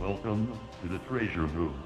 Welcome to the treasure room.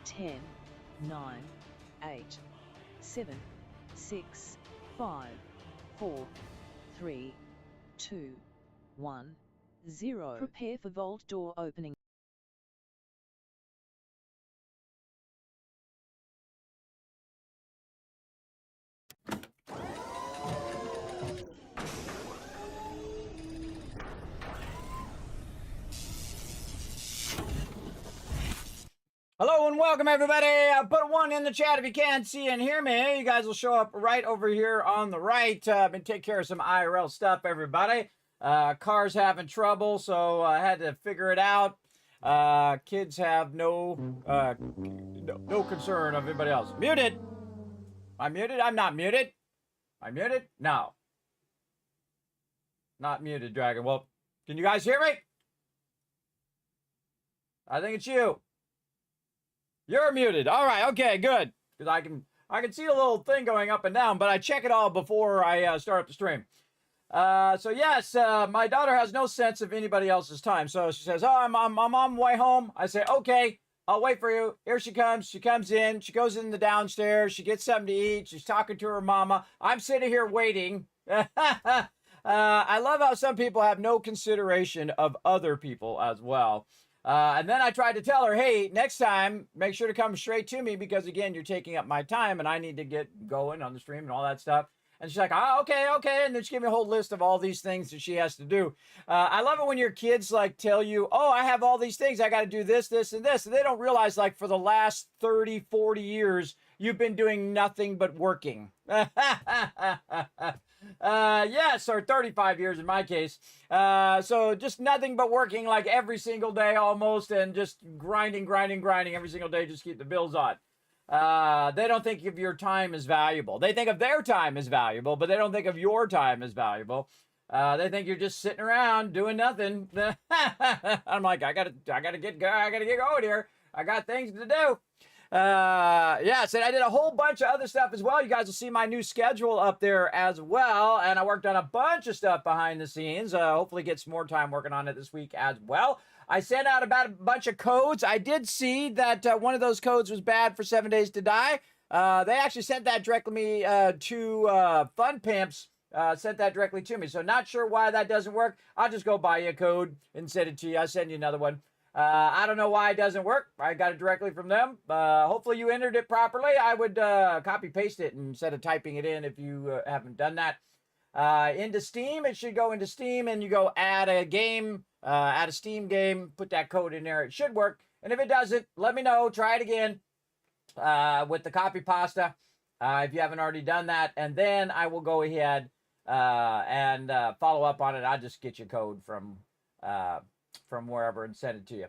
Ten, 9, 8, 7, 6, 5, 4, 3, 2, 1, 0. Prepare for vault door opening. Hello and welcome everybody. Put one in the chat if you can't see and hear me. You guys will show up right over here on the right. Been take care of some IRL stuff, everybody. Car's having trouble, so I had to figure it out. Kids have no concern of anybody else. Muted. I'm muted. I'm not muted. I'm muted. No. Not muted, Dragon. Well, can you guys hear me? I think it's you. You're muted. All right. Okay, good. Because I can see a little thing going up and down, but I check it all before I start up the stream. So yes, my daughter has no sense of anybody else's time. So she says, "Oh, I'm on my way home." I say, "Okay, I'll wait for you." Here she comes. She comes in. She goes in the downstairs. She gets something to eat. She's talking to her mama. I'm sitting here waiting. I love how some people have no consideration of other people as well. And then I tried to tell her, hey, next time, make sure to come straight to me because, again, you're taking up my time and I need to get going on the stream and all that stuff. And she's like, oh, okay. And then she gave me a whole list of all these things that she has to do. I love it when your kids, like, tell you, oh, I have all these things. I got to do this, this, and this. And they don't realize, like, for the last 30, 40 years, you've been doing nothing but working. Yes, or 35 years in my case. So just nothing but working like every single day almost and just grinding every single day just to keep the bills on. They don't think of your time as valuable. They think of their time as valuable, but they don't think of your time as valuable. They think you're just sitting around doing nothing. I'm like, I gotta get going here. I got things to do. Yes, and I did a whole bunch of other stuff as well. You guys will see my new schedule up there as well. And I worked on a bunch of stuff behind the scenes. Hopefully get some more time working on it this week as well. I sent out about a bunch of codes. I did see that one of those codes was bad for 7 Days to Die. They actually sent that directly to Fun Pimps. Sent that directly to me. So not sure why that doesn't work. I'll just go buy you a code and send it to you. I'll send you another one. I don't know why it doesn't work. I got it directly from them. Hopefully you entered it properly. I would copy paste it instead of typing it in if you haven't done that. Into Steam, it should go into Steam and you go add a game, add a Steam game, put that code in there. It should work. And if it doesn't, let me know. Try it again with the copy pasta if you haven't already done that. And then I will go ahead and follow up on it. I'll just get your code from from wherever and send it to you.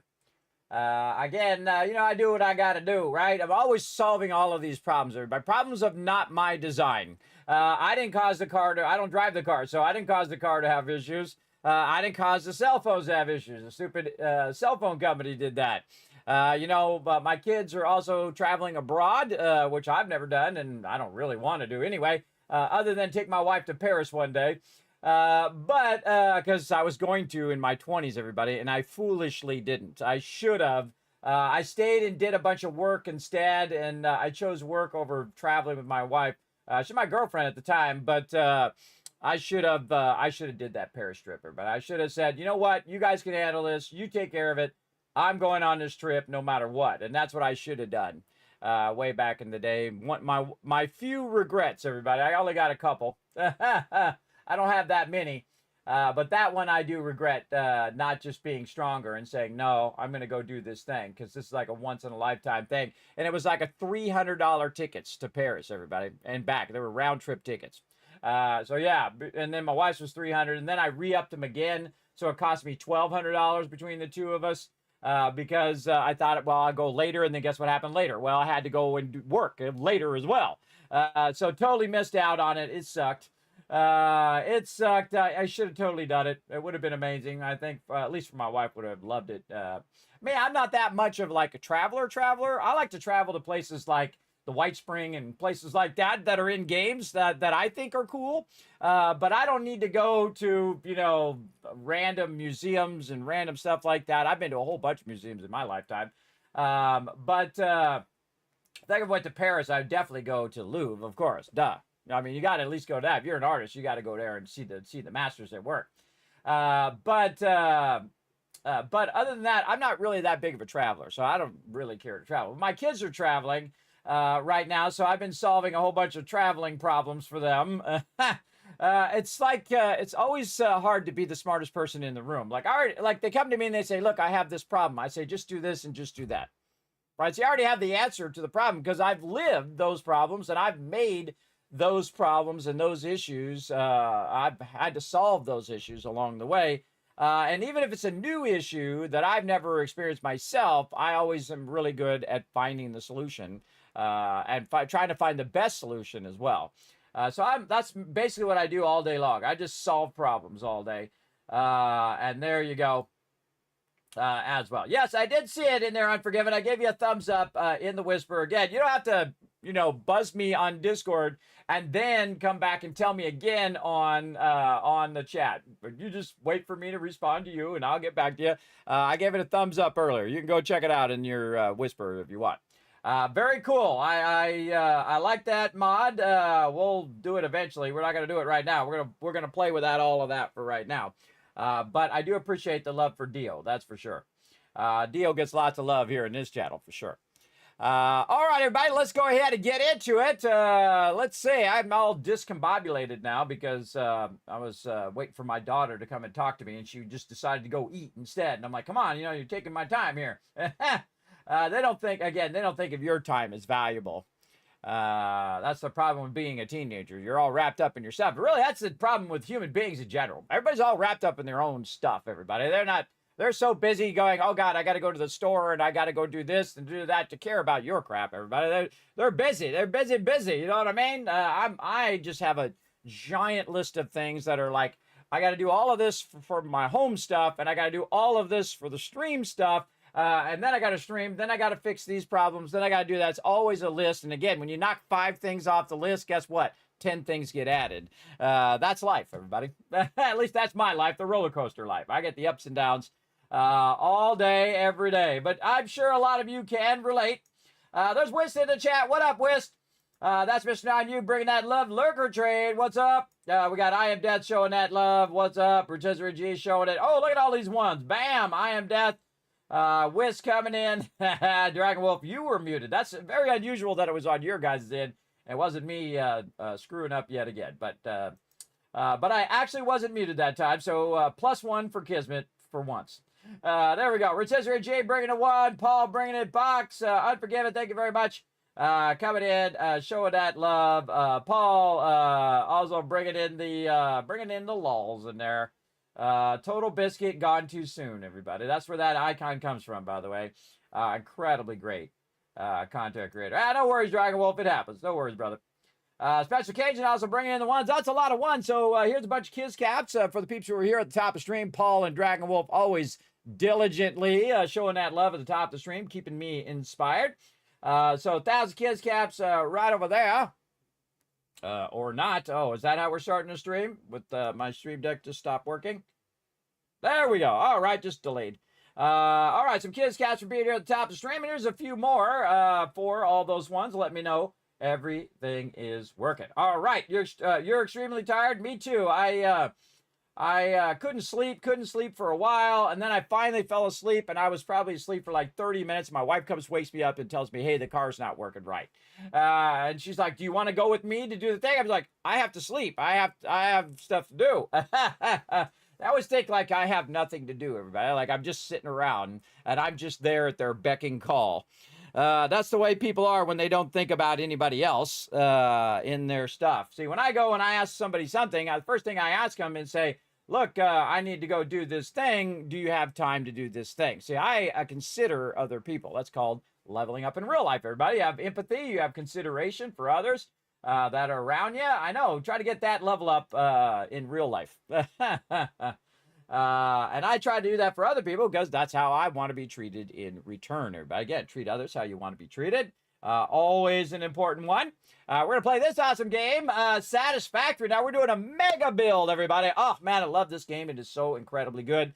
Again, I do what I got to do, right? I'm always solving all of these problems. Everybody, problems of not my design. I didn't cause the car I don't drive the car, so I didn't cause the car to have issues. I didn't cause the cell phones to have issues. The stupid cell phone company did that. But my kids are also traveling abroad, which I've never done, and I don't really want to do anyway, other than take my wife to Paris one day. But because I was going to in my 20s, everybody, and I foolishly didn't. I should have. I stayed and did a bunch of work instead, and I chose work over traveling with my wife. She's my girlfriend at the time, but I should have did that Paris trip. But I should have said, you know what, you guys can handle this. You take care of it. I'm going on this trip no matter what, and that's what I should have done way back in the day. My few regrets, everybody. I only got a couple. I don't have that many, but that one I do regret not just being stronger and saying, no, I'm going to go do this thing because this is like a once-in-a-lifetime thing. And it was like a $300 tickets to Paris, everybody, and back. They were round-trip tickets. So, yeah, and then my wife's was $300, and then I re-upped them again, so it cost me $1,200 between the two of us because I thought, well, I'll go later, and then guess what happened later? Well, I had to go and work later as well. So totally missed out on it. It sucked. It sucked. I should have totally done it. It would have been amazing. I think, at least for my wife, would have loved it. Man, I'm not that much of like a traveler. I like to travel to places like the White Spring and places like that are in games that I think are cool. But I don't need to go to, random museums and random stuff like that. I've been to a whole bunch of museums in my lifetime. But if I went to Paris, I'd definitely go to Louvre, of course. Duh. I mean, you got to at least go to that. If you're an artist, you got to go there and see the masters at work. But other than that, I'm not really that big of a traveler, so I don't really care to travel. My kids are traveling right now, so I've been solving a whole bunch of traveling problems for them. It's like it's always hard to be the smartest person in the room. Like they come to me and they say, "Look, I have this problem." I say, "Just do this and just do that." Right? So you already have the answer to the problem because I've lived those problems and I've made those problems and those issues. I've had to solve those issues along the way. And even if it's a new issue that I've never experienced myself, I always am really good at finding the solution and trying to find the best solution as well. So that's basically what I do all day long. I just solve problems all day. And there you go. As well. Yes, I did see it in there, Unforgiven. I gave you a thumbs up in the whisper. Again, you don't have to, buzz me on Discord and then come back and tell me again on the chat. But you just wait for me to respond to you, and I'll get back to you. I gave it a thumbs up earlier. You can go check it out in your whisper if you want. Very cool. I like that mod. We'll do it eventually. We're not going to do it right now. We're gonna play without all of that for right now. But I do appreciate the love for Dio, that's for sure. Dio gets lots of love here in this channel, for sure. All right, everybody, let's go ahead and get into it. Let's see, I'm all discombobulated now because I was waiting for my daughter to come and talk to me, and she just decided to go eat instead. And I'm like, come on, you're taking my time here. They don't think of your time as valuable. That's the problem with being a teenager. You're all wrapped up in yourself. But really, that's the problem with human beings in general. Everybody's all wrapped up in their own stuff, everybody. They're so busy going, oh God, I got to go to the store and I got to go do this and do that to care about your crap, everybody. They're busy. They're busy. You know what I mean? I just have a giant list of things that are like, I got to do all of this for my home stuff, and I got to do all of this for the stream stuff. And then I got to stream, then I got to fix these problems, then I got to do that. It's always a list. And again, when you knock 5 things off the list, guess what? 10 things get added. That's life, everybody. At least that's my life, the roller coaster life. I get the ups and downs all day, every day. But I'm sure a lot of you can relate. There's Wist in the chat. What up, Wist? That's Mr. 9U bringing that love. Lurker Trade, what's up? We got I Am Death showing that love. What's up? Rotisserie G showing it. Oh, look at all these ones. Bam, I Am Death. Wiz coming in. Dragon Wolf, you were muted. That's very unusual that it was on your guys' end. It wasn't me screwing up yet again. But I actually wasn't muted that time. So +1 for Kismet for once. There we go. Rotisserie J bringing a 1. Paul bringing it box. Unforgiven, thank you very much. Coming in, showing that love. Paul also bringing in the lulls in there. Total Biscuit gone too soon, everybody. That's where that icon comes from, by the way. Incredibly great content creator. No worries, Dragon Wolf. It happens. No worries, brother. Special occasion also bringing in the ones. That's a lot of ones. So here's a bunch of Kiz caps for the peeps who are here at the top of the stream. Paul and Dragon Wolf always diligently showing that love at the top of the stream, keeping me inspired. So 1,000 Kiz caps right over there. Or not. Oh, is that how we're starting the stream? With my stream deck just stopped working? There we go. All right, just delayed. All right, some Kiz caps for being here at the top of the stream. And here's a few more for all those ones. Let me know everything is working. All right, you're extremely tired. Me too. I couldn't sleep for a while, and then I finally fell asleep, and I was probably asleep for like 30 minutes. My wife comes, wakes me up, and tells me, hey, the car's not working right. And she's like, do you want to go with me to do the thing? I was like, I have to sleep. I have stuff to do. I always think like I have nothing to do, everybody. Like I'm just sitting around, and I'm just there at their beck and call. That's the way people are when they don't think about anybody else in their stuff. See, when I go and I ask somebody something, the first thing I ask them is say, look, I need to go do this thing. Do you have time to do this thing? See, I consider other people. That's called leveling up in real life, everybody. You have empathy. You have consideration for others that are around you. I know. Try to get that level up in real life. And I try to do that for other people because that's how I want to be treated in return. Everybody, again, treat others how you want to be treated. Always an important one. We're going to play this awesome game, Satisfactory. Now, we're doing a mega build, everybody. Oh, man, I love this game. It is so incredibly good.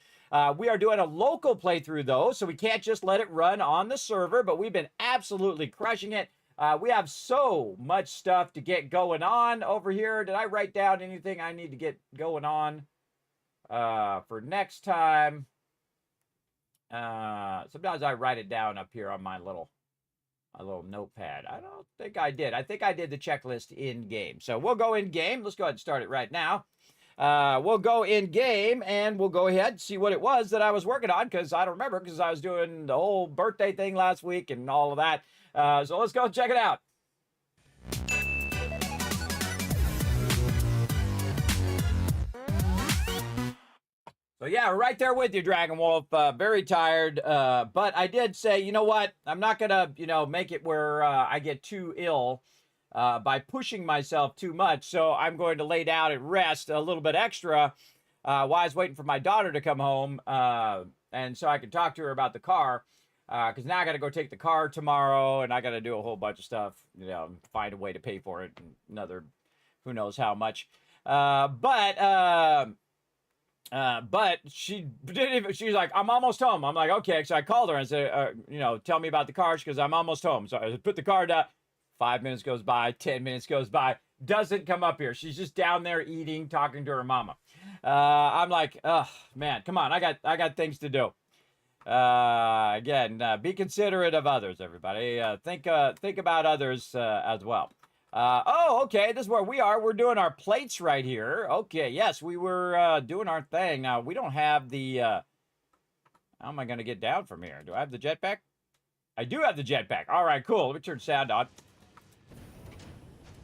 We are doing a local playthrough, though, so we can't just let it run on the server, but we've been absolutely crushing it. We have so much stuff to get going on over here. Did I write down anything I need to get going on for next time? Sometimes I write it down up here on my little notepad. I don't think I did. I think I did the checklist in game. So we'll go in game. Let's go ahead and start it right now. We'll go in game and we'll go ahead and see what it was that I was working on because I don't remember because I was doing the whole birthday thing last week and all of that. So let's go check it out. So yeah, we're right there with you, Dragon Wolf. Very tired, but I did say, you know what? I'm not gonna, make it where I get too ill by pushing myself too much. So I'm going to lay down and rest a little bit extra while I was waiting for my daughter to come home, and so I could talk to her about the car. Because now I got to go take the car tomorrow, and I got to do a whole bunch of stuff, find a way to pay for it, and another, who knows how much. But she didn't even, she's like, I'm almost home. I'm like, okay. So I called her and said, tell me about the car because I'm almost home. So I put the car down. 5 minutes goes by, 10 minutes goes by, doesn't come up here. She's just down there eating, talking to her mama. I'm like, oh man, come on. I got things to do. Again, be considerate of others, everybody. Think about others as well. Oh, okay, this is where we are. We're doing our plates right here. Okay, yes, we were doing our thing. Now, we don't have the... how am I going to get down from here? Do I have the jetpack? I do have the jetpack. All right, cool. Let me turn sound on.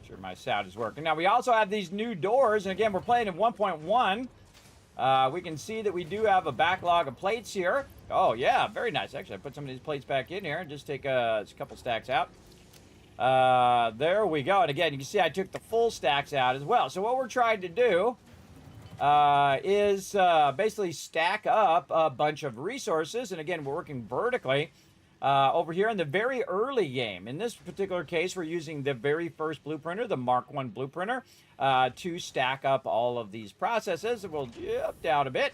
Sure my sound is working. Now, we also have these new doors, and again, we're playing in 1.1. We can see that we do have a backlog of plates here. Oh, yeah, very nice. Actually, I put some of these plates back in here and just take a couple stacks out. There we go. And again, you can see I took the full stacks out as well. So what we're trying to do is basically stack up a bunch of resources. And again, we're working vertically over here in the very early game. In this particular case, we're using the very first blueprinter, the Mark I blueprinter, to stack up all of these processes. And we'll jump down a bit.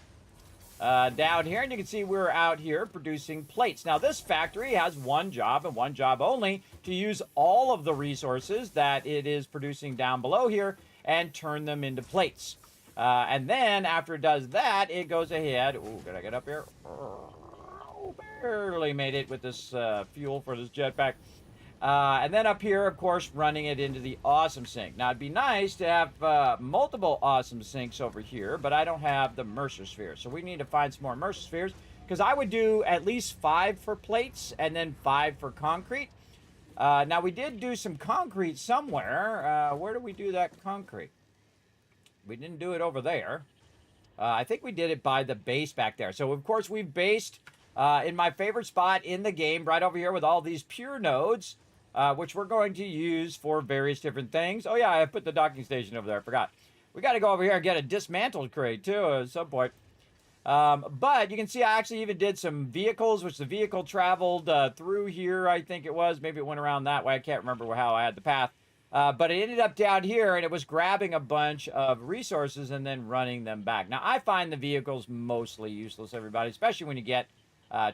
Down here, and you can see we're out here producing plates. Now, this factory has one job and one job only, to use all of the resources that it is producing down below here and turn them into plates. And then, after it does that, it goes ahead. Ooh, can I get up here? Oh, barely made it with this fuel for this jetpack. And then up here, of course, running it into the awesome sink. Now, it'd be nice to have multiple awesome sinks over here, but I don't have the Mercer spheres. So we need to find some more Mercer spheres, because I would do at least 5 for plates and then 5 for concrete. Now, we did do some concrete somewhere. Where do we do that concrete? We didn't do it over there. I think we did it by the base back there. So, of course, we've based in my favorite spot in the game, right over here with all these pure nodes, which we're going to use for various different things. Oh, yeah, I put the docking station over there. I forgot. We got to go over here and get a dismantled crate, too, at some point. But you can see I actually even did some vehicles, which the vehicle traveled through here, I think it was. Maybe it went around that way. I can't remember how I had the path. But it ended up down here, and it was grabbing a bunch of resources and then running them back. Now, I find the vehicles mostly useless, everybody, especially when you get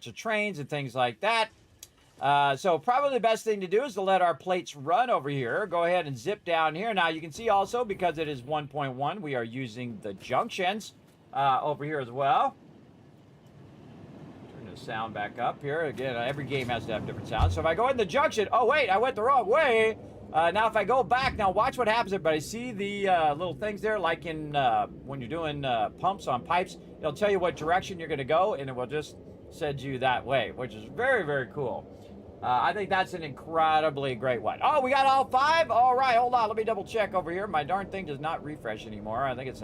to trains and things like that. So probably the best thing to do is to let our plates run over here. Go ahead and zip down here. Now, you can see also, because it is 1.1, we are using the junctions over here as well. Turn the sound back up here. Again, every game has to have different sounds. So if I go in the junction, oh, wait, I went the wrong way. Now, if I go back, now watch what happens, everybody. See the little things there, like in when you're doing pumps on pipes? It'll tell you what direction you're going to go, and it will just send you that way, which is very, very cool. I think that's an incredibly great one. Oh, we got all 5? All right, hold on. Let me double check over here. My darn thing does not refresh anymore. I think it's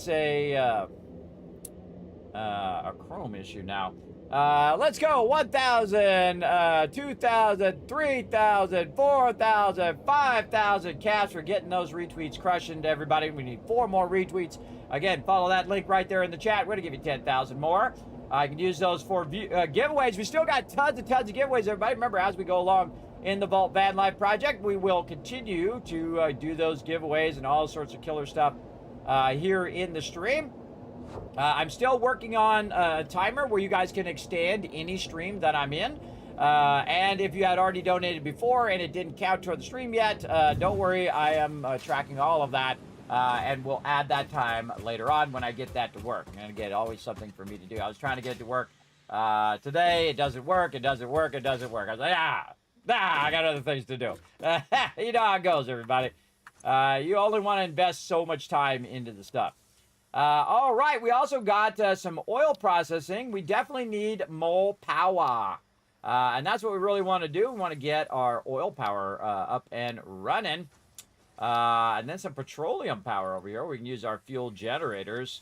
a Chrome issue now. Let's go. 1,000, 2,000, 3,000, 4,000, 5,000 caps for getting those retweets crushing to everybody. We need 4 more retweets. Again, follow that link right there in the chat. We're going to give you 10,000 more. I can use those for giveaways. We still got tons of giveaways, everybody. Remember, as we go along in the Vault Van Life project, we will continue to do those giveaways and all sorts of killer stuff here in the stream. I'm still working on a timer where you guys can extend any stream that I'm in. And if you had already donated before and it didn't count toward the stream yet, don't worry. I am tracking all of that. And we'll add that time later on when I get that to work. And again, always something for me to do. I was trying to get it to work today. It doesn't work. It doesn't work. It doesn't work. I was like, I got other things to do. You know how it goes, everybody. You only want to invest so much time into the stuff. All right, we also got some oil processing. We definitely need more Powwa. And that's what we really want to do. We want to get our oil power up and running. And then some petroleum power over here. We can use our fuel generators.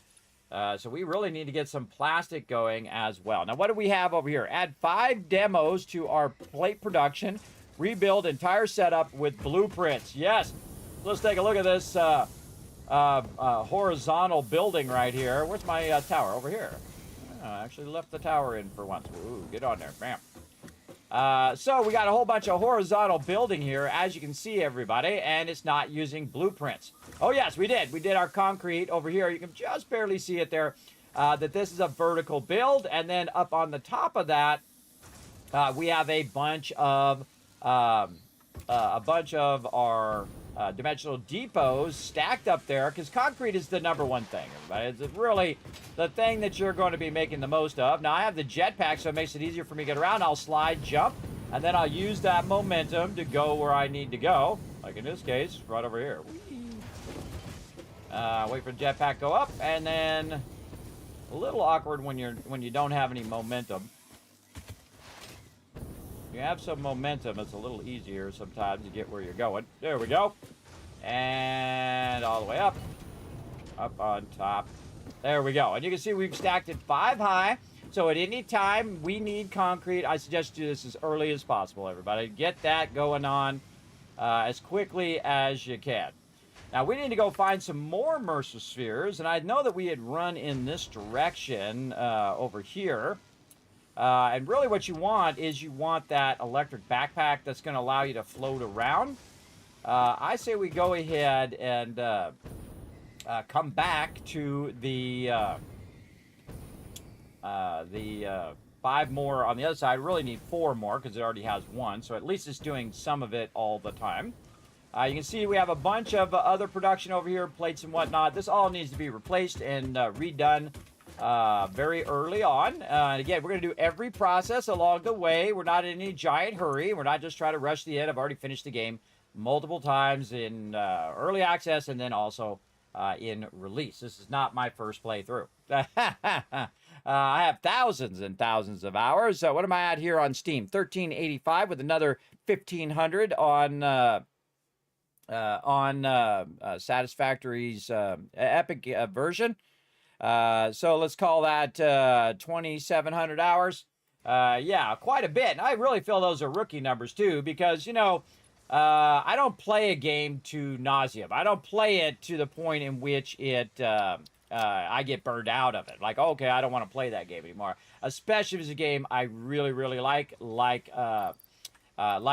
So we really need to get some plastic going as well. Now, what do we have over here? Add 5 demos to our plate production. Rebuild entire setup with blueprints. Yes. Let's take a look at this horizontal building right here. Where's my tower? Over here. I actually left the tower in for once. Ooh, get on there. Bam. So we got a whole bunch of horizontal building here, as you can see, everybody, and it's not using blueprints. Oh, yes, we did. We did our concrete over here. You can just barely see it there, that this is a vertical build. And then up on the top of that, we have a bunch of our dimensional depots stacked up there, because concrete is the #1 thing, everybody. It's really the thing that you're going to be making the most of. Now, I have the jetpack, so it makes it easier for me to get around. I'll slide, jump, and then I'll use that momentum to go where I need to go, like in this case, right over here. Wait for the jetpack go up, and then a little awkward when you don't have any momentum. You have some momentum, it's a little easier sometimes to get where you're going. There we go. And all the way up. Up on top. There we go. And you can see we've stacked it 5 high. So at any time we need concrete, I suggest you do this as early as possible, everybody. Get that going on as quickly as you can. Now, we need to go find some more Mercer spheres. And I know that we had run in this direction over here. And really what you want is you want that electric backpack that's going to allow you to float around. I say we go ahead and come back to the 5 more on the other side. Really need 4 more because it already has 1. So at least it's doing some of it all the time. You can see we have a bunch of other production over here, plates and whatnot. This all needs to be replaced and redone very early on. And again, we're going to do every process along the way. We're not in any giant hurry. We're not just trying to rush the end. I've already finished the game multiple times in early access and then also in release. This is not my first playthrough. I have thousands and thousands of hours. So what am I at here on Steam? 1385 with another 1,500 on on Satisfactory's Epic version. So let's call that 2,700 hours. Yeah, quite a bit. And I really feel those are rookie numbers too, because, you know, I don't play a game to nauseam. I don't play it to the point in which I get burned out of it. Like, okay, I don't want to play that game anymore. Especially if it's a game I really, really like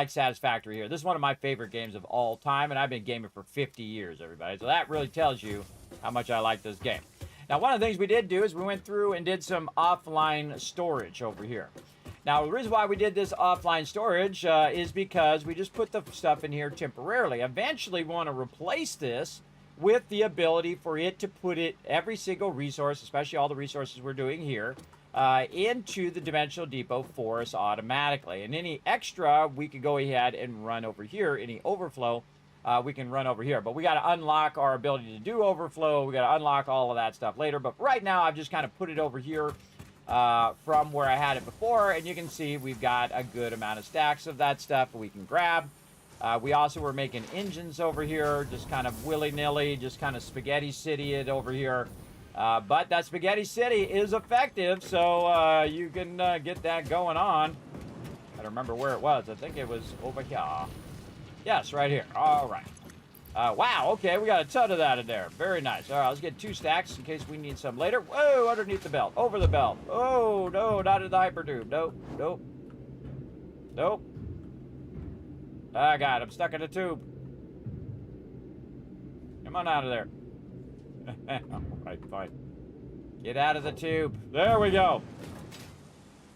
Satisfactory here. This is one of my favorite games of all time, and I've been gaming for 50 years, everybody. So that really tells you how much I like this game. Now, one of the things we did do is we went through and did some offline storage over here. Now, the reason why we did this offline storage is because we just put the stuff in here temporarily. Eventually, we want to replace this with the ability for it to put every single resource, especially all the resources we're doing here, into the Dimensional Depot for us automatically. And any extra, we could go ahead and run over here. Any overflow, we can run over here. But we got to unlock our ability to do overflow. We got to unlock all of that stuff later. But right now, I've just kind of put it over here from where I had it before. And you can see we've got a good amount of stacks of that stuff we can grab. We also were making engines over here, just kind of willy-nilly, just kind of Spaghetti City it over here. But that Spaghetti City is effective, so you can get that going on. I don't remember where it was. I think it was over here. Yes, right here. All right. Wow, okay, we got a ton of that in there. Very nice. All right, let's get 2 stacks in case we need some later. Whoa, underneath the belt. Over the belt. Oh, no, not in the hypertube. Nope, nope. Nope. I got it. I'm stuck in a tube. Come on out of there. All right, fine. Get out of the tube. There we go.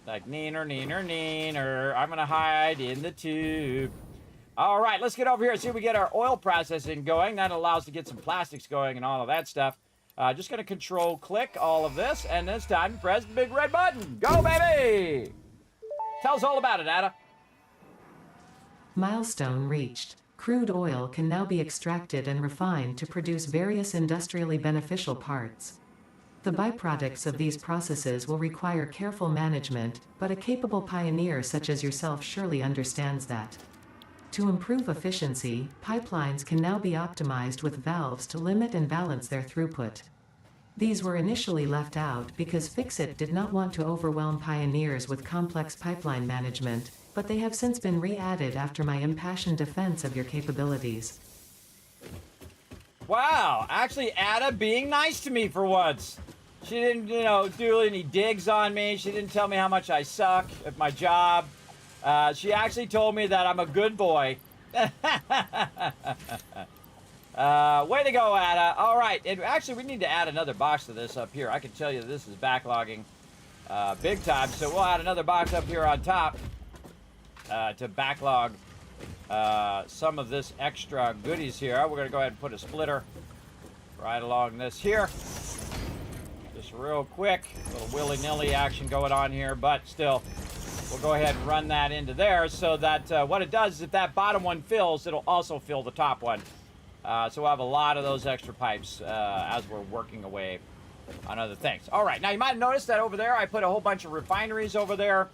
Like neener, neener, neener. I'm going to hide in the tube. All right, let's get over here and see if we get our oil processing going. That allows us to get some plastics going and all of that stuff. Just going to control-click all of this, and it's time to press the big red button. Go, baby! Tell us all about it, Ada. Milestone reached. Crude oil can now be extracted and refined to produce various industrially beneficial parts. The byproducts of these processes will require careful management, but a capable pioneer such as yourself surely understands that. To improve efficiency, pipelines can now be optimized with valves to limit and balance their throughput. These were initially left out because Fixit did not want to overwhelm pioneers with complex pipeline management, but they have since been re-added after my impassioned defense of your capabilities. Wow, actually Ada being nice to me for once. She didn't, do any digs on me. She didn't tell me how much I suck at my job. She actually told me that I'm a good boy. Way to go, Ada. All right, and actually we need to add another box to this up here. I can tell you this is backlogging big time, so we'll add another box up here on top to backlog some of this extra goodies here. We're going to go ahead and put a splitter right along this here. Just real quick, a little willy-nilly action going on here, but still, we'll go ahead and run that into there so that what it does is if that bottom one fills, it'll also fill the top one. So we'll have a lot of those extra pipes as we're working away on other things. All right, now you might have noticed that over there I put a whole bunch of refineries over there.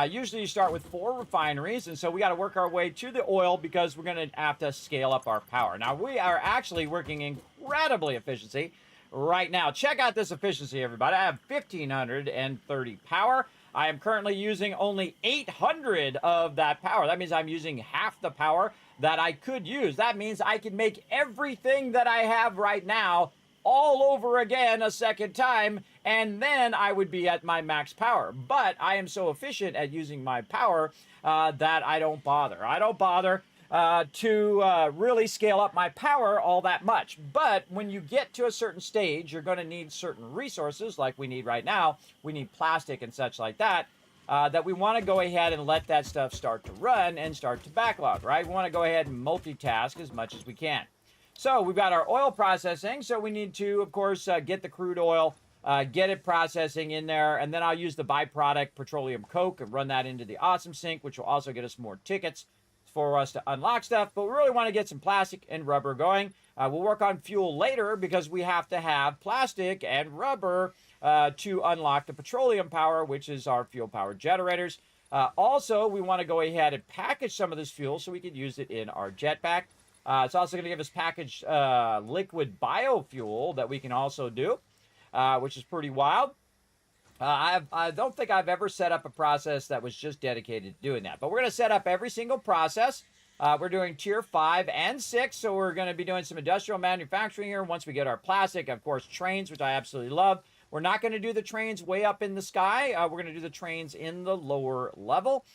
Usually you start with 4 refineries, and so we got to work our way to the oil because we're going to have to scale up our power. Now, we are actually working incredibly efficiency right now. Check out this efficiency, everybody. I have 1,530 power. I am currently using only 800 of that power. That means I'm using half the power that I could use. That means I can make everything that I have right now all over again a second time, and then I would be at my max power. But I am so efficient at using my power that I don't bother. I don't bother to really scale up my power all that much. But when you get to a certain stage, you're going to need certain resources like we need right now. We need plastic and such like that. That we want to go ahead and let that stuff start to run and start to backlog, right? We want to go ahead and multitask as much as we can. So we've got our oil processing, so we need to, of course, get the crude oil, get it processing in there, and then I'll use the byproduct petroleum coke and run that into the awesome sink, which will also get us more tickets for us to unlock stuff. But we really want to get some plastic and rubber going. We'll work on fuel later because we have to have plastic and rubber to unlock the petroleum power, which is our fuel power generators. Also, we want to go ahead and package some of this fuel so we can use it in our jetpack. It's also going to give us packaged liquid biofuel that we can also do, which is pretty wild. I don't think I've ever set up a process that was just dedicated to doing that. But we're going to set up every single process. We're doing tier 5 and 6, so we're going to be doing some industrial manufacturing here once we get our plastic. Of course, trains, which I absolutely love. We're not going to do the trains way up in the sky. We're going to do the trains in the lower level.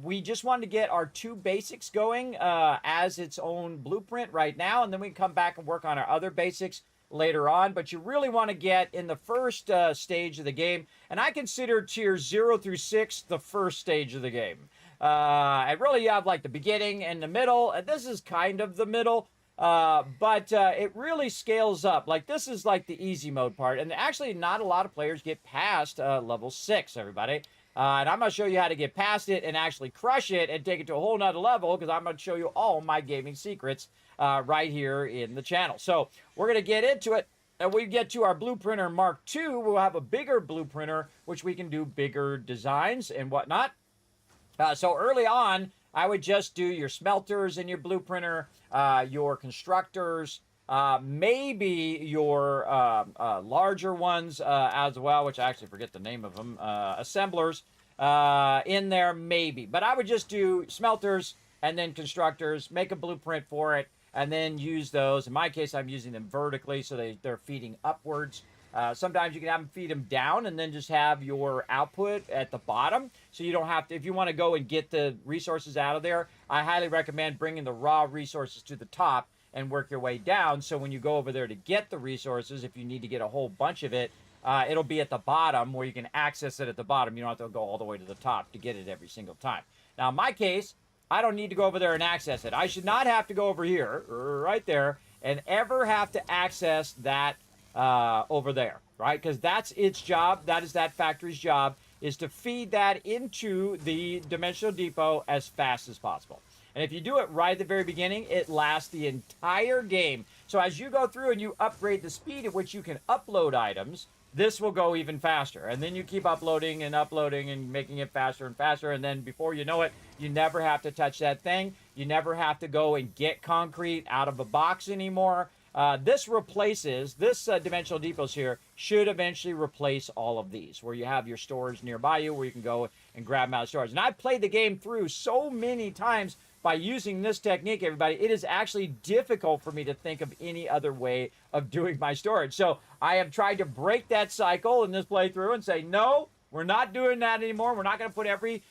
We just wanted to get our 2 basics going as its own blueprint right now, and then we can come back and work on our other basics later on. But you really want to get in the first stage of the game, and I consider tiers 0 through 6 the first stage of the game. And really you have like the beginning and the middle, and this is kind of the middle, but it really scales up. Like this is like the easy mode part, and actually not a lot of players get past level 6, everybody. And I'm going to show you how to get past it and actually crush it and take it to a whole nother level, because I'm going to show you all my gaming secrets right here in the channel. So we're going to get into it, and we get to our blueprinter Mark II. We'll have a bigger blueprinter, which we can do bigger designs and whatnot. So early on, I would just do your smelters in your blueprinter, your constructors, maybe your larger ones as well, which I actually forget the name of them, assemblers in there maybe. But I would just do smelters and then constructors, make a blueprint for it, and then use those. In my case, I'm using them vertically, so they're feeding upwards. Sometimes you can have them feed them down and then just have your output at the bottom. So you don't have to, if you want to go and get the resources out of there, I highly recommend bringing the raw resources to the top and work your way down. So when you go over there to get the resources, if you need to get a whole bunch of it, it'll be at the bottom where you can access it at the bottom. You don't have to go all the way to the top to get it every single time. Now, in my case, I don't need to go over there and access it. I should not have to go over here, right there, and ever have to access that over there, right? Because that's its job. That is that factory's job, is to feed that into the dimensional depot as fast as possible. And if you do it right at the very beginning, it lasts the entire game. So as you go through and you upgrade the speed at which you can upload items, this will go even faster. And then you keep uploading and making it faster and faster. And then before you know it, you never have to touch that thing. You never have to go and get concrete out of a box anymore. This replaces, this dimensional depots here should eventually replace all of these, where you have your stores nearby you, where you can go and grab them out of storage. And I've played the game through so many times by using this technique, everybody. It is actually difficult for me to think of any other way of doing my storage. So I have tried to break that cycle in this playthrough and say, no, we're not doing that anymore. We're not going to put every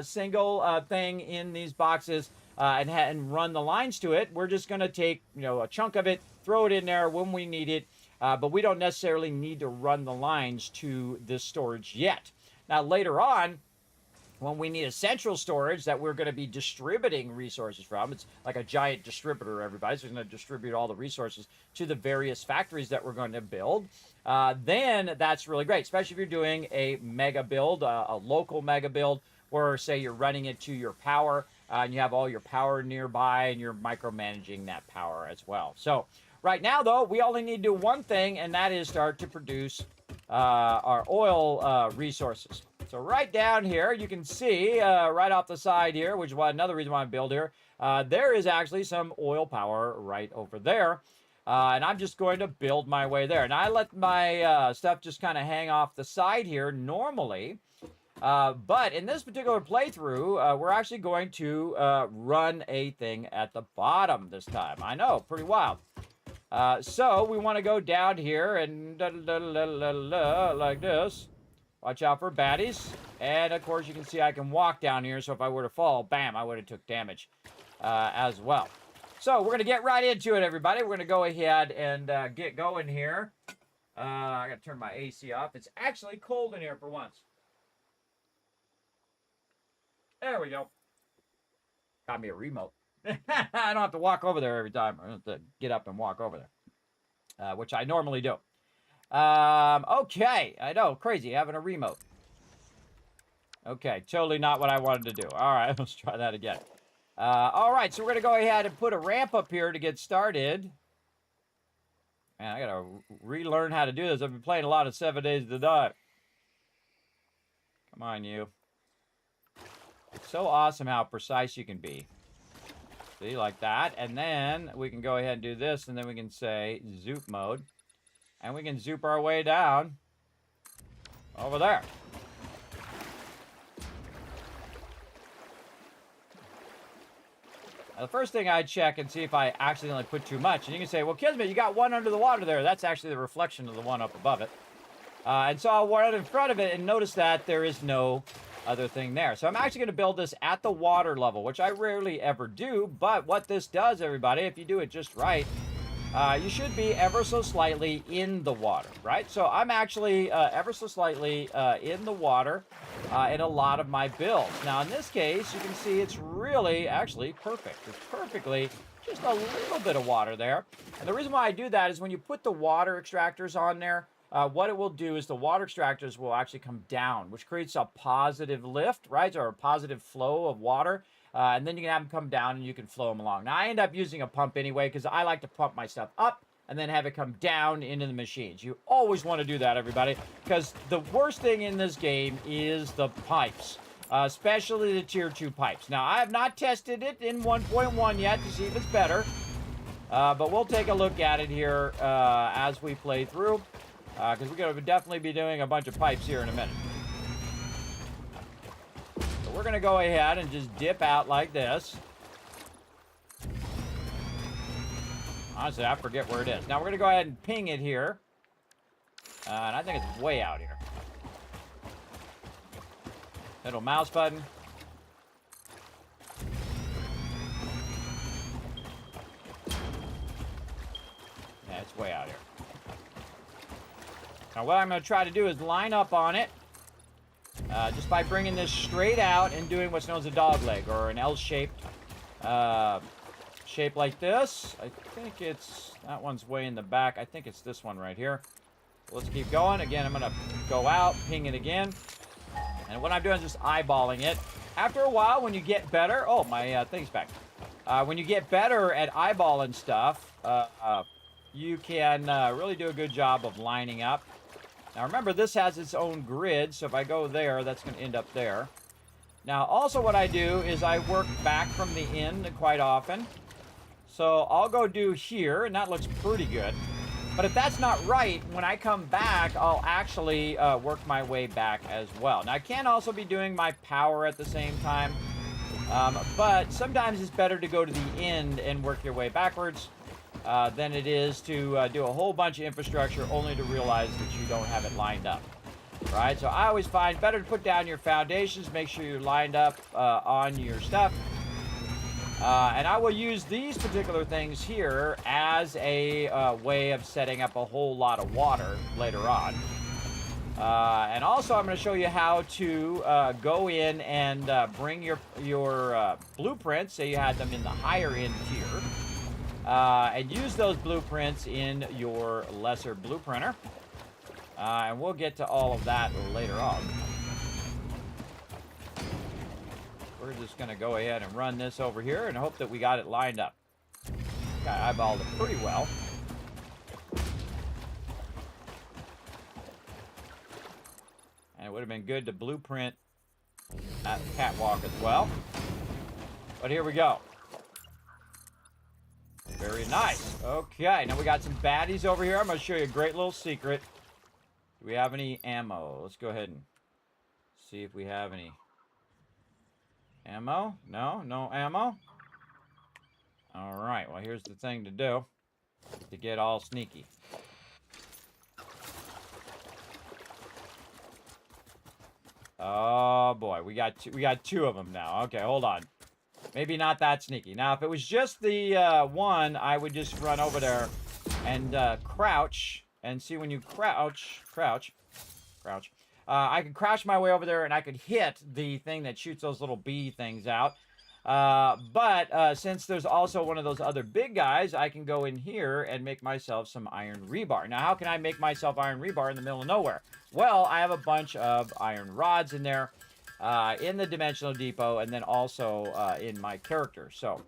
single thing in these boxes and run the lines to it. We're just going to take, a chunk of it, throw it in there when we need it, but we don't necessarily need to run the lines to this storage yet. Now, later on, when we need a central storage that we're going to be distributing resources from, it's like a giant distributor, everybody, so we're going to distribute all the resources to the various factories that we're going to build, then that's really great, especially if you're doing a mega build, a local mega build, where, say, you're running it to your power, and you have all your power nearby, and you're micromanaging that power as well. So right now, though, we only need to do one thing, and that is start to produce our oil resources. So right down here, you can see right off the side here, which is another reason why I build here, there is actually some oil power right over there. And I'm just going to build my way there. And I let my stuff just kind of hang off the side here normally. But in this particular playthrough, we're actually going to run a thing at the bottom this time. I know, pretty wild. So we want to go down here and like this. Watch out for baddies. And of course you can see I can walk down here, so if I were to fall, bam, I would have took damage as well. So we're going to get right into it, everybody. We're going to go ahead and get going here. I got to turn my AC off. It's actually cold in here for once. There we go. Got me a remote. I don't have to walk over there every time. I don't have to get up and walk over there, which I normally do. Okay. I know, crazy having a remote. Okay, totally not what I wanted to do. All right, let's try that again. All right, so we're going to go ahead and put a ramp up here to get started. Man, I got to relearn how to do this. I've been playing a lot of 7 Days to Die. Come on, you. It's so awesome how precise you can be. See, like that. And then we can go ahead and do this, and then we can say zoop mode. And we can zoop our way down over there. Now, the first thing I check and see if I accidentally put too much. And you can say, well, Kismet, you got one under the water there. That's actually the reflection of the one up above it. And so I'll run in front of it and notice that there is no other thing there. So I'm actually going to build this at the water level, which I rarely ever do. But what this does, everybody, if you do it just right, you should be ever so slightly in the water, right? So I'm actually ever so slightly in the water in a lot of my builds. Now, in this case, you can see it's really actually perfect. It's perfectly just a little bit of water there. And the reason why I do that is when you put the water extractors on there, what it will do is the water extractors will actually come down, which creates a positive lift, right? Or a positive flow of water. And then you can have them come down and you can flow them along. Now, I end up using a pump anyway because I like to pump my stuff up and then have it come down into the machines. You always want to do that, everybody, because the worst thing in this game is the pipes, especially the tier 2 pipes. Now, I have not tested it in 1.1 yet to see if it's better, but we'll take a look at it here as we play through. Because we're going to definitely be doing a bunch of pipes here in a minute. So we're going to go ahead and just dip out like this. Honestly, I forget where it is. Now we're going to go ahead and ping it here. And I think it's way out here. Middle mouse button. Yeah, it's way out here. Now what I'm going to try to do is line up on it just by bringing this straight out and doing what's known as a dog leg or an L-shaped shape like this. I think it's, that one's way in the back. I think it's this one right here. So let's keep going. Again, I'm going to go out, ping it again. And what I'm doing is just eyeballing it. After a while, when you get better, oh, my thing's back. When you get better at eyeballing stuff, you can really do a good job of lining up. Now remember, this has its own grid, so if I go there, that's going to end up there. Now also what I do is I work back from the end quite often. So I'll go do here, and that looks pretty good. But if that's not right, when I come back, I'll actually work my way back as well. Now I can also be doing my power at the same time. But sometimes it's better to go to the end and work your way backwards. Than it is to do a whole bunch of infrastructure only to realize that you don't have it lined up. Right? So I always find better to put down your foundations, make sure you're lined up on your stuff. And I will use these particular things here as a way of setting up a whole lot of water later on. And also I'm going to show you how to go in and bring your blueprints, say you had them in the higher end tier. And use those blueprints in your lesser blueprinter. And we'll get to all of that later on. We're just going to go ahead and run this over here and hope that we got it lined up. I eyeballed it pretty well. And it would have been good to blueprint at the catwalk as well. But here we go. Very nice. Okay, now we got some baddies over here. I'm going to show you a great little secret. Do we have any ammo? Let's go ahead and see if we have any ammo. No? No ammo? Alright, well here's the thing to do to get all sneaky. Oh boy, we got two of them now. Okay, hold on. Maybe not that sneaky. Now, if it was just the one, I would just run over there and crouch. And see, when you crouch. I could crouch my way over there, and I could hit the thing that shoots those little bee things out. But since there's also one of those other big guys, I can go in here and make myself some iron rebar. Now, how can I make myself iron rebar in the middle of nowhere? Well, I have a bunch of iron rods in there. In the dimensional depot, and then also in my character. So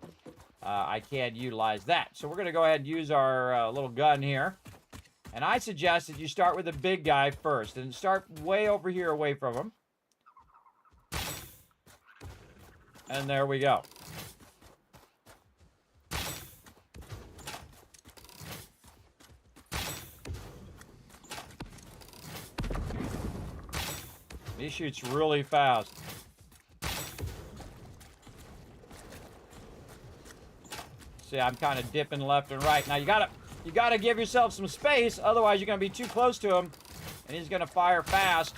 I can utilize that. So we're going to go ahead and use our little gun here. And I suggest that you start with the big guy first. And start way over here away from him. And there we go. He shoots really fast. See, I'm kind of dipping left and right. Now you gotta give yourself some space, otherwise you're gonna be too close to him, and he's gonna fire fast.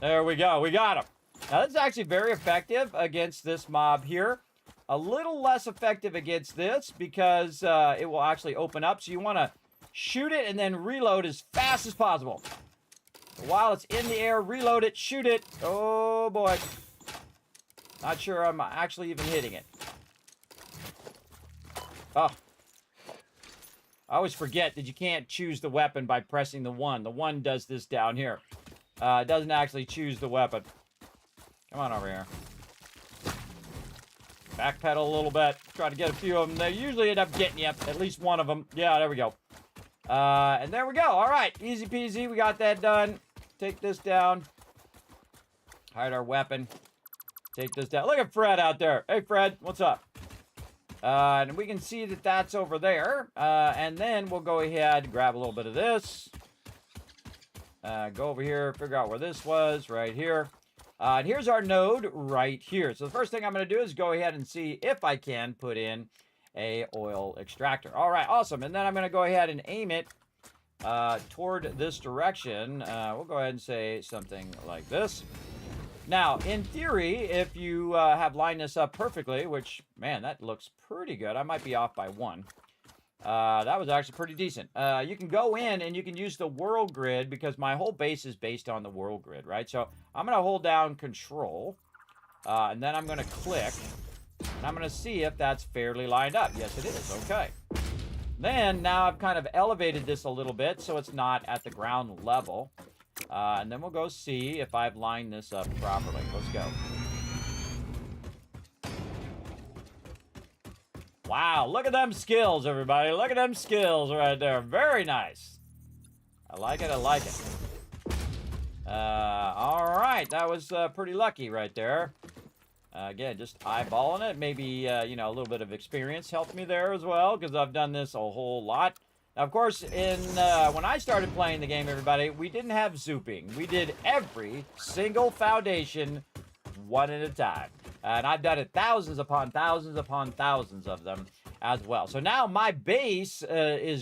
There we go. We got him. Now this is actually very effective against this mob here. A little less effective against this because it will actually open up. So you want to shoot it and then reload as fast as possible. While it's in the air, reload it, shoot it. Oh boy. Not sure I'm actually even hitting it. Oh. I always forget that you can't choose the weapon by pressing the 1. The 1 does this down here. It doesn't actually choose the weapon. Come on over here. Backpedal a little bit. Try to get a few of them. They usually end up getting you. At least one of them. Yeah, there we go. And there we go. All right. Easy peasy. We got that done. Take this down. Hide our weapon. Take this down. Look at Fred out there. Hey, Fred. What's up? And we can see that that's over there. And then we'll go ahead, grab a little bit of this. Go over here, figure out where this was, right here. And here's our node right here. So the first thing I'm going to do is go ahead and see if I can put in a oil extractor. All right, awesome. And then I'm going to go ahead and aim it toward this direction. We'll go ahead and say something like this. Now, in theory, if you have lined this up perfectly, which, man, that looks pretty good. I might be off by 1. That was actually pretty decent. You can go in and you can use the world grid because my whole base is based on the world grid, right? So I'm going to hold down Control, and then I'm going to click, and I'm going to see if that's fairly lined up. Yes, it is. Okay. Then now I've kind of elevated this a little bit so it's not at the ground level. And then we'll go see if I've lined this up properly. Let's go. Wow, look at them skills, everybody. Look at them skills right there. Very nice. I like it. I like it. All right. That was pretty lucky right there. Again, just eyeballing it. Maybe, you know, a little bit of experience helped me there as well because I've done this a whole lot. Now, of course, when I started playing the game, everybody, we didn't have zooping. We did every single foundation one at a time. And I've done it thousands upon thousands upon thousands of them as well. So now my base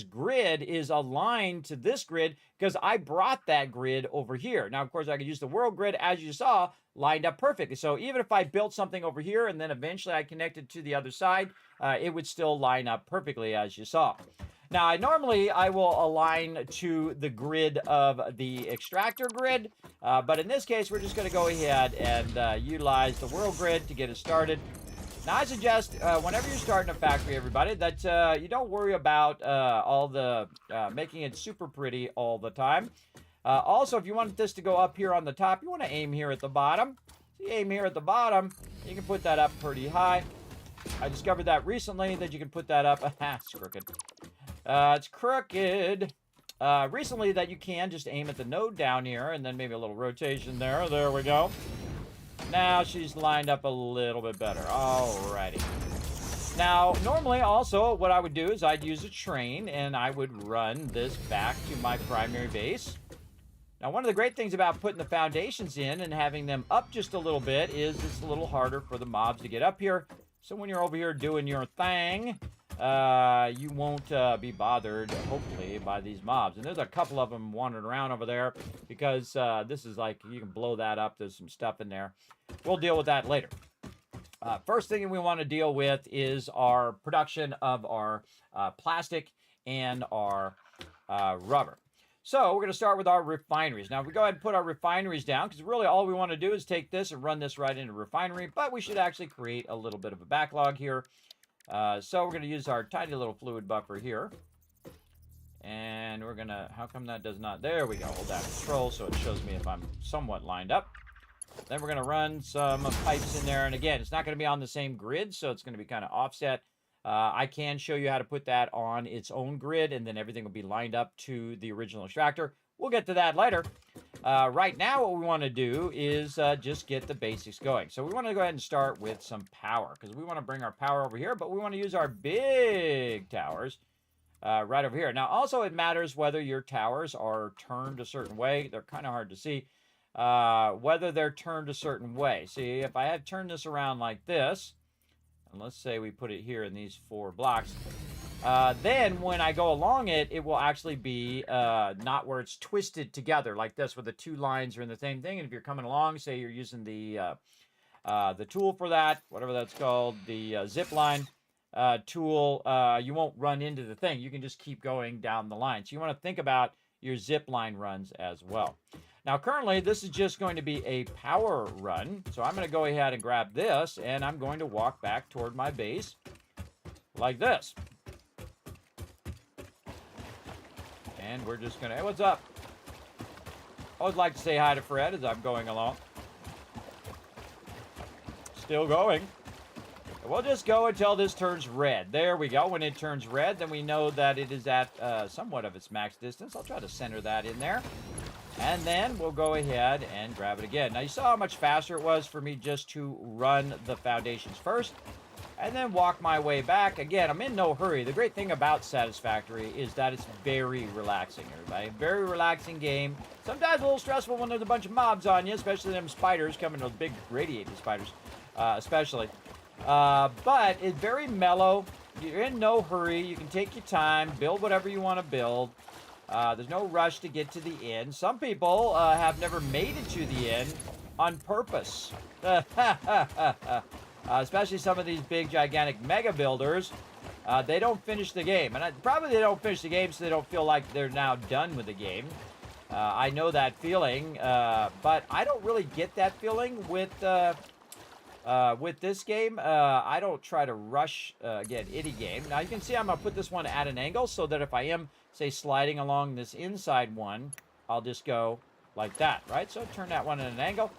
grid is aligned to this grid because I brought that grid over here. Now, of course, I could use the world grid, as you saw, lined up perfectly. So even if I built something over here and then eventually I connected to the other side, it would still line up perfectly, as you saw. Now, normally I will align to the grid of the extractor grid, but in this case, we're just going to go ahead and utilize the world grid to get us started. Now, I suggest whenever you're starting a factory, everybody, that you don't worry about all the making it super pretty all the time. Also, if you want this to go up here on the top, you want to aim here at the bottom. So you aim here at the bottom, you can put that up pretty high. I discovered that recently, that you can put that up. It's crooked. It's crooked. Recently that you can just aim at the node down here and then maybe a little rotation there. There we go. Now she's lined up a little bit better. Alrighty. Now, normally also what I would do is I'd use a train and I would run this back to my primary base. Now, one of the great things about putting the foundations in and having them up just a little bit is it's a little harder for the mobs to get up here. So when you're over here doing your thing, you won't be bothered, hopefully, by these mobs. And there's a couple of them wandering around over there because this is like, you can blow that up. There's some stuff in there. We'll deal with that later. First thing we want to deal with is our production of our plastic and our rubber. So we're going to start with our refineries. Now, if we go ahead and put our refineries down, because really all we want to do is take this and run this right into a refinery, but we should actually create a little bit of a backlog here. So we're going to use our tiny little fluid buffer here. And we're going to, how come that does not, there we go, hold down Control so it shows me if I'm somewhat lined up. Then we're going to run some pipes in there. And again, it's not going to be on the same grid, so it's going to be kind of offset. I can show you how to put that on its own grid, and then everything will be lined up to the original extractor. We'll get to that later. Right now, what we want to do is just get the basics going. So we want to go ahead and start with some power, because we want to bring our power over here, but we want to use our big towers right over here. Now, also, it matters whether your towers are turned a certain way. They're kind of hard to see. whether they're turned a certain way. See, if I had turned this around like this, and let's say we put it here in these 4 blocks, then when I go along it, it will actually be not where it's twisted together like this, where the 2 lines are in the same thing. And if you're coming along, say you're using the tool for that, whatever that's called, the zip line tool, you won't run into the thing. You can just keep going down the line. So you want to think about your zip line runs as well. Now, currently, this is just going to be a power run. So I'm going to go ahead and grab this, and I'm going to walk back toward my base like this. And we're just going to, hey, what's up? I always like to say hi to Fred as I'm going along. Still going. We'll just go until this turns red. There we go. When it turns red, then we know that it is at somewhat of its max distance. I'll try to center that in there. And then we'll go ahead and grab it again. Now, you saw how much faster it was for me just to run the foundations first and then walk my way back. Again, I'm in no hurry. The great thing about Satisfactory is that it's very relaxing, everybody. Very relaxing game. Sometimes a little stressful when there's a bunch of mobs on you, especially them spiders coming, those big radiating spiders, especially. But it's very mellow. You're in no hurry. You can take your time, build whatever you want to build. There's no rush to get to the end. Some people have never made it to the end on purpose. Especially some of these big, gigantic mega builders. They don't finish the game. And probably they don't finish the game so they don't feel like they're now done with the game. I know that feeling. But I don't really get that feeling with this game. I don't try to rush, again, any game. Now, you can see I'm going to put this one at an angle so that if I am, say, sliding along this inside one, I'll just go like that, right? So turn that one at an angle.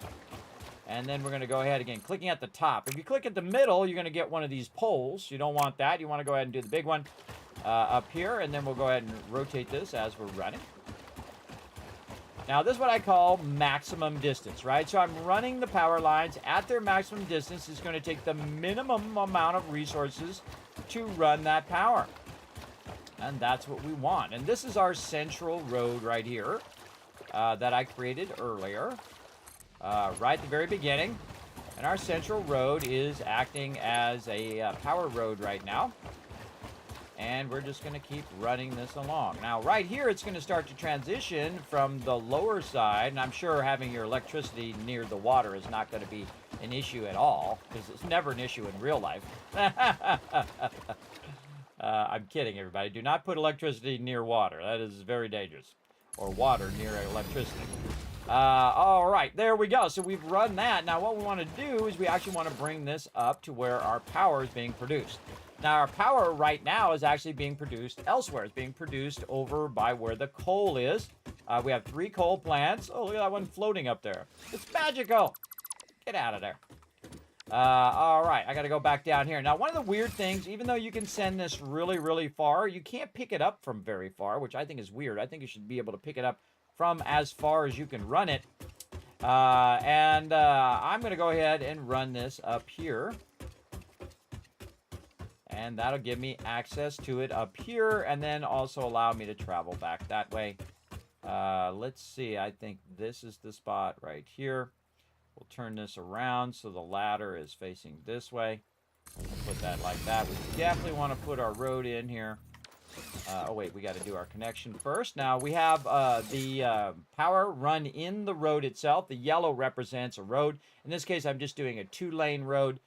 And then we're going to go ahead again, clicking at the top. If you click at the middle, you're going to get one of these poles. You don't want that. You want to go ahead and do the big one up here. And then we'll go ahead and rotate this as we're running. Now, this is what I call maximum distance, right? So I'm running the power lines at their maximum distance. It's going to take the minimum amount of resources to run that power. And that's what we want. And this is our central road right here that I created earlier, right at the very beginning. And our central road is acting as a power road right now. And we're just going to keep running this along. Now, right here, it's going to start to transition from the lower side. And I'm sure having your electricity near the water is not going to be an issue at all, because it's never an issue in real life. I'm kidding, everybody. Do not put electricity near water. That is very dangerous. Or water near electricity. All right, there we go. So we've run that. Now, what we want to do is we actually want to bring this up to where our power is being produced. Now, our power right now is actually being produced elsewhere. It's being produced over by where the coal is. We have 3 coal plants. Oh, look at that one floating up there. It's magical. Get out of there. All right, I got to go back down here. Now, one of the weird things, even though you can send this really, really far, you can't pick it up from very far, which I think is weird. I think you should be able to pick it up from as far as you can run it. I'm going to go ahead and run this up here. And that'll give me access to it up here, and then also allow me to travel back that way. Let's see, I think this is the spot right here. We'll turn this around so the ladder is facing this way. We'll put that like that. We definitely want to put our road in here. Oh, wait, we got to do our connection first. Now, we have the power run in the road itself. The yellow represents a road. In this case, I'm just doing a 2-lane road.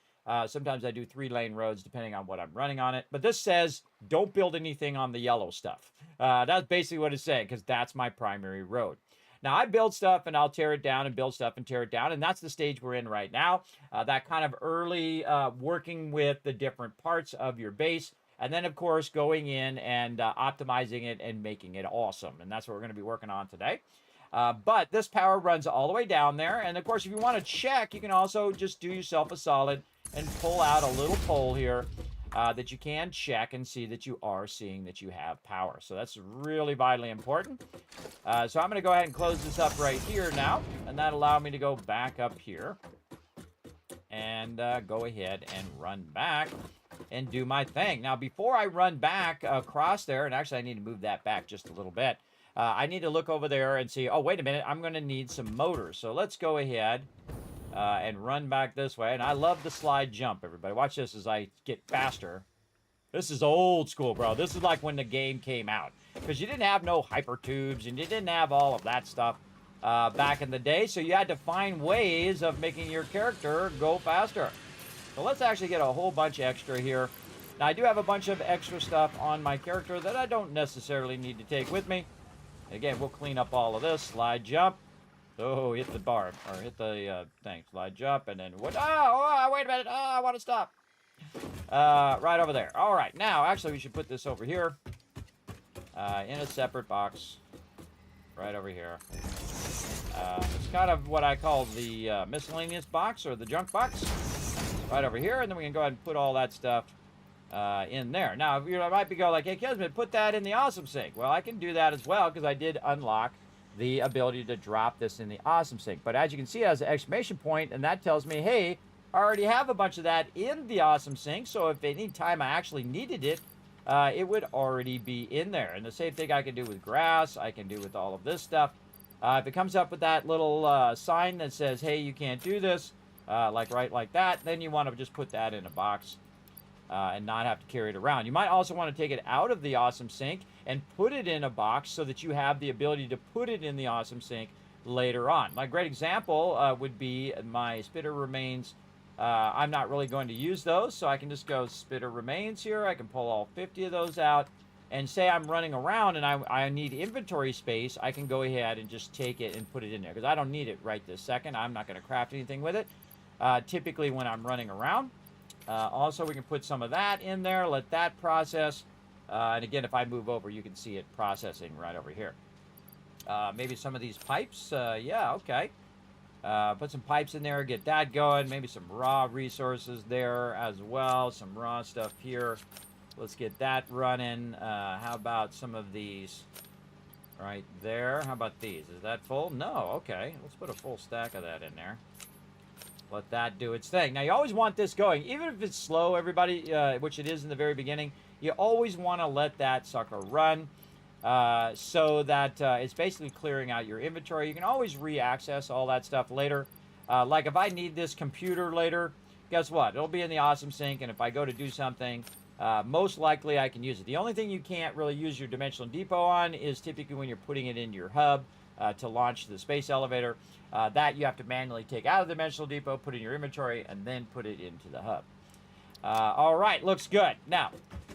Sometimes I do 3-lane roads depending on what I'm running on it. But this says, don't build anything on the yellow stuff. That's basically what it's saying, because that's my primary road. Now, I build stuff and I'll tear it down and build stuff and tear it down. And that's the stage we're in right now. That kind of early working with the different parts of your base. And then, of course, going in and optimizing it and making it awesome. And that's what we're going to be working on today. But this power runs all the way down there. And, of course, if you want to check, you can also just do yourself a solid and pull out a little pole here that you can check and see that you are seeing that you have power. So that's really vitally important. So I'm going to go ahead and close this up right here now. And that allowed me to go back up here and go ahead and run back and do my thing. Now, before I run back across there, and actually I need to move that back just a little bit. I need to look over there and see, oh, wait a minute, I'm going to need some motors. So let's go ahead and run back this way. And I love the slide jump, everybody. Watch this as I get faster. This is old school, bro. This is like when the game came out. Because you didn't have no hypertubes and you didn't have all of that stuff back in the day. So you had to find ways of making your character go faster. So let's actually get a whole bunch extra here. Now, I do have a bunch of extra stuff on my character that I don't necessarily need to take with me. Again, we'll clean up all of this. Slide jump. Oh, hit the bar. Or hit the thing. Slide jump. And then what? Oh, wait a minute. Oh, I want to stop. Right over there. All right. Now, actually, we should put this over here. In a separate box. Right over here. It's kind of what I call the miscellaneous box or the junk box. Right over here. And then we can go ahead and put all that stuff in there. Now, you know, I might be going like, hey, Kismet, put that in the Awesome Sink. Well, I can do that as well because I did unlock the ability to drop this in the Awesome Sink. But as you can see, it has an exclamation point, and that tells me, hey, I already have a bunch of that in the Awesome Sink, so if any time I actually needed it, it would already be in there. And the same thing I can do with grass, I can do with all of this stuff. If it comes up with that little sign that says, hey, you can't do this, like right like that, then you want to just put that in a box and not have to carry it around. You might also want to take it out of the Awesome Sink and put it in a box so that you have the ability to put it in the Awesome Sink later on. My great example would be my spitter remains. I'm not really going to use those, so I can just go spitter remains here. I can pull all 50 of those out. And say I'm running around and I need inventory space, I can go ahead and just take it and put it in there. Because I don't need it right this second. I'm not going to craft anything with it. Typically when I'm running around. Also, we can put some of that in there. Let that process. And again, if I move over, you can see it processing right over here. Maybe some of these pipes. Yeah, okay. Put some pipes in there, get that going. Maybe some raw resources there as well. Some raw stuff here. Let's get that running. How about some of these right there? How about these? Is that full? No. Okay. Let's put a full stack of that in there. Let that do its thing. Now, you always want this going. Even if it's slow, everybody, which it is in the very beginning, you always want to let that sucker run so that it's basically clearing out your inventory. You can always re-access all that stuff later. Like if I need this computer later, guess what? It'll be in the Awesome Sink, and if I go to do something, most likely I can use it. The only thing you can't really use your Dimensional Depot on is typically when you're putting it into your hub to launch the space elevator. That you have to manually take out of the Dimensional Depot, put in your inventory, and then put it into the hub. All right, looks good. Now,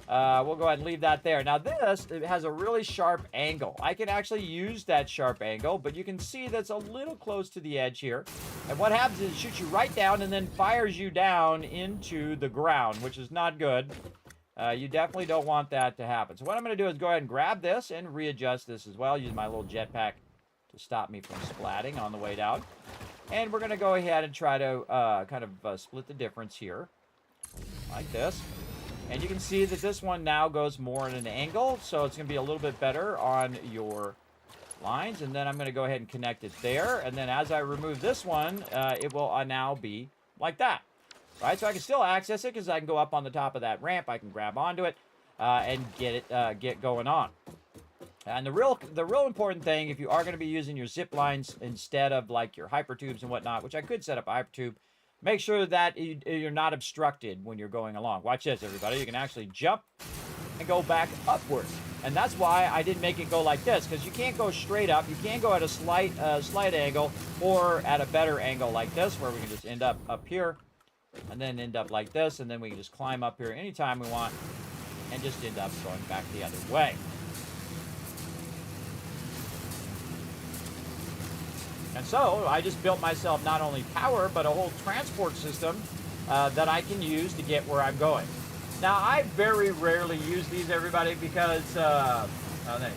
we'll go ahead and leave that there. Now this, it has a really sharp angle. I can actually use that sharp angle, but you can see that's a little close to the edge here. And what happens is it shoots you right down and then fires you down into the ground, which is not good. You definitely don't want that to happen. So what I'm going to do is go ahead and grab this and readjust this as well. Use my little jetpack to stop me from splatting on the way down. And we're going to go ahead and try to kind of split the difference here. Like this. And you can see that this one now goes more at an angle. So it's going to be a little bit better on your lines. And then I'm going to go ahead and connect it there. And then as I remove this one, it will now be like that. Right, so I can still access it because I can go up on the top of that ramp. I can grab onto it and get going on. And the real important thing, if you are going to be using your zip lines instead of like your hypertubes and whatnot, which I could set up a hypertube, make sure that you're not obstructed when you're going along. Watch this, everybody. You can actually jump and go back upwards. And that's why I didn't make it go like this, because you can't go straight up. You can't go at a slight angle or at a better angle like this, where we can just end up here. And then end up like this, and then we can just climb up here anytime we want, and just end up going back the other way. And so, I just built myself not only power, but a whole transport system that I can use to get where I'm going. Now, I very rarely use these, everybody, because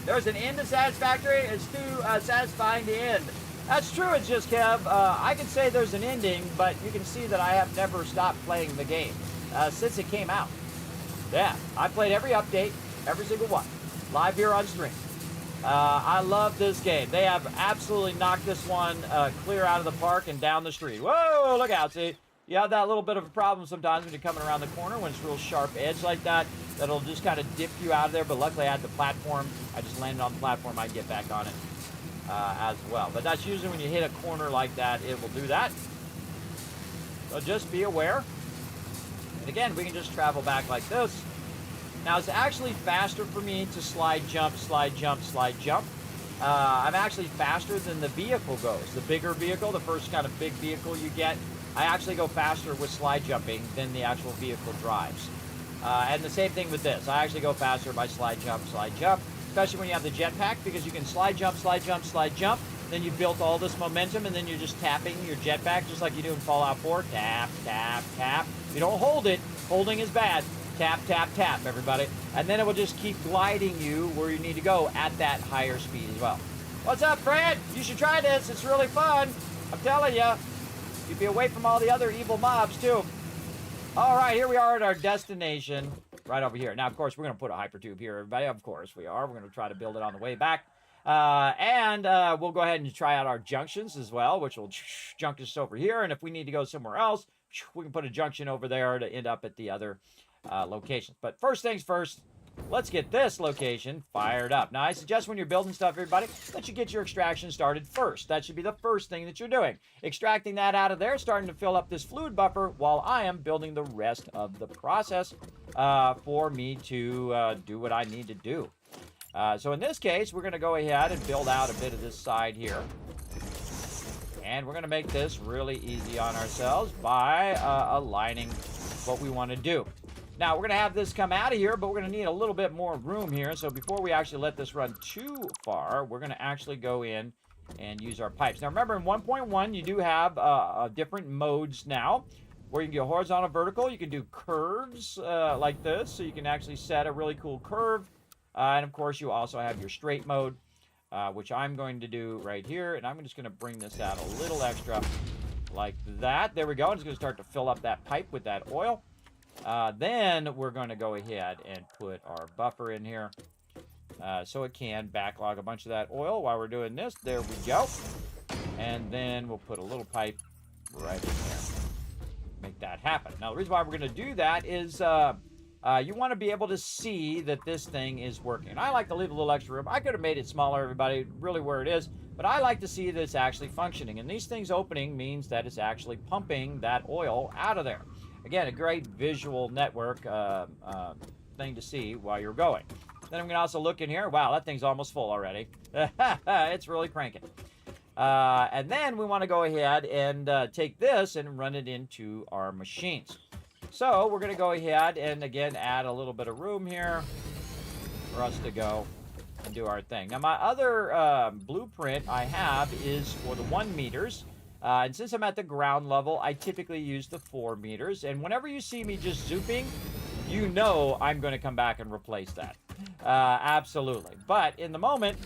there's an end to Satisfactory. It's too satisfying to end. That's true, it's just Kev. I can say there's an ending, but you can see that I have never stopped playing the game since it came out. Yeah, I played every update, every single one, live here on stream. I love this game. They have absolutely knocked this one clear out of the park and down the street. Whoa, look out, see? You have that little bit of a problem sometimes when you're coming around the corner, when it's real sharp edge like that, that'll just kind of dip you out of there. But luckily I had the platform. I just landed on the platform. I get back on it as well. But that's usually when you hit a corner like that, it will do that. So just be aware. And again, we can just travel back like this. Now, it's actually faster for me to slide, jump, slide, jump, slide, jump. I'm actually faster than the vehicle goes. The bigger vehicle, the first kind of big vehicle you get, I actually go faster with slide jumping than the actual vehicle drives. And the same thing with this. I actually go faster by slide, jump, especially when you have the jetpack, because you can slide, jump, slide, jump, slide, jump. Then you built all this momentum, and then you're just tapping your jetpack just like you do in Fallout 4. Tap, tap, tap. You don't hold it. Holding is bad. Tap, tap, tap, everybody. And then it will just keep gliding you where you need to go at that higher speed as well. What's up, Fred? You should try this. It's really fun. I'm telling you. You'd be away from all the other evil mobs, too. All right, here we are at our destination right over here. Now, of course, we're going to put a hypertube here, everybody. Of course we are. We're going to try to build it on the way back. And we'll go ahead and try out our junctions as well, which will junk us over here. And if we need to go somewhere else, we can put a junction over there to end up at the other locations. But first things first, let's get this location fired up. Now, I suggest when you're building stuff, everybody, that you get your extraction started first. That should be the first thing that you're doing. Extracting that out of there, starting to fill up this fluid buffer while I am building the rest of the process for me to do what I need to do. So in this case, we're going to go ahead and build out a bit of this side here. And we're going to make this really easy on ourselves by aligning what we want to do. Now, we're going to have this come out of here, but we're going to need a little bit more room here. So before we actually let this run too far, we're going to actually go in and use our pipes. Now, remember, in 1.1, you do have different modes now, where you can go horizontal, vertical. You can do curves like this, so you can actually set a really cool curve. And, of course, you also have your straight mode, which I'm going to do right here. And I'm just going to bring this out a little extra like that. There we go. I'm just going to start to fill up that pipe with that oil. Then we're going to go ahead and put our buffer in here so it can backlog a bunch of that oil while we're doing this. There we go. And then we'll put a little pipe right in there. Make that happen. Now, the reason why we're going to do that is you want to be able to see that this thing is working. I like to leave a little extra room. I could have made it smaller, everybody, really where it is. But I like to see that it's actually functioning. And these things opening means that it's actually pumping that oil out of there. Again, a great visual network thing to see while you're going. Then I'm going to also look in here. Wow, that thing's almost full already. It's really cranking. And then we want to go ahead and take this and run it into our machines. So we're going to go ahead and, again, add a little bit of room here for us to go and do our thing. Now, my other blueprint I have is for the 1 meters. And since I'm at the ground level, I typically use the 4 meters. And whenever you see me just zooping, you know I'm going to come back and replace that. Absolutely. But in the moment,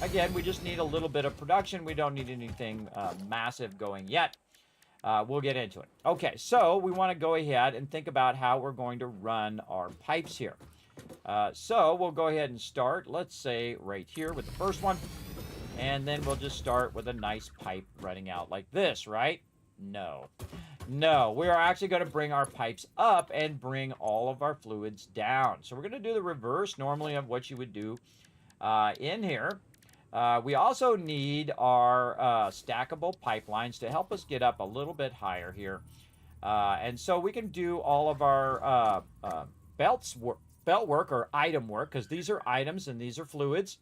again, we just need a little bit of production. We don't need anything massive going yet. We'll get into it. Okay, so we want to go ahead and think about how we're going to run our pipes here. So we'll go ahead and start, let's say, right here with the first one. And then we'll just start with a nice pipe running out like this, right? No. No, we are actually going to bring our pipes up and bring all of our fluids down. So we're going to do the reverse normally of what you would do in here. We also need our stackable pipelines to help us get up a little bit higher here. And so we can do all of our belt work or item work, because these are items and these are fluids.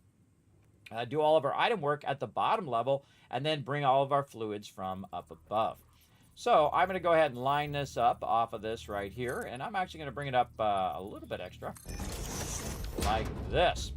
Do all of our item work at the bottom level, and then bring all of our fluids from up above. So I'm going to go ahead and line this up off of this right here, and I'm actually going to bring it up a little bit extra, like this.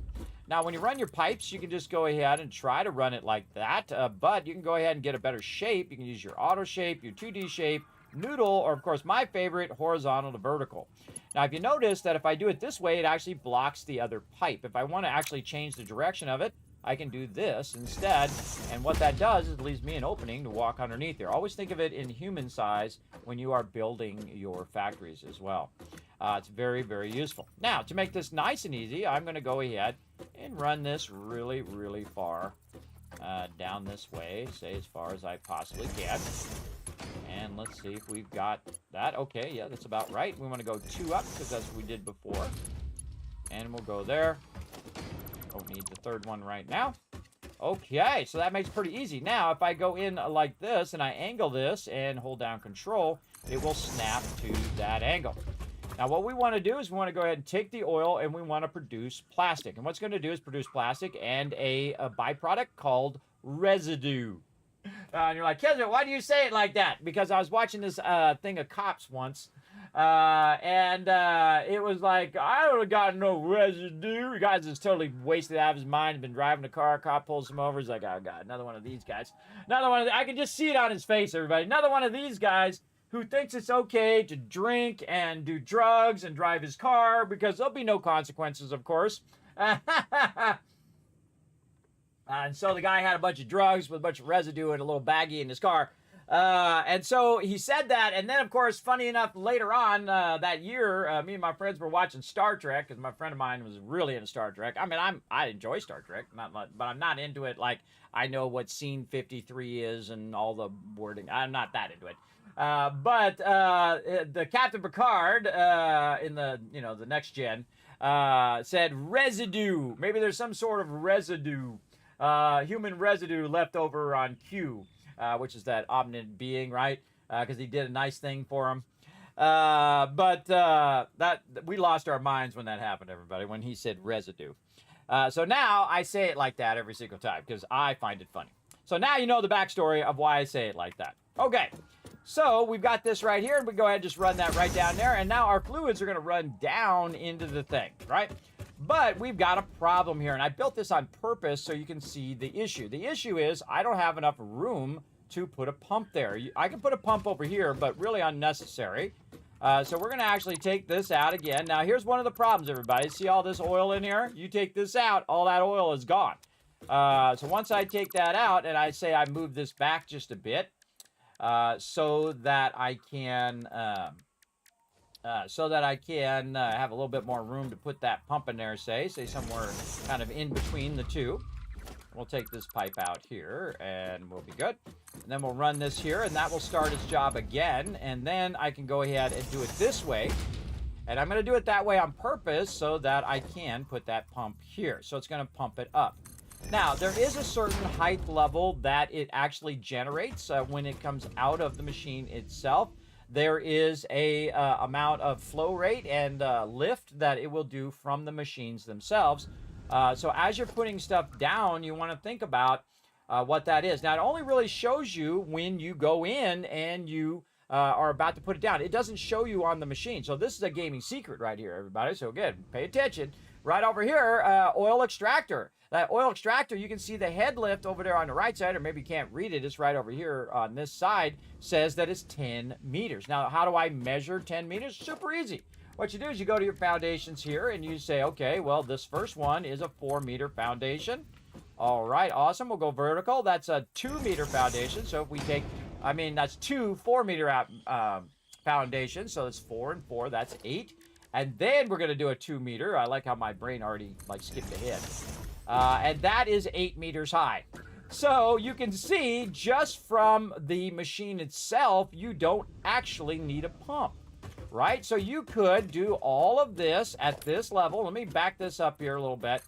Now, when you run your pipes, you can just go ahead and try to run it like that, but you can go ahead and get a better shape. You can use your auto shape, your 2D shape, noodle, or of course my favorite, horizontal to vertical. Now, if you notice that if I do it this way, it actually blocks the other pipe. If I want to actually change the direction of it, I can do this instead, and what that does is it leaves me an opening to walk underneath there. Always think of it in human size when you are building your factories as well. It's very, very useful. Now, to make this nice and easy, I'm going to go ahead and run this really, really far down this way, say as far as I possibly can. And let's see if we've got that. Okay, yeah, that's about right. We want to go 2 up because that's what we did before. And we'll go there. Don't need the third one right now. Okay, so that makes it pretty easy. Now, if I go in like this and I angle this and hold down control, it will snap to that angle. Now, what we want to do is we want to go ahead and take the oil and we want to produce plastic. And what's going to do is produce plastic and a byproduct called residue. And you're like, Kismet, why do you say it like that? Because I was watching this thing of cops once. And it was like, I don't got no residue. The guy's just totally wasted out of his mind. He's been driving the car. Cop pulls him over. He's like, oh, God, another one of these guys. Another one of I can just see it on his face, everybody. Another one of these guys who thinks it's okay to drink and do drugs and drive his car because there'll be no consequences, of course. And so the guy had a bunch of drugs with a bunch of residue and a little baggie in his car. And so he said that. And then, of course, funny enough, later on that year, me and my friends were watching Star Trek because my friend of mine was really into Star Trek. I mean, I enjoy Star Trek, but I'm not into it like I know what Scene 53 is and all the wording. I'm not that into it. But the Captain Picard in the next gen said residue. Maybe there's some sort of residue. Human residue left over on Q, which is that omniscient being, right? Because he did a nice thing for him. But that we lost our minds when that happened, everybody, when he said residue. So now I say it like that every single time because I find it funny. So now you know the backstory of why I say it like that. Okay, so we've got this right here, and we go ahead and just run that right down there, and now our fluids are going to run down into the thing, right? But we've got a problem here, and I built this on purpose so you can see the issue. The issue is I don't have enough room to put a pump there. I can put a pump over here, but really unnecessary. So we're going to actually take this out again. Now, here's one of the problems, everybody. See all this oil in here? You take this out, all that oil is gone. So once I take that out, and I say I move this back just a bit so that I can... have a little bit more room to put that pump in there, say somewhere kind of in between the two. We'll take this pipe out here, and we'll be good. And then we'll run this here, and that will start its job again. And then I can go ahead and do it this way. And I'm going to do it that way on purpose so that I can put that pump here. So it's going to pump it up. Now, there is a certain height level that it actually generates when it comes out of the machine itself. There is a amount of flow rate and lift that it will do from the machines themselves. So as you're putting stuff down, you want to think about what that is. Now, it only really shows you when you go in and you are about to put it down. It doesn't show you on the machine. So this is a gaming secret right here, everybody. So again, pay attention. Right over here, oil extractor. That oil extractor, you can see the head lift over there on the right side, or maybe you can't read it. It's right over here on this side, says that it's 10 meters. Now, how do I measure 10 meters? Super easy. What you do is you go to your foundations here, and you say, okay, well, this first one is a 4-meter foundation. All right, awesome. We'll go vertical. That's a 2-meter foundation. So if we take, that's 2 4-meter foundations. So it's 4 and 4. That's 8. And then we're going to do a 2-meter. I like how my brain already skipped ahead. And that is 8 meters high. So you can see just from the machine itself, you don't actually need a pump, right? So you could do all of this at this level. Let me back this up here a little bit.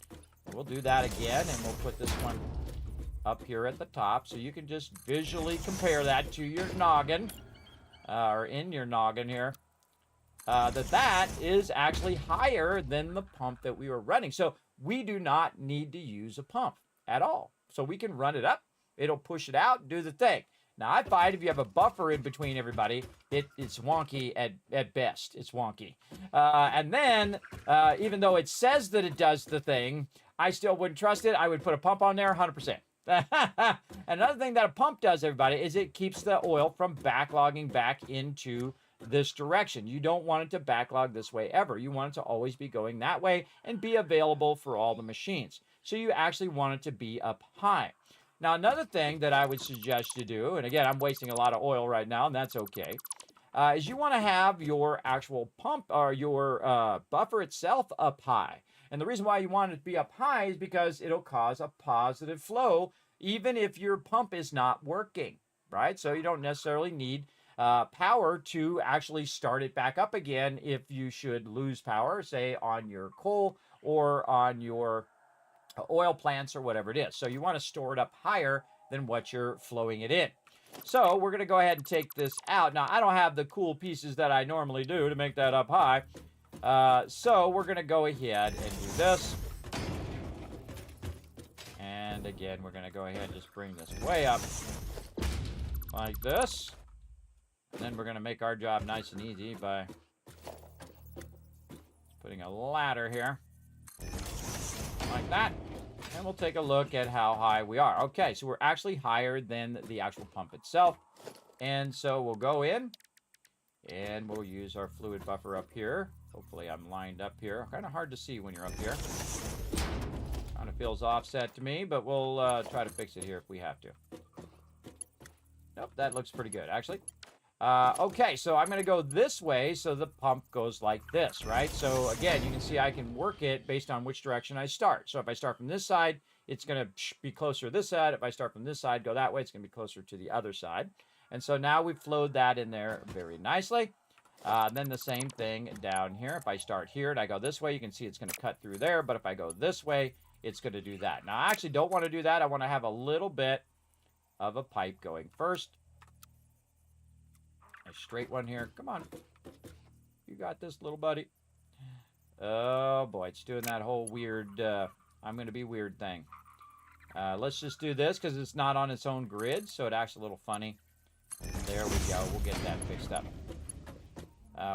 We'll do that again, and we'll put this one up here at the top. So you can just visually compare that to your noggin, or in your noggin here. That is actually higher than the pump that we were running. So we do not need to use a pump at all. So we can run it up. It'll push it out, do the thing. Now, I find if you have a buffer in between everybody, it's wonky at best. It's wonky. And then, even though it says that it does the thing, I still wouldn't trust it. I would put a pump on there 100%. Another thing that a pump does, everybody, is it keeps the oil from backlogging back into this direction. You don't want it to backlog this way ever. You want it to always be going that way and be available for all the machines. So you actually want it to be up high. Now, another thing that I would suggest you do, and again, I'm wasting a lot of oil right now, and that's okay, is you want to have your actual pump or your buffer itself up high. And the reason why you want it to be up high is because it'll cause a positive flow even if your pump is not working, right? So you don't necessarily need power to actually start it back up again if you should lose power, say on your coal or on your oil plants or whatever it is. So you want to store it up higher than what you're flowing it in. So we're going to go ahead and take this out. Now, I don't have the cool pieces that I normally do to make that up high. So we're going to go ahead and do this. And again, we're going to go ahead and just bring this way up like this. And then we're going to make our job nice and easy by putting a ladder here like that. And we'll take a look at how high we are. Okay, so we're actually higher than the actual pump itself. And so we'll go in and we'll use our fluid buffer up here. Hopefully I'm lined up here. Kind of hard to see when you're up here. Kind of feels offset to me, but we'll try to fix it here if we have to. Nope, that looks pretty good, actually. Okay, so I'm going to go this way, so the pump goes like this, right? So again, you can see I can work it based on which direction I start. So if I start from this side, it's going to be closer to this side. If I start from this side, go that way, it's going to be closer to the other side. And so now we've flowed that in there very nicely. Then the same thing down here. If I start here and I go this way, you can see it's going to cut through there. But if I go this way, it's going to do that. Now, I actually don't want to do that. I want to have a little bit of a pipe going first. A straight one here. Come on. You got this, little buddy. Oh, boy. It's doing that whole weird, I'm going to be weird thing. Let's just do this because it's not on its own grid, so it acts a little funny. There we go. We'll get that fixed up.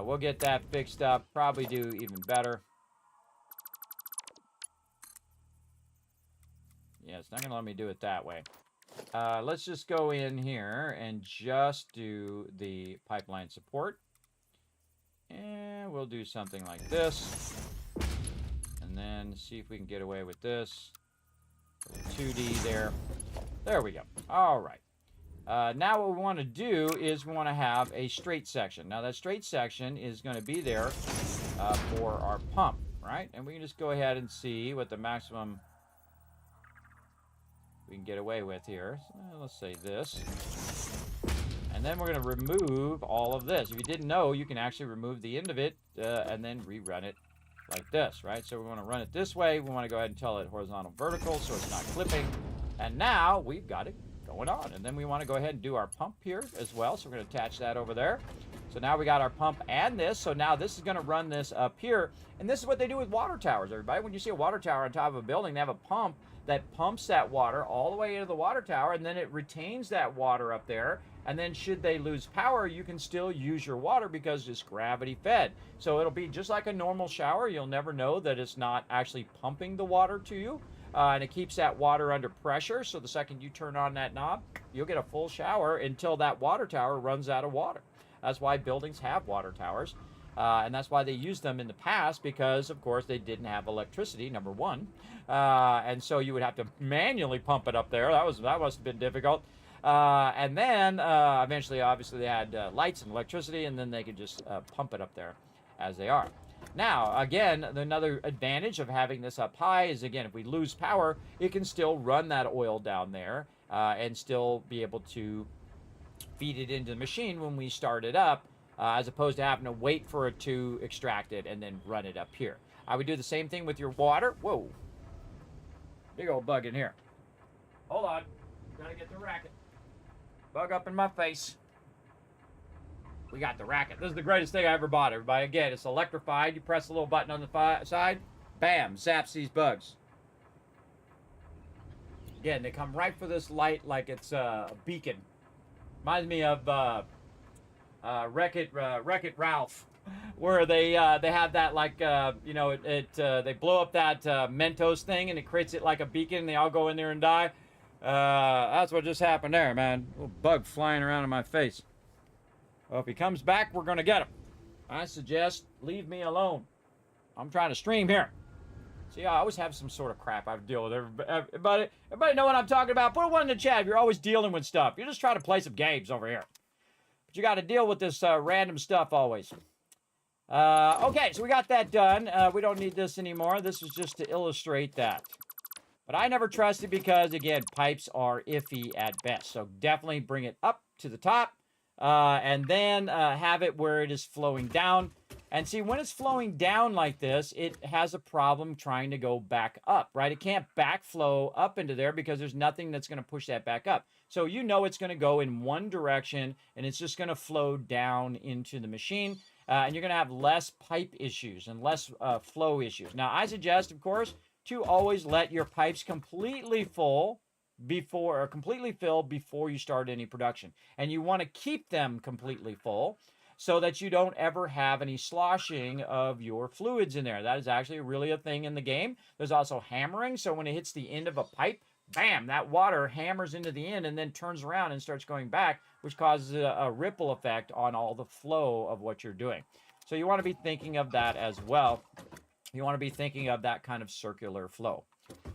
We'll get that fixed up. Probably do even better. Yeah, it's not going to let me do it that way. Let's just go in here and just do the pipeline support. And we'll do something like this. And then see if we can get away with this. 2D there. There we go. All right. Now what we want to do is we want to have a straight section. Now that straight section is going to be there for our pump, right? And we can just go ahead and see what the maximum we can get away with here. So let's say this. And then we're going to remove all of this. If you didn't know, you can actually remove the end of it and then rerun it like this, right? So we want to run it this way. We want to go ahead and tell it horizontal vertical so it's not clipping. And now we've got it going on. And then we want to go ahead and do our pump here as well. So we're going to attach that over there. So now we got our pump and this. So now this is going to run this up here. And this is what they do with water towers, everybody. When you see a water tower on top of a building, they have a pump that pumps that water all the way into the water tower, and then it retains that water up there. And then should they lose power, you can still use your water because it's gravity fed. So it'll be just like a normal shower. You'll never know that it's not actually pumping the water to you. And it keeps that water under pressure. So the second you turn on that knob, you'll get a full shower until that water tower runs out of water. That's why buildings have water towers. And that's why they used them in the past because, of course, they didn't have electricity, number one. And so you would have to manually pump it up there. That must have been difficult. And then eventually, obviously, they had lights and electricity, and then they could just pump it up there as they are. Now, again, another advantage of having this up high is, again, if we lose power, it can still run that oil down there and still be able to feed it into the machine when we start it up, as opposed to having to wait for it to extract it and then run it up here. I would do the same thing with your water. Whoa. Big old bug in here. Hold on. Gotta get the racket. Bug up in my face. We got the racket. This is the greatest thing I ever bought, everybody. Again, it's electrified. You press the little button on the side. Bam. Zaps these bugs. Again, they come right for this light like it's a beacon. Reminds me of Wreck-It Ralph, where they have that, like, you know, they blow up that Mentos thing and it creates it like a beacon and they all go in there and die. That's what just happened there, man. Little bug flying around in my face. Well, if he comes back, we're going to get him. I suggest leave me alone. I'm trying to stream here. See, I always have some sort of crap I deal with. Everybody know what I'm talking about? Put one in the chat if you're always dealing with stuff. You're just trying to play some games over here. But you got to deal with this random stuff always. Okay, so we got that done. We don't need this anymore. This is just to illustrate that. But I never trust it because, again, pipes are iffy at best. So definitely bring it up to the top. and then have it where it is flowing down. And see, when it's flowing down like this, it has a problem trying to go back up, right? It can't backflow up into there because there's nothing that's going to push that back up. So you know it's going to go in one direction, and it's just going to flow down into the machine. And you're going to have less pipe issues and less flow issues. Now, I suggest, of course, to always let your pipes completely fill before you start any production. And you want to keep them completely full so that you don't ever have any sloshing of your fluids in there. That is actually really a thing in the game. There's also hammering. So when it hits the end of a pipe, bam, that water hammers into the end and then turns around and starts going back, which causes a ripple effect on all the flow of what you're doing. So you want to be thinking of that as well. You want to be thinking of that kind of circular flow.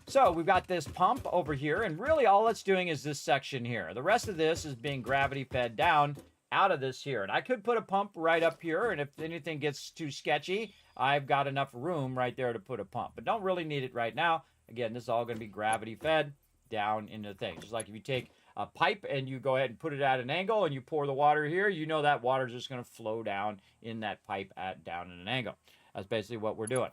So we've got this pump over here, and really all it's doing is this section here. The rest of this is being gravity fed down out of this here. And I could put a pump right up here, and if anything gets too sketchy, I've got enough room right there to put a pump. But don't really need it right now. Again, this is all going to be gravity fed down into the thing. Just like if you take a pipe and you go ahead and put it at an angle and you pour the water here, you know that water is just going to flow down in that pipe down at an angle. That's basically what we're doing.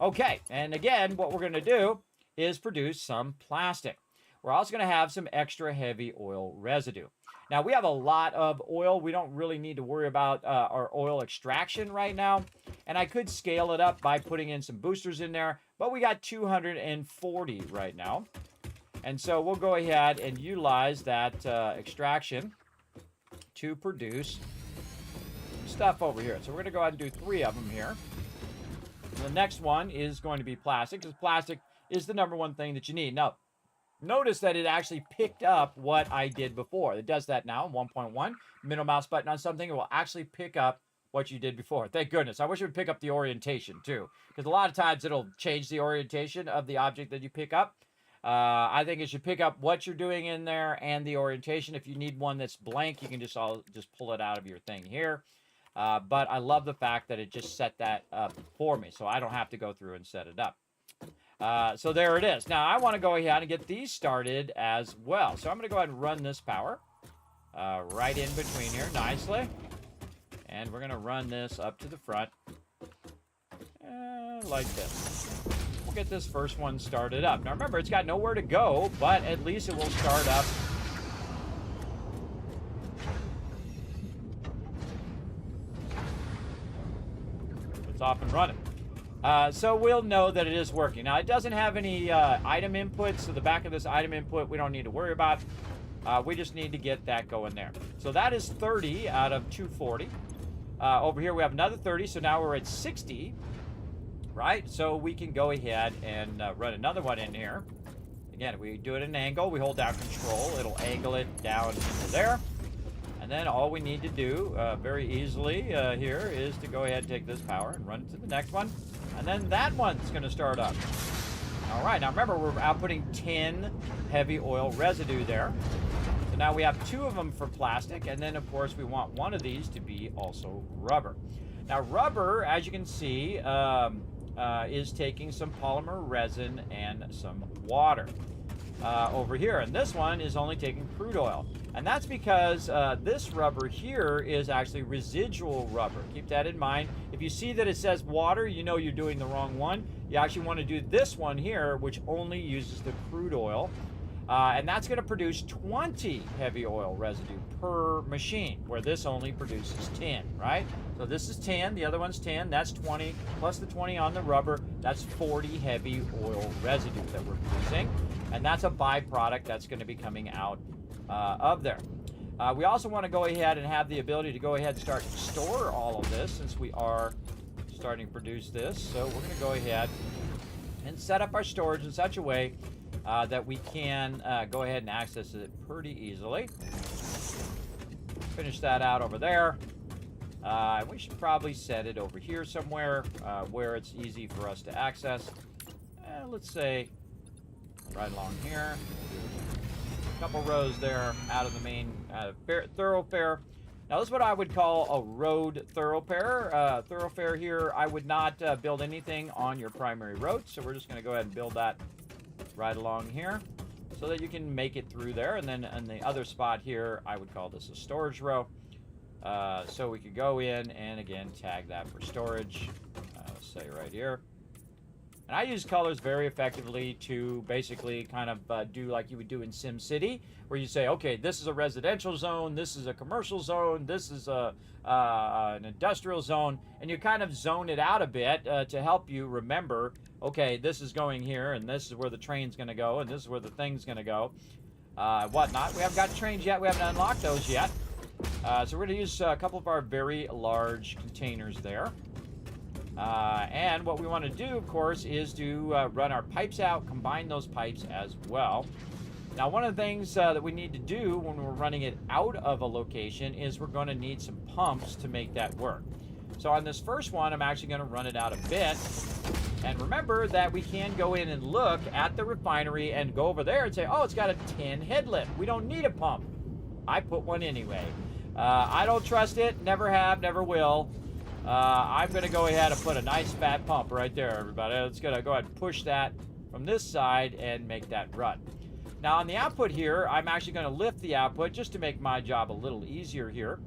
Okay, and again, what we're going to do is produce some plastic. We're also going to have some extra heavy oil residue. Now, we have a lot of oil. We don't really need to worry about our oil extraction right now. And I could scale it up by putting in some boosters in there, but we got 240 right now. And so we'll go ahead and utilize that extraction to produce stuff over here. So we're going to go ahead and do 3 of them here. The next one is going to be plastic, because plastic is the #1 thing that you need. Now, notice that it actually picked up what I did before. It does that now in 1.1. Middle mouse button on something, it will actually pick up what you did before. Thank goodness. I wish it would pick up the orientation too, because a lot of times it'll change the orientation of the object that you pick up. I think it should pick up what you're doing in there and the orientation. If you need one that's blank, you can just pull it out of your thing here. But I love the fact that it just set that up for me, so I don't have to go through and set it up. So there it is. Now, I want to go ahead and get these started as well. So I'm going to go ahead and run this power right in between here nicely. And we're going to run this up to the front like this. We'll get this first one started up. Now, remember, it's got nowhere to go, but at least it will start up. It's off and running. So we'll know that it is working. Now, it doesn't have any item inputs, so the back of this item input we don't need to worry about. We just need to get that going there. So that is 30 out of 240. Over here we have another 30, so now we're at 60, right? So we can go ahead and run another one in here. Again, if we do it at an angle, we hold down control, it'll angle it down into there. And then all we need to do very easily here is to go ahead and take this power and run it to the next one. And then that one's going to start up. All right, now remember, we're outputting 10 heavy oil residue there. So now we have 2 of them for plastic, and then, of course, we want one of these to be also rubber. Now, rubber, as you can see, is taking some polymer resin and some water over here. And this one is only taking crude oil. And that's because this rubber here is actually residual rubber. Keep that in mind. If you see that it says water, you know you're doing the wrong one. You actually want to do this one here, which only uses the crude oil. And that's going to produce 20 heavy oil residue per machine, where this only produces 10, right? So this is 10, the other one's 10, that's 20, plus the 20 on the rubber, that's 40 heavy oil residue that we're producing. And that's a byproduct that's going to be coming out of there. We also want to go ahead and have the ability to go ahead and start to store all of this, since we are starting to produce this. So we're going to go ahead and set up our storage in such a way that we can go ahead and access it pretty easily. Finish that out over there. We should probably set it over here somewhere where it's easy for us to access. Let's say right along here. A couple rows there out of the main thoroughfare. Now, this is what I would call a road thoroughfare. Thoroughfare here, I would not build anything on your primary road, so we're just going to go ahead and build that right along here so that you can make it through there. And then on the other spot here, I would call this a storage row. So we could go in and again tag that for storage. Say right here. And I use colors very effectively to basically kind of do like you would do in SimCity, where you say, okay, this is a residential zone, this is a commercial zone, this is an industrial zone, and you kind of zone it out a bit to help you remember, okay, this is going here, and this is where the train's going to go, and this is where the thing's going to go, whatnot. We haven't got trains yet, we haven't unlocked those yet. So we're going to use a couple of our very large containers there. And what we want to do, of course, is to run our pipes out, combine those pipes as well. Now, one of the things that we need to do when we're running it out of a location is we're going to need some pumps to make that work. So on this first one, I'm actually going to run it out a bit. And remember that we can go in and look at the refinery and go over there and say, oh, it's got a 10 head lift. We don't need a pump. I put one anyway. I don't trust it, never have, never will. I'm going to go ahead and put a nice fat pump right there, everybody. It's going to go ahead and push that from this side and make that run. Now, on the output here, I'm actually going to lift the output just to make my job a little easier here.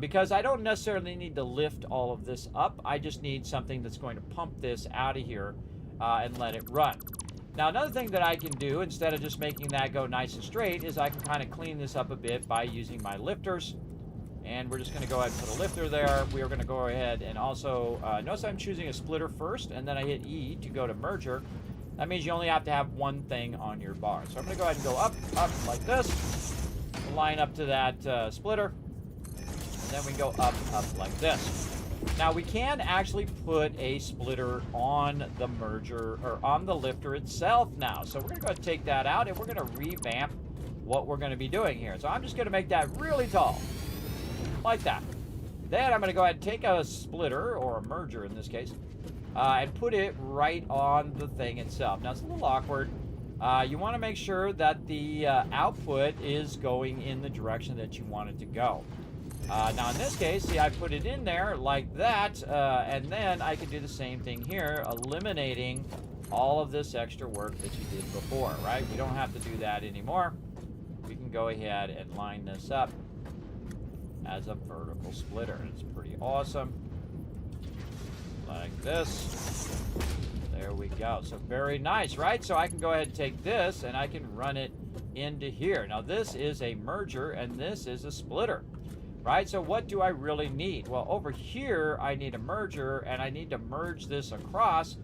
Because I don't necessarily need to lift all of this up. I just need something that's going to pump this out of here and let it run. Now, another thing that I can do, instead of just making that go nice and straight, is I can kind of clean this up a bit by using my lifters. And we're just going to go ahead and put a lifter there. We are going to go ahead and also, notice I'm choosing a splitter first, and then I hit E to go to merger. That means you only have to have one thing on your bar. So I'm going to go ahead and go up, up like this. Line up to that splitter. And then we go up, up like this. Now we can actually put a splitter on the merger, or on the lifter itself now. So we're going to go ahead and take that out, and we're going to revamp what we're going to be doing here. So I'm just going to make that really tall. Like that. Then I'm going to go ahead and take a splitter, or a merger in this case, and put it right on the thing itself. Now it's a little awkward. You want to make sure that the output is going in the direction that you want it to go. Now in this case, see, I put it in there like that, and then I can do the same thing here, eliminating all of this extra work that you did before, right? We don't have to do that anymore. We can go ahead and line this up as a vertical splitter. It's pretty awesome. Like this. There we go. So very nice, right? So I can go ahead and take this and I can run it into here. Now this is a merger and this is a splitter, right? So what do I really need? Well, over here I need a merger and I need to merge this across.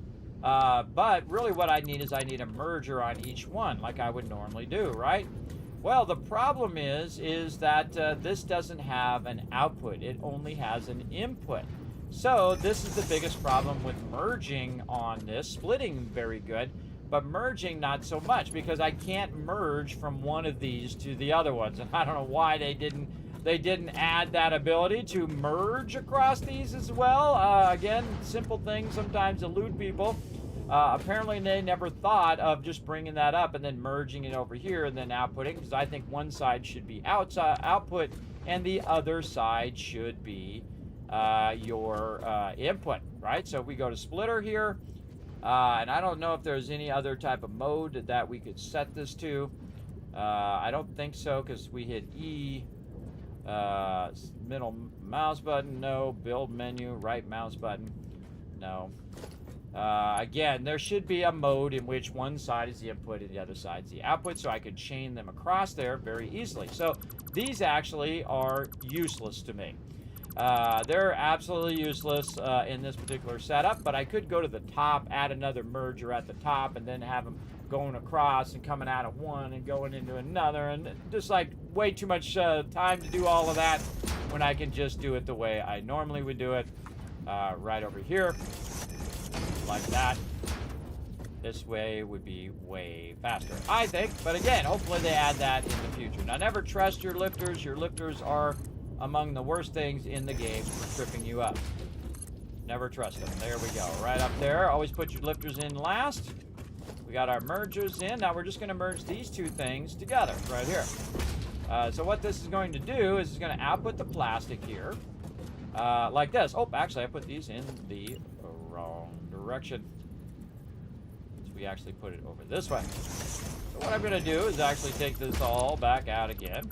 But really what I need is I need a merger on each one like I would normally do, right? Well, the problem is that this doesn't have an output. It only has an input. So this is the biggest problem with merging on this. Splitting, very good, but merging not so much, because I can't merge from one of these to the other ones. And I don't know why they didn't add that ability to merge across these as well. Again, simple things sometimes elude people. Apparently they never thought of just bringing that up and then merging it over here and then outputting, because I think one side should be output and the other side should be your input, right? So if we go to splitter here, and I don't know if there's any other type of mode that we could set this to. I don't think so, because we hit E, middle mouse button, no. Build menu, right mouse button, no. Again, there should be a mode in which one side is the input and the other side is the output, so I could chain them across there very easily. So these actually are useless to me. They're absolutely useless in this particular setup, but I could go to the top, add another merger at the top, and then have them going across and coming out of one and going into another, and just like way too much time to do all of that when I can just do it the way I normally would do it, right over here. Like that. This way would be way faster, I think. But again, hopefully they add that in the future. Now, never trust your lifters. Your lifters are among the worst things in the game for tripping you up. Never trust them. There we go. Right up there. Always put your lifters in last. We got our mergers in. Now we're just going to merge these two things together right here. So what this is going to do is it's going to output the plastic here. Like this. Oh, actually, I put these in the wrong direction. So we actually put it over this way. So what I'm going to do is actually take this all back out again.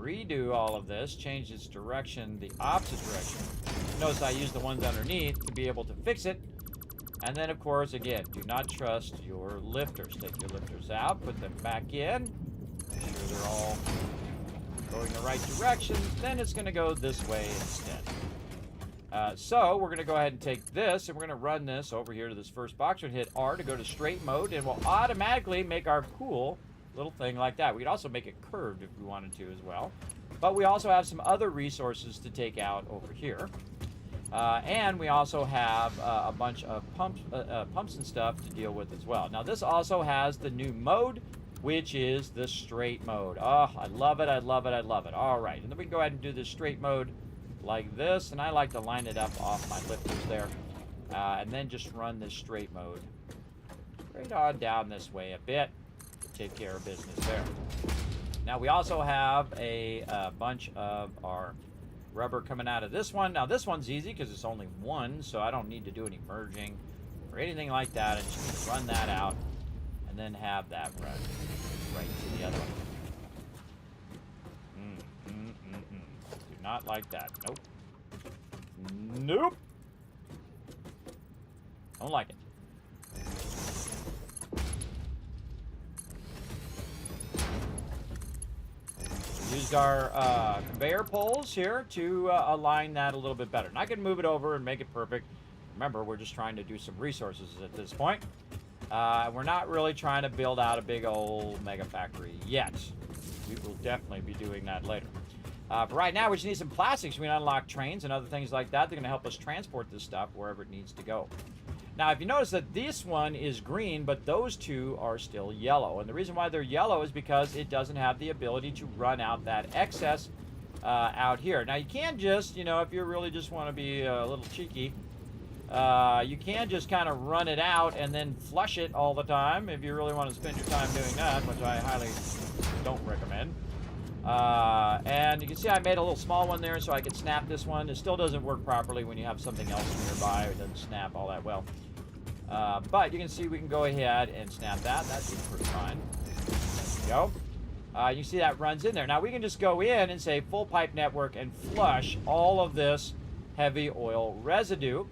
redo all of this, change its direction the opposite direction. Notice I use the ones underneath to be able to fix it. And then, of course, again, do not trust your lifters. Take your lifters out, put them back in. Make sure they're all going the right direction. Then it's going to go this way instead. So we're going to go ahead and take this, and we're going to run this over here to this first box. We're going to hit R to go to straight mode, and we'll automatically make our pool little thing like that. We could also make it curved if we wanted to as well. But we also have some other resources to take out over here. And we also have a bunch of pumps and stuff to deal with as well. Now, this also has the new mode, which is the straight mode. Oh, I love it, I love it, I love it. All right, and then we can go ahead and do the straight mode like this, and I like to line it up off my lifters there, and then just run this straight mode straight on down this way a bit to take care of business there. Now, we also have a bunch of our rubber coming out of this one. Now, this one's easy because it's only one, so I don't need to do any merging or anything like that. I just need to run that out and then have that run right to the other one. Do not like that. Nope. Nope. Don't like it. Used our conveyor poles here to align that a little bit better. And I can move it over and make it perfect. Remember, we're just trying to do some resources at this point. We're not really trying to build out a big old mega factory yet. We will definitely be doing that later. But right now, we just need some plastics. We can unlock trains and other things like that. They're going to help us transport this stuff wherever it needs to go. Now, if you notice that this one is green, but those two are still yellow. And the reason why they're yellow is because it doesn't have the ability to run out that excess out here. Now, you can just, you know, if you really just want to be a little cheeky, you can just kind of run it out and then flush it all the time if you really want to spend your time doing that, which I highly don't recommend. And you can see I made a little small one there so I could snap this one. It still doesn't work properly when you have something else nearby. It doesn't snap all that well. But you can see we can go ahead and snap that. That seems pretty fine. There we go. You can see that runs in there. Now we can just go in and say full pipe network and flush all of this heavy oil residue.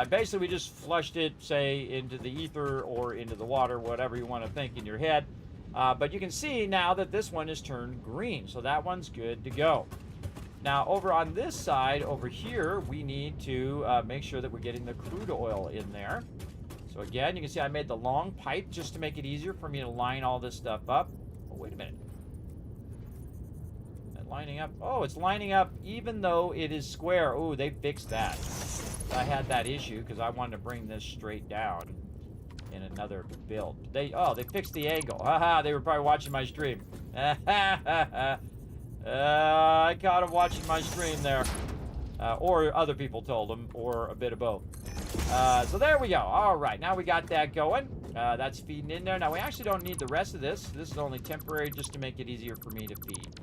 Basically, we just flushed it, say, into the ether or into the water, whatever you want to think in your head. But you can see now that this one is turned green, so that one's good to go. Now, over on this side, over here, we need to make sure that we're getting the crude oil in there. So again, you can see I made the long pipe just to make it easier for me to line all this stuff up. Oh, wait a minute. Is that lining up? Oh, it's lining up even though it is square. Oh, they fixed that. I had that issue because I wanted to bring this straight down in another build. They fixed the angle. Haha, they were probably watching my stream. I caught them watching my stream there. Or other people told them, or a bit of both. So there we go. All right, now we got that going. That's feeding in there. Now, we actually don't need the rest of this. This is only temporary just to make it easier for me to feed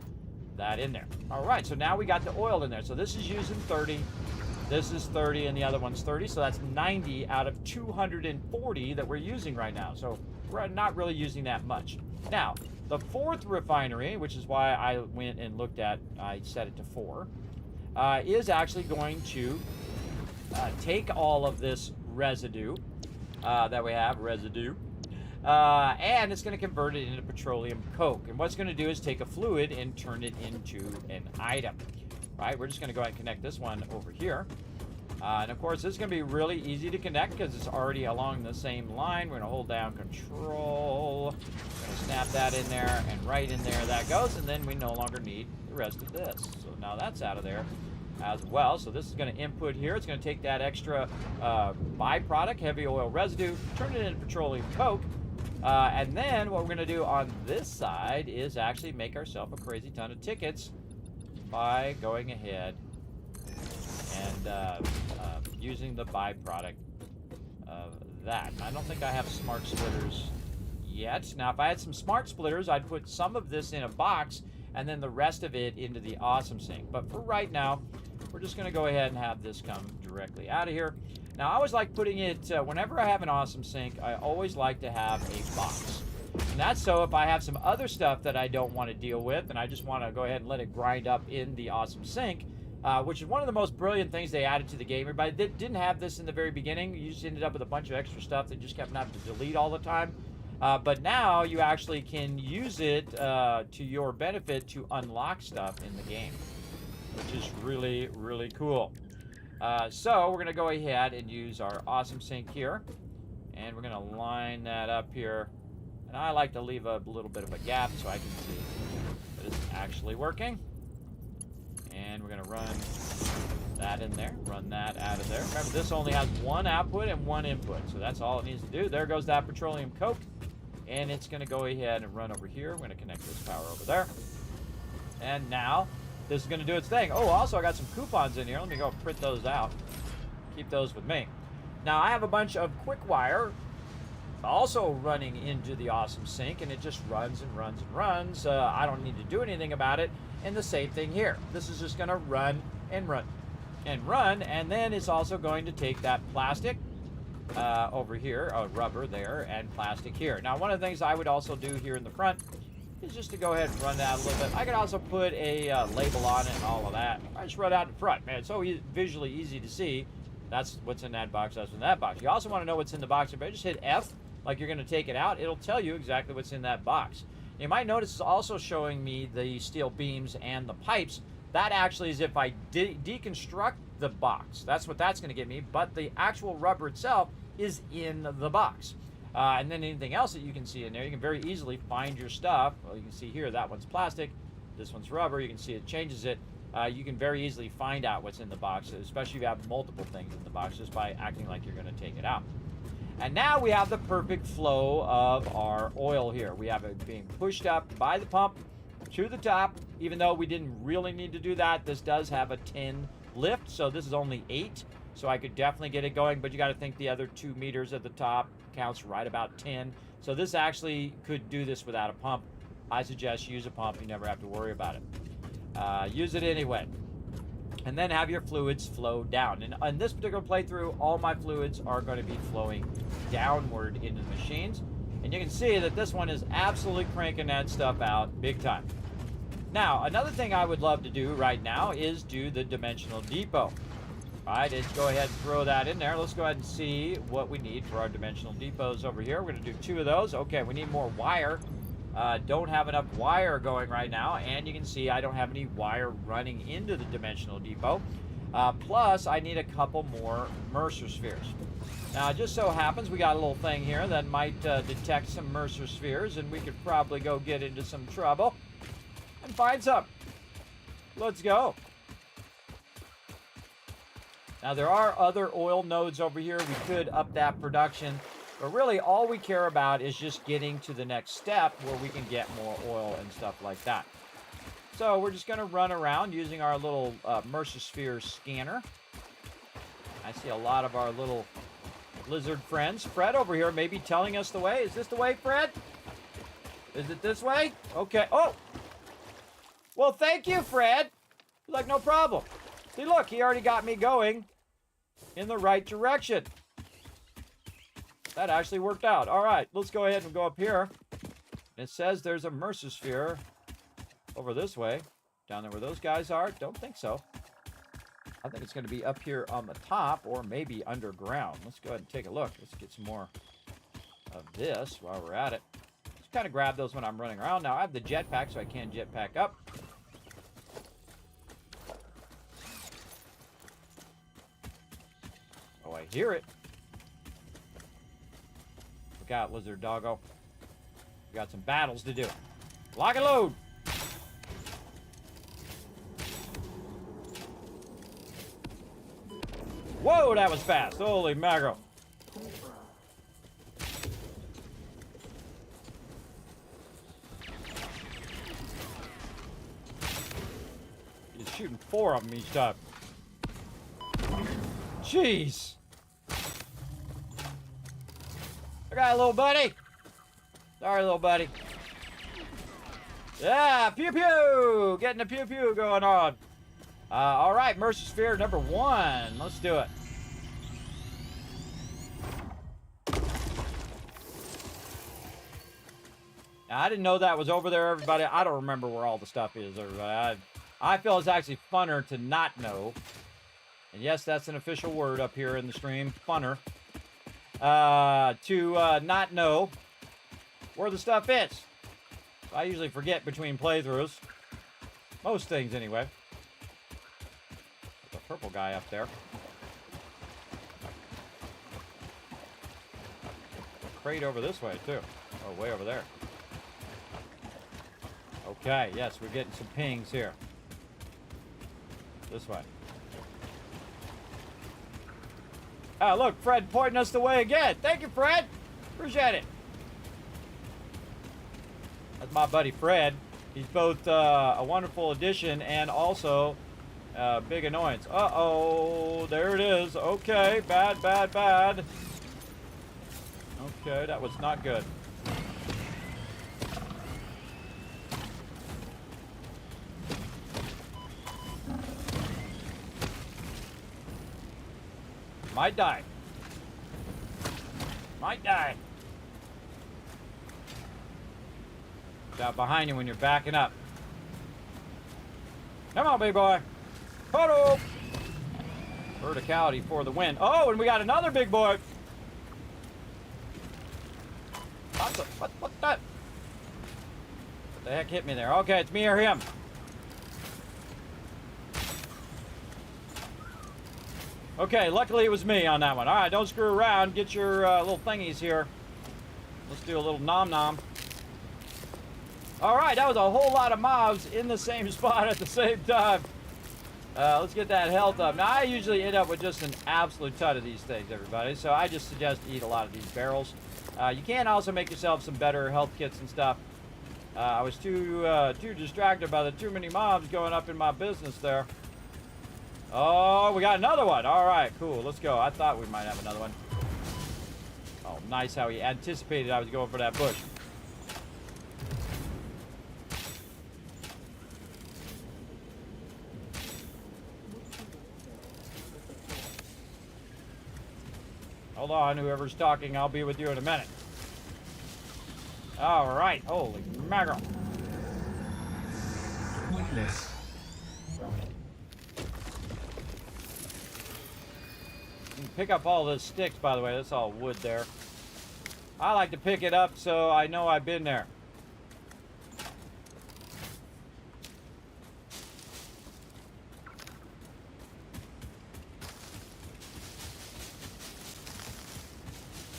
that in there. All right, so now we got the oil in there. So this is using 30. This is 30, and the other one's 30. So that's 90 out of 240 that we're using right now. So we're not really using that much. Now, the fourth refinery, which is why I went and looked at, I set it to 4, is actually going to take all of this residue that we have, and it's going to convert it into petroleum coke. And what's going to do is take a fluid and turn it into an item. Right, we're just going to go ahead and connect this one over here. And of course, this is going to be really easy to connect because it's already along the same line. We're going to hold down control. We're going to snap that in there, and right in there that goes. And then we no longer need the rest of this. So now that's out of there as well. So this is going to input here. It's going to take that extra byproduct, heavy oil residue, turn it into petroleum coke. And then what we're going to do on this side is actually make ourselves a crazy ton of tickets by going ahead and using the byproduct of that. I don't think I have smart splitters yet. Now, if I had some smart splitters, I'd put some of this in a box and then the rest of it into the awesome sink. But for right now, we're just going to go ahead and have this come directly out of here. Now, I always like putting it, whenever I have an awesome sink, I always like to have a box. And that's so if I have some other stuff that I don't want to deal with and I just want to go ahead and let it grind up in the awesome sink, which is one of the most brilliant things they added to the game. Everybody didn't have this in the very beginning. You just ended up with a bunch of extra stuff that you just kept having to delete all the time. But now you actually can use it to your benefit to unlock stuff in the game, which is really, really cool. So we're going to go ahead and use our awesome sink here. And we're going to line that up here. And I like to leave a little bit of a gap so I can see that it's actually working. And we're going to run that in there, run that out of there. Remember, this only has one output and one input, so that's all it needs to do. There goes that petroleum coke, and it's going to go ahead and run over here. We're going to connect this power over there. And now, this is going to do its thing. Oh, also, I got some coupons in here. Let me go print those out. Keep those with me. Now, I have a bunch of quick wire also running into the awesome sink, and it just runs and runs and runs. I don't need to do anything about it. And the same thing here. This is just going to run and run and run, and then it's also going to take that plastic over here, rubber there, and plastic here. Now, one of the things I would also do here in the front is just to go ahead and run that a little bit. I could also put a label on it and all of that. I just run out in front, man. It's so visually easy to see. That's what's in that box, that's in that box. You also want to know what's in the box. If I just hit F, like you're going to take it out, it'll tell you exactly what's in that box. You might notice it's also showing me the steel beams and the pipes. That actually is if I deconstruct the box. That's what that's going to give me, but the actual rubber itself is in the box. And then anything else that you can see in there, you can very easily find your stuff. Well, you can see here, that one's plastic, this one's rubber. You can see it changes it. You can very easily find out what's in the box, especially if you have multiple things in the box, just by acting like you're going to take it out. And now we have the perfect flow of our oil here. We have it being pushed up by the pump to the top. Even though we didn't really need to do that, this does have a 10 lift, so this is only 8. So I could definitely get it going, but you got to think the other 2 meters at the top counts right about 10. So this actually could do this without a pump. I suggest use a pump. You never have to worry about it. Use it anyway. And then have your fluids flow down. And on this particular playthrough, all my fluids are going to be flowing downward into the machines. And you can see that this one is absolutely cranking that stuff out big time. Now, another thing I would love to do right now is do the dimensional depot. All right, let's go ahead and throw that in there. Let's go ahead and see what we need for our dimensional depots over here. We're going to do 2 of those. Okay, we need more wire. Don't have enough wire going right now, and you can see I don't have any wire running into the dimensional depot. Plus, I need a couple more Mercer spheres. Now, it just so happens we got a little thing here that might detect some Mercer spheres, and we could probably go get into some trouble and find some. Let's go. Now, there are other oil nodes over here. We could up that production. But really, all we care about is just getting to the next step where we can get more oil and stuff like that. So we're just going to run around using our little Mercer Sphere scanner. I see a lot of our little lizard friends. Fred over here may be telling us the way. Is this the way, Fred? Is it this way? Okay. Oh! Well, thank you, Fred. He's like, no problem. See, look, he already got me going in the right direction. That actually worked out. All right, let's go ahead and go up here. It says there's a Mercer sphere over this way. Down there where those guys are? Don't think so. I think it's going to be up here on the top or maybe underground. Let's go ahead and take a look. Let's get some more of this while we're at it. Just kind of grab those when I'm running around. Now, I have the jetpack, so I can jetpack up. Oh, I hear it. Look out, lizard doggo. We got some battles to do. Lock and load. Whoa, that was fast. Holy mackerel. He's shooting 4 of them each time. Jeez. I got a little buddy. Sorry, little buddy. Yeah, pew pew. Getting the pew pew going on. All right, Mercer Sphere number 1. Let's do it. I didn't know that was over there, everybody. I don't remember where all the stuff is, everybody. I feel it's actually funner to not know. And yes, that's an official word up here in the stream. Funner. To not know where the stuff is. I usually forget between playthroughs. Most things, anyway. There's a purple guy up there. Crate over this way, too. Oh, way over there. Okay, yes, we're getting some pings here. This way. Ah, look, Fred pointing us the way again. Thank you, Fred. Appreciate it. That's my buddy Fred. He's both a wonderful addition and also a big annoyance. Uh-oh, there it is. Okay, bad, bad, bad. Okay, that was not good. Might die. Might die. Look out behind you when you're backing up. Come on, big boy. Photo. Verticality for the win. Oh, and we got another big boy. What that? What the heck hit me there? Okay, it's me or him. Okay, luckily it was me on that one. All right, don't screw around. Get your little thingies here. Let's do a little nom-nom. All right, that was a whole lot of mobs in the same spot at the same time. Let's get that health up. Now, I usually end up with just an absolute ton of these things, everybody. So I just suggest eat a lot of these barrels. You can also make yourself some better health kits and stuff. I was too distracted by the too many mobs going up in my business there. Oh, we got another one. All right, cool. Let's go. I thought we might have another one. Oh, nice how he anticipated I was going for that bush. Hold on, whoever's talking, I'll be with you in a minute. All right. Holy mackerel. Witness. Pick up all those sticks, by the way. That's all wood there. I like to pick it up so I know I've been there.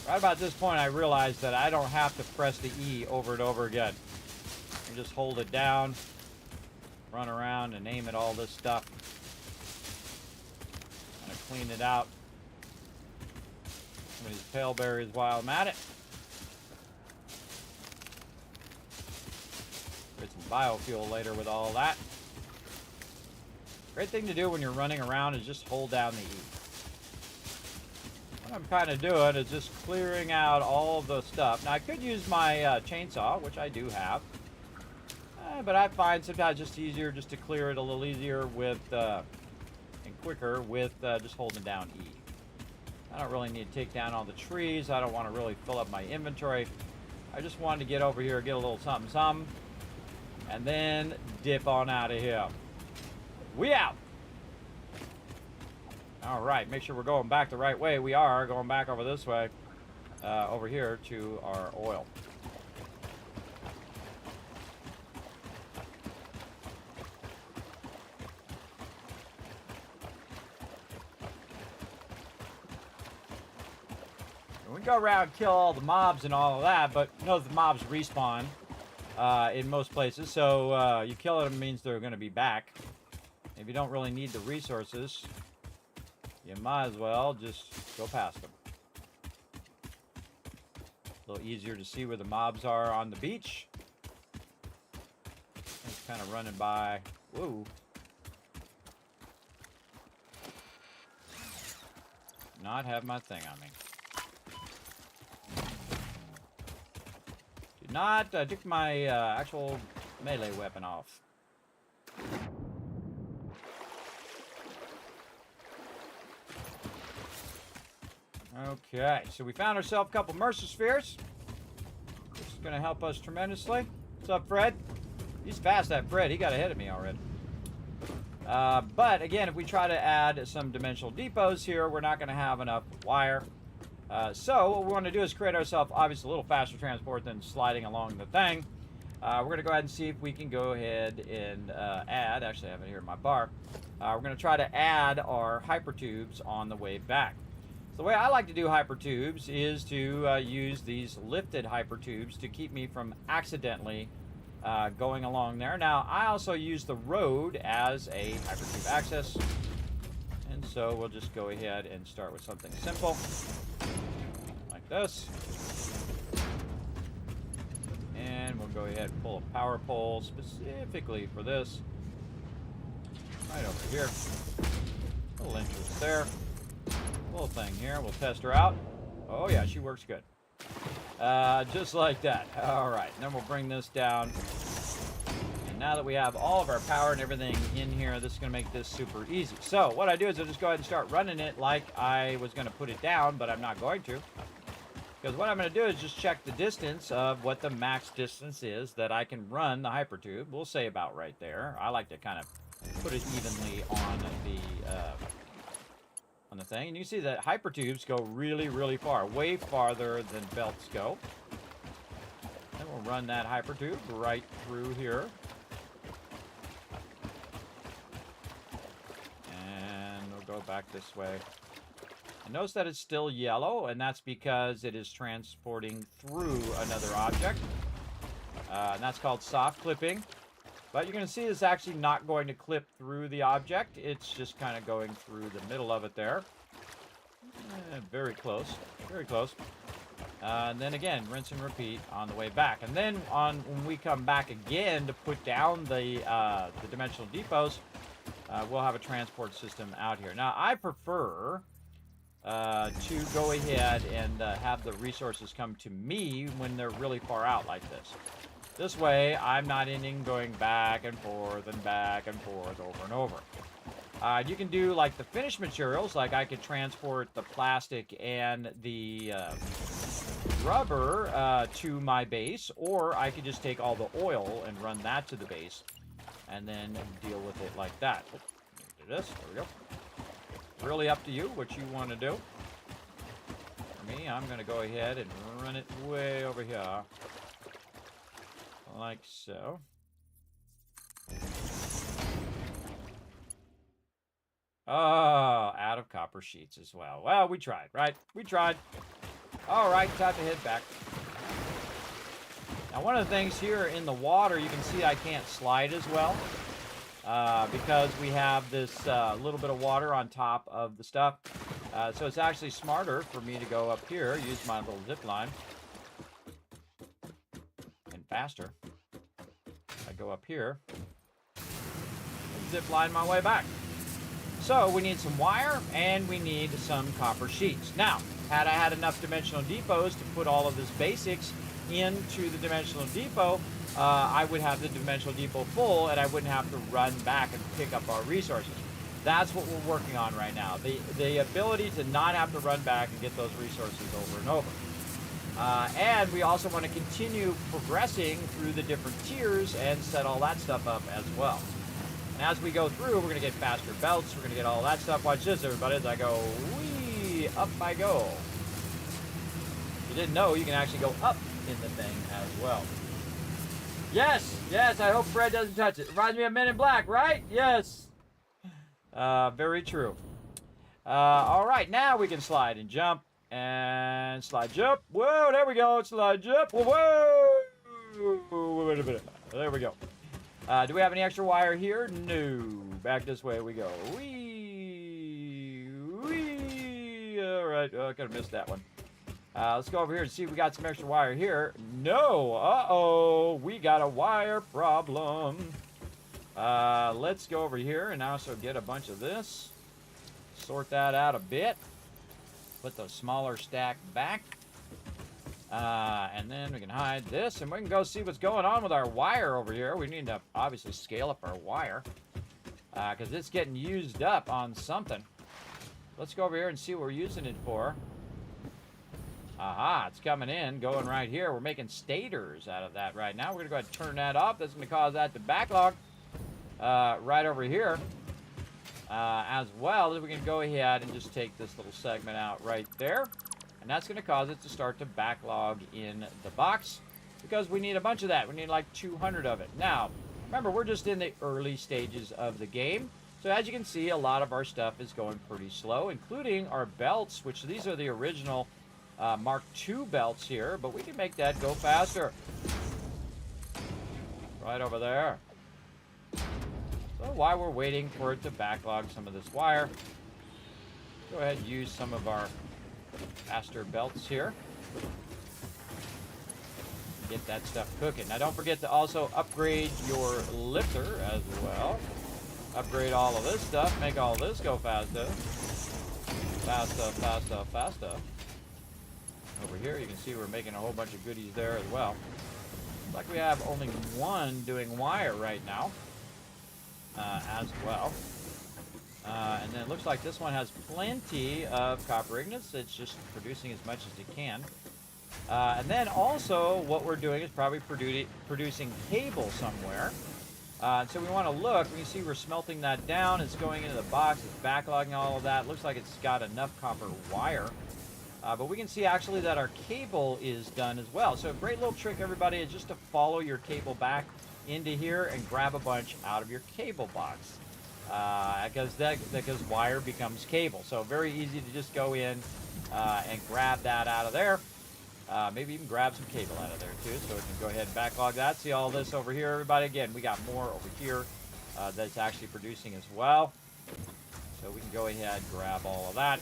Right about this point, I realized that I don't have to press the E over and over again. I just hold it down, run around and aim at all this stuff. Kind of clean it out. Some of these pale berries while I'm at it. Get some biofuel later with all that. Great thing to do when you're running around is just hold down the E. What I'm kind of doing is just clearing out all of the stuff. Now, I could use my chainsaw, which I do have. But I find sometimes just easier just to clear it a little easier with, and quicker with just holding down E. I don't really need to take down all the trees. I don't want to really fill up my inventory. I just wanted to get over here, get a little something, something, and then dip on out of here. We out. All right, make sure we're going back the right way. We are going back over this way, over here to our oil. We go around and kill all the mobs and all of that, but you know the mobs respawn in most places, so you killing them means they're going to be back. If you don't really need the resources, you might as well just go past them. A little easier to see where the mobs are on the beach. Just kind of running by. Whoa. Not have my thing on me. Did not took my actual melee weapon off. Okay, so we found ourselves a couple Mercer Spheres. This is going to help us tremendously. What's up, Fred? He's fast, that Fred. He got ahead of me already. But again, if we try to add some dimensional depots here, we're not going to have enough wire. So what we want to do is create ourselves, obviously, a little faster transport than sliding along the thing. We're going to go ahead and see if we can go ahead and add, actually I have it here in my bar. We're going to try to add our hypertubes on the way back. So the way I like to do hypertubes is to use these lifted hypertubes to keep me from accidentally going along there. Now, I also use the road as a hypertube access. And so we'll just go ahead and start with something simple, like this. And we'll go ahead and pull a power pole specifically for this. Right over here. Little entrance there. Little thing here. We'll test her out. Oh yeah, she works good. Just like that. All right, and then we'll bring this down. And now that we have all of our power and everything in here, this is going to make this super easy. So what I do is I just go ahead and start running it like I was going to put it down, but I'm not going to. Because what I'm going to do is just check the distance of what the max distance is that I can run the hypertube. We'll say about right there. I like to kind of put it evenly on the thing. And you see that hypertubes go really, really far, way farther than belts go. And we'll run that hypertube right through here. And we'll go back this way. And notice that it's still yellow, and that's because it is transporting through another object. And that's called soft clipping. But you're going to see it's actually not going to clip through the object. It's just kind of going through the middle of it there. Very close. Very close. And then again, rinse and repeat on the way back. And then when we come back again to put down the dimensional depots, we'll have a transport system out here. Now, I prefer to go ahead and have the resources come to me when they're really far out like this. This way, I'm not ending going back and forth over and over. You can do like the finished materials, like I could transport the plastic and the rubber to my base, or I could just take all the oil and run that to the base and then deal with it like that. Do this, there we go. Really up to you what you want to do. For me, I'm going to go ahead and run it way over here. Like so. Oh, out of copper sheets as well. Well, we tried, right? We tried. All right, time to head back. Now, one of the things here in the water, you can see I can't slide as well. Because we have this little bit of water on top of the stuff. So it's actually smarter for me to go up here, use my little zip line. And faster. I go up here and zip line my way back. So we need some wire and we need some copper sheets. Now, had I had enough dimensional depots to put all of this basics into the dimensional depot, I would have the dimensional depot full and I wouldn't have to run back and pick up our resources. That's what we're working on right now. The ability to not have to run back and get those resources over and over. And we also want to continue progressing through the different tiers and set all that stuff up as well. And as we go through, we're going to get faster belts. We're going to get all that stuff. Watch this, everybody, as I go, whee, up I go. If you didn't know, you can actually go up in the thing as well. Yes, yes, I hope Fred doesn't touch it. Reminds me of Men in Black, right? Yes. Very true. All right, now we can slide and jump. And slide jump. Whoa, there we go. Slide jump. Whoa. Wait a minute. There we go. Do we have any extra wire here? No. Back this way we go. Whee. Whee. All right. Oh, I could have missed that one. Let's go over here and see if we got some extra wire here. No. Uh-oh. We got a wire problem. Let's go over here and also get a bunch of this. Sort that out a bit. Put the smaller stack back. And then we can hide this. And we can go see what's going on with our wire over here. We need to obviously scale up our wire. Because it's getting used up on something. Let's go over here and see what we're using it for. Aha, it's coming in, going right here. We're making stators out of that right now. We're going to go ahead and turn that off. That's going to cause that to backlog right over here. As well as we can go ahead and just take this little segment out right there. And that's going to cause it to start to backlog in the box because we need a bunch of that. We need like 200 of it. Now, remember, we're just in the early stages of the game. So as you can see, a lot of our stuff is going pretty slow, including our belts, which these are the original Mark II belts here, but we can make that go faster. Right over there. So while we're waiting for it to backlog some of this wire, go ahead and use some of our faster belts here. Get that stuff cooking. Now don't forget to also upgrade your lifter as well. Upgrade all of this stuff, make all this go faster. Faster, faster, faster. Over here you can see we're making a whole bunch of goodies there as well. Looks like we have only one doing wire right now as well. And then it looks like this one has plenty of copper ingots. It's just producing as much as it can. And then also what we're doing is probably producing cable somewhere. So we want to look. We can see we're smelting that down. It's going into the box. It's backlogging all of that. Looks like it's got enough copper wire. But we can see actually that our cable is done as well. So a great little trick, everybody, is just to follow your cable back into here and grab a bunch out of your cable box. Because wire becomes cable. So very easy to just go in and grab that out of there. Maybe even grab some cable out of there too, so we can go ahead and backlog that. See all this over here, everybody? Again, we got more over here that's actually producing as well. So we can go ahead and grab all of that.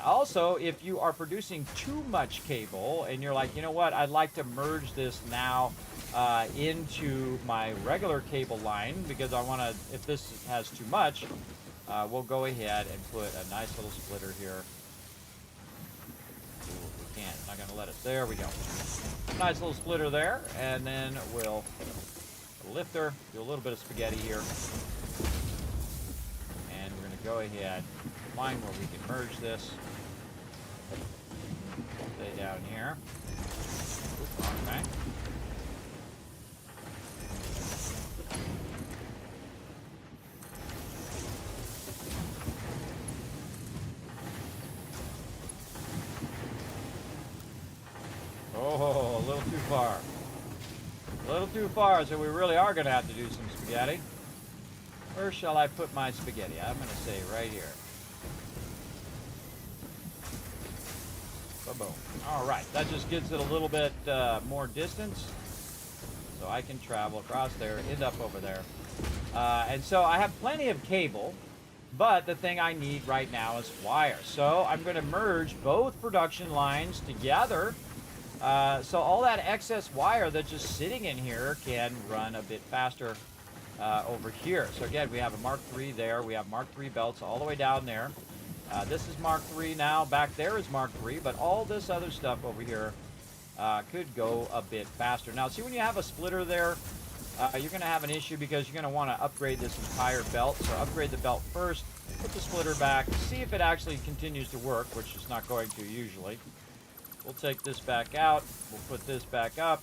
Also, if you are producing too much cable and you're like, you know what, I'd like to merge this now into my regular cable line because I want to, if this has too much, we'll go ahead and put a nice little splitter here. Not going to let it. There we go. Nice little splitter there, and then we'll lifter, do a little bit of spaghetti here, and we're going to go ahead, find where we can merge this. Stay down here. Oops, wrong bank. Oh, a little too far. A little too far, so we really are going to have to do some spaghetti. Where shall I put my spaghetti? I'm going to say right here. Ba-boom. All right, that just gives it a little bit more distance. So I can travel across there, end up over there. And so I have plenty of cable, but the thing I need right now is wire. So I'm going to merge both production lines together. So all that excess wire that's just sitting in here can run a bit faster over here. So again, we have a Mark III there. We have Mark III belts all the way down there. This is Mark III now. Back there is Mark III, but all this other stuff over here could go a bit faster. Now, see, when you have a splitter there, you're going to have an issue because you're going to want to upgrade this entire belt. So upgrade the belt first, put the splitter back, see if it actually continues to work, which it's not going to usually. We'll take this back out. We'll put this back up.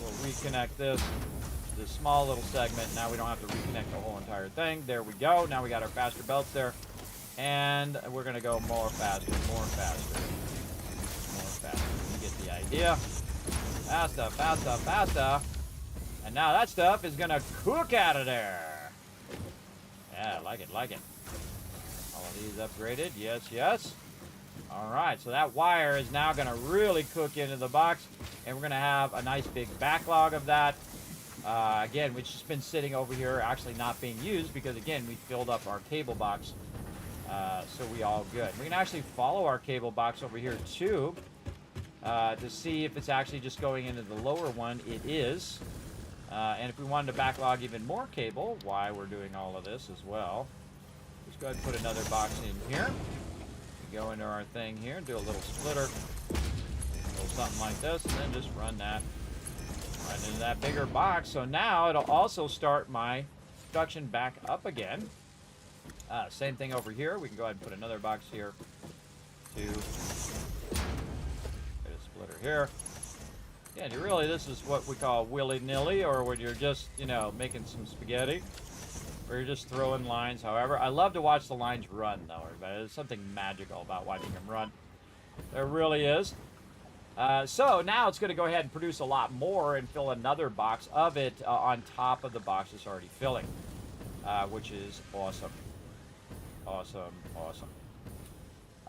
We'll reconnect this to this small little segment. Now we don't have to reconnect the whole entire thing. There we go. Now we got our faster belts there. And we're going to go more faster, more faster, more faster. You get the idea. Faster, faster, faster. And now that stuff is going to cook out of there. Yeah, like it, like it. All of these upgraded. Yes, yes. All right, so that wire is now going to really cook into the box, and we're going to have a nice big backlog of that. Again, which has been sitting over here, actually not being used, because, again, we filled up our cable box, so we all good. We can actually follow our cable box over here, too, to see if it's actually just going into the lower one. It is. And if we wanted to backlog even more cable, why we're doing all of this as well, let's go ahead and put another box in here. Go into our thing here, do a little splitter, a little something like this, and then just run that right into that bigger box. So now it'll also start my production back up again. Same thing over here. We can go ahead and put another box here to splitter here. Yeah, really, this is what we call willy-nilly, or when you're just, you know, making some spaghetti, or you're just throwing lines. However, I love to watch the lines run, though, everybody. There's something magical about watching them run. There really is. So now it's going to go ahead and produce a lot more and fill another box of it on top of the box it's already filling, which is awesome. Awesome, awesome.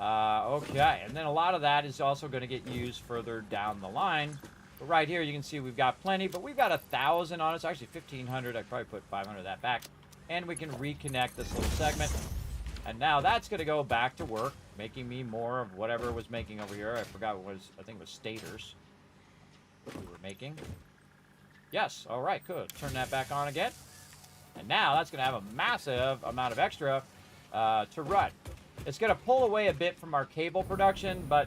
Okay, and then a lot of that is also going to get used further down the line. But right here, you can see we've got plenty, but we've got 1,000 on it. It's actually 1,500. I'd probably put 500 of that back. And we can reconnect this little segment. And now that's going to go back to work, making me more of whatever it was making over here. I forgot what it was. I think it was stators we were making. Yes, all right, good. Turn that back on again. And now that's going to have a massive amount of extra to run. It's going to pull away a bit from our cable production, but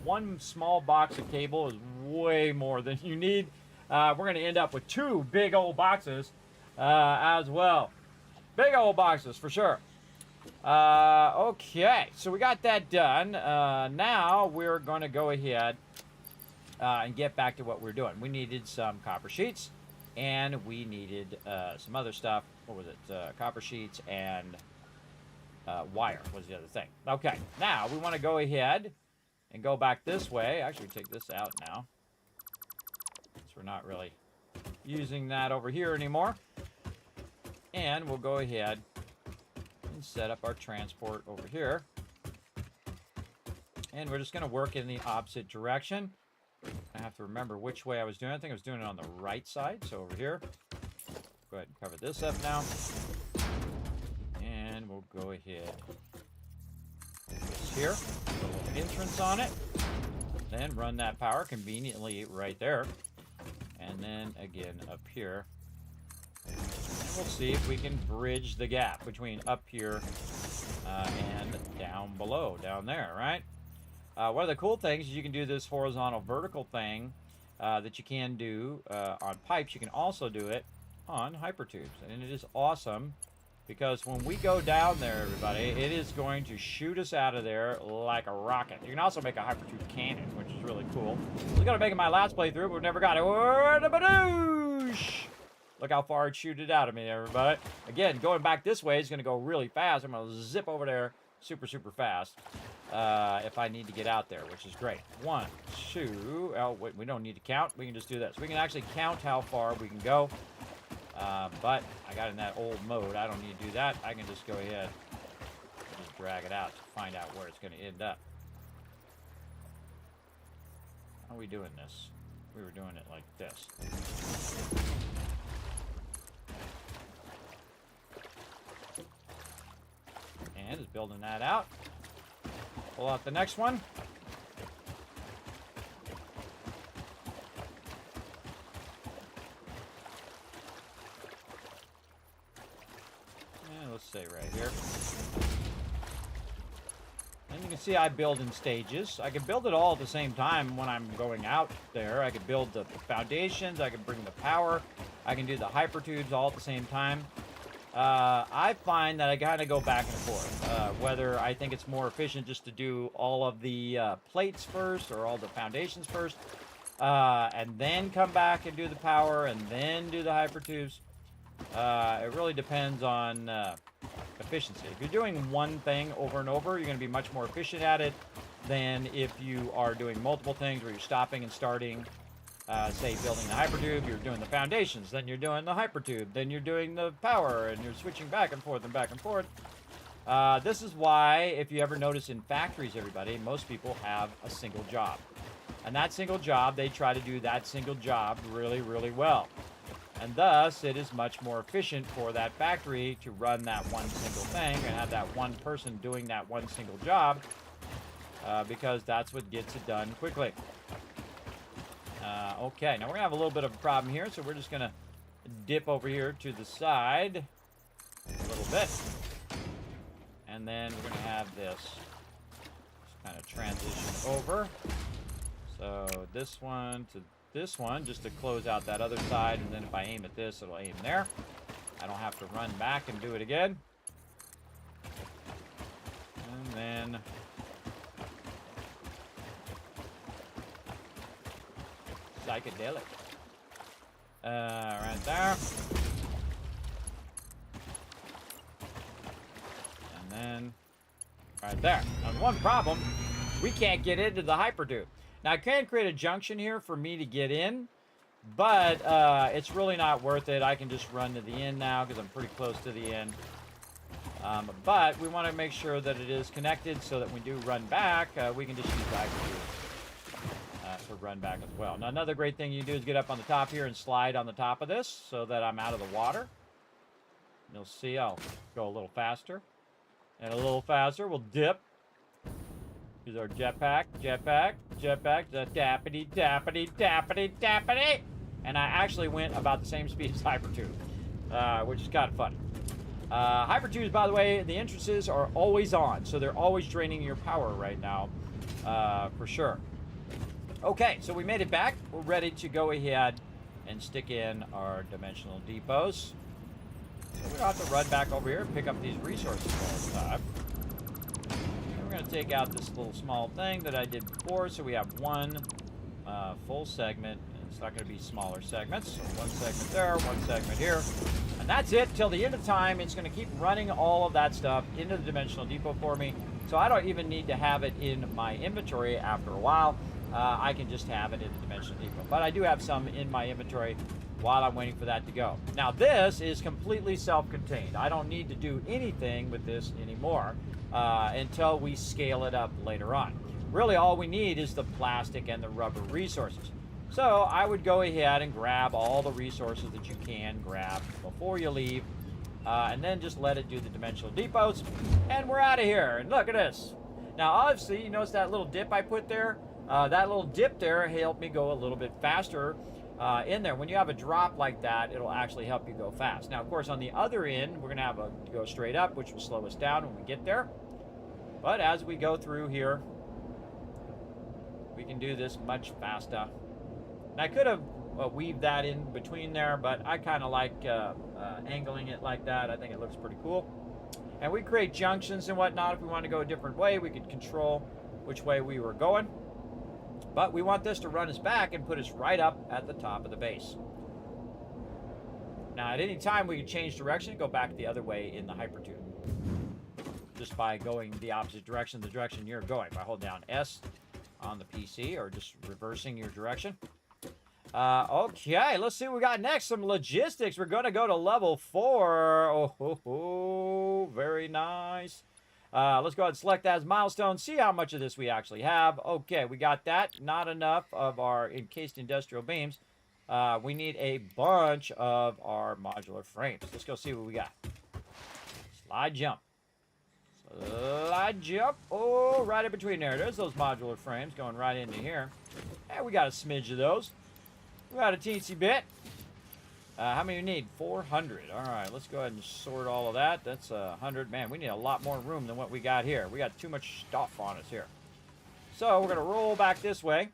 one small box of cable is way more than you need. We're going to end up with 2 big old boxes as well. Big old boxes for sure. Okay, so we got that done. Now we're going to go ahead and get back to what we're doing. We needed some copper sheets, and we needed some other stuff. What was it? Copper sheets and wire was the other thing. Okay, now we want to go ahead and go back this way. Actually, take this out now, since we're not really using that over here anymore. And we'll go ahead and set up our transport over here. And we're just going to work in the opposite direction. I have to remember which way I was doing it. I think I was doing it on the right side. So over here. Go ahead and cover this up now. And we'll go ahead. This here. Put a little entrance on it. Then run that power conveniently right there. And then again up here. And we'll see if we can bridge the gap between up here and down below, down there, right? One of the cool things is you can do this horizontal vertical thing that you can do on pipes. You can also do it on hypertubes. And it is awesome because when we go down there, everybody, it is going to shoot us out of there like a rocket. You can also make a hypertube cannon, which is really cool. I was going to make it my last playthrough, but we never got it. Look how far it shooted out of me, everybody. Again, going back this way is going to go really fast. I'm going to zip over there super, super fast if I need to get out there, which is great. 1, 2. Oh, wait, we don't need to count. We can just do this. We can actually count how far we can go. But I got in that old mode. I don't need to do that. I can just go ahead and just drag it out to find out where it's going to end up. How are we doing this? We were doing it like this. And is building that out. Pull out the next one. And let's say right here. And you can see I build in stages. I can build it all at the same time when I'm going out there. I can build the foundations. I can bring the power. I can do the hypertubes all at the same time. I find that I kind of go back and forth, whether I think it's more efficient just to do all of the plates first or all the foundations first, and then come back and do the power and then do the hypertubes. It really depends on efficiency. If you're doing one thing over and over, you're going to be much more efficient at it than if you are doing multiple things where you're stopping and starting. Say building the hypertube, you're doing the foundations, then you're doing the hypertube, then you're doing the power, and you're switching back and forth and back and forth. This is why, if you ever notice in factories, everybody, most people have a single job. And that single job, they try to do that single job really, really well. And thus, it is much more efficient for that factory to run that one single thing and have that one person doing that one single job because that's what gets it done quickly. Okay, now we're going to have a little bit of a problem here, so we're just going to dip over here to the side a little bit. And then we're going to have this just kind of transition over. So this one to this one, just to close out that other side, and then if I aim at this, it'll aim there. I don't have to run back and do it again. And then psychedelic. Right there. And then right there. Now, the one problem, we can't get into the hypertube. Now, I can create a junction here for me to get in, but it's really not worth it. I can just run to the end now because I'm pretty close to the end. But we want to make sure that it is connected so that when we do run back, we can just use the hypertube to run back as well. Now, another great thing you do is get up on the top here and slide on the top of this so that I'm out of the water. You'll see I'll go a little faster. And a little faster, we'll dip. Use our jetpack, the tappity. And I actually went about the same speed as hypertube, which is kind of funny. Hypertubes, by the way, the entrances are always on, so they're always draining your power right now, for sure. Okay, so we made it back. We're ready to go ahead and stick in our dimensional depots. So we have to run back over here and pick up these resources all the time. And we're going to take out this little small thing that I did before, so we have one full segment. And it's not going to be smaller segments. So one segment there, one segment here. And that's it till the end of time. It's going to keep running all of that stuff into the dimensional depot for me. So I don't even need to have it in my inventory after a while. I can just have it in the dimensional depot. But I do have some in my inventory while I'm waiting for that to go. Now this is completely self-contained. I don't need to do anything with this anymore until we scale it up later on. Really all we need is the plastic and the rubber resources. So I would go ahead and grab all the resources that you can grab before you leave, and then just let it do the dimensional depots, and we're out of here. And look at this. Now obviously you notice that little dip I put there? That little dip there helped me go a little bit faster in there. When you have a drop like that, it'll actually help you go fast. Now, of course, on the other end, we're going to have to go straight up, which will slow us down when we get there. But as we go through here, we can do this much faster. And I could have weaved that in between there, but I kind of like angling it like that. I think it looks pretty cool. And we create junctions and whatnot. If we want to go a different way, we could control which way we were going. But we want this to run us back and put us right up at the top of the base. Now, at any time, we can change direction and go back the other way in the hypertube. Just by going the opposite direction, the direction you're going. By holding down S on the PC or just reversing your direction. Okay, let's see what we got next. Some logistics. We're going to go to level 4. Oh, very nice. Let's go ahead and select that as milestone. See how much of this we actually have. Okay, we got that. Not enough of our encased industrial beams. We need a bunch of our modular frames. Let's go see what we got. Slide jump. Slide jump. Oh, right in between there. There's those modular frames going right into here. And we got a smidge of those. We got a teensy bit. How many do you need? 400. All right, let's go ahead and sort all of that. That's 100. Man, we need a lot more room than what we got here. We got too much stuff on us here. So we're going to roll back this way.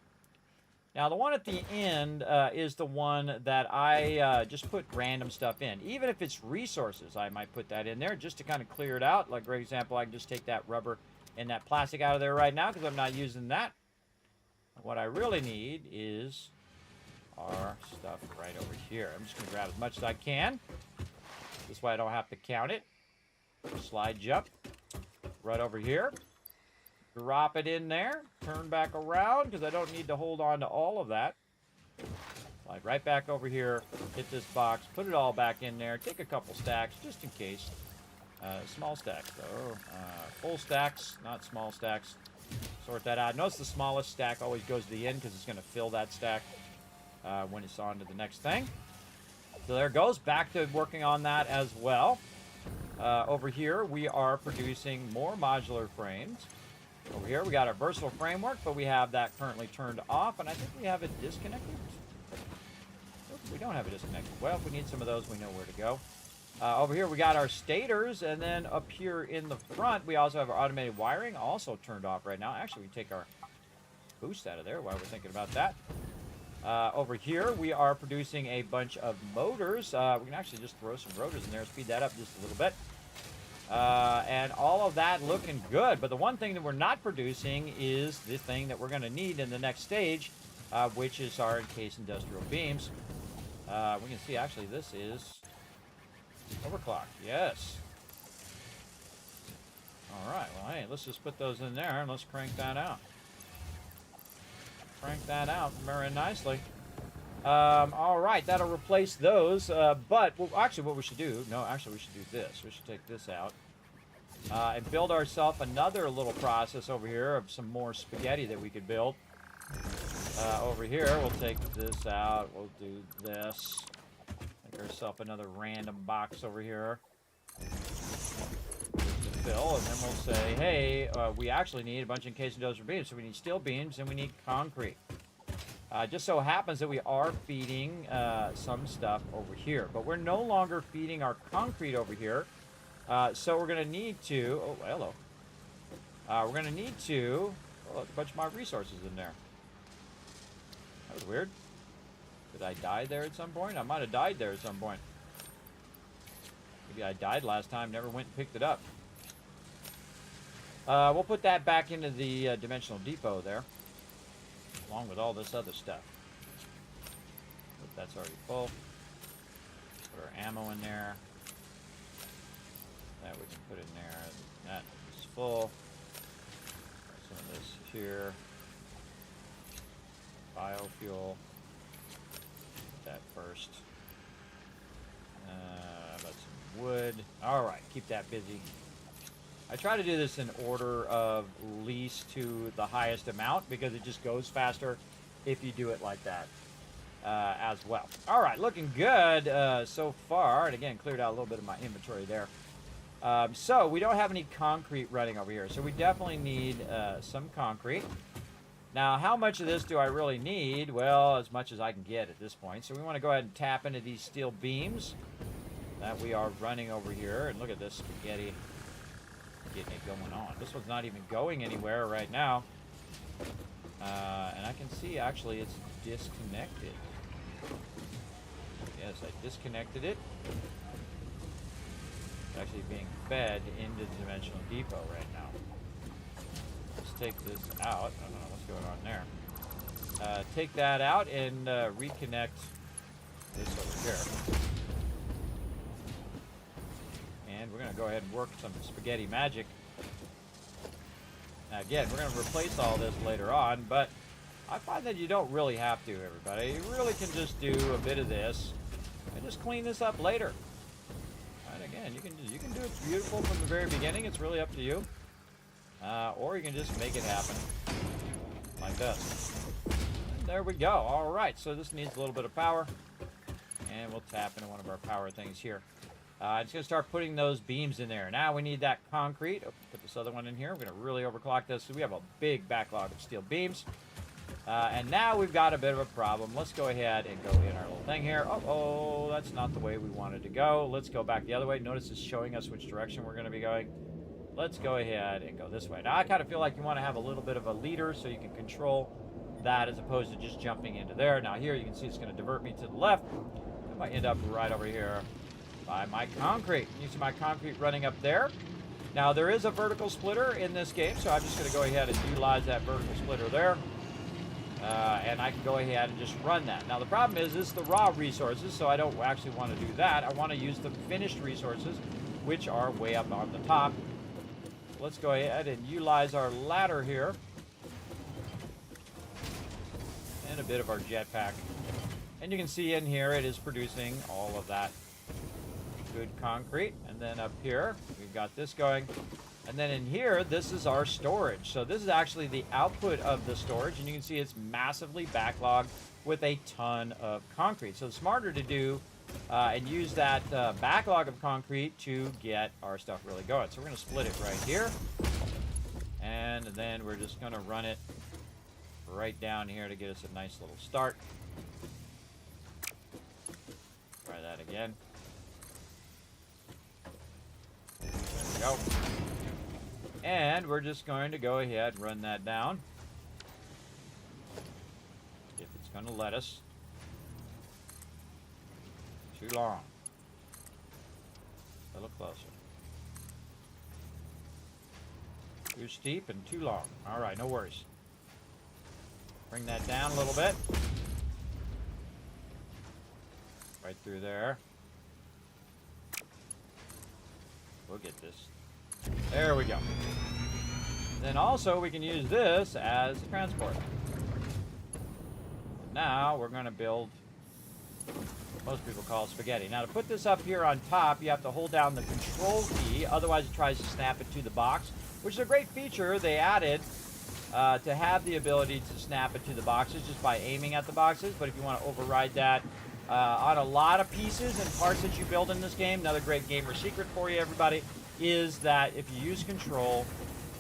Now, the one at the end is the one that I just put random stuff in. Even if it's resources, I might put that in there just to kind of clear it out. Like, for example, I can just take that rubber and that plastic out of there right now because I'm not using that. What I really need is our stuff right over here. I'm just going to grab as much as I can. This way I don't have to count it. Slide jump right over here. Drop it in there. Turn back around because I don't need to hold on to all of that. Slide right back over here. Hit this box. Put it all back in there. Take a couple stacks just in case. Small stacks though. Full stacks, not small stacks. Sort that out. Notice the smallest stack always goes to the end because it's going to fill that stack when it's on to the next thing. So there it goes. Back to working on that as well. Over here, we are producing more modular frames. Over here, we got our versatile framework, but we have that currently turned off, and I think we have it disconnected. Oops, we don't have it disconnected. Well, if we need some of those, we know where to go. Over here, we got our stators, and then up here in the front, we also have our automated wiring, also turned off right now. Actually, we can take our boost out of there while we're thinking about that. Over here, we are producing a bunch of motors. We can actually just throw some rotors in there, speed that up just a little bit. And all of that looking good. But the one thing that we're not producing is the thing that we're going to need in the next stage, which is our encased industrial beams. We can see, actually, this is overclocked. Yes. All right. Well, hey, let's just put those in there and let's crank that out. Crank that out very nicely. All right, that'll replace those. But well, actually, what we should do? No, actually, we should do this. We should take this out and build ourselves another little process over here of some more spaghetti that we could build. Over here, we'll take this out. We'll do this. Make ourselves another random box over here to fill, and then we'll say, hey, we actually need a bunch of encased industrial beams. So we need steel beams and we need concrete. Just so happens that we are feeding some stuff over here, but we're no longer feeding our concrete over here. So we're going to need to. Oh, hello. We're going to need to. Oh, a bunch of my resources in there. That was weird. Did I die there at some point? I might have died there at some point. Maybe I died last time, never went and picked it up. We'll put that back into the dimensional depot there, along with all this other stuff. But that's already full. Put our ammo in there. That we can put in there. That is full. Some of this here. Biofuel. Put that first. How about some wood? Alright, keep that busy. I try to do this in order of least to the highest amount because it just goes faster if you do it like that as well. Alright, looking good so far. And again, cleared out a little bit of my inventory there. So we don't have any concrete running over here. So we definitely need some concrete. Now, how much of this do I really need? Well, as much as I can get at this point. So we want to go ahead and tap into these steel beams that we are running over here. And look at this spaghetti getting it going on. This one's not even going anywhere right now. And I can see, actually, it's disconnected. Yes, I disconnected it. It's actually being fed into the dimensional depot right now. Let's take this out. I don't know what's going on there. Take that out and reconnect this over here. And we're going to go ahead and work some spaghetti magic. Now again, we're going to replace all this later on, but I find that you don't really have to, everybody. You really can just do a bit of this and just clean this up later. And again, you can do it beautiful from the very beginning. It's really up to you. Or you can just make it happen like this. And there we go. All right, so this needs a little bit of power. And we'll tap into one of our power things here. I'm just going to start putting those beams in there. Now we need that concrete. Oh, put this other one in here. We're going to really overclock this. So we have a big backlog of steel beams. And now we've got a bit of a problem. Let's go ahead and go in our little thing here. Oh, that's not the way we wanted to go. Let's go back the other way. Notice it's showing us which direction we're going to be going. Let's go ahead and go this way. Now, I kind of feel like you want to have a little bit of a leader so you can control that as opposed to just jumping into there. Now, here you can see it's going to divert me to the left. I might end up right over here by my concrete. You see my concrete running up there. Now, there is a vertical splitter in this game, so I'm just going to go ahead and utilize that vertical splitter there. And I can go ahead and just run that. Now, the problem is this is the raw resources, so I don't actually want to do that. I want to use the finished resources, which are way up on the top. Let's go ahead and utilize our ladder here. And a bit of our jetpack. And you can see in here it is producing all of that good concrete. And then up here, we've got this going. And then in here, this is our storage. So this is actually the output of the storage. And you can see it's massively backlogged with a ton of concrete. So it's smarter to do and use that backlog of concrete to get our stuff really going. So we're going to split it right here. And then we're just going to run it right down here to get us a nice little start. Try that again. There we go. And we're just going to go ahead and run that down. If it's going to let us. Too long. A little closer. Too steep and too long. All right, no worries. Bring that down a little bit. Right through there. We'll get this. There we go. Then also we can use this as a transport. Now we're going to build what most people call spaghetti. Now to put this up here on top, you have to hold down the control key, otherwise it tries to snap it to the box, which is a great feature they added to have the ability to snap it to the boxes just by aiming at the boxes. But if you want to override that on a lot of pieces and parts that you build in this game, another great gamer secret for you, everybody, is that if you use control,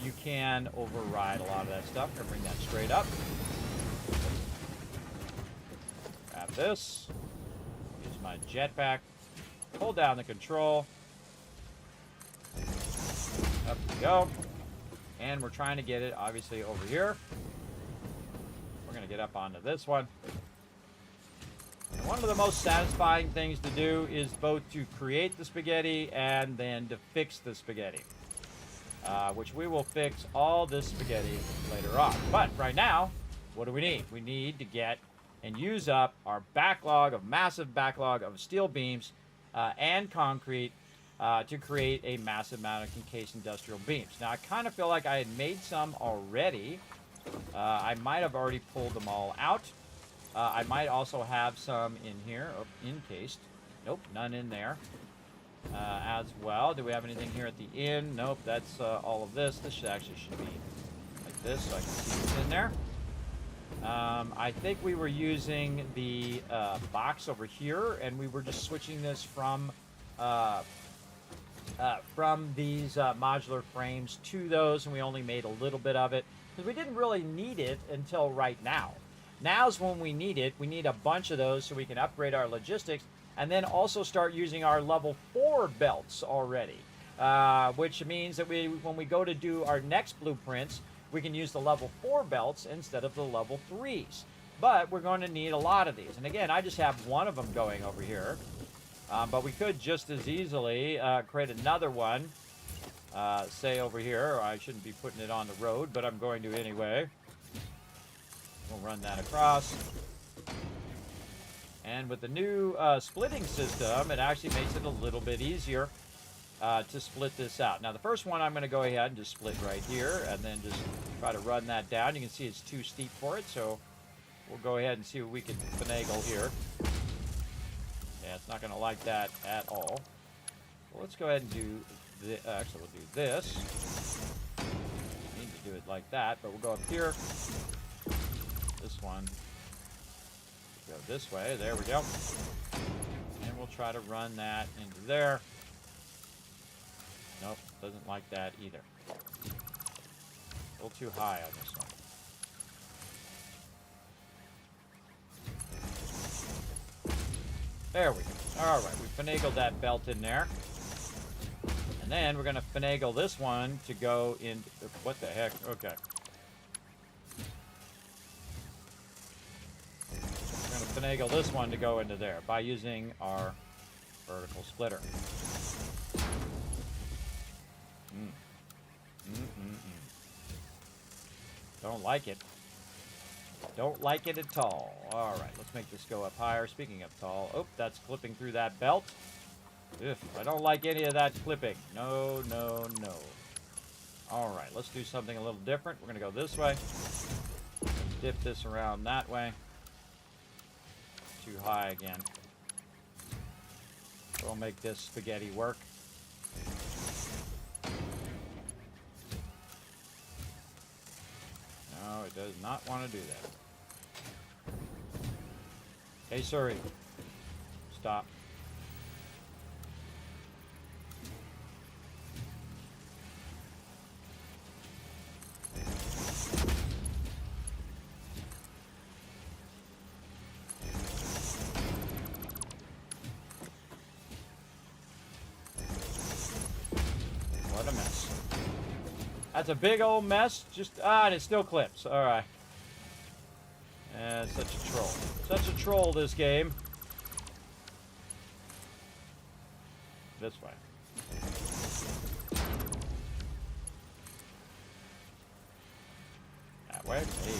you can override a lot of that stuff. I'm going to bring that straight up. Grab this. Use my jetpack. Hold down the control. Up we go. And we're trying to get it, obviously, over here. We're going to get up onto this one. And one of the most satisfying things to do is both to create the spaghetti and then to fix the spaghetti. Which we will fix all this spaghetti later on. But right now, what do we need? We need to get and use up our backlog, of massive backlog of steel beams and concrete to create a massive amount of encased industrial beams. Now, I kind of feel like I had made some already. I might have already pulled them all out. I might also have some in here, encased. Nope, none in there as well. Do we have anything here at the end? Nope, that's all of this. This actually should be like this so I can see what's in there. I think we were using the box over here, and we were just switching this from these modular frames to those, and we only made a little bit of it because we didn't really need it until right now. Now's when we need it. We need a bunch of those so we can upgrade our logistics and then also start using our level 4 belts already, which means that when we go to do our next blueprints, we can use the level 4 belts instead of the level 3s. But we're going to need a lot of these. And again, I just have one of them going over here. But we could just as easily create another one, say over here. I shouldn't be putting it on the road, but I'm going to anyway. We'll run that across. And with the new splitting system, it actually makes it a little bit easier to split this out. Now, the first one I'm going to go ahead and just split right here and then just try to run that down. You can see it's too steep for it, so we'll go ahead and see what we can finagle here. Yeah, it's not going to like that at all. Well, let's go ahead and do this. Actually, we'll do this. Need to do it like that, but we'll go up here. This one. Go this way. There we go. And we'll try to run that into there. Nope, doesn't like that either. A little too high on this one. There we go. All right, we finagled that belt in there. And then we're going to finagle this one to go in... What the heck? Okay. We're going to finagle this one to go into there by using our vertical splitter. Don't like it. Don't like it at all. All right, let's make this go up higher. Speaking of tall, oh, that's clipping through that belt. Ugh, I don't like any of that clipping. No, no, no. All right, let's do something a little different. We're going to go this way. Dip this around that way. Too high again. We'll make this spaghetti work. No, it does not want to do that. Hey, sorry. Stop. What a mess. That's a big old mess. Just, and it still clips. All right. Such a troll. Such a troll, this game. This way. That way? Maybe.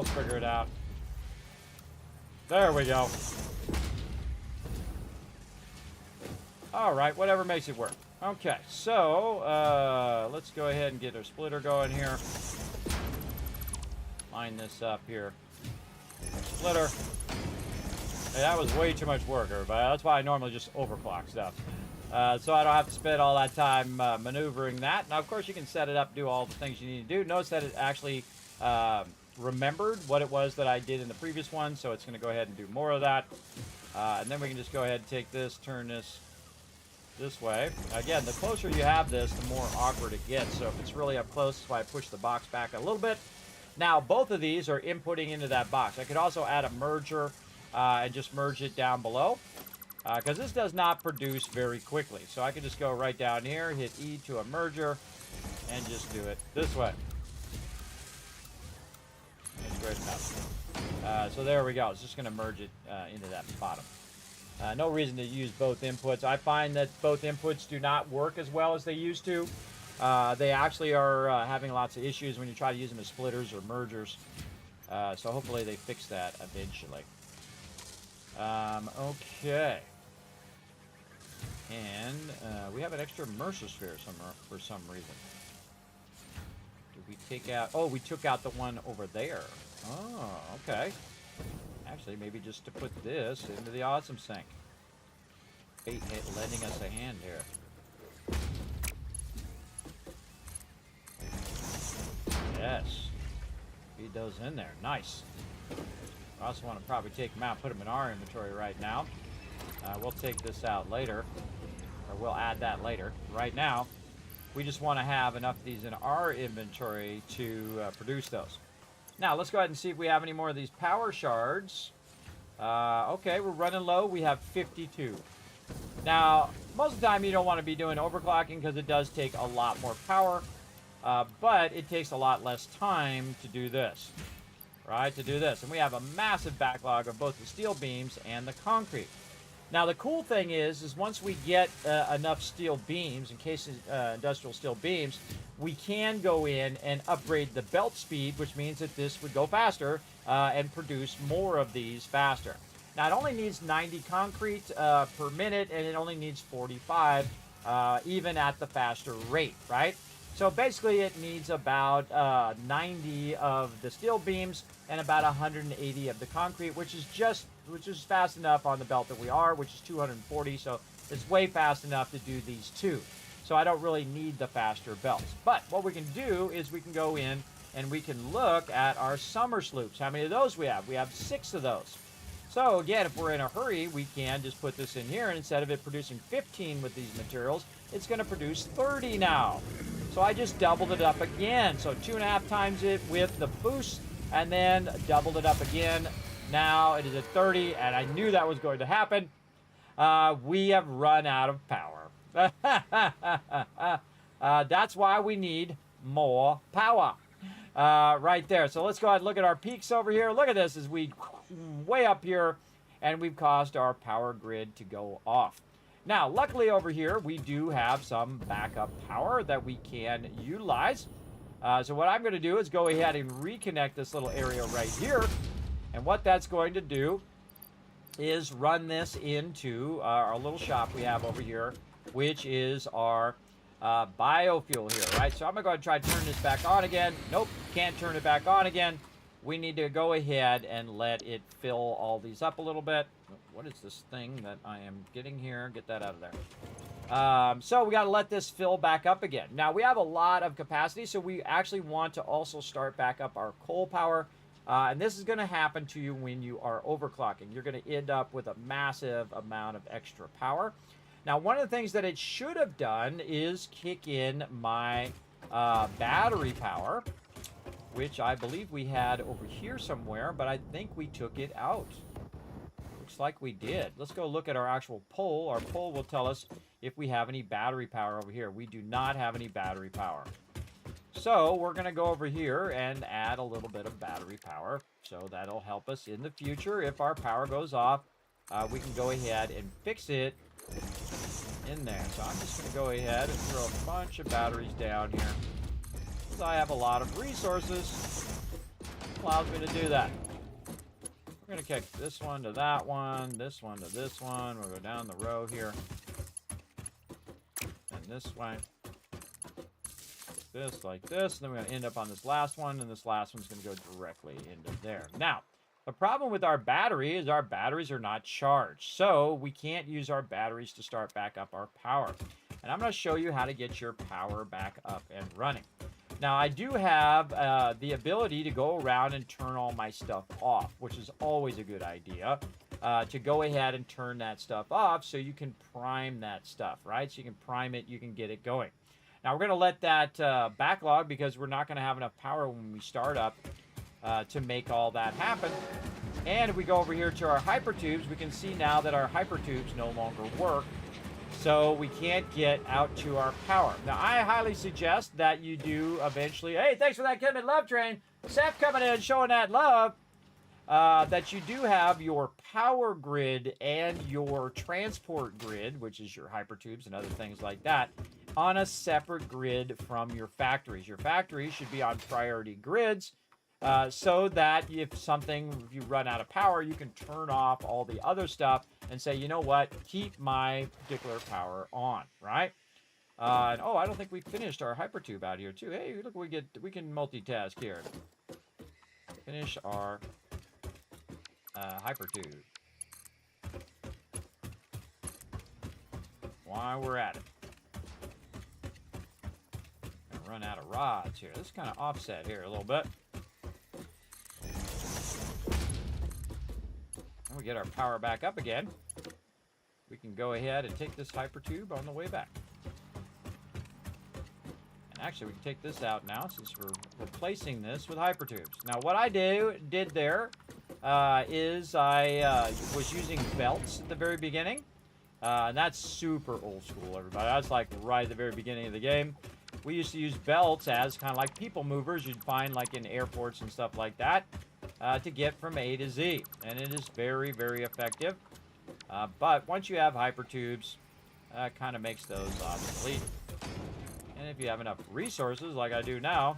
We'll figure it out. There we go. All right, whatever makes it work. Okay, so let's go ahead and get our splitter going here. Line this up here. Splitter. Hey, that was way too much work, everybody. That's why I normally just overclock stuff. So I don't have to spend all that time maneuvering that. Now, of course, you can set it up, do all the things you need to do. Notice that it actually remembered what it was that I did in the previous one, so it's going to go ahead and do more of that. And then we can just go ahead and take this, turn this way. Again, the closer you have this, the more awkward it gets. So if it's really up close, that's why I push the box back a little bit. Now, both of these are inputting into that box. I could also add a merger and just merge it down below, because this does not produce very quickly. So I can just go right down here, hit E to a merger, and just do it this way. That's great enough. So there we go. It's just going to merge it into that bottom. No reason to use both inputs. I find that both inputs do not work as well as they used to. They actually are having lots of issues when you try to use them as splitters or mergers. So hopefully they fix that eventually. Okay. And we have an extra Mercer sphere for some reason. Did we take out... Oh, we took out the one over there. Oh, okay. Actually, maybe just to put this into the awesome sink. Fate lending us a hand here. Yes. Feed those in there. Nice. I also want to probably take them out, put them in our inventory right now. We'll take this out later, or we'll add that later. Right now, we just want to have enough of these in our inventory to produce those. Now, let's go ahead and see if we have any more of these power shards. Okay, we're running low. We have 52. Now, most of the time you don't want to be doing overclocking because it does take a lot more power, but it takes a lot less time to do this, right? To do this. And we have a massive backlog of both the steel beams and the concrete. Now, the cool thing is once we get enough steel beams, industrial steel beams, we can go in and upgrade the belt speed, which means that this would go faster and produce more of these faster. Now, it only needs 90 concrete per minute, and it only needs 45 even at the faster rate, right? So basically, it needs about 90 of the steel beams and about 180 of the concrete, which is fast enough on the belt that we are, which is 240. So it's way fast enough to do these two. So I don't really need the faster belts. But what we can do is we can go in and we can look at our summer sloops. How many of those we have? We have 6 of those. So again, if we're in a hurry, we can just put this in here, and instead of it producing 15 with these materials, it's going to produce 30 now. So I just doubled it up again. So 2.5 times it with the boost, and then doubled it up again. Now it is at 30, and I knew that was going to happen. We have run out of power. That's why we need more power. Right there. So let's go ahead and look at our peaks over here. Look at this as we way up here, and we've caused our power grid to go off. Now, luckily over here, we do have some backup power that we can utilize. So what I'm going to do is go ahead and reconnect this little area right here. And what that's going to do is run this into our little shop we have over here, which is our biofuel here, right? So I'm going to go ahead and try to turn this back on again. Nope, can't turn it back on again. We need to go ahead and let it fill all these up a little bit. What is this thing that I am getting here? Get that out of there. So we got to let this fill back up again. Now, we have a lot of capacity, so we actually want to also start back up our coal power. And this is going to happen to you when you are overclocking. You're going to end up with a massive amount of extra power. Now, one of the things that it should have done is kick in my battery power, which I believe we had over here somewhere, but I think we took it out. Looks like we did. Let's go look at our actual pole. Our pole will tell us if we have any battery power over here. We do not have any battery power. So we're going to go over here and add a little bit of battery power. So that'll help us in the future. If our power goes off, we can go ahead and fix it in there. So I'm just going to go ahead and throw a bunch of batteries down here, because I have a lot of resources. allows me to do that. We're going to kick this one to that one, this one to this one. We'll go down the row here. And this way. This, like this. And then we're going to end up on this last one, and this last one's going to go directly into there. Now, the problem with our battery is our batteries are not charged. So we can't use our batteries to start back up our power. And I'm going to show you how to get your power back up and running. Now, I do have the ability to go around and turn all my stuff off, which is always a good idea, to go ahead and turn that stuff off so you can prime that stuff, right? So you can prime it, you can get it going. Now, we're going to let that backlog because we're not going to have enough power when we start up to make all that happen. And if we go over here to our hypertubes, we can see now that our hypertubes no longer work. So we can't get out to our power. Now, I highly suggest that you do eventually... Hey, thanks for that Kismet love train. Seth coming in, showing that love. That you do have your power grid and your transport grid, which is your hypertubes and other things like that, on a separate grid from your factories. Your factories should be on priority grids so that if you run out of power, you can turn off all the other stuff and say, you know what, keep my particular power on, right? And, oh, I don't think we finished our hypertube out here too. Hey, look, we can multitask here. Finish our hypertube. While we're at it. Gonna run out of rods here. This is kind of offset here a little bit. And we get our power back up again. We can go ahead and take this hypertube on the way back. And actually, we can take this out now since we're replacing this with hypertubes. Now, what I did there is I was using belts at the very beginning. And that's super old school, everybody. That's like right at the very beginning of the game. We used to use belts as kind of like people movers you'd find like in airports and stuff like that to get from A to Z. And it is very, very effective. But once you have hypertubes, it kind of makes those obsolete. And if you have enough resources, like I do now,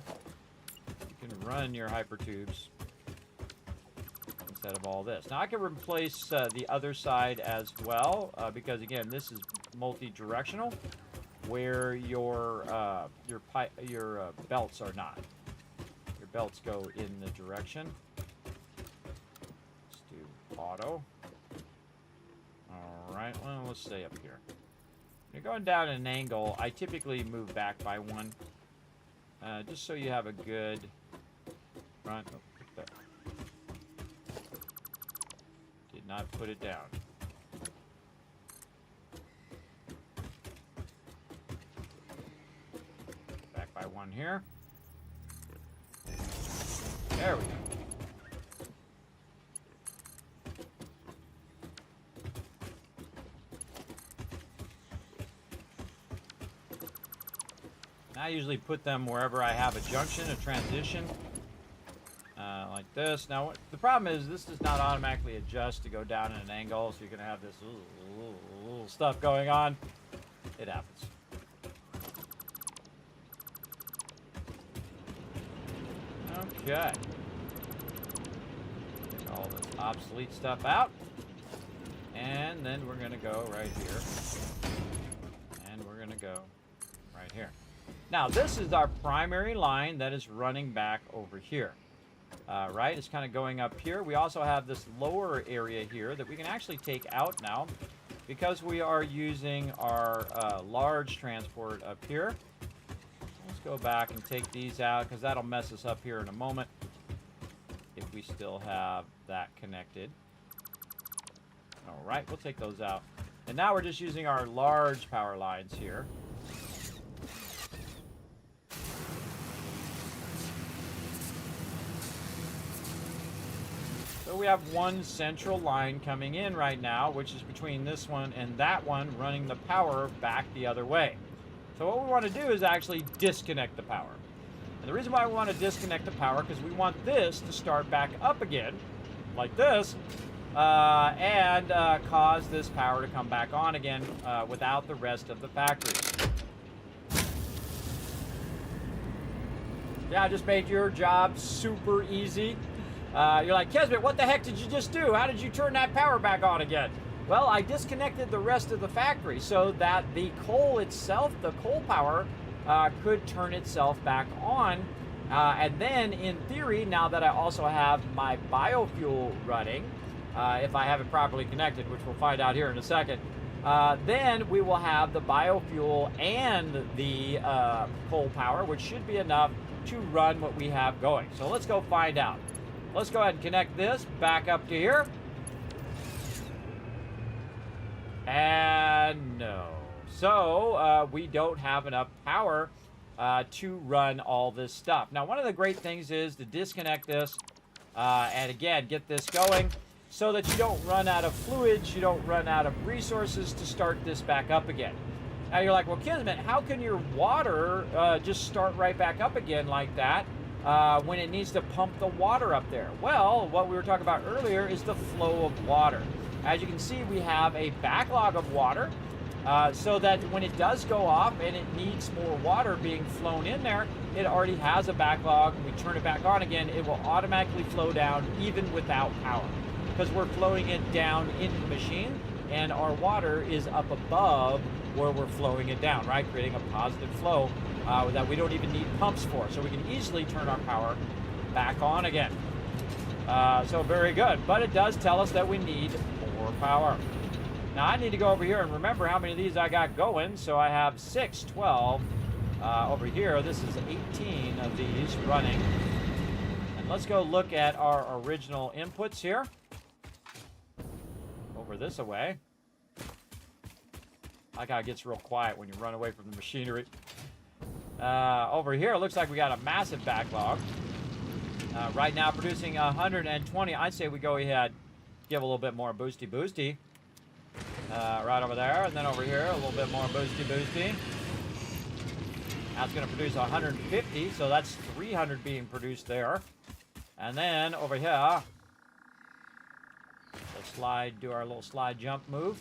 you can run your hypertubes instead of all this. Now I can replace the other side as well, because again, this is multi-directional, where your belts are not. Your belts go in the direction. Let's do auto. All right, well, let's stay up here. When you're going down at an angle, I typically move back by one, just so you have a good front. Oh, put that. Did not put it down. Back by one here. There we go. I usually put them wherever I have a junction, a transition, like this. Now, the problem is this does not automatically adjust to go down in an angle, so you're going to have this little stuff going on. It happens. Okay. Take all this obsolete stuff out. And then we're going to go right here. And we're going to go right here. Now, this is our primary line that is running back over here, right? It's kind of going up here. We also have this lower area here that we can actually take out now because we are using our large transport up here. Let's go back and take these out because that'll mess us up here in a moment if we still have that connected. All right, we'll take those out. And now we're just using our large power lines here. So we have one central line coming in right now, which is between this one and that one, running the power back the other way. So what we want to do is actually disconnect the power. And the reason why we want to disconnect the power, because we want this to start back up again, like this, and cause this power to come back on again without the rest of the factory. Yeah, I just made your job super easy. You're like, Kismet, what the heck did you just do? How did you turn that power back on again? Well, I disconnected the rest of the factory so that the coal itself, the coal power, could turn itself back on. And then, in theory, now that I also have my biofuel running, if I have it properly connected, which we'll find out here in a second, then we will have the biofuel and the coal power, which should be enough to run what we have going. So let's go find out. Let's go ahead and connect this back up to here. And no. So we don't have enough power to run all this stuff. Now, one of the great things is to disconnect this and again, get this going so that you don't run out of fluids, you don't run out of resources to start this back up again. Now you're like, well, Kismet, how can your water just start right back up again like that when it needs to pump the water up there? Well, what we were talking about earlier is the flow of water. As you can see, we have a backlog of water so that when it does go off and it needs more water being flown in there, it already has a backlog. We turn it back on again, it will automatically flow down even without power because we're flowing it down into the machine and our water is up above where we're flowing it down, right? Creating a positive flow that we don't even need pumps for. So we can easily turn our power back on again. So very good, but it does tell us that we need more power. Now I need to go over here and remember how many of these I got going. So I have 6, 12 over here. This is 18 of these running. And let's go look at our original inputs here. Over this away. Like how it gets real quiet when you run away from the machinery. Over here, it looks like we got a massive backlog. Right now, producing 120. I'd say we go ahead, give a little bit more boosty. Right over there, and then over here, a little bit more boosty. That's going to produce 150, so that's 300 being produced there. And then over here, let's do our little slide jump move.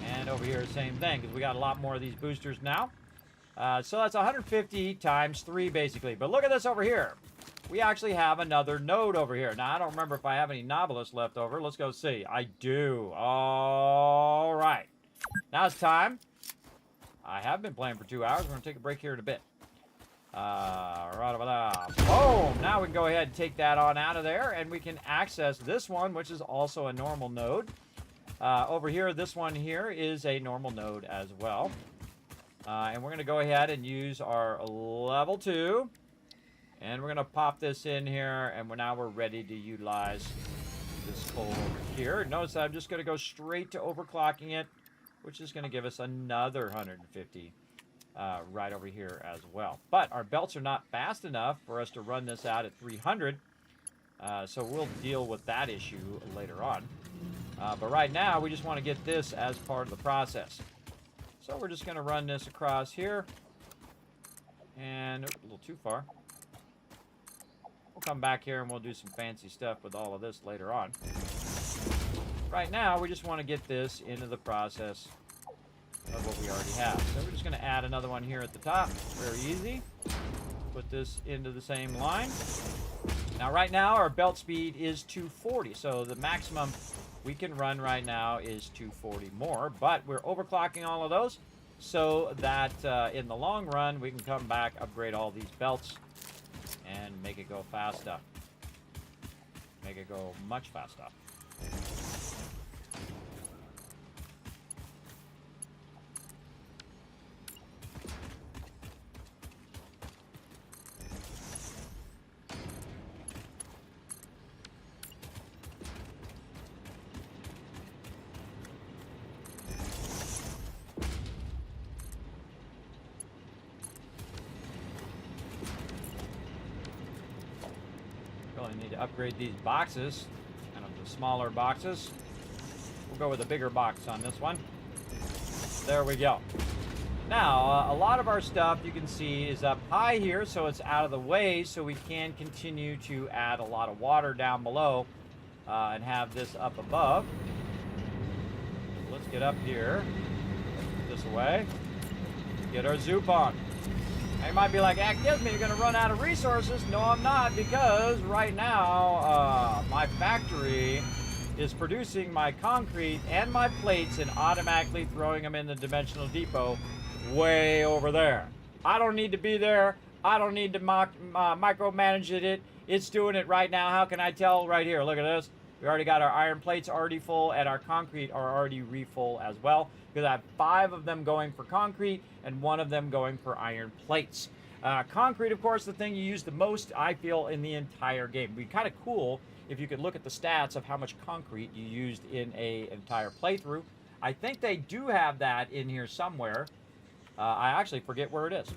And over here, same thing, because we got a lot more of these boosters now. So that's 150 times 3, basically. But look at this over here. We actually have another node over here. Now, I don't remember if I have any Novelist left over. Let's go see. I do. All right. Now it's time. I have been playing for 2 hours. We're going to take a break here in a bit. Right over there. Boom! Now we can go ahead and take that on out of there, and we can access this one, which is also a normal node. Over here, this one here is a normal node as well. And we're going to go ahead and use our level 2. And we're going to pop this in here, and now we're ready to utilize this coal over here. Notice that I'm just going to go straight to overclocking it, which is going to give us another 150 right over here as well. But our belts are not fast enough for us to run this out at 300, so we'll deal with that issue later on. But right now, we just want to get this as part of the process. So we're just going to run this across here. And a little too far. We'll come back here and we'll do some fancy stuff with all of this later on. Right now, we just want to get this into the process of what we already have. So we're just going to add another one here at the top. Very easy. Put this into the same line. Now, right now, our belt speed is 240. So the maximum we can run right now is 240 more. But we're overclocking all of those so that in the long run, we can come back, upgrade all these belts, and make it go faster. Make it go much faster. Really need to upgrade these boxes, kind of the smaller boxes. We'll go with a bigger box on this one. There we go. Now, a lot of our stuff you can see is up high here, so it's out of the way, so we can continue to add a lot of water down below and have this up above. Let's get up here, put this away, get our zoop on. Now you might be like, Kismet, you're going to run out of resources. No, I'm not, because right now my factory is producing my concrete and my plates and automatically throwing them in the dimensional depot way over there. I don't need to be there. I don't need to micromanage it. It's doing it right now. How can I tell? Right here. Look at this. We already got our iron plates already full, and our concrete are already refull as well, because I have 5 of them going for concrete and 1 of them going for iron plates. Concrete, of course, the thing you use the most, I feel, in the entire game. It'd be kind of cool if you could look at the stats of how much concrete you used in an entire playthrough. I think they do have that in here somewhere. I actually forget where it is.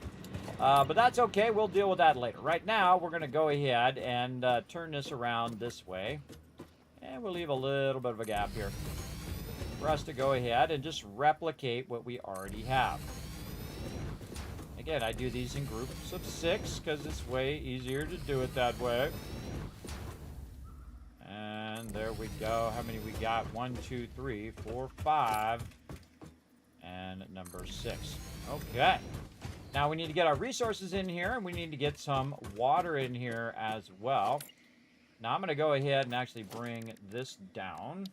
But that's okay. We'll deal with that later. Right now, we're going to go ahead and turn this around this way. And we'll leave a little bit of a gap here for us to go ahead and just replicate what we already have. Again, I do these in groups of 6 because it's way easier to do it that way. And there we go. How many we got? 1, 2, 3, 4, 5. And number 6. Okay. Now we need to get our resources in here, and we need to get some water in here as well. Now I'm going to go ahead and actually bring this down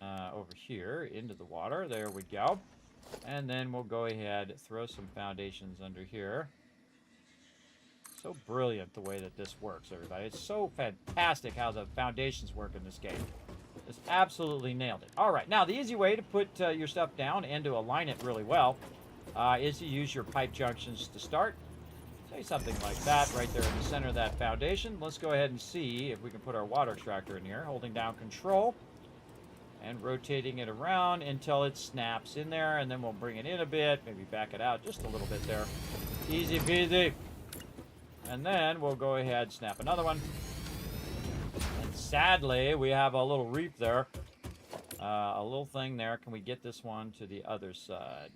over here into the water. There we go. And then we'll go ahead and throw some foundations under here. So brilliant the way that this works, everybody. It's so fantastic how the foundations work in this game. It's absolutely nailed it. All right, now the easy way to put your stuff down and to align it really well is to use your pipe junctions to start. Say something like that right there in the center of that foundation. Let's go ahead and see if we can put our water extractor in here, holding down control and rotating it around until it snaps in there, and then we'll bring it in a bit, maybe back it out just a little bit there. Easy peasy. And then we'll go ahead and snap another one. And sadly, we have a little reef there. A little thing there. Can we get this one to the other side?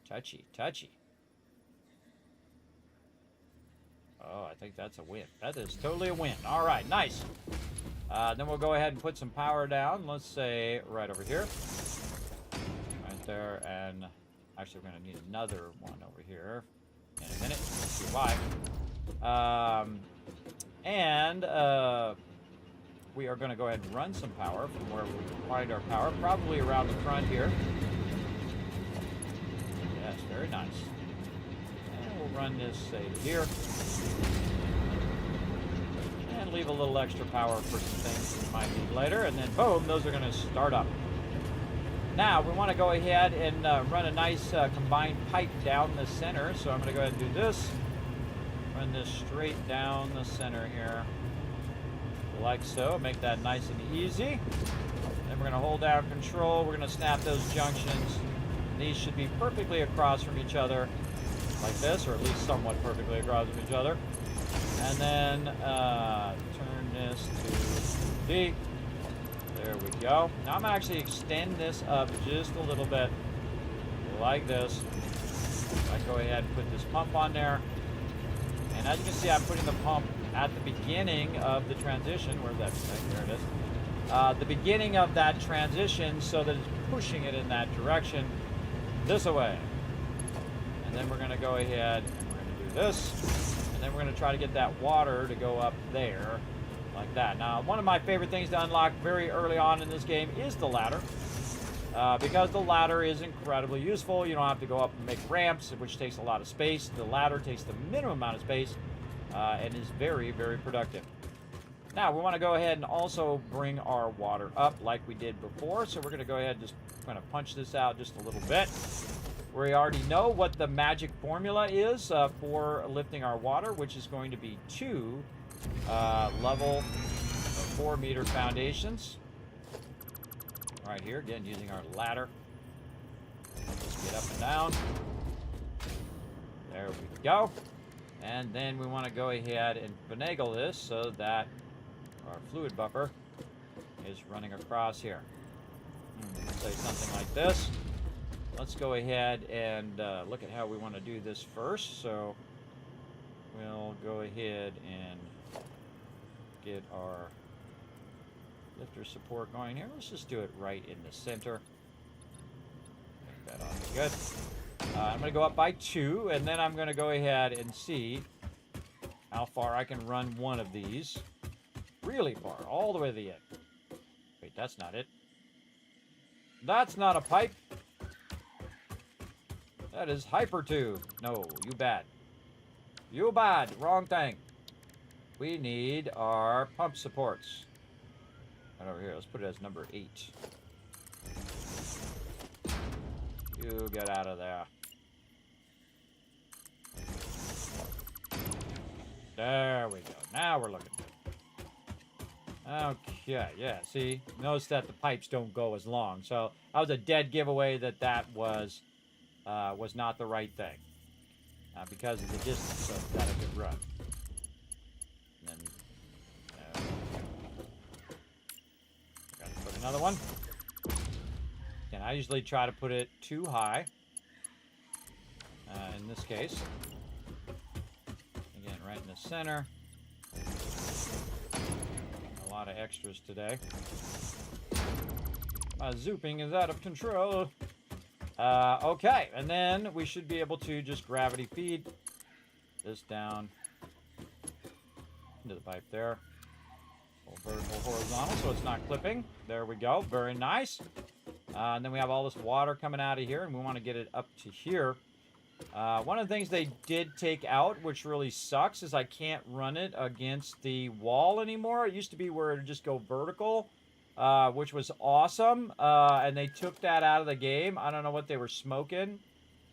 Touchy, touchy. Oh, I think that's a win. That is totally a win. All right, nice. Then we'll go ahead and put some power down. Let's say right over here. Right there. And actually, we're going to need another one over here in a minute. Let's see why. We are going to go ahead and run some power from where we can find our power. Probably around the front here. Yes, very nice. And we'll run this, say, to here. And leave a little extra power for some things we might need later. And then, boom, those are going to start up. Now, we want to go ahead and run a nice combined pipe down the center. So I'm going to go ahead and do this. Run this straight down the center here. Like so. Make that nice and easy. Then we're going to hold down control. We're going to snap those junctions. These should be perfectly across from each other. Like this, or at least somewhat perfectly across from each other. And then turn this to D. There we go. Now I'm going to actually extend this up just a little bit. Like this. I go ahead and put this pump on there. And as you can see, I'm putting the pump at the beginning of the transition. Where's that thing? There it is. The beginning of that transition so that it's pushing it in that direction this way. And then we're going to go ahead and we're going to do this. And then we're going to try to get that water to go up there like that. Now, one of my favorite things to unlock very early on in this game is the ladder. Because the ladder is incredibly useful. You don't have to go up and make ramps, which takes a lot of space. The ladder takes the minimum amount of space and is very, very productive. Now, we want to go ahead and also bring our water up like we did before. So we're going to go ahead and just kind of punch this out just a little bit. We already know what the magic formula is for lifting our water, which is going to be 2 level 4-meter foundations. Right here, again, using our ladder. Just get up and down. There we go. And then we want to go ahead and finagle this so that our fluid buffer is running across here. Let's say something like this. Let's go ahead and look at how we want to do this first. So we'll go ahead and get our lifter support going here. Let's just do it right in the center. Make that on good. I'm going to go up by 2, and then I'm going to go ahead and see how far I can run one of these. Really far, all the way to the end. Wait, that's not it. That's not a pipe. That is hypertube. No, you bad. You bad. Wrong thing. We need our pump supports. Right over here. Let's put it as number 8. You get out of there. There we go. Now we're looking good. Okay, yeah, see? Notice that the pipes don't go as long. So that was a dead giveaway that was not the right thing. Because of the distance that it could run. And then, gotta put another one. And I usually try to put it too high. In this case. Again, right in the center. A lot of extras today. My zooping is out of control. Okay, and then we should be able to just gravity feed this down into the pipe there. Vertical, horizontal, so it's not clipping. There we go. Very nice. And then we have all this water coming out of here, and we want to get it up to here. One of the things they did take out, which really sucks, is I can't run it against the wall anymore. It used to be where it would just go vertical, which was awesome. And they took that out of the game. I don't know what they were smoking.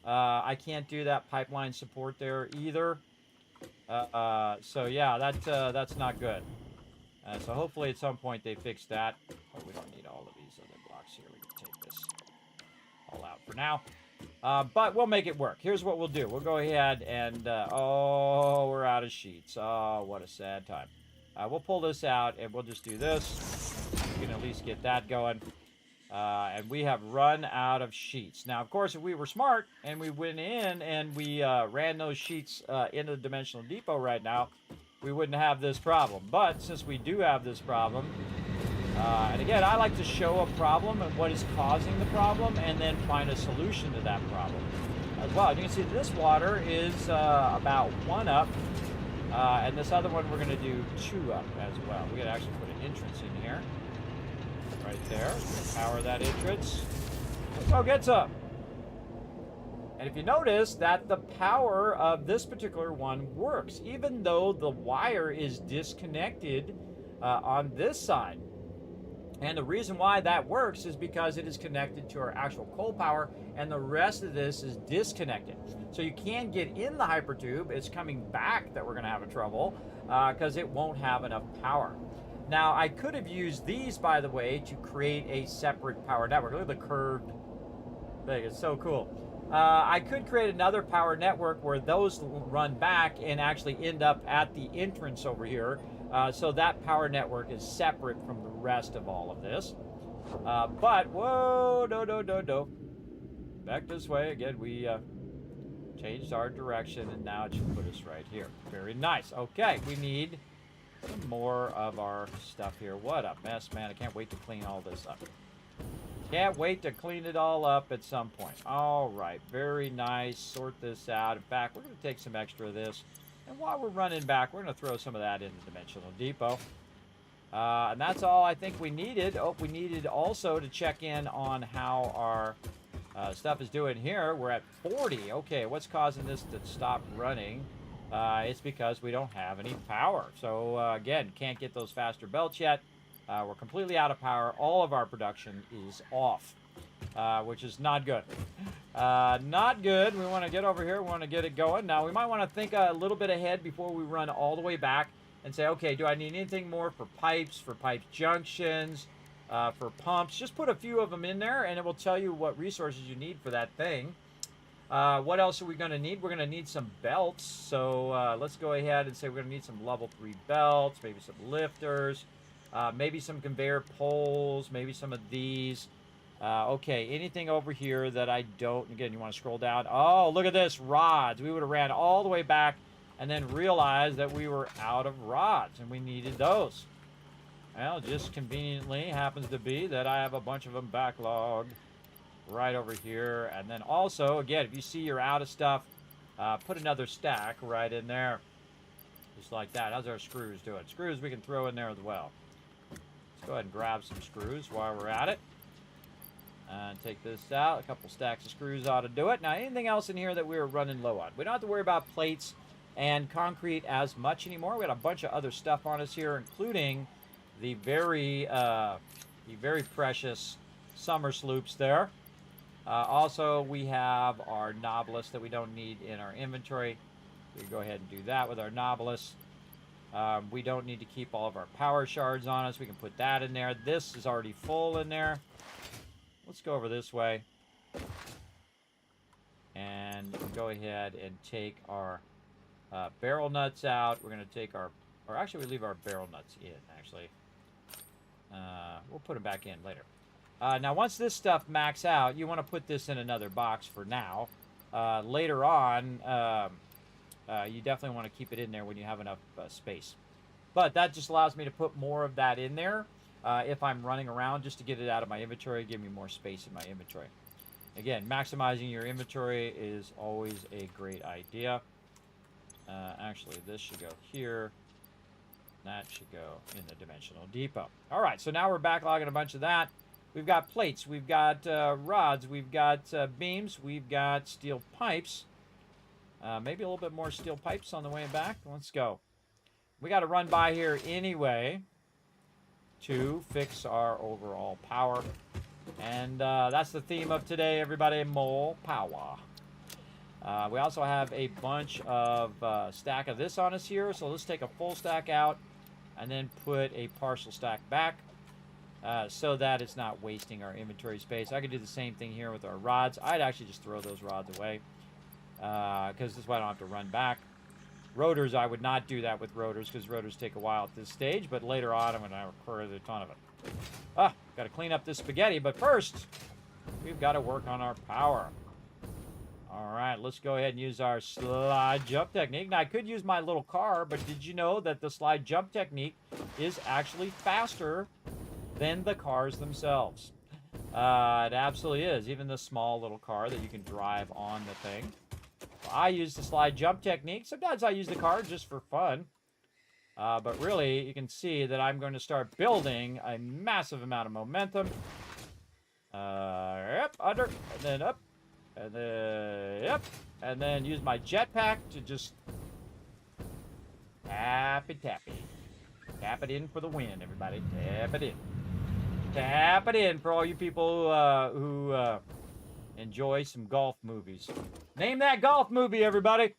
I can't do that pipeline support there either. So yeah, that's not good. So hopefully at some point they fix that. Oh, we don't need all of these other blocks here. We can take this all out for now. But we'll make it work. Here's what we'll do. We'll go ahead and, oh, we're out of sheets. Oh, what a sad time. We'll pull this out and we'll just do this. We can at least get that going. And we have run out of sheets. Now, of course, if we were smart and we went in and we ran those sheets into the Dimensional Depot right now, we wouldn't have this problem. But since we do have this problem, and again, I like to show a problem and what is causing the problem and then find a solution to that problem as well. And you can see this water is about 1 up, and this other one we're going to do 2 up as well. We're going to actually put an entrance in here, right there. Power that entrance. Let's go get some. And if you notice that the power of this particular one works, even though the wire is disconnected on this side. And the reason why that works is because it is connected to our actual coal power and the rest of this is disconnected. So you can get in the hypertube. It's coming back that we're going to have trouble because it won't have enough power. Now, I could have used these, by the way, to create a separate power network. Look at the curved thing. It's so cool. I could create another power network where those run back and actually end up at the entrance over here. So that power network is separate from the rest of all of this. But, whoa, no. Back this way. Again, we changed our direction, and now it should put us right here. Very nice. Okay, we need some more of our stuff here. What a mess, man. I can't wait to clean all this up. Can't wait to clean it all up at some point. All right, very nice. Sort this out. In fact, we're going to take some extra of this. And while we're running back, we're going to throw some of that into Dimensional Depot. And that's all I think we needed. Oh, we needed also to check in on how our stuff is doing here. We're at 40. Okay, what's causing this to stop running? It's because we don't have any power. So, again, can't get those faster belts yet. We're completely out of power. All of our production is off, which is not good. Not good. We want to get over here. We want to get it going. Now, we might want to think a little bit ahead before we run all the way back and say, okay, do I need anything more for pipes, for pipe junctions, for pumps? Just put a few of them in there, and it will tell you what resources you need for that thing. What else are we going to need? We're going to need some belts. So let's go ahead and say we're going to need some level 3 belts, maybe some lifters. Maybe some conveyor poles, maybe some of these. Okay, anything over here that I don't... Again, you want to scroll down. Oh, look at this, rods. We would have ran all the way back and then realized that we were out of rods and we needed those. Well, just conveniently happens to be that I have a bunch of them backlogged right over here. And then also, again, if you see you're out of stuff, put another stack right in there. Just like that. How's our screws doing? Screws we can throw in there as well. Let's go ahead and grab some screws while we're at it. And take this out. A couple stacks of screws ought to do it. Now, anything else in here that we're running low on? We don't have to worry about plates and concrete as much anymore. We got a bunch of other stuff on us here, including the very precious summer sloops there. Also, we have our Novelist that we don't need in our inventory. We can go ahead and do that with our Novelist. We don't need to keep all of our power shards on us. We can put that in there. This is already full in there. Let's go over this way. And go ahead and take our barrel nuts out. We're going to take our... Or actually, we leave our barrel nuts in, actually. We'll put them back in later. Now, once this stuff max out, you want to put this in another box for now. Later on, you definitely want to keep it in there when you have enough space. But that just allows me to put more of that in there if I'm running around, just to get it out of my inventory, give me more space in my inventory. Again, maximizing your inventory is always a great idea. Actually, this should go here. That should go in the dimensional depot. All right, so now we're backlogging a bunch of that. We've got plates, we've got rods, we've got beams, we've got steel pipes. Maybe a little bit more steel pipes on the way back. Let's go. We got to run by here anyway to fix our overall power. And that's the theme of today, everybody. More Powwa. We also have a bunch of stack of this on us here. So let's take a full stack out and then put a partial stack back so that it's not wasting our inventory space. I could do the same thing here with our rods. I'd actually just throw those rods away because this way I don't have to run back. Rotors, I would not do that with rotors because rotors take a while at this stage, but later on I'm going to require a ton of it. Got to clean up this spaghetti, but first we've got to work on our power. All right, let's go ahead and use our slide jump technique. Now, I could use my little car, but did you know that the slide jump technique is actually faster than the cars themselves? It absolutely is. Even the small little car that you can drive on the thing. I use the slide jump technique. Sometimes I use the car just for fun. But really, you can see that I'm going to start building a massive amount of momentum. Yep, under, and then up. And then, yep. And then use my jetpack to just tap it. Tap it in for the win, everybody. Tap it in. Tap it in for all you people who enjoy some golf movies. Name that golf movie, everybody.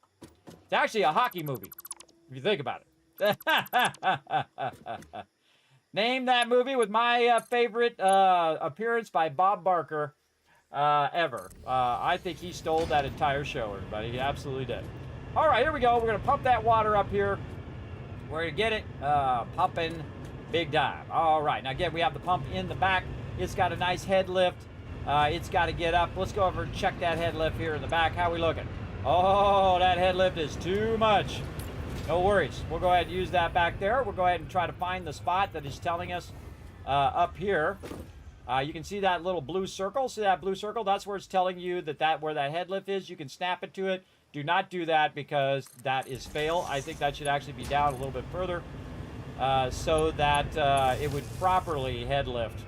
It's actually a hockey movie, if you think about it. Name that movie with my favorite appearance by Bob Barker ever. I think he stole that entire show, everybody. He absolutely did. All right, here we go. We're going to pump that water up here. We're going to get it pumping big time. All right. Now, again, we have the pump in the back. It's got a nice head lift. It's got to get up. Let's go over and check that head lift here in the back. How are we looking? Oh, that head lift is too much. No worries. We'll go ahead and use that back there. We'll go ahead and try to find the spot that is telling us up here. You can see that little blue circle. See that blue circle? That's where it's telling you that where that head lift is. You can snap it to it. Do not do that because that is fail. I think that should actually be down a little bit further so that it would properly head lift.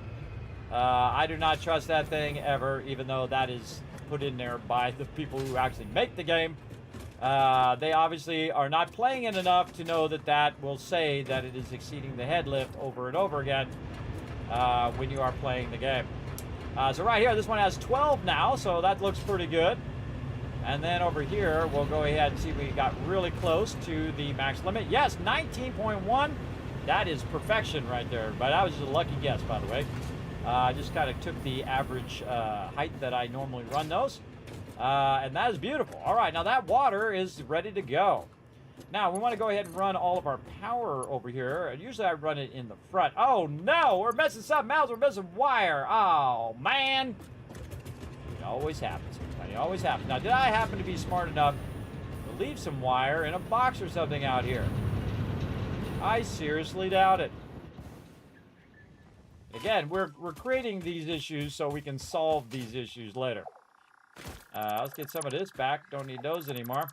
I do not trust that thing ever, even though that is put in there by the people who actually make the game. They obviously are not playing it enough to know that will say that it is exceeding the head lift over and over again when you are playing the game. So right here, this one has 12 now, so that looks pretty good. And then over here, we'll go ahead and see we got really close to the max limit. Yes, 19.1. That is perfection right there. But that was just a lucky guess, by the way. I just kind of took the average height that I normally run those. And that is beautiful. All right, now that water is ready to go. Now, we want to go ahead and run all of our power over here. And usually I run it in the front. Oh, no, we're missing something else. We're missing wire. Oh, man. It always happens. It always happens. Now, did I happen to be smart enough to leave some wire in a box or something out here? I seriously doubt it. Again, we're creating these issues so we can solve these issues later. Let's get some of this back. Don't need those anymore.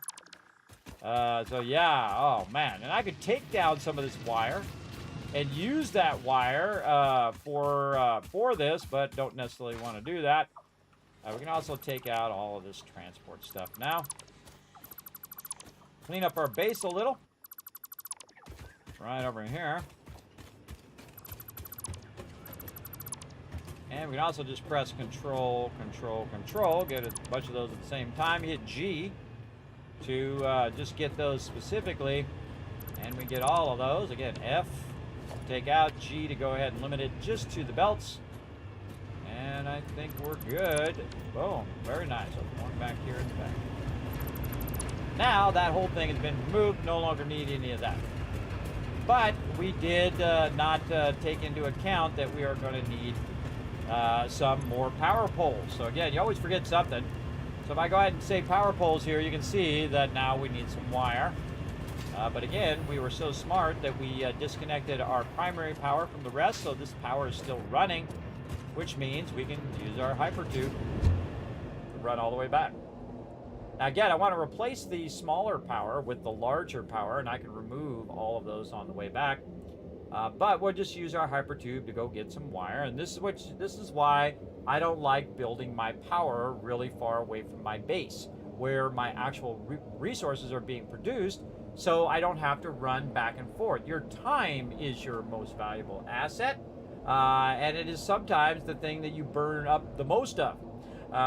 So yeah, oh man. And I could take down some of this wire and use that wire for this, but don't necessarily want to do that. We can also take out all of this transport stuff now. Clean up our base a little. Right over here. And we can also just press Control, Control, Control. Get a bunch of those at the same time. Hit G to just get those specifically. And we get all of those. Again, F. Take out G to go ahead and limit it just to the belts. And I think we're good. Boom. Very nice. So one back here in the back. Now that whole thing has been removed. No longer need any of that. But we did not take into account that we are going to need some more power poles. So again, you always forget something. So if I go ahead and say power poles here, you can see that now we need some wire. But again, we were so smart that we disconnected our primary power from the rest, so this power is still running, which means we can use our hyper tube to run all the way back. Now again, I want to replace the smaller power with the larger power, and I can remove all of those on the way back. But we'll just use our hyper tube to go get some wire, and this is why I don't like building my power really far away from my base, where my actual resources are being produced, so I don't have to run back and forth. Your time is your most valuable asset, and it is sometimes the thing that you burn up the most of,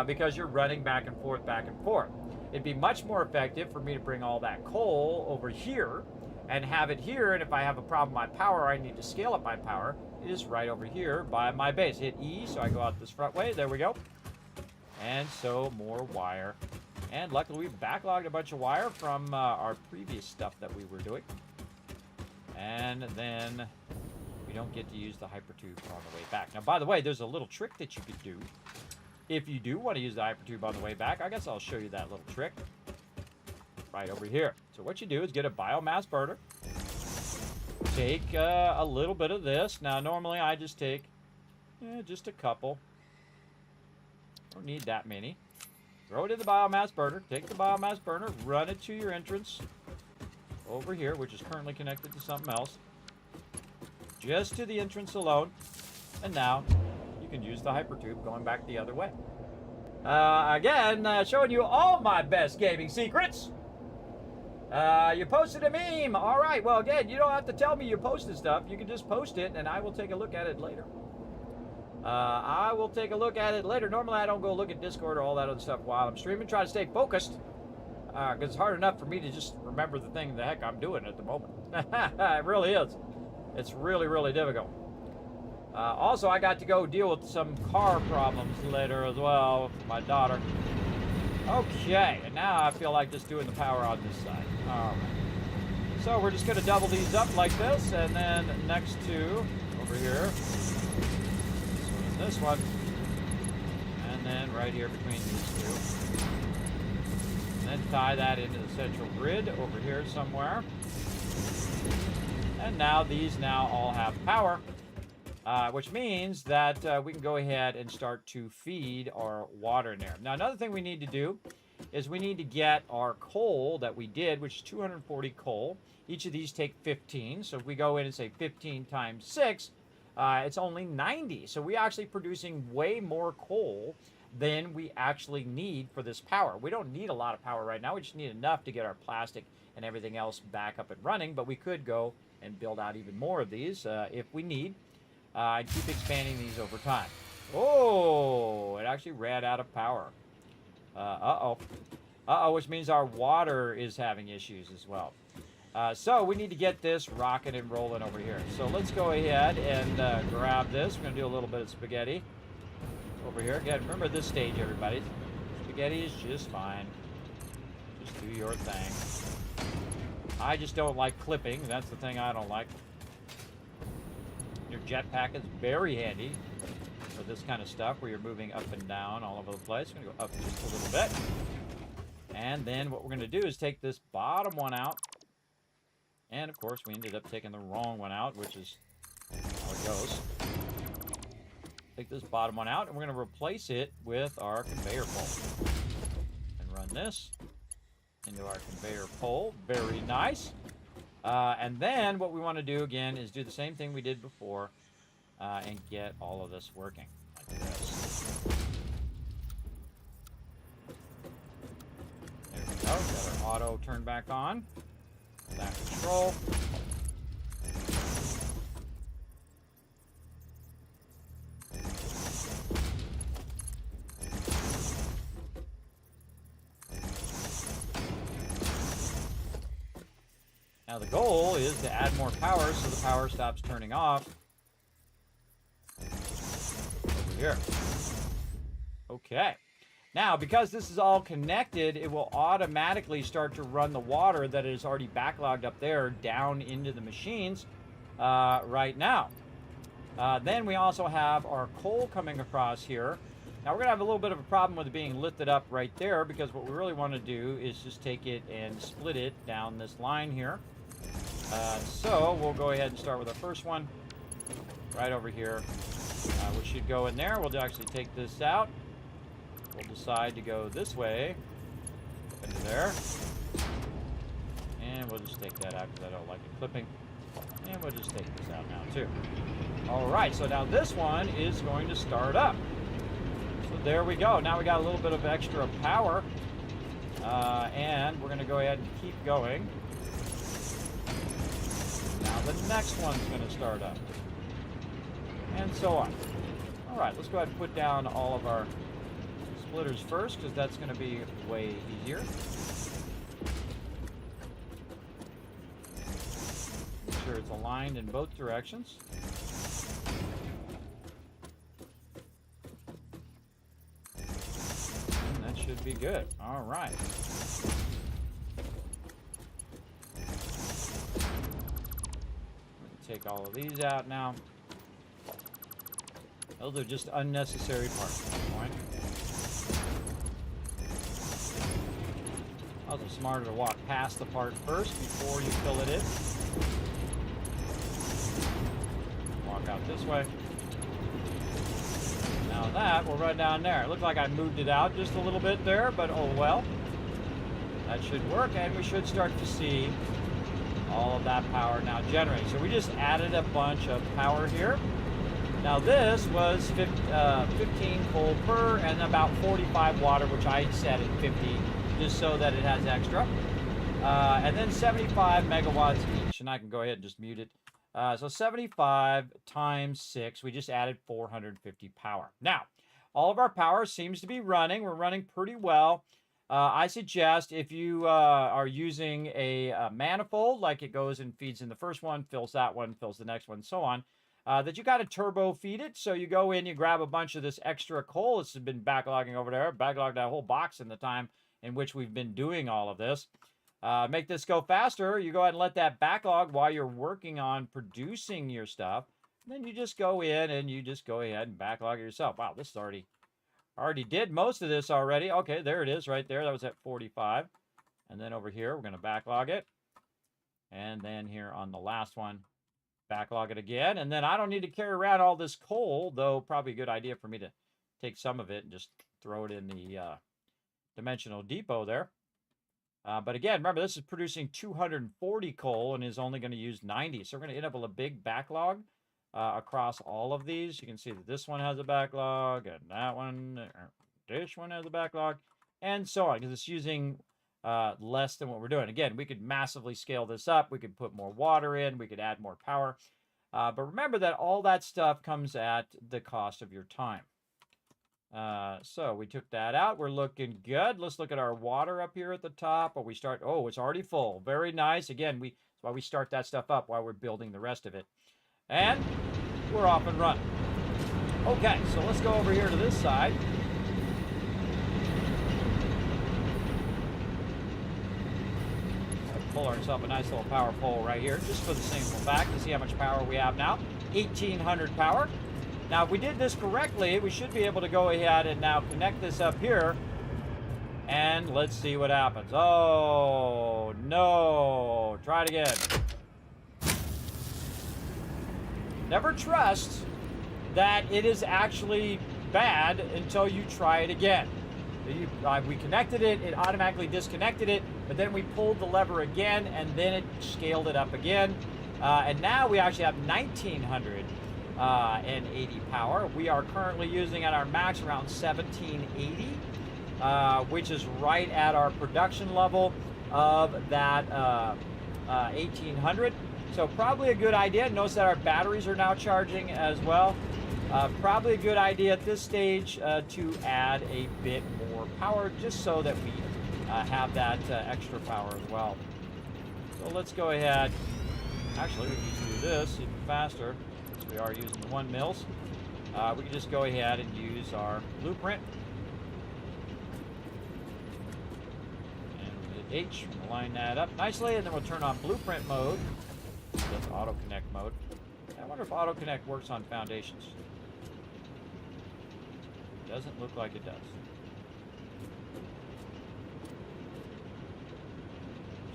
because you're running back and forth, back and forth. It'd be much more effective for me to bring all that coal over here and have it here, and if I have a problem with my power, I need to scale up my power, it is right over here by my base. Hit E, so I go out this front way. There we go. And so more wire. And luckily we backlogged a bunch of wire from our previous stuff that we were doing. And then we don't get to use the hypertube on the way back. Now, by the way, there's a little trick that you could do. If you do want to use the hypertube on the way back, I guess I'll show you that little trick right over here. So what you do is get a biomass burner. Take a little bit of this. Now, normally I just take just a couple. Don't need that many. Throw it in the biomass burner. Take the biomass burner, run it to your entrance over here, which is currently connected to something else. Just to the entrance alone. And now you can use the hypertube going back the other way. Again, showing you all my best gaming secrets. You posted a meme. All right. Well, again, you don't have to tell me you posted stuff. You can just post it, and I will take a look at it later. I will take a look at it later. Normally, I don't go look at Discord or all that other stuff while I'm streaming. Try to stay focused, because it's hard enough for me to just remember the thing the heck I'm doing at the moment. It really is. It's really, really difficult. Also, I got to go deal with some car problems later as well with my daughter. Okay, and now I feel like just doing the power on this side. All right. So we're just going to double these up like this, and then next to over here. This one, and then right here between these two, and then tie that into the central grid over here somewhere. And now these now all have power, which means that we can go ahead and start to feed our water in there. Now, another thing we need to do is we need to get our coal that we did, which is 240 coal. Each of these take 15, so if we go in and say 15 times 6, it's only 90. So we're actually producing way more coal than we actually need for this power. We don't need a lot of power right now. We just need enough to get our plastic and everything else back up and running. But we could go and build out even more of these if we need. And keep expanding these over time. Oh, it actually ran out of power. Which means our water is having issues as well. So we need to get this rocking and rolling over here. So let's go ahead and grab this. We're going to do a little bit of spaghetti over here. Again, remember this stage, everybody. Spaghetti is just fine. Just do your thing. I just don't like clipping. That's the thing I don't like. Your jetpack is very handy for this kind of stuff where you're moving up and down all over the place. I'm going to go up just a little bit. And then what we're going to do is take this bottom one out. And, of course, we ended up taking the wrong one out, which is how it goes. take this bottom one out, and we're going to replace it with our conveyor pole. And run this into our conveyor pole. Very nice. And then what we want to do again is do the same thing we did before and get all of this working like this. There we go. Got our auto turned back on. Back control. Now the goal is to add more power so the power stops turning off over here. Okay. Now, because this is all connected, it will automatically start to run the water that is already backlogged up there down into the machines right now. Then we also have our coal coming across here. Now, we're going to have a little bit of a problem with it being lifted up right there because what we really want to do is just take it and split it down this line here. So we'll go ahead and start with our first one right over here, which should go in there. We'll actually take this out. We'll decide to go this way, into there, and we'll just take that out because I don't like it clipping. And we'll just take this out now too. All right, so now this one is going to start up. So there we go. Now we got a little bit of extra power, and we're going to go ahead and keep going. Now the next one's going to start up, and so on. All right, let's go ahead and put down all of our splitters first, because that's going to be way easier. Make sure it's aligned in both directions. And that should be good. All right. Take all of these out now. Those are just unnecessary parts at this point. Also smarter to walk past the part first before you fill it in. Walk out this way. Now that will run down there. It looked like I moved it out just a little bit there, but oh well. That should work, and we should start to see all of that power now generating. So we just added a bunch of power here. Now this was 15 coal per and about 45 water, which I set at 50 just so that it has extra. And then 75 megawatts each, and I can go ahead and just mute it. So 75 times 6, we just added 450 power. Now, all of our power seems to be running. We're running pretty well. I suggest if you are using a manifold, like it goes and feeds in the first one, fills that one, fills the next one, so on, that you got to turbo feed it. So you go in, you grab a bunch of this extra coal that's been backlogging over there, backlogged that whole box in the time in which we've been doing all of this. Make this go faster. You go ahead and let that backlog while you're working on producing your stuff. Then you just go in and you just go ahead and backlog it yourself. Wow, this is already did most of this already. Okay, there it is right there. That was at 45. And then over here, we're going to backlog it. And then here on the last one, backlog it again. And then I don't need to carry around all this coal, though probably a good idea for me to take some of it and just throw it in the dimensional depot there. But again, remember, this is producing 240 coal and is only going to use 90. So we're going to end up with a big backlog across all of these. You can see that this one has a backlog, and that one, this one has a backlog, and so on, because it's using less than what we're doing. Again, we could massively scale this up. We could put more water in. We could add more power. But remember that all that stuff comes at the cost of your time. So we took that out. We're looking good. Let's look at our water up here at the top. Oh, it's already full. Very nice. Again, that's why we start that stuff up while we're building the rest of it. And we're off and running. Okay, so let's go over here to this side. Pull ourselves a nice little power pole right here, just for the simple fact to see how much power we have now. 1,800 power. Now, if we did this correctly, we should be able to go ahead and now connect this up here. And let's see what happens. Oh, no. Try it again. Never trust that it is actually bad until you try it again. We connected it, it automatically disconnected it, but then we pulled the lever again, and then it scaled it up again. And now we actually have 1980 power. We are currently using at our max around 1780, which is right at our production level of that 1800. So probably a good idea. Notice that our batteries are now charging as well. Probably a good idea at this stage to add a bit more power, just so that we have that extra power as well. So let's go ahead. Actually, we can just do this even faster, since we are using the 1 mils. We can just go ahead and use our blueprint. And we'll hit H, we'll line that up nicely, and then we'll turn on blueprint mode. That's auto connect mode. I wonder if auto connect works on foundations. Doesn't look like it does.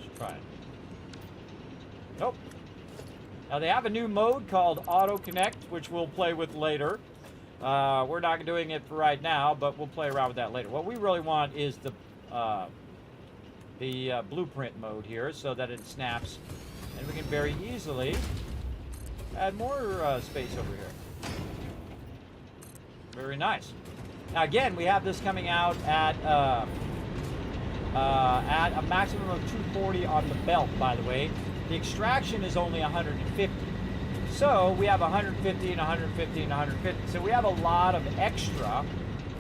Let's try it. Nope. Now they have a new mode called Auto Connect, which we'll play with later. We're not doing it for right now, but we'll play around with that later. What we really want is the blueprint mode here, so that it snaps, and we can very easily add more space over here. Very nice. Now again, we have this coming out at a maximum of 240 on the belt, by the way. The extraction is only 150. So we have 150 and 150 and 150. So we have a lot of extra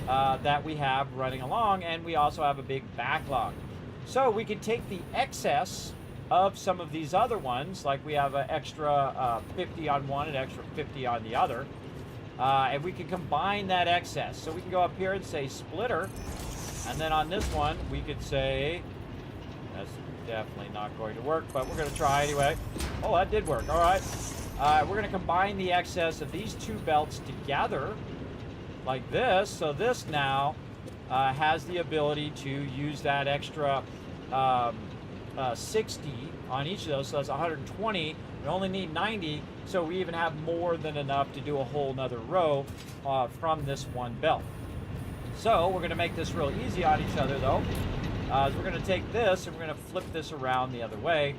that we have running along, and we also have a big backlog. So we can take the excess of some of these other ones, like we have an extra 50 on one and extra 50 on the other. And we can combine that excess. So we can go up here and say splitter. And then on this one, we could say, that's definitely not going to work, but we're going to try anyway. Oh, that did work. All right. We're going to combine the excess of these two belts together like this. So this now has the ability to use that extra 60 on each of those. So that's 120. We only need 90. So we even have more than enough to do a whole nother row from this one belt. So we're going to make this real easy on each other, though. So we're going to take this and we're going to flip this around the other way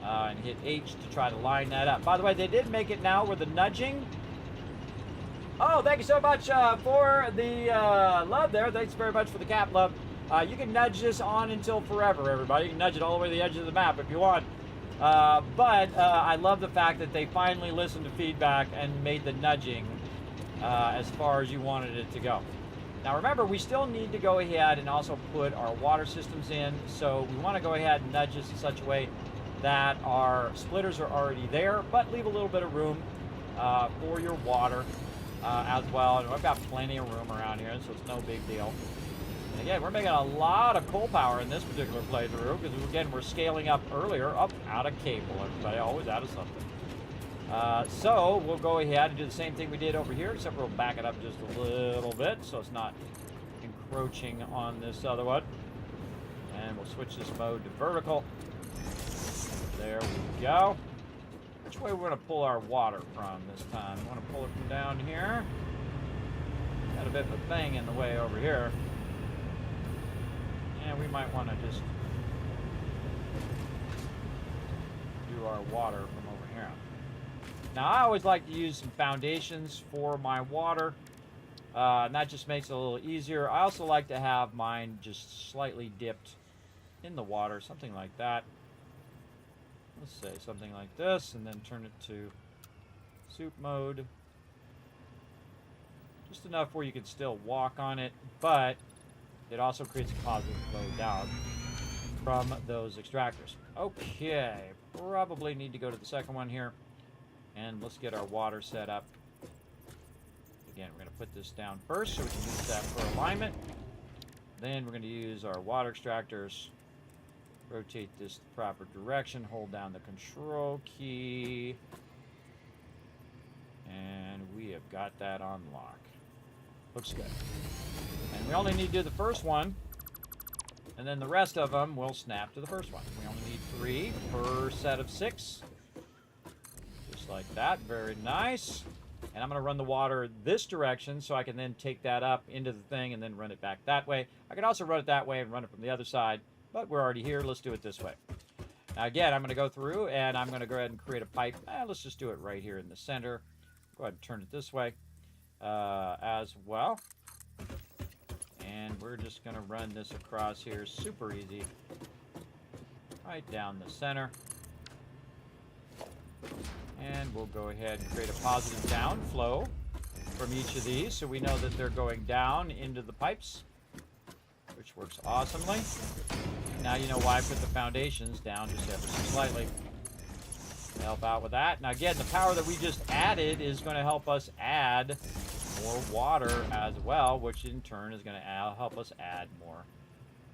and hit H to try to line that up. By the way, they did make it now with the nudging. Oh, thank you so much for the love there. Thanks very much for the cap love. You can nudge this on until forever, everybody. You can nudge it all the way to the edge of the map if you want. But I love the fact that they finally listened to feedback and made the nudging as far as you wanted it to go. Now remember, we still need to go ahead and also put our water systems in. So we want to go ahead and nudge this in such a way that our splitters are already there, but leave a little bit of room for your water as well. And I've got plenty of room around here, so it's no big deal. And again, we're making a lot of coal power in this particular playthrough because, again, we're scaling up earlier, up out of cable, everybody, always out of something. So we'll go ahead and do the same thing we did over here, except we'll back it up just a little bit so it's not encroaching on this other one. And we'll switch this mode to vertical. There we go. Which way we're going to pull our water from this time? We want to pull it from down here. Got a bit of a thing in the way over here. And we might want to just do our water from over here. Now, I always like to use some foundations for my water. And that just makes it a little easier. I also like to have mine just slightly dipped in the water, something like that. Let's say something like this, and then turn it to soup mode. Just enough where you can still walk on it, but it also creates a positive flow down from those extractors. Okay, probably need to go to the second one here, and let's get our water set up. Again, we're going to put this down first so we can use that for alignment. Then we're going to use our water extractors. Rotate this the proper direction, hold down the control key, and we have got that on lock. Looks good. And we only need to do the first one, and then the rest of them will snap to the first one. We only need 3 per set of 6. Just like that, very nice. And I'm going to run the water this direction so I can then take that up into the thing and then run it back that way. I can also run it that way and run it from the other side, but we're already here. Let's do it this way. Now again, I'm going to go through and I'm going to go ahead and create a pipe. Let's just do it right here in the center. Go ahead and turn it this way as well. And we're just going to run this across here. Super easy. Right down the center. And we'll go ahead and create a positive downflow from each of these so we know that they're going down into the pipes, which works awesomely. Now you know why I put the foundations down just ever so slightly to help out with that. Now again, the power that we just added is going to help us add more water as well, which in turn is going to help us add more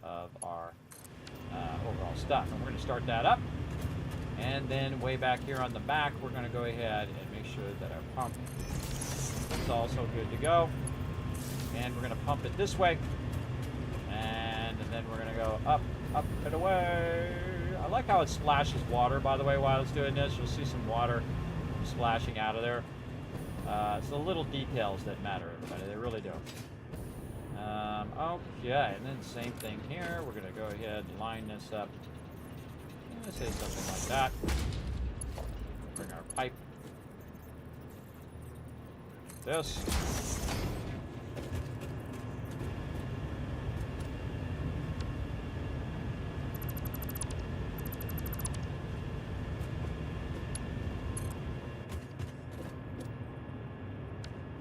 of our overall stuff. And we're going to start that up. And then way back here on the back, we're going to go ahead and make sure that our pump is also good to go. And we're going to pump it this way. And then we're going to go up, up, and away. I like how it splashes water, by the way, while it's doing this. You'll see some water splashing out of there. It's the little details that matter, everybody. They really do. Okay, and then same thing here. We're going to go ahead and line this up. I'm going to say something like that. Bring our pipe. This.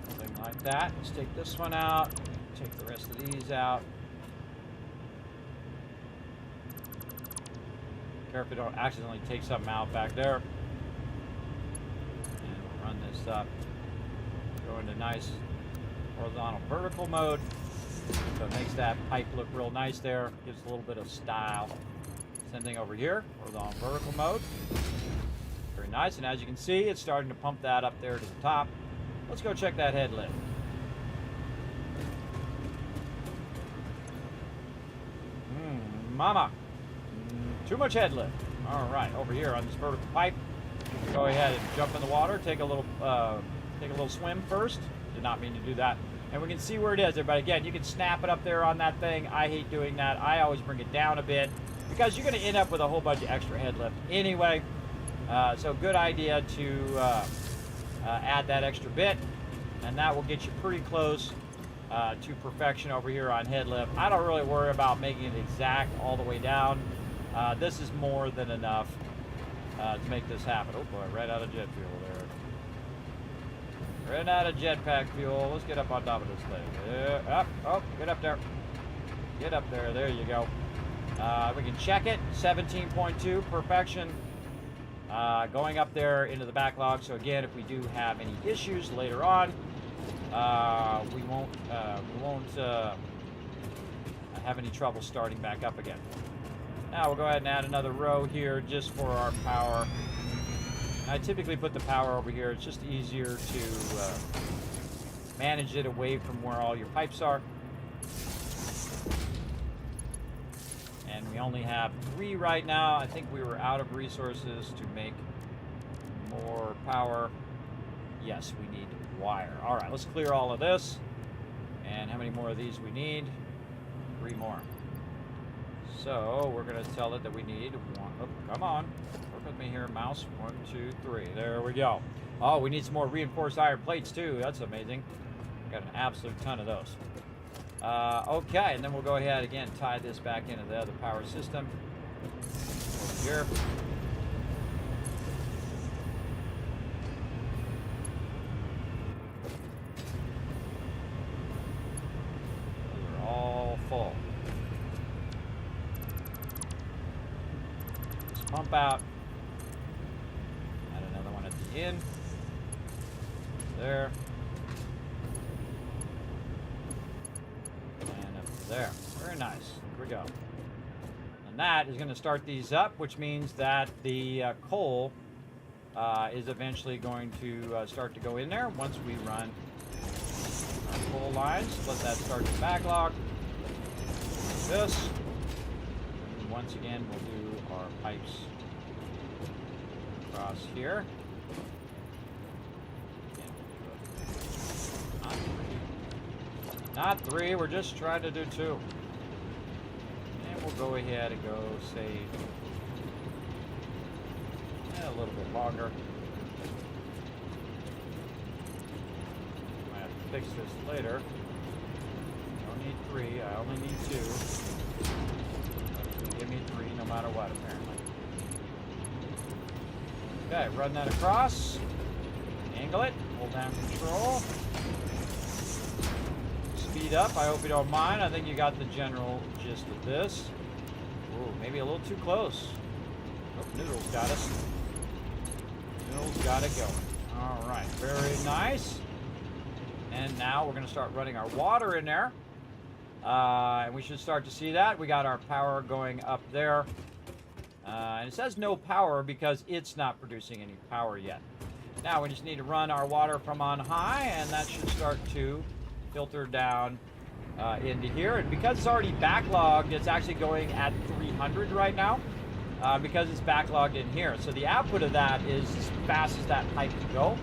Something like that. Let's take this one out. Take the rest of these out. Careful, don't accidentally take something out back there. And we'll run this up. Go into nice horizontal vertical mode. So it makes that pipe look real nice there. Gives a little bit of style. Same thing over here. Horizontal vertical mode. Very nice. And as you can see, it's starting to pump that up there to the top. Let's go check that head lift. Mama. Too much head lift. All right, over here on this vertical pipe, go ahead and jump in the water. Take a little swim first. Did not mean to do that. And we can see where it is, everybody. Again, you can snap it up there on that thing. I hate doing that. I always bring it down a bit because you're going to end up with a whole bunch of extra head lift anyway. So good idea to add that extra bit, and that will get you pretty close to perfection over here on head lift. I don't really worry about making it exact all the way down. This is more than enough to make this happen. Oh boy, ran out of jet fuel there. Ran out of jetpack fuel. Let's get up on top of this thing. Up, oh, get up there. Get up there. There you go. We can check it. 17.2 perfection. Going up there into the backlog. So again, if we do have any issues later on, we won't have any trouble starting back up again. Now we'll go ahead and add another row here just for our power. I typically put the power over here. It's just easier to manage it away from where all your pipes are. And we only have 3 right now. I think we were out of resources to make more power. Yes, we need wire. All right, let's clear all of this. And how many more of these we need? 3 more. So we're going to tell it that we need 1. Oh, come on. Work with me here, mouse. 1, 2, 3. There we go. Oh, we need some more reinforced iron plates too. That's amazing. Got an absolute ton of those. Okay, and then we'll go ahead again, tie this back into the other power system. Over here. Those are all full. Just pump out. Add another one at the end. There. There, very nice. Here we go. And that is going to start these up, which means that the coal is eventually going to start to go in there once we run our coal lines. Let that start the backlog. Like this. And once again, we'll do our pipes across here. Again, we'll do Not 3, we're just trying to do 2. And we'll go ahead and go save. A little bit longer. I have to fix this later. I don't need 3, I only need 2. Give me 3 no matter what, apparently. Okay, run that across. Angle it, hold down control. Speed up, I hope you don't mind. I think you got the general gist of this. Ooh, maybe a little too close. Oh, Noodle's got us. Noodle's got it going. All right, very nice. And now we're going to start running our water in there. And we should start to see that. We got our power going up there. And it says no power because it's not producing any power yet. Now we just need to run our water from on high, and that should start to filter down into here. And because it's already backlogged, it's actually going at 300 right now because it's backlogged in here. So the output of that is as fast as that pipe can go.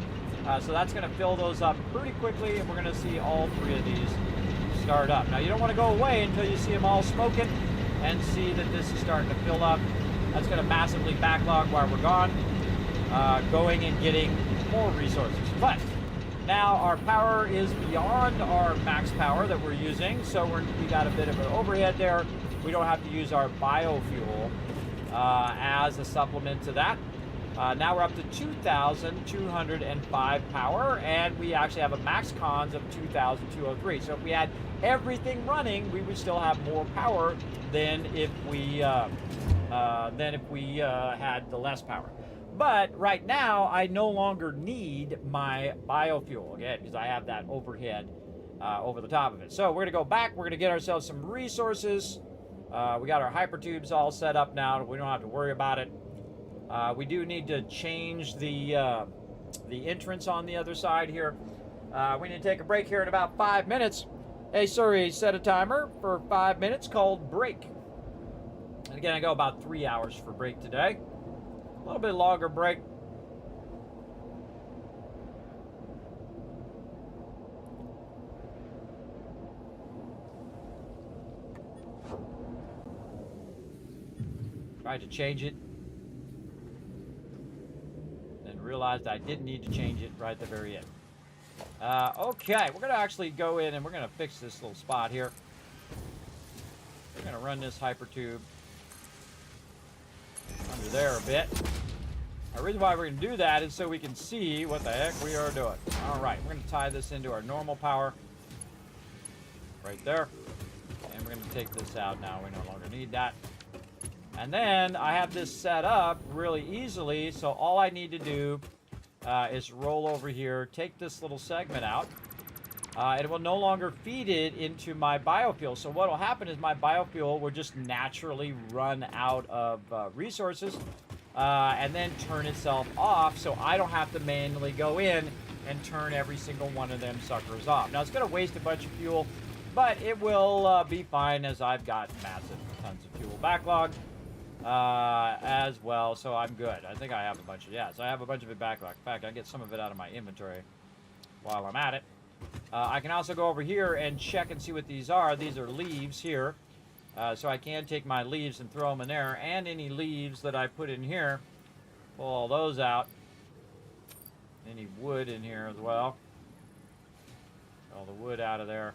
So that's going to fill those up pretty quickly, and we're going to see all 3 of these start up. Now you don't want to go away until you see them all smoking and see that this is starting to fill up. That's going to massively backlog while we're gone, going and getting more resources. But now our power is beyond our max power that we're using, so we got a bit of an overhead there. We don't have to use our biofuel as a supplement to that. Now we're up to 2,205 power, and we actually have a max cons of 2,203. So if we had everything running, we would still have more power than if we had the less power. But right now, I no longer need my biofuel again because I have that overhead over the top of it. So we're gonna go back. We're gonna get ourselves some resources. We got our hypertubes all set up now. We don't have to worry about it. We do need to change the entrance on the other side here. We need to take a break here in about 5 minutes. Hey, sorry, set a timer for 5 minutes called break. And again, I go about 3 hours for break today. A little bit longer break. Tried to change it. Then realized I didn't need to change it right at the very end. Okay, we're going to actually go in and we're going to fix this little spot here. We're going to run this hypertube under there a bit. The reason why we're going to do that is so we can see what the heck we are doing. All right, we're going to tie this into our normal power right there. And we're going to take this out now. We no longer need that. And then I have this set up really easily, so all I need to do is roll over here, take this little segment out. It will no longer feed it into my biofuel. So what will happen is my biofuel will just naturally run out of resources and then turn itself off, so I don't have to manually go in and turn every single one of them suckers off. Now, it's going to waste a bunch of fuel, but it will be fine as I've got massive tons of fuel backlogged as well, so I'm good. I think I have a bunch of, so I have a bunch of it backlogged. In fact, I get some of it out of my inventory while I'm at it. I can also go over here and check and see what these are. These are leaves here. So I can take my leaves and throw them in there, and any leaves that I put in here, pull all those out. Any wood in here as well. All the wood out of there,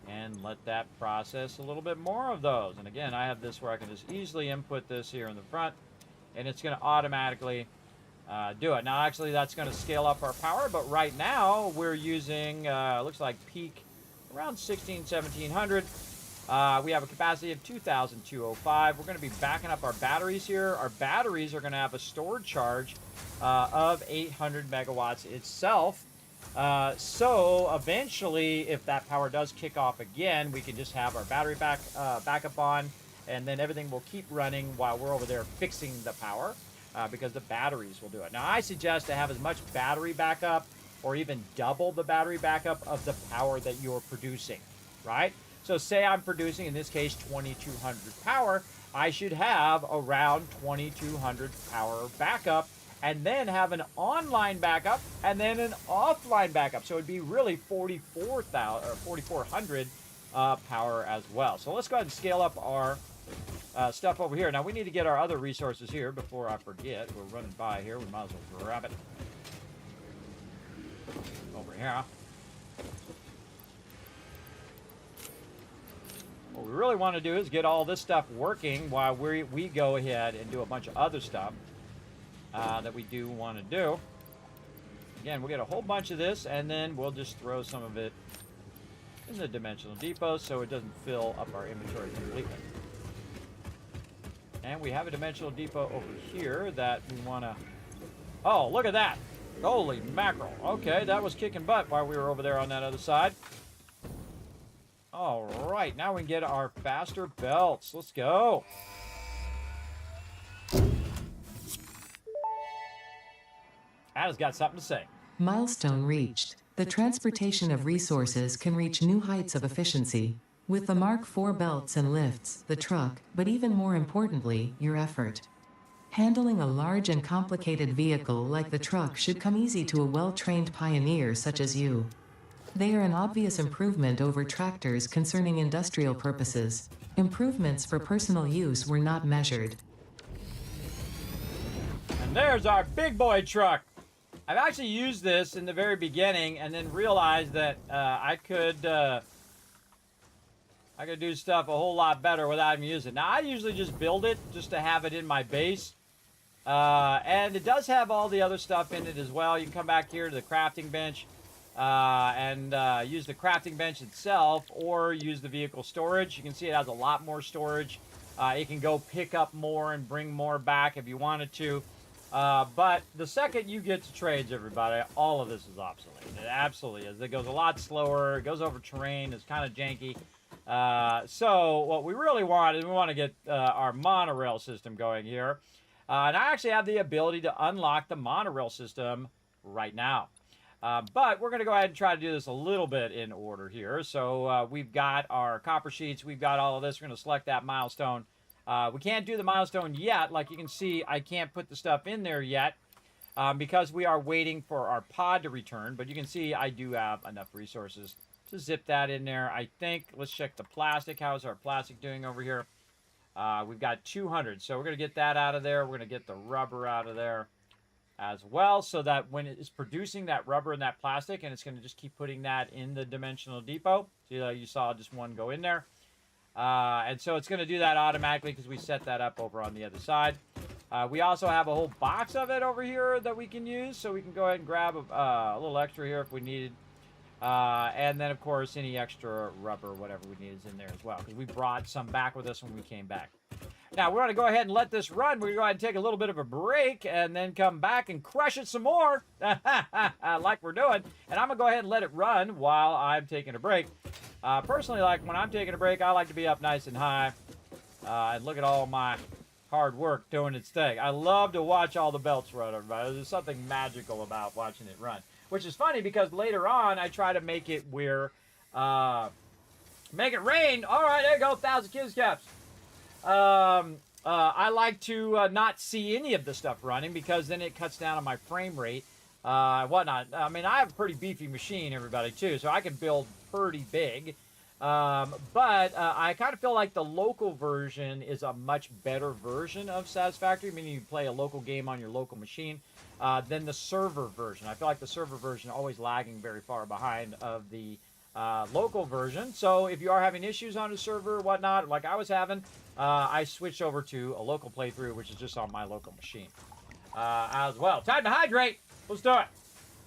and let that process a little bit more of those. And again, I have this where I can just easily input this here in the front, and it's going to automatically do it. Now, actually, that's going to scale up our power, but right now we're using, looks like peak around 1700. We have a capacity of 2,205. We're going to be backing up our batteries here. Our batteries are going to have a stored charge of 800 megawatts itself. So eventually, if that power does kick off again, we can just have our battery backup on, and then everything will keep running while we're over there fixing the power because the batteries will do it. Now, I suggest to have as much battery backup or even double the battery backup of the power that you're producing, right? So say I'm producing, in this case, 2,200 power. I should have around 2,200 power backup and then have an online backup and then an offline backup. So it'd be really 44,000 or 4,400 power as well. So let's go ahead and scale up our stuff over here. Now we need to get our other resources here before I forget. We're running by here. We might as well grab it over here. What we really want to do is get all this stuff working while we go ahead and do a bunch of other stuff that we do want to do. Again, we'll get a whole bunch of this, and then we'll just throw some of it in the dimensional depot so it doesn't fill up our inventory completely. And we have a dimensional depot over here that we want to... Oh, look at that. Holy mackerel. Okay, that was kicking butt while we were over there on that other side. All right, now we can get our faster belts. Let's go. Ada's got something to say. Milestone reached. The transportation of resources can reach new heights of efficiency. With the Mark IV belts and lifts, the truck, but even more importantly, your effort. Handling a large and complicated vehicle like the truck should come easy to a well-trained pioneer such as you. They are an obvious improvement over tractors concerning industrial purposes. Improvements for personal use were not measured. And there's our big boy truck. I've actually used this in the very beginning and then realized that I could do stuff a whole lot better without even using it. Now, I usually just build it just to have it in my base. And it does have all the other stuff in it as well. You can come back here to the crafting bench and use the crafting bench itself or use the vehicle storage. You can see it has a lot more storage. It can go pick up more and bring more back if you wanted to. But the second you get to trades, everybody, all of this is obsolete. It absolutely is. It goes a lot slower. It goes over terrain. It's kind of janky. So what we really want is we want to get our monorail system going here. And I actually have the ability to unlock the monorail system right now. But we're going to go ahead and try to do this a little bit in order here. So we've got our copper sheets. We've got all of this. We're going to select that milestone. We can't do the milestone yet. Like you can see, I can't put the stuff in there yet because we are waiting for our pod to return. But you can see I do have enough resources to zip that in there. I think, let's check the plastic. How's our plastic doing over here? We've got 200. So we're going to get that out of there. We're going to get the rubber out of there as well so that when it is producing that rubber and that plastic, and it's going to just keep putting that in the dimensional depot. So you saw just one go in there. And so it's going to do that automatically because we set that up over on the other side. We also have a whole box of it over here that we can use. So we can go ahead and grab a little extra here if we needed. And then, of course, any extra rubber, whatever we need is in there as well. Because we brought some back with us when we came back. Now, we're going to go ahead and let this run. We're going to go ahead and take a little bit of a break and then come back and crush it some more. Like we're doing. And I'm going to go ahead and let it run while I'm taking a break. Personally, like when I'm taking a break, I like to be up nice and high. And look at all my hard work doing its thing. I love to watch all the belts run, everybody. There's something magical about watching it run. Which is funny because later on, I try to make it where, make it rain. All right, there you go, 1,000 kids caps. I like to not see any of the stuff running because then it cuts down on my frame rate, whatnot. I mean, I have a pretty beefy machine, everybody, too, so I can build pretty big. But I kind of feel like the local version is a much better version of Satisfactory, meaning you play a local game on your local machine, than the server version. I feel like the server version is always lagging very far behind of the local version. So if you are having issues on a server or whatnot, like I was having, I switched over to a local playthrough, which is just on my local machine as well. Time to hydrate. Let's do it.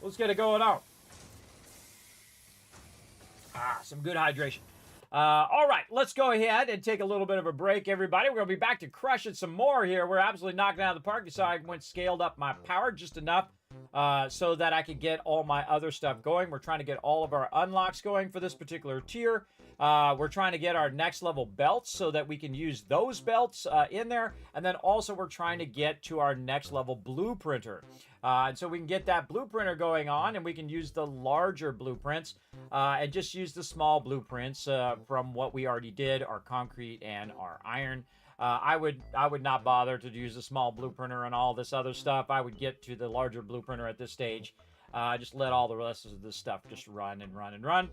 Let's get it going on. Some good hydration. All right, let's go ahead and take a little bit of a break, everybody. We're going to be back to crushing some more here. We're absolutely knocking out of the park. So I scaled up my power just enough so that I could get all my other stuff going. We're trying to get all of our unlocks going for this particular tier. We're trying to get our next level belts so that we can use those belts in there. And then also we're trying to get to our next level blueprinter. And so we can get that blueprinter going on and we can use the larger blueprints and just use the small blueprints from what we already did, our concrete and our iron. I would not bother to use a small blue printer and all this other stuff. I would get to the larger blue printer at this stage. Just let all the rest of this stuff just run and run and run,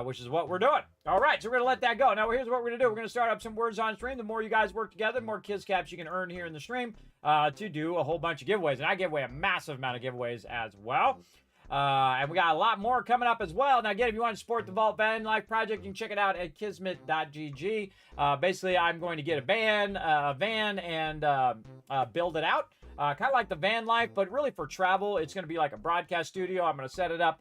which is what we're doing. All right, so we're going to let that go. Now, here's what we're going to do. We're going to start up some words on stream. The more you guys work together, the more Kids Caps you can earn here in the stream to do a whole bunch of giveaways. And I give away a massive amount of giveaways as well. And we got a lot more coming up as well. Now, again, if you want to support the Vault Van Life Project, you can check it out at kismet.gg. Basically, I'm going to get a van and build it out. Kind of like the van life, but really for travel. It's going to be like a broadcast studio. I'm going to set it up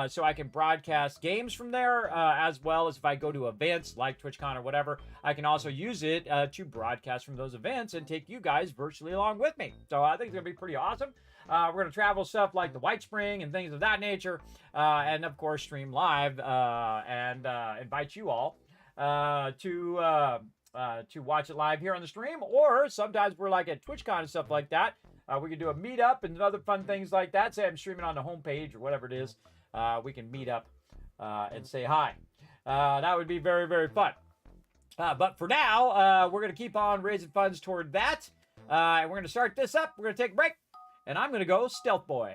so I can broadcast games from there, as well as if I go to events like TwitchCon or whatever, I can also use it to broadcast from those events and take you guys virtually along with me. So I think it's going to be pretty awesome. We're going to travel stuff like the White Spring and things of that nature, and of course stream live and invite you all to watch it live here on the stream. Or sometimes we're like at TwitchCon and stuff like that. We can do a meetup and other fun things like that. Say I'm streaming on the homepage or whatever it is. We can meet up and say hi. That would be very, very fun. But for now, we're going to keep on raising funds toward that. And we're going to start this up. We're going to take a break. And I'm going to go Stealth Boy.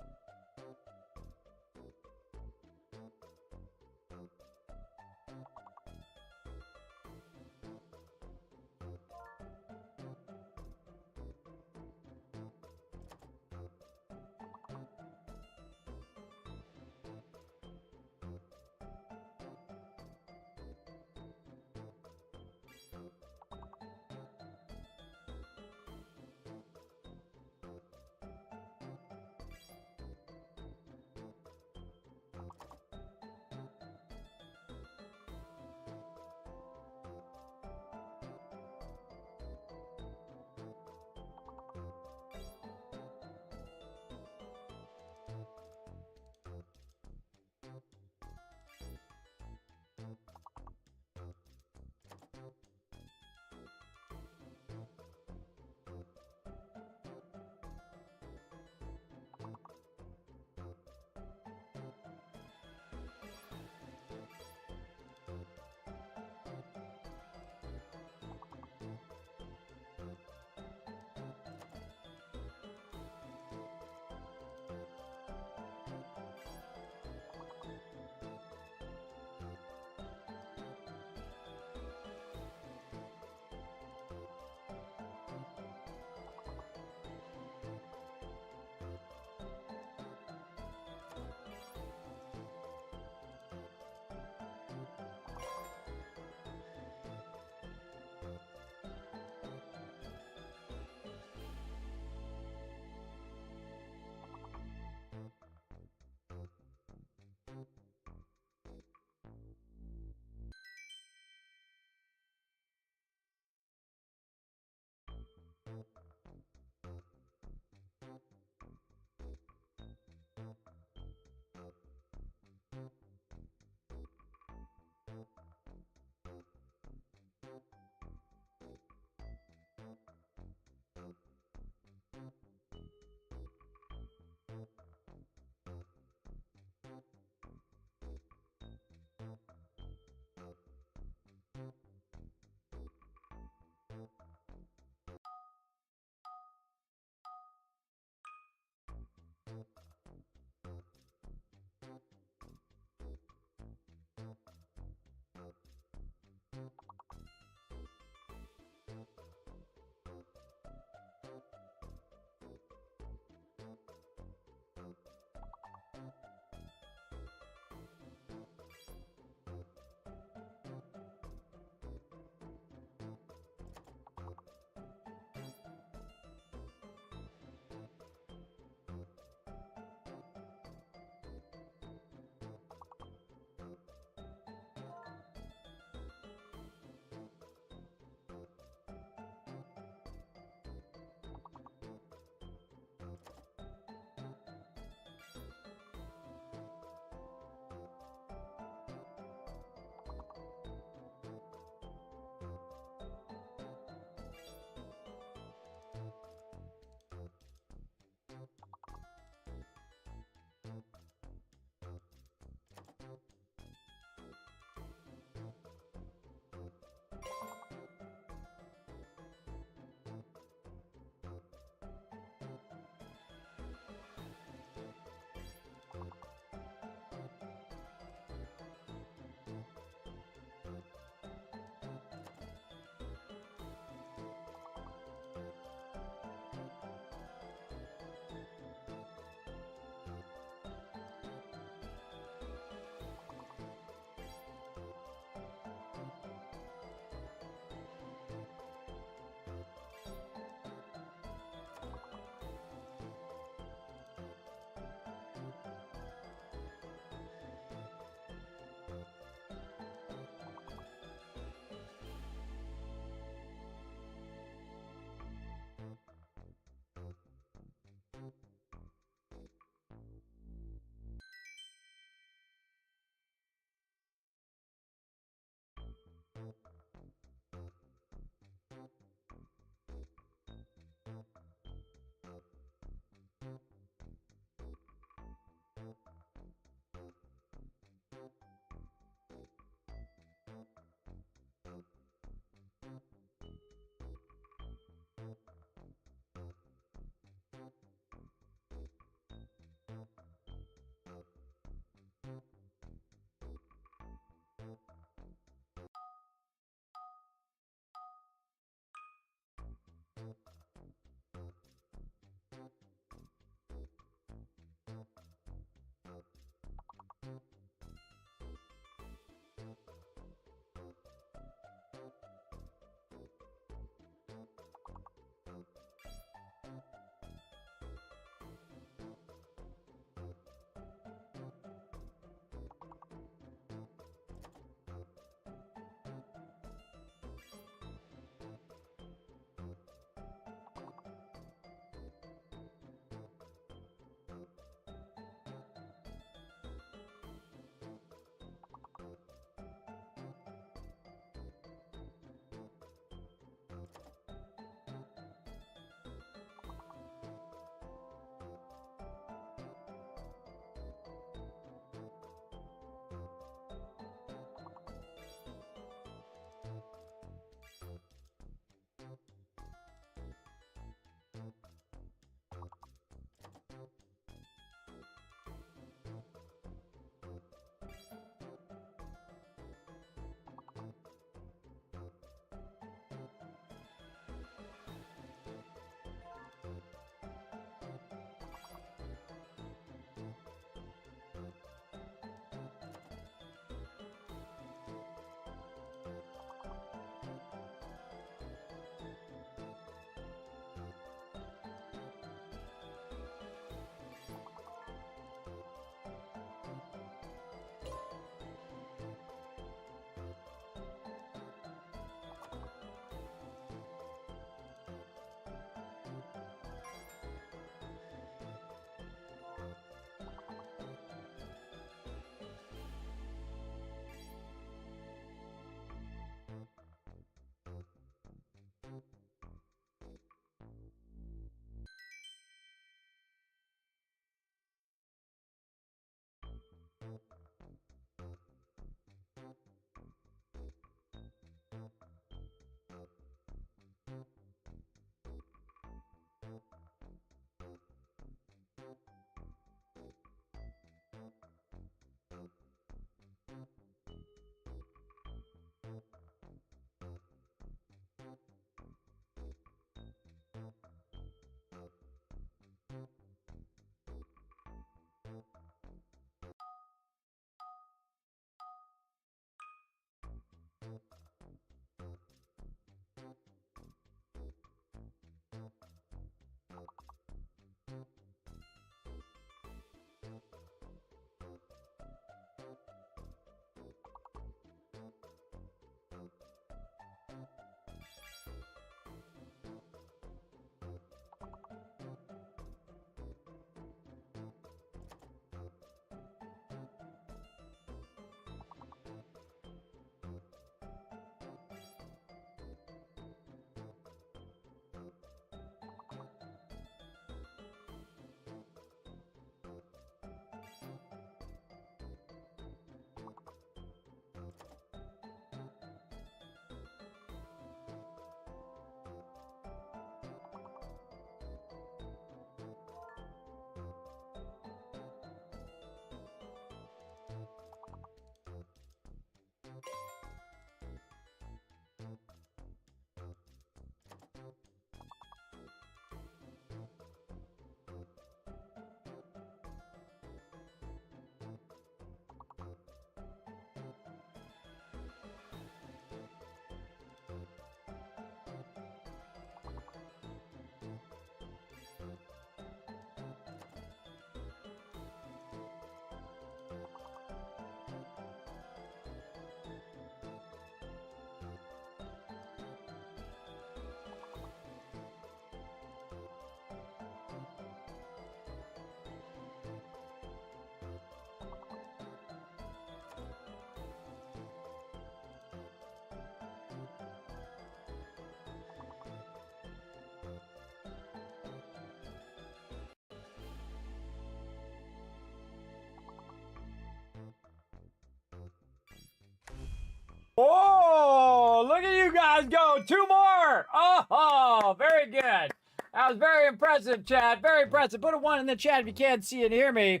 Let's go. 2 more. Oh, very good. That was very impressive, chat. Very impressive. Put a 1 in the chat if you can't see and hear me.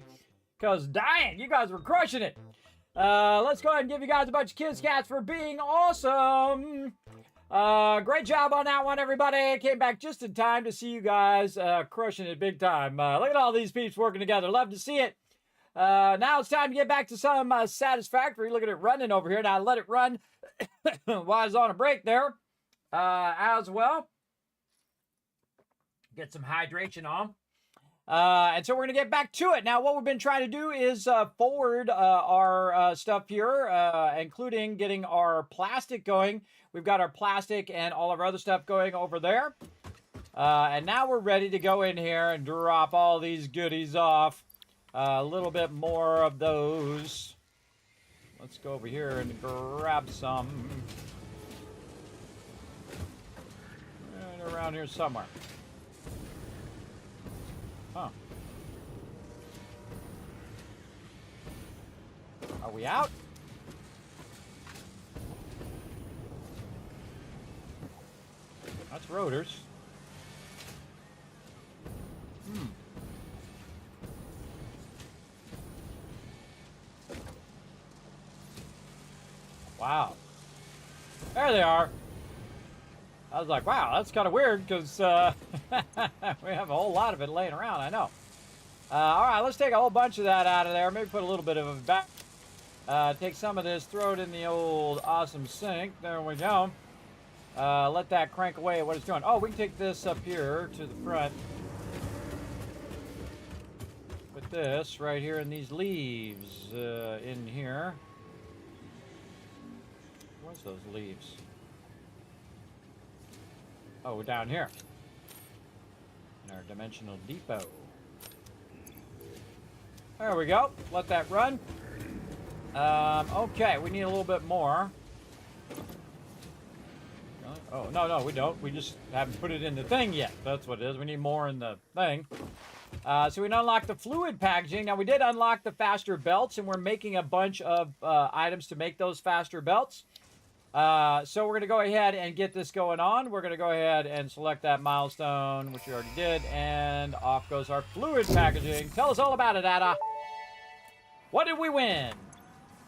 Because, dang, you guys were crushing it. Let's go ahead and give you guys a bunch of Kismets for being awesome. Great job on that one, everybody. Came back just in time to see you guys crushing it big time. Look at all these peeps working together. Love to see it. Now it's time to get back to some Satisfactory. Look at it running over here. Now let it run while it's on a break there as well. Get some hydration on. And so we're going to get back to it. Now, what we've been trying to do is forward our stuff here, including getting our plastic going. We've got our plastic and all of our other stuff going over there. And now we're ready to go in here and drop all these goodies off. A little bit more of those. Let's go over here and grab some. Right around here somewhere. Huh. Are we out? That's rotors. Wow. There they are. I was like, wow, that's kind of weird because we have a whole lot of it laying around, I know. All right, let's take a whole bunch of that out of there. Maybe put a little bit of it back. Take some of this, throw it in the old awesome sink. There we go. Let that crank away at what it's doing. Oh, we can take this up here to the front. Put this right here in these leaves in here. What's those leaves? Oh, we're down here in our dimensional depot. There we go. Let that run. Okay, we need a little bit more. Oh, no, we don't. We just haven't put it in the thing yet. That's what it is. We need more in the thing. So we can unlock the fluid packaging. Now, we did unlock the faster belts, and we're making a bunch of items to make those faster belts. So we're going to go ahead and get this going on. We're going to go ahead and select that milestone, which we already did, and off goes our fluid packaging. Tell us all about it, Ada. What did we win?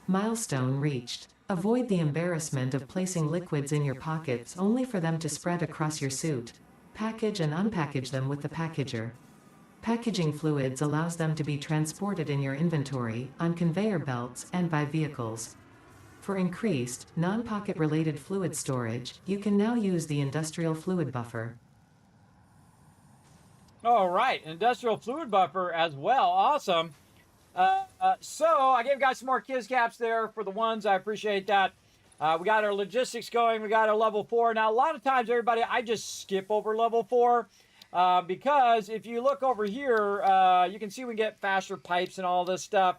Milestone reached. Avoid the embarrassment of placing liquids in your pockets only for them to spread across your suit. Package and unpackage them with the packager. Packaging fluids allows them to be transported in your inventory, on conveyor belts, and by vehicles. For increased, non-pocket related fluid storage, you can now use the industrial fluid buffer. All right, industrial fluid buffer as well. Awesome. So I gave you guys some more Kismets there for the ones. I appreciate that. We got our logistics going. We got our level 4. Now, a lot of times, everybody, I just skip over level 4 because if you look over here, you can see we get faster pipes and all this stuff.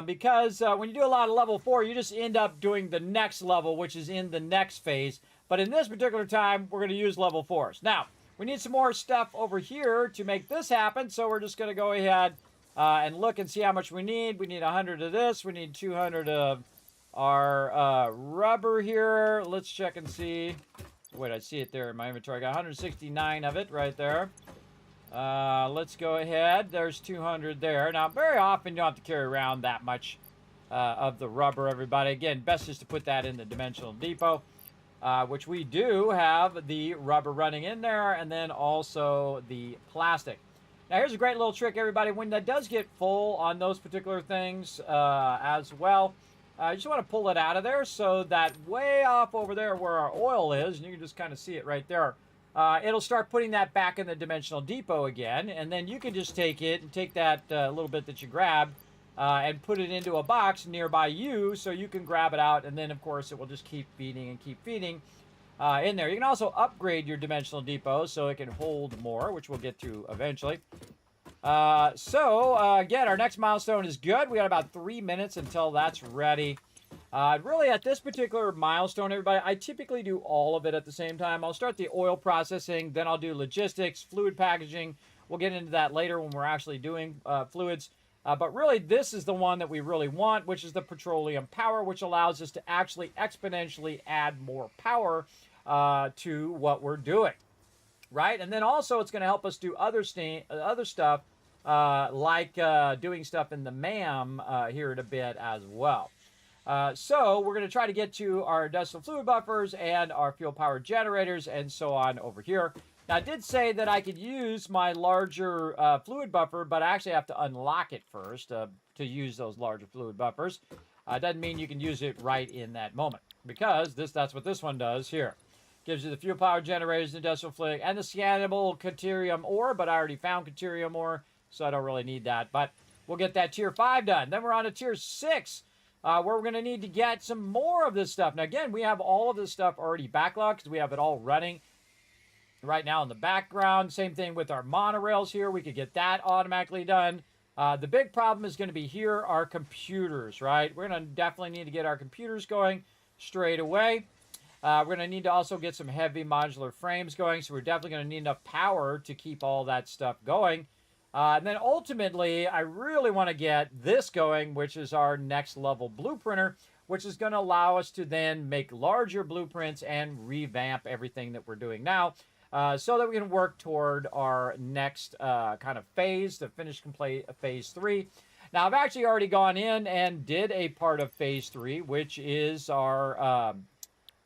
Because when you do a lot of level 4, you just end up doing the next level, which is in the next phase. But in this particular time, we're going to use level 4s. Now, we need some more stuff over here to make this happen. So we're just going to go ahead and look and see how much we need. We need 100 of this. We need 200 of our rubber here. Let's check and see. Wait, I see it there in my inventory. I got 169 of it right there. Let's go ahead. There's 200 there. Now, very often you don't have to carry around that much of the rubber, everybody. Again, best is to put that in the dimensional depot, which we do have the rubber running in there, and then also the plastic. Now, here's a great little trick, everybody. When that does get full on those particular things as well, you just want to pull it out of there so that way off over there where our oil is, and you can just kind of see it right there, it'll start putting that back in the dimensional depot again, and then you can just take it and take that little bit that you grabbed and put it into a box nearby you so you can grab it out, and then, of course, it will just keep feeding and keep feeding in there. You can also upgrade your dimensional depot so it can hold more, which we'll get to eventually. Again, our next milestone is good. We got about 3 minutes until that's ready. Really, at this particular milestone, everybody, I typically do all of it at the same time. I'll start the oil processing, then I'll do logistics, fluid packaging. We'll get into that later when we're actually doing fluids. But really, this is the one that we really want, which is the petroleum power, which allows us to actually exponentially add more power to what we're doing, right? And then also it's going to help us do other stuff, like doing stuff in the MAM here in a bit as well. So we're going to try to get to our industrial fluid buffers and our fuel power generators and so on over here. Now, I did say that I could use my larger fluid buffer, but I actually have to unlock it first to use those larger fluid buffers. Doesn't mean you can use it right in that moment, because that's what this one does here. Gives you the fuel power generators, industrial fluid, and the scannable Caterium ore, but I already found Caterium ore, so I don't really need that. But we'll get that tier 5 done. Then we're on to tier 6. Where we're going to need to get some more of this stuff. Now, again, we have all of this stuff already backlogged because we have it all running right now in the background. Same thing with our monorails here. We could get that automatically done. The big problem is going to be here, our computers, right? We're going to definitely need to get our computers going straight away. We're going to need to also get some heavy modular frames going, so we're definitely going to need enough power to keep all that stuff going. And then ultimately, I really want to get this going, which is our next level blueprinter, which is going to allow us to then make larger blueprints and revamp everything that we're doing now, so that we can work toward our next kind of phase, the finished complete phase 3. Now, I've actually already gone in and did a part of phase 3, which is our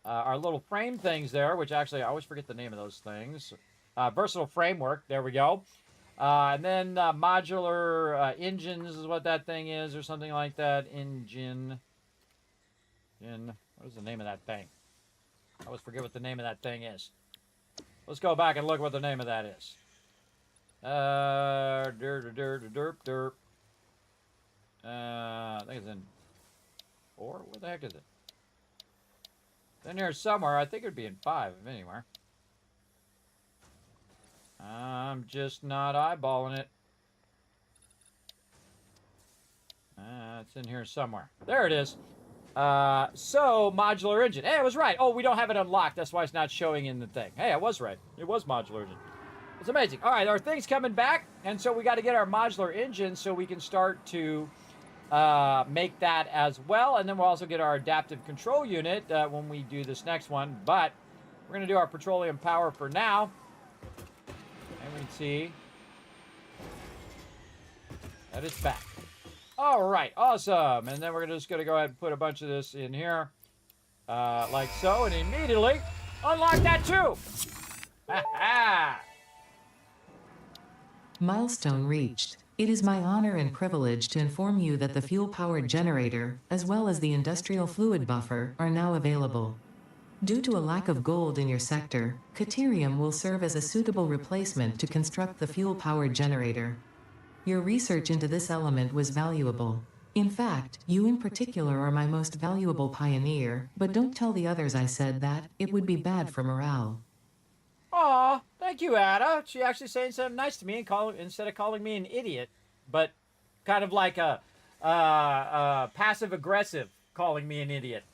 little frame things there, which actually I always forget the name of those things. Versatile framework, there we go. And then modular engines is what that thing is, or something like that. What is the name of that thing? I always forget what the name of that thing is. Let's go back and look what the name of that is. I think it's in 4. Where the heck is it? It's in here somewhere. I think it would be in 5, if anywhere. I'm just not eyeballing it. It's in here somewhere. There it is. So, modular engine. Hey, I was right. Oh, we don't have it unlocked. That's why it's not showing in the thing. Hey, I was right. It was modular engine. It's amazing. All right, our thing's coming back. And so we got to get our modular engine so we can start to make that as well. And then we'll also get our adaptive control unit when we do this next one. But we're going to do our petroleum power for now. And we can see that it's back. All right, awesome. And then we're just going to go ahead and put a bunch of this in here, like so, and immediately unlock that too. Milestone reached. It is my honor and privilege to inform you that the fuel-powered generator, as well as the industrial fluid buffer, are now available. Due to a lack of gold in your sector, Caterium will serve as a suitable replacement to construct the fuel-powered generator. Your research into this element was valuable. In fact, you in particular are my most valuable pioneer, but don't tell the others I said that. It would be bad for morale. Aw, thank you, Ada. She actually saying something nice to me and instead of calling me an idiot, but kind of like a passive-aggressive calling me an idiot.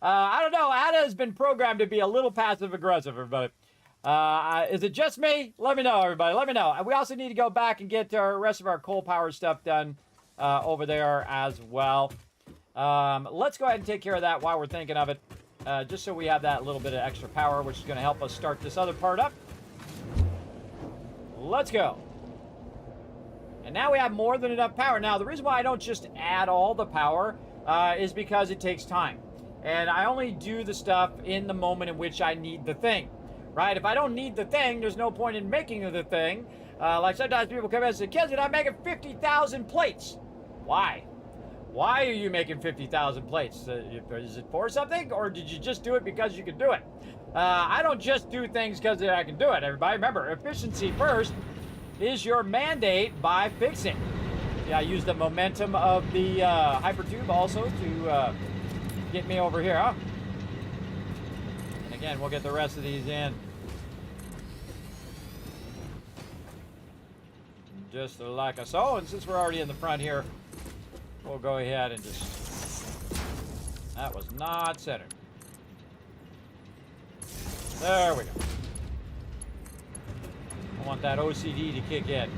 I don't know. Ada has been programmed to be a little passive-aggressive, everybody. Is it just me? Let me know, everybody. Let me know. We also need to go back and get the rest of our coal power stuff done over there as well. Let's go ahead and take care of that while we're thinking of it. Just so we have that little bit of extra power, which is going to help us start this other part up. Let's go. And now we have more than enough power. Now, the reason why I don't just add all the power is because it takes time. And I only do the stuff in the moment in which I need the thing. Right? If I don't need the thing, there's no point in making the thing. Like sometimes people come in and say, Kismet, I'm making 50,000 plates. Why? Why are you making 50,000 plates? Is it for something, or did you just do it because you could do it? I don't just do things because I can do it, everybody. Remember, efficiency first is your mandate by fixing. Yeah, I use the momentum of the hypertube also to get me over here, huh? And again, we'll get the rest of these in. Just like so. And since we're already in the front here, we'll go ahead and just... That was not centered. There we go. I want that OCD to kick in.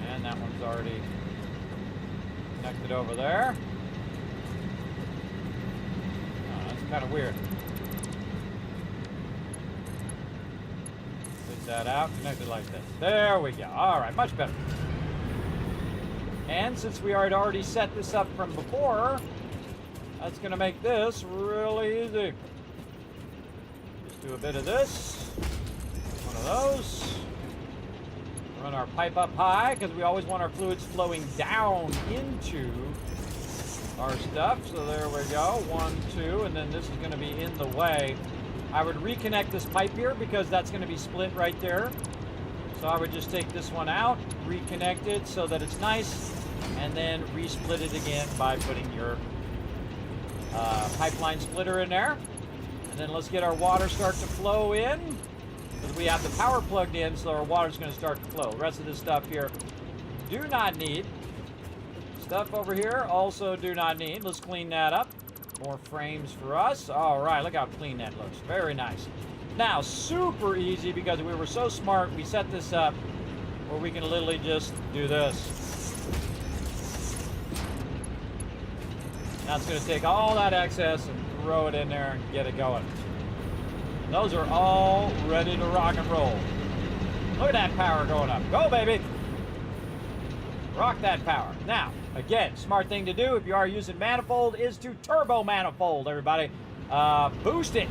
And that one's already connected over there. kind of weird. Take that out, connect it like this. There we go. All right, much better. And since we had already set this up from before, that's going to make this really easy. Just do a bit of this. One of those. Run our pipe up high because we always want our fluids flowing down into our stuff. So there we go. 1, 2, and then this is going to be in the way. I would reconnect this pipe here because that's going to be split right there. So I would just take this one out, reconnect it so that it's nice, and then resplit it again by putting your pipeline splitter in there. And then let's get our water start to flow in. Because we have the power plugged in, so our water's going to start to flow. The rest of this stuff here do not need. Stuff over here also do not need. Let's clean that up. More frames for us. All right, look how clean that looks. Very nice. Now, super easy because we were so smart. We set this up where we can literally just do this. That's going to take all that excess and throw it in there and get it going. Those are all ready to rock and roll. Look at that power going up. Go, baby. Rock that power. Now, again, smart thing to do if you are using manifold is to turbo manifold, everybody. Boost it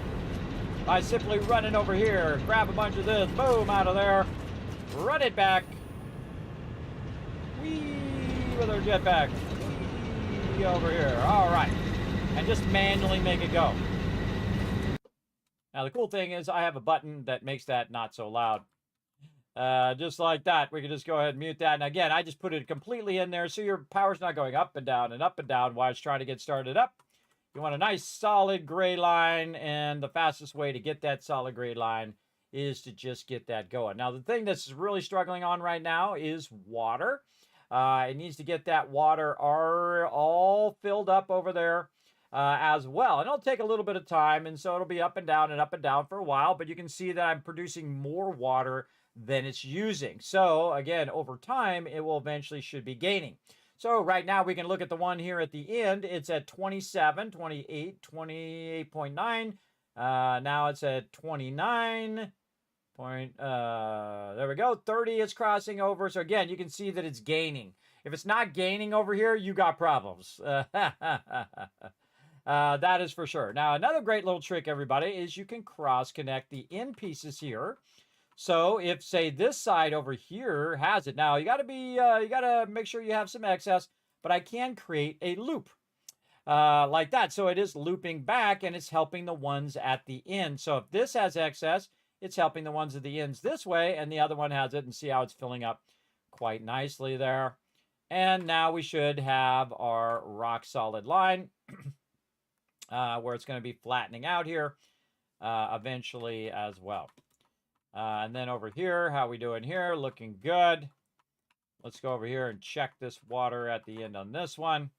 by simply running over here. Grab a bunch of this. Boom, out of there. Run it back. Whee, with our jetpack. Whee, over here. All right. And just manually make it go. Now, the cool thing is I have a button that makes that not so loud. Just like that. We can just go ahead and mute that. And again, I just put it completely in there so your power's not going up and down while it's trying to get started up. You want a nice solid gray line, and the fastest way to get that solid gray line is to just get that going. Now, the thing that's really struggling on right now is water. It needs to get that water all filled up over there. As well. And it'll take a little bit of time, and so it'll be up and down for a while, but you can see that I'm producing more water than it's using. So again, over time, it will eventually should be gaining. So right now we can look at the one here at the end. It's at 27, 28, 28.9. Now it's at 29. There we go. 30 is crossing over. So again, you can see that it's gaining. If it's not gaining over here, you got problems. That is for sure. Now, another great little trick, everybody, is you can cross-connect the end pieces here. So if, say, this side over here has it. Now, you got to make sure you have some excess, but I can create a loop like that. So it is looping back, and it's helping the ones at the end. So if this has excess, it's helping the ones at the ends this way, and the other one has it, and see how it's filling up quite nicely there. And now we should have our rock-solid line. Where it's going to be flattening out here eventually as well. And then over here, how we doing here? Looking good. Let's go over here and check this water at the end on this one.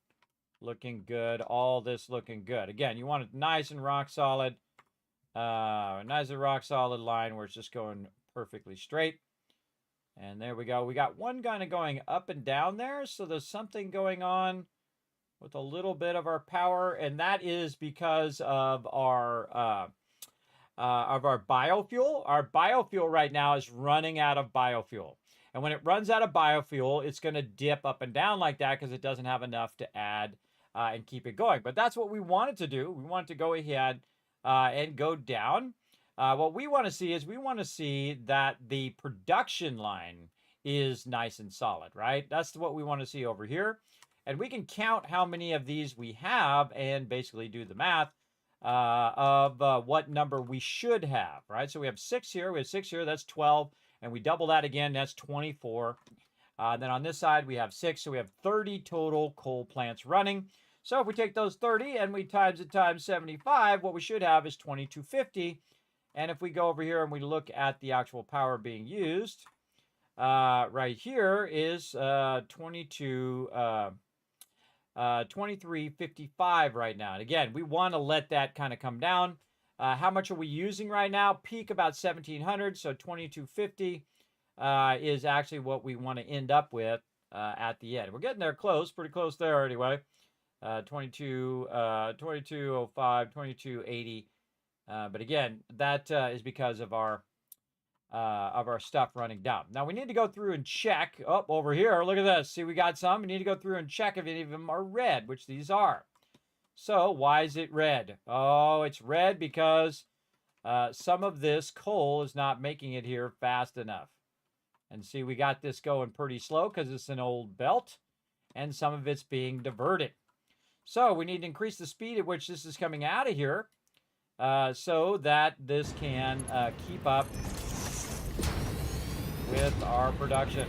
Looking good. All this looking good. Again, you want it nice and rock solid. Nice and rock solid line where it's just going perfectly straight. And there we go. We got one kind of going up and down there. So there's something going on with a little bit of our power, and that is because of our biofuel. Our biofuel right now is running out of biofuel. And when it runs out of biofuel, it's going to dip up and down like that because it doesn't have enough to add and keep it going. But that's what we wanted to do. We want to go ahead and go down. What we want to see is we want to see that the production line is nice and solid, right? That's what we want to see over here. And we can count how many of these we have and basically do the math of what number we should have, right? So we have 6 here. We have 6 here. That's 12. And we double that again. That's 24. Then on this side, we have 6. So we have 30 total coal plants running. So if we take those 30 and we times it times 75, what we should have is 2250. And if we go over here and we look at the actual power being used, right here is 2355 right now. And again, we want to let that kind of come down. How much are we using right now? Peak about 1700, so 2250 is actually what we want to end up with at the end. We're getting there close, pretty close there anyway. 2205, 2280. But again, that is because of our stuff running down. Now we need to go through and check. Oh, over here, look at this. See, we got some. We need to go through and check if any of them are red, which these are. So why is it red? Oh, it's red because some of this coal is not making it here fast enough. And see, we got this going pretty slow because it's an old belt, and some of it's being diverted. So we need to increase the speed at which this is coming out of here so that this can keep up with our production.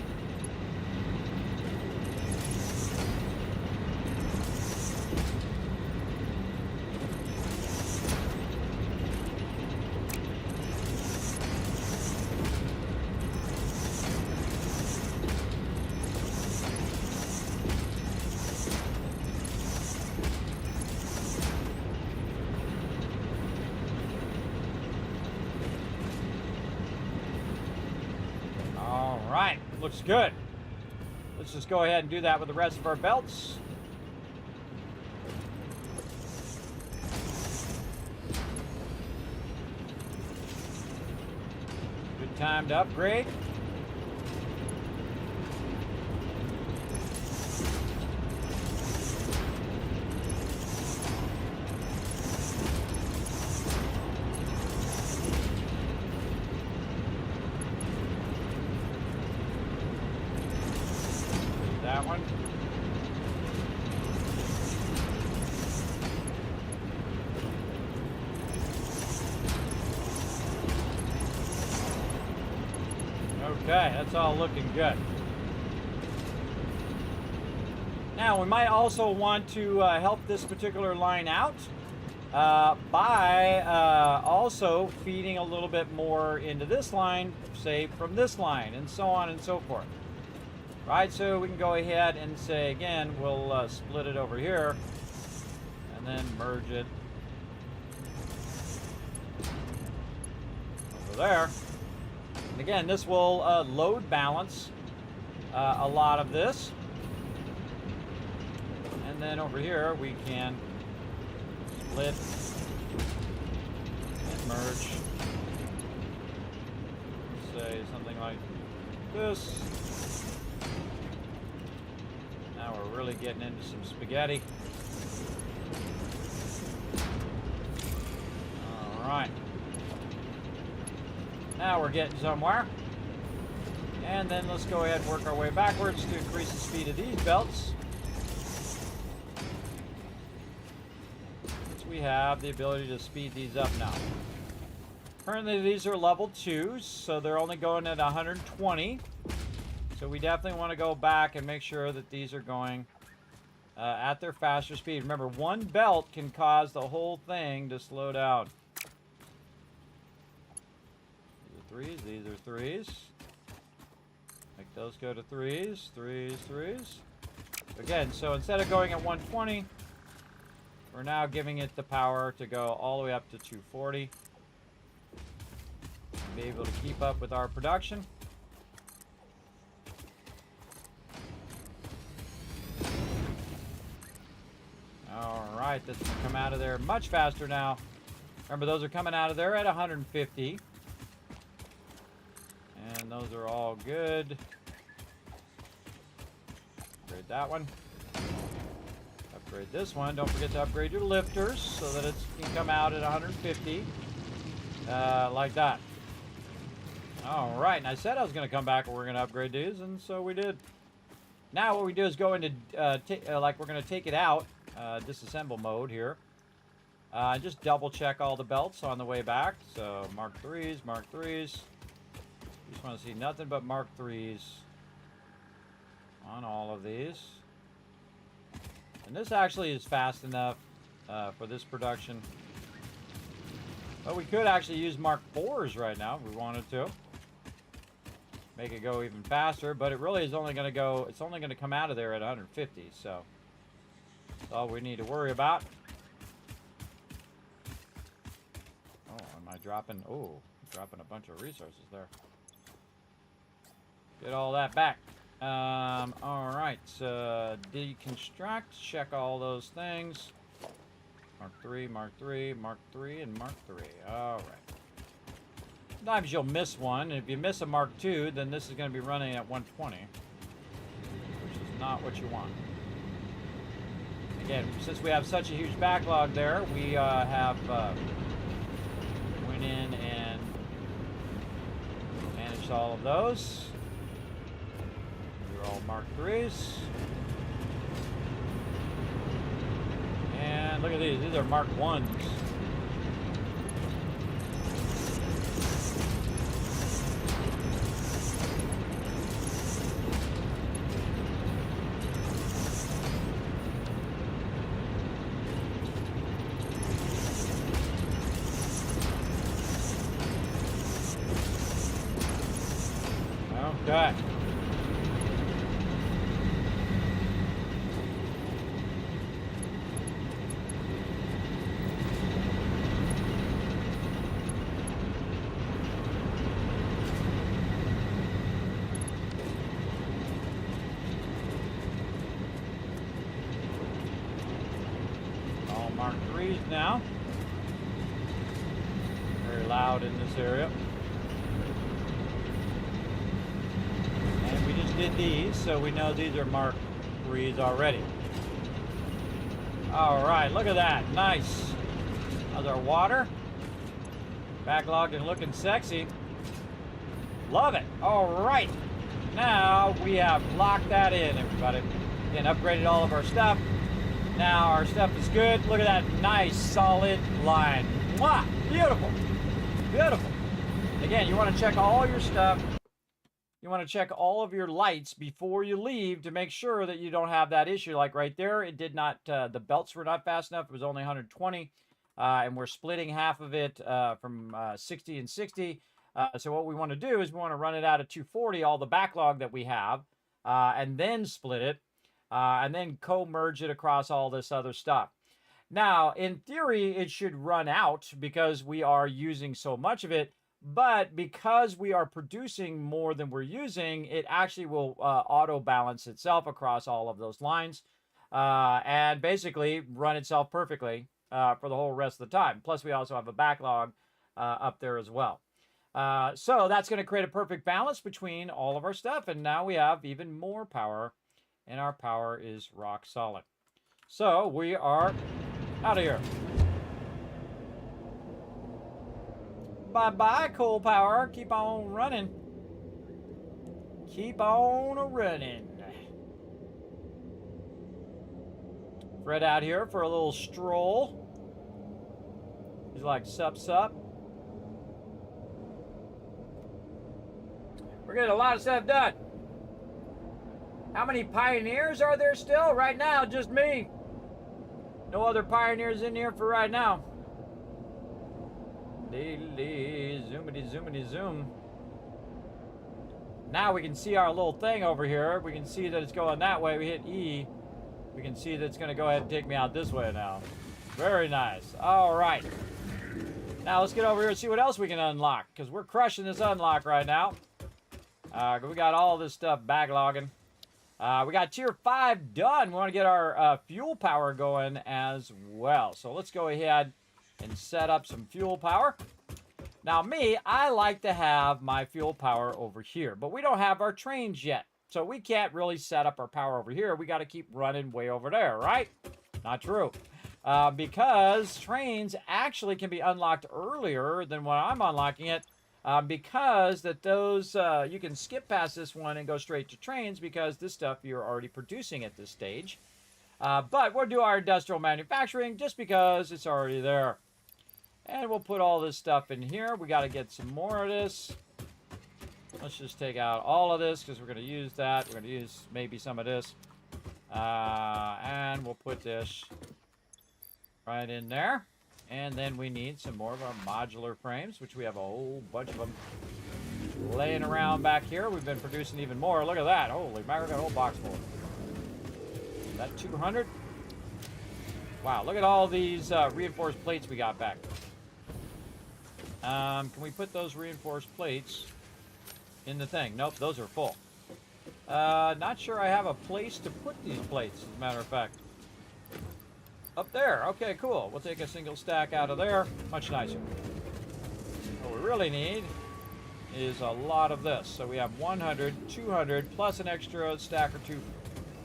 Right, looks good. Let's just go ahead and do that with the rest of our belts. Good time to upgrade. That one. Okay, that's all looking good. Now, we might also want to help this particular line out by also feeding a little bit more into this line, say from this line, and so on and so forth. Right, so we can go ahead and say, again, we'll split it over here and then merge it over there. And again, this will load balance a lot of this. And then over here, we can split and merge. Say something like this. Now we're really getting into some spaghetti. All right. Now we're getting somewhere. And then let's go ahead and work our way backwards to increase the speed of these belts. Since we have the ability to speed these up now. Currently these are level 2s, so they're only going at 120. So we definitely want to go back and make sure that these are going at their faster speed. Remember, one belt can cause the whole thing to slow down. These are threes. Make those go to threes, threes, threes. Again, so instead of going at 120, we're now giving it the power to go all the way up to 240. Be able to keep up with our production. Alright, this can come out of there much faster now. Remember, those are coming out of there at 150. And those are all good. Upgrade that one. Upgrade this one. Don't forget to upgrade your lifters so that it can come out at 150. Like that. Alright, and I said I was going to come back and we're going to upgrade these, and so we did. Now what we do is go into, like we're going to take it out. Disassemble mode here. Just double check all the belts on the way back. So Mark 3s, Mark 3s. Just want to see nothing but Mark 3s on all of these. And this actually is fast enough for this production. But we could actually use Mark 4s right now if we wanted to. Make it go even faster, but it really is only going to go, it's only going to come out of there at 150, so that's all we need to worry about. Oh, am I dropping, dropping a bunch of resources there. Get all that back. All right. Deconstruct. Check all those things. Mark 3, Mark 3, Mark 3, and Mark 3. All right. Sometimes you'll miss one. And if you miss a Mark 2, then this is going to be running at 120, which is not what you want. Again, since we have such a huge backlog there, we have went in and managed all of those. They're all Mark 3s. And look at these. These are Mark 1s. Okay. All Mark 3s now. Very loud in this area. Did these, so we know these are Mark 3s already. All right, look at that. Nice. How's our water? Backlogged and looking sexy. Love it. All right. Now we have locked that in, everybody. And upgraded all of our stuff. Now our stuff is good. Look at that nice, solid line. Mwah! Beautiful. Beautiful. Again, you want to check all your stuff. You want to check all of your lights before you leave to make sure that you don't have that issue. Like right there, it did not, the belts were not fast enough. It was only 120, and we're splitting half of it from 60 and 60. So what we want to do is we want to run it out of 240, all the backlog that we have, and then split it, and then co-merge it across all this other stuff. Now, in theory, it should run out because we are using so much of it. But because we are producing more than we're using, it actually will auto balance itself across all of those lines and basically run itself perfectly for the whole rest of the time. Plus, we also have a backlog up there as well. So that's going to create a perfect balance between all of our stuff. And now we have even more power, and our power is rock solid. So we are out of here. Bye-bye, coal power. Keep on running. Keep on running. Fred out here for a little stroll. He's like, sup, sup. We're getting a lot of stuff done. How many pioneers are there still? Right now, just me. No other pioneers in here for right now. Zoomity, zoomity, zoom. Now we can see our little thing over here. We can see that it's going that way. We hit E. We can see that it's going to go ahead and take me out this way now. Very nice. All right. Now let's get over here and see what else we can unlock, because we're crushing this unlock right now. We got all this stuff backlogging. We got tier 5 done. We want to get our fuel power going as well. So let's go ahead and set up some fuel power. Now me, I like to have my fuel power over here, but we don't have our trains yet. So we can't really set up our power over here. We got to keep running way over there, right? Not true. Because trains actually can be unlocked earlier than when I'm unlocking it. Because that those, you can skip past this one and go straight to trains because this stuff you're already producing at this stage. But we'll do our industrial manufacturing just because it's already there. And we'll put all this stuff in here. We got to get some more of this. Let's just take out all of this because we're going to use that. We're going to use maybe some of this. And we'll put this right in there. And then we need some more of our modular frames, which we have a whole bunch of them laying around back here. We've been producing even more. Look at that. Holy mackerel, got a whole box full. Is that 200? Wow, look at all these reinforced plates we got back. Can we put those reinforced plates in the thing? Nope, those are full. Not sure I have a place to put these plates, as a matter of fact. Up there. Okay, cool. We'll take a single stack out of there. Much nicer. What we really need is a lot of this. So we have 100, 200, plus an extra stack or two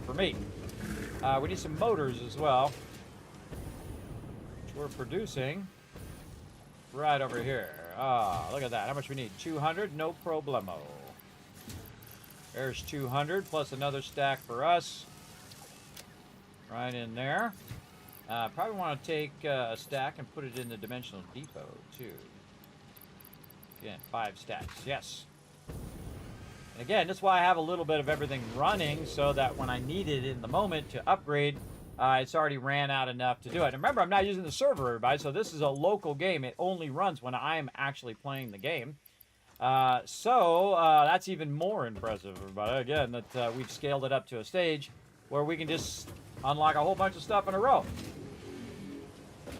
for me. We need some motors as well, which we're producing right over here. Ah, look at that. How much we need? 200? No problemo. There's 200 plus another stack for us. Right in there. Probably want to take a stack and put it in the dimensional depot too. Again, 5 stacks. Yes. And again, that's why I have a little bit of everything running so that when I need it in the moment to upgrade, it's already ran out enough to do it. And remember, I'm not using the server, everybody, so this is a local game. It only runs when I'm actually playing the game. So that's even more impressive, everybody. Again, that we've scaled it up to a stage where we can just unlock a whole bunch of stuff in a row.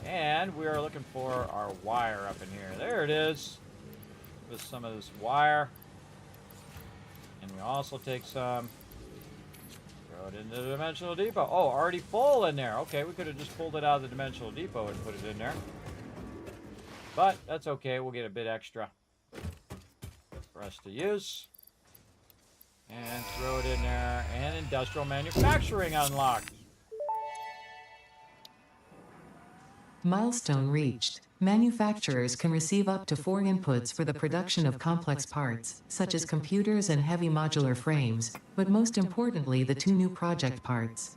And we are looking for our wire up in here. There it is. With some of this wire. And we also take some, throw it into the dimensional depot. Oh, already full in there. Okay, we could have just pulled it out of the dimensional depot and put it in there. But that's okay. We'll get a bit extra for us to use. And throw it in there. And industrial manufacturing unlocked. Milestone reached. Manufacturers can receive up to 4 inputs for the production of complex parts, such as computers and heavy modular frames, but most importantly the 2 new project parts.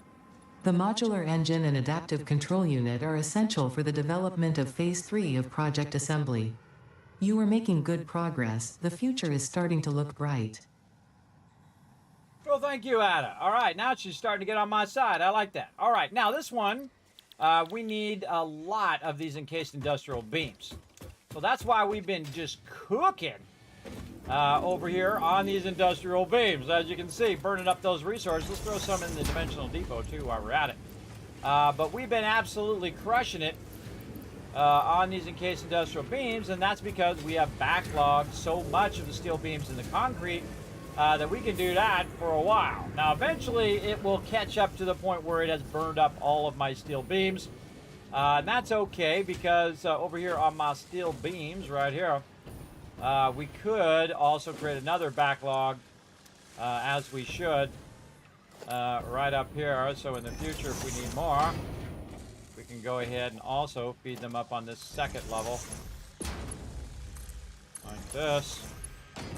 The modular engine and adaptive control unit are essential for the development of Phase 3 of project assembly. You are making good progress. The future is starting to look bright. Well, thank you, Ada. All right, now she's starting to get on my side. I like that. All right, now this one, we need a lot of these encased industrial beams. So that's why we've been just cooking over here on these industrial beams. As you can see, burning up those resources. Let's throw some in the dimensional depot, too, while we're at it. But we've been absolutely crushing it on these encased industrial beams, and that's because we have backlogged so much of the steel beams in the concrete that we can do that for a while. Now, eventually, it will catch up to the point where it has burned up all of my steel beams. And that's okay, because over here on my steel beams, right here, we could also create another backlog, as we should, right up here. So in the future, if we need more, we can go ahead and also feed them up on this second level. Like this.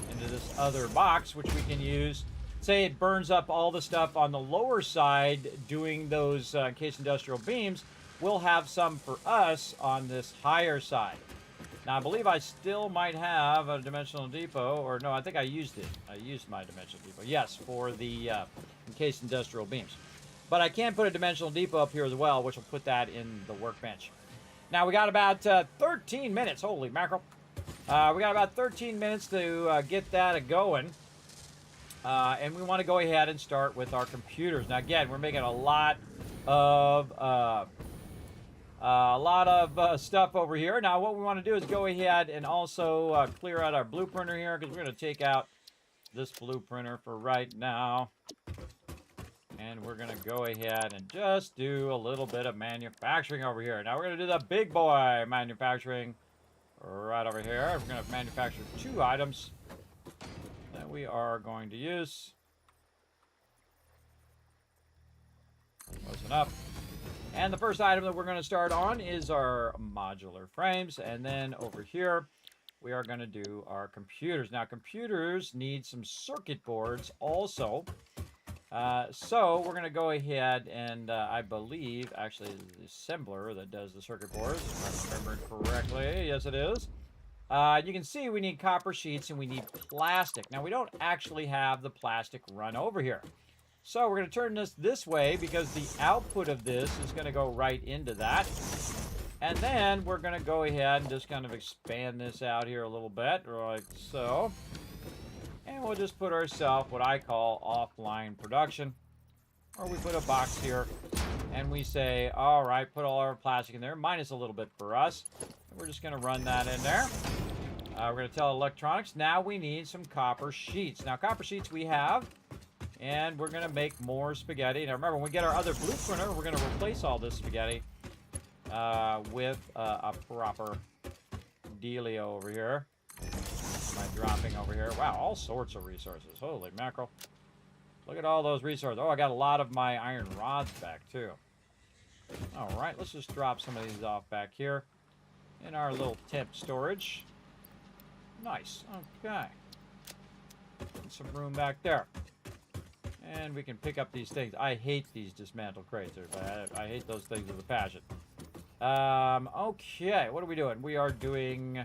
Into this other box, which we can use. Say it burns up all the stuff on the lower side doing those encased industrial beams. We'll have some for us on this higher side. Now, I believe I still might have a dimensional depot, or no, I think I used it. I used my dimensional depot. Yes, for the encased industrial beams. But I can put a dimensional depot up here as well, which will put that in the workbench. Now, we got about 13 minutes. Holy mackerel. We got about 13 minutes to get that going. And we want to go ahead and start with our computers. Now, again, we're making a lot of stuff over here. Now, what we want to do is go ahead and also clear out our blue printer here, because we're going to take out this blue printer for right now. And we're going to go ahead and just do a little bit of manufacturing over here. Now, we're going to do the big boy manufacturing right over here. We're going to manufacture 2 items that we are going to use. Close enough. And the first item that we're going to start on is our modular frames. And then over here, we are going to do our computers. Now, computers need some circuit boards also. So we're going to go ahead and I believe actually the assembler that does the circuit boards, if I remember correctly. Yes, it is. You can see we need copper sheets and we need plastic. Now, we don't actually have the plastic run over here. So we're going to turn this way, because the output of this is going to go right into that. And then we're going to go ahead and just kind of expand this out here a little bit, like so. And we'll just put ourselves what I call offline production. Or we put a box here and we say, all right, put all our plastic in there, minus a little bit for us. And we're just going to run that in there. We're going to tell electronics, now we need some copper sheets. Now, copper sheets we have. And we're going to make more spaghetti. Now remember, when we get our other blueprinter, we're going to replace all this spaghetti with a proper dealio over here. Am I dropping over here? Wow, all sorts of resources. Holy mackerel. Look at all those resources. Oh, I got a lot of my iron rods back, too. All right, let's just drop some of these off back here in our little temp storage. Nice. Okay. And some room back there. And we can pick up these things. I hate these dismantled crates. I hate those things with a passion. Okay, what are we doing? We are doing...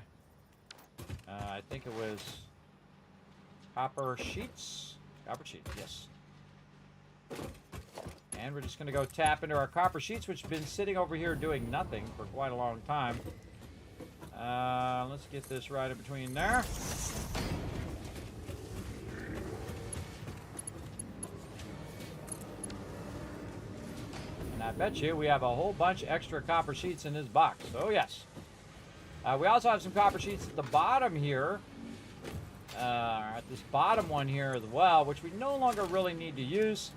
I think it was copper sheets. Copper sheets, yes. And we're just going to go tap into our copper sheets, which have been sitting over here doing nothing for quite a long time. Let's get this right in between there. And I bet you we have a whole bunch of extra copper sheets in this box. Oh, yes. We also have some copper sheets at the bottom here. At this bottom one here as well, which we no longer really need to use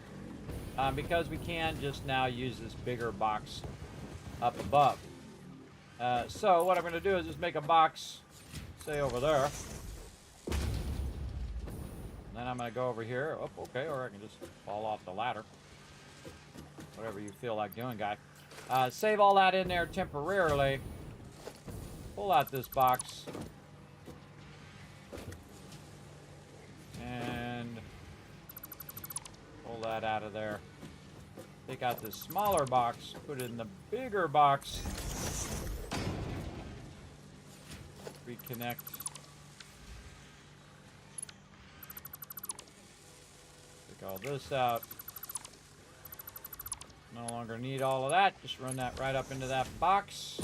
because we can just now use this bigger box up above. So what I'm going to do is just make a box, say over there. And then I'm going to go over here. Oh, okay, or I can just fall off the ladder. Whatever you feel like doing, guy. Save all that in there temporarily. Pull out this box. And pull that out of there. Take out this smaller box, put it in the bigger box. Reconnect. Take all this out. No longer need all of that. Just run that right up into that box.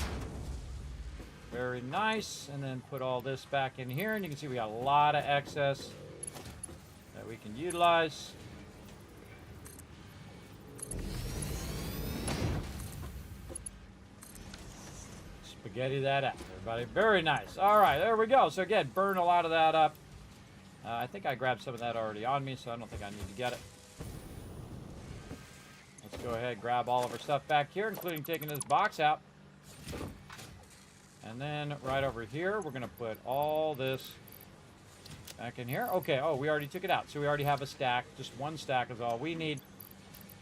Very nice. And then put all this back in here. And you can see we got a lot of excess that we can utilize. Spaghetti that out, everybody. Very nice. All right, there we go. So again, burn a lot of that up. I think I grabbed some of that already on me, so I don't think I need to get it. Let's go ahead and grab all of our stuff back here, including taking this box out. And then right over here, we're going to put all this back in here. Okay, oh, we already took it out. So we already have a stack. Just one stack is all we need.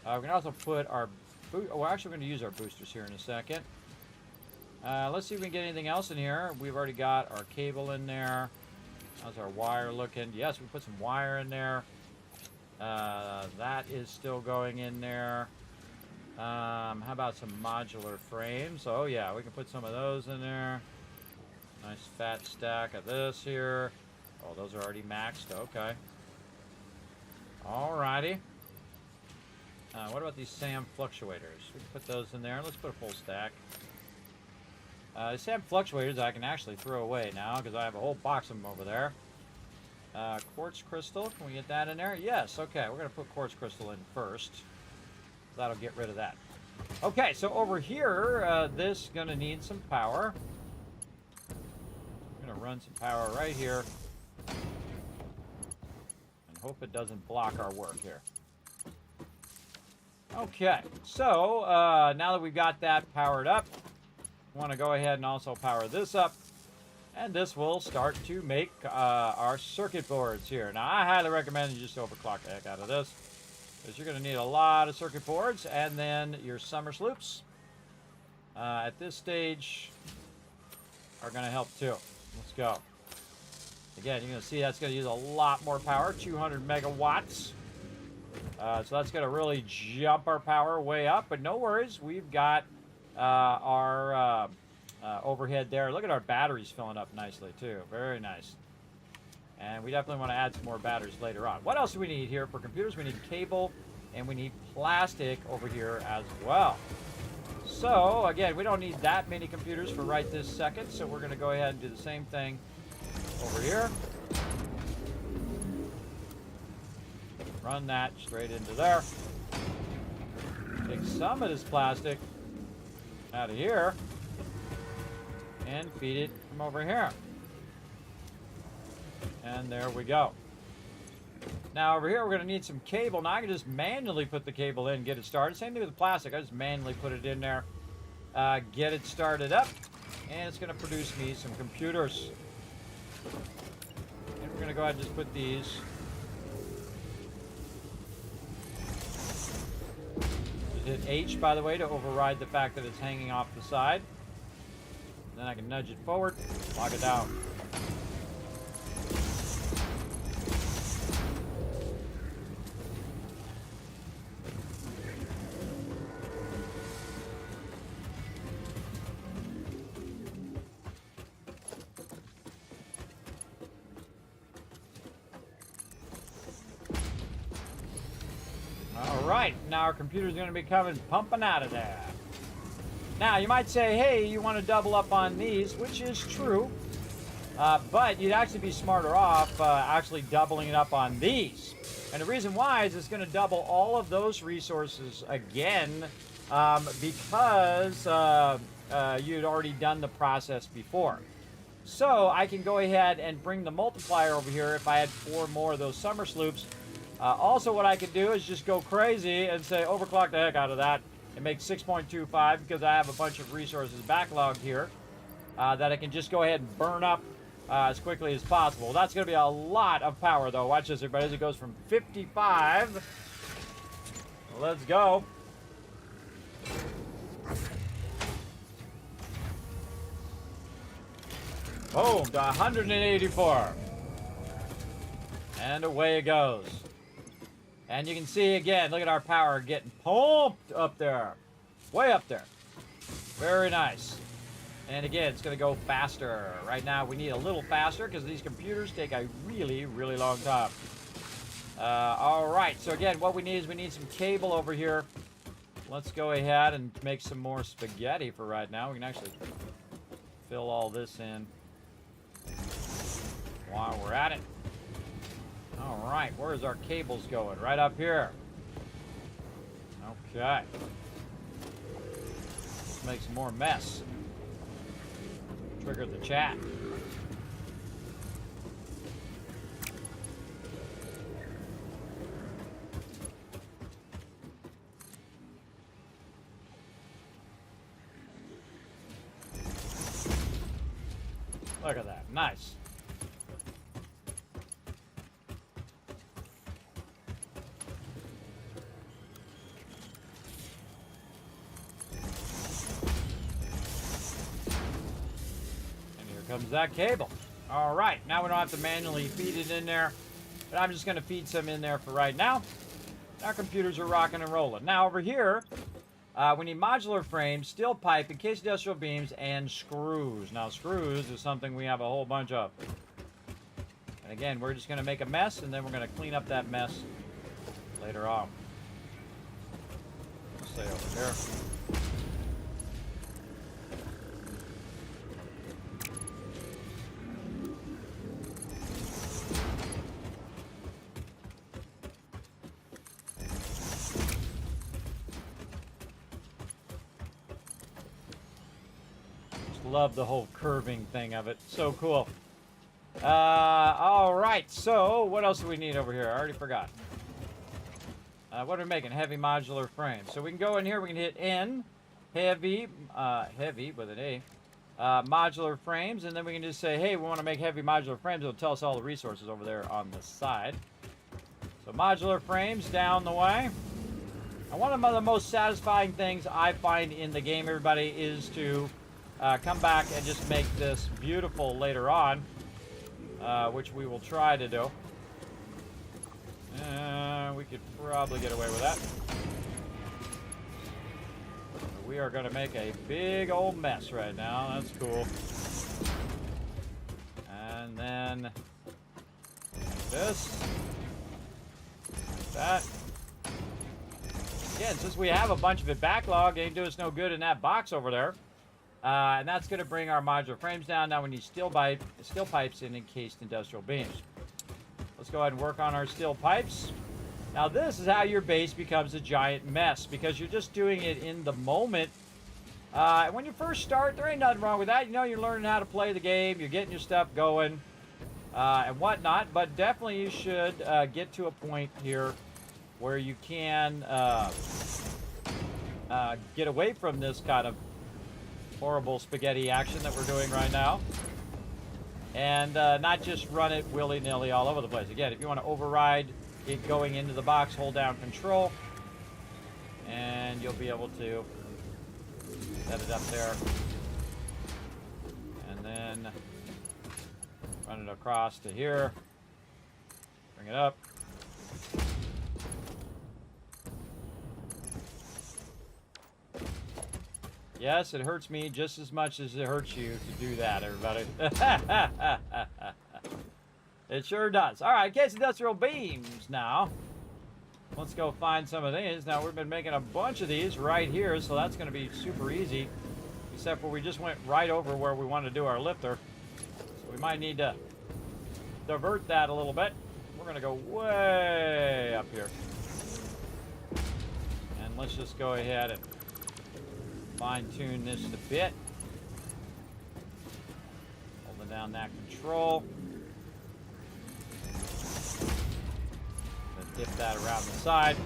We're going to also put our... Oh, actually, we're going to use our boosters here in a second. Let's see if we can get anything else in here. We've already got our cable in there. How's our wire looking? Yes, we put some wire in there. That is still going in there. How about some modular frames? Oh, yeah, we can put some of those in there. Nice fat stack of this here. Oh, those are already maxed. Okay. Alrighty. What about these SAM fluctuators? We can put those in there. Let's put a full stack. The SAM fluctuators I can actually throw away now because I have a whole box of them over there. Quartz crystal. Can we get that in there? Yes. Okay, we're going to put quartz crystal in first. That'll get rid of that. Okay, so over here, this is going to need some power. I'm going to run some power right here. And hope it doesn't block our work here. Okay, so now that we've got that powered up, we want to go ahead and also power this up. And this will start to make our circuit boards here. Now, I highly recommend you just overclock the heck out of this, because you're going to need a lot of circuit boards, and then your summer sloops at this stage are going to help too. Let's go. Again, you're going to see that's going to use a lot more power, 200 megawatts. So that's going to really jump our power way up, but no worries. We've got our overhead there. Look at our batteries filling up nicely too. Very nice. And we definitely want to add some more batteries later on. What else do we need here for computers? We need cable and we need plastic over here as well. So again, we don't need that many computers for right this second. So we're going to go ahead and do the same thing over here. Run that straight into there. Take some of this plastic out of here and feed it from over here. And there we go. Now over here, we're going to need some cable. Now I can just manually put the cable in and get it started. Same thing with the plastic. I just manually put it in there, get it started up, and it's going to produce me some computers. And we're going to go ahead and just put these. Just hit H, by the way, to override the fact that it's hanging off the side. Then I can nudge it forward, lock it down. Alright, now our computer's going to be coming pumping out of there. Now, you might say, hey, you want to double up on these, which is true. But you'd actually be smarter off actually doubling it up on these. And the reason why is it's going to double all of those resources again because you'd already done the process before. So I can go ahead and bring the multiplier over here if I had 4 more of those summer sloops. Also, what I could do is just go crazy and say overclock the heck out of that and make 6.25 because I have a bunch of resources backlogged here that I can just go ahead and burn up as quickly as possible. That's going to be a lot of power, though. Watch this, everybody, as it goes from 55. Let's go. Boom, to 184. And away it goes. And you can see again, look at our power getting pumped up there. Way up there. Very nice. And again, it's going to go faster. Right now, we need a little faster because these computers take a really, really long time. All right. So again, what we need is we need some cable over here. Let's go ahead and make some more spaghetti for right now. We can actually fill all this in while we're at it. All right, where's our cables going? Right up here. Okay. Let's make some more mess. Trigger the chat. Look at that. Nice. Comes that cable. All right, now we don't have to manually feed it in there, but I'm just going to feed some in there for right now. Our computers are rocking and rolling. Now over here, we need modular frames, steel pipe, encased industrial beams, and screws. Now screws is something we have a whole bunch of. And again, we're just going to make a mess, and then we're going to clean up that mess later on. Stay over here. Love the whole curving thing of it. So cool. All right. So what else do we need over here? I already forgot. What are we making? Heavy modular frames. So we can go in here. We can hit N. Heavy. Heavy with an A. Modular frames. And then we can just say, hey, we want to make heavy modular frames. It'll tell us all the resources over there on the side. So modular frames down the way. And one of the most satisfying things I find in the game, everybody, is to come back and just make this beautiful later on, which we will try to do. We could probably get away with that. We are going to make a big old mess right now. That's cool. And then like this. Like that. Again, since we have a bunch of it backlogged, it ain't doing us no good in that box over there. And that's going to bring our modular frames down. Now we need steel pipes and encased industrial beams. Let's go ahead and work on our steel pipes. Now this is how your base becomes a giant mess because you're just doing it in the moment. When you first start, there ain't nothing wrong with that. You know, you're learning how to play the game. You're getting your stuff going. and whatnot. But definitely you should get to a point here where you can get away from this kind of horrible spaghetti action that we're doing right now. And not just run it willy-nilly all over the place. Again, if you want to override it going into the box, hold down Control, and you'll be able to set it up there. And then run it across to here. Bring it up. Yes, it hurts me just as much as it hurts you to do that, everybody. It sure does. All right, case industrial beams now. Let's go find some of these. Now, we've been making a bunch of these right here, so that's going to be super easy. Except for we just went right over where we want to do our lifter. So we might need to divert that a little bit. We're going to go way up here. And let's just go ahead and fine-tune this a bit. Holding down that Control. Then dip that around the side.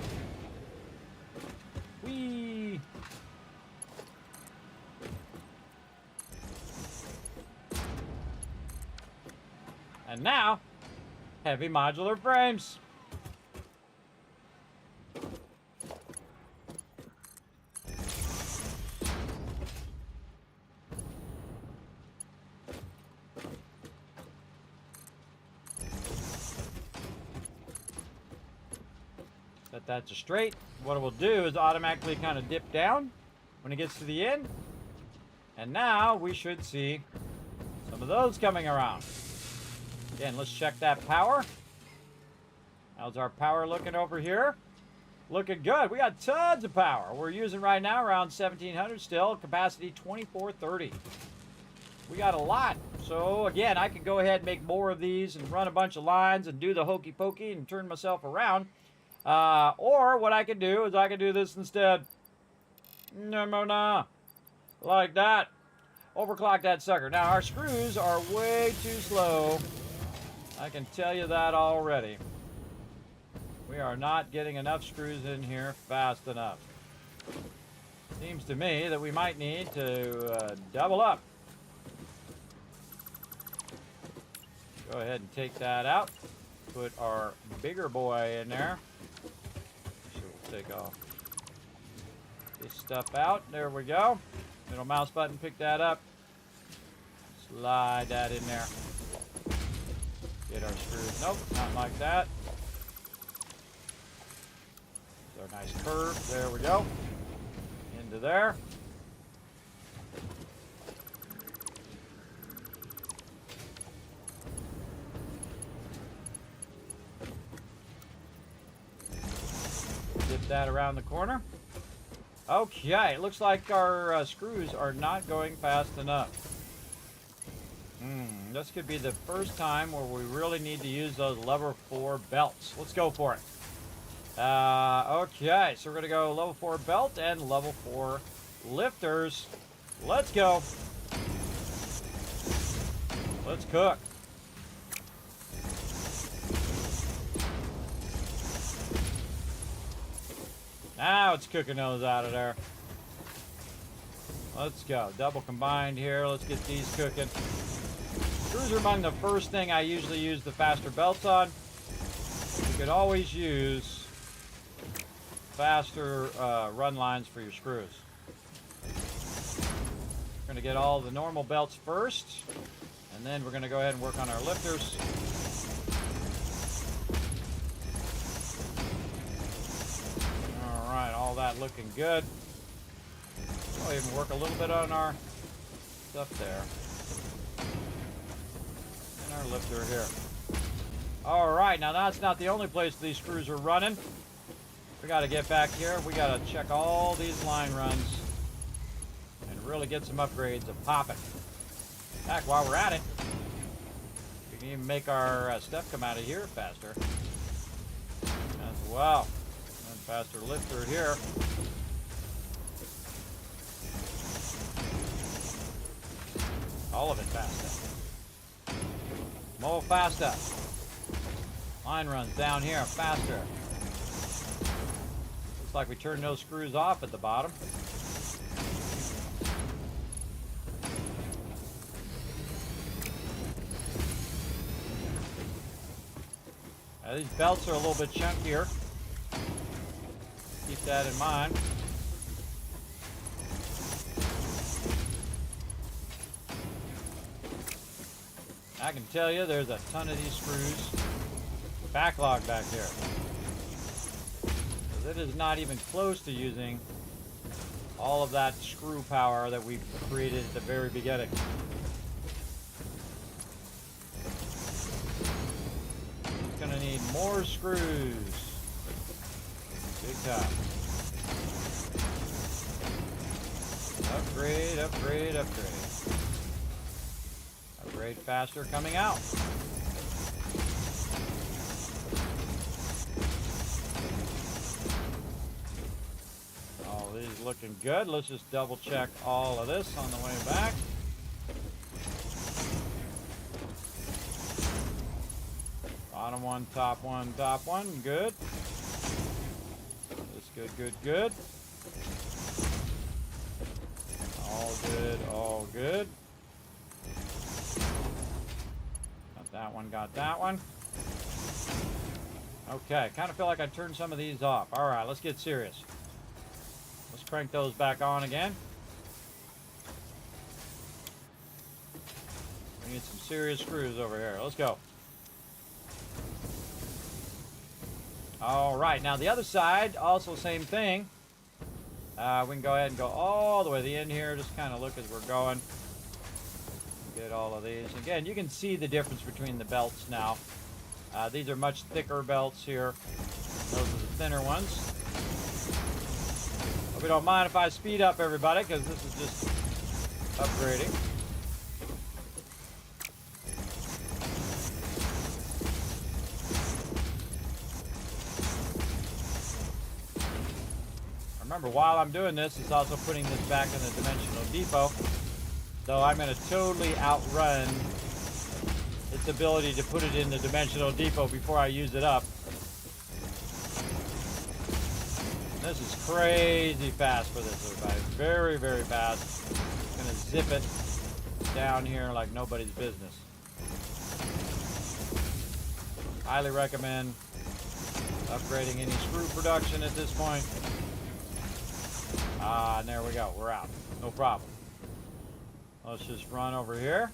Whee! And now, heavy modular frames. Set that to straight. What it will do is automatically kind of dip down when it gets to the end. And now we should see some of those coming around. Again, let's check that power. How's our power looking over here? Looking good. We got tons of power. We're using right now around 1700 still. Capacity 2430. We got a lot. So again, I could go ahead and make more of these and run a bunch of lines and do the hokey pokey and turn myself around. Or what I could do is I could do this instead. No. Like that. Overclock that sucker. Now our screws are way too slow. I can tell you that already. We are not getting enough screws in here fast enough. Seems to me that we might need to double up. Go ahead and take that out. Put our bigger boy in there. So we'll take all this stuff out. There we go. Middle mouse button, pick that up. Slide that in there. Get our screws. Nope, not like that. Our nice curve. There we go. Into there. Dip that around the corner. Okay, it looks like our screws are not going fast enough. This could be the first time where we really need to use those level 4 belts. Let's go for it. Okay, so we're going to go level 4 belt and level 4 lifters. Let's go. Let's cook. Now it's cooking those out of there. Let's go. Double combined here. Let's get these cooking. Screws are among the first thing I usually use the faster belts on. You could always use faster run lines for your screws. We're going to get all the normal belts first, and then we're going to go ahead and work on our lifters. All right, all that looking good. We'll even work a little bit on our stuff there. And our lifter here. All right, now that's not the only place these screws are running. We got to get back here. We got to check all these line runs and really get some upgrades of popping. In fact, while we're at it, we can even make our stuff come out of here faster as well. And faster lifter here. All of it faster. More faster. Line runs down here faster. Looks like we turned those screws off at the bottom. Now, these belts are a little bit chunkier. Keep that in mind. I can tell you there's a ton of these screws backlog back here. It is not even close to using all of that screw power that we created at the very beginning. It's gonna need more screws. Big time. Upgrade, upgrade, upgrade. Upgrade faster coming out. All these looking good. Let's just double check all of this on the way back. Bottom one, top one, top one. Good. This good, good, good. All good, all good. Got that one, got that one. Okay, kind of feel like I turned some of these off. All right, let's get serious. Let's crank those back on again. We need some serious screws over here. Let's go. All right, now the other side, also same thing. We can go ahead and go all the way to the end here. Just kind of look as we're going. Get all of these. Again, you can see the difference between the belts now. These are much thicker belts here. Those are the thinner ones. Hope you don't mind if I speed up, everybody, because this is just upgrading. Remember, while I'm doing this, it's also putting this back in the dimensional depot. So I'm going to totally outrun its ability to put it in the dimensional depot before I use it up. This is crazy fast for this, everybody. Very, very fast. I'm going to zip it down here like nobody's business. Highly recommend upgrading any screw production at this point. And there we go. We're out. No problem. Let's just run over here.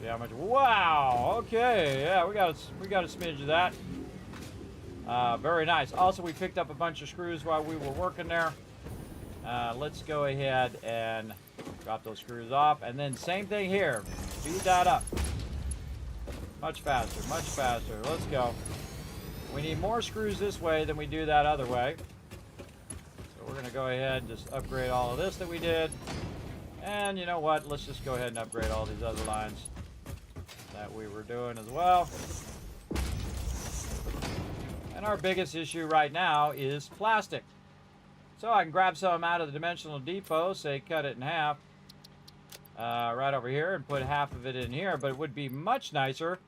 See how much. Wow. Okay. Yeah, we got a smidge of that. Very nice. Also, we picked up a bunch of screws while we were working there. Let's go ahead and drop those screws off, and then same thing here. Speed that up. Much faster. Much faster. Let's go. We need more screws this way than we do that other way. So we're going to go ahead and just upgrade all of this that we did. And you know what? Let's just go ahead and upgrade all these other lines that we were doing as well. And our biggest issue right now is plastic. So I can grab some out of the dimensional depot, say cut it in half, right over here, and put half of it in here. But it would be much nicer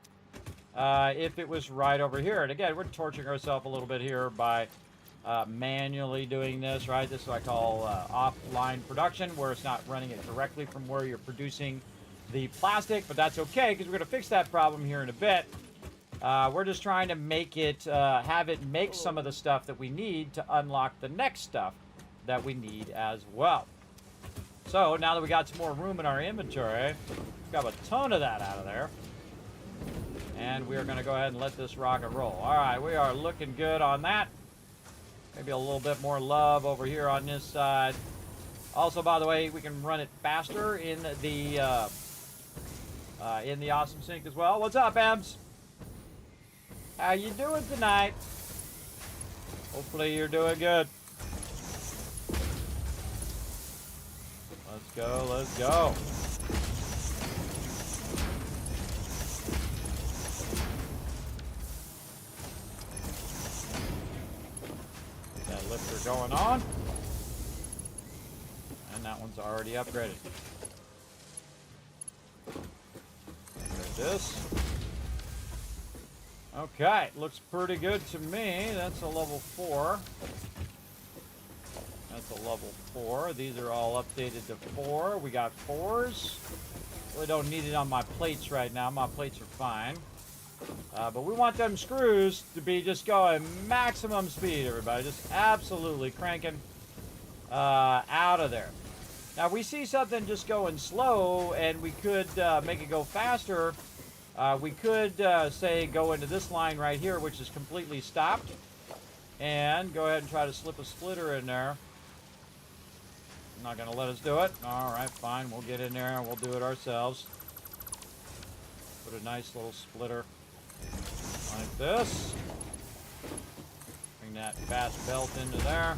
if it was right over here. And again, we're torturing ourselves a little bit here by manually doing this, right? This is what I call offline production, where it's not running it directly from where you're producing the plastic, but that's okay, because we're going to fix that problem here in a bit. We're just trying to make it, have it make some of the stuff that we need to unlock the next stuff that we need as well. So now that we got some more room in our inventory, we've got a ton of that out of there. And we are going to go ahead and let this rock and roll. All right, we are looking good on that. Maybe a little bit more love over here on this side. Also, by the way, we can run it faster in the Awesome Sink as well. What's up, Ems? How you doing tonight? Hopefully you're doing good. Let's go, let's go. That lifter going on. And that one's already upgraded. this. Okay, looks pretty good to me. That's a level 4. That's a level 4. These are all updated to 4. We got 4s. Really don't need it on my plates right now. My plates are fine. But we want them screws to be just going maximum speed, everybody. Just absolutely cranking out of there. Now, we see something just going slow, and we could make it go faster. We could, say, go into this line right here, which is completely stopped. And go ahead and try to slip a splitter in there. Not going to let us do it. All right, fine. We'll get in there and we'll do it ourselves. Put a nice little splitter like this. Bring that fast belt into there.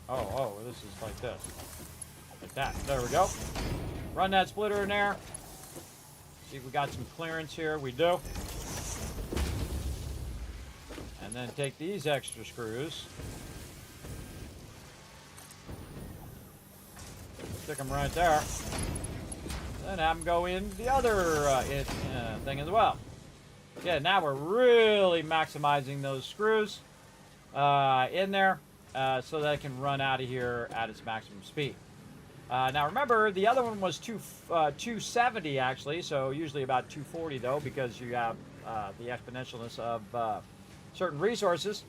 Oh, this is like this. Like that. There we go. Run that splitter in there. See if we got some clearance here. We do. And then take these extra screws. Stick them right there. Then have them go in the other thing as well. Yeah, now we're really maximizing those screws in there so that it can run out of here at its maximum speed. Now remember, the other one was 270 actually, so usually about 240 though, because you have the exponentialness of certain resources.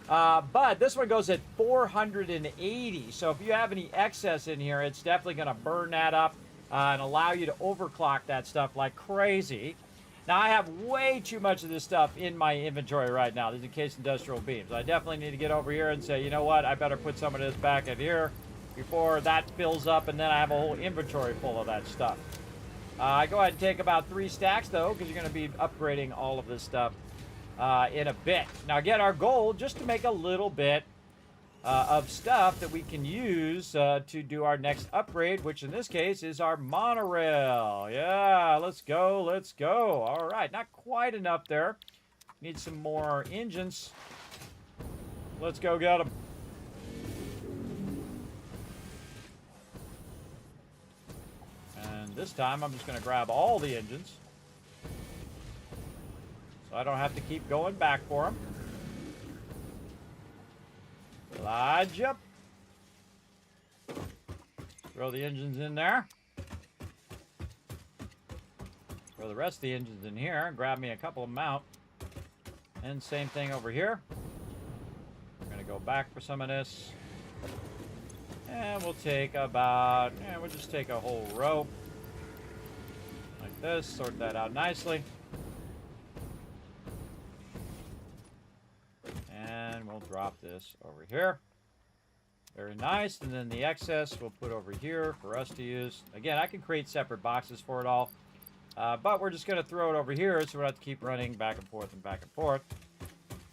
But this one goes at 480, so if you have any excess in here, it's definitely going to burn that up and allow you to overclock that stuff like crazy. Now, I have way too much of this stuff in my inventory right now. These are case industrial beams. I definitely need to get over here and say, you know what, I better put some of this back in here before that fills up, and then I have a whole inventory full of that stuff. I go ahead and take about 3 stacks, though, because you're going to be upgrading all of this stuff in a bit. Now, again, our goal, just to make a little bit of stuff that we can use to do our next upgrade, which in this case is our monorail. Yeah, let's go, let's go. All right, not quite enough there. Need some more engines. Let's go get them. And this time, I'm just going to grab all the engines, so I don't have to keep going back for them. Lodge up. Throw the engines in there. Throw the rest of the engines in here. Grab me a couple of them out. And same thing over here. We're going to go back for some of this. And we'll take about, we'll just take a whole row. Like this. Sort that out nicely. And we'll drop this over here. Very nice. And then the excess we'll put over here for us to use. Again, I can create separate boxes for it all. But we're just going to throw it over here so we don't have to keep running back and forth and back and forth.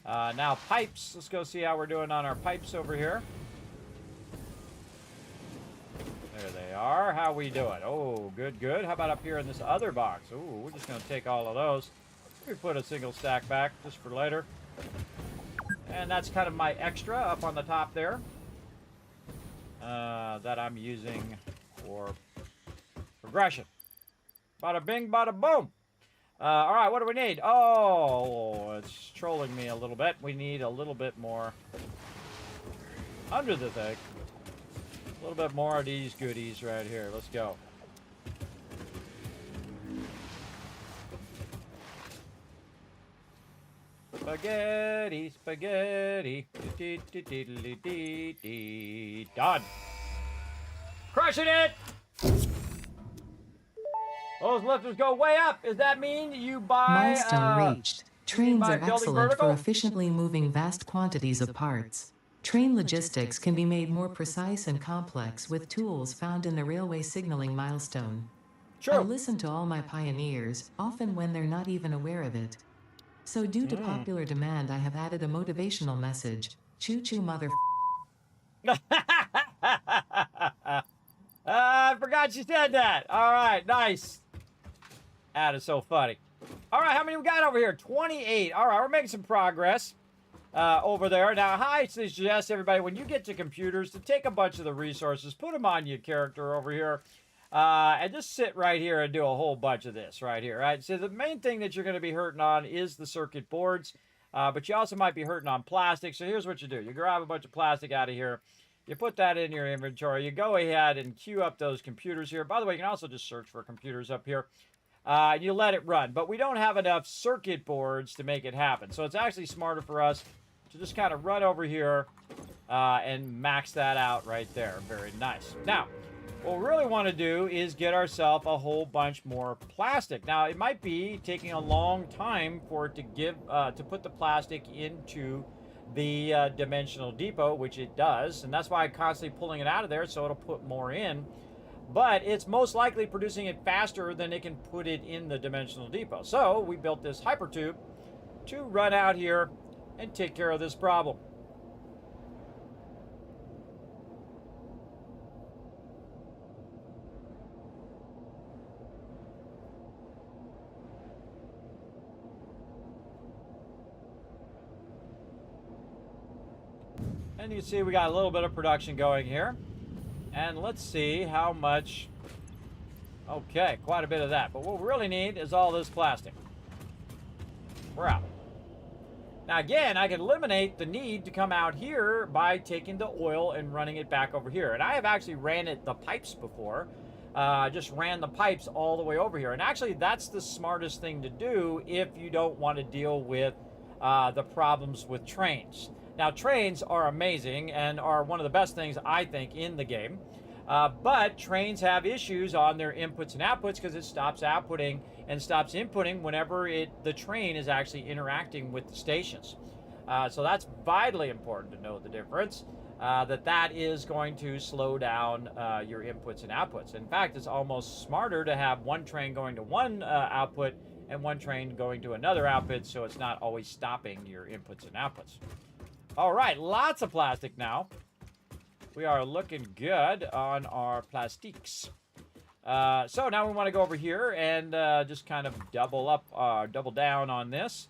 Now, pipes. Let's go see how we're doing on our pipes over here. There they are. How we doing? Oh, good, good. How about up here in this other box? Oh, we're just going to take all of those. We put a single stack back just for later. And that's kind of my extra up on the top there that I'm using for progression. Bada bing, bada boom. All right, what do we need? Oh, it's trolling me a little bit. We need a little bit more under the thing. A little bit more of these goodies right here. Let's go. Spaghetti, spaghetti. Done. Crushing it! Those lifters go way up. Does that mean you buy... Milestone reached. Trains buy are building excellent vertical? for efficiently moving vast quantities of parts. Train logistics can be made more precise and complex with tools found in the railway signaling milestone. I True. listen to all my pioneers, often when they're not even aware of it. So due to popular demand, I have added a motivational message. Choo-choo mother... I forgot you said that. All right, nice. That is so funny. All right, how many we got over here? 28. All right, we're making some progress. over there. Now, I suggest everybody, when you get to computers, to take a bunch of the resources, put them on your character over here, and just sit right here and do a whole bunch of this right here, right? So the main thing that you're going to be hurting on is the circuit boards, but you also might be hurting on plastic. So here's what you do. You grab a bunch of plastic out of here. You put that in your inventory. You go ahead and queue up those computers here. By the way, you can also just search for computers up here. You let it run. But we don't have enough circuit boards to make it happen. So it's actually smarter for us to just kind of run over here and max that out right there. Very nice. Now, what we really want to do is get ourselves a whole bunch more plastic. Now, it might be taking a long time for it to put the plastic into the dimensional depot, which it does, and that's why I'm constantly pulling it out of there so it'll put more in. But it's most likely producing it faster than it can put it in the dimensional depot. So we built this hypertube to run out here and take care of this problem. And you can see we got a little bit of production going here. And let's see how much. Okay, quite a bit of that. But what we really need is all this plastic. We're out. Now again, I can eliminate the need to come out here by taking the oil and running it back over here. And I have actually ran the pipes before. Just ran the pipes all the way over here. And actually, that's the smartest thing to do if you don't want to deal with the problems with trains. Now, trains are amazing and are one of the best things, I think, in the game. But trains have issues on their inputs and outputs because it stops outputting and stops inputting whenever the train is actually interacting with the stations. So that's vitally important to know the difference, that is going to slow down your inputs and outputs. In fact, it's almost smarter to have one train going to one output and one train going to another output, so it's not always stopping your inputs and outputs. All right, lots of plastic now. We are looking good on our plastiques. So now we want to go over here and just kind of double down on this.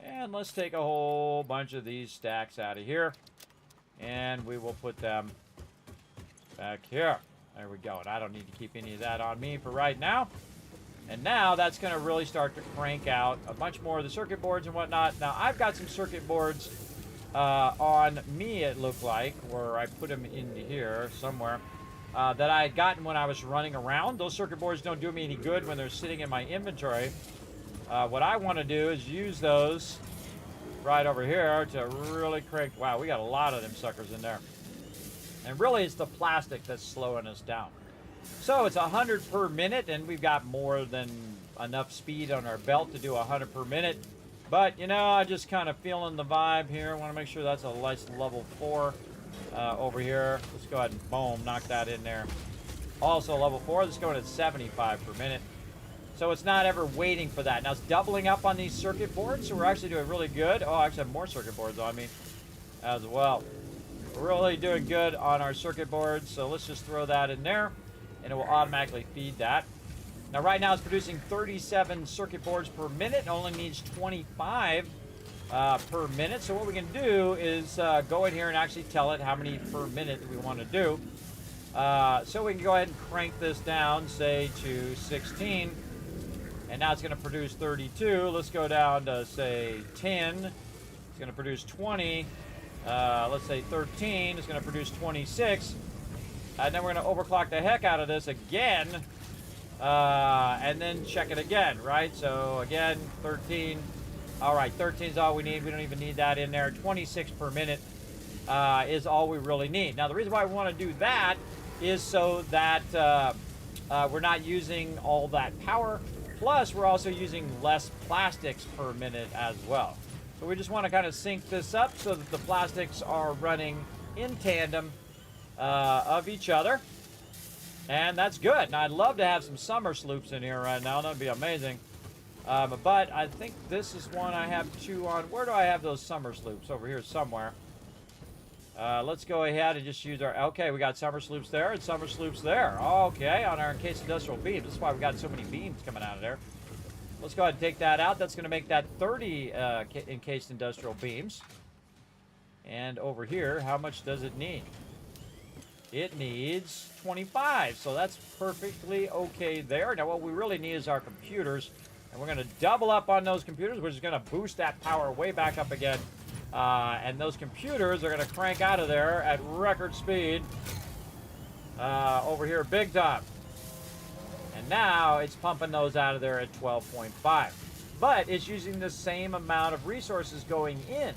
And let's take a whole bunch of these stacks out of here. And we will put them back here. There we go. And I don't need to keep any of that on me for right now. And now that's going to really start to crank out a bunch more of the circuit boards and whatnot. Now I've got some circuit boards on me, it looked like, where I put them into here somewhere, that I had gotten when I was running around. Those circuit boards don't do me any good when they're sitting in my inventory. What I want to do is use those right over here to really crank. Wow, we got a lot of them suckers in there. And really, it's the plastic that's slowing us down. So it's 100 per minute, and we've got more than enough speed on our belt to do 100 per minute. But, you know, I'm just kind of feeling the vibe here. I want to make sure that's a nice level 4 over here. Let's go ahead and boom, knock that in there. Also level 4, let's go at 75 per minute. So it's not ever waiting for that. Now it's doubling up on these circuit boards, so we're actually doing really good. Oh, I actually have more circuit boards on me as well. We're really doing good on our circuit boards, so let's just throw that in there, and it will automatically feed that. Now right now it's producing 37 circuit boards per minute. It only needs 25 per minute. So what we can do is go in here and actually tell it how many per minute we want to do. So we can go ahead and crank this down, say to 16. And now it's going to produce 32. Let's go down to, say, 10. It's going to produce 20. Let's say 13. It's going to produce 26. And then we're going to overclock the heck out of this again. And then check it again, right? So again, 13. All right, 13 is all we need. We don't even need that in there. 26 per minute is all we really need. Now, the reason why we want to do that is so that we're not using all that power. Plus, we're also using less plastics per minute as well. So we just want to kind of sync this up so that the plastics are running in tandem of each other. And that's good. Now, I'd love to have some summer sloops in here right now. That'd be amazing. But I think this is one I have 2 on. Where do I have those summer sloops? Over here somewhere. Let's go ahead and just use our... Okay, we got summer sloops there and summer sloops there. Okay, on our encased industrial beams. That's why we got so many beams coming out of there. Let's go ahead and take that out. That's going to make that 30 encased industrial beams. And over here, how much does it need? It needs 25, so that's perfectly okay there. Now what we really need is our computers, and we're going to double up on those computers, which is going to boost that power way back up again. And those computers are going to crank out of there at record speed over here big time. And now it's pumping those out of there at 12.5. But it's using the same amount of resources going in.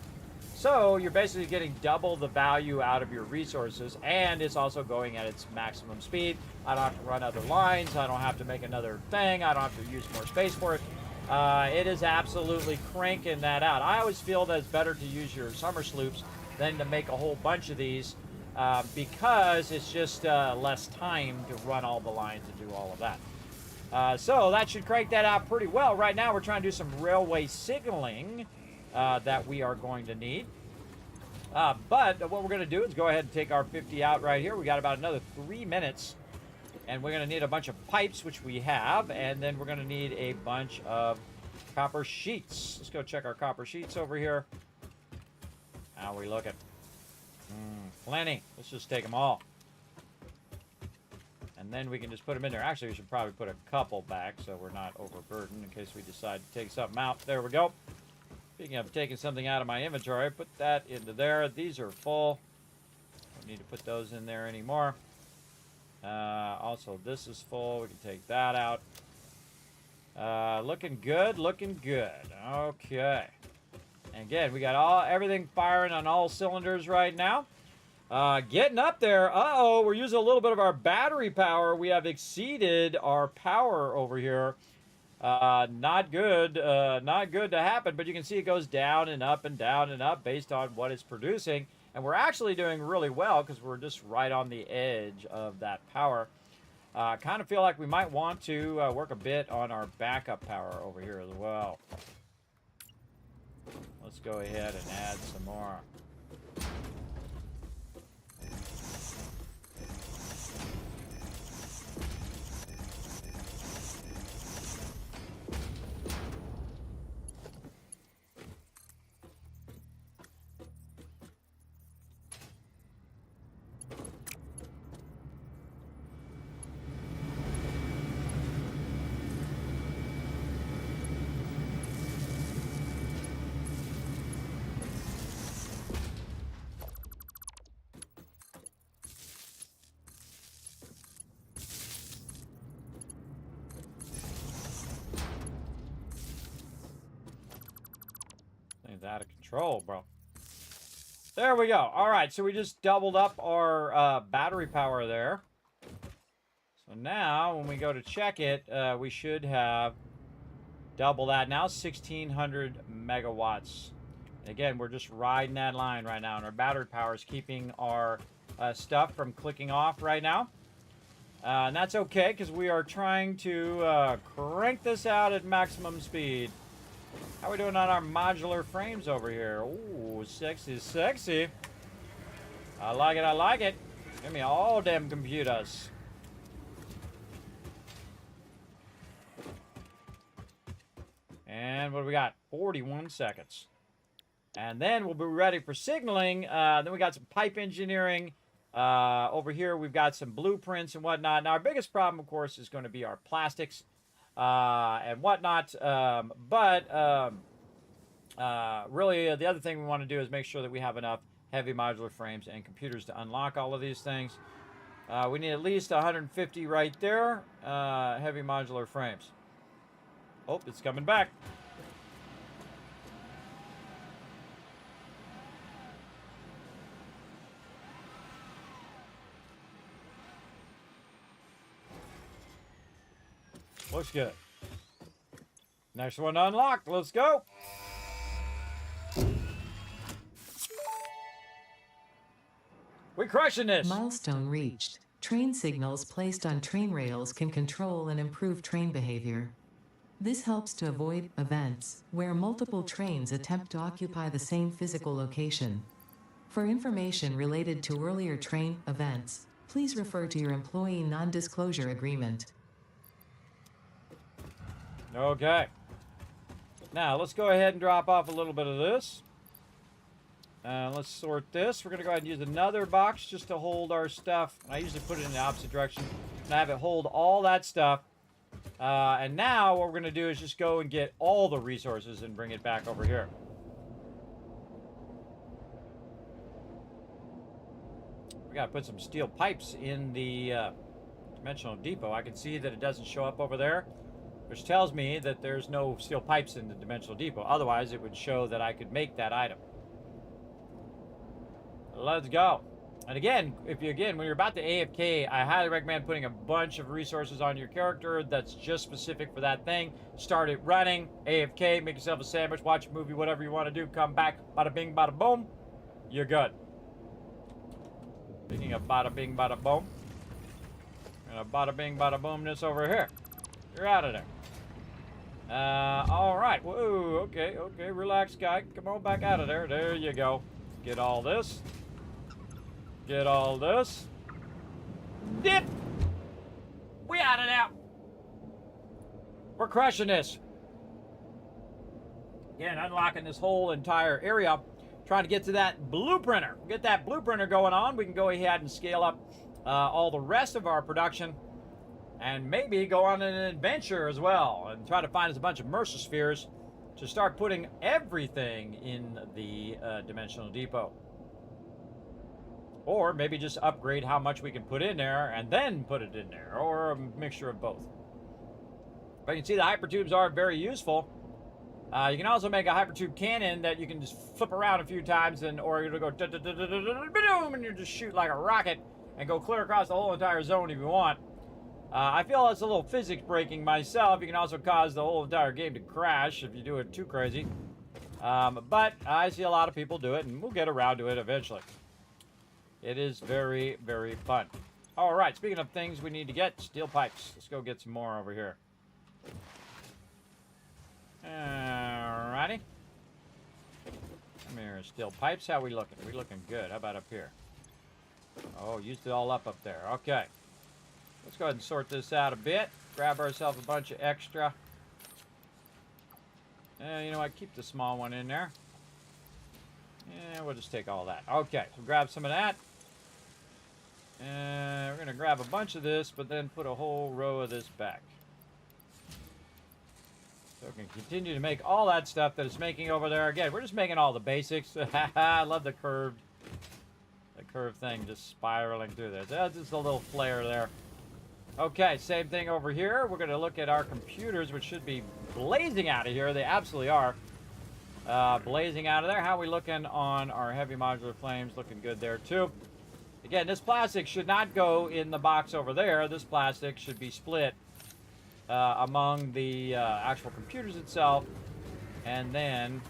So you're basically getting double the value out of your resources, and it's also going at its maximum speed. I don't have to run other lines. I don't have to make another thing. I don't have to use more space for it. It is absolutely cranking that out. I always feel that it's better to use your summer sloops than to make a whole bunch of these because it's just less time to run all the lines and do all of that. So that should crank that out pretty well. Right now we're trying to do some railway signaling that we are going to need. But what we're going to do is go ahead and take our 50 out right here. We got about another 3 minutes. And we're going to need a bunch of pipes, which we have. And then we're going to need a bunch of copper sheets. Let's go check our copper sheets over here. How are we looking? Plenty. Let's just take them all. And then we can just put them in there. Actually, we should probably put a couple back so we're not overburdened in case we decide to take something out. There we go. Speaking of taking something out of my inventory, put that into there. These are full. Don't need to put those in there anymore. Also, this is full. We can take that out. Looking good, looking good. Okay. And again, we got everything firing on all cylinders right now. Getting up there. Uh-oh, we're using a little bit of our battery power. We have exceeded our power over here. Not good to happen, but you can see it goes down and up and down and up based on what it's producing. And we're actually doing really well because we're just right on the edge of that power. Kind of feel like we might want to work a bit on our backup power over here as well. Let's go ahead and add some more. Out of control, bro. There we go. All right, so we just doubled up our battery power there. So now when we go to check it, we should have double that now, 1600 megawatts. And again, we're just riding that line right now, and our battery power is keeping our stuff from clicking off right now. And that's okay because we are trying to crank this out at maximum speed. How are we doing on our modular frames over here? Ooh, sexy, sexy. I like it, I like it. Give me all them computers. And what do we got? 41 seconds. And then we'll be ready for signaling. Then we got some pipe engineering. Over here we've got some blueprints and whatnot. Now our biggest problem, of course, is going to be our plastics. And whatnot, really the other thing we want to do is make sure that we have enough heavy modular frames and computers to unlock all of these things. We need at least 150 right there, heavy modular frames. Oh, it's coming back. Looks good. Next one unlocked. Let's go. We're crushing this. Milestone reached. Train signals placed on train rails can control and improve train behavior. This helps to avoid events where multiple trains attempt to occupy the same physical location. For information related to earlier train events, please refer to your employee non-disclosure agreement. Okay. Now, let's go ahead and drop off a little bit of this. Let's sort this. We're going to go ahead and use another box just to hold our stuff. I usually put it in the opposite direction. And I have it hold all that stuff. And now what we're going to do is just go and get all the resources and bring it back over here. We got to put some steel pipes in the dimensional depot. I can see that it doesn't show up over there, which tells me that there's no steel pipes in the dimensional depot. Otherwise, it would show that I could make that item. Let's go. And again, when you're about to AFK, I highly recommend putting a bunch of resources on your character that's just specific for that thing. Start it running, AFK, make yourself a sandwich, watch a movie, whatever you want to do, come back, bada bing, bada boom, you're good. Speaking of bada bing, bada boom, and a bada bing, bada boom this over here. You're out of there. All right. Whoa, okay, relax, guy. Come on back out of there. There you go. Get all this. Get all this. Dip! We out of there. We're crushing this. Again, unlocking this whole entire area. Trying to get to that blueprinter. Get that blueprinter going on. We can go ahead and scale up all the rest of our production. And maybe go on an adventure as well. And try to find us a bunch of Mercer spheres to start putting everything in the dimensional depot. Or maybe just upgrade how much we can put in there and then put it in there, or a mixture of both. But you can see the hypertubes are very useful. You can also make a hypertube cannon that you can just flip around a few times, or it'll go boom, and you just shoot like a rocket and go clear across the whole entire zone if you want. I feel it's a little physics breaking myself. You can also cause the whole entire game to crash if you do it too crazy. But I see a lot of people do it, and we'll get around to it eventually. It is very, very fun. All right, speaking of things we need to get, steel pipes. Let's go get some more over here. All righty. Come here, steel pipes. How we looking? We looking good. How about up here? Oh, used it all up there. Okay. Let's go ahead and sort this out a bit. Grab ourselves a bunch of extra. You know what? Keep the small one in there. Yeah, we'll just take all that. Okay, so grab some of that. We're going to grab a bunch of this, but then put a whole row of this back. So we can continue to make all that stuff that it's making over there. Again, we're just making all the basics. I love the curved thing just spiraling through there. That's just a little flare there. Okay, same thing over here. We're going to look at our computers, which should be blazing out of here. They absolutely are. Blazing out of there. How are we looking on our heavy modular flames? Looking good there too. Again, this plastic should not go in the box over there. This plastic should be split among the actual computers itself, and then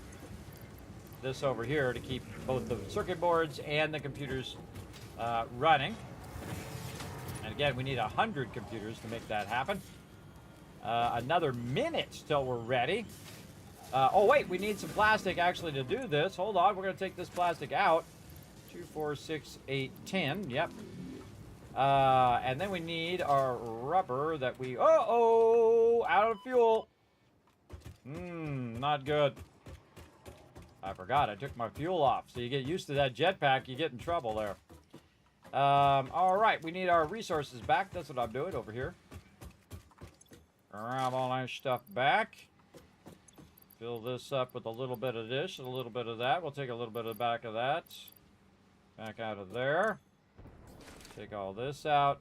this over here to keep both the circuit boards and the computers running. And again, we need 100 computers to make that happen. Another minute till we're ready. Oh, wait, we need some plastic actually to do this. Hold on, we're going to take this plastic out. 2, 4, 6, 8, 10. Yep. And then we need our rubber that we... Uh-oh! Out of fuel. Not good. I forgot. I took my fuel off. So you get used to that jetpack, you get in trouble there. All right, we need our resources back. That's what I'm doing over here. Grab all our stuff back. Fill this up with a little bit of this and a little bit of that. We'll take a little bit of the back of that. Back out of there. Take all this out.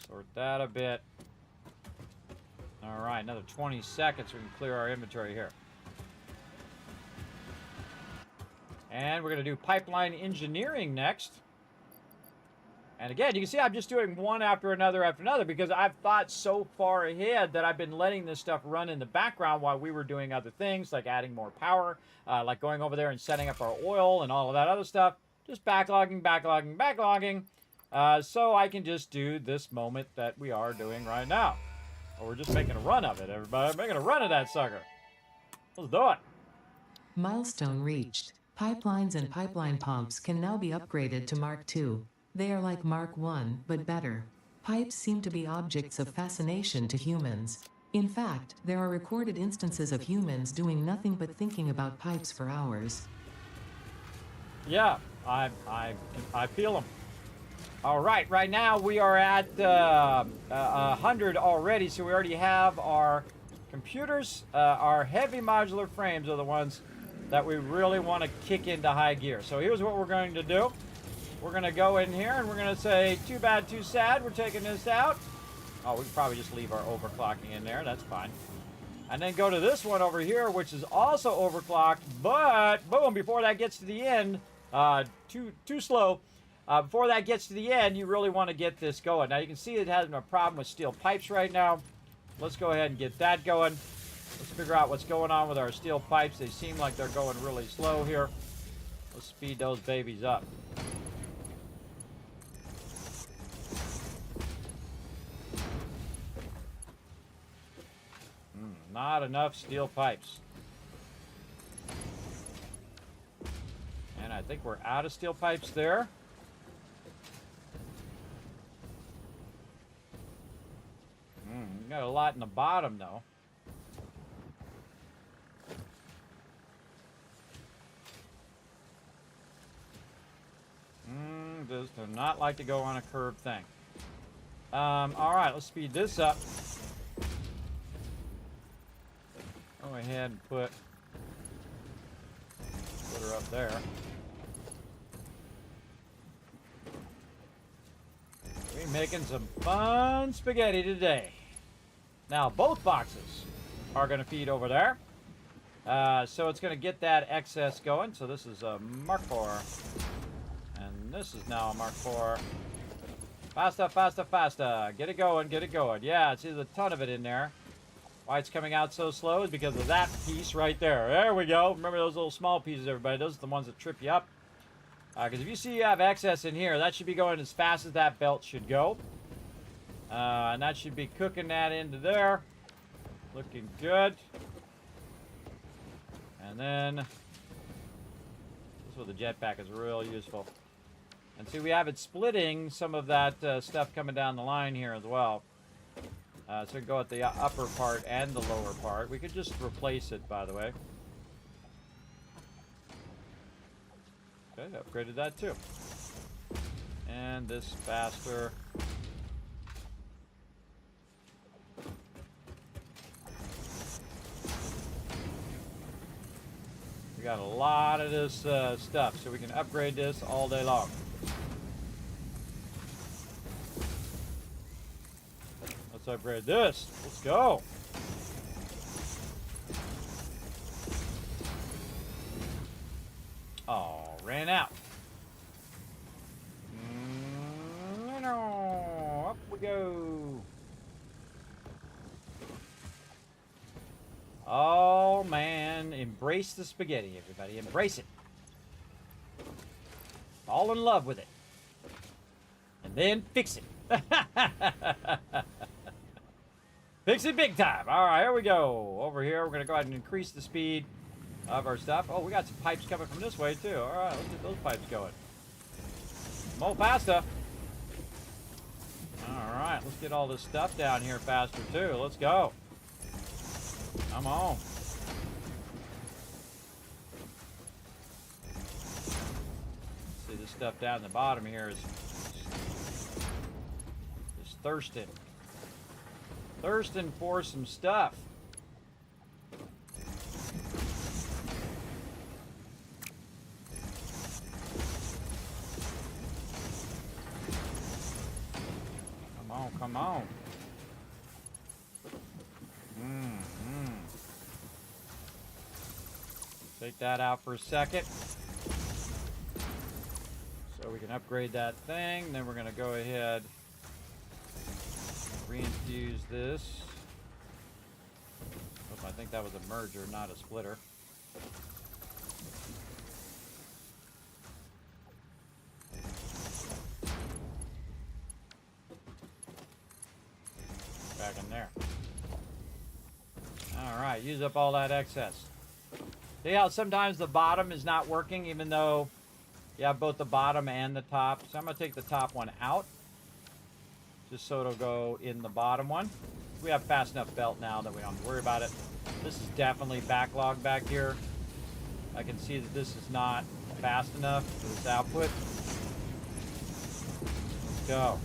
Sort that a bit. All right, another 20 seconds. We can clear our inventory here. And we're going to do pipeline engineering next. And again, you can see I'm just doing one after another because I've thought so far ahead that I've been letting this stuff run in the background while we were doing other things, like adding more power, like going over there and setting up our oil and all of that other stuff. Just backlogging, so I can just do this moment that we are doing right now. Or we're just making a run of it, everybody. Making a run of that sucker. Let's do it. Milestone reached. Pipelines and pipeline pumps can now be upgraded to Mark II. They are like Mark I, but better. Pipes seem to be objects of fascination to humans. In fact, there are recorded instances of humans doing nothing but thinking about pipes for hours. Yeah, I feel them. All right, right now we are at 100 already, so we already have our computers. Our heavy modular frames are the ones that we really want to kick into high gear. So here's what we're going to do. We're going to go in here and we're going to say, too bad, too sad. We're taking this out. Oh, we can probably just leave our overclocking in there. That's fine. And then go to this one over here, which is also overclocked, but boom, before that gets to the end, too slow. Before that gets to the end, you really want to get this going. Now you can see it has a problem with steel pipes right now. Let's go ahead and get that going. Let's figure out what's going on with our steel pipes. They seem like they're going really slow here. Let's speed those babies up. Not enough steel pipes. And I think we're out of steel pipes there. We got a lot in the bottom though. Does not like to go on a curved thing. All right, let's speed this up. Go ahead and put her up there. We're making some fun spaghetti today. Now both boxes are going to feed over there. So it's going to get that excess going. So this is a Mark 4. And this is now a Mark 4. Faster, faster, faster. Get it going, get it going. Yeah, see, there's a ton of it in there. Why it's coming out so slow is because of that piece right there. There we go. Remember those little small pieces, everybody. Those are the ones that trip you up. Because if you see you have excess in here, that should be going as fast as that belt should go. And that should be cooking that into there. Looking good. And then, this is where the jetpack is real useful. And see, we have it splitting some of that stuff coming down the line here as well. So we can go at the upper part and the lower part. We could just replace it, by the way. Okay, upgraded that too. And this faster. We got a lot of this stuff, so we can upgrade this all day long. Let's upgrade this. Let's go. Oh, ran out. No, up we go. Oh man, embrace the spaghetti, everybody. Embrace it. Fall in love with it. And then fix it. Fix it big time. All right, here we go. Over here, we're going to go ahead and increase the speed of our stuff. Oh, we got some pipes coming from this way, too. All right, let's get those pipes going. More faster. All right, let's get all this stuff down here faster, too. Let's go. Come on. See, this stuff down in the bottom here is thirsting. Thirsting for some stuff. Come on, come on. Take that out for a second. So we can upgrade that thing. Then we're going to go ahead, reinfuse this. Oh, I think that was a merger, not a splitter. Back in there. Alright, use up all that excess. See how sometimes the bottom is not working even though you have both the bottom and the top. So I'm going to take the top one out, just so it'll go in the bottom one. We have fast enough belt now that we don't have to worry about it. This is definitely backlogged back here. I can see that this is not fast enough for this output. Let's go.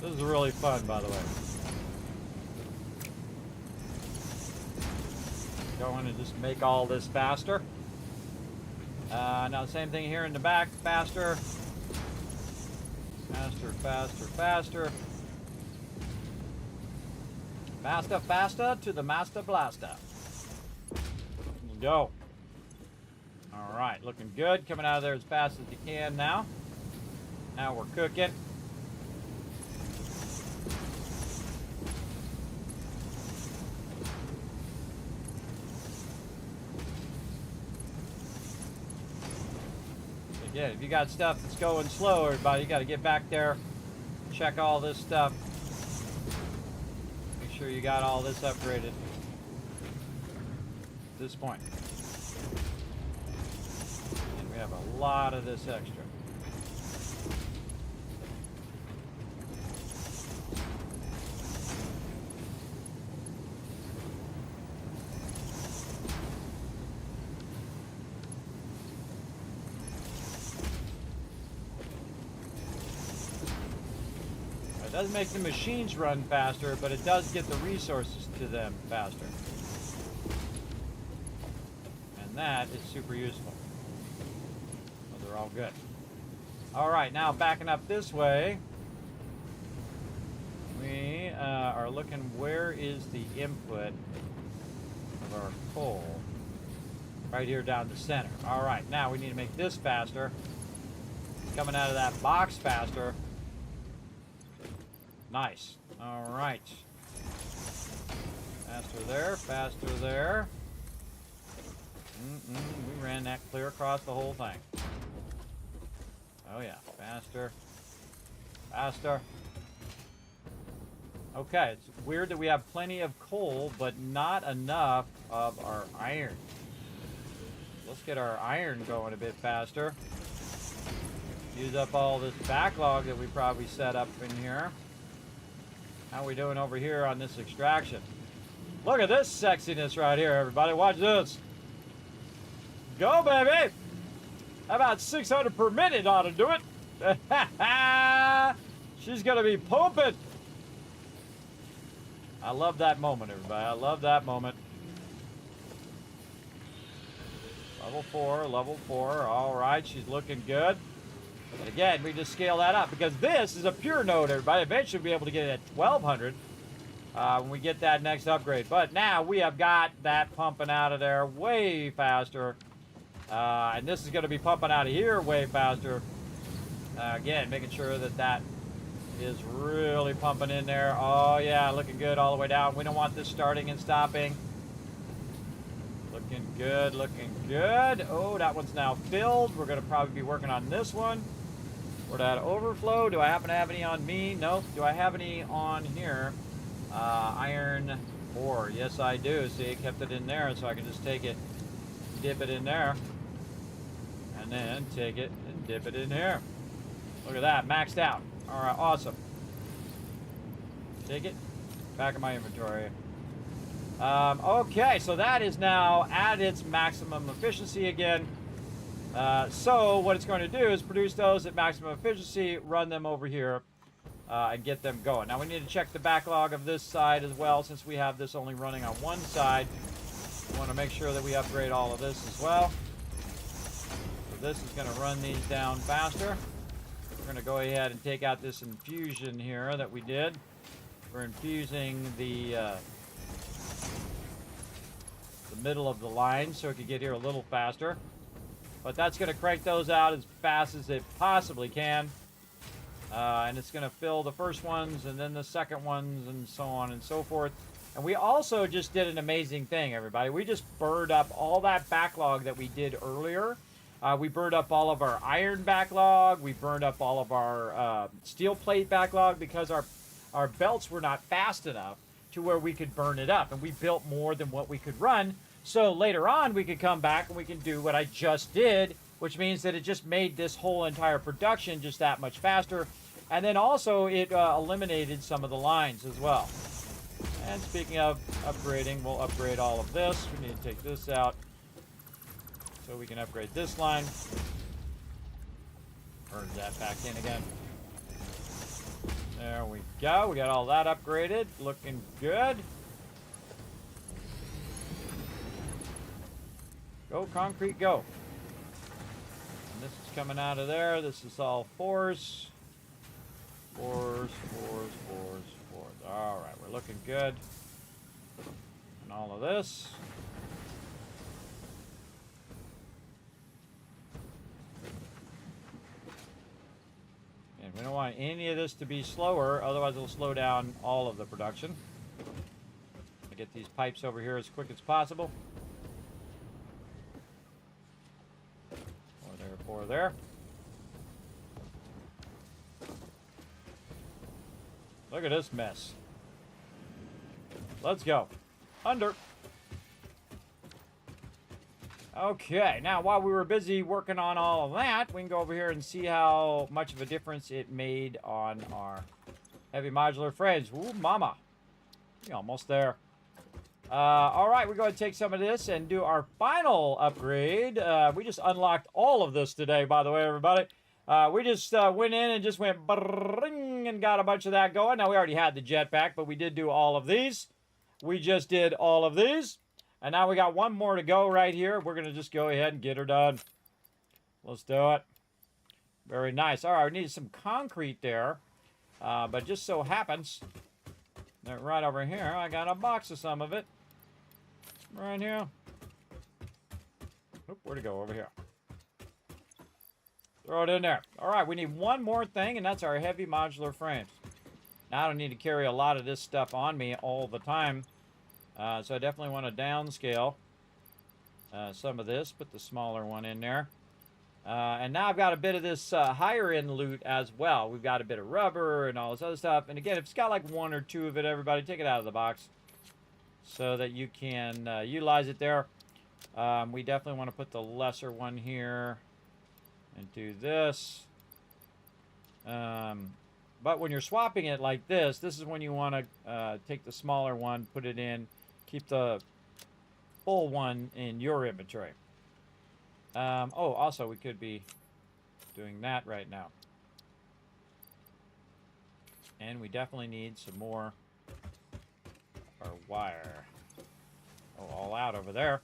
This is really fun, by the way. Going to just make all this faster. Now the same thing here in the back, faster. Faster, faster, faster. Faster, faster to the master blaster. Go. All right, looking good. Coming out of there as fast as you can now. Now we're cooking. Again, if you got stuff that's going slow, everybody, you got to get back there, check all this stuff. Make sure you got all this upgraded at this point. And we have a lot of this extra. It does make the machines run faster, but it does get the resources to them faster. And that is super useful. So they're all good. All right, now backing up this way, we are looking where is the input of our coal. Right here down the center. All right, now we need to make this faster. It's coming out of that box faster. Nice. All right. Faster there, faster there. We ran that clear across the whole thing. Oh yeah, faster. Faster. Okay, it's weird that we have plenty of coal, but not enough of our iron. Let's get our iron going a bit faster. Use up all this backlog that we probably set up in here. How are we doing over here on this extraction? Look at this sexiness right here, everybody. Watch this. Go, baby. How about 600 per minute ought to do it? She's going to be pumping. I love that moment, everybody. I love that moment. Level 4, level 4. All right, she's looking good. And again, we just scale that up because this is a pure node, everybody. Eventually, we'll be able to get it at 1200 when we get that next upgrade. But now we have got that pumping out of there way faster. And this is going to be pumping out of here way faster. Again, making sure that that is really pumping in there. Oh, yeah, looking good all the way down. We don't want this starting and stopping. Looking good, looking good. Oh, that one's now filled. We're going to probably be working on this one. We're at overflow. Do I happen to have any on me? Nope. Do I have any on here? Iron ore. Yes, I do. See, I kept it in there, so I can just take it, dip it in there, and then take it and dip it in here. Look at that, maxed out. All right, awesome. Take it, back in my inventory. Okay, so that is now at its maximum efficiency again. So what it's going to do is produce those at maximum efficiency, run them over here, and get them going. Now we need to check the backlog of this side as well, since we have this only running on one side. We want to make sure that we upgrade all of this as well. So this is going to run these down faster. We're going to go ahead and take out this infusion here that we did. We're infusing the middle of the line so it could get here a little faster. But that's going to crank those out as fast as it possibly can. And it's going to fill the first ones and then the second ones and so on and so forth. And we also just did an amazing thing, everybody. We just burned up all that backlog that we did earlier. We burned up all of our iron backlog. We burned up all of our steel plate backlog because our belts were not fast enough to where we could burn it up. And we built more than what we could run. So later on, we could come back and we can do what I just did, which means that it just made this whole entire production just that much faster. And then also it eliminated some of the lines as well. And speaking of upgrading, we'll upgrade all of this. We need to take this out so we can upgrade this line. Merge that back in again. There we go. We got all that upgraded. Looking good. Go, concrete, go. And this is coming out of there. This is all fours. Fours, fours, fours, fours. All right, we're looking good. And all of this. And we don't want any of this to be slower, otherwise it'll slow down all of the production. I get these pipes over here as quick as possible. Four there. Look at this mess. Let's go. Under. Okay, now while we were busy working on all of that, we can go over here and see how much of a difference it made on our heavy modular frames. Ooh, mama. We're almost there. All right, we're going to take some of this and do our final upgrade. We just unlocked all of this today, by the way, everybody. We just went in and just went bring and got a bunch of that going. Now, we already had the jetpack, but we did do all of these. We just did all of these. And now we got one more to go right here. We're going to just go ahead and get her done. Let's do it. Very nice. All right, we needed some concrete there. But just so happens that right over here, I got a box of some of it. Right here. Oop, where'd it go? Over here. Throw it in there. All right, we need one more thing, and that's our heavy modular frames. Now, I don't need to carry a lot of this stuff on me all the time. So I definitely want to downscale some of this. Put the smaller one in there. And now I've got a bit of this higher end loot as well. We've got a bit of rubber and all this other stuff. And again, if it's got like one or two of it, everybody, take it out of the box so that you can utilize it there. We definitely want to put the lesser one here and do this. But when you're swapping it like this is when you want to take the smaller one, put it in, keep the full one in your inventory. Oh, also, we could be doing that right now. And we definitely need some more of our wire. Oh, all out over there.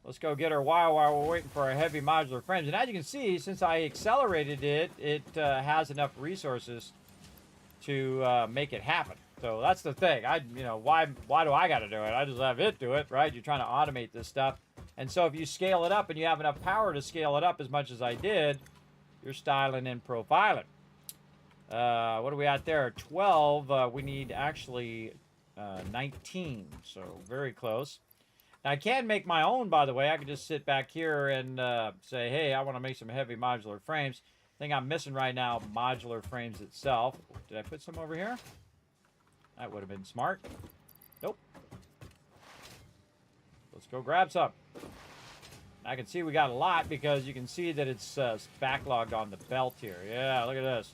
Let's go get our wire while we're waiting for our heavy modular frames. And as you can see, since I accelerated it, it has enough resources to make it happen. So that's the thing. Why do I got to do it? I just have it do it, right? You're trying to automate this stuff. And so if you scale it up and you have enough power to scale it up as much as I did, you're styling and profiling. What are we at there? 12. We need actually 19. So very close. Now, I can make my own, by the way. I can just sit back here and say, hey, I want to make some heavy modular frames. Thing I'm missing right now, modular frames itself. Did I put some over here? That would have been smart. Nope. Let's go grab some. I can see we got a lot because you can see that it's backlogged on the belt here. Yeah, look at this.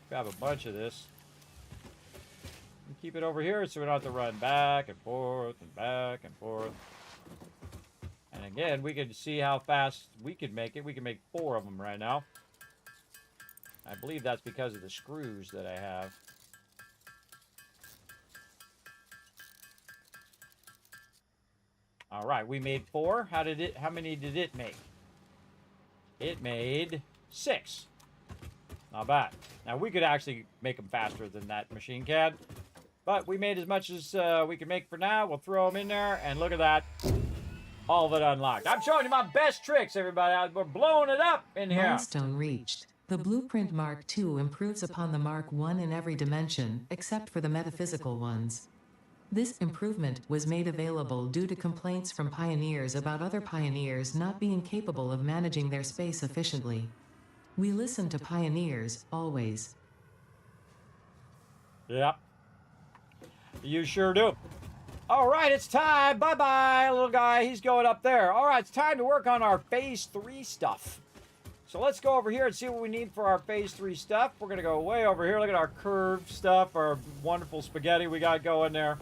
Grab a bunch of this. And keep it over here so we don't have to run back and forth and back and forth. And again, we can see how fast we could make it. We can make 4 of them right now. I believe that's because of the screws that I have. All right, we made 4. How many did it make? It made 6. Not bad. Now, we could actually make them faster than that machine can. But we made as much as we can make for now. We'll throw them in there, and look at that. All of it unlocked. I'm showing you my best tricks, everybody. We're blowing it up in here. Milestone reached. The Blueprint Mark II improves upon the Mark I in every dimension, except for the metaphysical ones. This improvement was made available due to complaints from pioneers about other pioneers not being capable of managing their space efficiently. We listen to pioneers, always. Yep. You sure do. All right, it's time. Bye-bye, little guy. He's going up there. All right, it's time to work on our Phase 3 stuff. So let's go over here and see what we need for our phase 3 stuff. We're going to go way over here. Look at our curved stuff, our wonderful spaghetti we got going there.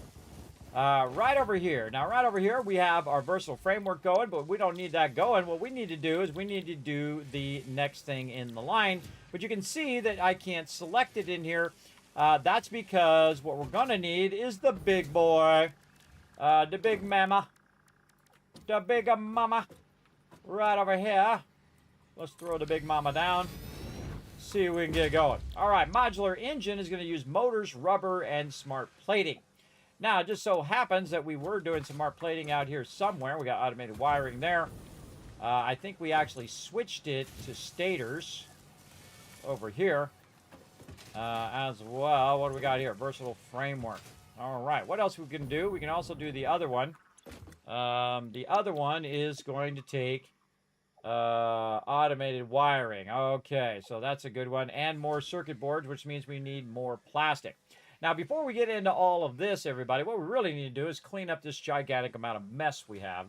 Right over here. Now, right over here, we have our versatile framework going, but we don't need that going. What we need to do is we need to do the next thing in the line. But you can see that I can't select it in here. That's because what we're going to need is the big boy. The big mama. The big mama. Right over here. Let's throw the big mama down. See if we can get it going. All right, modular engine is going to use motors, rubber, and smart plating. Now, it just so happens that we were doing some smart plating out here somewhere. We got automated wiring there. I think we actually switched it to stators over here as well. What do we got here? Versatile framework. All right, what else we can do? We can also do the other one. The other one is going to take automated wiring. Okay, so that's a good one. And more circuit boards, which means we need more plastic. Now, before we get into all of this, everybody, what we really need to do is clean up this gigantic amount of mess we have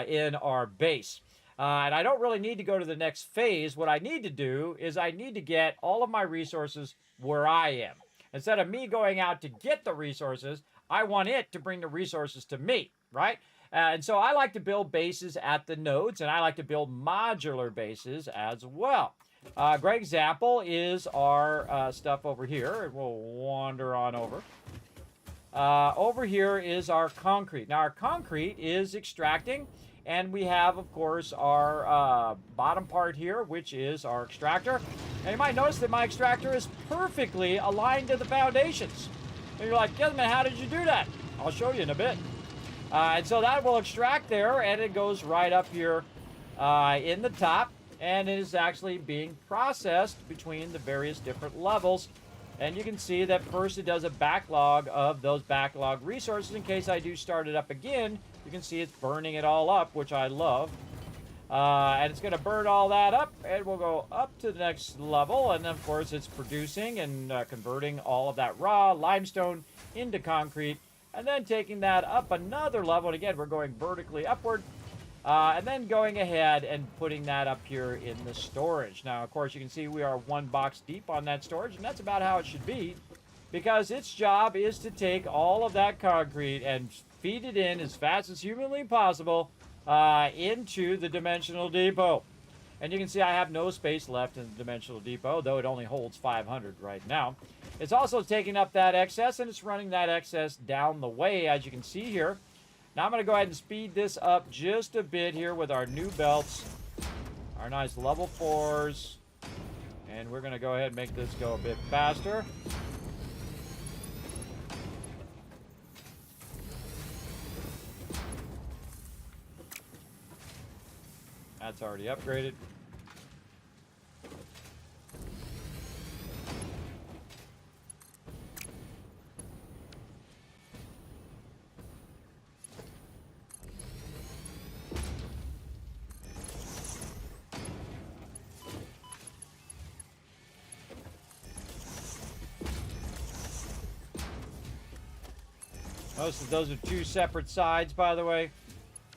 in our base. And I don't really need to go to the next phase. What I need to do is I need to get all of my resources where I am. Instead of me going out to get the resources, I want it to bring the resources to me, right? And so I like to build bases at the nodes, and I like to build modular bases as well. A great example is our stuff over here. And we'll wander on over. Over here is our concrete. Now, our concrete is extracting, and we have, of course, our bottom part here, which is our extractor. And you might notice that my extractor is perfectly aligned to the foundations. And you're like, Kismet, how did you do that? I'll show you in a bit. And so that will extract there, and it goes right up here in the top, and it is actually being processed between the various different levels. And you can see that first it does a backlog of those backlog resources. In case I do start it up again, you can see it's burning it all up, which I love. And it's going to burn all that up, and we'll go up to the next level. And of course, it's producing and converting all of that raw limestone into concrete, and then taking that up another level. And again, we're going vertically upward, and then going ahead and putting that up here in the storage. Now, of course, you can see we are 1 box deep on that storage, and that's about how it should be, because its job is to take all of that concrete and feed it in as fast as humanly possible into the dimensional depot. And you can see I have no space left in the dimensional depot, though it only holds 500 right now. It's also taking up that excess, and it's running that excess down the way, as you can see here. Now I'm going to go ahead and speed this up just a bit here with our new belts, our nice level 4s, and we're going to go ahead and make this go a bit faster. That's already upgraded. Notice that those are 2 separate sides, by the way.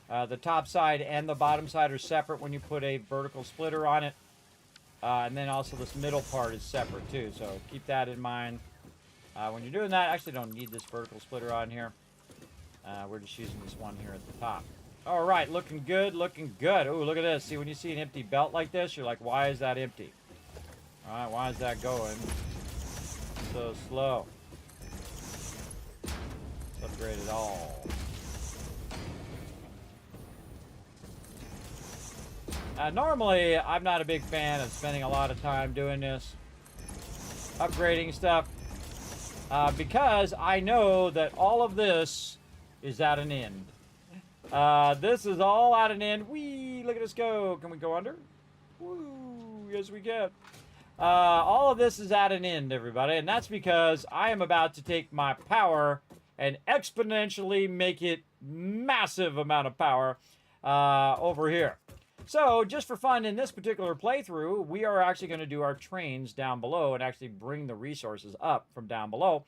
The top side and the bottom side are separate when you put a vertical splitter on it. And then also this middle part is separate too, so keep that in mind. When you're doing that, I actually don't need this vertical splitter on here. We're just using this one here at the top. All right, looking good, looking good. Ooh, look at this. See, when you see an empty belt like this, you're like, why is that empty? All right, why is that going so slow? Let's upgrade it all. Normally, I'm not a big fan of spending a lot of time doing this, upgrading stuff, because I know that all of this is at an end. This is all at an end. Whee! Look at us go. Can we go under? Woo! Yes, we can. All of this is at an end, everybody, and that's because I am about to take my power and exponentially make it massive amount of power over here. So, just for fun, in this particular playthrough, we are actually going to do our trains down below and actually bring the resources up from down below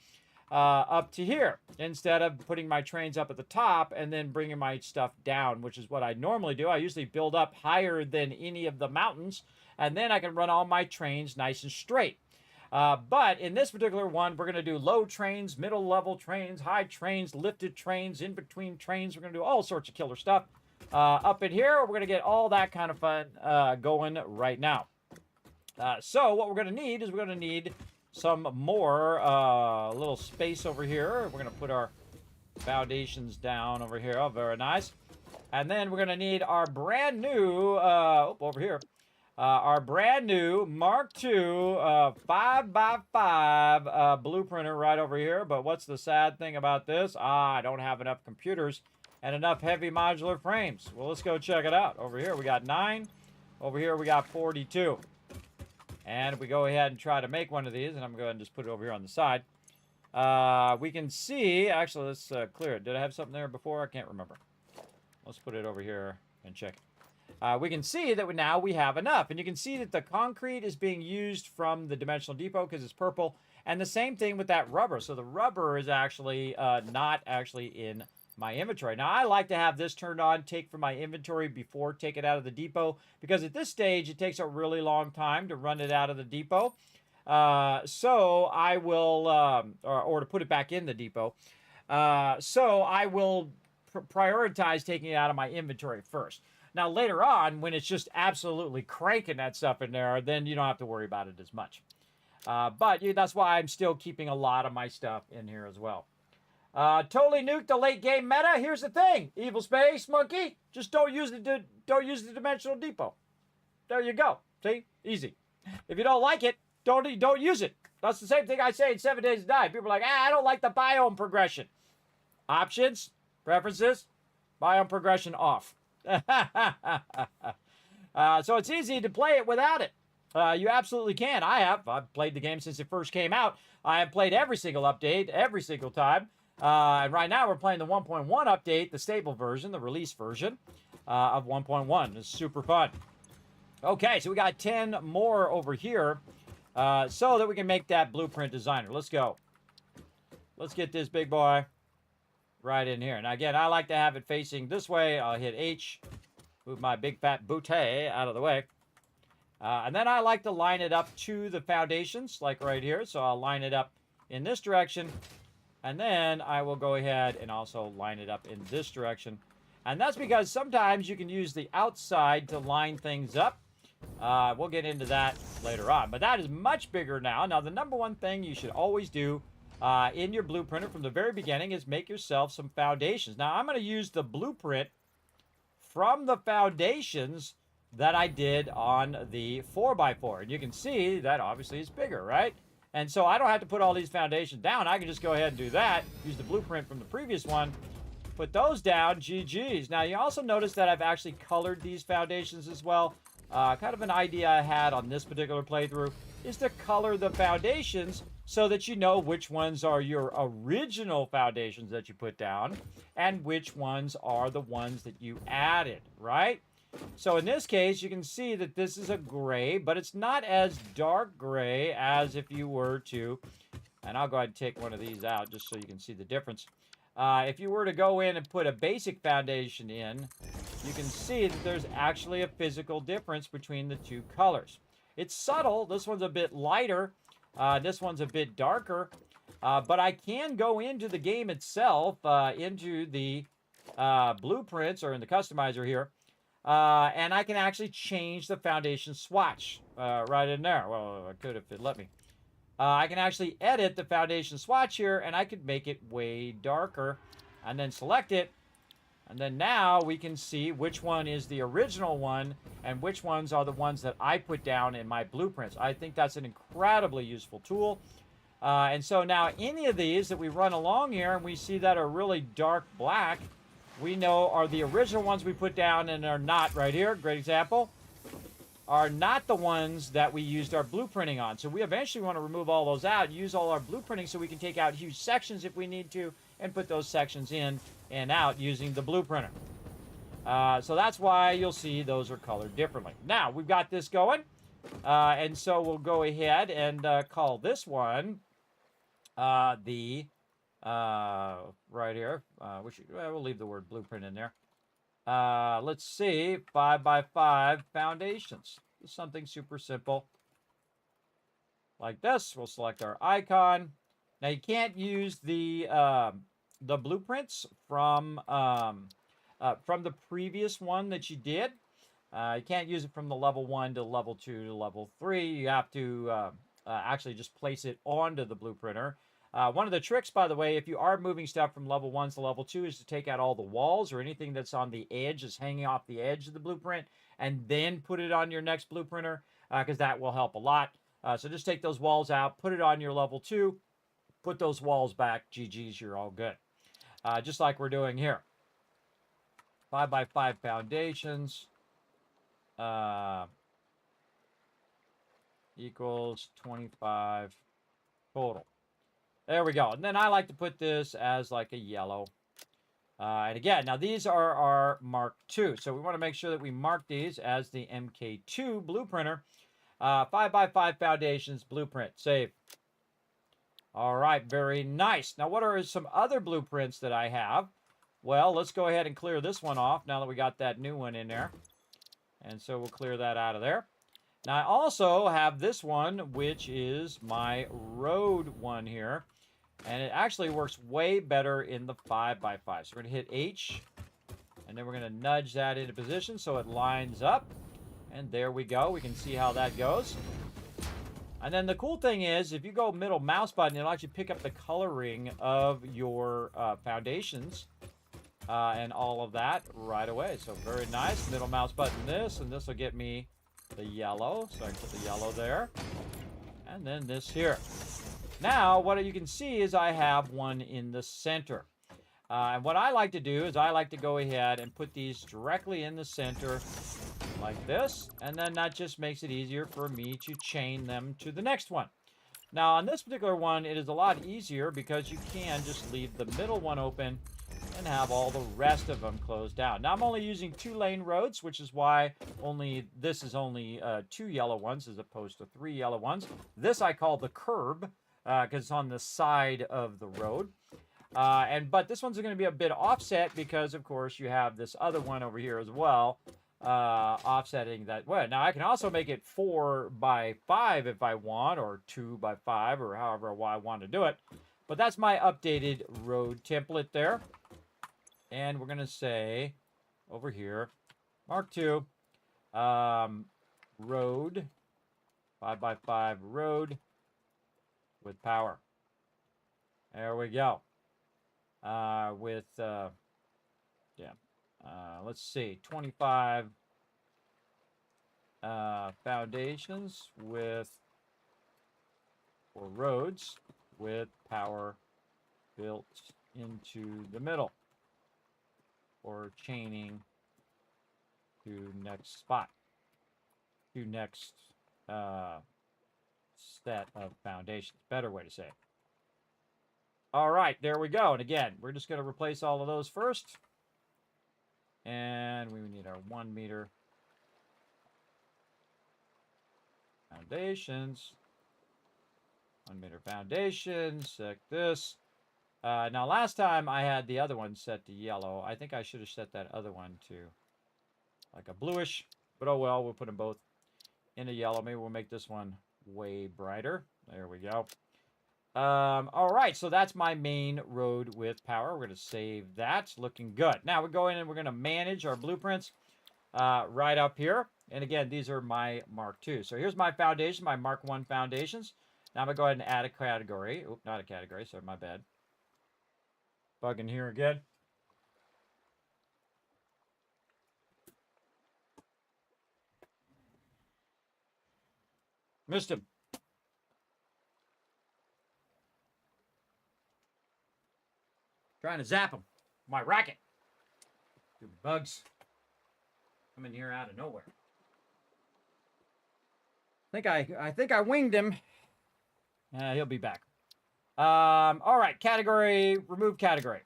up to here, instead of putting my trains up at the top and then bringing my stuff down, which is what I normally do. I usually build up higher than any of the mountains, and then I can run all my trains nice and straight. But in this particular one, we're going to do low trains, middle level trains, high trains, lifted trains, in between trains. We're going to do all sorts of killer stuff. Up in here, we're going to get all that kind of fun going right now. So what we're going to need is we're going to need some more little space over here. We're going to put our foundations down over here. Oh, very nice. And then we're going to need our brand new, over here, our brand new Mark II 5x5 blueprinter right over here. But what's the sad thing about this? I don't have enough computers and enough heavy modular frames. Well, let's go check it out. Over here we got 9. Over here we got 42. And if we go ahead and try to make one of these, and I'm going to go ahead and just put it over here on the side, we can see, actually, let's clear it. Did I have something there before? I can't remember. Let's put it over here and check it. We can see that now we have enough. And you can see that the concrete is being used from the dimensional depot because it's purple. And the same thing with that rubber. So the rubber is actually not actually in my inventory. Now, I like to have this turned on, take from my inventory before take it out of the depot, because at this stage, it takes a really long time to run it out of the depot. So I will, or to put it back in the depot. So I will prioritize taking it out of my inventory first. Now, later on, when it's just absolutely cranking that stuff in there, then you don't have to worry about it as much. But that's why I'm still keeping a lot of my stuff in here as well. Totally nuked the late game meta. Here's the thing, Evil Space Monkey, just don't use the dimensional depot. There you go. See, easy. If you don't like it, don't use it. That's the same thing I say in 7 Days to Die. People are like, I don't like the biome progression. Options, preferences, biome progression off. So it's easy to play it without it. You absolutely can. I've played the game since it first came out. I have played every single update, every single time. And right now we're playing the 1.1 update, the stable version, the release version of 1.1. It's super fun. Okay, so we got 10 more over here so that we can make that blueprint designer. Let's go. Let's get this big boy right in here. Now, again, I like to have it facing this way. I'll hit H, move my big fat bootay out of the way. And then I like to line it up to the foundations, like right here. So I'll line it up in this direction. And then I will go ahead and also line it up in this direction. And that's because sometimes you can use the outside to line things up. We'll get into that later on. But that is much bigger now. Now, the number one thing you should always do in your blueprinter from the very beginning is make yourself some foundations. Now, I'm going to use the blueprint from the foundations that I did on the 4x4. And you can see that obviously it's bigger, right? And so I don't have to put all these foundations down. I can just go ahead and do that. Use the blueprint from the previous one. Put those down. GG's. Now, you also notice that I've actually colored these foundations as well. Kind of an idea I had on this particular playthrough is to color the foundations so that you know which ones are your original foundations that you put down and which ones are the ones that you added, right? So in this case, you can see that this is a gray, but it's not as dark gray as if you were to, and I'll go ahead and take one of these out just so you can see the difference. If you were to go in and put a basic foundation in, you can see that there's actually a physical difference between the two colors. It's subtle. This one's a bit lighter. This one's a bit darker. But I can go into the game itself, into the blueprints or in the customizer here, and I can actually change the foundation swatch right in there. Well, I could if it let me. I can actually edit the foundation swatch here, and I could make it way darker, and then select it. And then now we can see which one is the original one and which ones are the ones that I put down in my blueprints. I think that's an incredibly useful tool. And so now any of these that we run along here and we see that are really dark black, we know are the original ones we put down and are not right here. Great example. Are not the ones that we used our blueprinting on. So we eventually want to remove all those out, use all our blueprinting so we can take out huge sections if we need to, and put those sections in and out using the blueprinter. So that's why you'll see those are colored differently. Now, we've got this going, and so we'll go ahead and call this one right here, we'll leave the word blueprint in there. Let's see, 5x5 foundations. something super simple. Like this, we'll select our icon. Now you can't use the blueprints from the previous one that you did. You can't use it from the level 1 to level 2 to level 3. You have to actually just place it onto the blueprinter. One of the tricks, by the way, if you are moving stuff from level 1 to level 2, is to take out all the walls or anything that's on the edge, is hanging off the edge of the blueprint, and then put it on your next blueprinter, because that will help a lot. So just take those walls out, put it on your level 2, put those walls back. GG's, you're all good. Just like we're doing here. 5x5 foundations equals 25 total. There we go. And then I like to put this as like a yellow. And again, now these are our Mark II. So we want to make sure that we mark these as the MK2 blueprinter. 5x5 foundations blueprint. Save. All right, very nice. Now, what are some other blueprints that I have? Well, let's go ahead and clear this one off now that we got that new one in there. And so we'll clear that out of there. Now, I also have this one, which is my road one here. And it actually works way better in the 5x5. So we're going to hit H. And then we're going to nudge that into position so it lines up. And there we go. We can see how that goes. And then the cool thing is, if you go middle mouse button, it'll actually pick up the coloring of your foundations and all of that right away. So very nice. Middle mouse button this, and this will get me the yellow. So I can put the yellow there. And then this here. Now, what you can see is I have one in the center. And what I like to do is I like to go ahead and put these directly in the center like this, and then that just makes it easier for me to chain them to the next one. Now, on this particular one, it is a lot easier because you can just leave the middle one open and have all the rest of them closed down. Now, I'm only using 2-lane roads, which is why this is only 2 yellow ones as opposed to 3 yellow ones. This I call the curb because it's on the side of the road. But this one's going to be a bit offset because, of course, you have this other one over here as well, offsetting that. Well, now I can also make it 4x5 if I want, or 2x5, or however I want to do it. But that's my updated road template there. And we're going to say over here, Mark II, road, 5x5 road with power. There we go. Let's see, 25 foundations for roads with power built into the middle, or chaining to next spot, to next set of foundations. Better way to say it. All right, there we go. And again, we're just going to replace all of those first. And we need our 1 meter foundations. 1 meter foundations, like this. Now, last time I had the other one set to yellow. I think I should have set that other one to like a bluish. But oh well, we'll put them both in a yellow. Maybe we'll make this one way brighter. There we go. All right, so that's my main road with power. We're going to save that. Looking good. Now we go in and we're going to manage our blueprints right up here. And again, these are my Mark II. So here's my foundation, my Mark I foundations. Now I'm going to go ahead and add a category. Oop, not a category, sorry, my bad. Bug in here again. Missed him. Trying to zap him. My racket. Stupid bugs. Come in here out of nowhere. I think I winged him. He'll be back. All right, category, remove category.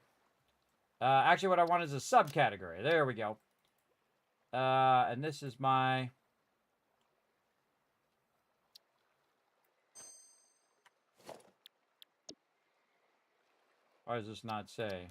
Actually, what I want is a subcategory. There we go. And this is my... Why does this not say?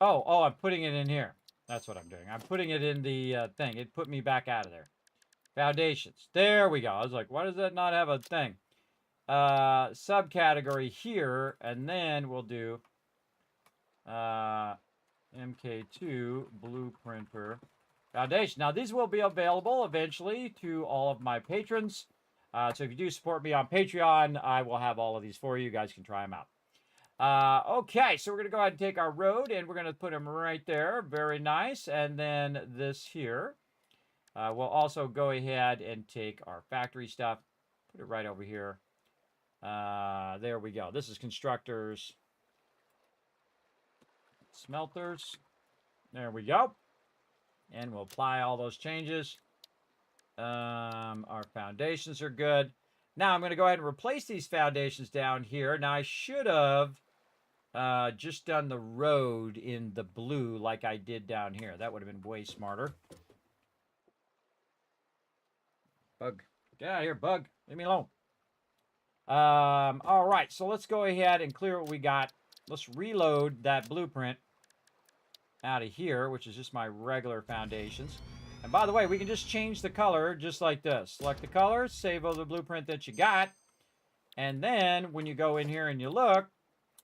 Oh, I'm putting it in here. That's what I'm doing. I'm putting it in the thing. It put me back out of there. Foundations. There we go. I was like, why does that not have a thing? Subcategory here, and then we'll do MK2 Blueprinter Foundation. Now, these will be available eventually to all of my patrons. So if you do support me on Patreon, I will have all of these for you. You guys can try them out. Okay, so we're going to go ahead and take our road, and we're going to put them right there. Very nice. And then this here. We'll also go ahead and take our factory stuff. Put it right over here. There we go. This is constructors. Smelters. There we go. And we'll apply all those changes. Our foundations are good. Now I'm going to go ahead and replace these foundations down here. Now I should have just done the road in the blue like I did down here. That would have been way smarter. Bug. Get out of here, bug. Leave me alone. All right, so let's go ahead and clear what we got. Let's reload that blueprint out of here, which is just my regular foundations. And by the way, we can just change the color just like this. Select the color, save over the blueprint that you got. And then when you go in here and you look,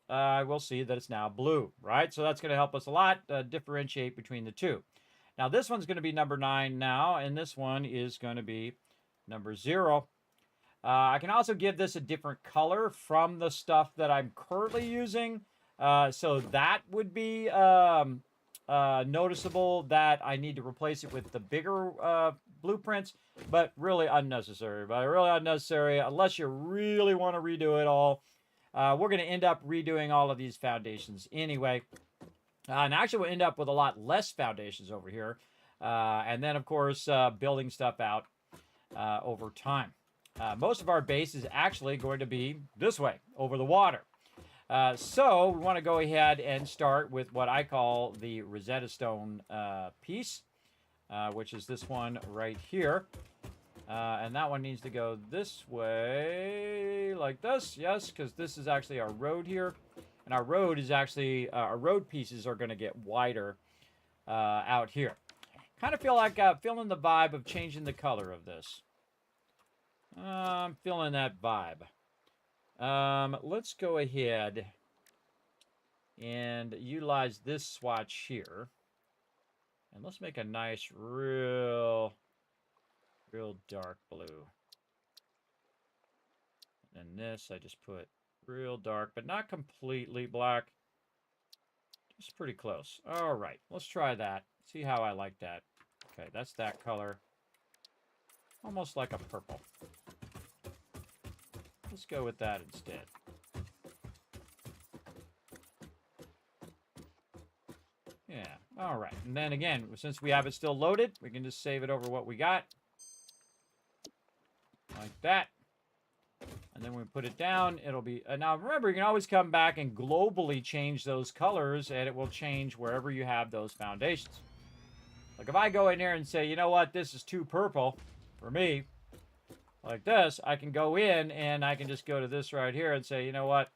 we'll see that it's now blue, right? So that's going to help us a lot differentiate between the two. Now, this one's going to be number 9 now, and this one is going to be number 0. I can also give this a different color from the stuff that I'm currently using. So that would be noticeable that I need to replace it with the bigger blueprints, but really unnecessary. But really unnecessary unless you really want to redo it all. We're going to end up redoing all of these foundations anyway. And actually we'll end up with a lot less foundations over here. And then, of course, building stuff out over time. Most of our base is actually going to be this way, over the water. So we want to go ahead and start with what I call the Rosetta Stone piece, which is this one right here. And that one needs to go this way, like this, yes, because this is actually our road here. And our road is actually, our road pieces are going to get wider out here. Kind of feel like feeling the vibe of changing the color of this. I'm feeling that vibe. Let's go ahead and utilize this swatch here. And let's make a nice, real dark blue. And this, I just put real dark, but not completely black. Just pretty close. All right, let's try that. See how I like that. Okay, that's that color. Almost like a purple. Let's go with that instead. Yeah, all right. And then again, since we have it still loaded, we can just save it over what we got. Like that. And then when we put it down, it'll be... now, remember, you can always come back and globally change those colors, and it will change wherever you have those foundations. Like, if I go in here and say, you know what, this is too purple for me, like this, I can go in and I can just go to this right here and say, you know what,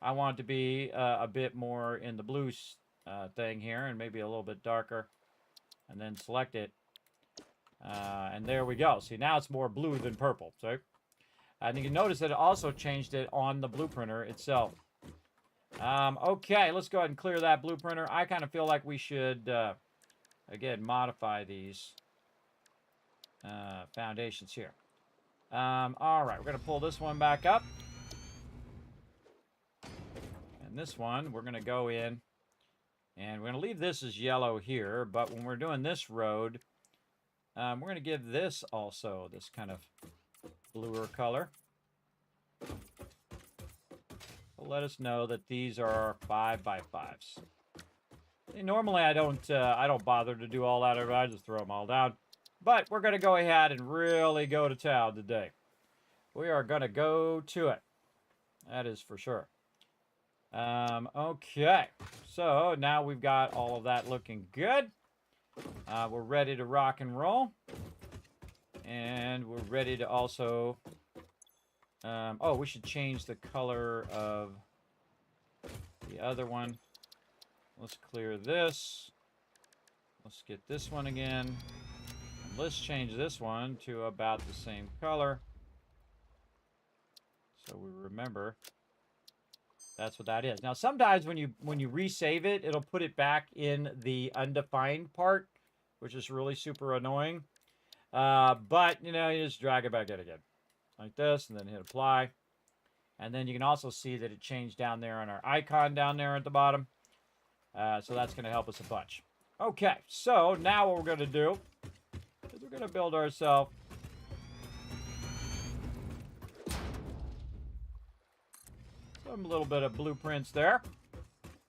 I want it to be a bit more in the blue thing here and maybe a little bit darker, and then select it. And there we go. See, now it's more blue than purple. See? And you can notice that it also changed it on the blueprinter itself. Okay, let's go ahead and clear that blueprinter. I kind of feel like we should, again, modify these foundations here. All right, we're going to pull this one back up. And this one, we're going to go in. And we're going to leave this as yellow here. But when we're doing this road, we're going to give this also this kind of bluer color. Will let us know that these are 5x5s. Normally, I don't bother to do all that. I just throw them all down. But we're going to go ahead and really go to town today. We are going to go to it. That is for sure. Okay. So now we've got all of that looking good. We're ready to rock and roll. And we're ready to also... oh, we should change the color of the other one. Let's clear this. Let's get this one again. And let's change this one to about the same color. So we remember that's what that is. Now sometimes when you resave it, it'll put it back in the undefined part, which is really super annoying. But you know, you just drag it back in again. Like this, and then hit apply. And then you can also see that it changed down there on our icon down there at the bottom. So that's going to help us a bunch. Okay, so now what we're going to do is we're going to build ourselves some little bit of blueprints there.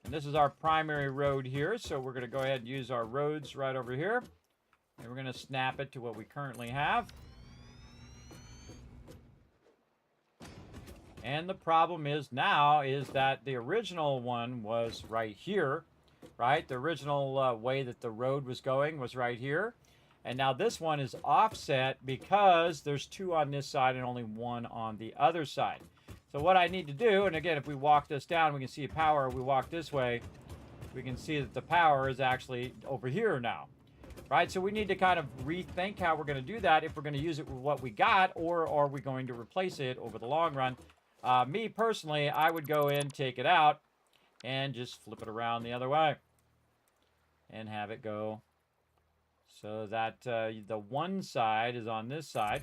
And this is our primary road here, so we're going to go ahead and use our roads right over here. And we're going to snap it to what we currently have. And the problem is now is that the original one was right here, right? The original way that the road was going was right here. And now this one is offset because there's 2 on this side and only 1 on the other side. So what I need to do, and again, if we walk this down, we can see power. We walk this way, we can see that the power is actually over here now, right? So we need to kind of rethink how we're going to do that, if we're going to use it with what we got, or are we going to replace it over the long run. Me personally, I would go in, take it out, and just flip it around the other way. And have it go so that the one side is on this side.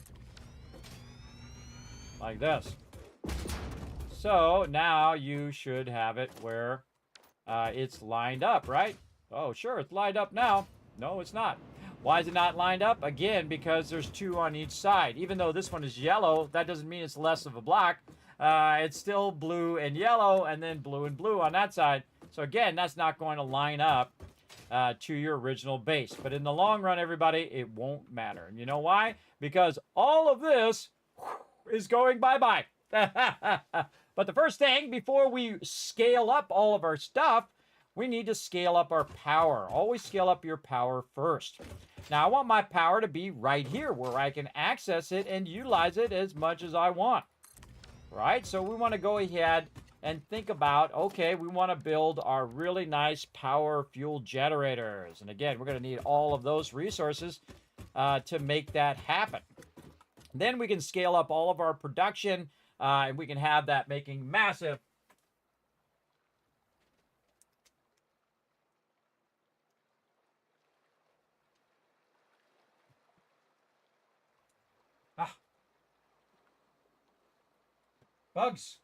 Like this. So now you should have it where it's lined up, right? Oh, sure, it's lined up now. No, it's not. Why is it not lined up? Again, because there's 2 on each side. Even though this one is yellow, that doesn't mean it's less of a block. It's still blue and yellow, and then blue and blue on that side. So again, that's not going to line up to your original base. But in the long run, everybody, it won't matter. And you know why? Because all of this is going bye-bye. But the first thing, before we scale up all of our stuff, we need to scale up our power. Always scale up your power first. Now, I want my power to be right here where I can access it and utilize it as much as I want. Right? So we want to go ahead and think about, okay, we want to build our really nice power fuel generators. And again, we're going to need all of those resources to make that happen. Then we can scale up all of our production, and we can have that making massive bugs.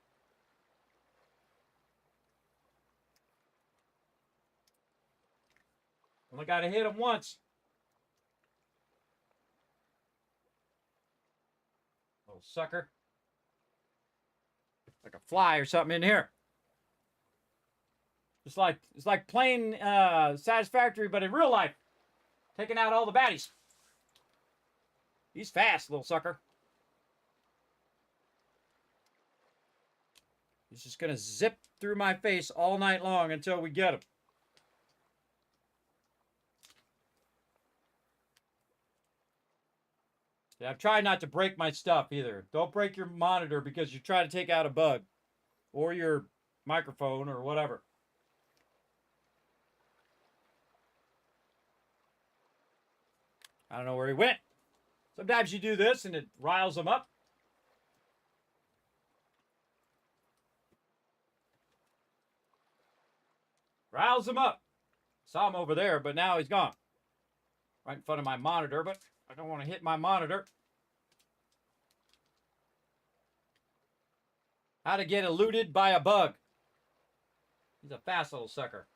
Only got to hit them once. Little sucker. Like a fly or something in here. It's like playing Satisfactory, but in real life. Taking out all the baddies. He's fast, little sucker. He's just going to zip through my face all night long until we get him. Yeah, I'm trying not to break my stuff either. Don't break your monitor because you're trying to take out a bug. Or your microphone or whatever. I don't know where he went. Sometimes you do this and it riles them up. Riles him up. Saw him over there, but now he's gone. Right in front of my monitor, but I don't want to hit my monitor. How to get eluded by a bug. He's a fast little sucker.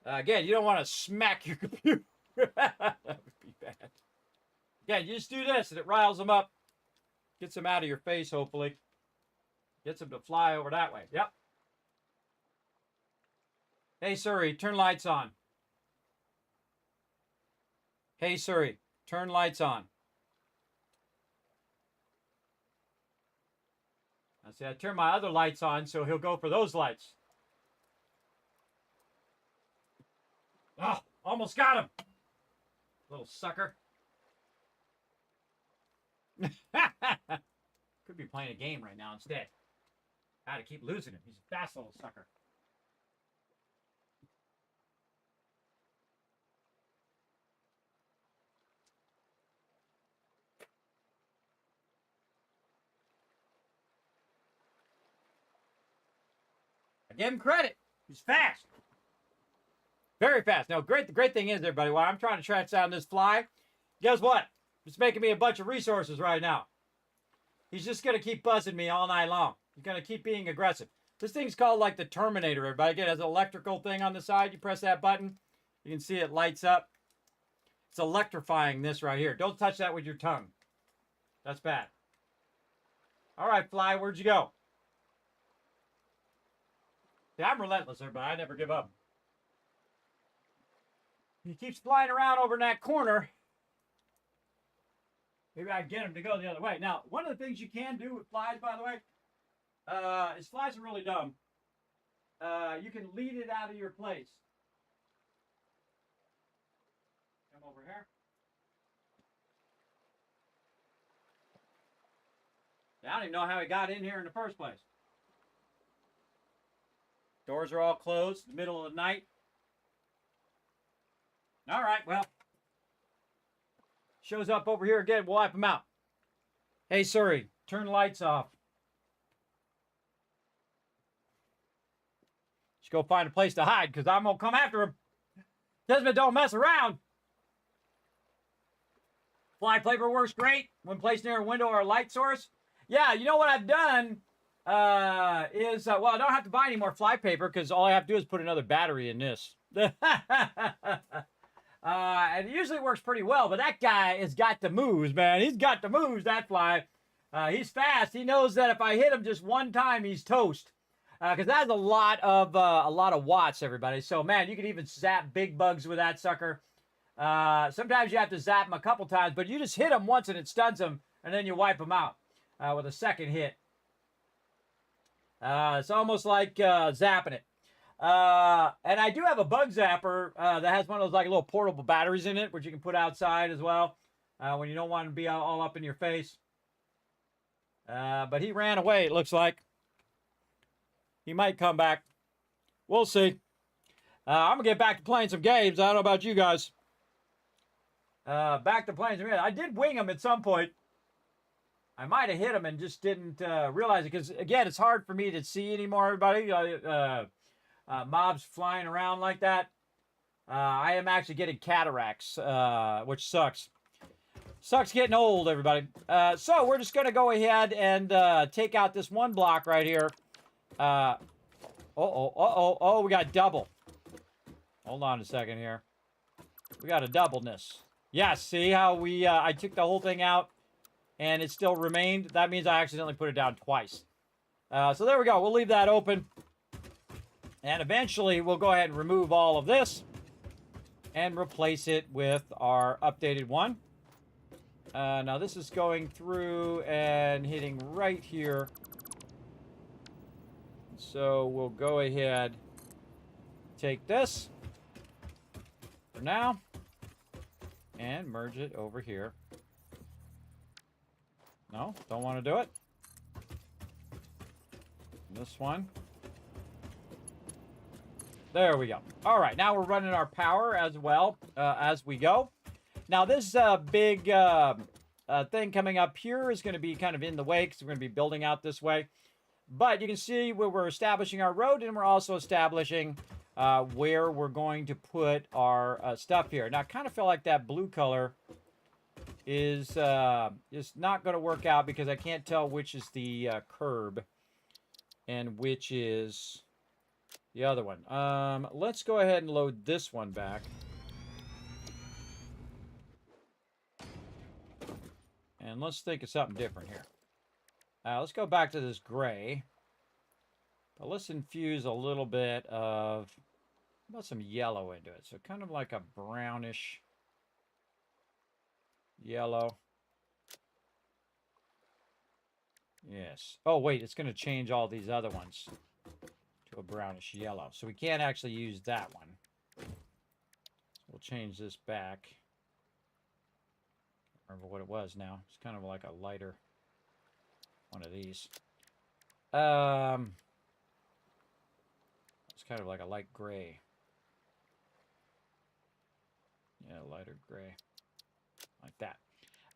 Again, you don't want to smack your computer. That would be bad. Again, you just do this and it riles them up. Gets them out of your face, hopefully. Gets them to fly over that way. Yep. Hey, Siri, turn lights on. Hey, Siri, turn lights on. I see, I turn my other lights on, so he'll go for those lights. Oh, almost got him. Little sucker. Could be playing a game right now instead. How to keep losing him. He's a fast little sucker. give him credit. He's fast. Very fast. Now, the great thing is, everybody, while I'm trying to track down this fly, guess what? It's making me a bunch of resources right now. He's just going to keep buzzing me all night long. He's going to keep being aggressive. This thing's called like the Terminator, everybody. Again, it has an electrical thing on the side. You press that button. You can see it lights up. It's electrifying this right here. Don't touch that with your tongue. That's bad. All right, fly, where'd you go? Yeah, I'm relentless, everybody. I never give up. He keeps flying around over in that corner. Maybe I can get him to go the other way. Now, one of the things you can do with flies, by the way, is flies are really dumb. You can lead it out of your place. Come over here. I don't even know how he got in here in the first place. Doors are all closed, middle of the night. All right, well. Shows up over here again. We'll wipe him out. Hey, Suri, turn the lights off. Just go find a place to hide, because I'm going to come after him. Kismet don't mess around. Fly paper works great when placed near a window or a light source. Yeah, you know what I've done is, well, I don't have to buy any more fly paper because all I have to do is put another battery in this. And it usually works pretty well, but that guy has got the moves, man. He's got the moves, that fly. He's fast. He knows that if I hit him just one time, he's toast. Because that's a lot of watts, everybody. So, man, you can even zap big bugs with that sucker. Sometimes you have to zap them a couple times, but you just hit them once and it stuns them, and then you wipe them out with a second hit. It's almost like zapping it. And I do have a bug zapper that has one of those like little portable batteries in it, which you can put outside as well when you don't want to be all up in your face. But he ran away, it looks like. He might come back. We'll see. I'm going to get back to playing some games. I don't know about you guys. Back to playing some games. I did wing him at some point. I might have hit him and just didn't realize it. Because, again, it's hard for me to see anymore, everybody. Mobs flying around like that. I am actually getting cataracts, which sucks. Sucks getting old, everybody. So we're just going to go ahead and take out this one block right here. Oh, we got double. Hold on a second here. We got a doubleness. Yeah, see how we, I took the whole thing out and it still remained? That means I accidentally put it down twice. So there we go. We'll leave that open. And eventually we'll go ahead and remove all of this and replace it with our updated one. Now this is going through and hitting right here. So we'll go ahead, take this for now, and merge it over here. No, don't want to do it. This one. There we go. All right, now we're running our power as well as we go. Now this big thing coming up here is going to be kind of in the way because we're going to be building out this way. But you can see where we're establishing our road, and we're also establishing where we're going to put our stuff here. Now, I kind of feel like that blue color is not going to work out because I can't tell which is the curb and which is the other one. Let's go ahead and load this one back. And let's think of something different here. Let's go back to this gray. But let's infuse a little bit of, how about some yellow into it? So kind of like a brownish yellow. Yes. Oh, wait, it's going to change all these other ones to a brownish yellow. So we can't actually use that one. So we'll change this back. I don't remember what it was now. It's kind of like a lighter one of these. It's kind of like a light gray. Yeah, lighter gray. Like that.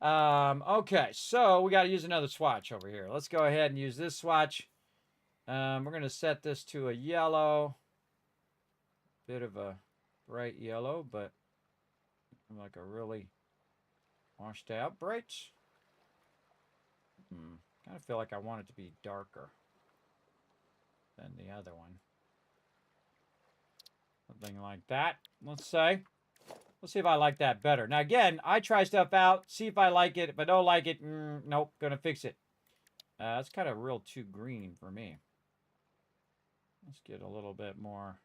Okay, so we got to use another swatch over here. Let's go ahead and use this swatch. We're going to set this to a yellow. Bit of a bright yellow, but like a really washed out bright. Kind of feel like I want it to be darker than the other one. Something like that, let's say. Let's see if I like that better. Now, again, I try stuff out, see if I like it. If I don't like it, nope, gonna fix it. That's kind of real too green for me. Let's get a little bit more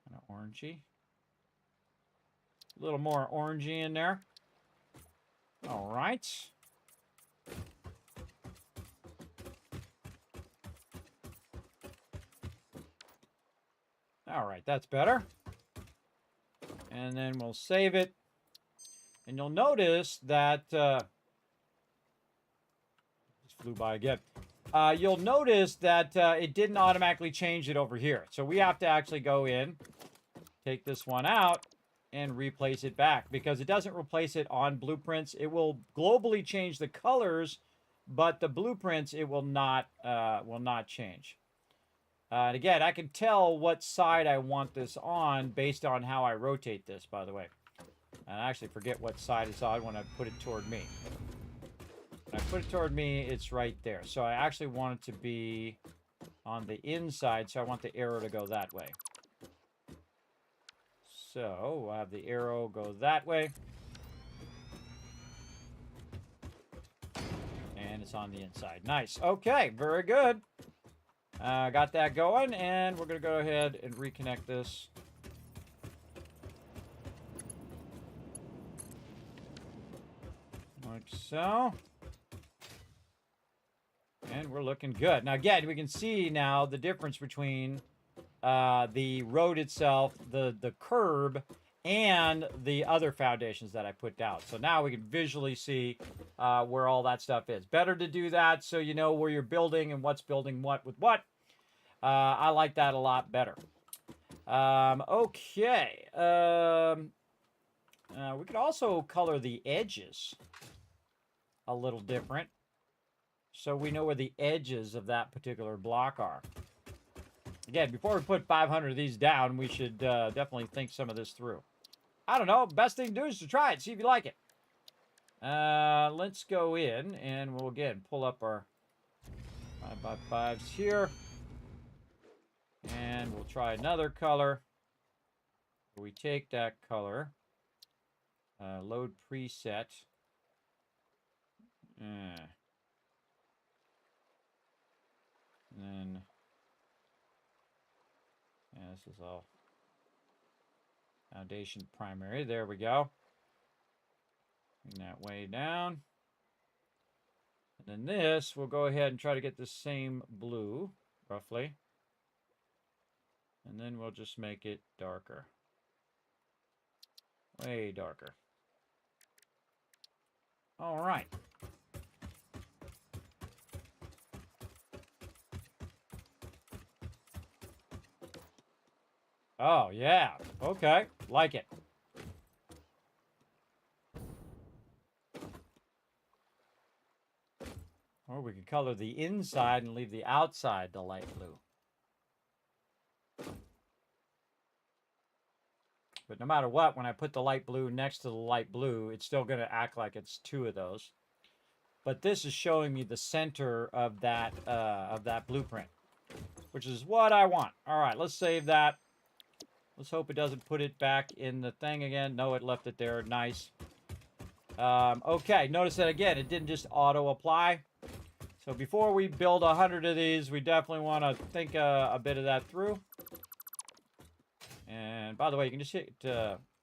kind of orangey. A little more orangey in there. All right. All right, that's better. And then we'll save it. And you'll notice that... just flew by again. You'll notice that it didn't automatically change it over here. So we have to actually go in, take this one out, and replace it back. Because it doesn't replace it on blueprints. It will globally change the colors, but the blueprints, it will not change. And again, I can tell what side I want this on based on how I rotate this, by the way. And I actually forget what side it's on when I put it toward me. When I put it toward me, it's right there. So I actually want it to be on the inside, so I want the arrow to go that way. So we'll have the arrow go that way. And it's on the inside. Nice. Okay, very good. Got that going, and we're going to go ahead and reconnect this. Like so. And we're looking good. Now, again, we can see now the difference between the road itself, the curb, and the other foundations that I put down. So now we can visually see where all that stuff is. Better to do that so you know where you're building and what's building what with what. I like that a lot better. Okay. We could also color the edges a little different, so we know where the edges of that particular block are. Again, before we put 500 of these down, we should definitely think some of this through. I don't know. Best thing to do is to try it. See if you like it. Let's go in, and we'll, again, pull up our 5x5s here. And we'll try another color. We take that color. Load preset. And then... yeah, this is all foundation primary. There we go. Bring that way down. And then this, we'll go ahead and try to get the same blue, roughly. And then we'll just make it darker. Way darker. All right. Oh, yeah. Okay. Like it. Or we could color the inside and leave the outside the light blue. But no matter what, when I put the light blue next to the light blue, it's still going to act like it's two of those. But this is showing me the center of that blueprint, which is what I want. All right, let's save that. Let's hope it doesn't put it back in the thing again. No, it left it there. Nice. Okay, notice that again, it didn't just auto-apply. So before we build 100 of these, we definitely want to think a bit of that through. And by the way, you can just hit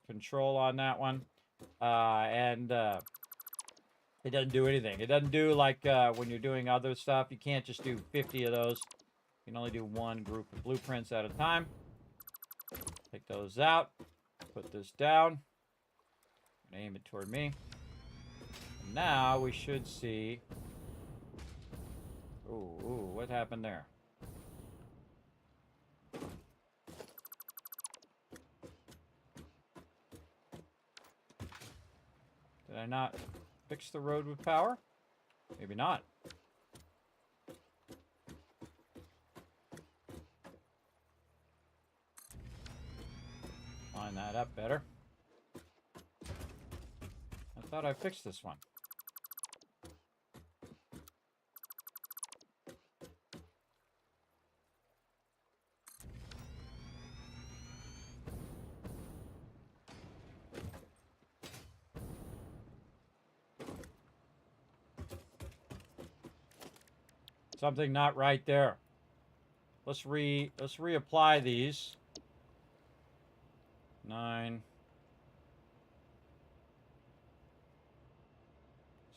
control on that one. And it doesn't do anything. It doesn't do like when you're doing other stuff. You can't just do 50 of those. You can only do one group of blueprints at a time. Take those out. Put this down. Aim it toward me. And now we should see... ooh, what happened there? Did I not fix the road with power? Maybe not. Line that up better. I thought I fixed this one. Something not right there. Let's reapply these. 9.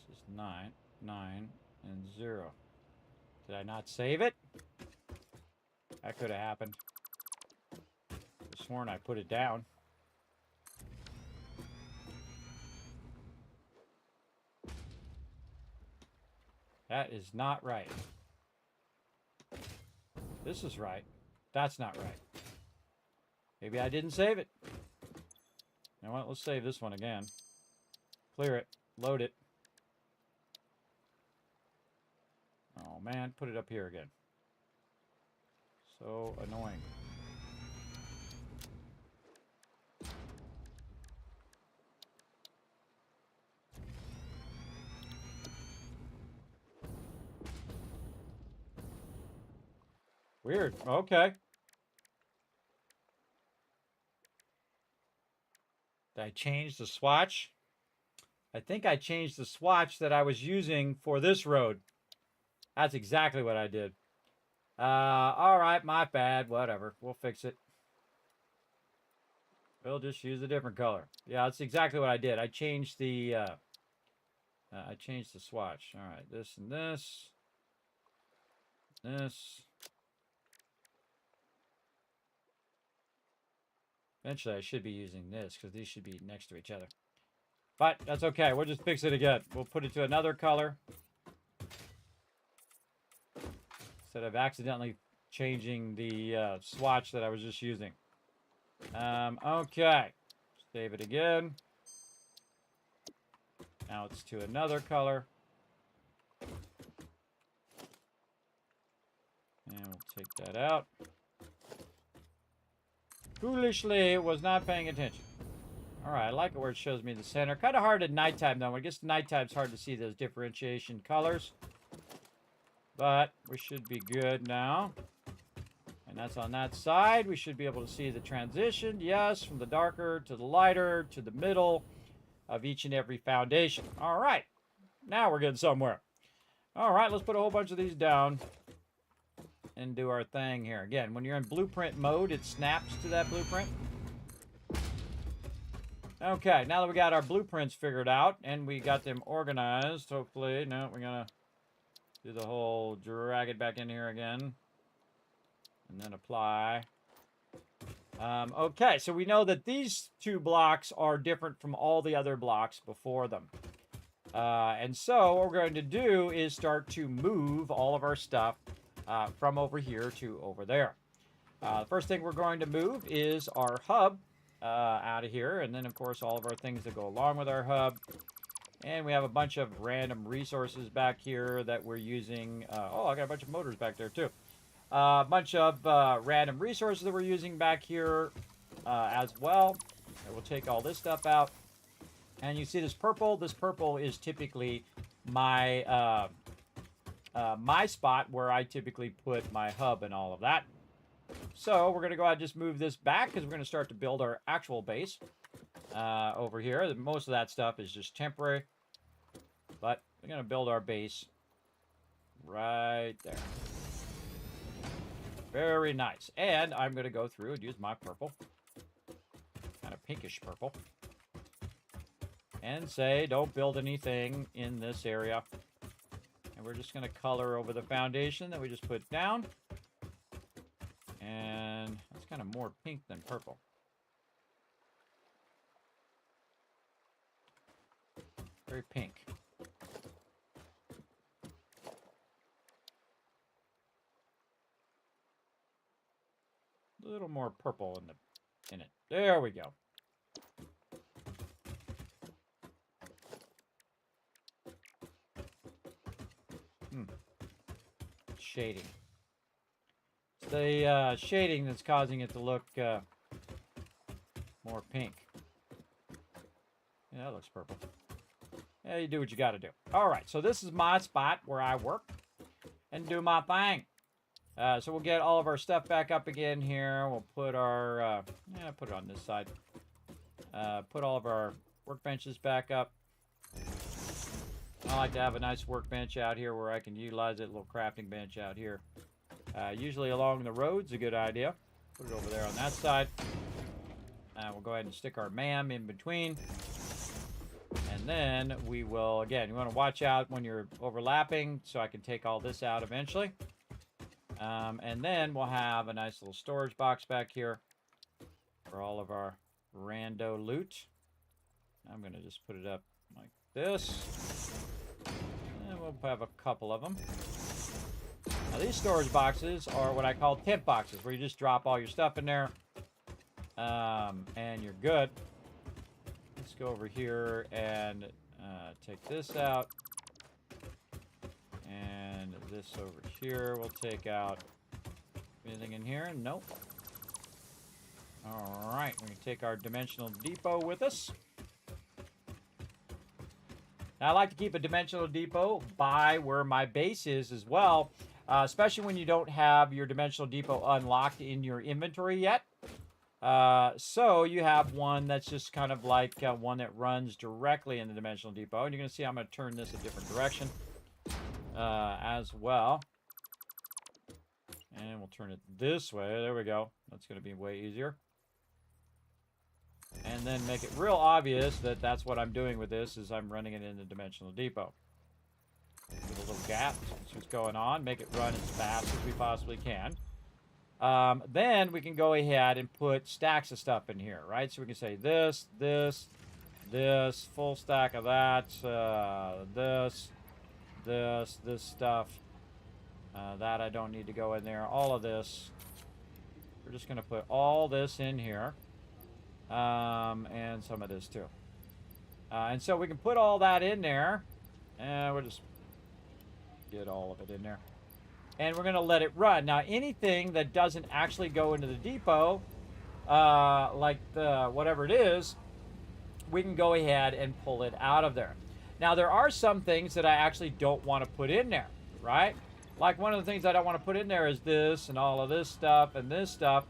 This is 9, 9, and 0. Did I not save it? That could have happened. I've sworn I put it down. That is not right. This is right. That's not right. Maybe I didn't save it. You know what? Let's save this one again. Clear it. Load it. Oh, man. Put it up here again. So annoying. Weird. Okay. Did I change the swatch? I think I changed the swatch that I was using for this road. That's exactly what I did. All right, my bad. Whatever. We'll fix it. We'll just use a different color. Yeah, that's exactly what I did. I changed the swatch. All right, this and this. This. Eventually, I should be using this because these should be next to each other. But that's okay. We'll just fix it again. We'll put it to another color. Instead of accidentally changing the swatch that I was just using. Okay. Save it again. Now it's to another color. And we'll take that out. Foolishly was not paying attention. Alright, I like it where it shows me the center. Kind of hard at nighttime though. I guess nighttime it's hard to see those differentiation colors. But we should be good now. And that's on that side. We should be able to see the transition, yes, from the darker to the lighter to the middle of each and every foundation. Alright, now we're getting somewhere. Alright, let's put a whole bunch of these down and do our thing here. Again, when you're in blueprint mode, it snaps to that blueprint. Okay, now that we got our blueprints figured out and we got them organized, hopefully, no, we're gonna do the whole drag it back in here again and then apply. Okay, so we know that these two blocks are different from all the other blocks before them. And so what we're going to do is start to move all of our stuff from over here to over there. The first thing we're going to move is our hub out of here, and then of course all of our things that go along with our hub. And we have a bunch of random resources back here that we're using. Oh, I got a bunch of motors back there too. A bunch of random resources that we're using back here as well. And we'll take all this stuff out. And you see this purple? This purple is typically my my spot where I typically put my hub and all of that. So we're going to go ahead and just move this back because we're going to start to build our actual base over here. Most of that stuff is just temporary. But we're going to build our base right there. Very nice. And I'm going to go through and use my purple. Kind of pinkish purple. And say, don't build anything in this area. And we're just going to color over the foundation that we just put down. And that's kind of more pink than purple. Very pink. A little more purple in it. There we go. Shading. It's the shading that's causing it to look More pink. Yeah, that looks purple. Yeah, you do what you got to do. All right, so this is my spot where I work and do my thing. So we'll get all of our stuff back up again here. We'll put our, put it on this side. Put all of our workbenches back up. I like to have a nice workbench out here where I can utilize it. A little crafting bench out here. Usually along the road's a good idea. Put it over there on that side. We'll go ahead and stick our MAM in between. And then we will, again, you want to watch out when you're overlapping so I can take all this out eventually. And then we'll have a nice little storage box back here for all of our rando loot. I'm going to just put it up like this. And we'll have a couple of them. Now these storage boxes are what I call temp boxes, where you just drop all your stuff in there. And you're good. Let's go over here and take this out. And this over here. We'll take out anything in here. Nope. All right. We're going to take our dimensional depot with us. Now, I like to keep a dimensional depot by where my base is as well, especially when you don't have your dimensional depot unlocked in your inventory yet. So you have one that's just kind of like one that runs directly in the dimensional depot. And you're going to see I'm going to turn this a different direction as well. And we'll turn it this way. There we go. That's going to be way easier. And then make it real obvious that that's what I'm doing with this, is I'm running it in the dimensional depot. With a little gap. That's what's going on. Make it run as fast as we possibly can. Then we can go ahead and put stacks of stuff in here, right? So we can say this, this, this, full stack of that, this stuff. That I don't need to go in there. All of this. We're just going to put all this in here. And some of this too. And so we can put all that in there. And we'll just get all of it in there. And we're going to let it run. Now, anything that doesn't actually go into the depot, like the whatever it is, we can go ahead and pull it out of there. Now, there are some things that I actually don't want to put in there, right? Like one of the things I don't want to put in there is this and all of this stuff and this stuff.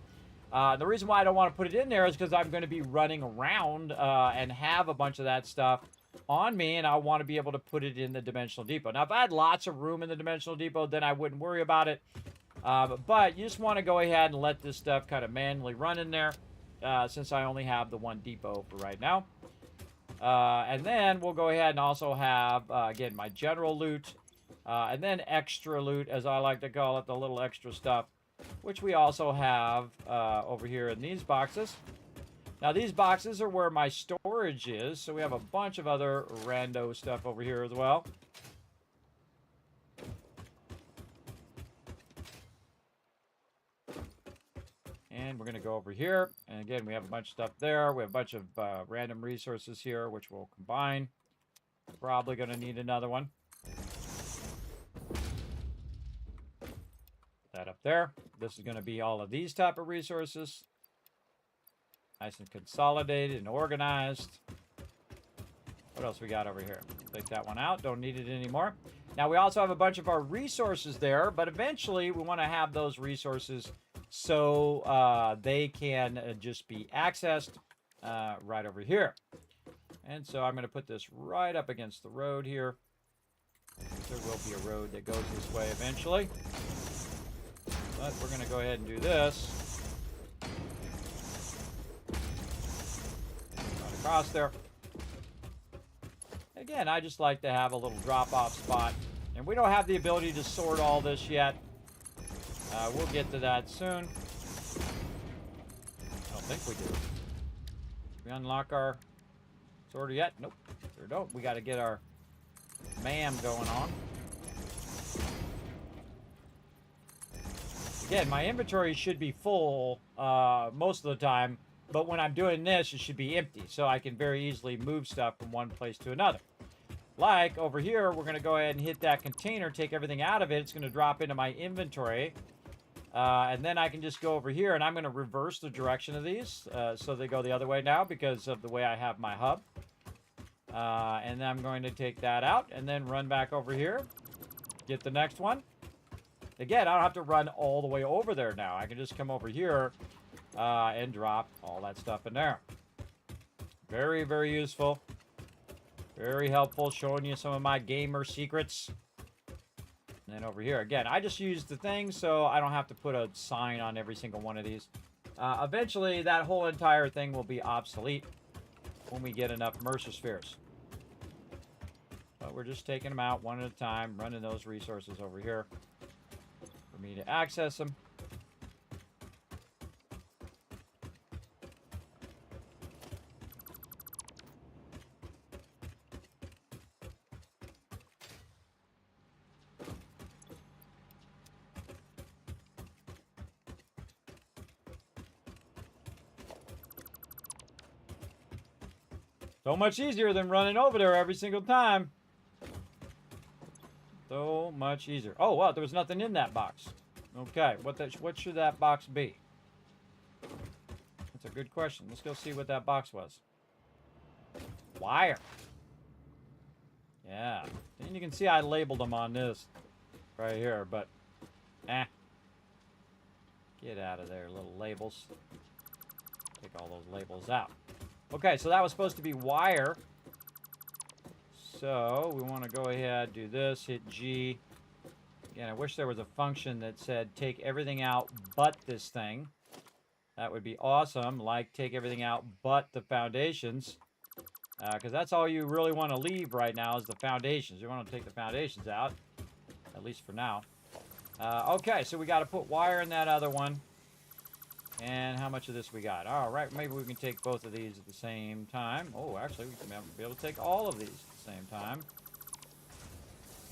The reason why I don't want to put it in there is because I'm going to be running around and have a bunch of that stuff on me, and I want to be able to put it in the dimensional depot. Now, if I had lots of room in the dimensional depot, then I wouldn't worry about it. But you just want to go ahead and let this stuff kind of manually run in there, since I only have the one depot for right now. And then we'll go ahead and also have, again, my general loot, and then extra loot, as I like to call it, the little extra stuff, which we also have over here in these boxes. Now, these boxes are where my storage is, so we have a bunch of other rando stuff over here as well. And we're going to go over here, and again, we have a bunch of stuff there. We have a bunch of random resources here, which we'll combine. Probably going to need another one. That up there. This is going to be all of these type of resources. Nice and consolidated and organized. What else we got over here? Take that one out. Don't need it anymore. Now, we also have a bunch of our resources there, but eventually we want to have those resources so they can just be accessed right over here. And so I'm going to put this right up against the road here. There will be a road that goes this way eventually. But we're going to go ahead and do this. Right across there. Again, I just like to have a little drop-off spot. And we don't have the ability to sort all this yet. We'll get to that soon. I don't think we do. Did we unlock our sorter yet? Nope. Sure don't. We got to get our MAM going on. Again, my inventory should be full most of the time, but when I'm doing this, it should be empty, so I can very easily move stuff from one place to another. Like over here, we're going to go ahead and hit that container, take everything out of it. It's going to drop into my inventory. And then I can just go over here, and I'm going to reverse the direction of these so they go the other way now because of the way I have my hub. And then I'm going to take that out and then run back over here. Get the next one. Again, I don't have to run all the way over there now. I can just come over here and drop all that stuff in there. Very, very useful. Very helpful, showing you some of my gamer secrets. And then over here, again, I just use the thing so I don't have to put a sign on every single one of these. Eventually, that whole entire thing will be obsolete when we get enough Mercer spheres. But we're just taking them out one at a time, running those resources over here for me to access them. So much easier than running over there every single time. So much easier. Oh, wow, there was nothing in that box. Okay, what should that box be? That's a good question. Let's go see what that box was. Wire. Yeah. And you can see I labeled them on this right here, but get out of there, little labels. Take all those labels out. Okay, so that was supposed to be wire. So we want to go ahead, do this, hit G. Again, I wish there was a function that said take everything out but this thing. That would be awesome, like take everything out but the foundations. Because that's all you really want to leave right now is the foundations. You want to take the foundations out, at least for now. Okay, so we got to put wire in that other one. And how much of this we got? All right, maybe we can take both of these at the same time. Oh, actually, we can be able to take all of these at the same time.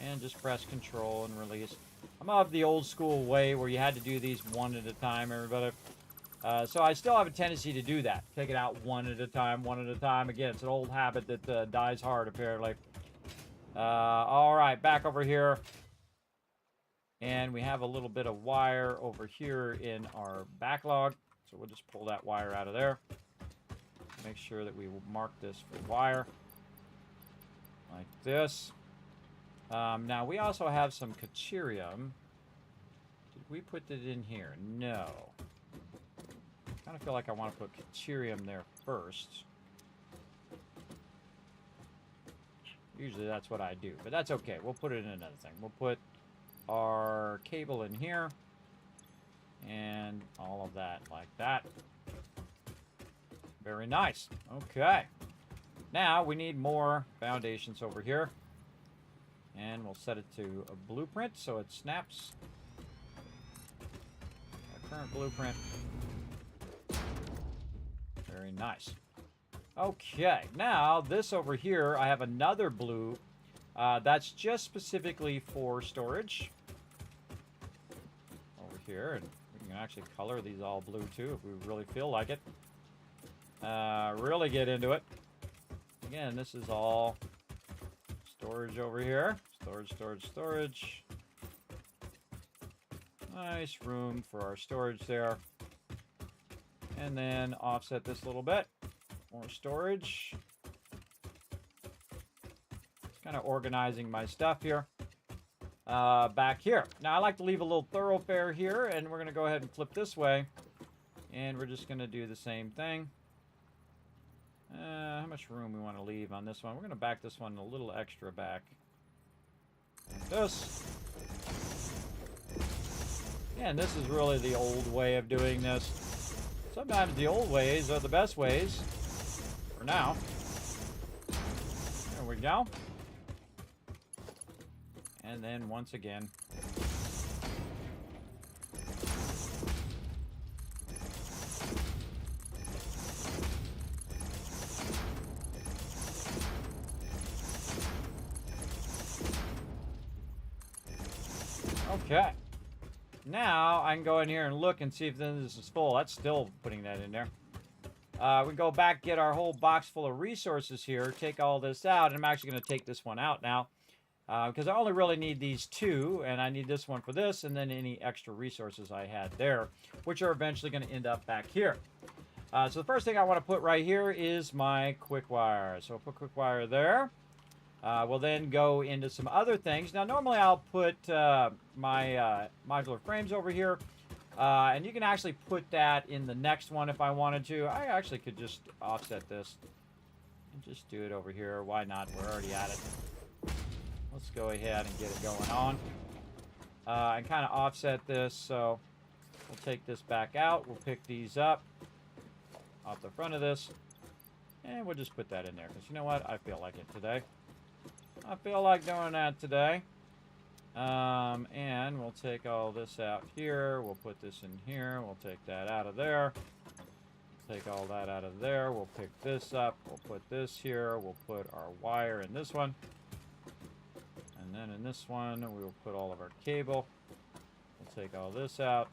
And just press Control and release. I'm of the old school way where you had to do these one at a time, everybody. So I still have a tendency to do that. Take it out one at a time, one at a time. Again, it's an old habit that dies hard, apparently. All right, back over here. And we have a little bit of wire over here in our backlog. So we'll just pull that wire out of there. Make sure that we mark this for wire. Like this. Now, we also have some Caterium. Did we put it in here? No. I kind of feel like I want to put Caterium there first. Usually that's what I do, but that's okay. We'll put it in another thing. We'll put our cable in here and all of that like that. Very nice. Okay, now we need more foundations over here, and we'll set it to a blueprint so it snaps. Our current blueprint. Very nice. Okay, now this over here, I have another blue that's just specifically for storage. Here, and we can actually color these all blue too if we really feel like it. Really get into it. Again, this is all storage over here. Storage, storage, storage. Nice room for our storage there. And then offset this a little bit. More storage. Just kind of organizing my stuff here. Back here. Now, I like to leave a little thoroughfare here, and we're going to go ahead and flip this way. And we're just going to do the same thing. How much room we want to leave on this one? We're going to back this one a little extra back. Like this. Yeah, and this is really the old way of doing this. Sometimes the old ways are the best ways. For now. There we go. And then once again. Okay. Now I can go in here and look and see if this is full. That's still putting that in there. We go back, get our whole box full of resources here, take all this out, and I'm actually going to take this one out now. because I only really need these two, and I need this one for this, and then any extra resources I had there, which are eventually going to end up back here. So the first thing I want to put right here is my quick wire. So I'll put quick wire there. We'll then go into some other things. Now, normally I'll put my modular frames over here, and you can actually put that in the next one if I wanted to. I actually could just offset this and just do it over here. Why not? We're already at it. Let's go ahead and get it going on. And kind of offset this. So we'll take this back out. We'll pick these up off the front of this. And we'll just put that in there. Because you know what? I feel like it today. I feel like doing that today. And we'll take all this out here. We'll put this in here. We'll take that out of there. Take all that out of there. We'll pick this up. We'll put this here. We'll put our wire in this one. And then in this one, we will put all of our cable. We'll take all this out.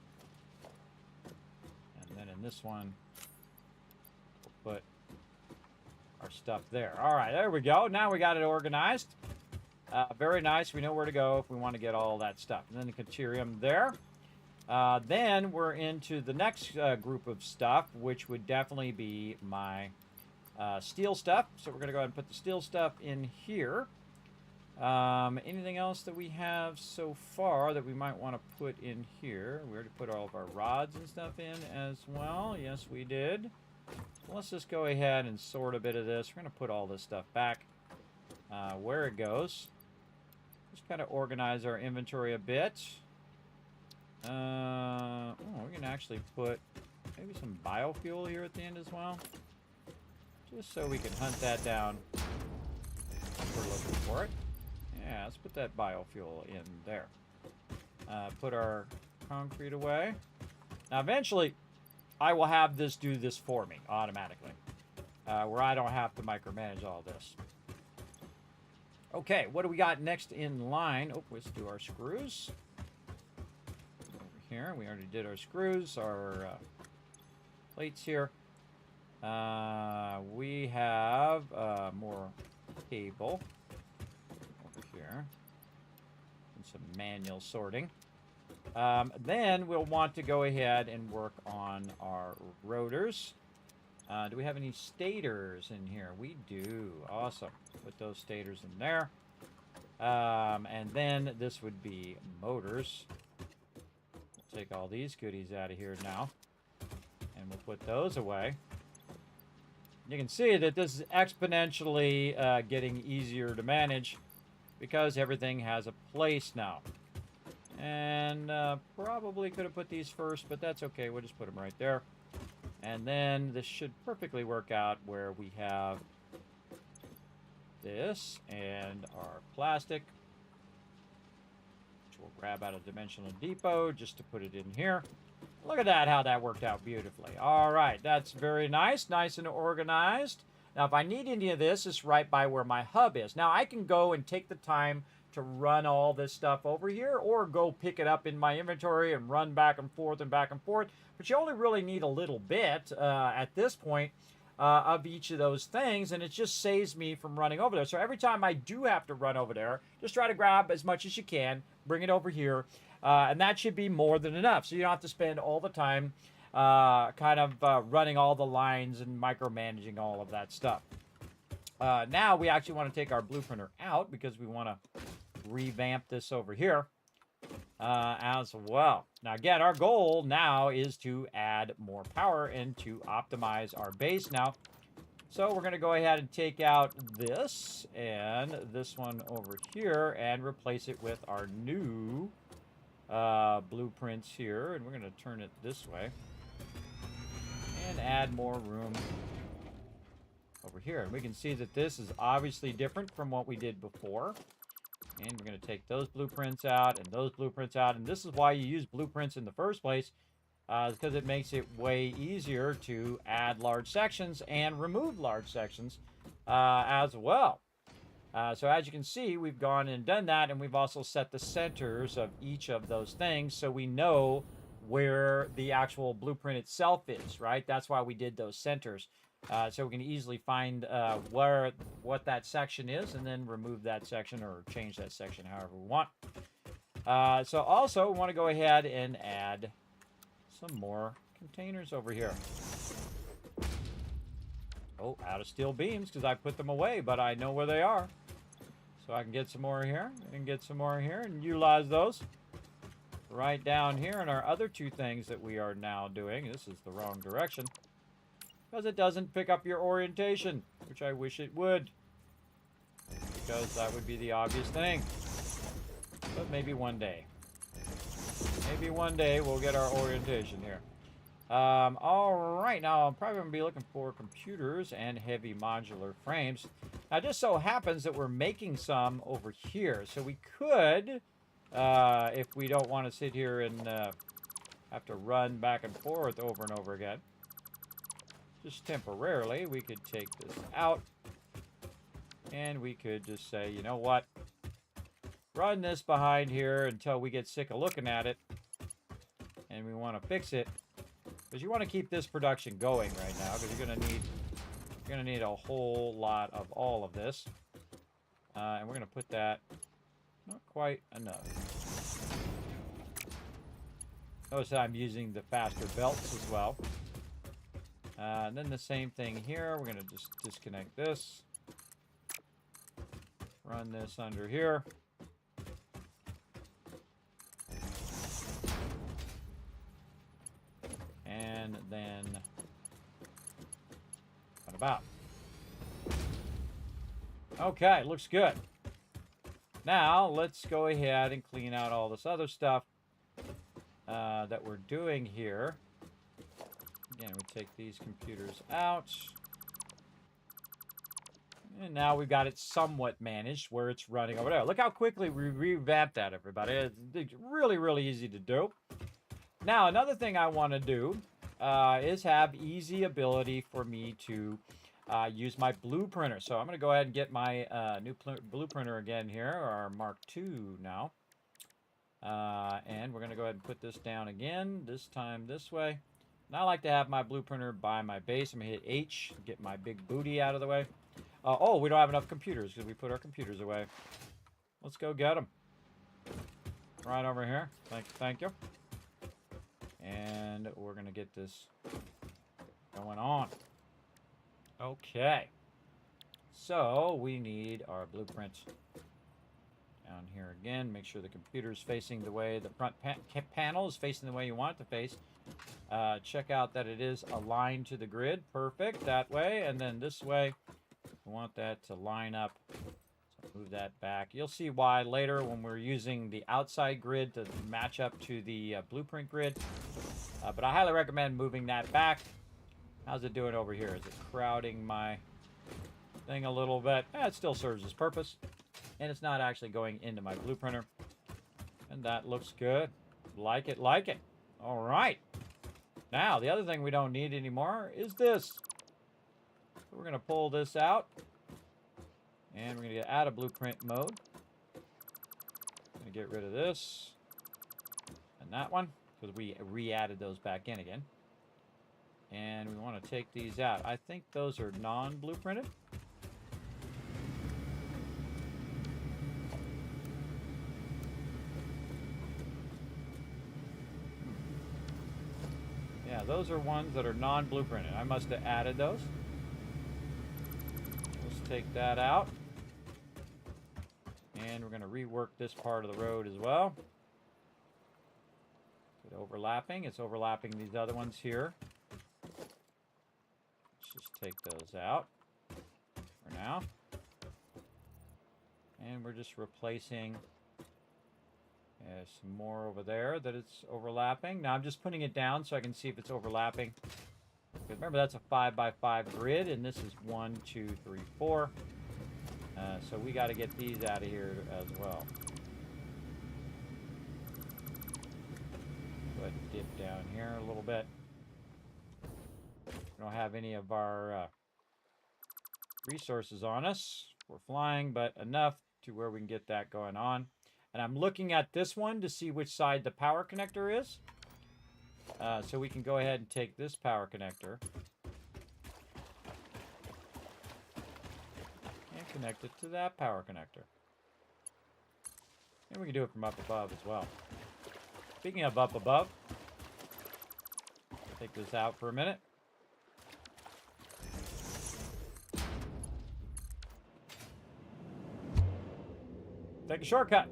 And then in this one, we'll put our stuff there. All right, there we go. Now we got it organized. Very nice. We know where to go if we want to get all that stuff. And then the Caterium there. Then we're into the next group of stuff, which would definitely be my steel stuff. So we're going to go ahead and put the steel stuff in here. Anything else that we have so far that we might want to put in here? We already put all of our rods and stuff in as well. Yes, we did. Let's just go ahead and sort a bit of this. We're going to put all this stuff back where it goes. Just kind of organize our inventory a bit. We can actually put maybe some biofuel here at the end as well. Just so we can hunt that down if we're looking for it. Yeah, let's put that biofuel in there. Put our concrete away. Now, eventually, I will have this do this for me automatically, where I don't have to micromanage all this. Okay, what do we got next in line? Oh, let's do our screws. Over here, we already did our screws, our plates here. We have more cable over here and some manual sorting. Then we'll want to go ahead and work on our rotors. Do we have any stators in here? We do. Awesome. Put those stators in there. And then this would be motors. We'll take all these goodies out of here now. And we'll put those away. You can see that this is exponentially getting easier to manage because everything has a place now. And probably could have put these first, but that's okay. We'll just put them right there. And then this should perfectly work out where we have this and our plastic, which we'll grab out of Dimensional Depot just to put it in here. Look at that, how that worked out beautifully. All right, that's very nice, nice and organized. Now, if I need any of this, it's right by where my hub is. Now, I can go and take the time to run all this stuff over here, or go pick it up in my inventory and run back and forth and back and forth. But you only really need a little bit at this point of each of those things, and it just saves me from running over there. So every time I do have to run over there, just try to grab as much as you can, bring it over here, and that should be more than enough. So you don't have to spend all the time running all the lines and micromanaging all of that stuff. Now we actually want to take our blueprinter out because we want to revamp this over here as well. Now again, our goal now is to add more power and to optimize our base now. So we're going to go ahead and take out this and this one over here and replace it with our new blueprints here. And we're going to turn it this way and add more room over here. And we can see that this is obviously different from what we did before. And we're going to take those blueprints out and those blueprints out. And this is why you use blueprints in the first place, because it makes it way easier to add large sections and remove large sections as well. So as you can see, we've gone and done that, and we've also set the centers of each of those things so we know where the actual blueprint itself is, right? That's why we did those centers. So we can easily find what that section is and then remove that section or change that section however we want. So also we want to go ahead and add some more containers over here. Oh, out of steel beams because I put them away, but I know where they are. So I can get some more here and get some more here and utilize those. Right down here in our other two things that we are now doing. This is the wrong direction. Because it doesn't pick up your orientation, which I wish it would. Because that would be the obvious thing. But maybe one day. Maybe one day we'll get our orientation here. Alright, now I'm probably going to be looking for computers and heavy modular frames. Now, it just so happens that we're making some over here. So we could, if we don't want to sit here and have to run back and forth over and over again. Just temporarily, we could take this out. And we could just say, you know what? Run this behind here until we get sick of looking at it. And we want to fix it. Because you want to keep this production going right now. Because you're going to need a whole lot of all of this. And we're going to put that not quite enough. Notice that I'm using the faster belts as well. And then the same thing here. We're going to just disconnect this. Run this under here. And then what about? Okay, looks good. Now let's go ahead and clean out all this other stuff that we're doing here. Again, we take these computers out. And now we've got it somewhat managed where it's running over there. Look how quickly we revamped that, everybody. It's really, really easy to do. Now, another thing I want to do is have easy ability for me to use my blue printer. So I'm going to go ahead and get my new blue printer again here, our Mark II now. And we're going to go ahead and put this down again, this time this way. And I like to have my blue printer by my base. I'm going to hit H, get my big booty out of the way. Oh, we don't have enough computers because we put our computers away. Let's go get them. Right over here. Thank you. And we're going to get this going on. Okay. So we need our blueprint down here again. Make sure the computer's facing the way, the front panel is facing the way you want it to face. Check out that it is aligned to the grid. Perfect. That way. And then this way, we want that to line up. So move that back. You'll see why later when we're using the outside grid to match up to the blueprint grid. But I highly recommend moving that back. How's it doing over here? Is it crowding my thing a little bit? It still serves its purpose. And it's not actually going into my blue printer. And that looks good. Like it, like it. All right. Now, the other thing we don't need anymore is this. So we're going to pull this out. And we're going to get out of blueprint mode. Going to get rid of this. And that one. Because we re-added those back in again. And we want to take these out. I think those are non-blueprinted. Yeah, those are ones that are non-blueprinted. I must have added those. Let's take that out. And we're going to rework this part of the road as well. It's overlapping. It's overlapping these other ones here. Let's just take those out for now. And we're just replacing some more over there that it's overlapping. Now I'm just putting it down so I can see if it's overlapping. Because remember, that's a 5x5 grid, and this is 1, 2, 3, 4. So we got to get these out of here as well. Go ahead and dip down here a little bit. We don't have any of our resources on us. We're flying, but enough to where we can get that going on. And I'm looking at this one to see which side the power connector is. So we can go ahead and take this power connector. connect it to that power connector. And we can do it from up above as well. Speaking of up above, take this out for a minute. Take a shortcut.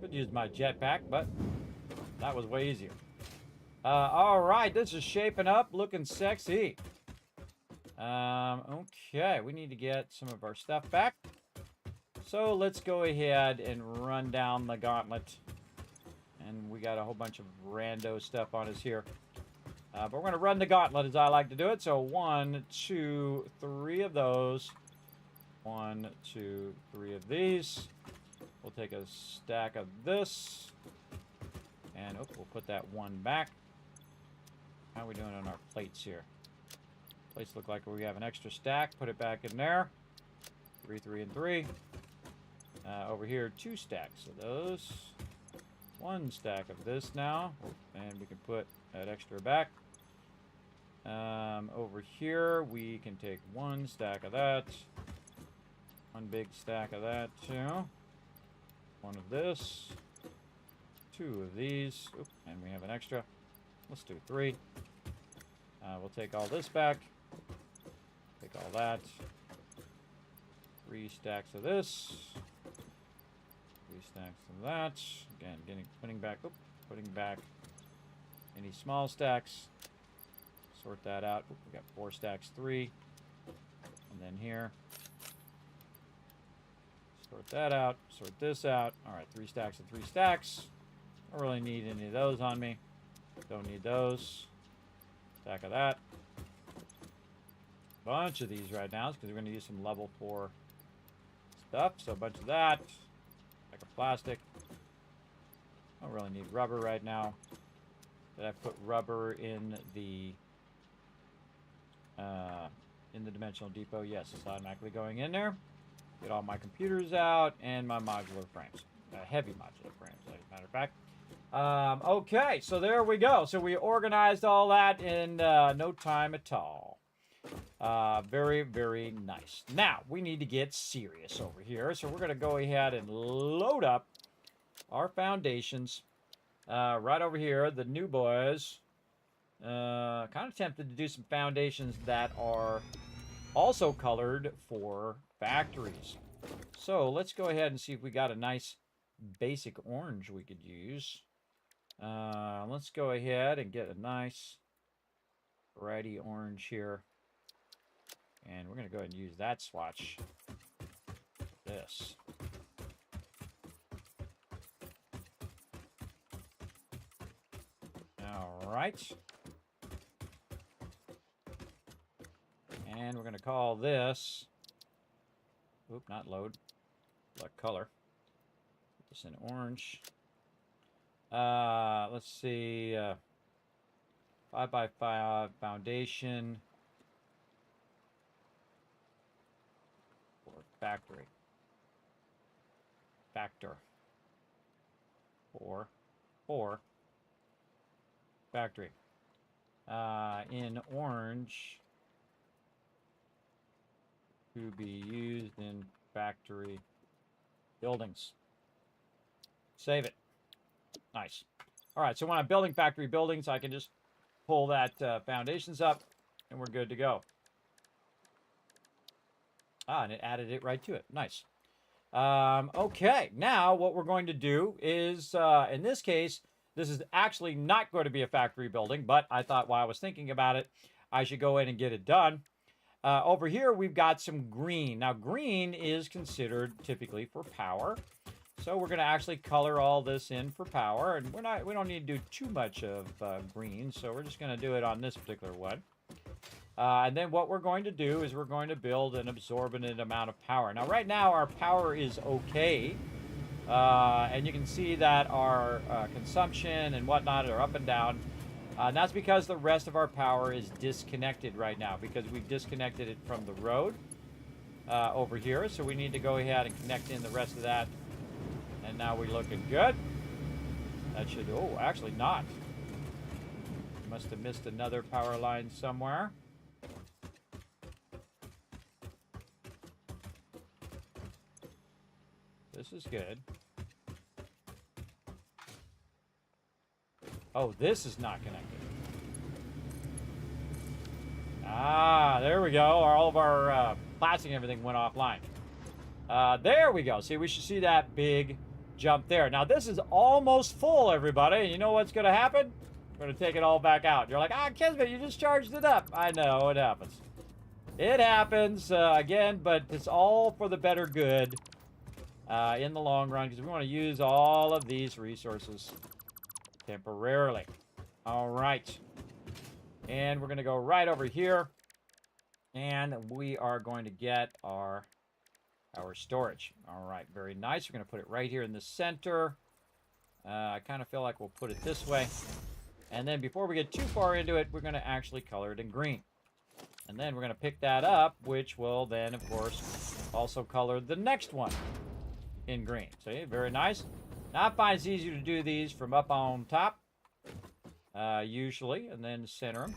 Could use my jetpack, but that was way easier. All right, this is shaping up, looking sexy. Okay, we need to get some of our stuff back. So let's go ahead and run down the gauntlet. And we got a whole bunch of rando stuff on us here. But we're going to run the gauntlet as I like to do it. So 1, 2, 3 of those. 1, 2, 3 of these. We'll take a stack of this. And we'll put that one back. How are we doing on our plates here? Plates look like we have an extra stack. Put it back in there. 3, 3, and 3. Over here, 2 stacks of those. 1 stack of this now. And we can put that extra back. Over here, we can take 1 stack of that. 1 big stack of that, too. 1 of this. 2 of these. Oop, and we have an extra. Let's do 3. We'll take all this back. Take all that. 3 stacks of this. 3 stacks of that. Again, putting back any small stacks. Sort that out. Oop, we got 4 stacks, 3. And then here. Sort that out. Sort this out. Alright, 3 stacks and 3 stacks. Don't really need any of those on me. Don't need those. Stack of that. Bunch of these right now, because we're going to use some level 4 stuff. So a bunch of that. Like a plastic. Don't really need rubber right now. Did I put rubber in the dimensional depot? Yes, it's automatically going in there. Get all my computers out and my modular frames. Heavy modular frames, as a matter of fact. Okay, so there we go. So we organized all that in no time at all. Very, very nice. Now, we need to get serious over here. So we're going to go ahead and load up our foundations. Right over here, the new boys. Kind of tempted to do some foundations that are also colored for factories. So let's go ahead and see if we got a nice basic orange we could use. Let's go ahead and get a nice variety orange here. And we're going to go ahead and use that swatch. This. All right. And we're going to call this, oop, not load, select color. Put this in orange. Let's see, 5x5 foundation for factory. Factor. 4 factory. In orange, to be used in factory buildings. Save it. Nice. All right, so when I'm building factory buildings, I can just pull that foundations up, and we're good to go. And it added it right to it. Nice. Okay, now what we're going to do is, in this case, this is actually not going to be a factory building, but I thought while I was thinking about it, I should go in and get it done. Over here, we've got some green. Now, green is considered typically for power. So we're going to actually color all this in for power. And we don't need to do too much of green. So we're just going to do it on this particular one. And then what we're going to do is we're going to build an absorbent amount of power. Now, right now, our power is okay. And you can see that our consumption and whatnot are up and down. And that's because the rest of our power is disconnected right now because we've disconnected it from the road over here. So we need to go ahead and connect in the rest of that. And now we're looking good. That should, oh, actually not. Must have missed another power line somewhere. is good. Oh, this is not connected. Ah, there we go. All of our plastic and everything went offline. There we go. See, we should see that big jump there. Now, this is almost full, everybody. And you know what's going to happen? We're going to take it all back out. You're like, ah, Kismet, you just charged it up. I know, it happens. It happens, again, but it's all for the better good in the long run, because we want to use all of these resources temporarily. All right. And we're going to go right over here, and we are going to get our storage. All right, very nice. We're going to put it right here in the center. I kind of feel like we'll put it this way. And then before we get too far into it, we're going to actually color it in green. And then we're going to pick that up, which will then, of course, also color the next one in green. See, very nice. Now, I find it's easier to do these from up on top, usually, and then center them.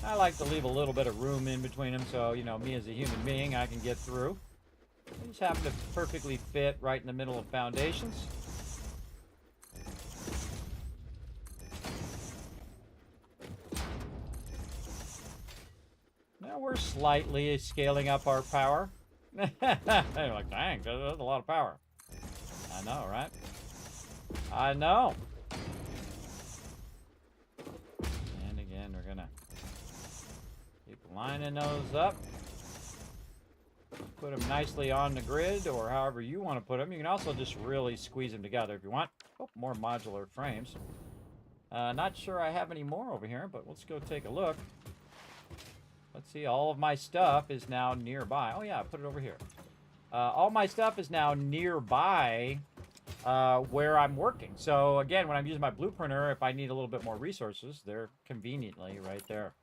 I like to leave a little bit of room in between them so, you know, me as a human being, I can get through. They just happen to perfectly fit right in the middle of foundations. Now we're slightly scaling up our power. You're like, dang, that's a lot of power. I know, right? I know. And again, we're gonna keep lining those up. Put them nicely on the grid, or however you want to put them. You can also just really squeeze them together if you want. Oh, more modular frames. Not sure I have any more over here, but let's go take a look. Let's see, all of my stuff is now nearby. Oh yeah, I put it over here. All my stuff is now nearby where I'm working. So again, when I'm using my blueprinter, if I need a little bit more resources, they're conveniently right there.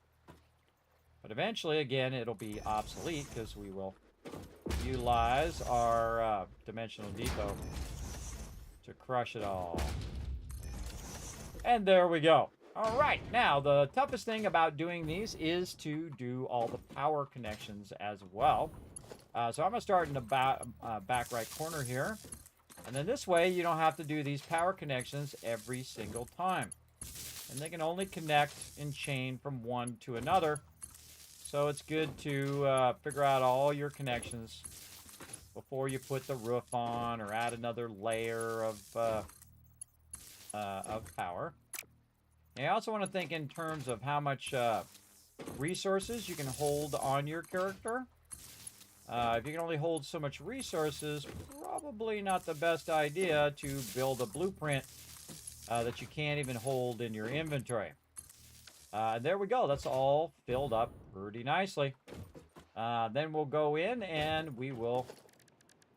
But eventually, again, it'll be obsolete because we will utilize our dimensional depot to crush it all. And there we go. All right, now the toughest thing about doing these is to do all the power connections as well. So I'm going to start in the back right corner here. And then this way, you don't have to do these power connections every single time. And they can only connect in chain from one to another. So it's good to figure out all your connections before you put the roof on or add another layer of power. And you also want to think in terms of how much resources you can hold on your character. If you can only hold so much resources, probably not the best idea to build a blueprint that you can't even hold in your inventory. There we go. That's all filled up pretty nicely. Then we'll go in and we will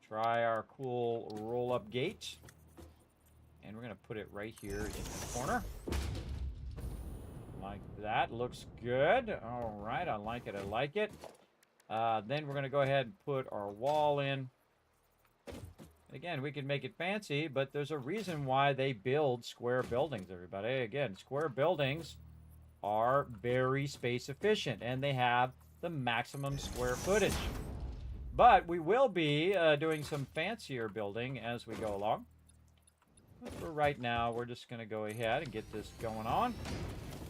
try our cool roll-up gate. And we're going to put it right here in the corner. Like that. Looks good. All right. I like it. I like it. Then we're going to go ahead and put our wall in. Again, we can make it fancy, but there's a reason why they build square buildings, everybody. Again, square buildings are very space efficient, and they have the maximum square footage. But we will be doing some fancier building as we go along. But for right now, we're just going to go ahead and get this going on.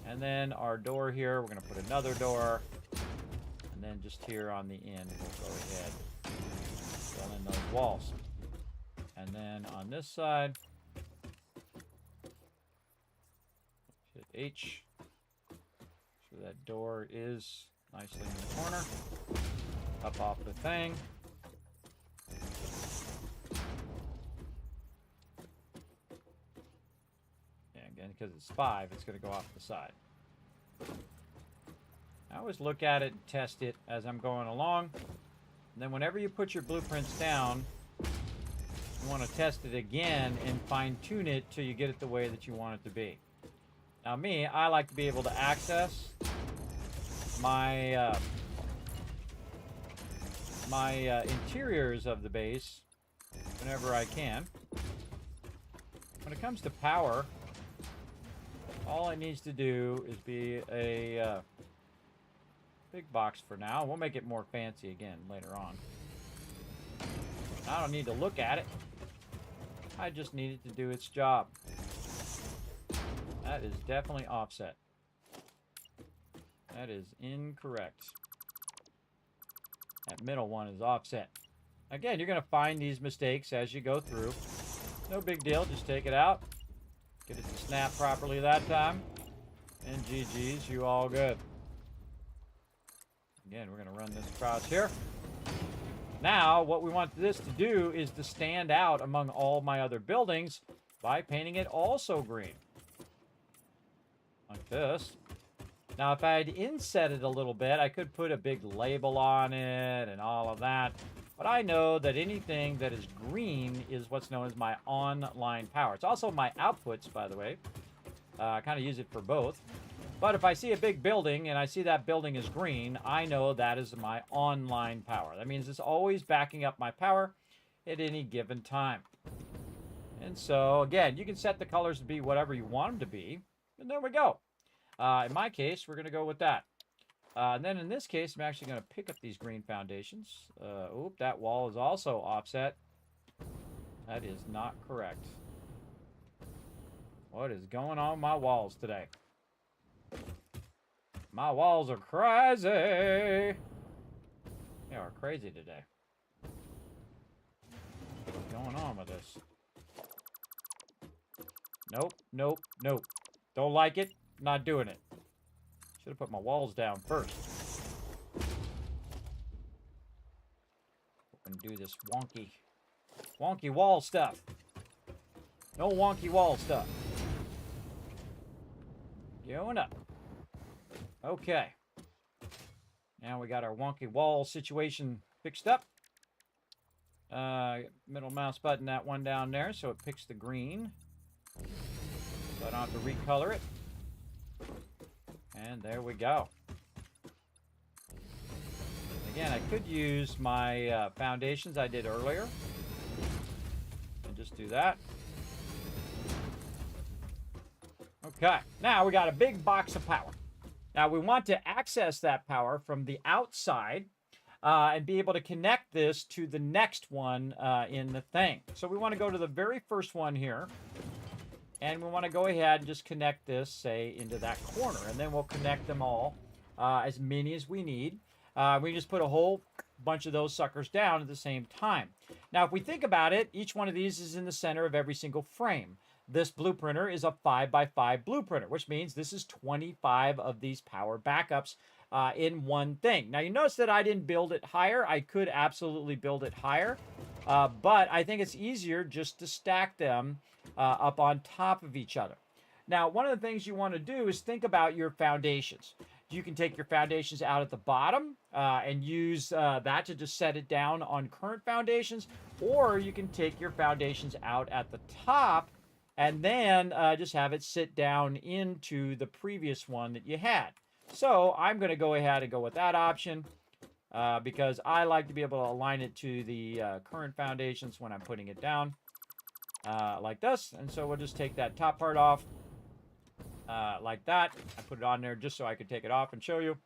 And then our door here, we're going to put another door. And then just here on the end, we'll go ahead and fill in those walls. And then on this side, hit H. So that door is nicely in the corner. Up off the thing. Yeah, again, because it's 5, it's going to go off the side. I always look at it and test it as I'm going along. And then whenever you put your blueprints down, you want to test it again and fine-tune it till you get it the way that you want it to be. Now me, I like to be able to access my interiors of the base whenever I can. When it comes to power, All it needs to do is be a big box for now. We'll make it more fancy again later on. I don't need to look at it. I just need it to do its job. That is definitely offset. That is incorrect. That middle one is offset. Again, you're going to find these mistakes as you go through. No big deal. Just take it out. Get it to snap properly that time. And GG's, you all good. Again, we're going to run this across here. Now, what we want this to do is to stand out among all my other buildings by painting it also green. Like this. Now, if I had inset it a little bit, I could put a big label on it and all of that. But I know that anything that is green is what's known as my online power. It's also my outputs, by the way. I kind of use it for both. But if I see a big building and I see that building is green, I know that is my online power. That means it's always backing up my power at any given time. And so, again, you can set the colors to be whatever you want them to be. And there we go. In my case, we're going to go with that. And then in this case, I'm actually going to pick up these green foundations. Oop, that wall is also offset. That is not correct. What is going on with my walls today? My walls are crazy. They are crazy today. What's going on with this? Nope, nope, nope. Don't like it. Not doing it. Should have put my walls down first. And do this wonky wall stuff. No wonky wall stuff. Going up. Okay. Now we got our wonky wall situation fixed up. Middle mouse button, that one down there, so it picks the green. So I don't have to recolor it. And there we go. Again, I could use my foundations I did earlier. And just do that. Okay, now we got a big box of power. Now we want to access that power from the outside and be able to connect this to the next one in the thing. So we want to go to the very first one here. And we want to go ahead and just connect this, say, into that corner. And then we'll connect them all, as many as we need. We just put a whole bunch of those suckers down at the same time. Now, if we think about it, each one of these is in the center of every single frame. This blueprinter is a 5x5 blueprinter, which means this is 25 of these power backups in one thing. Now, you notice that I didn't build it higher. I could absolutely build it higher, but I think it's easier just to stack them up on top of each other. Now, one of the things you want to do is think about your foundations. You can take your foundations out at the bottom and use that to just set it down on current foundations, or you can take your foundations out at the top and then just have it sit down into the previous one that you had. So I'm going to go ahead and go with that option because I like to be able to align it to the current foundations when I'm putting it down like this. And so we'll just take that top part off like that. I put it on there just so I could take it off and show you.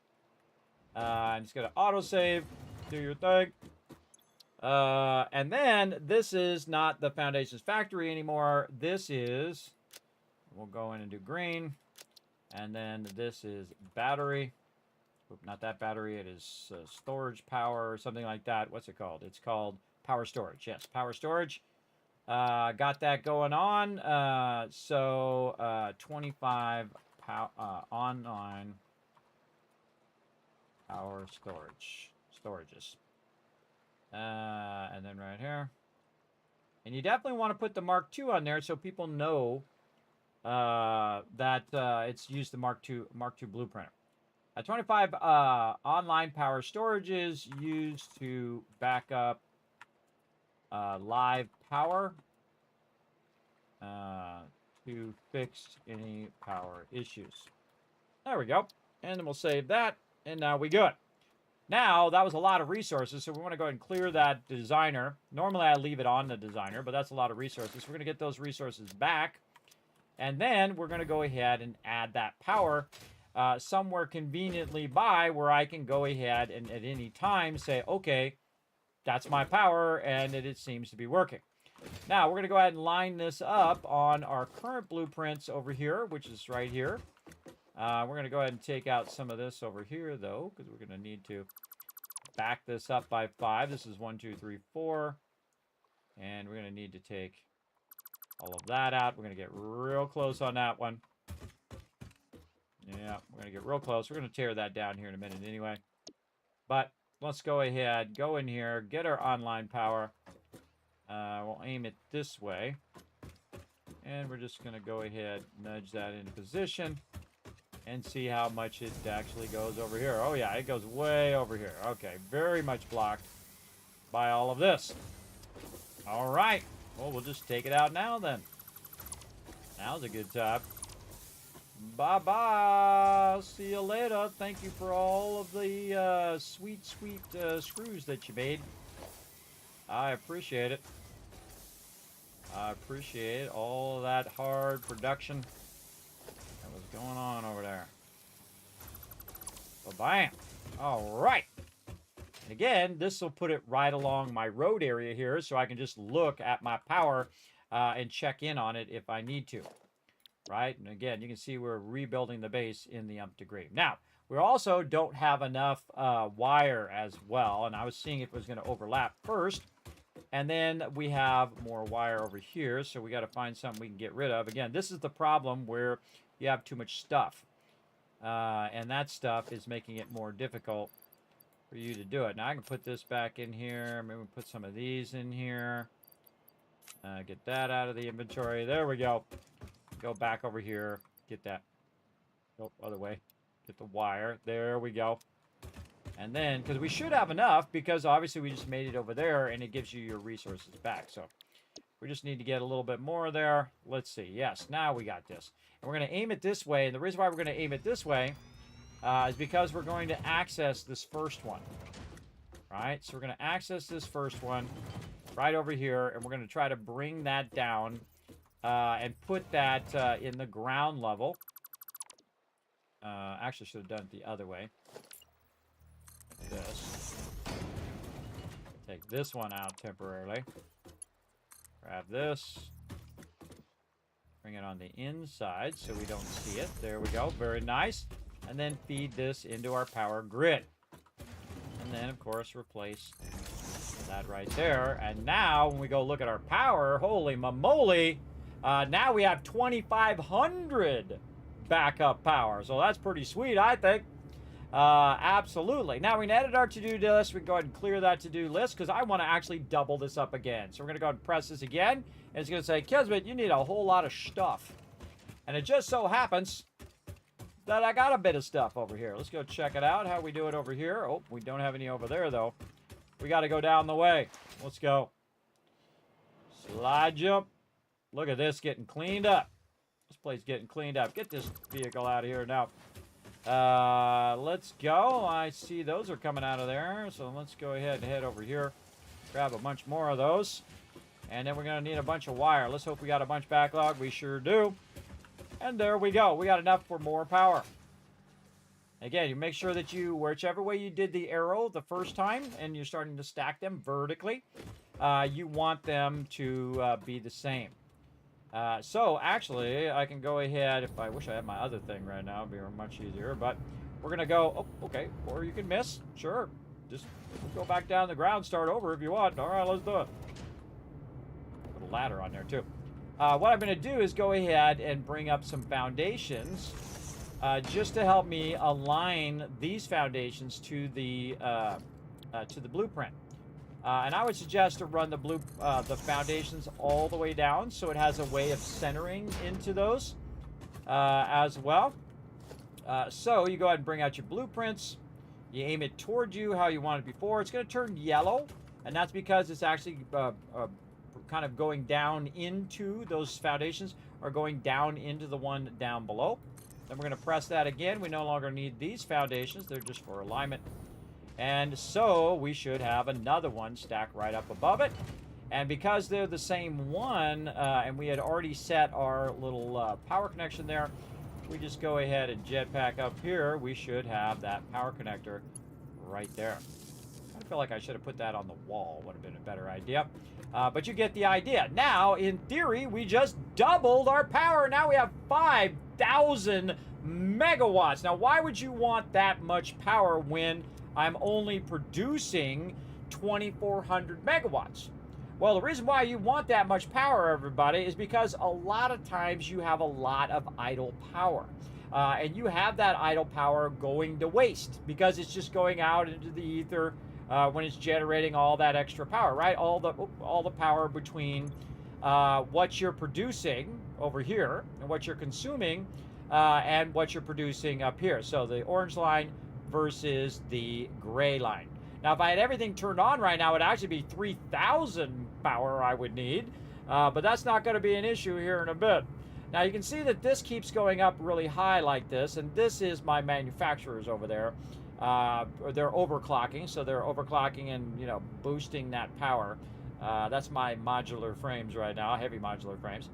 I'm just going to autosave, do your thing. And then this is not the Foundations Factory anymore. This is, we'll go in and do green. And then this is battery. Oop, not that battery. It is storage power or something like that. What's it called? It's called power storage. Yes, power storage. Got that going on. So 25 online power storages. And then right here. And you definitely want to put the Mark II on there so people know that it's used the Mark II blueprinter. 25 online power storages used to back up live power to fix any power issues. There we go. And then we'll save that. And now we good. Now, that was a lot of resources, so we want to go ahead and clear that designer. Normally, I leave it on the designer, but that's a lot of resources. We're going to get those resources back. And then we're going to go ahead and add that power somewhere conveniently by where I can go ahead and at any time say, okay, that's my power, and it seems to be working. Now, we're going to go ahead and line this up on our current blueprints over here, which is right here. We're going to go ahead and take out some of this over here, though, because we're going to need to back this up by 5. This is 1, 2, 3, 4. And we're going to need to take all of that out. We're going to get real close on that one. Yeah, we're going to get real close. We're going to tear that down here in a minute anyway. But let's go ahead, go in here, get our online power. We'll aim it this way. And we're just going to go ahead, nudge that into position. And see how much it actually goes over here. Oh yeah, it goes way over here. Okay, very much blocked by all of this. All right. Well, we'll just take it out now then. Now's a good time. Bye-bye. See you later. Thank you for all of the sweet screws that you made. I appreciate it. I appreciate all of that hard production that was going on over there. Ba-bam. All right. And again, this will put it right along my road area here, so I can just look at my power and check in on it if I need to. Right? And again, you can see we're rebuilding the base in the umph degree. Now, we also don't have enough wire as well, and I was seeing if it was going to overlap first. And then we have more wire over here, so we got to find something we can get rid of. Again, this is the problem where you have too much stuff. And that stuff is making it more difficult for you to do it. Now, I can put this back in here. Maybe we'll put some of these in here. Get that out of the inventory. There we go. Go back over here. Get that. Go other way. Get the wire. There we go. And then, because we should have enough, because obviously we just made it over there, and it gives you your resources back. So, we just need to get a little bit more there. Let's see. Yes, now we got this. And we're going to aim it this way. And the reason why we're going to aim it this way is because we're going to access this first one. Right? So, we're going to access this first one right over here, and we're going to try to bring that down and put that in the ground level. Actually, should have done it the other way. This. Take this one out temporarily. Grab this. Bring it on the inside so we don't see it. There we go. Very nice. And then feed this into our power grid. And then, of course, replace that right there. And now, when we go look at our power, holy moly, now we have 2,500 backup power. So that's pretty sweet, I think. Absolutely. Now we can edit our to-do list. We can go ahead and clear that to-do list because I want to actually double this up again. So we're going to go ahead and press this again. And it's going to say, Kismet, you need a whole lot of stuff. And it just so happens that I got a bit of stuff over here. Let's go check it out, how we do it over here. Oh, we don't have any over there, though. We got to go down the way. Let's go. Slide jump. Look at this getting cleaned up. This place getting cleaned up. Get this vehicle out of here now. Let's go. I see those are coming out of there. So let's go ahead and head over here. Grab a bunch more of those. And then we're going to need a bunch of wire. Let's hope we got a bunch backlog. We sure do. And there we go. We got enough for more power. Again, you make sure that you, whichever way you did the arrow the first time, and you're starting to stack them vertically, you want them to be the same. So, actually, I can go ahead, if I wish I had my other thing right now, it would be much easier, but we're going to go, oh, okay, or you can miss, sure, just go back down the ground, start over if you want. All right, let's do it. Put a ladder on there, too. What I'm going to do is go ahead and bring up some foundations, just to help me align these foundations to the blueprint. And I would suggest to run the foundations all the way down so it has a way of centering into those as well. So you go ahead and bring out your blueprints. You aim it toward you how you want it before. It's going to turn yellow, and that's because it's actually kind of going down into those foundations or going down into the one down below. Then we're going to press that again. We no longer need these foundations. They're just for alignment. And so we should have another one stacked right up above it. And because they're the same one, and we had already set our little power connection there, we just go ahead and jetpack up here. We should have that power connector right there. I feel like I should have put that on the wall. Would have been a better idea. But you get the idea. Now, in theory, we just doubled our power. Now we have 5,000 megawatts. Now, why would you want that much power when I'm only producing 2,400 megawatts? Well, the reason why you want that much power, everybody, is because a lot of times you have a lot of idle power. And you have that idle power going to waste because it's just going out into the ether when it's generating all that extra power, right? All the power between what you're producing over here and what you're consuming and what you're producing up here. So the orange line versus the gray line. Now, if I had everything turned on right now, it would actually be 3,000 power I would need, but that's not going to be an issue here in a bit. Now, you can see that this keeps going up really high like this, and this is my manufacturers over there. They're overclocking, so they're overclocking and, you know, boosting that power. That's my modular frames right now, heavy modular frames.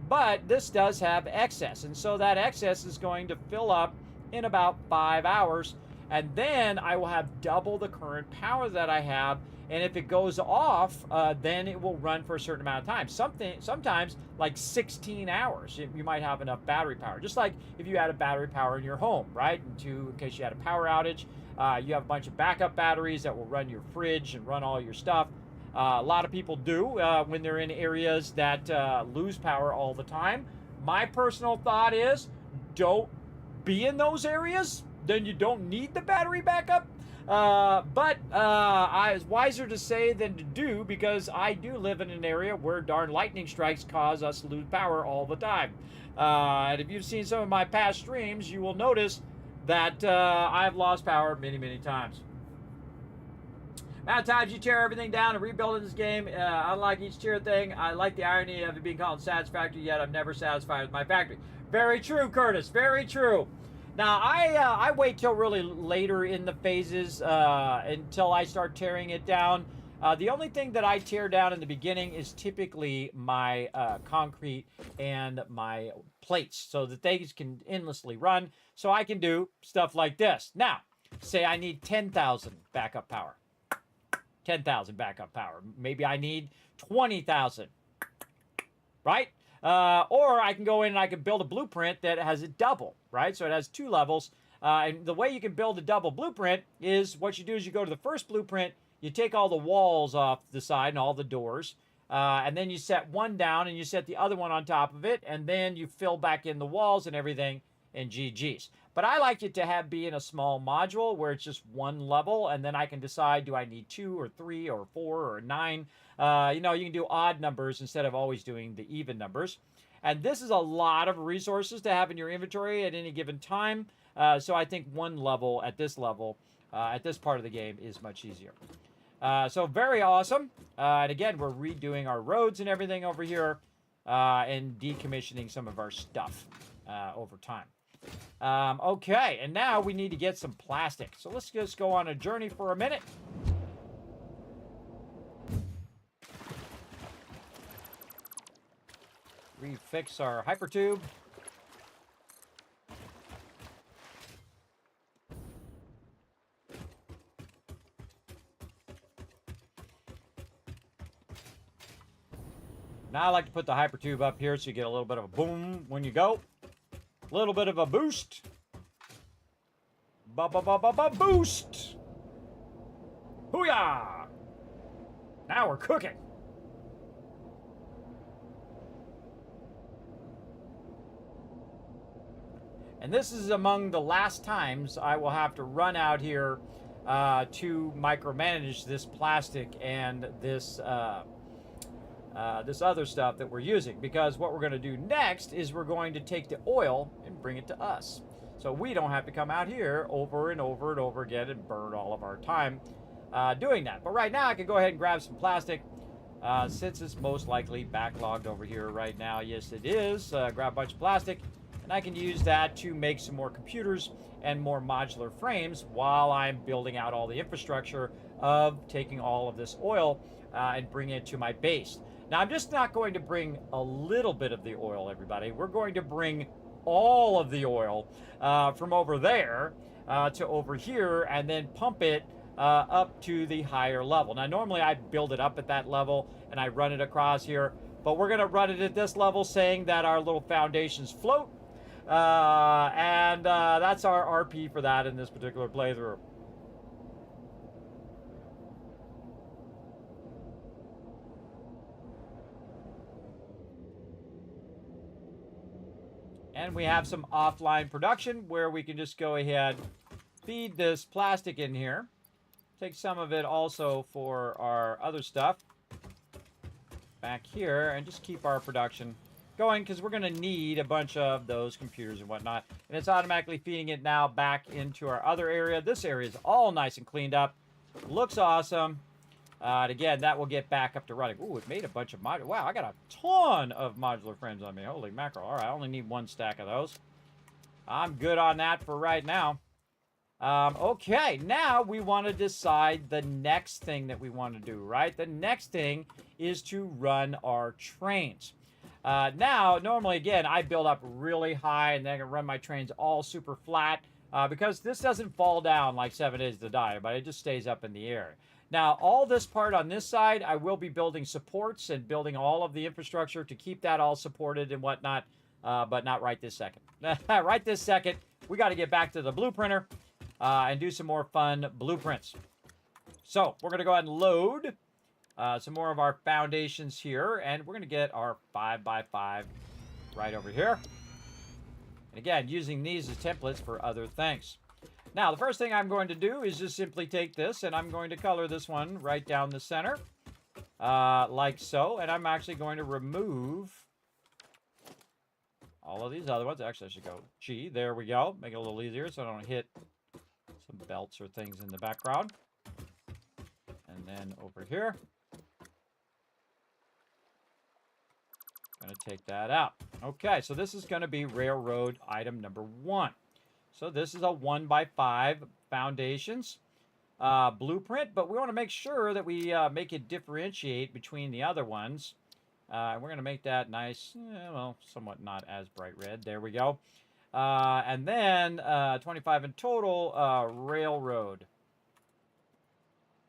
But this does have excess, and so that excess is going to fill up in about 5 hours, and then I will have double the current power that I have. And if it goes off, then it will run for a certain amount of time. Sometimes like 16 hours, you might have enough battery power. Just like if you had a battery power in your home, right? In case you had a power outage, you have a bunch of backup batteries that will run your fridge and run all your stuff. A lot of people do when they're in areas that lose power all the time. My personal thought is, don't be in those areas. Then you don't need the battery backup. But it's wiser to say than to do, because I do live in an area where darn lightning strikes cause us to lose power all the time. And if you've seen some of my past streams, you will notice that I've lost power many, many times. Amount of times you tear everything down and rebuild in this game, unlike each tier thing, I like the irony of it being called Satisfactory, yet I'm never satisfied with my factory. Very true, Curtis, very true. Now, I wait till really later in the phases until I start tearing it down. The only thing that I tear down in the beginning is typically my concrete and my plates, so that they can endlessly run, so I can do stuff like this. Now, say I need 10,000 backup power. 10,000 backup power. Maybe I need 20,000, right? Or I can go in and I can build a blueprint that has a double, right? So it has 2 levels. And the way you can build a double blueprint is what you do is you go to the first blueprint, you take all the walls off the side and all the doors, and then you set one down and you set the other one on top of it, and then you fill back in the walls and everything in GG's. But I like it to be in a small module where it's just one level, and then I can decide, do I need 2 or 3 or 4 or 9? You know, you can do odd numbers instead of always doing the even numbers. And this is a lot of resources to have in your inventory at any given time. So I think one level, at this part of the game, is much easier. So very awesome. And again, we're redoing our roads and everything over here and decommissioning some of our stuff over time. Okay, and now we need to get some plastic. So let's just go on a journey for a minute. Refix our hypertube. Now I like to put the hypertube up here so you get a little bit of a boom when you go. A little bit of a boost. Boost. Hoo-yah! Now we're cooking. And this is among the last times I will have to run out here to micromanage this plastic and this this other stuff that we're using, because what we're going to do next is we're going to take the oil and bring it to us, so we don't have to come out here over and over and over again and burn all of our time doing that. But right now I can go ahead and grab some plastic since it's most likely backlogged over here right now. Yes, it is. Grab a bunch of plastic And I can use that to make some more computers and more modular frames while I'm building out all the infrastructure of taking all of this oil and bringing it to my base. Now, I'm just not going to bring a little bit of the oil, everybody. We're going to bring all of the oil from over there to over here and then pump it up to the higher level. Now, normally I build it up at that level and I run it across here, but we're going to run it at this level, saying that our little foundations float. That's our RP for that in this particular playthrough. And we have some offline production where we can just go ahead, feed this plastic in here, take some of it also for our other stuff back here, and just keep our production going, because we're going to need a bunch of those computers and whatnot. And it's automatically feeding it now back into our other area. This area is all nice and cleaned up. Looks awesome. And again, that will get back up to running. Ooh, it made a bunch of modular. Wow, I got a ton of modular frames on me. Holy mackerel. All right, I only need one stack of those. I'm good on that for right now. Okay, now we want to decide the next thing that we want to do, right? The next thing is to run our trains. Now, normally, again, I build up really high and then I can run my trains all super flat because this doesn't fall down like 7 Days to Die, but it just stays up in the air. Now, all this part on this side, I will be building supports and building all of the infrastructure to keep that all supported and whatnot, but not right this second. Right this second, we got to get back to the blueprinter and do some more fun blueprints. So, we're going to go ahead and load some more of our foundations here, and we're going to get our 5x5 right over here. And again, using these as templates for other things. Now, the first thing I'm going to do is just simply take this, and I'm going to color this one right down the center, like so. And I'm actually going to remove all of these other ones. Actually, I should go G. There we go. Make it a little easier so I don't hit some belts or things in the background. And then over here, going to take that out. Okay, so this is going to be railroad item number 1. So this is a 1x5 foundations blueprint, but we want to make sure that we make it differentiate between the other ones. We're going to make that nice, well, somewhat not as bright red. There we go. And then 25 in total, railroad.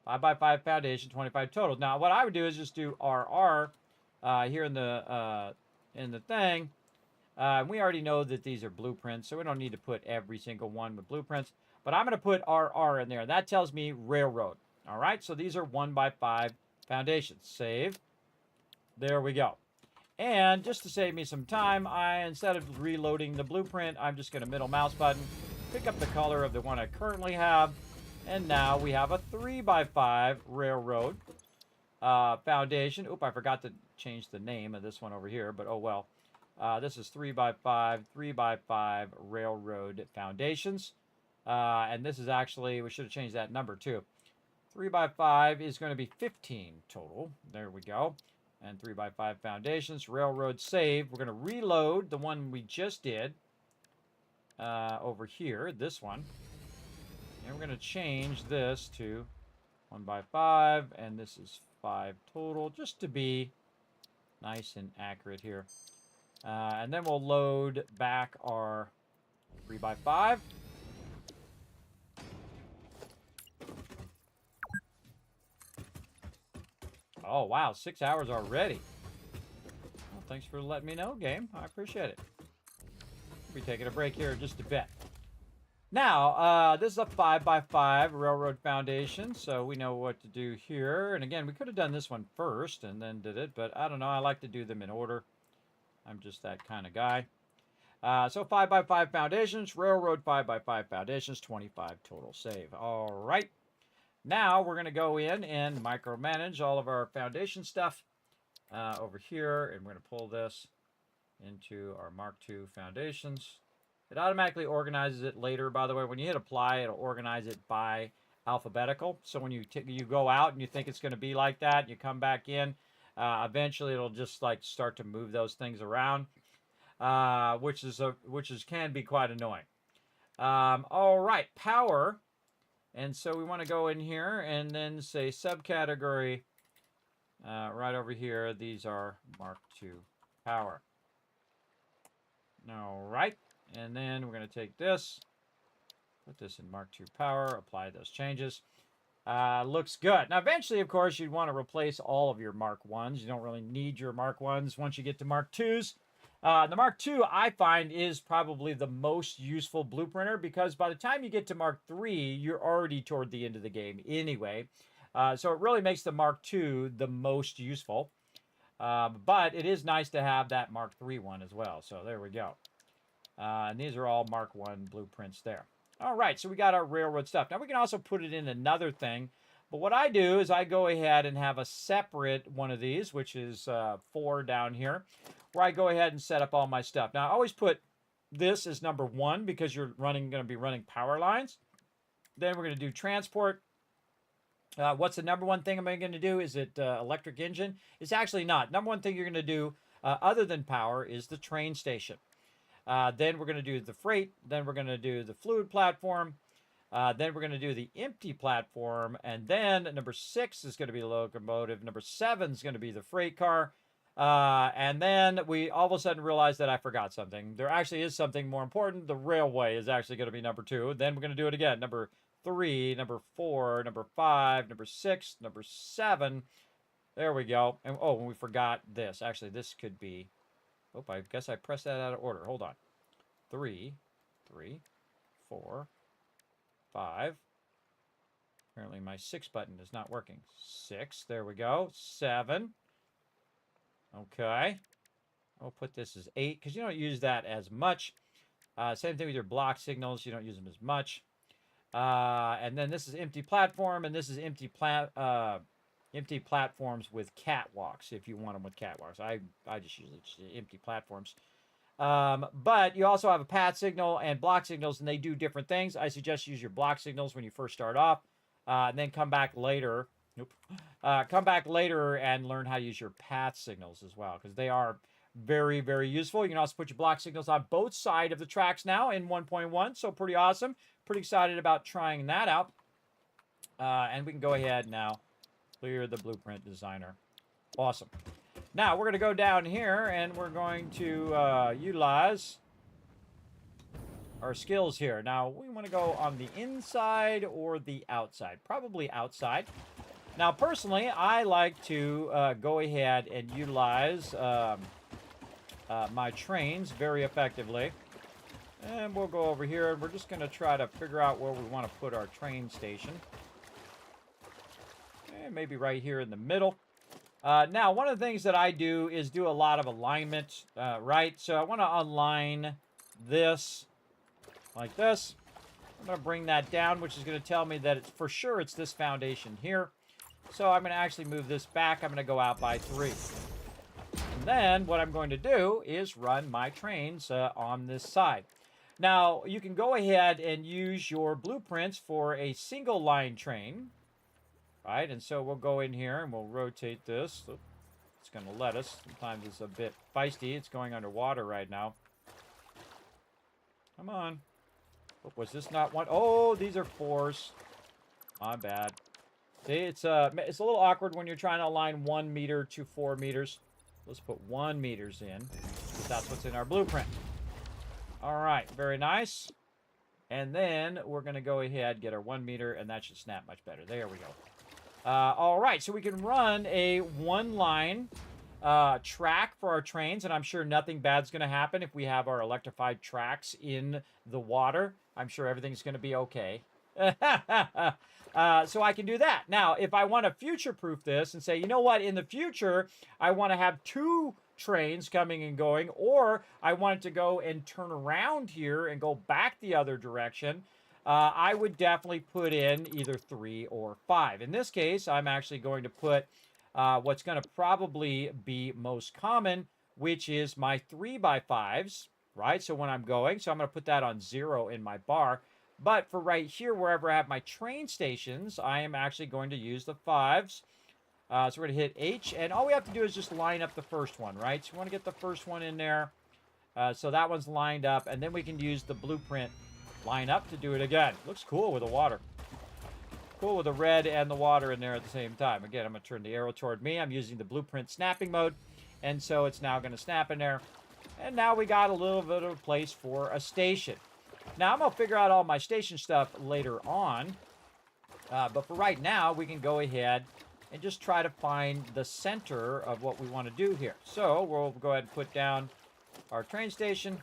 5x5 foundation, 25 total. Now, what I would do is just do RR here in the thing. We already know that these are blueprints, so we don't need to put every single one with blueprints. But I'm going to put RR in there. That tells me railroad. All right, so these are 1x5 foundations. Save. There we go. And just to save me some time, instead of reloading the blueprint, I'm just going to middle mouse button, pick up the color of the one I currently have, and now we have a 3x5 railroad foundation. Oop, I forgot to change the name of this one over here, but oh well. This is 3x5 railroad foundations. And this is actually, we should have changed that number too. 3x5 is going to be 15 total. There we go. And 3x5 foundations, railroad save. We're going to reload the one we just did over here, this one. And we're going to change this to 1x5, and this is 5 total, just to be nice and accurate here. And then we'll load back our 3x5. Oh, wow, 6 hours already. Well, thanks for letting me know, game. I appreciate it. We'll be taking a break here in just a bit. Now, this is a 5x5 railroad foundation, so we know what to do here. And again, we could have done this one first and then did it, but I don't know. I like to do them in order. I'm just that kind of guy. So 5x5 foundations, railroad 5x5 foundations, 25 total save. All right. Now we're going to go in and micromanage all of our foundation stuff over here. And we're going to pull this into our Mark II foundations. It automatically organizes it later, by the way. When you hit apply, it'll organize it by alphabetical. So when you go out and you think it's going to be like that, you come back in, eventually it'll just like start to move those things around. which can be quite annoying. All right, power. And so we want to go in here and then say subcategory right over here. These are Mark II power. All right. And then we're going to take this, put this in Mark II power, apply those changes. Looks good. Now, eventually, of course, you'd want to replace all of your Mark 1s. You don't really need your Mark 1s once you get to Mark 2s. The Mark II, I find, is probably the most useful blueprinter because by the time you get to Mark III, you're already toward the end of the game anyway. So it really makes the Mark II the most useful. But it is nice to have that Mark III one as well. So there we go. And these are all Mark I blueprints there. All right, so we got our railroad stuff. Now we can also put it in another thing. But what I do is I go ahead and have a separate one of these, which is 4 down here, where I go ahead and set up all my stuff. Now I always put this as number 1 because you're going to be running power lines. Then we're going to do transport. What's the number 1 thing am I going to do? Is it electric engine? It's actually not. Number 1 thing you're going to do other than power is the train station. Then we're going to do the freight. Then we're going to do the fluid platform. Then we're going to do the empty platform. And then number 6 is going to be the locomotive. Number 7 is going to be the freight car. And then we all of a sudden realize that I forgot something. There actually is something more important. The railway is actually going to be number 2. Then we're going to do it again. Number 3, number 4, number 5, number 6, number 7. There we go. And oh, and we forgot this. Actually, this could be... Oh, I guess I pressed that out of order. Hold on. 3, 4, 5. Apparently my 6 button is not working. 6. There we go. 7. Okay. I'll put this as 8 because you don't use that as much. Same thing with your block signals. You don't use them as much. And then this is empty platform, and this is empty platforms with catwalks if you want them with catwalks. I just use empty platforms. But you also have a path signal and block signals, and they do different things. I suggest you use your block signals when you first start off, and then come back later. Come back later and learn how to use your path signals as well, because they are very, very useful. You can also put your block signals on both sides of the tracks now in 1.1, so pretty awesome. Pretty excited about trying that out. And we can go ahead now, clear the blueprint designer. Awesome. Now we're going to go down here and we're going to utilize our skills here. Now we want to go on the inside or the outside. Probably outside. Now personally, I like to go ahead and utilize my trains very effectively. And we'll go over here and we're just going to try to figure out where we want to put our train station. And maybe right here in the middle. Now, one of the things that I do is do a lot of alignment, right? So I want to align this like this. I'm going to bring that down, which is going to tell me that it's for sure it's this foundation here. So I'm going to actually move this back. I'm going to go out by 3. And then what I'm going to do is run my trains on this side. Now, you can go ahead and use your blueprints for a single line train. Right, and so we'll go in here and we'll rotate this. It's going to let us. Sometimes it's a bit feisty. It's going underwater right now. Come on. Oh, was this not one? Oh, these are 4s. My bad. See, it's a little awkward when you're trying to align 1 meter to 4 meters. Let's put 1 meters in, because that's what's in our blueprint. All right, very nice. And then we're going to go ahead, get our 1 meter, and that should snap much better. There we go. All right, so we can run a 1-line track for our trains, and I'm sure nothing bad's going to happen if we have our electrified tracks in the water. I'm sure everything's going to be okay. So I can do that. Now, if I want to future-proof this and say, you know what, in the future, I want to have 2 trains coming and going, or I want it to go and turn around here and go back the other direction, I would definitely put in either 3 or 5. In this case, I'm actually going to put what's going to probably be most common, which is my 3x5s, right? So when I'm going, so I'm going to put that on 0 in my bar. But for right here, wherever I have my train stations, I am actually going to use the 5s. So we're going to hit H, and all we have to do is just line up the first one, right? So we want to get the first one in there. So that one's lined up, and then we can use the blueprint line up to do it again. Looks cool with the water. Cool with the red and the water in there at the same time. Again, I'm going to turn the arrow toward me. I'm using the blueprint snapping mode, and so it's now going to snap in there. And now we got a little bit of a place for a station. Now, I'm going to figure out all my station stuff later on, but for right now, we can go ahead and just try to find the center of what we want to do here. So we'll go ahead and put down our train station,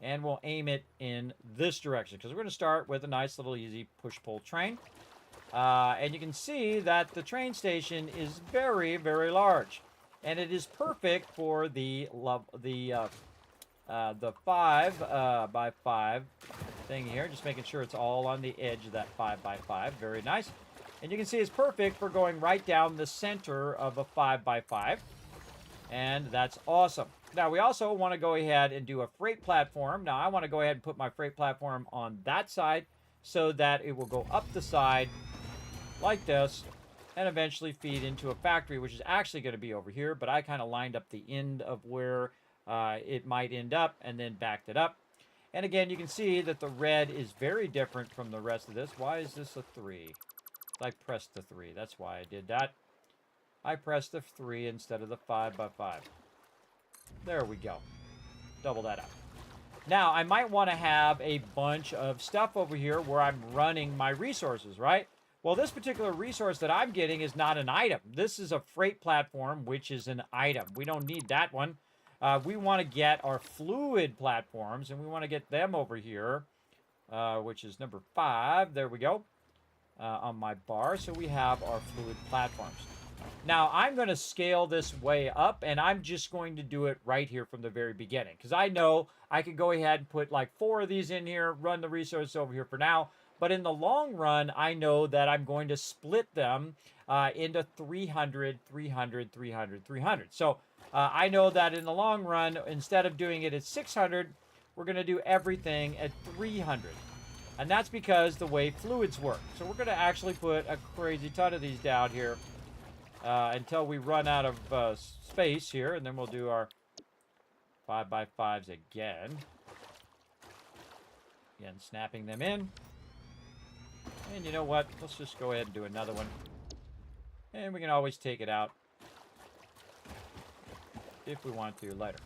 and we'll aim it in this direction, because we're going to start with a nice little easy push-pull train. And you can see that the train station is very, very large, and it is perfect for the 5 by 5 thing here. Just making sure it's all on the edge of that 5 by 5. Very nice. And you can see it's perfect for going right down the center of a 5 by 5. And that's awesome. Now, we also want to go ahead and do a freight platform. Now, I want to go ahead and put my freight platform on that side so that it will go up the side like this and eventually feed into a factory, which is actually going to be over here. But I kind of lined up the end of where it might end up and then backed it up. And again, you can see that the red is very different from the rest of this. Why is this a 3? I pressed the 3. That's why I did that. I pressed the 3 instead of the 5 by 5. There we go. Double that up. Now, I might want to have a bunch of stuff over here where I'm running my resources, right? Well, this particular resource that I'm getting is not an item. This is a freight platform, which is an item. We don't need that one. We want to get our fluid platforms, and we want to get them over here, which is number 5. There we go. On my bar, so we have our fluid platforms. Now, I'm going to scale this way up, and I'm just going to do it right here from the very beginning, because I know I could go ahead and put like 4 of these in here, run the resources over here for now, but in the long run, I know that I'm going to split them into 300, 300, 300, 300. So I know that in the long run, instead of doing it at 600, we're going to do everything at 300. And that's because the way fluids work. So we're going to actually put a crazy ton of these down here until we run out of space here. And then we'll do our 5 by 5s again. Again, snapping them in. And you know what? Let's just go ahead and do another one. And we can always take it out if we want to later.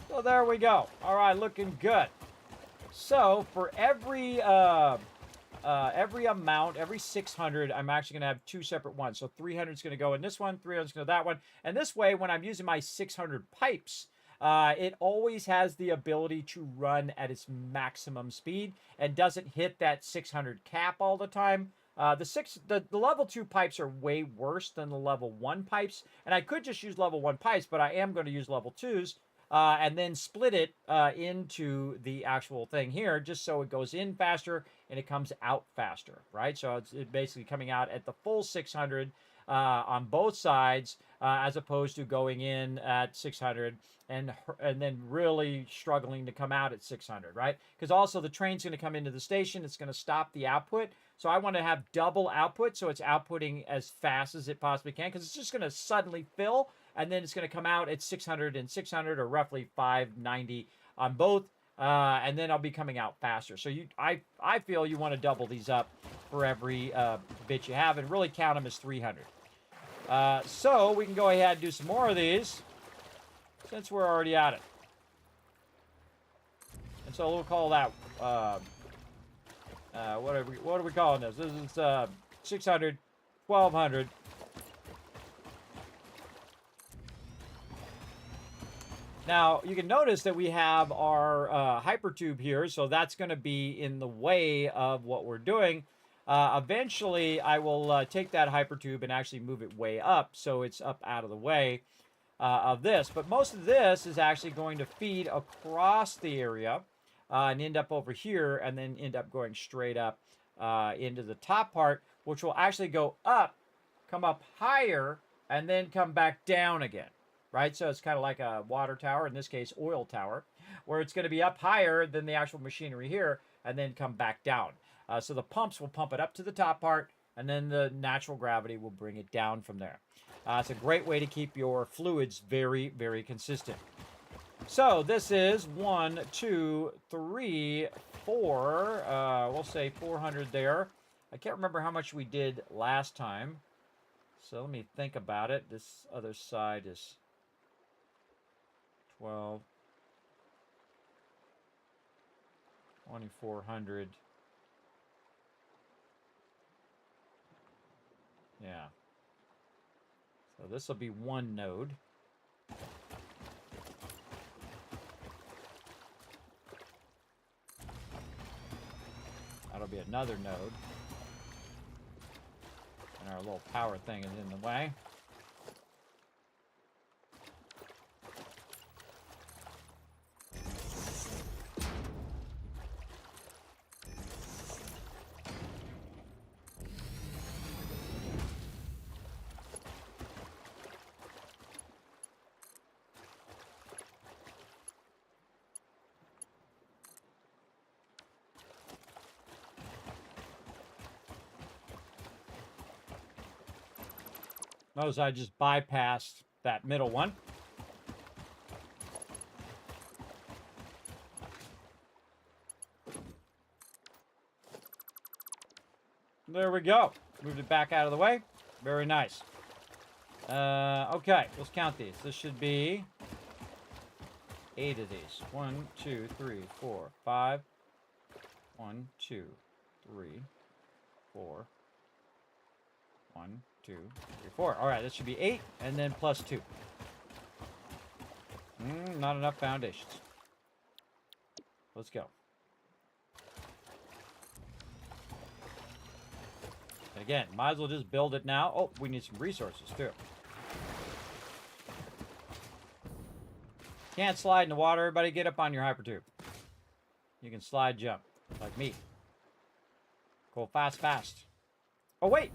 So there we go. All right, looking good. So for every amount, every 600, I'm actually going to have 2 separate ones. So 300 is going to go in this one, 300 is going to that one. And this way, when I'm using my 600 pipes, it always has the ability to run at its maximum speed and doesn't hit that 600 cap all the time. The level 2 pipes are way worse than the level 1 pipes. And I could just use level 1 pipes, but I am going to use level 2s. And then split it into the actual thing here, just so it goes in faster and it comes out faster, right? So it's basically coming out at the full 600 on both sides, as opposed to going in at 600 and then really struggling to come out at 600, right? Because also the train's going to come into the station, it's going to stop the output. So I want to have double output, so it's outputting as fast as it possibly can, because it's just going to suddenly fill. And then it's going to come out at 600 and 600, or roughly 590 on both. And then I'll be coming out faster. So I feel you want to double these up for every bit you have and really count them as 300. So we can go ahead and do some more of these since we're already at it. And so we'll call that, what are we calling this? This is 600, 1200. Now, you can notice that we have our hypertube here, so that's going to be in the way of what we're doing. Eventually, I will take that hypertube and actually move it way up, so it's up out of the way of this. But most of this is actually going to feed across the area and end up over here, and then end up going straight up into the top part, which will actually go up, come up higher, and then come back down again. Right, so it's kind of like a water tower, in this case, oil tower, where it's going to be up higher than the actual machinery here, and then come back down. So the pumps will pump it up to the top part, and then the natural gravity will bring it down from there. It's a great way to keep your fluids very, very consistent. So this is 1, 2, 3, 4. We'll say 400 there. I can't remember how much we did last time. So let me think about it. This other side is 12. 2,400. Yeah. So this will be one node. That'll be another node. And our little power thing is in the way. Notice I just bypassed that middle one. There we go. Moved it back out of the way. Very nice. Okay, let's count these. This should be 8 of these. 1, 2, 3, 4, 5. 1, 2, 3, 4. 1, 2, 3, 4. All right, that should be 8, and then plus 2. Not enough foundations. Let's go. And again, might as well just build it now. Oh, we need some resources too. Can't slide in the water. Everybody get up on your hypertube. You can slide jump, like me. Go fast, fast. Oh, wait.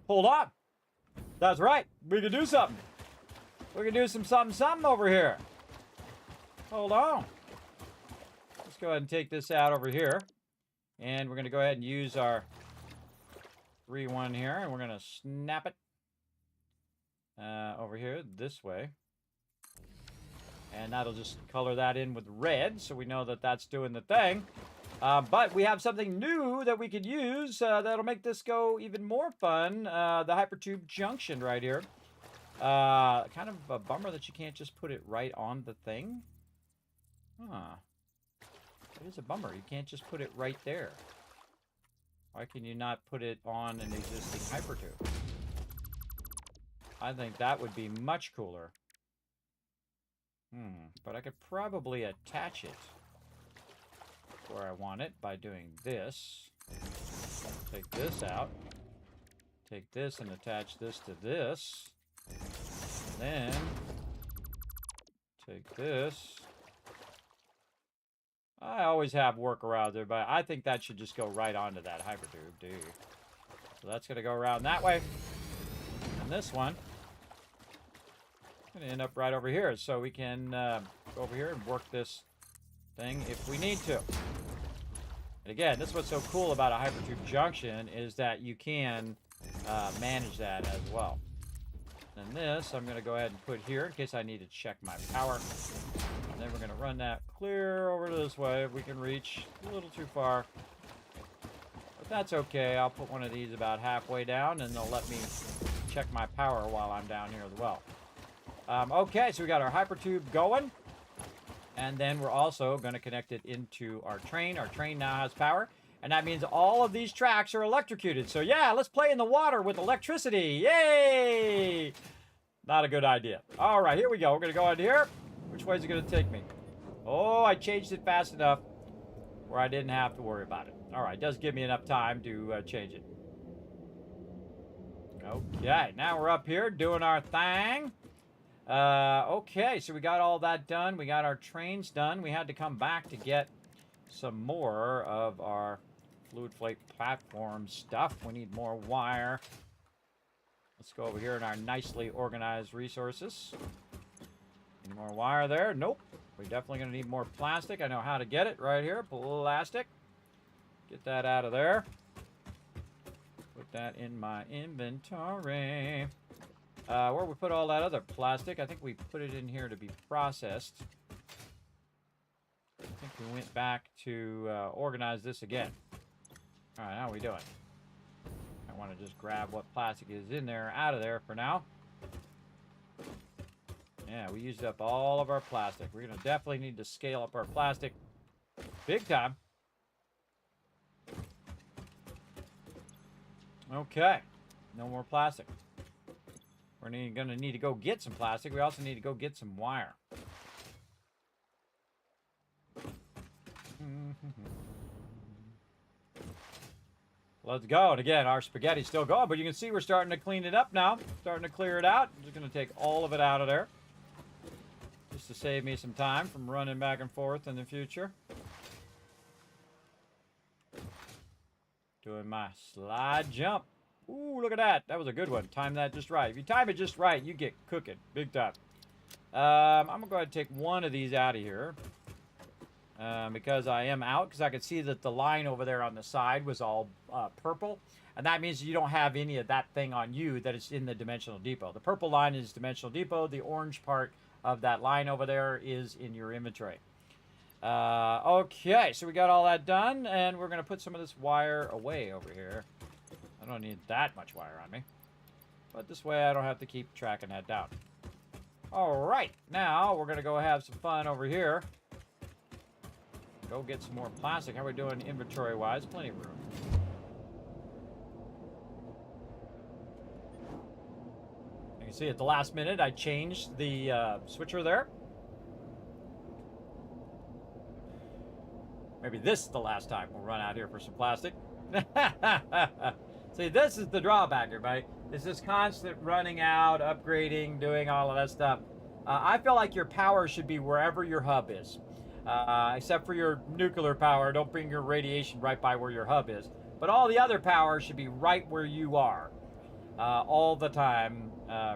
Hold on. That's right. We can do something. We can do some something over here. Hold on. Let's go ahead and take this out over here. And we're going to go ahead and use our 3-1 here. And we're going to snap it over here this way. And that'll just color that in with red. So we know that that's doing the thing. But we have something new that we could use that'll make this go even more fun. The hypertube junction right here. Kind of a bummer that you can't just put it right on the thing. Huh. It is a bummer. You can't just put it right there. Why can you not put it on an existing hypertube? I think that would be much cooler. But I could probably attach it where I want it by doing this. Take this out. Take this and attach this to this. Then take this. I always have workarounds there, but I think that should just go right onto that hypertube, dude. So that's going to go around that way. And this one is going to end up right over here. So we can go over here and work this thing if we need to. And again, this is what's so cool about a hypertube junction is that you can manage that as well. And this I'm going to go ahead and put here in case I need to check my power. And then we're going to run that clear over to this way if we can reach. A little too far. But that's okay. I'll put one of these about halfway down and they'll let me check my power while I'm down here as well. Okay, so we got our hypertube going. And then we're also going to connect it into our train. Our train now has power. And that means all of these tracks are electrocuted. So yeah, let's play in the water with electricity. Yay! Not a good idea. All right, here we go. We're going to go out here. Which way is it going to take me? Oh, I changed it fast enough where I didn't have to worry about it. All right, it does give me enough time to change it. Okay, now we're up here doing our thing. Okay, so we got all that done. We got our trains done. We had to come back to get some more of our fluid flake platform stuff. We need more wire. Let's go over here in our nicely organized resources. Any more wire there? Nope. We're definitely going to need more plastic. I know how to get it right here. Plastic. Get that out of there. Put that in my inventory. Where we put all that other plastic, I think we put it in here to be processed. we went back to organize this again. All right, how are we doing? I want to just grab what plastic is in there out of there for now. Yeah, we used up all of our plastic. We're going to definitely need to scale up our plastic big time. Okay, no more plastic. We're going to need to go get some plastic. We also need to go get some wire. Let's go. And again, our spaghetti's still going, but you can see we're starting to clean it up now. Starting to clear it out. I'm just going to take all of it out of there. Just to save me some time from running back and forth in the future. Doing my slide jump. Ooh, look at that. That was a good one. Time that just right. If you time it just right, you get cooking. Big time. I'm going to go ahead and take one of these out of here. Because I am out. Because I could see that the line over there on the side was all purple. And that means you don't have any of that thing on you that is in the dimensional depot. The purple line is dimensional depot. The orange part of that line over there is in your inventory. Okay, so we got all that done, and we're going to put some of this wire away over here. I don't need that much wire on me. But this way I don't have to keep tracking that down. Alright, now we're going to go have some fun over here. Go get some more plastic. How are we doing inventory-wise? Plenty of room. You can see at the last minute I changed the switcher there. Maybe this is the last time we'll run out here for some plastic. See, this is the drawback, everybody. It's this constant running out, upgrading, doing all of that stuff. I feel like your power should be wherever your hub is. Except for your nuclear power. Don't bring your radiation right by where your hub is. But all the other power should be right where you are. All the time,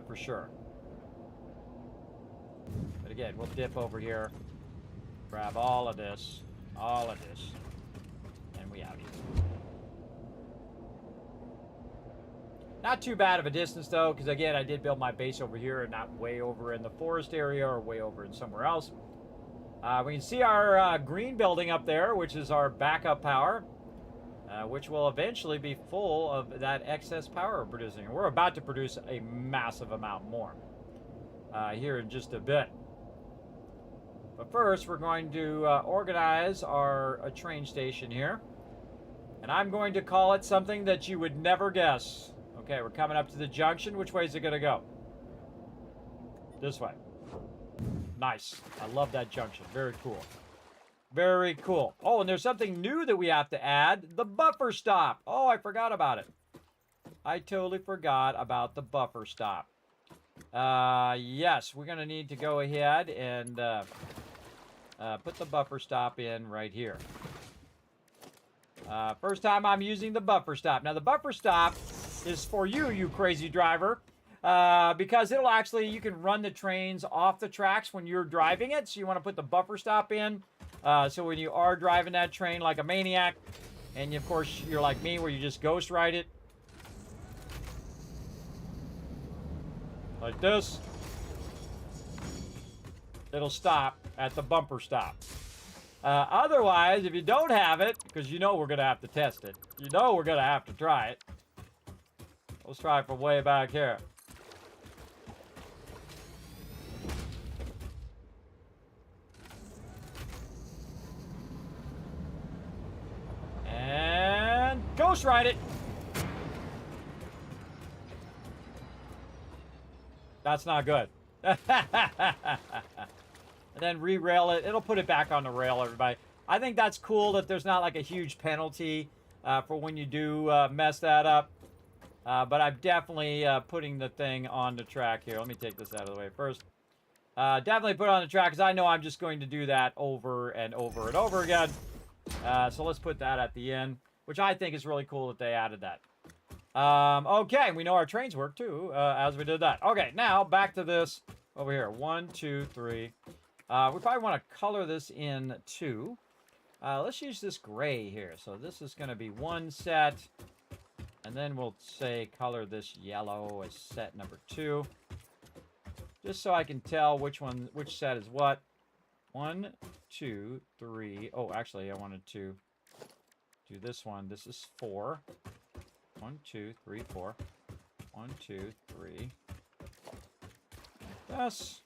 for sure. But again, we'll dip over here. Grab all of this. All of this. And we out here. Not too bad of a distance, though, because, again, I did build my base over here and not way over in the forest area or way over in somewhere else. We can see our green building up there, which is our backup power, which will eventually be full of that excess power we're producing. And we're about to produce a massive amount more here in just a bit. But first, we're going to organize our train station here. And I'm going to call it something that you would never guess. Okay, we're coming up to the junction. Which way is it going to go? This way. Nice. I love that junction. Very cool. Very cool. Oh, and there's something new that we have to add. The buffer stop. Oh, I forgot about it. I totally forgot about the buffer stop. Yes, we're going to need to go ahead and put the buffer stop in right here. First time I'm using the buffer stop. Now, the buffer stop is for you, you crazy driver. Because it'll actually, you can run the trains off the tracks when you're driving it. So you want to put the buffer stop in. So when you are driving that train like a maniac, and of course you're like me where you just ghost ride it. Like this. It'll stop at the bumper stop. Otherwise, if you don't have it, because you know we're going to have to test it. You know we're going to have to try it. Let's try it from way back here. And ghost ride it. That's not good. And then re-rail it. It'll put it back on the rail, everybody. I think that's cool that there's not like a huge penalty for when you do mess that up. But I'm definitely putting the thing on the track here. Let me take this out of the way first. Definitely put it on the track because I know I'm just going to do that over and over and over again. So let's put that at the end, which I think is really cool that they added that. Okay, we know our trains work too, as we did that. Okay, now back to this over here. 1, 2, 3. We probably want to color this in too. Let's use this gray here. So this is going to be one set. And then we'll say color this yellow as set number 2. Just so I can tell which set is what. 1, 2, 3. Oh, actually, I wanted to do this one. This is 4. 1, 2, 3, 4. 1, 2, 3. This.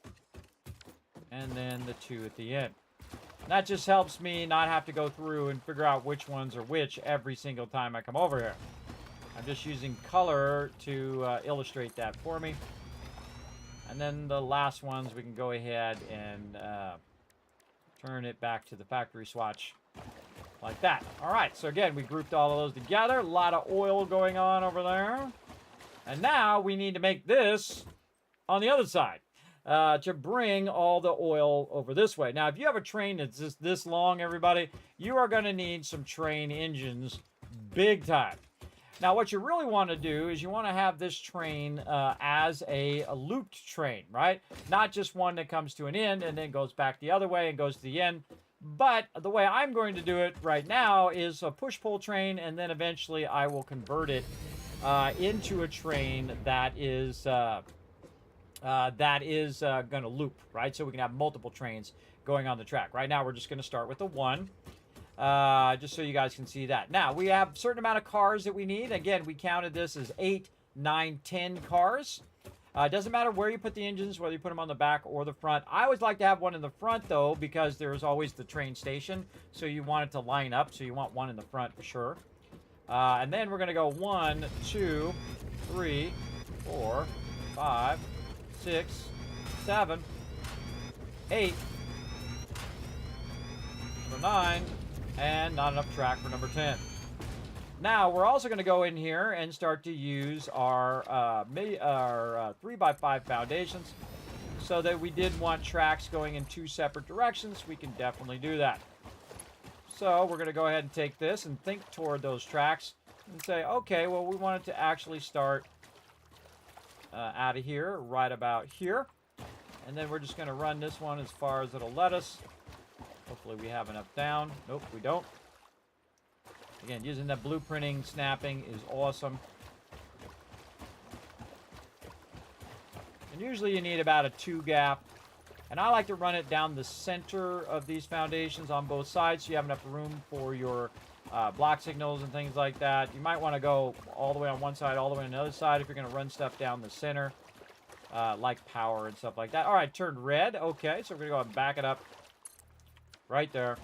And then the 2 at the end. That just helps me not have to go through and figure out which ones are which every single time I come over here. I'm just using color to illustrate that for me. And then the last ones, we can go ahead and turn it back to the factory swatch like that. All right, so again, we grouped all of those together. A lot of oil going on over there. And now we need to make this on the other side. To bring all the oil over this way. Now, if you have a train that's just this long, everybody, you are going to need some train engines big time. Now, what you really want to do is you want to have this train as a looped train, right? Not just one that comes to an end and then goes back the other way and goes to the end. But the way I'm going to do it right now is a push-pull train, and then eventually I will convert it into a train that is going to loop, right? So we can have multiple trains going on the track. Right now, we're just going to start with the 1, just so you guys can see that. Now, we have a certain amount of cars that we need. Again, we counted this as 8, 9, 10 cars. It doesn't matter where you put the engines, whether you put them on the back or the front. I always like to have one in the front, though, because there's always the train station. So you want it to line up, so you want one in the front for sure. And then we're going to go 1, 2, 3, 4, 5, 6, 7, 8, number 9, and not enough track for number 10. Now, we're also going to go in here and start to use our 3x5 foundations. So that we did want tracks going in 2 separate directions. We can definitely do that. So we're going to go ahead and take this and think toward those tracks and say, okay, well, we want it to actually start out of here, right about here. And then we're just going to run this one as far as it'll let us. Hopefully we have enough down. Nope, we don't. Again, using that blueprinting, snapping is awesome. And usually you need about a 2 gap. And I like to run it down the center of these foundations on both sides so you have enough room for your block signals and things like that. You might want to go all the way on one side, all the way on the other side if you're going to run stuff down the center, like power and stuff like that. All right, turned red. Okay, so we're going to go and back it up right there.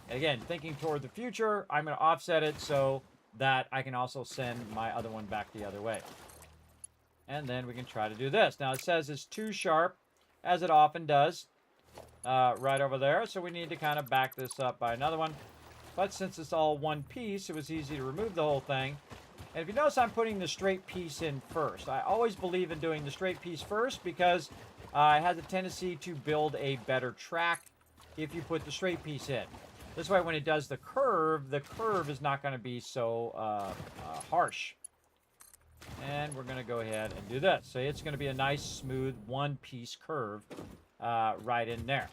And again, thinking toward the future, I'm going to offset it so that I can also send my other one back the other way. And then we can try to do this. Now, it says it's too sharp, as it often does, right over there. So we need to kind of back this up by another one. But since it's all one piece, it was easy to remove the whole thing. And if you notice, I'm putting the straight piece in first. I always believe in doing the straight piece first because it has a tendency to build a better track if you put the straight piece in. This way, when it does the curve is not going to be so harsh. And we're going to go ahead and do this. So it's going to be a nice, smooth, one-piece curve right in there.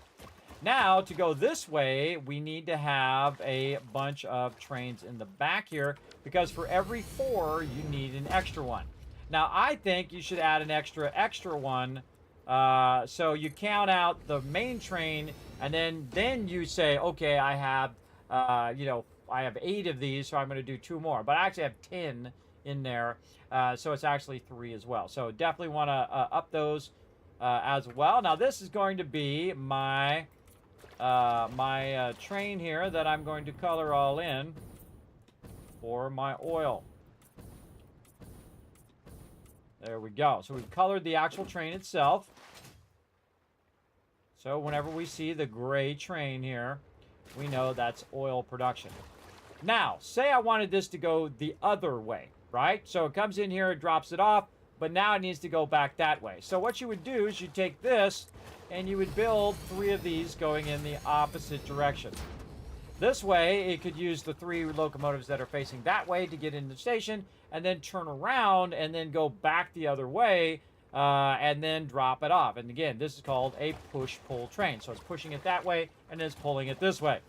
Now, to go this way, we need to have a bunch of trains in the back here because for every 4, you need an extra one. Now, I think you should add an extra one. So you count out the main train, and then you say, okay, I have, I have 8 of these, so I'm going to do 2 more. But I actually have 10 in there, so it's actually 3 as well. So definitely want to up those as well. Now, this is going to be my train here that I'm going to color all in for my oil. There we go. So we've colored the actual train itself. So whenever we see the gray train here, we know that's oil production. Now, say I wanted this to go the other way, right? So it comes in here, it drops it off, but now it needs to go back that way. So what you would do is you take this and you would build 3 of these going in the opposite direction. This way, it could use the 3 locomotives that are facing that way to get into the station, and then turn around and then go back the other way, and then drop it off. And again, this is called a push-pull train. So it's pushing it that way, and it's pulling it this way.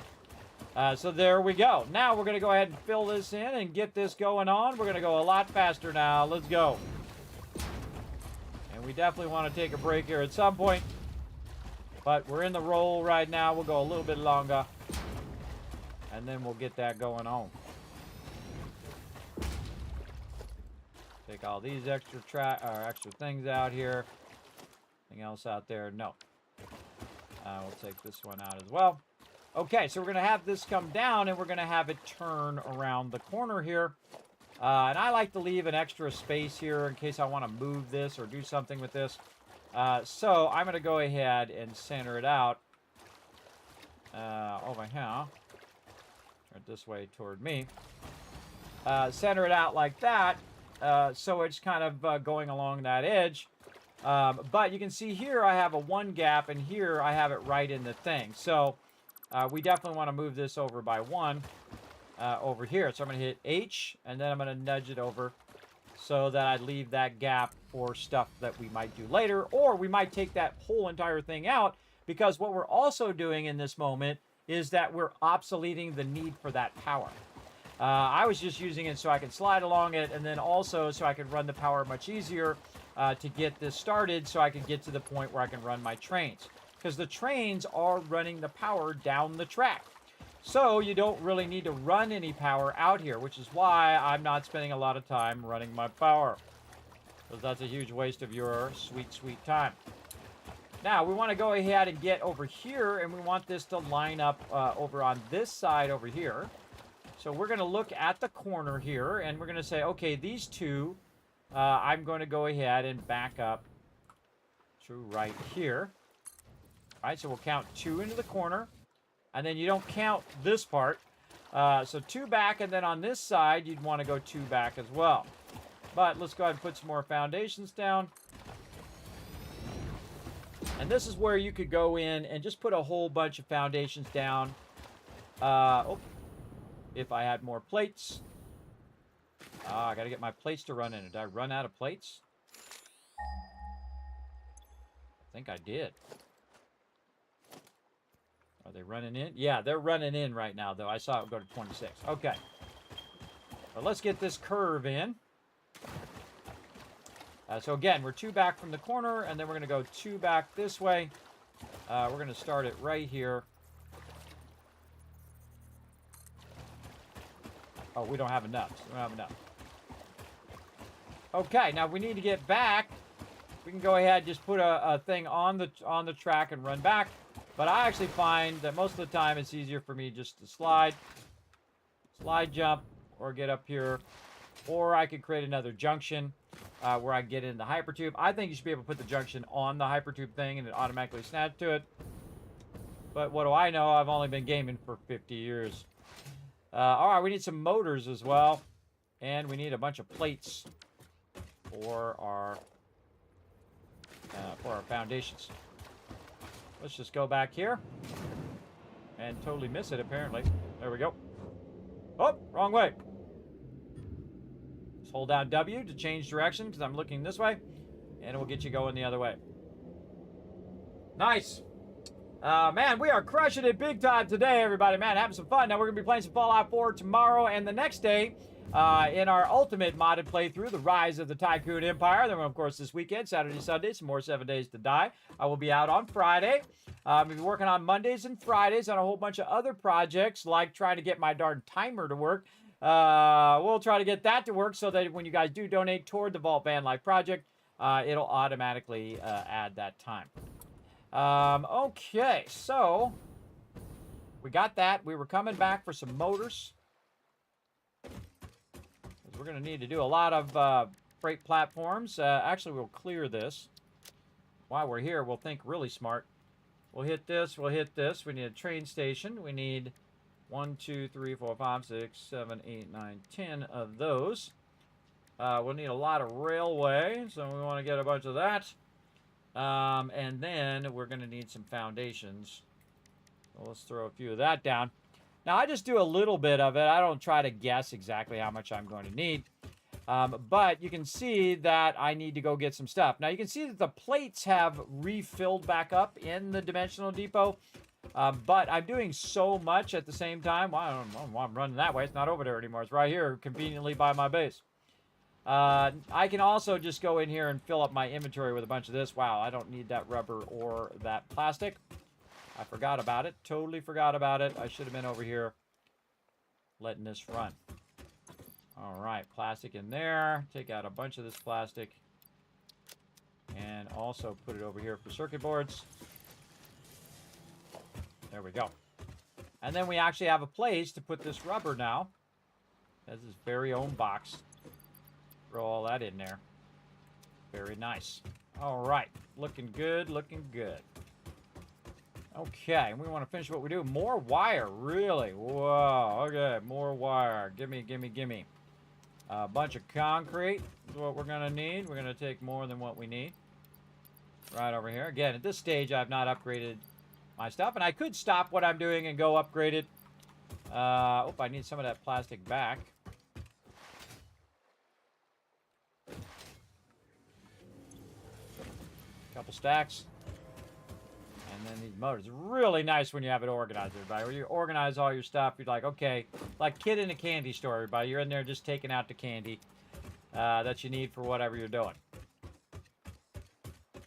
So there we go. Now we're going to go ahead and fill this in and get this going on. We're going to go a lot faster now. Let's go. And we definitely want to take a break here at some point. But we're in the roll right now. We'll go a little bit longer. And then we'll get that going on. Take all these extra things out here. Anything else out there? No. We'll take this one out as well. Okay, so we're going to have this come down, and we're going to have it turn around the corner here. And I like to leave an extra space here in case I want to move this or do something with this. So I'm going to go ahead and center it out over here. Turn it this way toward me. Center it out like that. So it's kind of going along that edge. But you can see here I have a 1 gap, and here I have it right in the thing. So we definitely want to move this over by 1 over here. So I'm going to hit H, and then I'm going to nudge it over so that I leave that gap for stuff that we might do later. Or we might take that whole entire thing out, because what we're also doing in this moment is that we're obsoleting the need for that power. I was just using it so I could slide along it, and then also so I could run the power much easier to get this started, so I can get to the point where I can run my trains. Because the trains are running the power down the track. So you don't really need to run any power out here, which is why I'm not spending a lot of time running my power. Because that's a huge waste of your sweet, sweet time. Now, we want to go ahead and get over here, and we want this to line up over on this side over here. So we're going to look at the corner here, and we're going to say, okay, these two, I'm going to go ahead and back up to right here. All right, so we'll count 2 into the corner, and then you don't count this part. So 2 back, and then on this side, you'd want to go 2 back as well. But let's go ahead and put some more foundations down. And this is where you could go in and just put a whole bunch of foundations down. If I had more plates. I got to get my plates to run in. Did I run out of plates? I think I did. Are they running in? Yeah, they're running in right now, though. I saw it go to 26. Okay. Well, let's get this curve in. So again, we're 2 back from the corner, and then we're going to go 2 back this way. We're going to start it right here. Oh, we don't have enough. We don't have enough. Okay, now we need to get back. We can go ahead and just put a thing on the track and run back. But I actually find that most of the time it's easier for me just to slide jump, or get up here. Or I could create another junction where I can get in the hypertube. I think you should be able to put the junction on the hypertube thing and it automatically snaps to it. But what do I know? I've only been gaming for 50 years. All right, we need some motors as well. And we need a bunch of plates for our foundations. Let's just go back here. And totally miss it, apparently. There we go. Oh, wrong way. Just hold down W to change direction, because I'm looking this way. And it will get you going the other way. Nice. Man, we are crushing it big time today, everybody. Man, having some fun. Now, we're going to be playing some Fallout 4 tomorrow and the next day in our ultimate modded playthrough, The Rise of the Tycoon Empire. Then, of course, this weekend, Saturday, Sunday, some more 7 Days to Die. I will be out on Friday. We'll be working on Mondays and Fridays on a whole bunch of other projects, like trying to get my darn timer to work. We'll try to get that to work so that when you guys do donate toward the Vault Van Life project, it'll automatically add that time. Okay, so we got that. We were coming back for some motors. We're going to need to do a lot of freight platforms. Actually, we'll clear this. While we're here, we'll think really smart. We'll hit this. We'll hit this. We need a train station. We need 1, 2, 3, 4, 5, 6, 7, 8, 9, 10 of those. We'll need a lot of railway, so we want to get a bunch of that. And then we're going to need some foundations. So let's throw a few of that down. Now, I just do a little bit of it. I don't try to guess exactly how much I'm going to need. But you can see that I need to go get some stuff. Now, you can see that the plates have refilled back up in the Dimensional Depot. But I'm doing so much at the same time. Well, I don't know why I'm running that way. It's not over there anymore. It's right here, conveniently by my base. I can also just go in here and fill up my inventory with a bunch of this. Wow, I don't need that rubber or that plastic. I forgot about it. Totally forgot about it. I should have been over here letting this run. All right, plastic in there. Take out a bunch of this plastic. And also put it over here for circuit boards. There we go. And then we actually have a place to put this rubber now. That's his very own box. Throw all that in there. Very nice. All right. Looking good, looking good. Okay, we want to finish what we do. More wire, really? Whoa, okay, more wire. Gimme, gimme, gimme. A bunch of concrete is what we're going to need. We're going to take more than what we need. Right over here. Again, at this stage, I've not upgraded my stuff. And I could stop what I'm doing and go upgrade it. I need some of that plastic back. Couple stacks. And then these motors. Really nice when you have it organized, everybody. When you organize all your stuff, you're like, okay, like kid in a candy store, everybody. You're in there just taking out the candy that you need for whatever you're doing.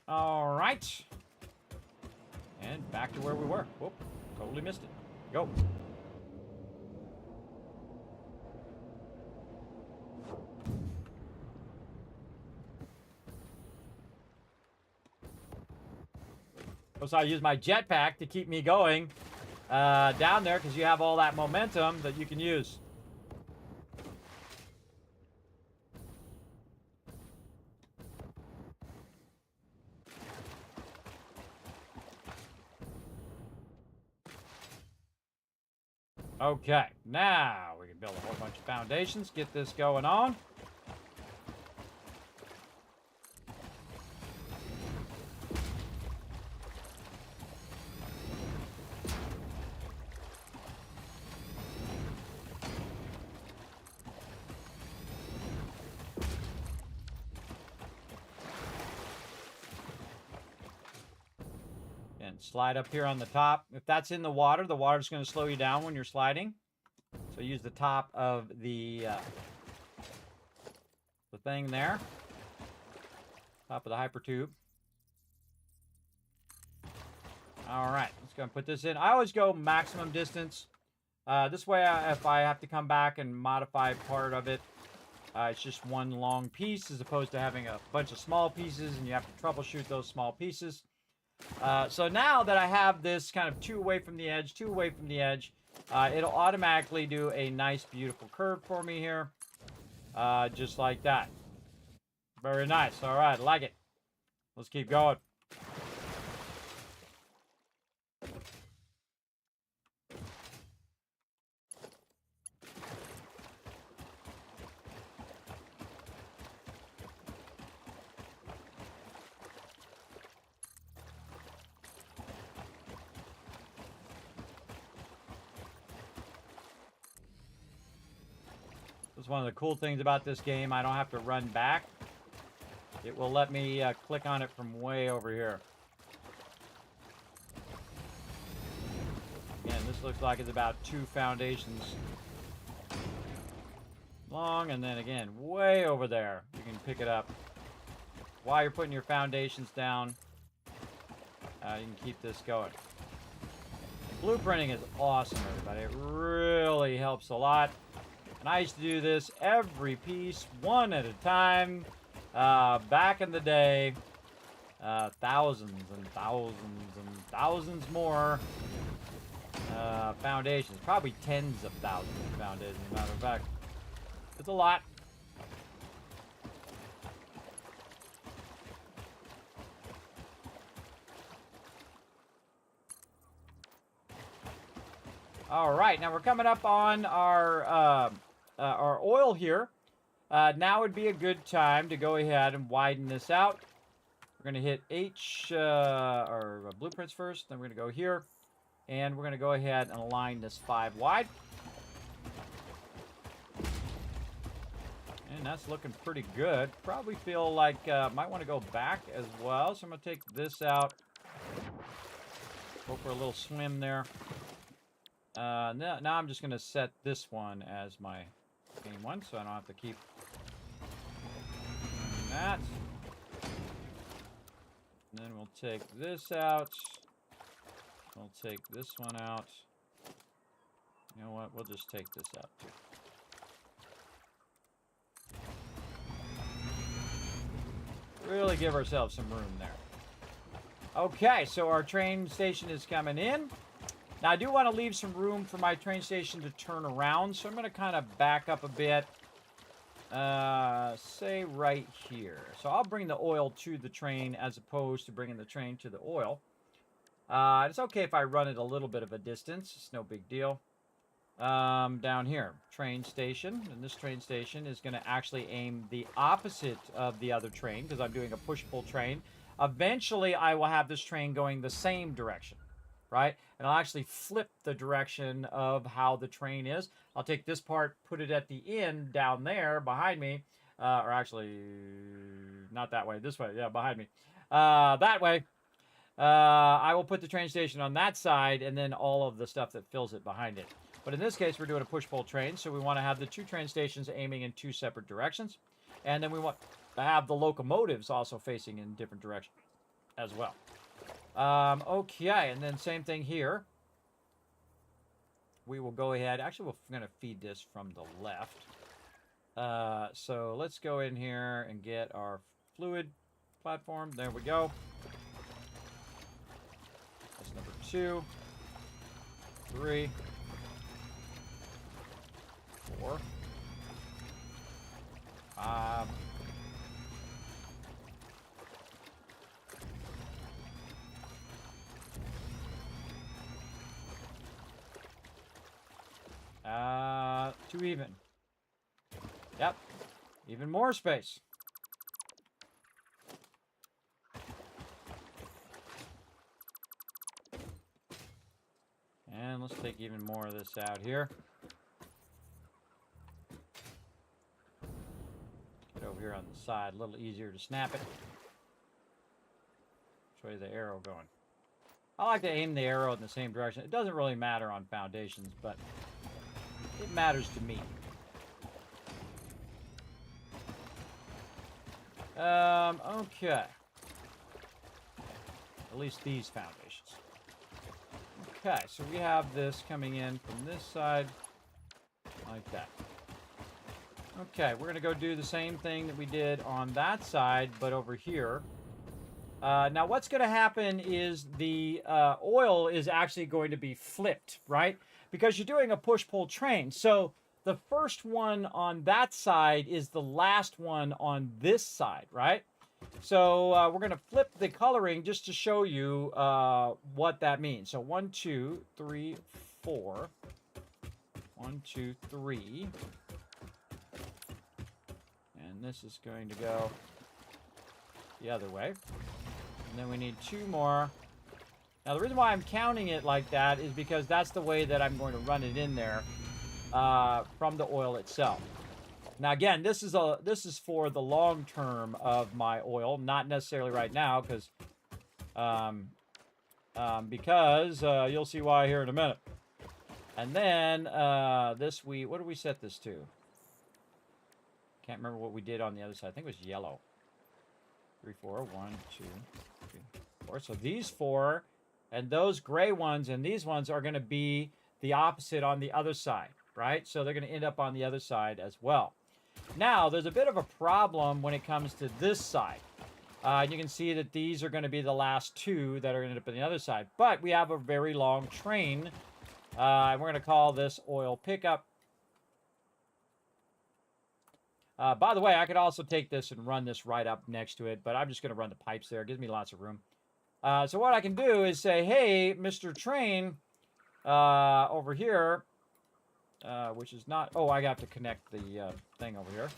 All right. And back to where we were. Whoop, totally missed it. Go. So I use my jetpack to keep me going down there because you have all that momentum that you can use. Okay, now we can build a whole bunch of foundations, get this going on. Slide up here on the top. If that's in the water's going to slow you down when you're sliding. So use the top of the thing there. Top of the hyper tube. All right, let's go and put this in. I always go maximum distance. This way, if I have to come back and modify part of it, it's just one long piece as opposed to having a bunch of small pieces and you have to troubleshoot those small pieces. So now that I have this kind of two away from the edge, it'll automatically do a nice, beautiful curve for me here. Just like that. Very nice. All right, I like it. Let's keep going. That's one of the cool things about this game. I don't have to run back. It will let me click on it from way over here. Again, this looks like it's about 2 foundations long, and then again, way over there. You can pick it up. While you're putting your foundations down, you can keep this going. Blueprinting is awesome, everybody. It really helps a lot. And I used to do this every piece, one at a time, back in the day. Thousands and thousands and thousands more foundations. Probably tens of thousands of foundations, as a matter of fact. It's a lot. All right, now we're coming up on our oil here. Now would be a good time to go ahead and widen this out. We're going to hit H, or blueprints first. Then we're going to go here. And we're going to go ahead and align this 5 wide. And that's looking pretty good. Probably feel like might want to go back as well. So I'm going to take this out. Go for a little swim there. Now I'm just going to set this one as my main one, so I don't have to keep that. And then we'll take this out. We'll take this one out. You know what? We'll just take this out too. Really give ourselves some room there. Okay, so our train station is coming in. Now, I do want to leave some room for my train station to turn around, so I'm going to kind of back up a bit. Say right here. So I'll bring the oil to the train as opposed to bringing the train to the oil. It's okay if I run it a little bit of a distance. It's no big deal. Down here, train station. And this train station is going to actually aim the opposite of the other train because I'm doing a push-pull train. Eventually, I will have this train going the same direction, right? And I'll actually flip the direction of how the train is. I'll take this part, put it at the end down there behind me. Or actually, not that way, this way. Yeah, behind me. That way. I will put the train station on that side and then all of the stuff that fills it behind it. But in this case, we're doing a push-pull train, so we want to have the two train stations aiming in two separate directions. And then we want to have the locomotives also facing in different directions as well. Okay, and then same thing here. We will go ahead. Actually, we're going to feed this from the left. So let's go in here and get our fluid platform. There we go. That's number 2, 3, 4, 5. Too even. Yep. Even more space. And let's take even more of this out here. Get over here on the side, a little easier to snap it. Which way is the arrow going? I like to aim the arrow in the same direction. It doesn't really matter on foundations, but it matters to me. Okay. At least these foundations. Okay, so we have this coming in from this side, like that. Okay, we're going to go do the same thing that we did on that side, but over here. Now, what's going to happen is the oil is actually going to be flipped, right? Because you're doing a push-pull train. So the first one on that side is the last one on this side, right? So we're going to flip the coloring just to show you what that means. So 1, 2, 3, 4. 1, 2, 3. And this is going to go the other way. And then we need 2 more. Now, the reason why I'm counting it like that is because that's the way that I'm going to run it in there from the oil itself. Now, again, this is for the long term of my oil, not necessarily right now, because you'll see why here in a minute. And then what do we set this to? Can't remember what we did on the other side. I think it was yellow. 3, 4, 1, 2, 3, 4. So these 4 and those gray ones and these ones are going to be the opposite on the other side, right? So they're going to end up on the other side as well. Now, there's a bit of a problem when it comes to this side. You can see that these are going to be the last 2 that are going to end up on the other side. But we have a very long train. And we're going to call this oil pickup. By the way, I could also take this and run this right up next to it, but I'm just going to run the pipes there. It gives me lots of room. So what I can do is say, hey, Mr. Train, over here, which is not... Oh, I have to connect the thing over here.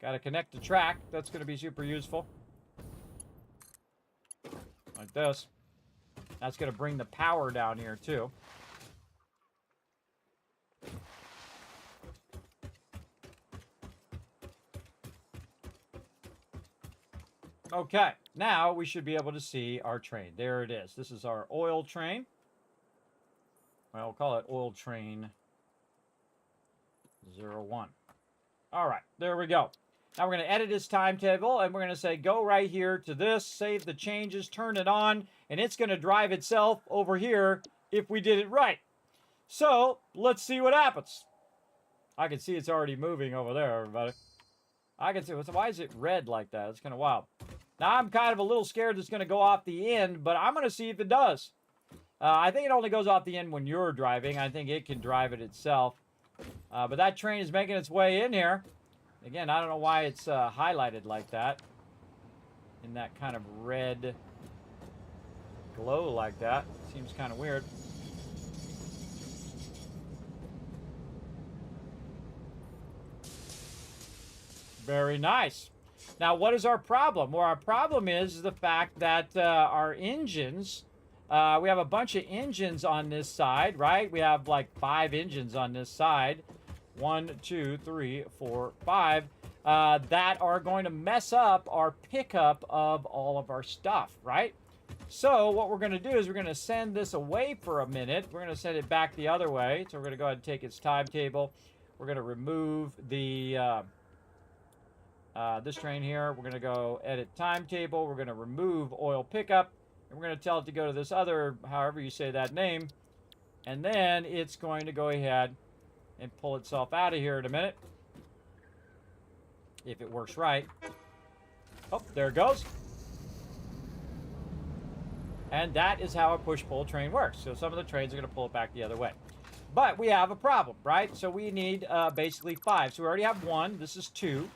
Got to connect the track. That's going to be super useful. Like this. That's going to bring the power down here, too. Okay, now we should be able to see our train. There it is. This is our oil train. Well, we'll call it oil train 01. All right, there we go. Now we're going to edit this timetable, and we're going to say go right here to this, save the changes, turn it on, and it's going to drive itself over here if we did it right. So let's see what happens. I can see it's already moving over there, everybody. I can see. Why is it red like that? It's kind of wild. Now I'm kind of a little scared it's going to go off the end, but I'm going to see if it does. I think it only goes off the end when you're driving. I think it can drive it itself. But that train is making its way in here. Again, I don't know why it's highlighted like that. In that kind of red glow like that. Seems kind of weird. Very nice. Now, what is our problem? Well, our problem is the fact that our engines, we have a bunch of engines on this side, right? We have like 5 engines on this side. 1, 2, 3, 4, 5. That are going to mess up our pickup of all of our stuff, right? So what we're going to do is we're going to send this away for a minute. We're going to send it back the other way. So we're going to go ahead and take its timetable. We're going to remove the this train here. We're going to go edit timetable. We're going to remove oil pickup. And we're going to tell it to go to this other, however you say that name. And then it's going to go ahead and pull itself out of here in a minute. If it works right. Oh, there it goes. And that is how a push-pull train works. So some of the trains are going to pull it back the other way. But we have a problem, right? So we need basically 5. So we already have 1. This is 2,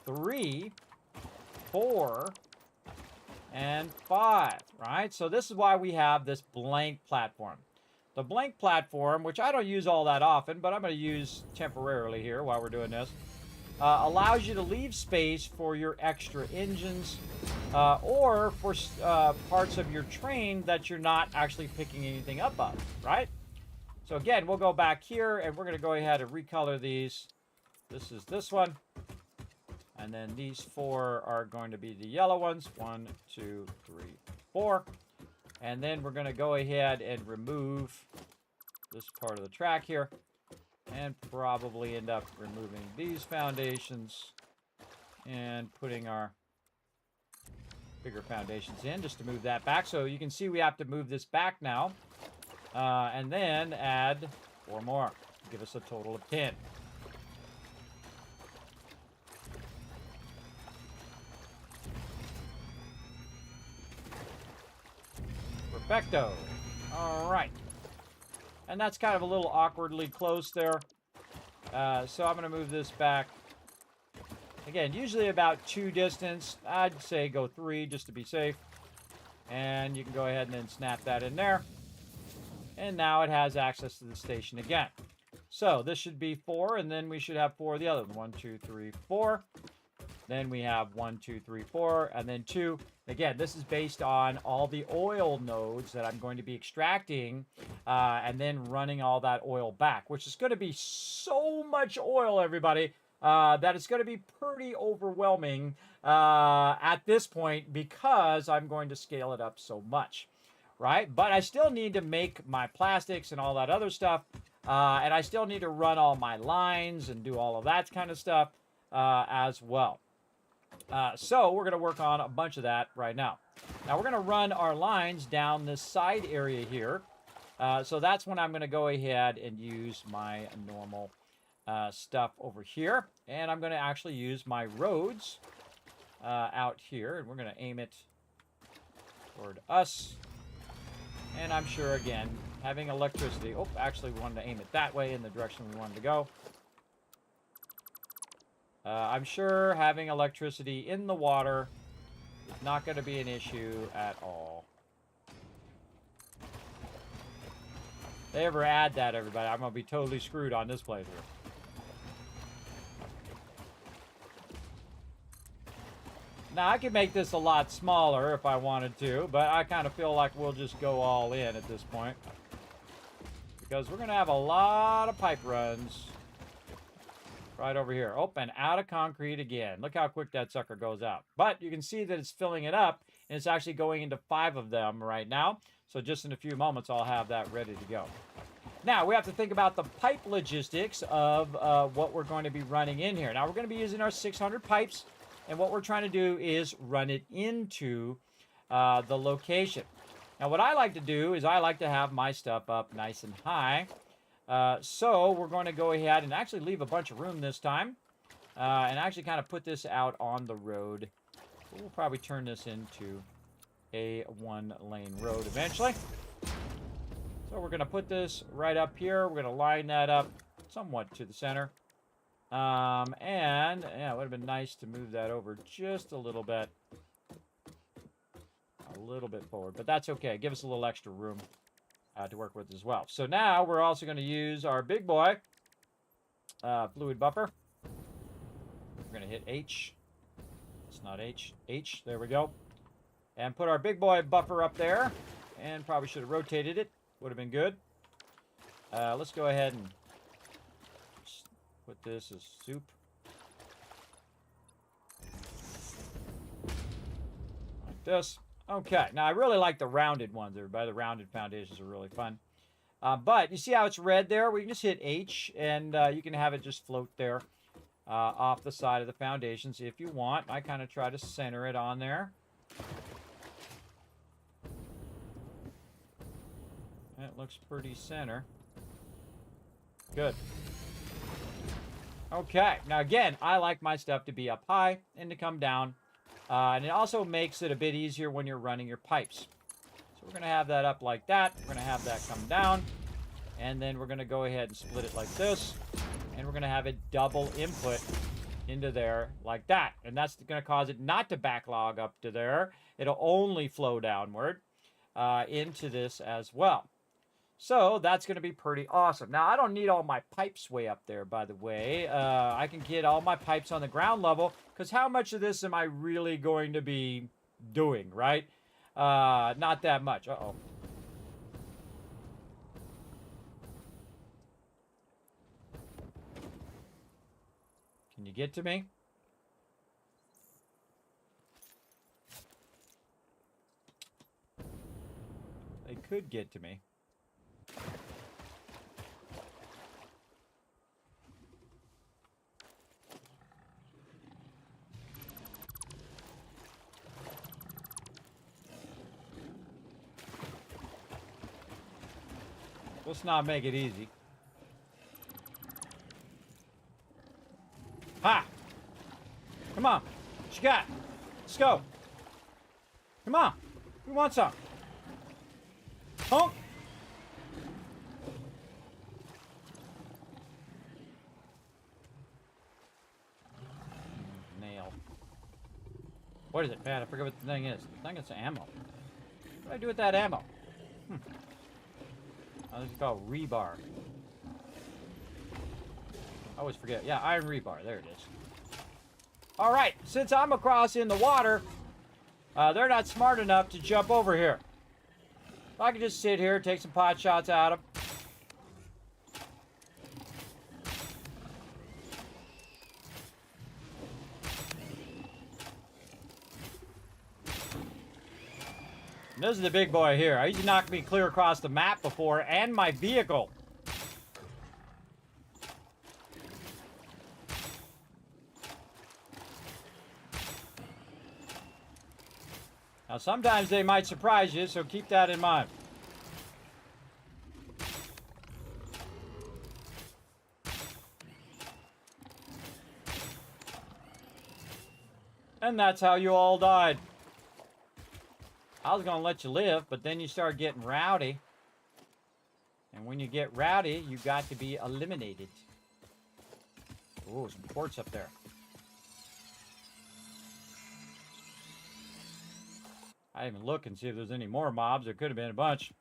3, 4, and 5, right? So this is why we have this blank platform. The blank platform, which I don't use all that often, but I'm going to use temporarily here while we're doing this, allows you to leave space for your extra engines or for parts of your train that you're not actually picking anything up of, right? So again, we'll go back here and we're going to go ahead and recolor these. This is this one. And then these 4 are going to be the yellow ones. 1, 2, 3, 4. And then we're going to go ahead and remove this part of the track here. And probably end up removing these foundations. And putting our bigger foundations in just to move that back. So you can see we have to move this back now. And then add 4 more. Give us a total of 10. Perfecto. All right. And that's kind of a little awkwardly close there. So I'm going to move this back. Again, usually about 2 distance. I'd say go 3 just to be safe. And you can go ahead and then snap that in there. And now it has access to the station again. So this should be 4, and then we should have 4 of the other. 1, 2, 3, 4. Then we have 1, 2, 3, 4, and then 2. Again, this is based on all the oil nodes that I'm going to be extracting and then running all that oil back, which is going to be so much oil, everybody, that it's going to be pretty overwhelming at this point because I'm going to scale it up so much, right? But I still need to make my plastics and all that other stuff, and I still need to run all my lines and do all of that kind of stuff as well. So we're going to work on a bunch of that right now. Now we're going to run our lines down this side area here. So that's when I'm going to go ahead and use my normal stuff over here. And I'm going to actually use my roads out here. And we're going to aim it toward us. And I'm sure, again, having electricity. Oh, actually we wanted to aim it that way in the direction we wanted to go. I'm sure having electricity in the water is not going to be an issue at all. If they ever add that, everybody, I'm going to be totally screwed on this playthrough. Now, I could make this a lot smaller if I wanted to, but I kind of feel like we'll just go all in at this point. Because we're going to have a lot of pipe runs. Right over here. Oh, and out of concrete again. Look how quick that sucker goes out. But you can see that it's filling it up, and it's actually going into 5 of them right now. So just in a few moments, I'll have that ready to go. Now, we have to think about the pipe logistics of what we're going to be running in here. Now, we're going to be using our 600 pipes, and what we're trying to do is run it into the location. Now, what I like to do is I like to have my stuff up nice and high. So we're going to go ahead and actually leave a bunch of room this time, and actually kind of put this out on the road. We'll probably turn this into a one-lane road eventually. So we're going to put this right up here. We're going to line that up somewhat to the center. And yeah, it would have been nice to move that over just a little bit. A little bit forward, but that's okay. Give us a little extra room to work with as well. So now we're also going to use our big boy fluid buffer. We're going to hit H. It's not H. H. There we go. And put our big boy buffer up there. And probably should have rotated it. Would have been good. Let's go ahead and put this as soup. Like this. Okay. Now, I really like the rounded ones, everybody. The rounded foundations are really fun. But you see how it's red there? We can just hit H, and you can have it just float there off the side of the foundations if you want. I kind of try to center it on there. It looks pretty center. Good. Okay. Now, again, I like my stuff to be up high and to come down. And it also makes it a bit easier when you're running your pipes. So we're going to have that up like that. We're going to have that come down. And then we're going to go ahead and split it like this. And we're going to have it double input into there like that. And that's going to cause it not to backlog up to there. It'll only flow downward into this as well. So that's going to be pretty awesome. Now, I don't need all my pipes way up there, by the way. I can get all my pipes on the ground level, because how much of this am I really going to be doing, right? Not that much. Uh-oh. Can you get to me? They could get to me. Let's not make it easy. Ha! Come on. What you got? Let's go. Come on. We want some. Honk. Nail. What is it, Pat? I forget what the thing is. I think it's ammo. What do I do with that ammo? Oh, this is called rebar. I always forget. Yeah, iron rebar. There it is. All right. Since I'm across in the water, they're not smart enough to jump over here. I can just sit here, take some pot shots at them. And this is the big boy here. He's knocked me clear across the map before, and my vehicle. Now, sometimes they might surprise you, so keep that in mind. And that's how you all died. I was going to let you live, but then you start getting rowdy. And when you get rowdy, you got to be eliminated. Ooh, some quartz up there. I didn't even look and see if there's any more mobs. There could have been a bunch.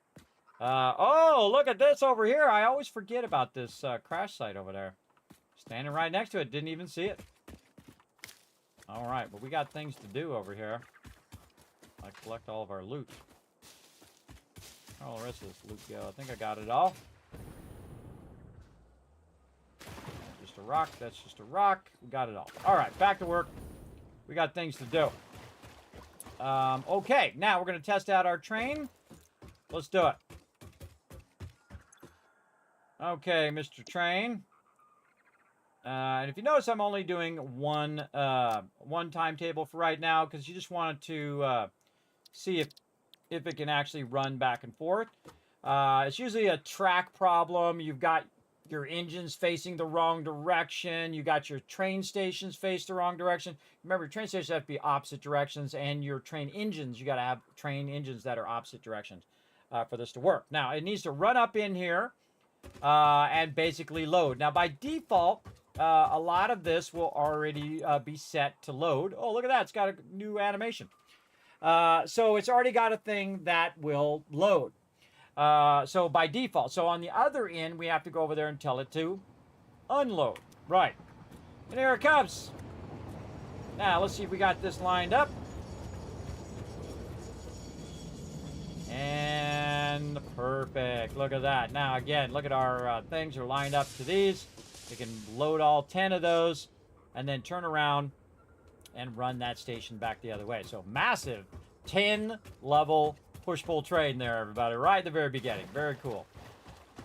Oh, look at this over here. I always forget about this crash site over there. Standing right next to it. Didn't even see it. All right, but we got things to do over here. I collect all of our loot. Where'd all the rest of this loot go? I think I got it all. Just a rock. That's just a rock. We got it all. All right, back to work. We got things to do. Okay, now we're going to test out our train. Let's do it. Okay, Mr. Train. And if you notice, I'm only doing one timetable for right now because you just wanted to see if it can actually run back and forth. It's usually a track problem. You've got your engines facing the wrong direction. You got your train stations face the wrong direction. Remember, your train stations have to be opposite directions, and your train engines, you got to have train engines that are opposite directions for this to work. Now, it needs to run up in here and basically load. Now, by default, a lot of this will already be set to load. Oh, look at that. It's got a new animation. So it's already got a thing that will load. So by default. So on the other end, we have to go over there and tell it to unload. Right. And here it comes. Now, let's see if we got this lined up. And perfect. Look at that. Now, again, look at our things are lined up to these. We can load all 10 of those and then turn around and run that station back the other way. So massive 10-level push-pull train there, everybody, right at the very beginning. Very cool.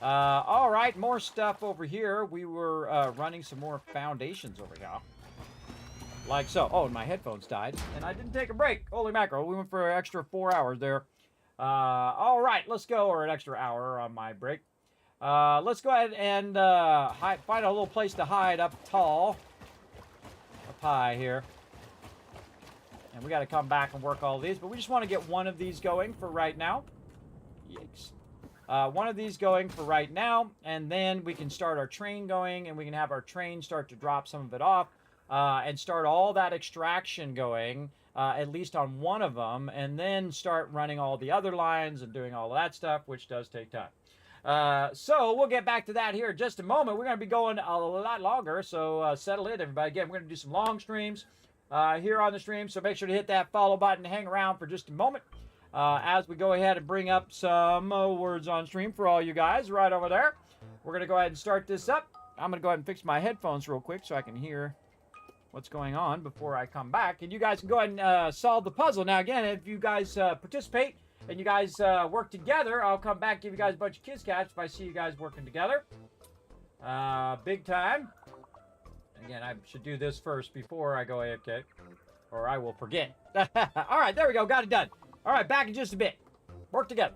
All right, more stuff over here. We were running some more foundations over here. Like so. Oh, and my headphones died, and I didn't take a break. Holy mackerel. We went for an extra 4 hours there. All right, let's go, or an extra hour on my break. Let's go ahead and find a little place to hide up tall. Up high here. And we got to come back and work all these, but we just want to get one of these going for right now. Yikes. One of these going for right now, and then we can start our train going, and we can have our train start to drop some of it off, and start all that extraction going, at least on one of them, and then start running all the other lines and doing all of that stuff, which does take time. So we'll get back to that here in just a moment. We're going to be going a lot longer, so settle in, everybody. Again, we're going to do some long streams here on the stream, so make sure to hit that follow button and hang around for just a moment as we go ahead and bring up some words on stream for all you guys right over there. We're going to go ahead and start this up. I'm going to go ahead and fix my headphones real quick so I can hear what's going on before I come back. And you guys can go ahead and solve the puzzle. Now, again, if you guys participate and you guys work together, I'll come back and give you guys a bunch of Kismets if I see you guys working together. Big time. Again, I should do this first before I go AFK, or I will forget. All right, there we go. Got it done. All right, back in just a bit. Work together.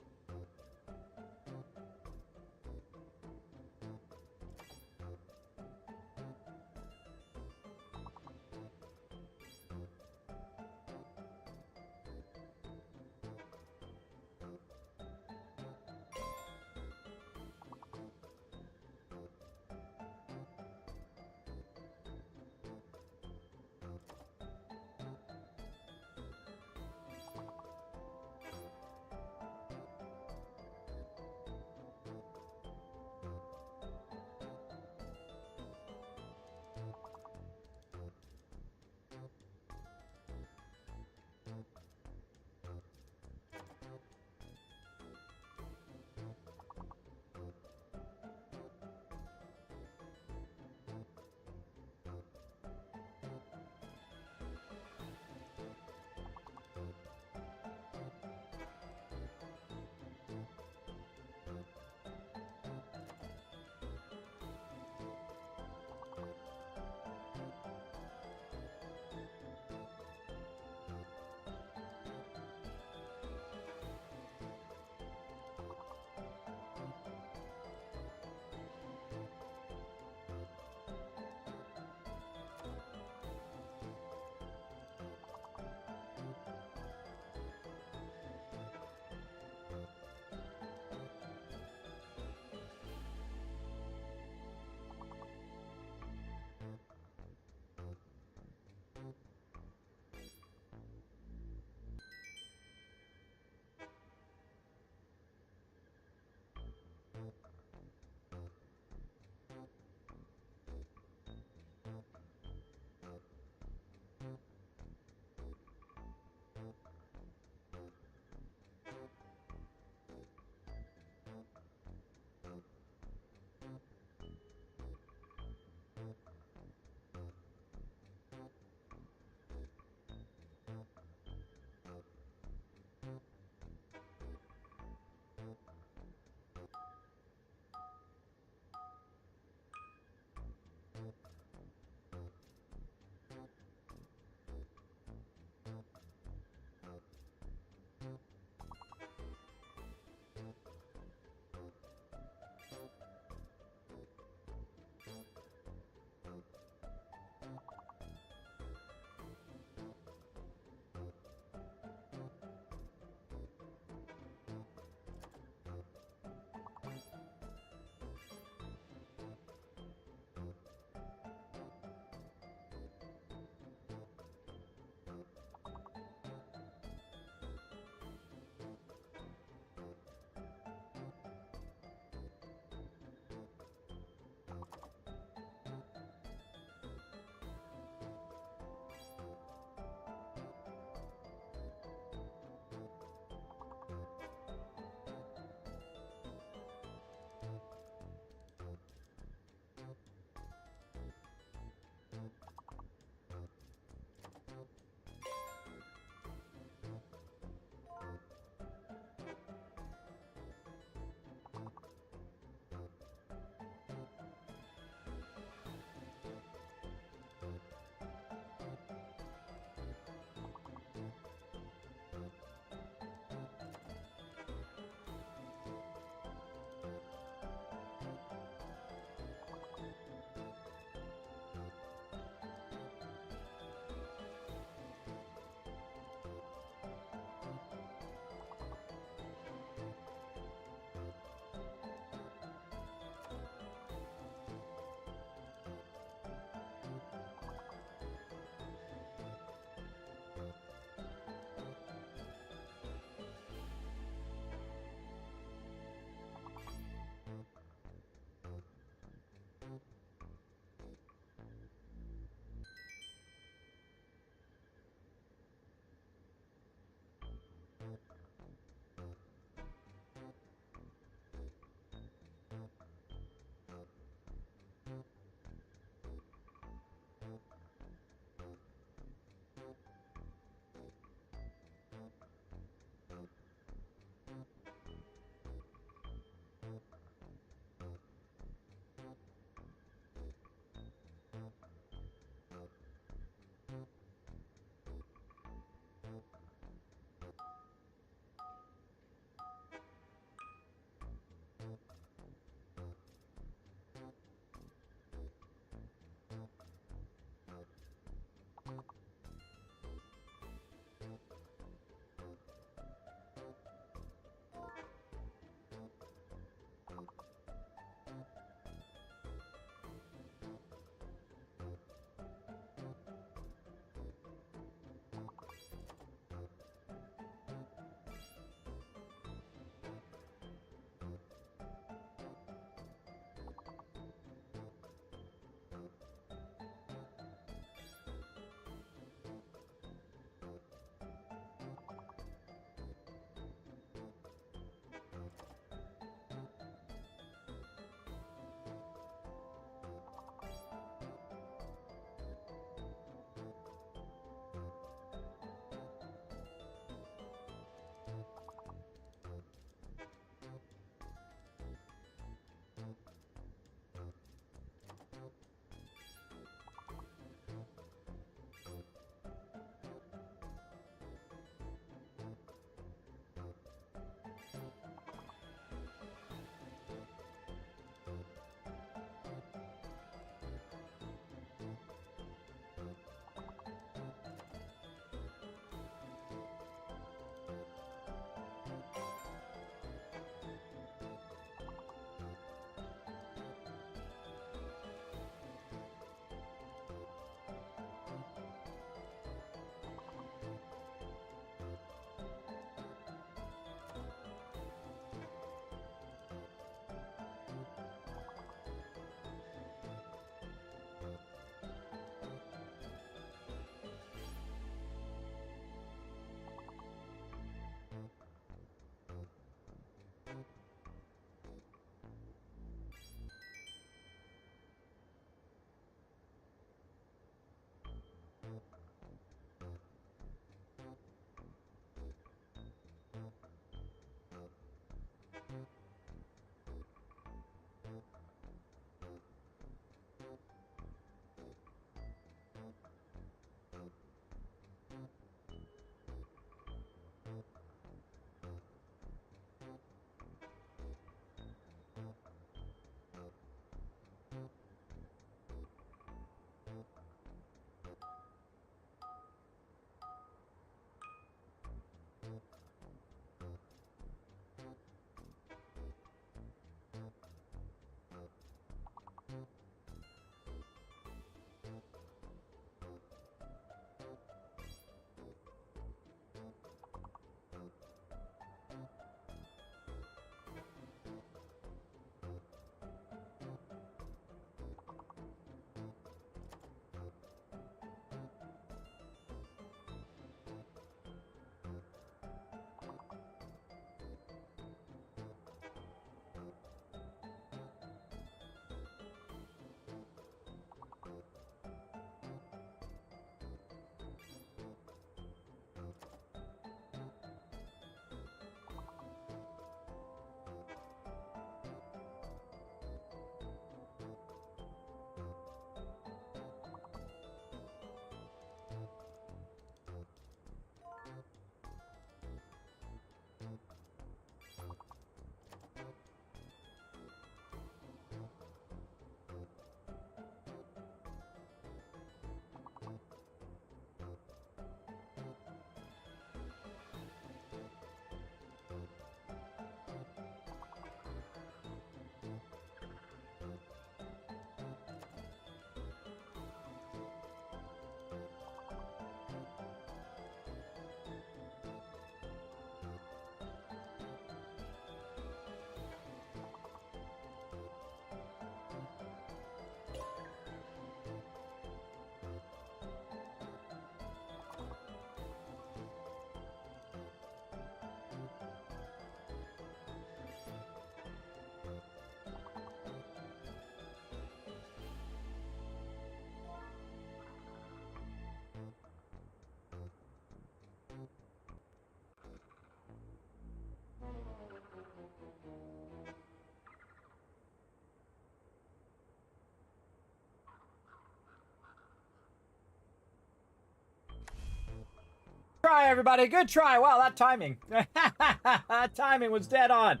try, everybody. Good try. Wow, that timing. That timing was dead on.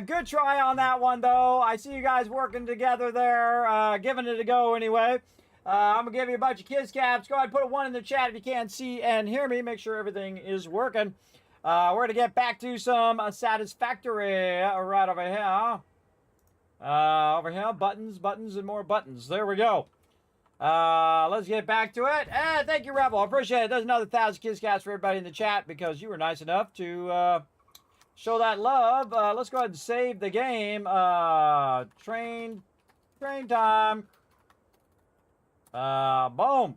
Good try on that one, though. I see you guys working together there, giving it a go anyway. I'm going to give you a bunch of kids caps. Go ahead and put a 1 in the chat if you can't see and hear me. Make sure everything is working. We're going to get back to some Satisfactory right over here. Over here, buttons, and more buttons. There we go. Let's get back to it. Thank you, Rebel. I appreciate it. There's another 1,000 kids cats for everybody in the chat because you were nice enough to show that love. Let's go ahead and save the game. Train time. Boom.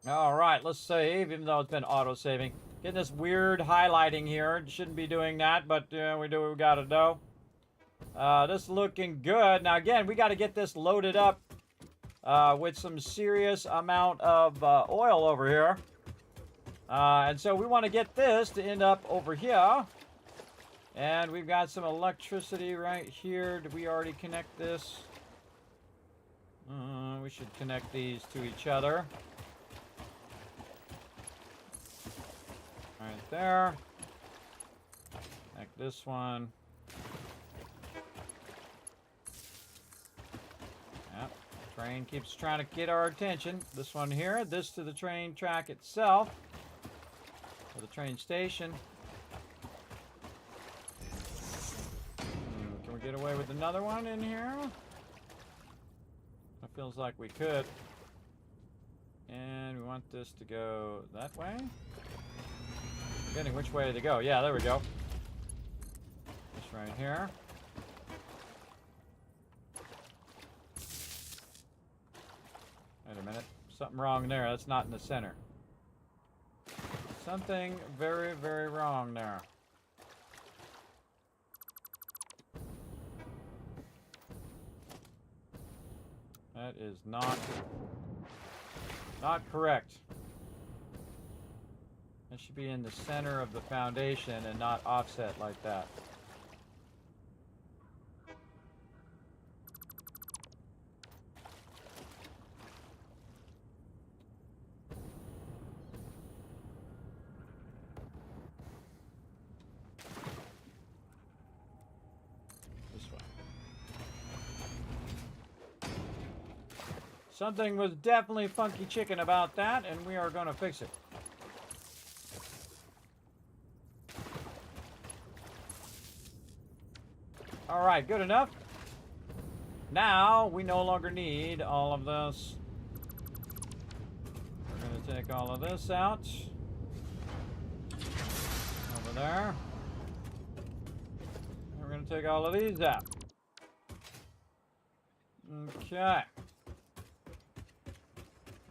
All right, let's save, even though it's been auto-saving. Getting this weird highlighting here. Shouldn't be doing that, but we do what we gotta do. This looking good. Now, again, we got to get this loaded up with some serious amount of oil over here. And so we want to get this to end up over here. And we've got some electricity right here. Did we already connect this? We should connect these to each other. Right there. Connect this one. Yep. Train keeps trying to get our attention. This one here. This to the train track itself. Or the train station. Can we get away with another one in here? It feels like we could. And we want this to go that way. Forgetting which way to go. Yeah, there we go. This right here. Wait a minute. Something wrong there. That's not in the center. Something very, very wrong there. That is not correct. It should be in the center of the foundation and not offset like that. Something was definitely funky chicken about that, and we are going to fix it. All right, good enough. Now, we no longer need all of this. We're going to take all of this out. Over there. And we're going to take all of these out. Okay.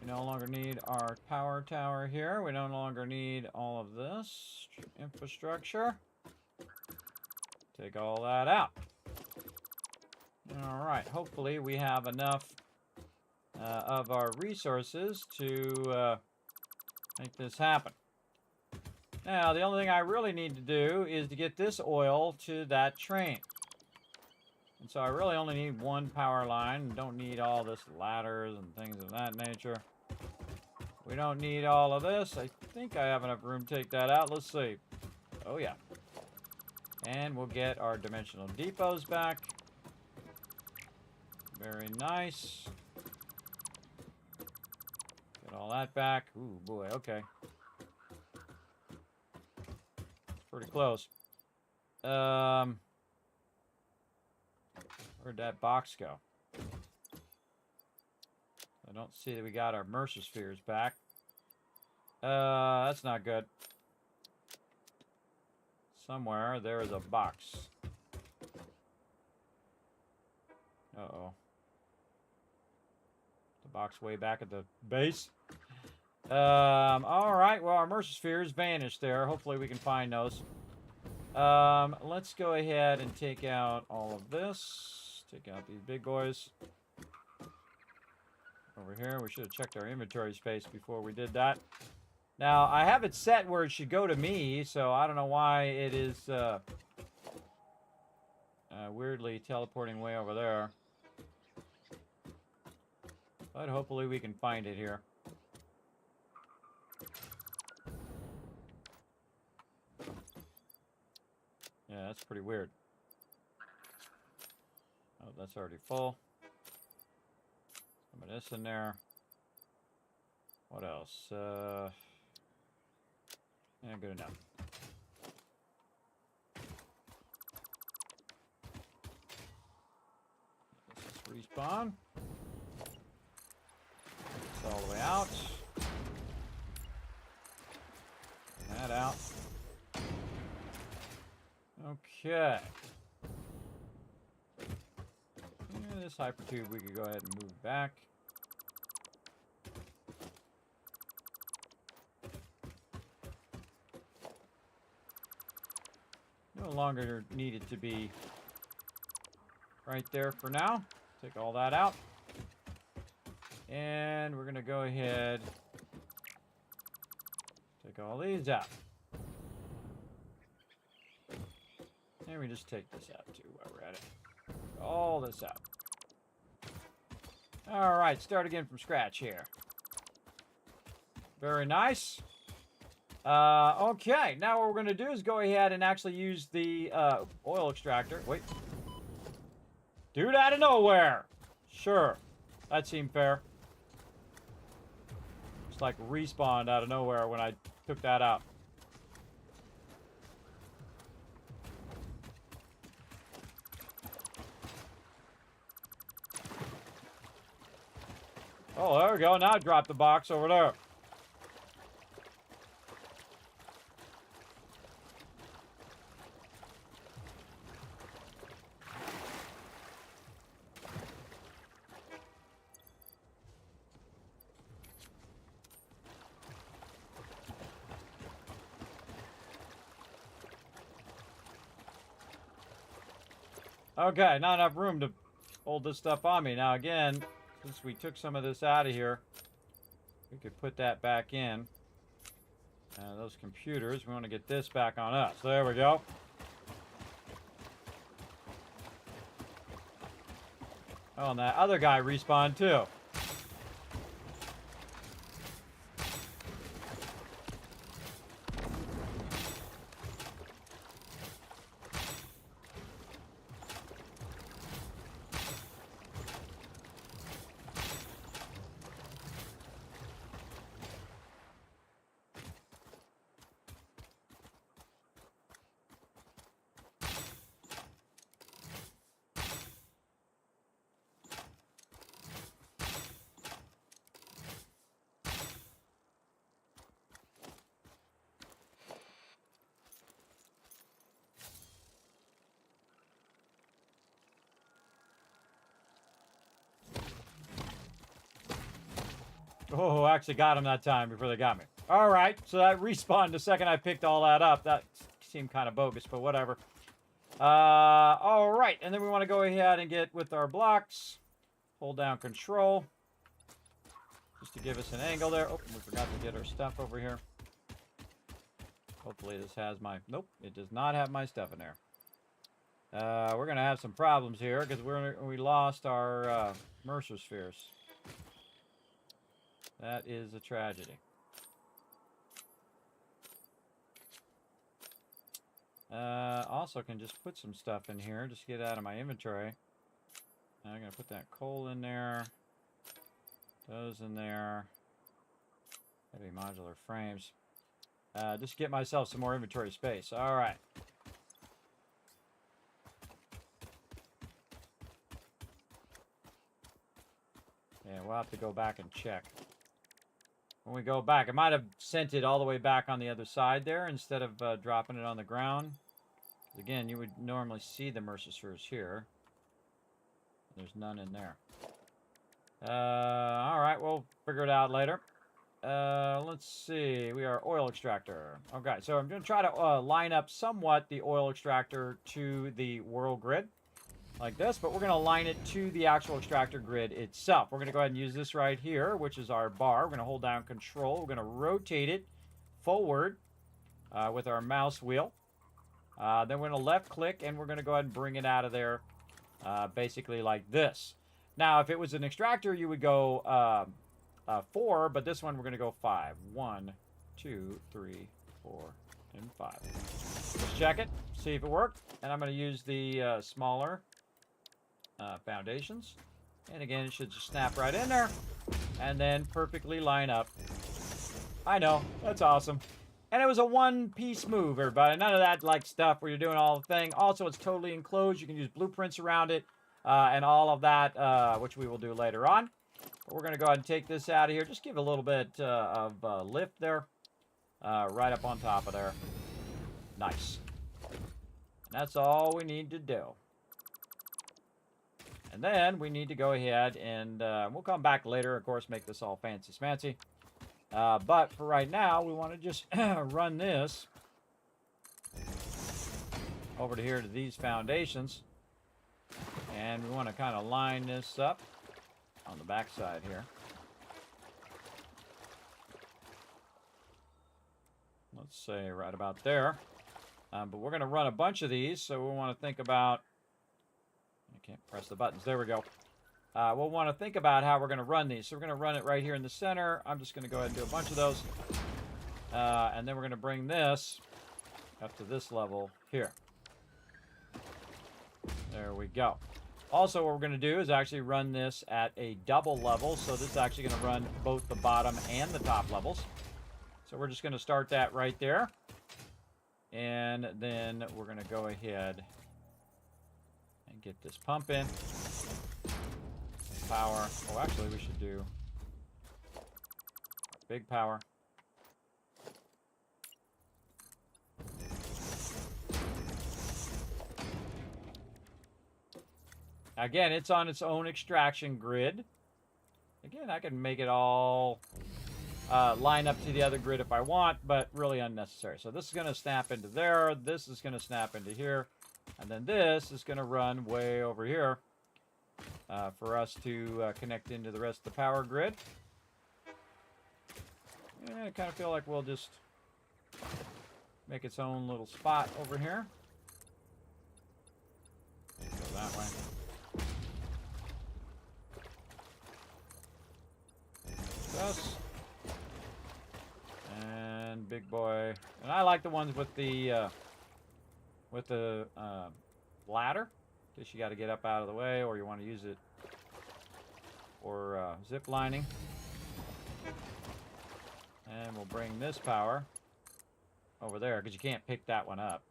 We no longer need our power tower here. We no longer need all of this infrastructure. Take all that out. All right, hopefully we have enough of our resources to make this happen. Now, the only thing I really need to do is to get this oil to that train. And so I really only need one power line. Don't need all this ladders and things of that nature. We don't need all of this. I think I have enough room to take that out. Let's see. Oh, yeah. And we'll get our dimensional depots back. Very nice. Get all that back. Ooh, boy, okay. It's pretty close. Where'd that box go? I don't see that we got our Mercer spheres back. That's not good. Somewhere there is a box. Uh-oh. The box way back at the base. Alright, well, our Mercer spheres vanished there. Hopefully we can find those. Let's go ahead and take out all of this. Take out these big boys. Over here, we should have checked our inventory space before we did that. Now, I have it set where it should go to me, so I don't know why it is weirdly teleporting way over there. But hopefully we can find it here. Yeah, that's pretty weird. Oh, that's already full. Some of this in there. What else? Yeah, good enough. Let's just respawn. It's all the way out. Get that out. Okay. Yeah, this hypertube we could go ahead and move back. No longer needed to be right there for now. Take all that out. And we're going to go ahead, take all these out. And we just take this out too while we're at it. All this out. All right, start again from scratch here. Very nice. Okay, now what we're going to do is go ahead and actually use the oil extractor. Wait. Dude out of nowhere. Sure. That seemed fair. Just like respawned out of nowhere when I took that out. Oh, there we go. Now I dropped the box over there. Okay, not enough room to hold this stuff on me. Now again, since we took some of this out of here, we could put that back in. Those computers, we want to get this back on us. There we go. Oh, and that other guy respawned too. Oh, actually got him that time before they got me. All right, so that respawned the second I picked all that up. That seemed kind of bogus, but whatever. All right, and then we want to go ahead and get with our blocks. Hold down control. Just to give us an angle there. Oh, we forgot to get our stuff over here. Hopefully this has my... Nope, it does not have my stuff in there. We're going to have some problems here because we lost our Mercer spheres. That is a tragedy. Also can just put some stuff in here. Just get out of my inventory. I'm going to put that coal in there. Those in there. Heavy modular frames. Just get myself some more inventory space. All right. Yeah, we'll have to go back and check. When we go back, I might have sent it all the way back on the other side there instead of dropping it on the ground. Again, you would normally see the Mercer spheres here. There's none in there. All right, we'll figure it out later. Let's see. We are oil extractor. Okay, so I'm going to try to line up somewhat the oil extractor to the world grid. Like this, but we're going to align it to the actual extractor grid itself. We're going to go ahead and use this right here, which is our bar. We're going to hold down control. We're going to rotate it forward with our mouse wheel. Then we're going to left click, and we're going to go ahead and bring it out of there basically like this. Now, if it was an extractor, you would go 4, but this one we're going to go 5. 1, 2, 3, 4, and 5. Let's check it, see if it worked. And I'm going to use the smaller foundations. And again, it should just snap right in there. And then perfectly line up. I know, that's awesome. And it was a one-piece move, everybody. None of that like stuff where you're doing all the thing. Also, it's totally enclosed. You can use blueprints around it and all of that, which we will do later on. But we're going to go ahead and take this out of here. Just give a little bit of lift there. Right up on top of there. Nice. And that's all we need to do. And then we need to go ahead and we'll come back later, of course, make this all fancy-smancy. But for right now, we want to just run this over to here to these foundations. And we want to kind of line this up on the back side here. Let's say right about there. But we're going to run a bunch of these, so we want to think about... I can't press the buttons. There we go. We'll want to think about how we're going to run these. So we're going to run it right here in the center. I'm just going to go ahead and do a bunch of those. And then we're going to bring this up to this level here. There we go. Also, what we're going to do is actually run this at a double level. So this is actually going to run both the bottom and the top levels. So we're just going to start that right there. And then we're going to go ahead and get this pump in. Power. Oh, actually, we should do big power. Again, it's on its own extraction grid. Again, I can make it all line up to the other grid if I want, but really unnecessary. So this is going to snap into there. This is going to snap into here. And then this is going to run way over here for us to connect into the rest of the power grid. And I kind of feel like we'll just make its own little spot over here. Go that way. This. And big boy. And I like the ones with the ladder. In case you got to get up out of the way or you want to use it for zip lining. And we'll bring this power over there because you can't pick that one up.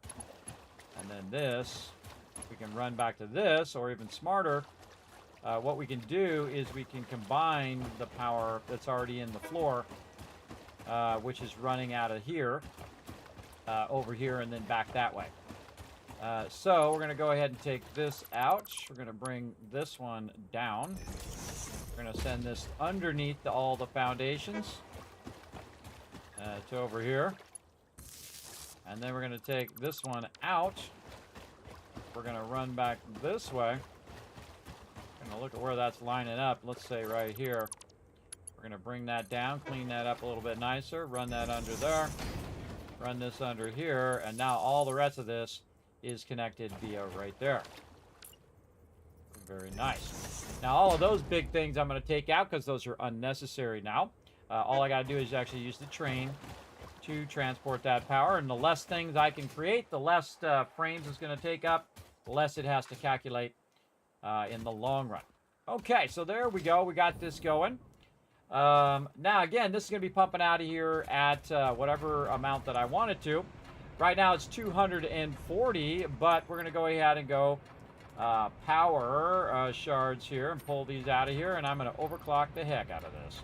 And then this, we can run back to this, or even smarter, what we can do is we can combine the power that's already in the floor, which is running out of here, over here, and then back that way. So we're going to go ahead and take this out. We're going to bring this one down. We're going to send this underneath all the foundations to over here. And then we're going to take this one out. We're going to run back this way. We're going to look at where that's lining up. Let's say right here. We're going to bring that down, clean that up a little bit nicer, run that under there, run this under here, and now all the rest of this is connected via right there. Very nice. Now all of those big things I'm going to take out because those are unnecessary now. All I got to do is actually use the train to transport that power, and the less things I can create, the less frames it's going to take up, the less it has to calculate in the long run. Okay, so there we go. We got this going. Now again, this is going to be pumping out of here at whatever amount that I want it to. Right now it's 240, but we're going to go ahead and go power shards here and pull these out of here, and I'm going to overclock the heck out of this.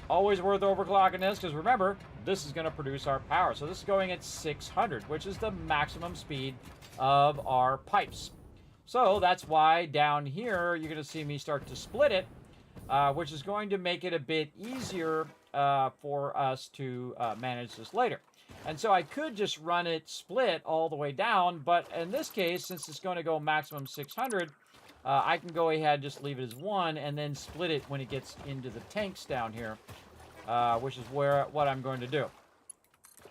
Always worth overclocking this because remember, this is going to produce our power. So this is going at 600, which is the maximum speed of our pipes. So that's why down here you're going to see me start to split it, which is going to make it a bit easier for us to manage this later. And so I could just run it split all the way down, but in this case, since it's going to go maximum 600, I can go ahead and just leave it as 1 and then split it when it gets into the tanks down here, which is what I'm going to do.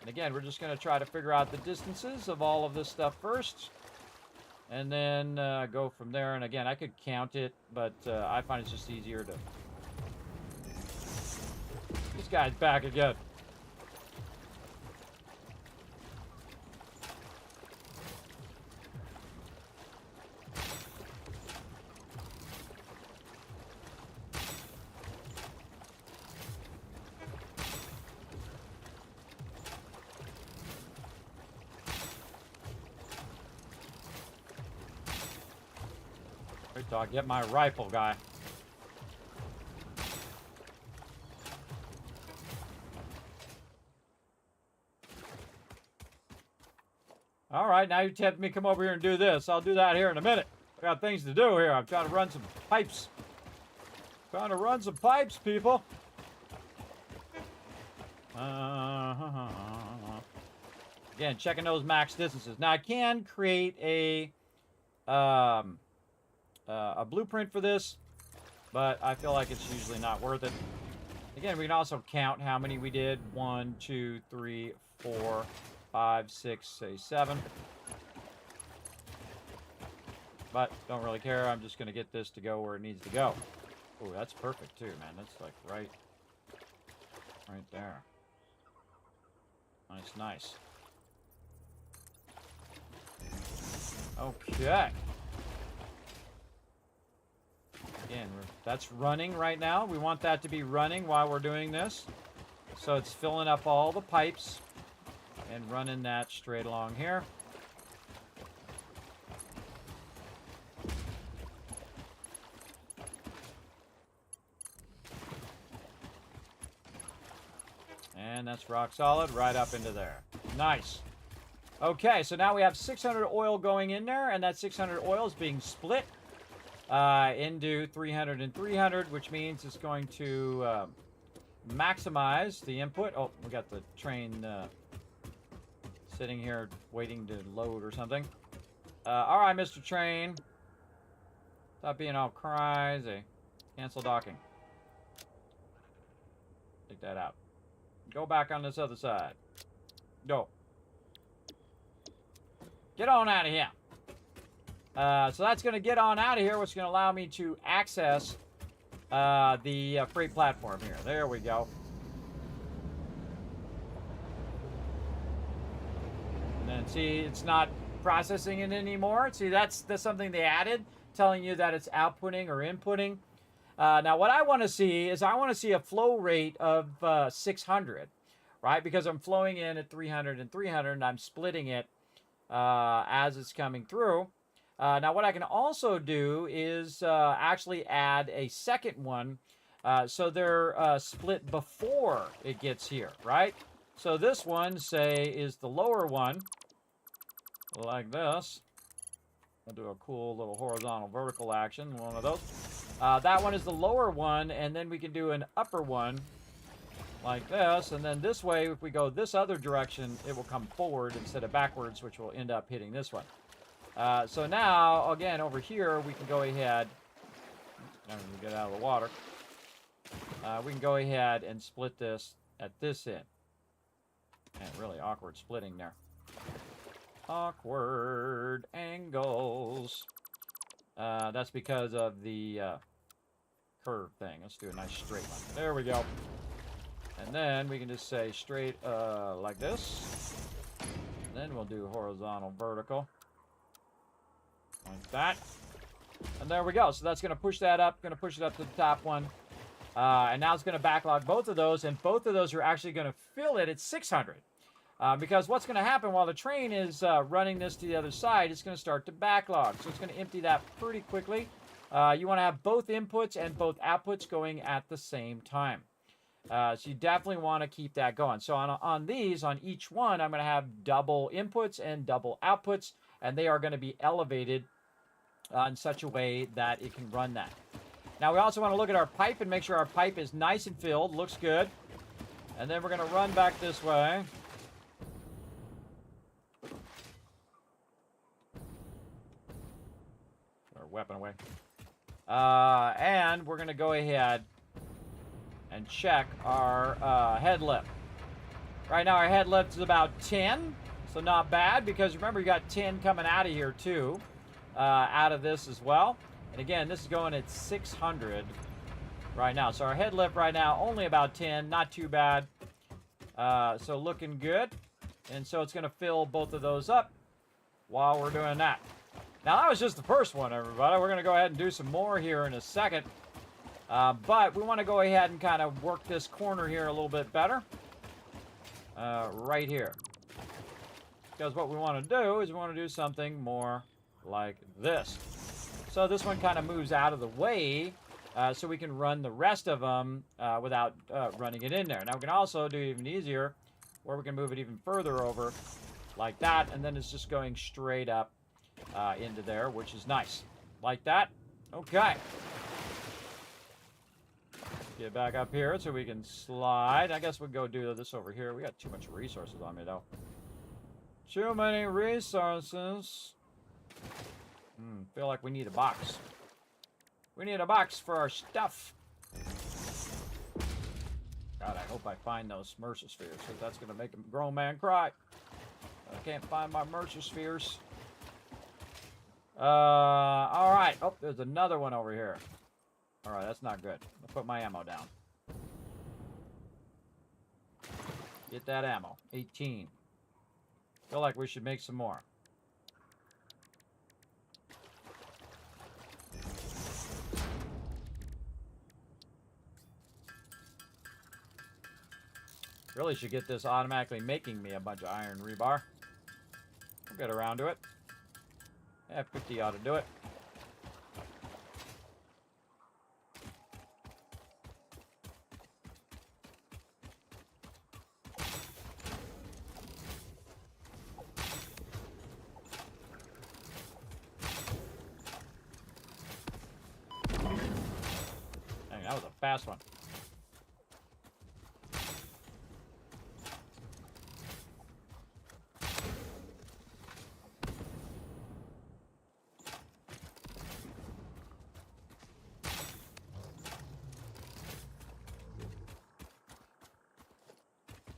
And again, we're just going to try to figure out the distances of all of this stuff first, and then go from there. And again, I could count it, but I find it's just easier to... This guy's back again. Wait till I get my rifle guy. All right, now you tempt me to come over here and do this. I'll do that here in a minute. I got things to do here. I'm trying to run some pipes. Trying to run some pipes, people. Again, checking those max distances. Now I can create a blueprint for this, but I feel like it's usually not worth it. Again, we can also count how many we did. 1, 2, 3, 4, 5, 6, say 7. But don't really care. I'm just going to get this to go where it needs to go. Oh, that's perfect too, man. That's like right there. Nice, nice. Okay. Again, that's running right now. We want that to be running while we're doing this. So it's filling up all the pipes and running that straight along here. And that's rock solid right up into there. Nice. Okay, so now we have 600 oil going in there, and that 600 oil is being split into 300 and 300, which means it's going to maximize the input. Oh, we got the train sitting here waiting to load or something. All right, Mr. Train. Stop being all crazy. Cancel docking. Take that out. Go back on this other side. Go. Get on out of here. So that's going to get on out of here, which is going to allow me to access the freight platform here. There we go. And then see, it's not processing it anymore. See, that's something they added, telling you that it's outputting or inputting. Now, what I want to see is I want to see a flow rate of 600, right? Because I'm flowing in at 300 and 300, and I'm splitting it as it's coming through. Now, what I can also do is actually add a second one, so they're split before it gets here, right? So this one, say, is the lower one, like this. I'll do a cool little horizontal vertical action, one of those. That one is the lower one, and then we can do an upper one like this, and then this way, if we go this other direction, it will come forward instead of backwards, which will end up hitting this one. So now, again, over here, we can go ahead, and get out of the water, we can go ahead and split this at this end. And really awkward splitting there. Awkward angles. That's because of the curve thing. Let's do a nice straight one. There we go. And then we can just say straight like this. And then we'll do horizontal vertical. Like that. And there we go. So that's going to push that up. Going to push it up to the top one. And now it's going to backlog both of those. And both of those are actually going to fill it at 600. Because what's going to happen while the train is running this to the other side, it's going to start to backlog. So it's going to empty that pretty quickly. You want to have both inputs and both outputs going at the same time. So you definitely want to keep that going. So on these, on each one, I'm going to have double inputs and double outputs. And they are going to be elevated in such a way that it can run that. Now we also want to look at our pipe and make sure our pipe is nice and filled. Looks good. And then we're going to run back this way. Weapon away. And we're going to go ahead and check our head lift. Right now our head lift is about 10, so not bad, because remember you got 10 coming out of here too, out of this as well. And again, this is going at 600 right now. So our head lift right now only about 10, not too bad. So looking good. And so it's going to fill both of those up while we're doing that. Now, that was just the first one, everybody. We're going to go ahead and do some more here in a second. But we want to go ahead and kind of work this corner here a little bit better. Right here. Because what we want to do is we want to do something more like this. So this one kind of moves out of the way so we can run the rest of them without running it in there. Now we can also do it even easier, where we can move it even further over like that, and then it's just going straight up into there, which is nice. Like that. Okay. Get back up here so we can slide. I guess we'll go do this over here. We got too much resources on me, though. Too many resources. Feel like we need a box. We need a box for our stuff. God, I hope I find those Mercer spheres, because that's going to make a grown man cry. I can't find my Mercer spheres. All right. Oh, there's another one over here. All right, that's not good. I'll put my ammo down. Get that ammo. 18. Feel like we should make some more. Really should get this automatically making me a bunch of iron rebar. We'll get around to it. Yeah, 50 ought to do it. Dang, that was a fast one.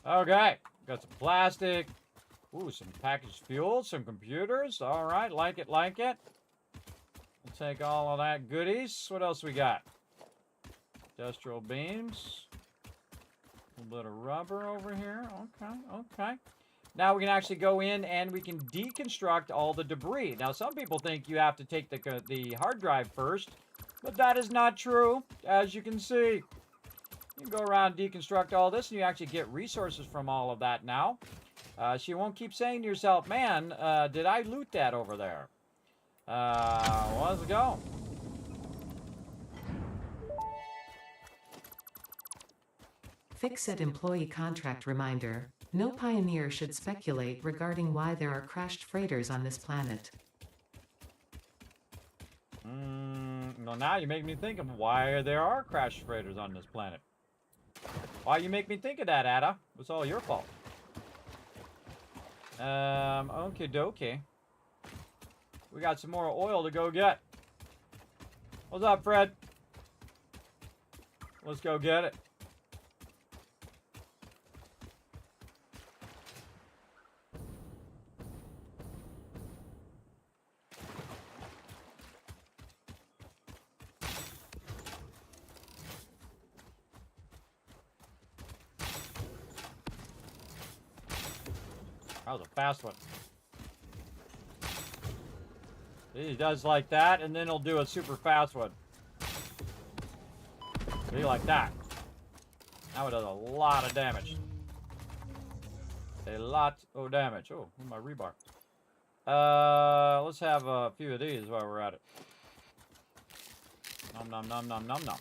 Okay, got some plastic. Ooh, some packaged fuel, some computers. All right, like it, like it. We'll take all of that goodies. What else we got? Industrial beams. A little bit of rubber over here. Okay, okay. Now we can actually go in and we can deconstruct all the debris. Now, some people think you have to take the hard drive first, but that is not true, as you can see. You can go around and deconstruct all this, and you actually get resources from all of that now. So you won't keep saying to yourself, man, did I loot that over there? Well, let's go. Fixit employee contract reminder. No pioneer should speculate regarding why there are crashed freighters on this planet. Well, now you make me think of why there are crashed freighters on this planet. Why you make me think of that, Ada? It's all your fault. Okie dokie. We got some more oil to go get. What's up, Fred? Let's go get it. That was a fast one. He does like that, and then he'll do a super fast one. Be like that. Now it does a lot of damage. A lot of damage. Oh, my rebar. Let's have a few of these while we're at it. Nom nom nom nom nom nom.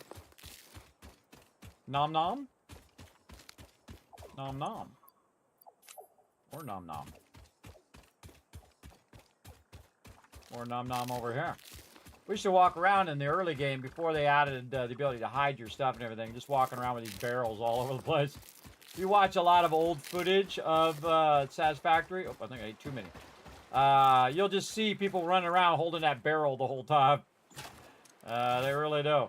Nom nom? Nom nom. Or nom nom. Or nom nom over here. We used to walk around in the early game before they added the ability to hide your stuff and everything. Just walking around with these barrels all over the place. If you watch a lot of old footage of Satisfactory. Oh, I think I ate too many. You'll just see people running around holding that barrel the whole time. They really do.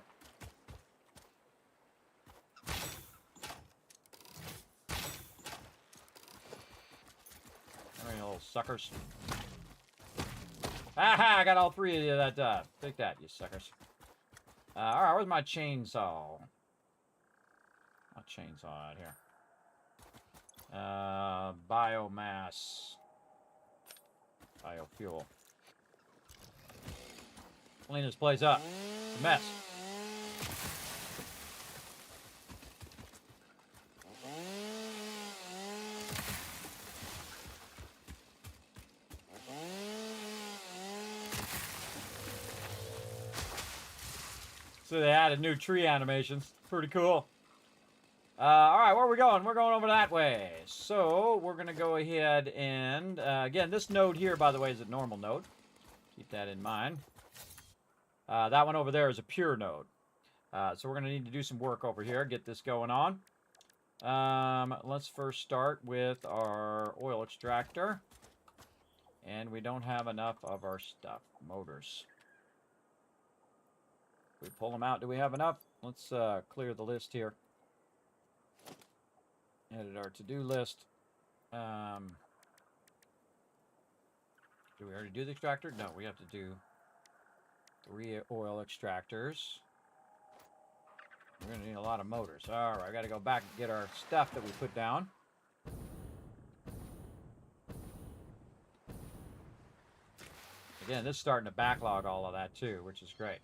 Suckers. Aha! I got all three of you that take that, you suckers. Alright, where's my chainsaw? My chainsaw out here. Biomass. Biofuel. Clean this place up. It's a mess. So they added new tree animations. Pretty cool. All right, where are we going? We're going over that way. So we're going to go ahead and, again, this node here, by the way, is a normal node. Keep that in mind. That one over there is a pure node. So we're going to need to do some work over here, get this going on. Let's first start with our oil extractor. And we don't have enough of our stuff. Motors. We pull them out. Do we have enough? Let's clear the list here. Edit our to-do list. Do we already do the extractor? No, we have to do 3 oil extractors. We're going to need a lot of motors. All right, I got to go back and get our stuff that we put down. Again, this is starting to backlog all of that too, which is great.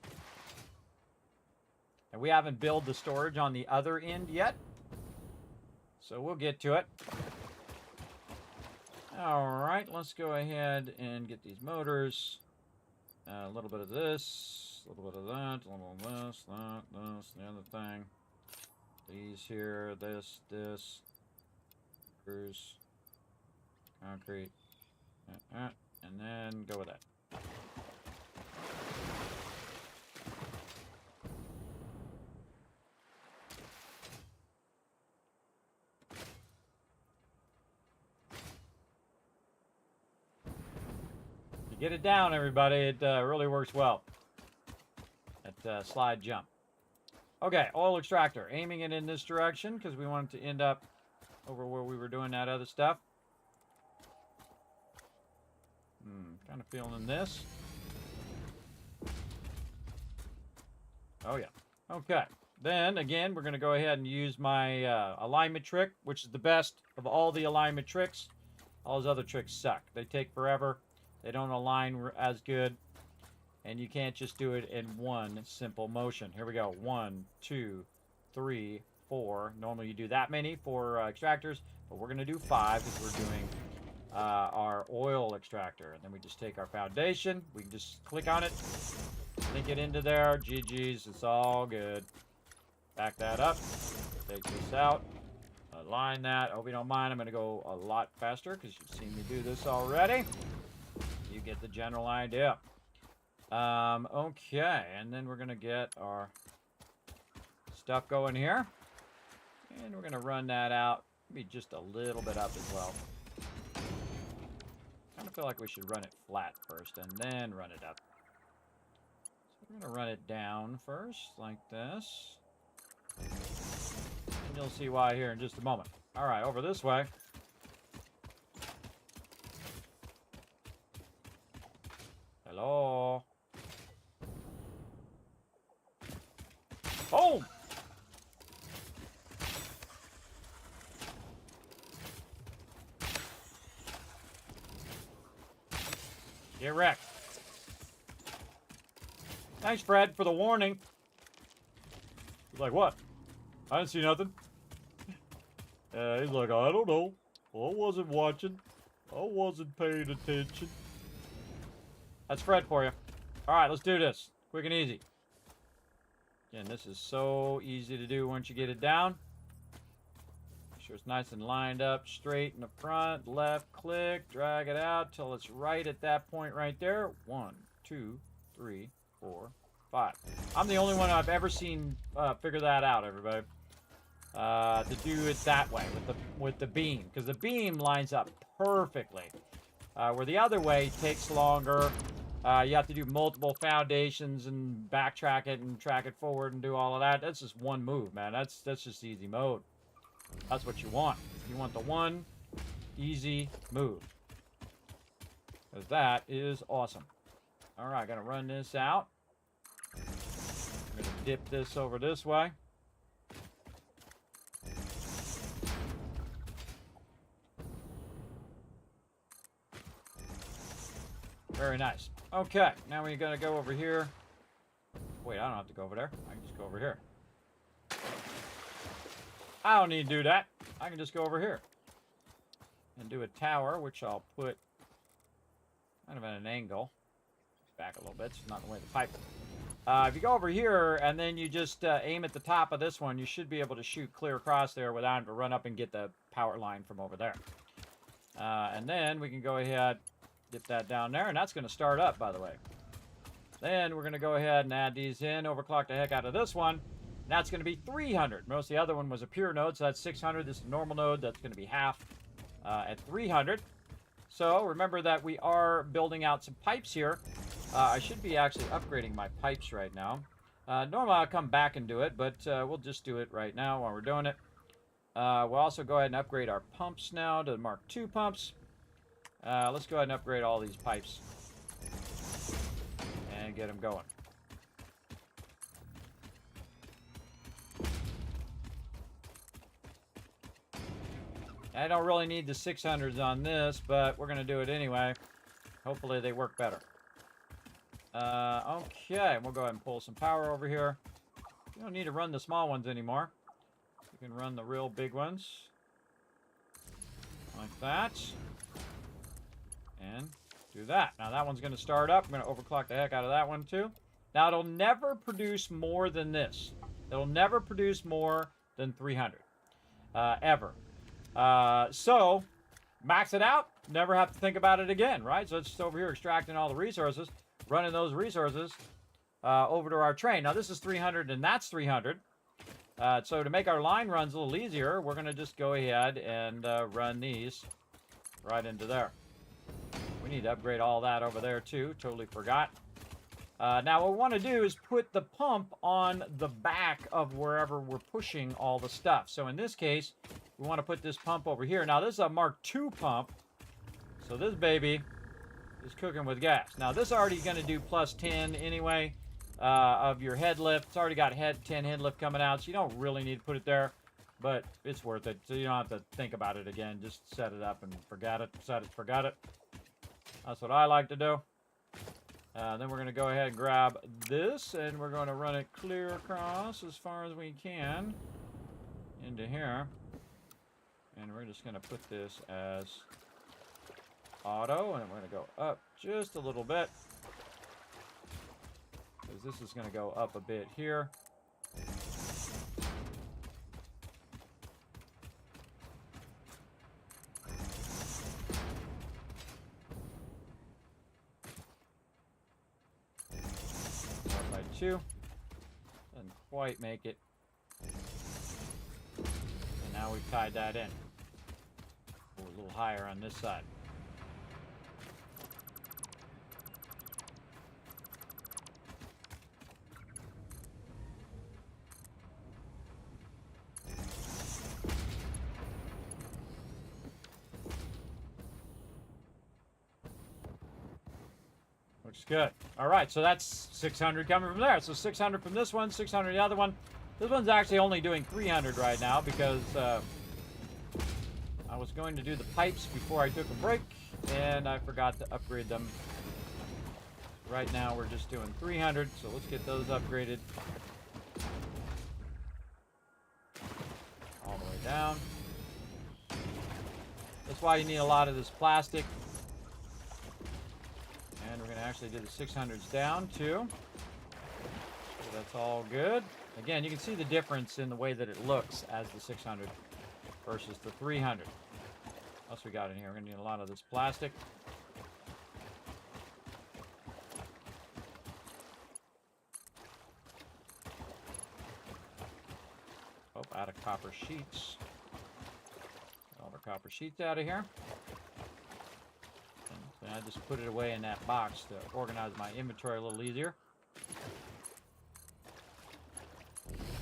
And we haven't built the storage on the other end yet. So we'll get to it. All right, let's go ahead and get these motors. A little bit of this, a little bit of that, a little of this, that, this, the other thing. These here, this, screws, concrete, and then go with that. Get it down, everybody. It really works well. That slide jump. Okay, oil extractor. Aiming it in this direction because we want it to end up over where we were doing that other stuff. Kind of feeling this. Oh, yeah. Okay. Then, again, we're going to go ahead and use my alignment trick, which is the best of all the alignment tricks. All those other tricks suck. They take forever. They don't align as good, and you can't just do it in one simple motion. Here we go. 1, 2, 3, 4. Normally you do that many for extractors, but we're going to do 5 because we're doing our oil extractor. And then we just take our foundation. We can just click on it, link it into there. GG's. It's all good. Back that up. Take this out. Align that. Hope you don't mind. I'm going to go a lot faster because you've seen me do this already. You get the general idea. Okay, and then we're going to get our stuff going here. And we're going to run that out. Maybe just a little bit up as well. Kind of feel like we should run it flat first and then run it up. So we're going to run it down first, like this. And you'll see why here in just a moment. All right, over this way. Hello. Oh! Get wrecked. Thanks, Fred, for the warning. He's like, what? I didn't see nothing. He's like, I don't know. I wasn't watching. I wasn't paying attention. That's Fred for you. All right, let's do this. Quick and easy. Again, this is so easy to do once you get it down. Make sure it's nice and lined up, straight in the front. Left click, drag it out till it's right at that point right there. 1, 2, 3, 4, 5. I'm the only one I've ever seen figure that out, everybody. To do it that way with the beam, because the beam lines up perfectly. Where the other way takes longer. You have to do multiple foundations and backtrack it and track it forward and do all of that. That's just one move, man. That's just easy mode. That's what you want. You want the one easy move. Because that is awesome. All right, gonna run this out. I'm gonna dip this over this way. Very nice. Okay, now we're gonna go over here. Wait, I don't have to go over there. I can just go over here. I don't need to do that. I can just go over here and do a tower, which I'll put kind of at an angle. Back a little bit, so not the way the pipe. If you go over here and then you just aim at the top of this one, you should be able to shoot clear across there without having to run up and get the power line from over there. And then we can go ahead, get that down there, and that's going to start up, by the way. Then we're going to go ahead and add these in, overclock the heck out of this one. And that's going to be 300. Most of the other one was a pure node, so that's 600. This is a normal node. That's going to be half at 300. So remember that we are building out some pipes here. I should be actually upgrading my pipes right now. Normally I'll come back and do it, but we'll just do it right now while we're doing it. We'll also go ahead and upgrade our pumps now to the Mark II pumps. Let's go ahead and upgrade all these pipes and get them going. I don't really need the 600s on this, but we're going to do it anyway. Hopefully they work better. Okay, we'll go ahead and pull some power over here. You don't need to run the small ones anymore. You can run the real big ones. Like that. And do that. Now that one's going to start up. I'm going to overclock the heck out of that one too. Now it'll never produce more than this. It'll never produce more than 300. Ever. So, max it out, never have to think about it again, right? So it's just over here extracting all the resources, running those resources over to our train. Now this is 300 and that's 300. So to make our line runs a little easier, we're going to just go ahead and run these right into there. We need to upgrade all that over there too, totally forgot. Now what we want to do is put the pump on the back of wherever we're pushing all the stuff. So in this case, we want to put this pump over here. Now, this is a Mark II pump. So this baby is cooking with gas. Now, this is already going to do plus 10 anyway of your head lift. It's already got 10 head lift coming out, so you don't really need to put it there. But it's worth it, so you don't have to think about it again. Just set it up and forget it. Set it, forget it. That's what I like to do. Then we're going to go ahead and grab this, and we're going to run it clear across as far as we can into here. And we're just going to put this as auto, and we're going to go up just a little bit. Because this is going to go up a bit here. Up by 2. Doesn't quite make it. And now we've tied that in. A little higher on this side. Looks good. All right, so that's 600 coming from there. So 600 from this one, 600 the other one. This one's actually only doing 300 right now because I was going to do the pipes before I took a break, and I forgot to upgrade them. Right now, we're just doing 300, so let's get those upgraded. All the way down. That's why you need a lot of this plastic. And we're going to actually do the 600s down, too. So that's all good. Again, you can see the difference in the way that it looks as the 600 versus the 300. What else we got in here? We're going to need a lot of this plastic. Oh, out of copper sheets. Get all our copper sheets out of here. And I just put it away in that box to organize my inventory a little easier.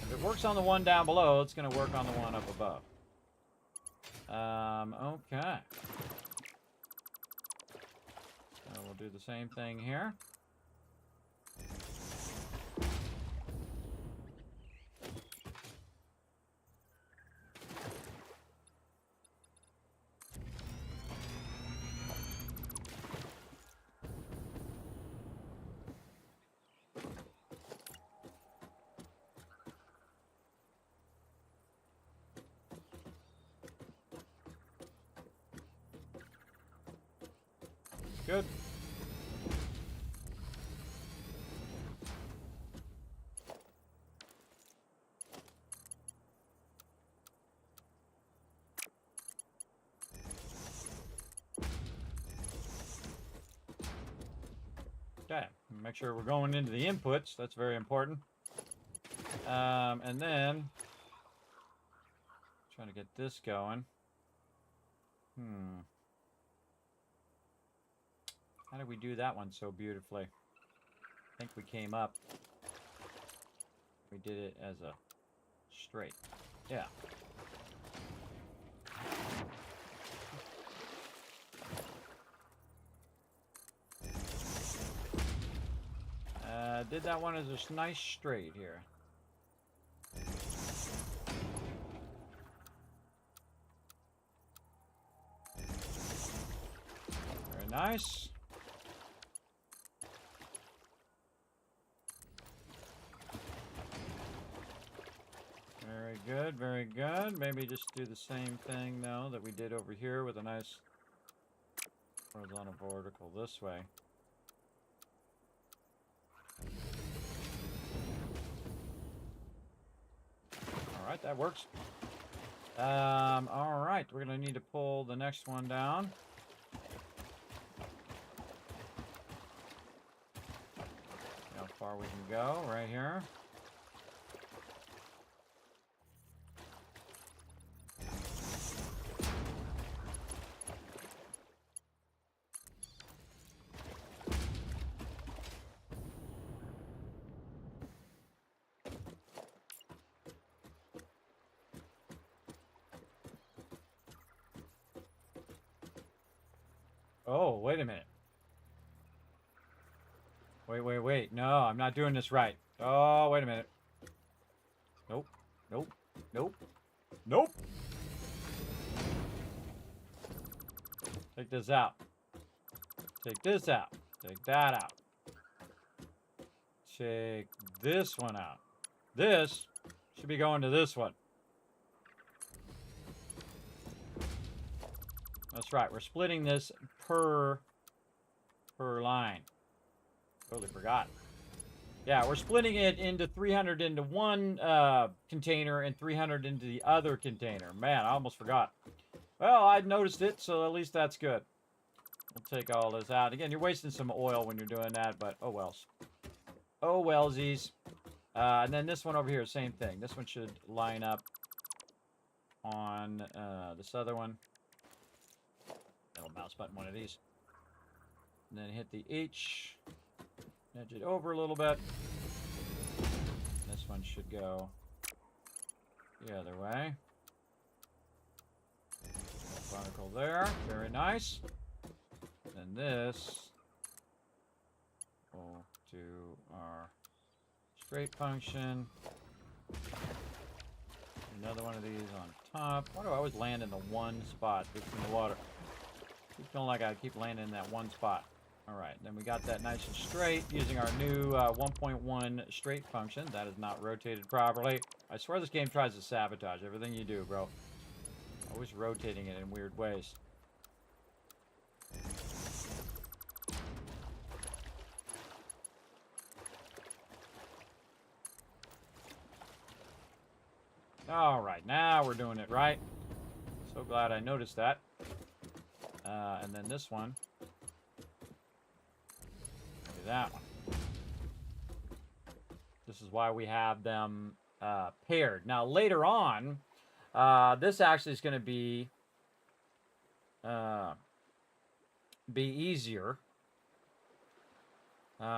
If it works on the one down below, it's going to work on the one up above. Okay. So we'll do the same thing here. Good. Make sure we're going into the inputs. That's very important. And then trying to get this going. How did we do that one so beautifully? I think we came up. We did it as a straight. Yeah. Did that one as a nice straight here. Very nice. Very good, very good. Maybe just do the same thing, though, that we did over here with a nice horizontal vertical this way. Alright, that works. Alright, we're going to need to pull the next one down. See how far we can go right here. Oh, wait a minute. Wait. No, I'm not doing this right. Oh, wait a minute. Nope. Take this out. Take this out. Take that out. Take this one out. This should be going to this one. That's right. We're splitting this per line. Totally forgot. Yeah, we're splitting it into 300 into one container and 300 into the other container. Man, I almost forgot. Well, I noticed it, so at least that's good. We'll take all this out. Again, you're wasting some oil when you're doing that, but oh wells. Oh wellsies. And then this one over here, same thing. This one should line up on this other one. Little mouse button, one of these. And then hit the H. Edge it over a little bit. This one should go the other way. Particle there. Very nice. And this will do our straight function. Another one of these on top. Why do I always land in the one spot that's in the water? Keep feeling like I keep landing in that one spot. Alright, then we got that nice and straight using our new 1.1 straight function. That is not rotated properly. I swear this game tries to sabotage everything you do, bro. Always rotating it in weird ways. Alright, now we're doing it right. So glad I noticed that. And then this one. Maybe that one. This is why we have them paired. Now, later on, this actually is going to be easier.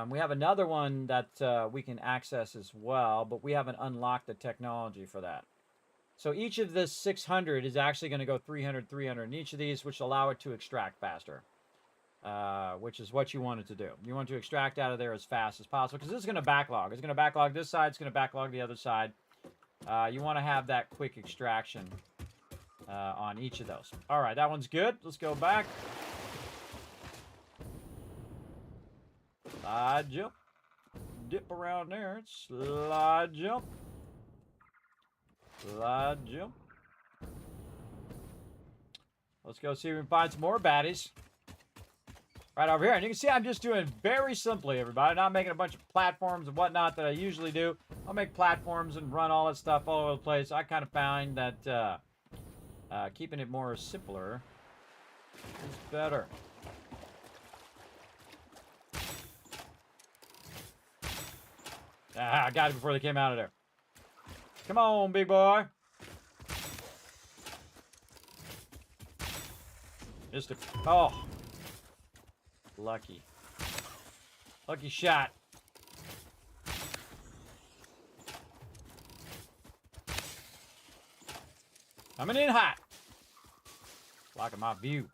We have another one that we can access as well, but we haven't unlocked the technology for that. So each of this 600 is actually going to go 300, 300 in each of these, which allow it to extract faster, which is what you want it to do. You want to extract out of there as fast as possible, because this is going to backlog. It's going to backlog this side. It's going to backlog the other side. You want to have that quick extraction on each of those. All right, that one's good. Let's go back. Slide jump. Dip around there. Slide jump. Slide jump. Let's go see if we can find some more baddies. Right over here. And you can see I'm just doing very simply, everybody. Not making a bunch of platforms and whatnot that I usually do. I'll make platforms and run all that stuff all over the place. I kind of find that keeping it more simpler is better. Ah, I got it before they came out of there. Come on, big boy. Just a... Oh. Lucky. Lucky shot. Coming in hot. Blocking my view.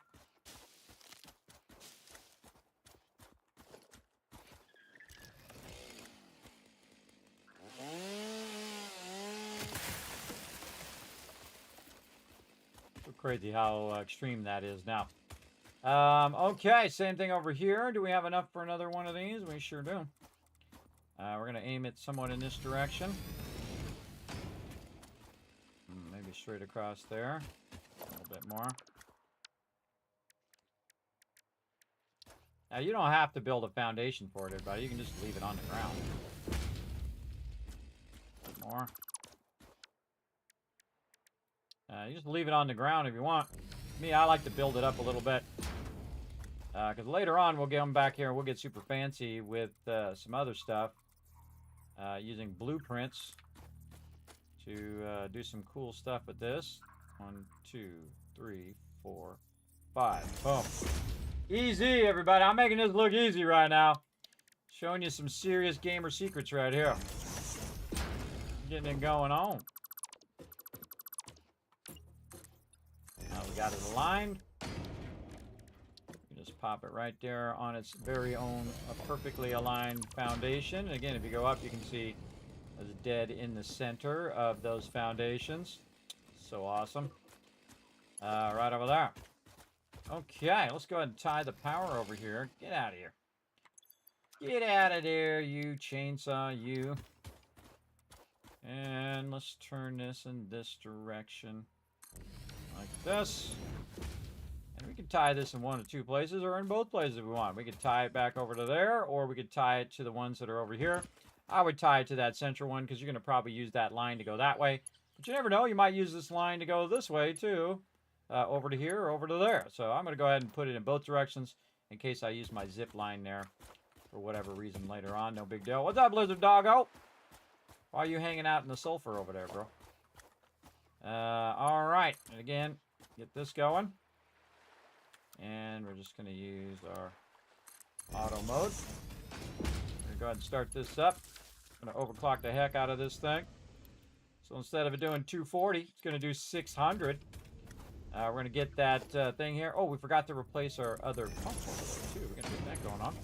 So crazy how extreme that is now. Okay, same thing over here. Do we have enough for another one of these? We sure do. We're going to aim it somewhat in this direction. Maybe straight across there. A little bit more. Now, you don't have to build a foundation for it, everybody. You can just leave it on the ground. More. You just leave it on the ground if you want. Me, I like to build it up a little bit. Because later on, we'll get them back here and we'll get super fancy with some other stuff. Using blueprints to do some cool stuff with this. 1, 2, 3, 4, 5. Boom. Easy, everybody. I'm making this look easy right now. Showing you some serious gamer secrets right here. Getting it going on. Now we got it aligned. You just pop it right there on its very own perfectly aligned foundation. And again, if you go up, you can see it's dead in the center of those foundations. So awesome. Right over there. Okay, let's go ahead and tie the power over here. Get out of here. Get out of there, you chainsaw, you. And let's turn this in this direction. Like this. And we can tie this in one of two places or in both places if we want. We could tie it back over to there, or we could tie it to the ones that are over here. I would tie it to that central one because you're going to probably use that line to go that way. But you never know, you might use this line to go this way too. Over to here or over to there. So I'm going to go ahead and put it in both directions in case I use my zip line there for whatever reason later on. No big deal. What's up, Blizzard Doggo? Why are you hanging out in the sulfur over there, bro? All right. And again, get this going. And we're just going to use our auto mode. We're going to go ahead and start this up. I'm going to overclock the heck out of this thing. So instead of it doing 240, it's going to do 600. We're going to get that thing here. Oh, we forgot to replace our other console too. We're going to get that going on.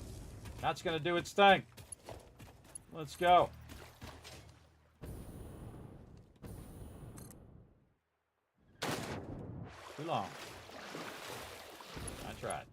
That's going to do its thing. Let's go. Too long. I tried.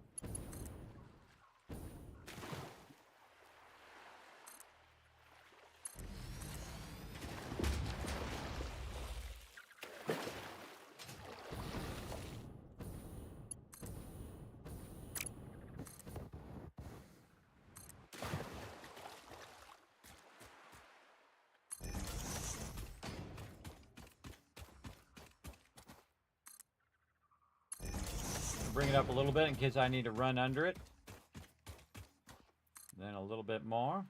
Bring it up a little bit in case I need to run under it. Then a little bit more.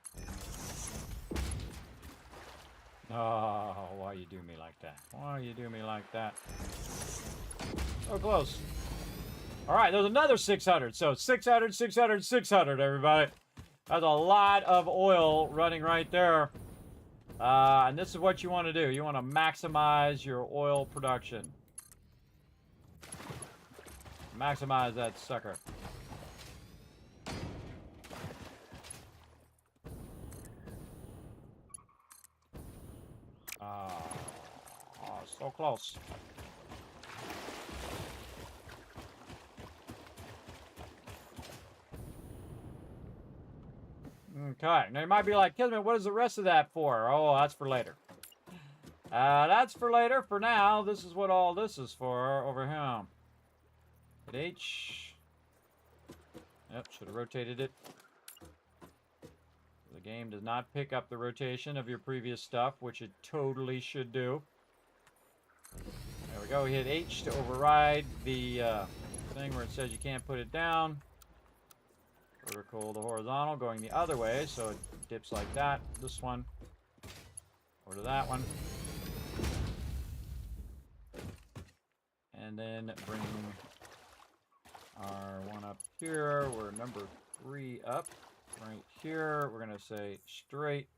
Oh, why you do me like that? Why you do me like that? So close. All right, there's another 600. So 600, 600, 600, everybody. That's a lot of oil running right there. And this is what you want to do. You want to maximize your oil production. Maximize that sucker. Oh, so close. Okay, now you might be like, Kismet, what is the rest of that for? Oh, that's for later. That's for later. For now, this is what all this is for over here. Hit H. Yep, should have rotated it. The game does not pick up the rotation of your previous stuff, which it totally should do. There we go. Hit H to override the thing where it says you can't put it down. Vertical to horizontal, going the other way, so it dips like that. This one Over to that one. And then bring our one up here. We're number 3 up. Right here. We're going to say straight.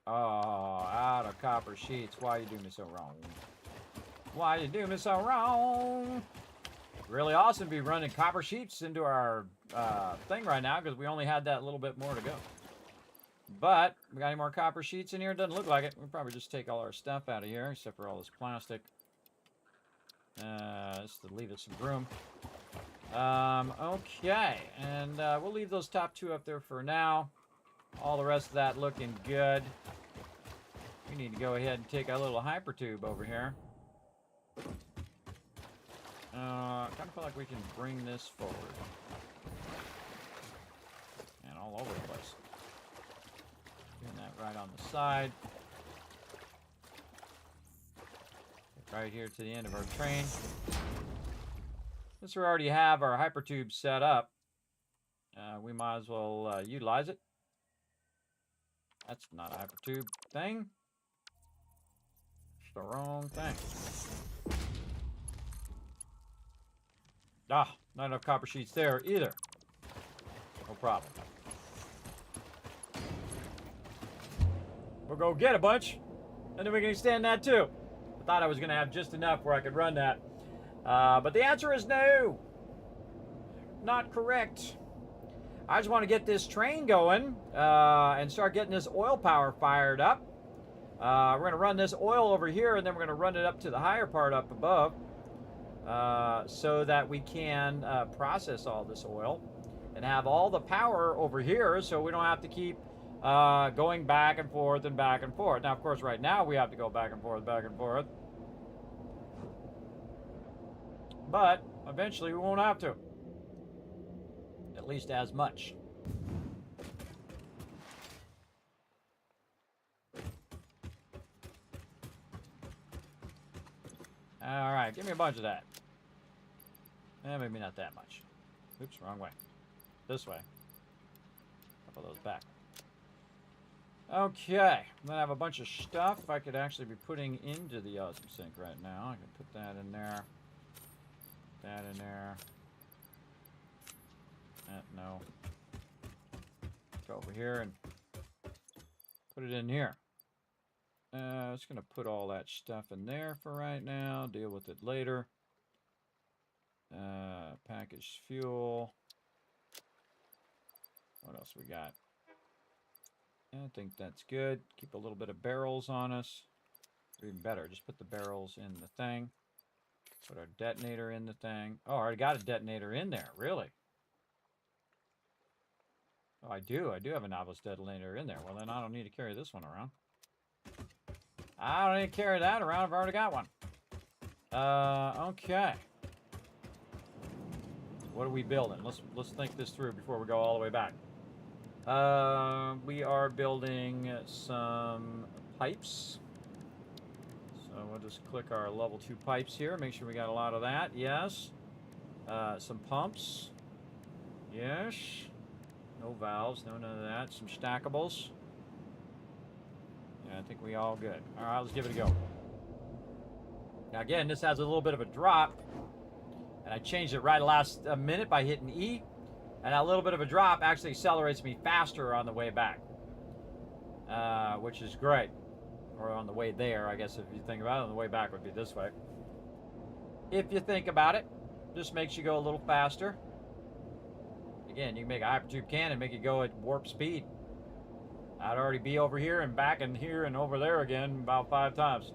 Oh, out of copper sheets. Why you do me so wrong? Why you do me so wrong? Really awesome to be running copper sheets into our thing right now because we only had that little bit more to go. But, we got any more copper sheets in here? Doesn't look like it. We'll probably just take all our stuff out of here, except for all this plastic. Just to leave it some room. Okay, and we'll leave those top 2 up there for now. All the rest of that looking good. We need to go ahead and take our little hyper tube over here. I kind of feel like we can bring this forward. And all over the place. Doing that right on the side. Right here to the end of our train. Since we already have our hypertube set up, we might as well utilize it. That's not a hypertube thing. It's the wrong thing. Ah, not enough copper sheets there either. No problem. We'll go get a bunch, and then we can extend that too. I thought I was going to have just enough where I could run that. But the answer is no. Not correct. I just want to get this train going and start getting this oil power fired up. We're going to run this oil over here, and then we're going to run it up to the higher part up above so that we can process all this oil and have all the power over here so we don't have to keep going back and forth and back and forth. Now, of course, right now we have to go back and forth, back and forth. But eventually we won't have to. At least as much. All right, give me a bunch of that. Maybe not that much. Oops, wrong way. This way. A couple of those back. Okay, I'm gonna have a bunch of stuff I could actually be putting into the awesome sink right now. I can put that in there. That in there. No. Go over here and put it in here. Just gonna put all that stuff in there for right now. Deal with it later. Packaged fuel. What else we got? I think that's good. Keep a little bit of barrels on us. Or even better, just put the barrels in the thing. Put our detonator in the thing. Oh, I already got a detonator in there. Really? Oh, I do. I do have a novice detonator in there. Well, then I don't need to carry this one around. I don't need to carry that around. I've already got one. Okay. What are we building? Let's think this through before we go all the way back. We are building some pipes. So we'll just click our level 2 pipes here. Make sure we got a lot of that. Yes. Some pumps. Yes. No valves. No none of that. Some stackables. Yeah, I think we all good. All right, let's give it a go. Now again, this has a little bit of a drop. And I changed it right last minute by hitting E. And that little bit of a drop actually accelerates me faster on the way back. Which is great. Or on the way there, I guess if you think about it. On the way back would be this way. If you think about it, just makes you go a little faster. Again, you can make a hypertube cannon and make it go at warp speed. I'd already be over here and back and here and over there again about 5 times.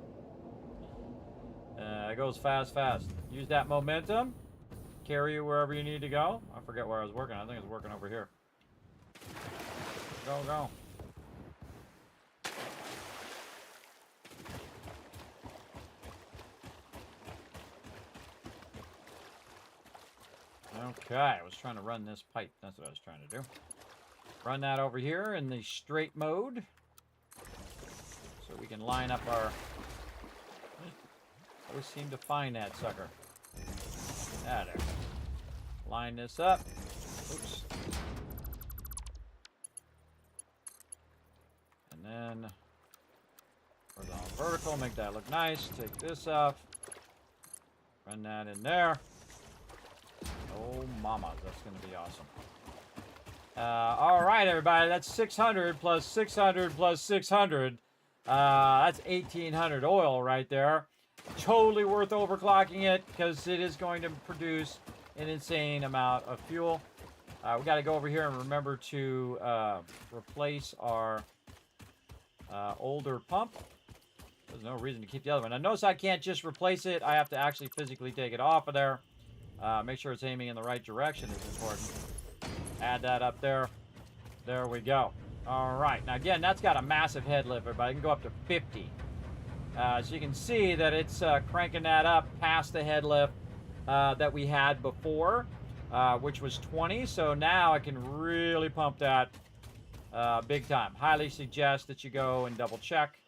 It goes fast, fast. Use that momentum. Carry you wherever you need to go. I forget where I was working. I think I was working over here. Go, go. Okay, I was trying to run this pipe. That's what I was trying to do. Run that over here in the straight mode. So we can line up our... Always seem to find that sucker. Ah, there. Line this up. Oops. And then... Where's the vertical, make that look nice. Take this off. Run that in there. Oh, mama, that's going to be awesome. All right, everybody, that's 600 plus 600 plus 600. That's 1,800 oil right there. Totally worth overclocking it because it is going to produce an insane amount of fuel. We got to go over here and remember to replace our older pump. There's no reason to keep the other one. Now, notice I can't just replace it. I have to actually physically take it off of there. Make sure it's aiming in the right direction is important. Add that up there. There we go. All right. Now, again, that's got a massive head lift, everybody. It can go up to 50. So you can see that it's cranking that up past the head lift that we had before, which was 20. So now I can really pump that big time. Highly suggest that you go and double check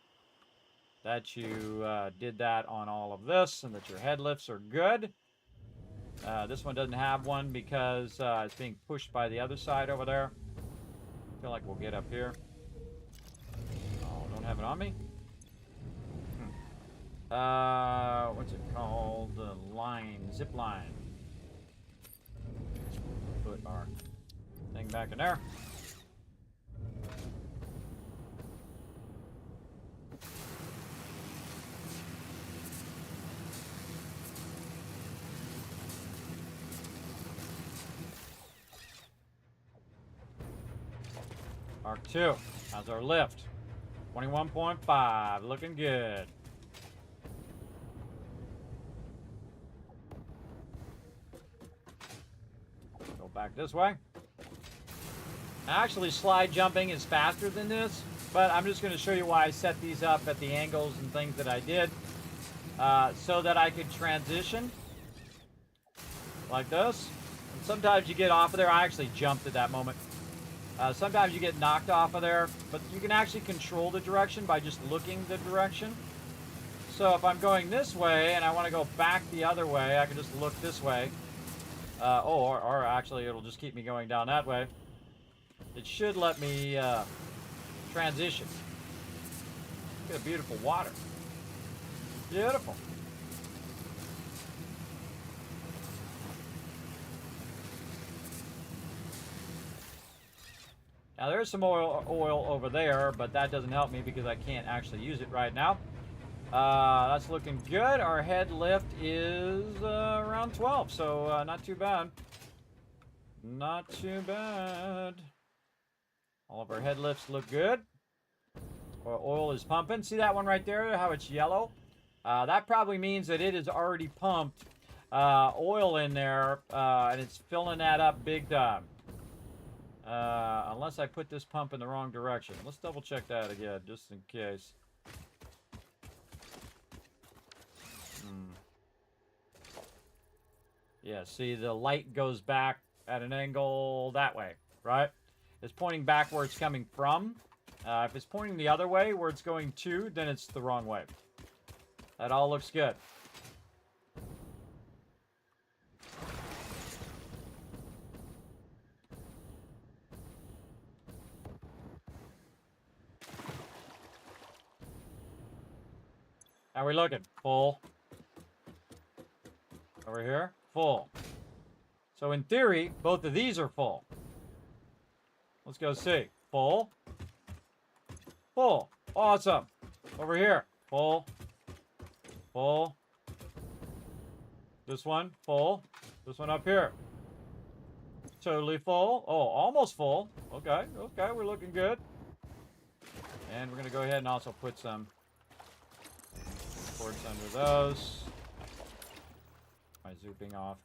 that you did that on all of this and that your head lifts are good. This one doesn't have one because it's being pushed by the other side over there. I feel like we'll get up here. Oh, don't have it on me? What's it called? Line, zip line. Put our thing back in there. Mark 2. How's our lift? 21.5. Looking good. Go back this way. Actually, slide jumping is faster than this, but I'm just going to show you why I set these up at the angles and things that I did so that I could transition like this. And sometimes you get off of there. I actually jumped at that moment. Sometimes you get knocked off of there, but you can actually control the direction by just looking the direction. So if I'm going this way and I want to go back the other way, I can just look this way. Or actually it'll just keep me going down that way. It should let me transition. Look at the beautiful water. Beautiful. Now there's some oil over there, but that doesn't help me because I can't actually use it right now. That's looking good. Our head lift is around 12, so not too bad. Not too bad. All of our head lifts look good. Our oil is pumping. See that one right there, how it's yellow? That probably means that it has already pumped oil in there, and it's filling that up big time. Unless I put this pump in the wrong direction. Let's double check that again, just in case. Yeah, see, the light goes back at an angle that way, right? It's pointing back where it's coming from. If it's pointing the other way, where it's going to, then it's the wrong way. That all looks good. How are we looking? Full. Over here? Full. So in theory, both of these are full. Let's go see. Full. Full. Awesome. Over here. Full. Full. This one. Full. This one up here. Totally full. Oh, almost full. Okay. Okay. We're looking good. And we're going to go ahead and also put some ports under those. My zooping off.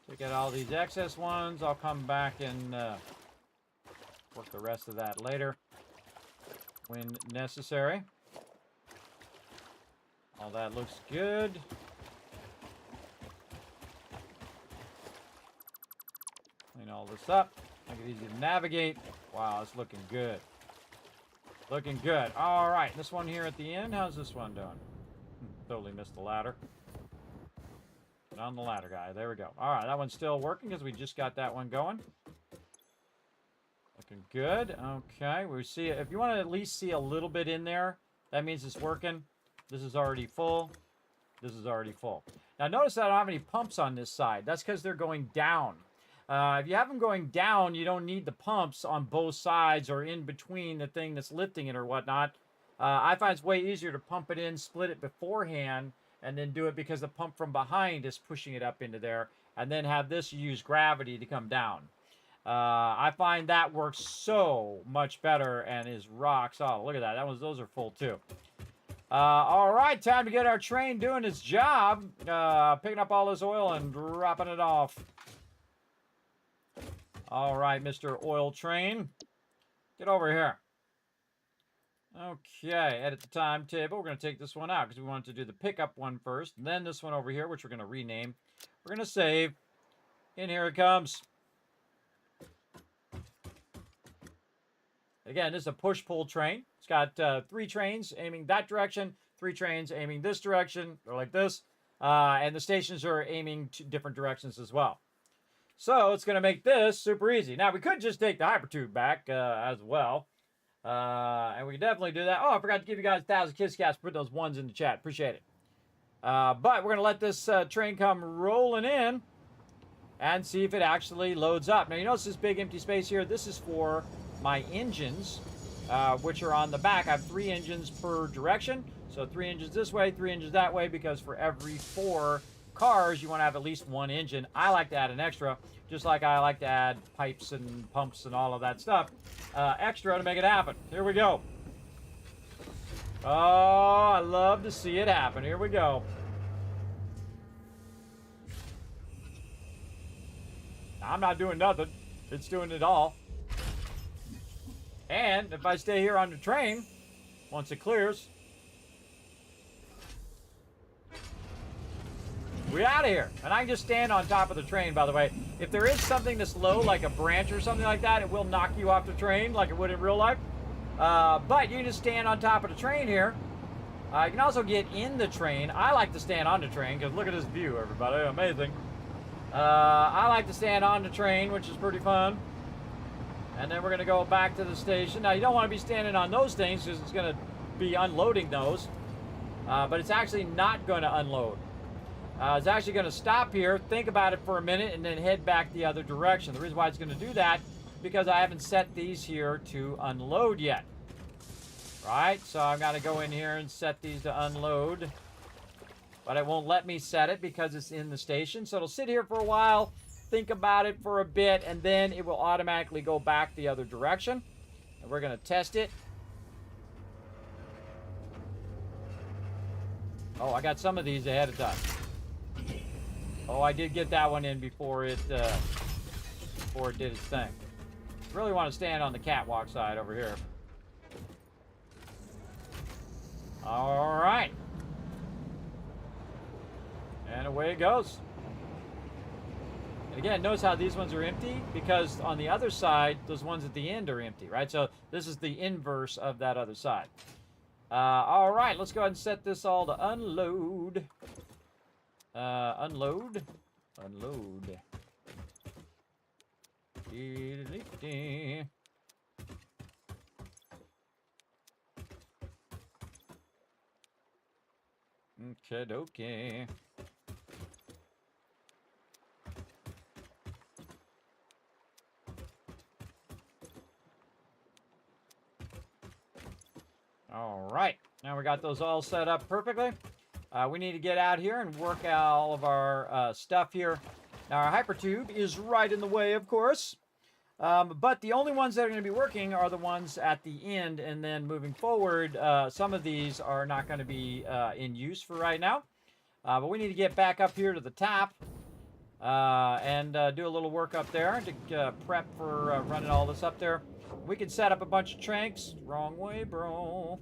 Take out all these excess ones. I'll come back and work the rest of that later when necessary. All that looks good. Clean all this up. Make it easy to navigate. Wow, it's looking good. Looking good. All right, this one here at the end. How's this one doing? Totally missed the ladder. Get on the ladder, guy. There we go. All right, that one's still working because we just got that one going. Looking good. Okay, we see it. If you want to at least see a little bit in there, that means it's working. This is already full. This is already full. Now notice that I don't have any pumps on this side. That's because they're going down. If you have them going down, you don't need the pumps on both sides or in between the thing that's lifting it or whatnot. I find it's way easier to pump it in, split it beforehand, and then do it because the pump from behind is pushing it up into there, and then have this use gravity to come down. I find that works so much better and is rock solid. Look at that. Those are full too. All right, time to get our train doing its job. Picking up all this oil and dropping it off. All right, Mr. Oil Train. Get over here. Okay, edit the timetable. We're going to take this one out because we wanted to do the pickup one first. And then this one over here, which we're going to rename. We're going to save. And here it comes. Again, this is a push-pull train. It's got 3 trains aiming that direction, 3 trains aiming this direction, or like this. And the stations are aiming to different directions as well. So it's going to make this super easy. Now, we could just take the hypertube back as well. And we can definitely do that. Oh, I forgot to give you guys 1,000 kiss cats. Put those ones in the chat. Appreciate it. But we're going to let this train come rolling in and see if it actually loads up. Now, you notice this big empty space here. This is for my engines, which are on the back. I have 3 engines per direction. So 3 engines this way, 3 engines that way, because for every 4 cars, you want to have at least 1 engine. I like to add an extra, just like I like to add pipes and pumps and all of that stuff extra to make it happen. Here we go. Oh, I love to see it happen. Here we go. I'm not doing nothing. It's doing it all. And if I stay here on the train, once it clears, we're out of here. And I can just stand on top of the train, by the way. If there is something that's low, like a branch or something like that, it will knock you off the train like it would in real life. But you can just stand on top of the train here. You can also get in the train. I like to stand on the train because look at this view, everybody. Amazing. I like to stand on the train, which is pretty fun. And then we're going to go back to the station. Now, you don't want to be standing on those things because it's going to be unloading those. But it's actually not going to unload. It's actually going to stop here, think about it for a minute, and then head back the other direction. The reason why it's going to do that, because I haven't set these here to unload yet. Right? So I've got to go in here and set these to unload. But it won't let me set it because it's in the station. So it'll sit here for a while, think about it for a bit, and then it will automatically go back the other direction. And we're going to test it. Oh, I got some of these ahead of time. Oh, I did get that one in before it did its thing. Really want to stand on the catwalk side over here. All right. And away it goes. And again, notice how these ones are empty because on the other side, those ones at the end are empty, right? So this is the inverse of that other side. All right, let's go ahead and set this all to unload. Unload. Okay. All right, now we got those all set up perfectly. We need to get out here and work out all of our stuff here. Now, our hypertube is right in the way, of course. But the only ones that are going to be working are the ones at the end. And then moving forward, some of these are not going to be in use for right now. But we need to get back up here to the top and do a little work up there to prep for running all this up there. We can set up a bunch of tanks. Wrong way, bro.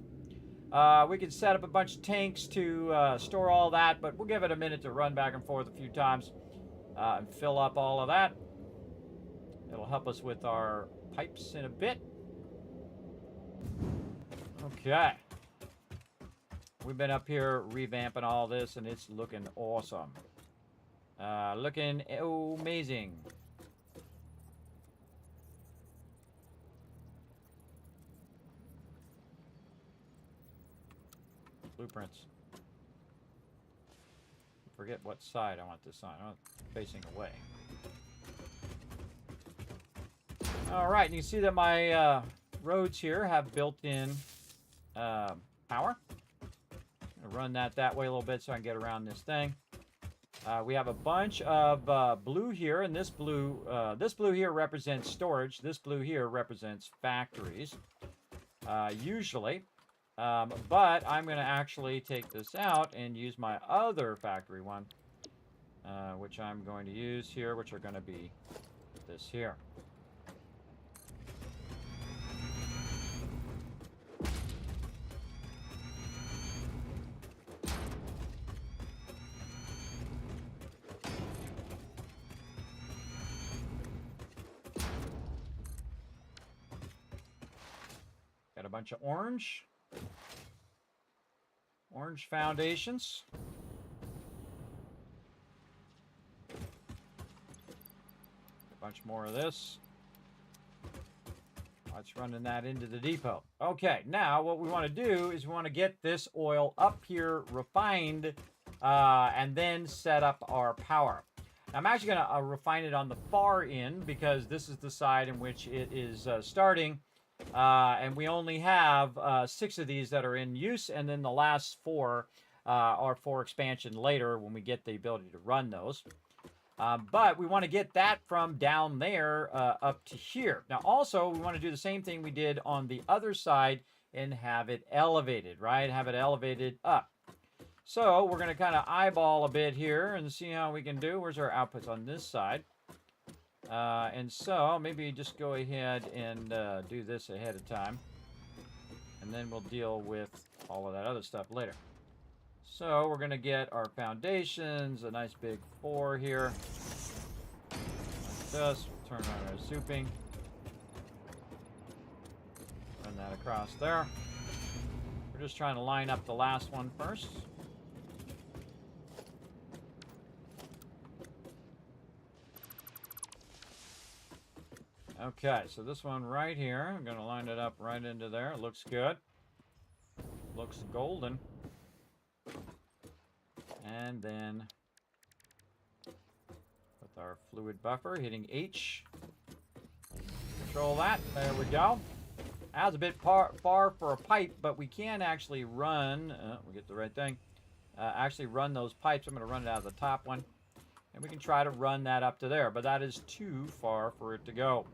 We can set up a bunch of tanks to store all that, but we'll give it a minute to run back and forth a few times and fill up all of that. It'll help us with our pipes in a bit. Okay. We've been up here revamping all this, and it's looking awesome. Looking amazing. blueprints. Forget what side I want this on. I want it facing away. All right, and you can see that my roads here have built-in power. I'm gonna run that way a little bit so I can get around this thing. We have a bunch of blue here, and this blue here represents storage. This blue here represents factories, usually. But I'm going to actually take this out and use my other factory one, which I'm going to use here, which are going to be this here. Got a bunch of orange foundations. A bunch more of this. Let's running that into the depot. Okay, now what we want to do is we want to get this oil up here refined and then set up our power. Now, I'm actually going to refine it on the far end because this is the side in which it is starting. And we only have 6 of these that are in use, and then the last 4 are for expansion later when we get the ability to run those. But we want to get that from down there up to here. Now, also, we want to do the same thing we did on the other side and have it elevated, right? Have it elevated up. So we're going to kind of eyeball a bit here and see how we can do. Where's our outputs on this side? And so maybe just go ahead and do this ahead of time. And then we'll deal with all of that other stuff later. So we're going to get our foundations, a nice big 4 here. Like this. Turn on our souping. Run that across there. We're just trying to line up the last one first. Okay, so this one right here, I'm going to line it up right into there. It looks good. Looks golden. And then with our fluid buffer, hitting H. Control that. There we go. That's a bit far for a pipe, but we can actually run, we get the right thing, actually run those pipes. I'm going to run it out of the top one. And we can try to run that up to there, but that is too far for it to go.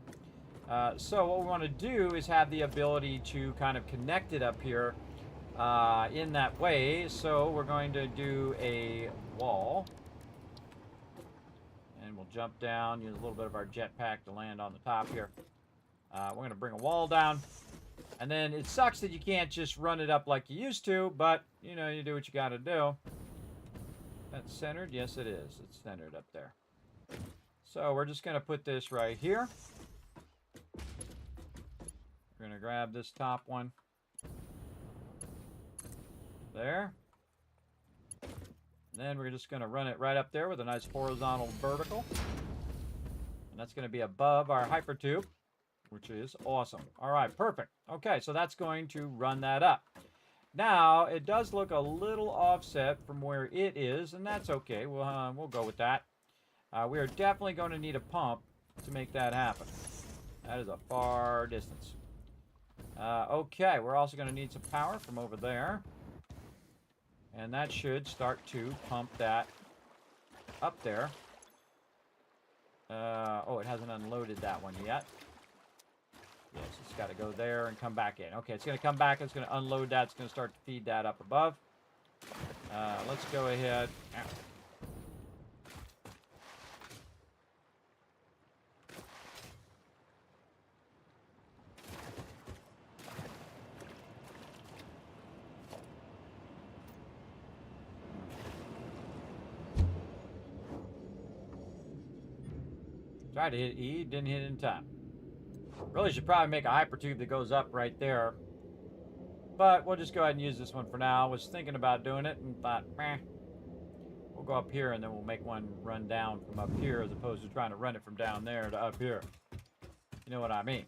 So what we want to do is have the ability to kind of connect it up here in that way. So we're going to do a wall. And we'll jump down, use a little bit of our jetpack to land on the top here. We're going to bring a wall down. And then it sucks that you can't just run it up like you used to, but, you know, you do what you got to do. That's centered? Yes, it is. It's centered up there. So we're just going to put this right here. We're going to grab this top one. There. And then we're just going to run it right up there with a nice horizontal vertical. And that's going to be above our hypertube, which is awesome. All right, perfect. Okay, so that's going to run that up. Now, it does look a little offset from where it is, and that's okay. We'll go with that. We are definitely going to need a pump to make that happen. That is a far distance. Okay, we're also going to need some power from over there. And that should start to pump that up there. Oh, it hasn't unloaded that one yet. Yes, it's got to go there and come back in. Okay, it's going to come back. It's going to unload that. It's going to start to feed that up above. Let's go ahead. Tried to hit E, didn't hit it in time. Really should probably make a hypertube that goes up right there. But we'll just go ahead and use this one for now. I was thinking about doing it and thought, meh. We'll go up here and then we'll make one run down from up here as opposed to trying to run it from down there to up here. You know what I mean.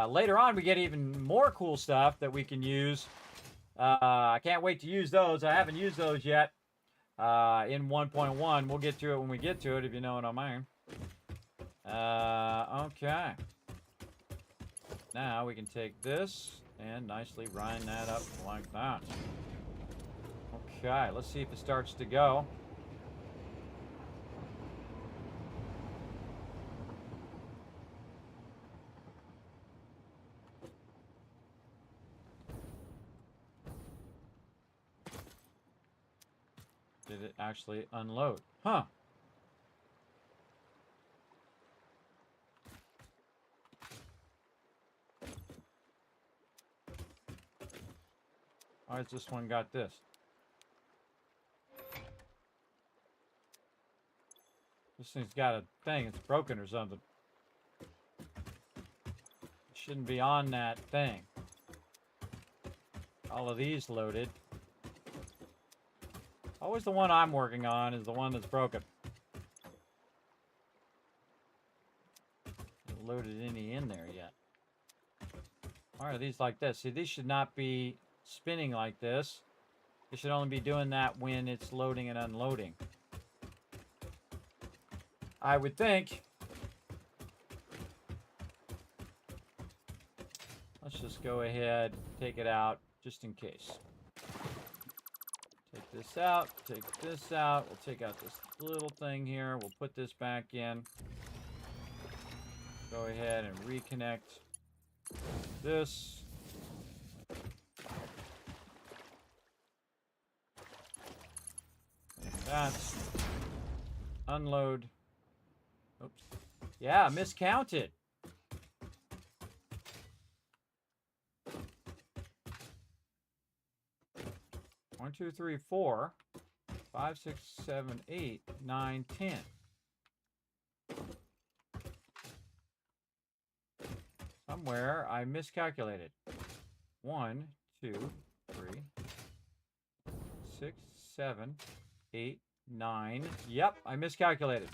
Later on, we get even more cool stuff that we can use I can't wait to use those. I haven't used those yet. In 1.1, we'll get to it when we get to it, if you know what I mean. Okay. Now we can take this and nicely line that up like that. Okay, let's see if it starts to go. Did it actually unload? Huh. Why has this one got this? This thing's got a thing. It's broken or something. It shouldn't be on that thing. All of these loaded. Always the one I'm working on is the one that's broken. Haven't loaded any in there yet. Why are these like this? See, these should not be spinning like this. It should only be doing that when it's loading and unloading. I would think. Let's just go ahead, take it out, just in case. Take this out, take this out. We'll take out this little thing here. We'll put this back in. Go ahead and reconnect this. And that. Unload. Oops. Yeah, miscounted. One, two, three, 4, 5, 6, 7, 8, 9, 10. Somewhere I miscalculated. 1, 2, 3, 6, 7, 8, 9. Yep, I miscalculated.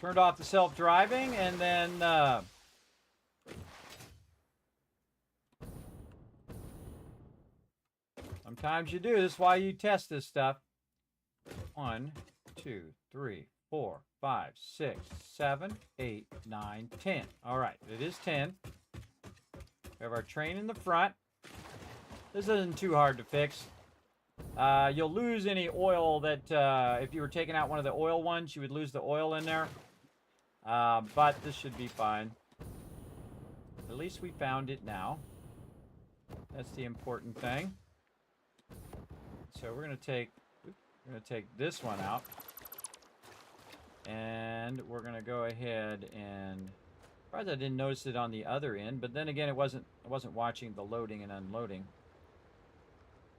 Turned off the self-driving, and then sometimes you do. This is why you test this stuff. 1, 2, 3, 4, 5, 6, 7, 8, 9, 10. All right, it is 10. We have our train in the front. This isn't too hard to fix. You'll lose any oil that, if you were taking out one of the oil ones, you would lose the oil in there. But this should be fine. At least we found it now. That's the important thing. So we're gonna take this one out, and we're gonna go ahead and. Surprised I didn't notice it on the other end, but then again, I wasn't watching the loading and unloading.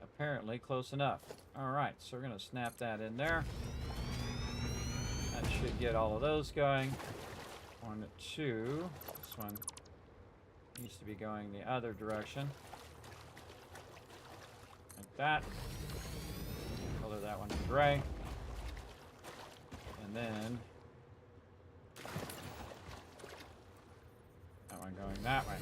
Apparently, close enough. All right, so we're gonna snap that in there. That should get all of those going. 1, 2. This one needs to be going the other direction. Like that. Color that one in gray. And then that one going that way.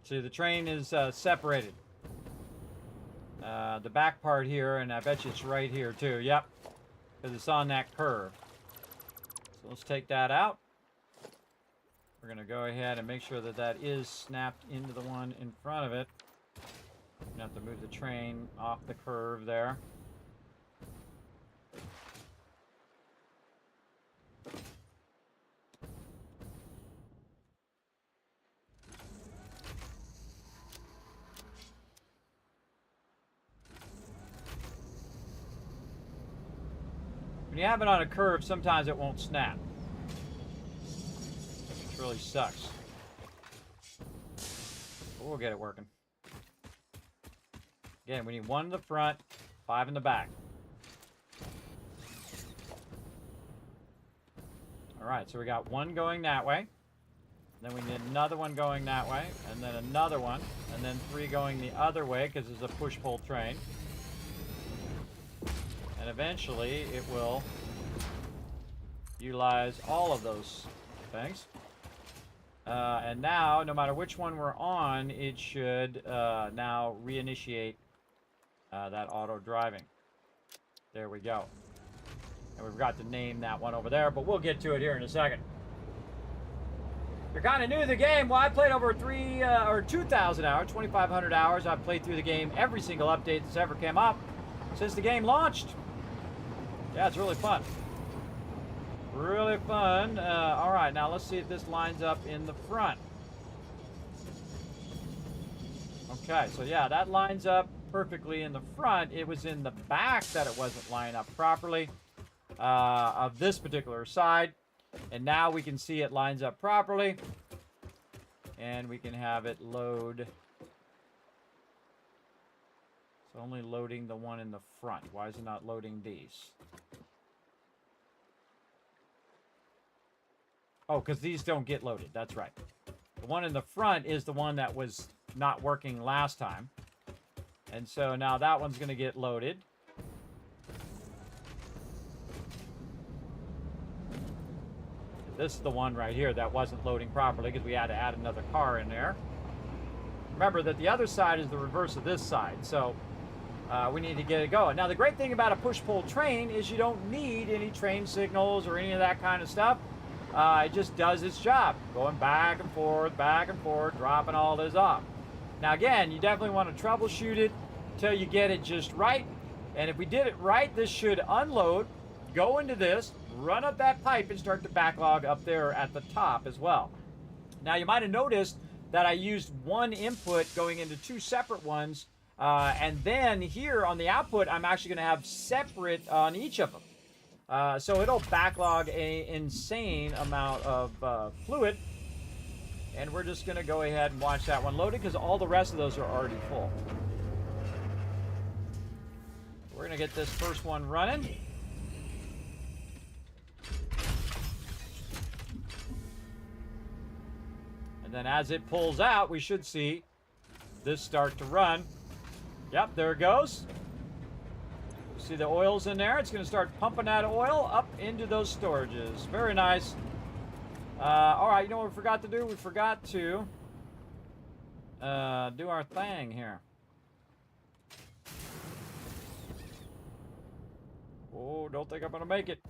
See, the train is separated. The back part here, and I bet you it's right here too. Yep, because it's on that curve. So let's take that out. We're going to go ahead and make sure that that is snapped into the one in front of it. You have to move the train off the curve there. When you have it on a curve, sometimes it won't snap. It really sucks. But we'll get it working. Again, we need 1 in the front, 5 in the back. All right, so we got one going that way. Then we need another one going that way, and then another one, and then 3 going the other way because it's a push-pull train. And eventually it will utilize all of those things. And now, no matter which one we're on, it should now reinitiate that auto driving. There we go. And we forgot to name that one over there, but we'll get to it here in a second. You're kind of new to the game. Well, I played over 2,000 hours, 2,500 hours. I've played through the game every single update that's ever came up since the game launched. Yeah, it's really fun. Really fun. All right, now let's see if this lines up in the front. Okay, so yeah, that lines up perfectly in the front. It was in the back that it wasn't lining up properly of this particular side. And now we can see it lines up properly. And we can have it load. It's only loading the one in the front. Why is it not loading these? Oh, because these don't get loaded. That's right. The one in the front is the one that was not working last time. And so now that one's going to get loaded. This is the one right here that wasn't loading properly because we had to add another car in there. Remember that the other side is the reverse of this side, so we need to get it going. Now, the great thing about a push-pull train is you don't need any train signals or any of that kind of stuff. It just does its job, going back and forth, dropping all this off. Now, again, you definitely want to troubleshoot it until you get it just right. And if we did it right, this should unload, go into this, run up that pipe, and start to backlog up there at the top as well. Now, you might have noticed that I used one input going into 2 separate ones, and then here on the output, I'm actually going to have separate on each of them. So it'll backlog an insane amount of fluid, and we're just going to go ahead and watch that one loaded because all the rest of those are already full. We're going to get this first one running. Then as it pulls out, we should see this start to run. Yep, there it goes. See the oil's in there. It's going to start pumping that oil up into those storages. Very nice. All right, you know what we forgot to do? We forgot to do our thing here. Oh, don't think I'm going to make it.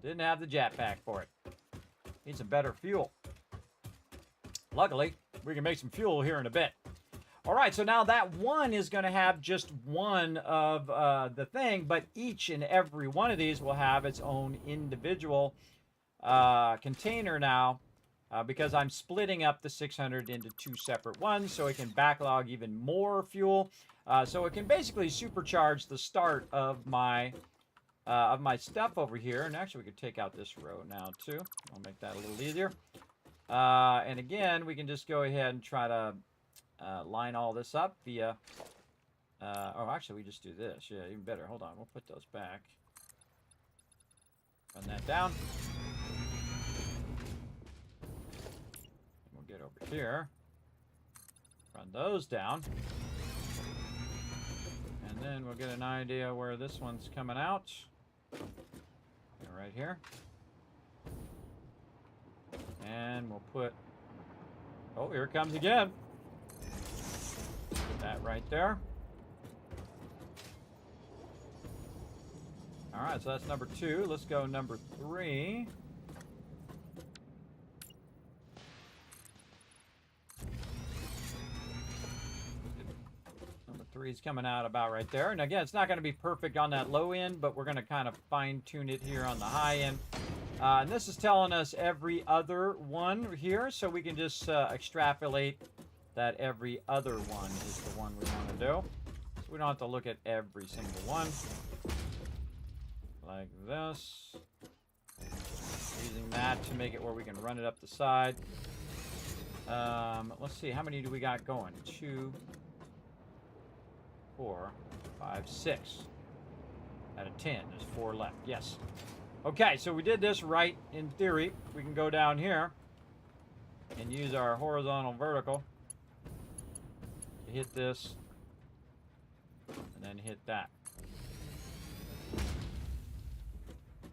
Didn't have the jetpack for it. Need some better fuel. Luckily, we can make some fuel here in a bit. All right, so now that one is going to have just one of the thing, but each and every one of these will have its own individual container now because I'm splitting up the 600 into 2 separate ones so it can backlog even more fuel. So it can basically supercharge the start of my stuff over here. And actually, we could take out this row now, too. I'll make that a little easier. And again, we can just go ahead and try to line all this up via... oh, actually, we just do this. Yeah, even better. Hold on. We'll put those back. Run that down. We'll get over here. Run those down. And then we'll get an idea where this one's coming out. Right here. And we'll put... Oh, here it comes again. Put that right there. All right, so that's number 2. Let's go number 3. Number 3 is coming out about right there. And again, it's not going to be perfect on that low end, but we're going to kind of fine-tune it here on the high end. And this is telling us every other one here, so we can just extrapolate that every other one is the one we want to do. So we don't have to look at every single one. Like this. Using that to make it where we can run it up the side. Let's see, how many do we got going? 2. 4, 5, 6. Out of 10, there's 4 left. Yes. Okay, so we did this right in theory. We can go down here and use our horizontal vertical to hit this and then hit that.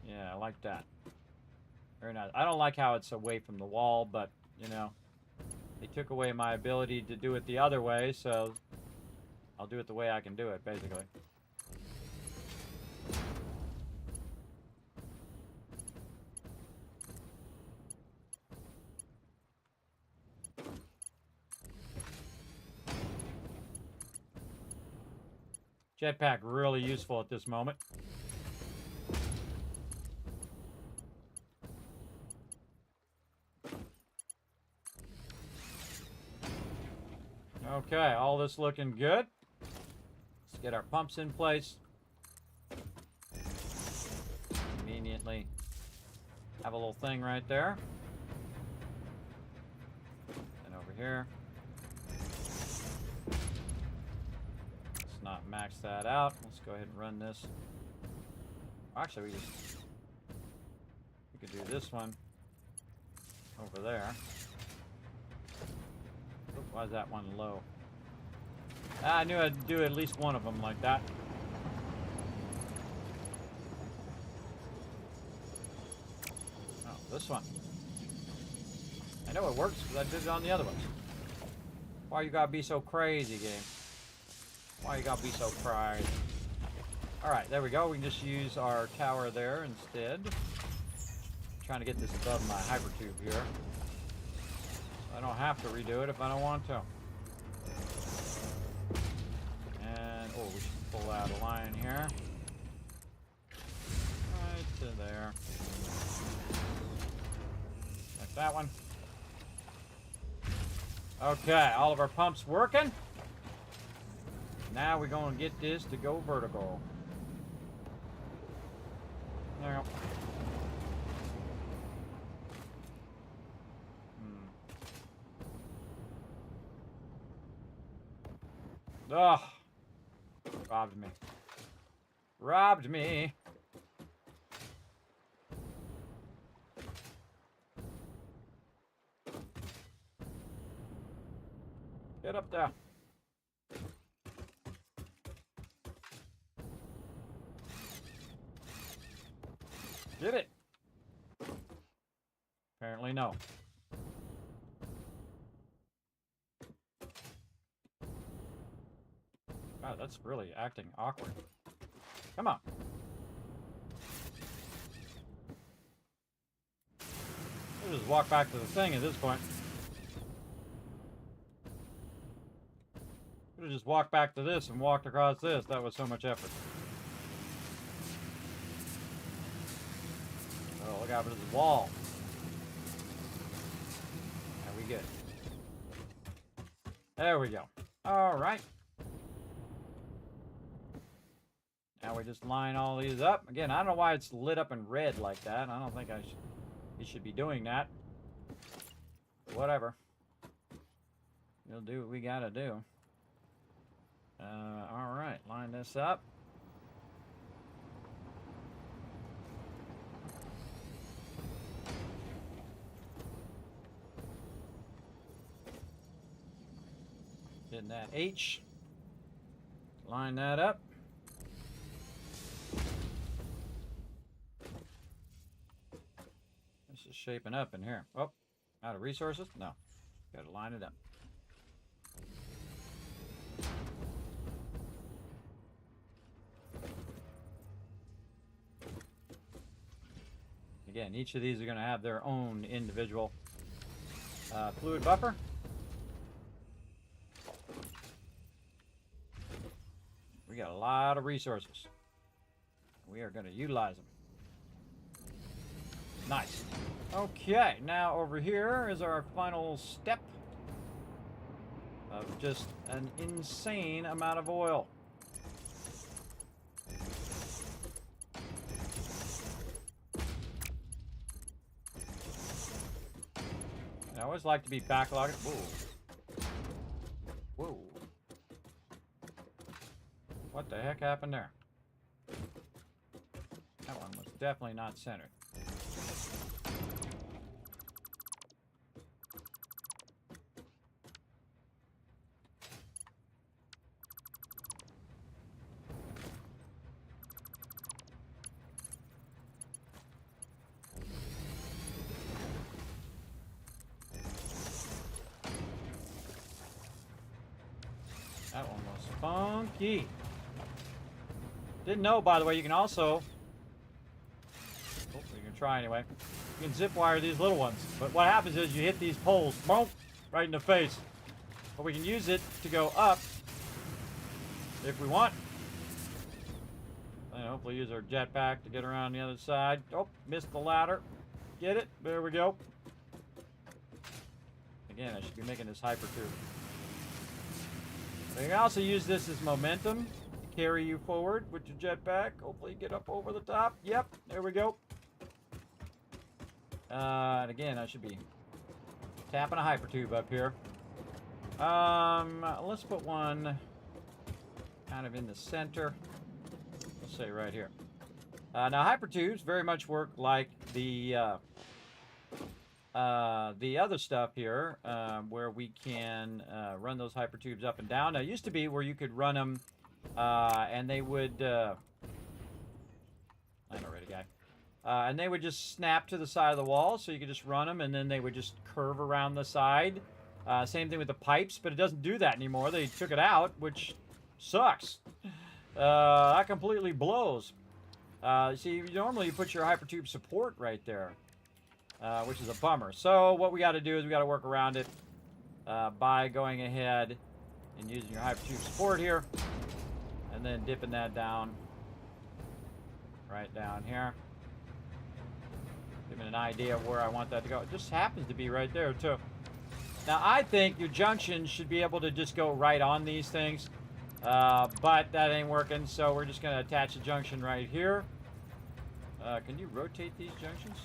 Yeah, I like that. Very nice. I don't like how it's away from the wall, but, you know, they took away my ability to do it the other way, so I'll do it the way I can do it, basically. Jetpack really useful at this moment. Okay, all this looking good. Let's get our pumps in place. Conveniently have a little thing right there. And over here. Let's not max that out. Let's go ahead and run this. Actually, we could do this one over there. Oh, why is that one low? I knew I'd do at least one of them like that. Oh, this one. I know it works because I did it on the other ones. Why you gotta be so crazy, game? Why you gotta be so crazy? Alright, there we go. We can just use our tower there instead. I'm trying to get this above my hypertube here. I don't have to redo it if I don't want to. And, oh, we should pull out a line here. Right to there. Like that one. Okay, all of our pumps working. Now we're going to get this to go vertical. There we go. Ugh. Robbed me. Robbed me. Get up there. Did it? Apparently no. God, that's really acting awkward. Come on. We'll just walk back to the thing at this point. We'll just walk back to this and walked across this. That was so much effort. Oh, look out for this wall. There we go. There we go. All right. Now we just line all these up. Again, I don't know why it's lit up in red like that. I don't think you should be doing that. Whatever. We'll do what we gotta do. All right, line this up. Getting that H. Line that up. This is shaping up in here. Oh, out of resources? No. Got to line it up. Again, each of these are going to have their own individual fluid buffer. We got a lot of resources. We are going to utilize them. Nice. Okay, now over here is our final step of just an insane amount of oil. I always like to be backlogged. Whoa. Whoa. the heck happened there? That one was definitely not centered. That one was funky. Didn't know, by the way, you can also... Oh, you can try anyway. You can zip wire these little ones. But what happens is you hit these poles, boom, right in the face. But we can use it to go up if we want. And hopefully use our jetpack to get around the other side. Oh, missed the ladder. Get it? There we go. Again, I should be making this hyper tube. You can also use this as momentum. Carry you forward with your jetpack. Hopefully get up over the top. Yep, there we go. And again, I should be tapping a hyper tube up here. Let's put one kind of in the center. Let's say right here. Now, hyper tubes very much work like the other stuff here, where we can run those hyper tubes up and down. Now, it used to be where you could run them, and they would... I know, ready, guy. And they would just snap to the side of the wall, so you could just run them, and then they would just curve around the side. Same thing with the pipes, but it doesn't do that anymore. They took it out, which sucks. That completely blows. See, normally you put your hypertube support right there, which is a bummer. So what we got to do is we got to work around it by going ahead and using your hypertube support here, and then dipping that down right down here. Give me an idea of where I want that to go. It just happens to be right there too. Now I think your junction should be able to just go right on these things, but that ain't working, so we're just going to attach a junction right here. Can you rotate these junctions?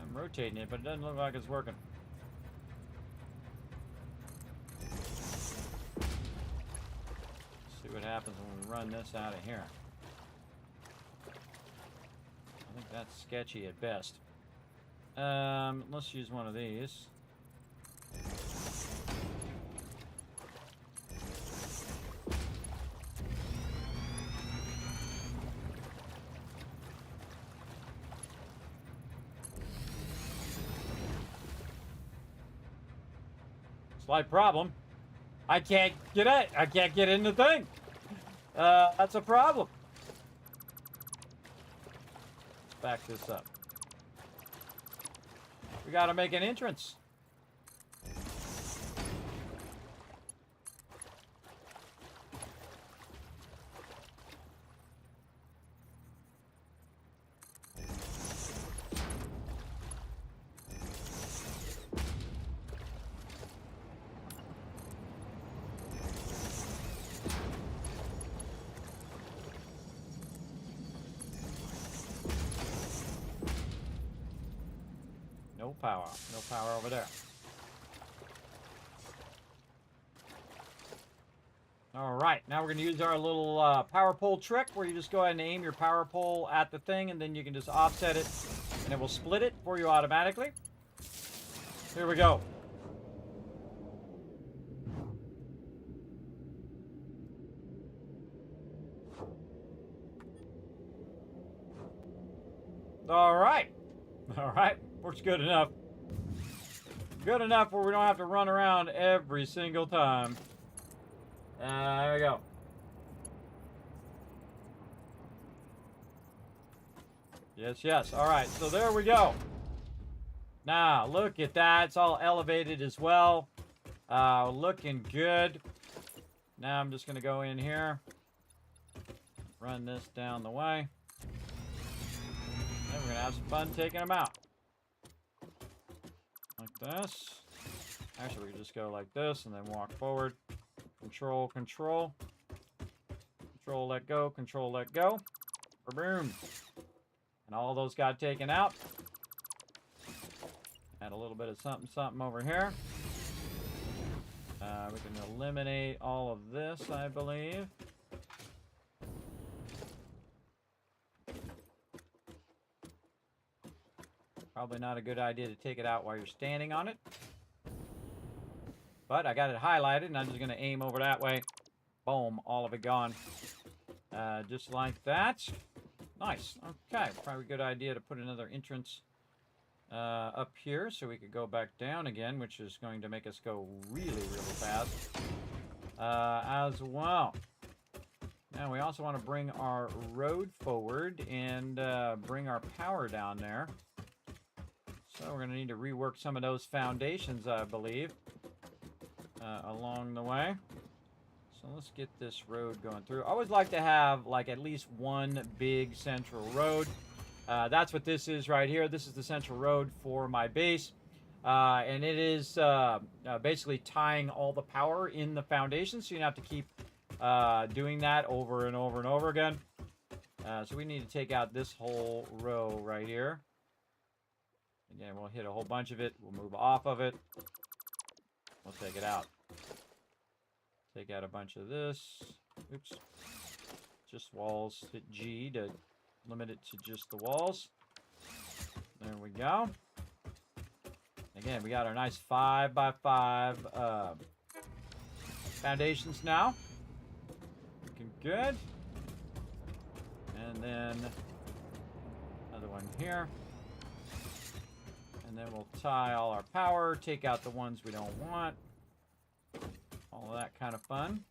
I'm rotating it, but it doesn't look like it's working. Let's see what happens when we run this out of here. I think that's sketchy at best. Let's use one of these. Slight problem. I can't get it. I can't get in the thing. That's a problem. Let's back this up. We gotta make an entrance. No power. No power over there. Alright, now we're going to use our little power pole trick where you just go ahead and aim your power pole at the thing, and then you can just offset it and it will split it for you automatically. Here we go. Alright. Alright. Works good enough. Good enough where we don't have to run around every single time. There we go. Yes, yes. All right, so there we go. Now, look at that. It's all elevated as well. Looking good. Now I'm just going to go in here. Run this down the way. Then we're going to have some fun taking them out. Like this. Actually, we can just go like this and then walk forward. Control, control. Control, let go. Control, let go. Boom. And all those got taken out. Add a little bit of something, something over here. We can eliminate all of this, I believe. Probably not a good idea to take it out while you're standing on it. But I got it highlighted, and I'm just going to aim over that way. Boom, all of it gone. Just like that. Nice. Okay, probably a good idea to put another entrance up here so we could go back down again, which is going to make us go really, really fast. As well. Now, we also want to bring our road forward and bring our power down there. So we're going to need to rework some of those foundations, I believe, along the way. So let's get this road going through. I always like to have, like, at least one big central road. That's what this is right here. This is the central road for my base. And it is basically tying all the power in the foundation, so you have to keep doing that over and over and over again. So we need to take out this whole row right here. Again, we'll hit a whole bunch of it. We'll move off of it. We'll take it out. Take out a bunch of this. Oops. Just walls. Hit G to limit it to just the walls. There we go. Again, we got our nice 5x5 foundations now. Looking good. And then another one here. And then we'll tie all our power, take out the ones we don't want. All of that kind of fun.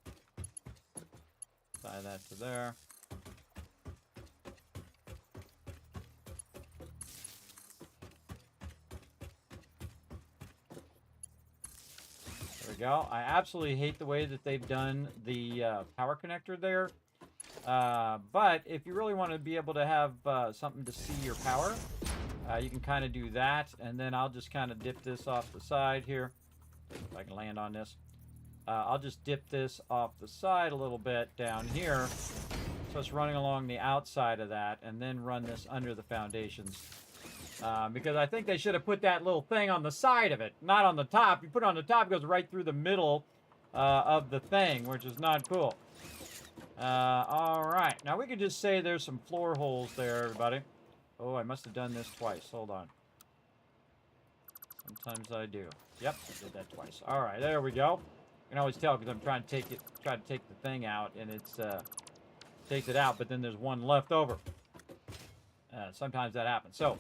Tie that to there. There we go. I absolutely hate the way that they've done the power connector there. But if you really want to be able to have something to see your power, you can kind of do that. And then I'll just kind of dip this off the side here. If I can land on this. I'll just dip this off the side a little bit down here. So it's running along the outside of that. And then run this under the foundations. Because I think they should have put that little thing on the side of it. Not on the top. You put it on the top, it goes right through the middle of the thing. Which is not cool. Alright. Now we could just say there's some floor holes there, everybody. Oh, I must have done this twice. Hold on. Sometimes I do. Yep, I did that twice. Alright, there we go. You can always tell because I'm trying to take the thing out, and it's takes it out, but then there's one left over. Sometimes that happens. So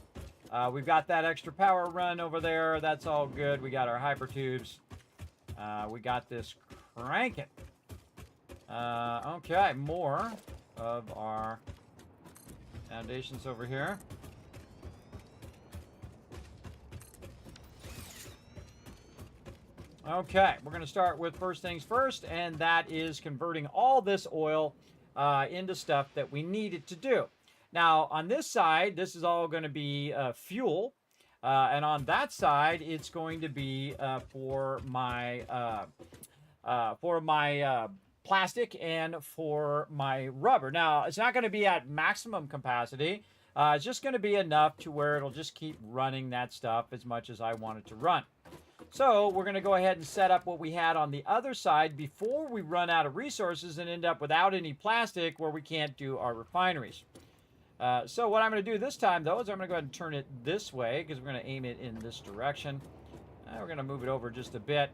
we've got that extra power run over there. That's all good. We got our hyper tubes. We got this cranking. Okay, more of our foundations over here. Okay, we're going to start with first things first, and that is converting all this oil into stuff that we need it to do. Now, on this side, this is all going to be fuel, and on that side, it's going to be for my plastic and for my rubber. Now, it's not going to be at maximum capacity. It's just going to be enough to where it'll just keep running that stuff as much as I want it to run. So we're going to go ahead and set up what we had on the other side before we run out of resources and end up without any plastic where we can't do our refineries. So what I'm going to do this time, though, is I'm going to go ahead and turn it this way because we're going to aim it in this direction. We're going to move it over just a bit.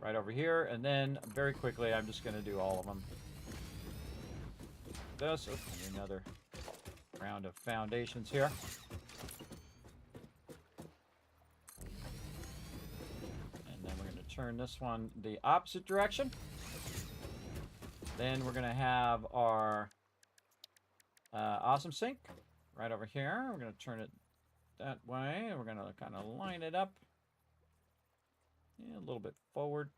Right over here. And then very quickly, I'm just going to do all of them. This. Oh, another round of foundations here. Turn this one the opposite direction. Then we're going to have our awesome sink right over here. We're going to turn it that way. We're going to kind of line it up a little bit forward.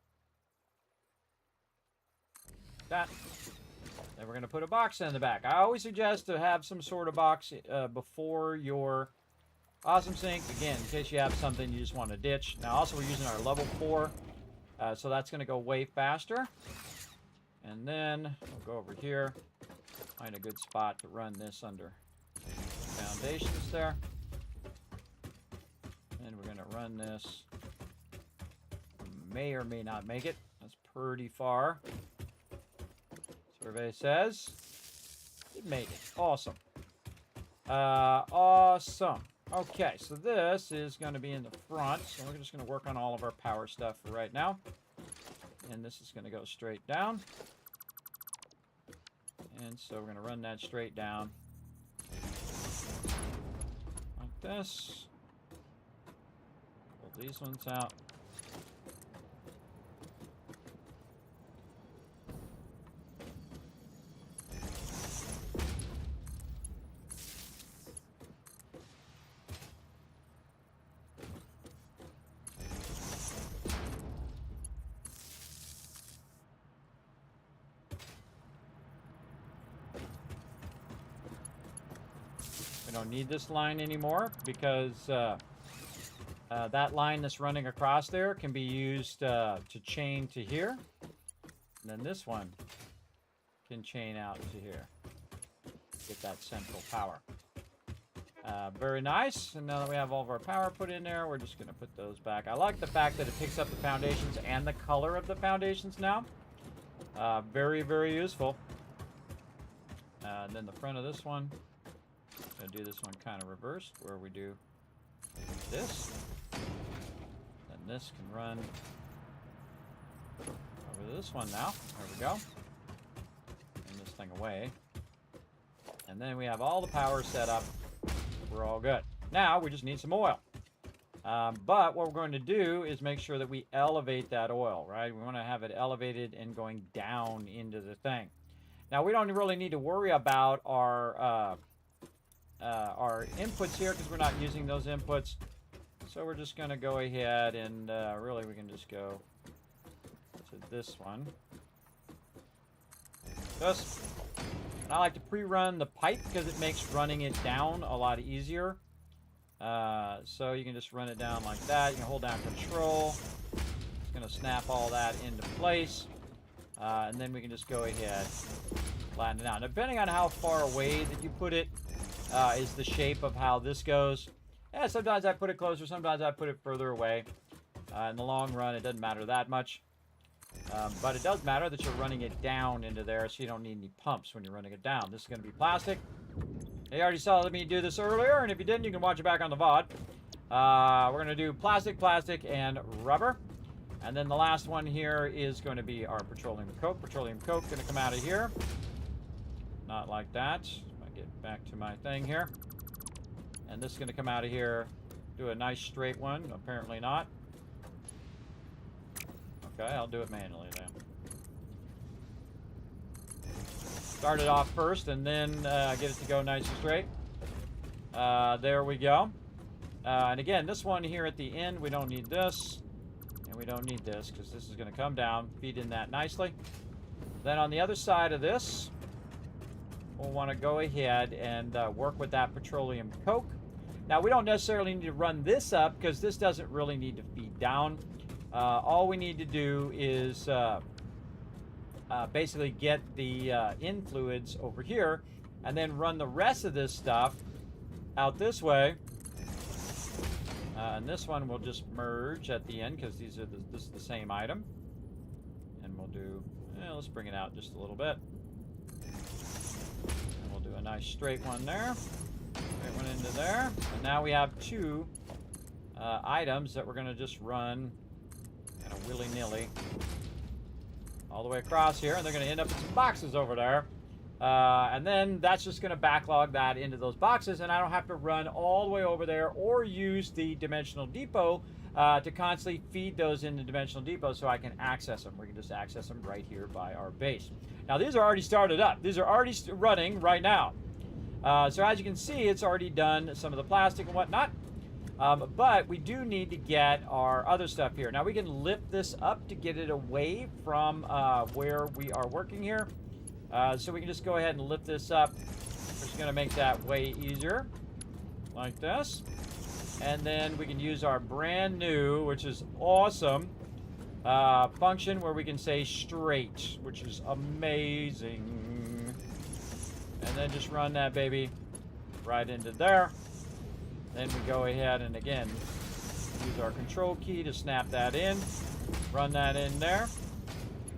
That. Then we're going to put a box in the back. I always suggest to have some sort of box before your awesome sink, again, in case you have something you just want to ditch. Now, also, we're using our level 4, so that's going to go way faster. And then we'll go over here, find a good spot to run this under foundations there. And we're going to run this may or may not make it. That's pretty far. Survey says it made it. Awesome. Awesome. Okay, so this is going to be in the front. So we're just going to work on all of our power stuff for right now. And this is going to go straight down. And so we're going to run that straight down. Like this. Pull these ones out. We don't need this line anymore because that line that's running across there can be used to chain to here. And then this one can chain out to here. Get that central power. Very nice. And now that we have all of our power put in there, we're just going to put those back. I like the fact that it picks up the foundations and the color of the foundations now. Very, very useful. And then the front of this one. Gonna do this one kind of reversed, where we do this. Then this can run over this one now. There we go. And this thing away. And then we have all the power set up. We're all good. Now we just need some oil. But what we're going to do is make sure that we elevate that oil, right? We want to have it elevated and going down into the thing. Now we don't really need to worry about our inputs here because we're not using those inputs. So we're just going to go ahead and really we can just go to this one. Just, and I like to pre-run the pipe because it makes running it down a lot easier. So you can just run it down like that. You can hold down control. It's going to snap all that into place. And then we can just go ahead, flatten it out. Depending on how far away that you put it, is the shape of how this goes. Yeah, sometimes I put it closer, sometimes I put it further away. In the long run, it doesn't matter that much. But it does matter that you're running it down into there, so you don't need any pumps when you're running it down. This is going to be plastic. You already saw me do this earlier, and if you didn't, you can watch it back on the VOD. We're going to do plastic, plastic, and rubber. And then the last one here is going to be our petroleum coke. Petroleum coke going to come out of here. Not like that. Get back to my thing here. And this is going to come out of here. Do a nice straight one. Apparently not. Okay, I'll do it manually then. Start it off first and then get it to go nice and straight. There we go. And again, this one here at the end, we don't need this. And we don't need this because this is going to come down, feed in that nicely. Then on the other side of this, we'll want to go ahead and work with that petroleum coke. Now, we don't necessarily need to run this up because this doesn't really need to feed down. All we need to do is basically get the in fluids over here and then run the rest of this stuff out this way. And this one will just merge at the end because this is the same item. And we'll do, let's bring it out just a little bit. And we'll do a nice straight one there. Straight one into there. And now we have two items that we're going to just run kind of willy-nilly all the way across here. And they're going to end up in some boxes over there. And then that's just going to backlog that into those boxes. And I don't have to run all the way over there or use the dimensional depot to constantly feed those into dimensional depot so I can access them. We can just access them right here by our base. Now, these are already started up. These are already running right now. So as you can see, it's already done some of the plastic and whatnot. But we do need to get our other stuff here. Now, we can lift this up to get it away from where we are working here. So we can just go ahead and lift this up. We're just going to make that way easier, like this. And then we can use our brand new, which is awesome, function where we can say straight, which is amazing. And then just run that baby right into there. Then we go ahead and again use our control key to snap that in. Run that in there.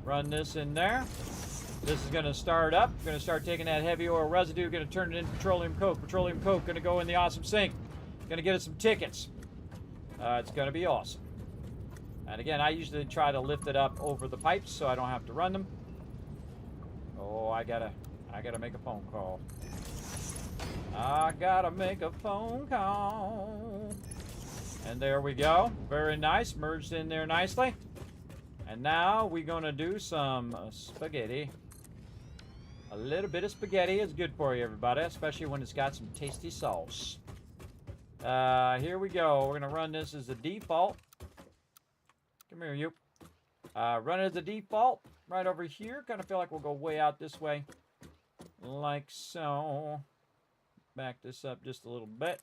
Run this in there. This is going to start up. Going to start taking that heavy oil residue. Going to turn it into petroleum coke. Petroleum coke going to go in the awesome sink. Going to get us some tickets. It's going to be awesome. And again, I usually try to lift it up over the pipes so I don't have to run them. Oh, I gotta make a phone call. I gotta make a phone call. And there we go. Very nice. Merged in there nicely. And now we're gonna do some spaghetti. A little bit of spaghetti is good for you, everybody, especially when it's got some tasty sauce. Here we go. We're gonna run this as a default. Come here, you. Run it as a default right over here. Kind of feel like we'll go way out this way. Like so. Back this up just a little bit.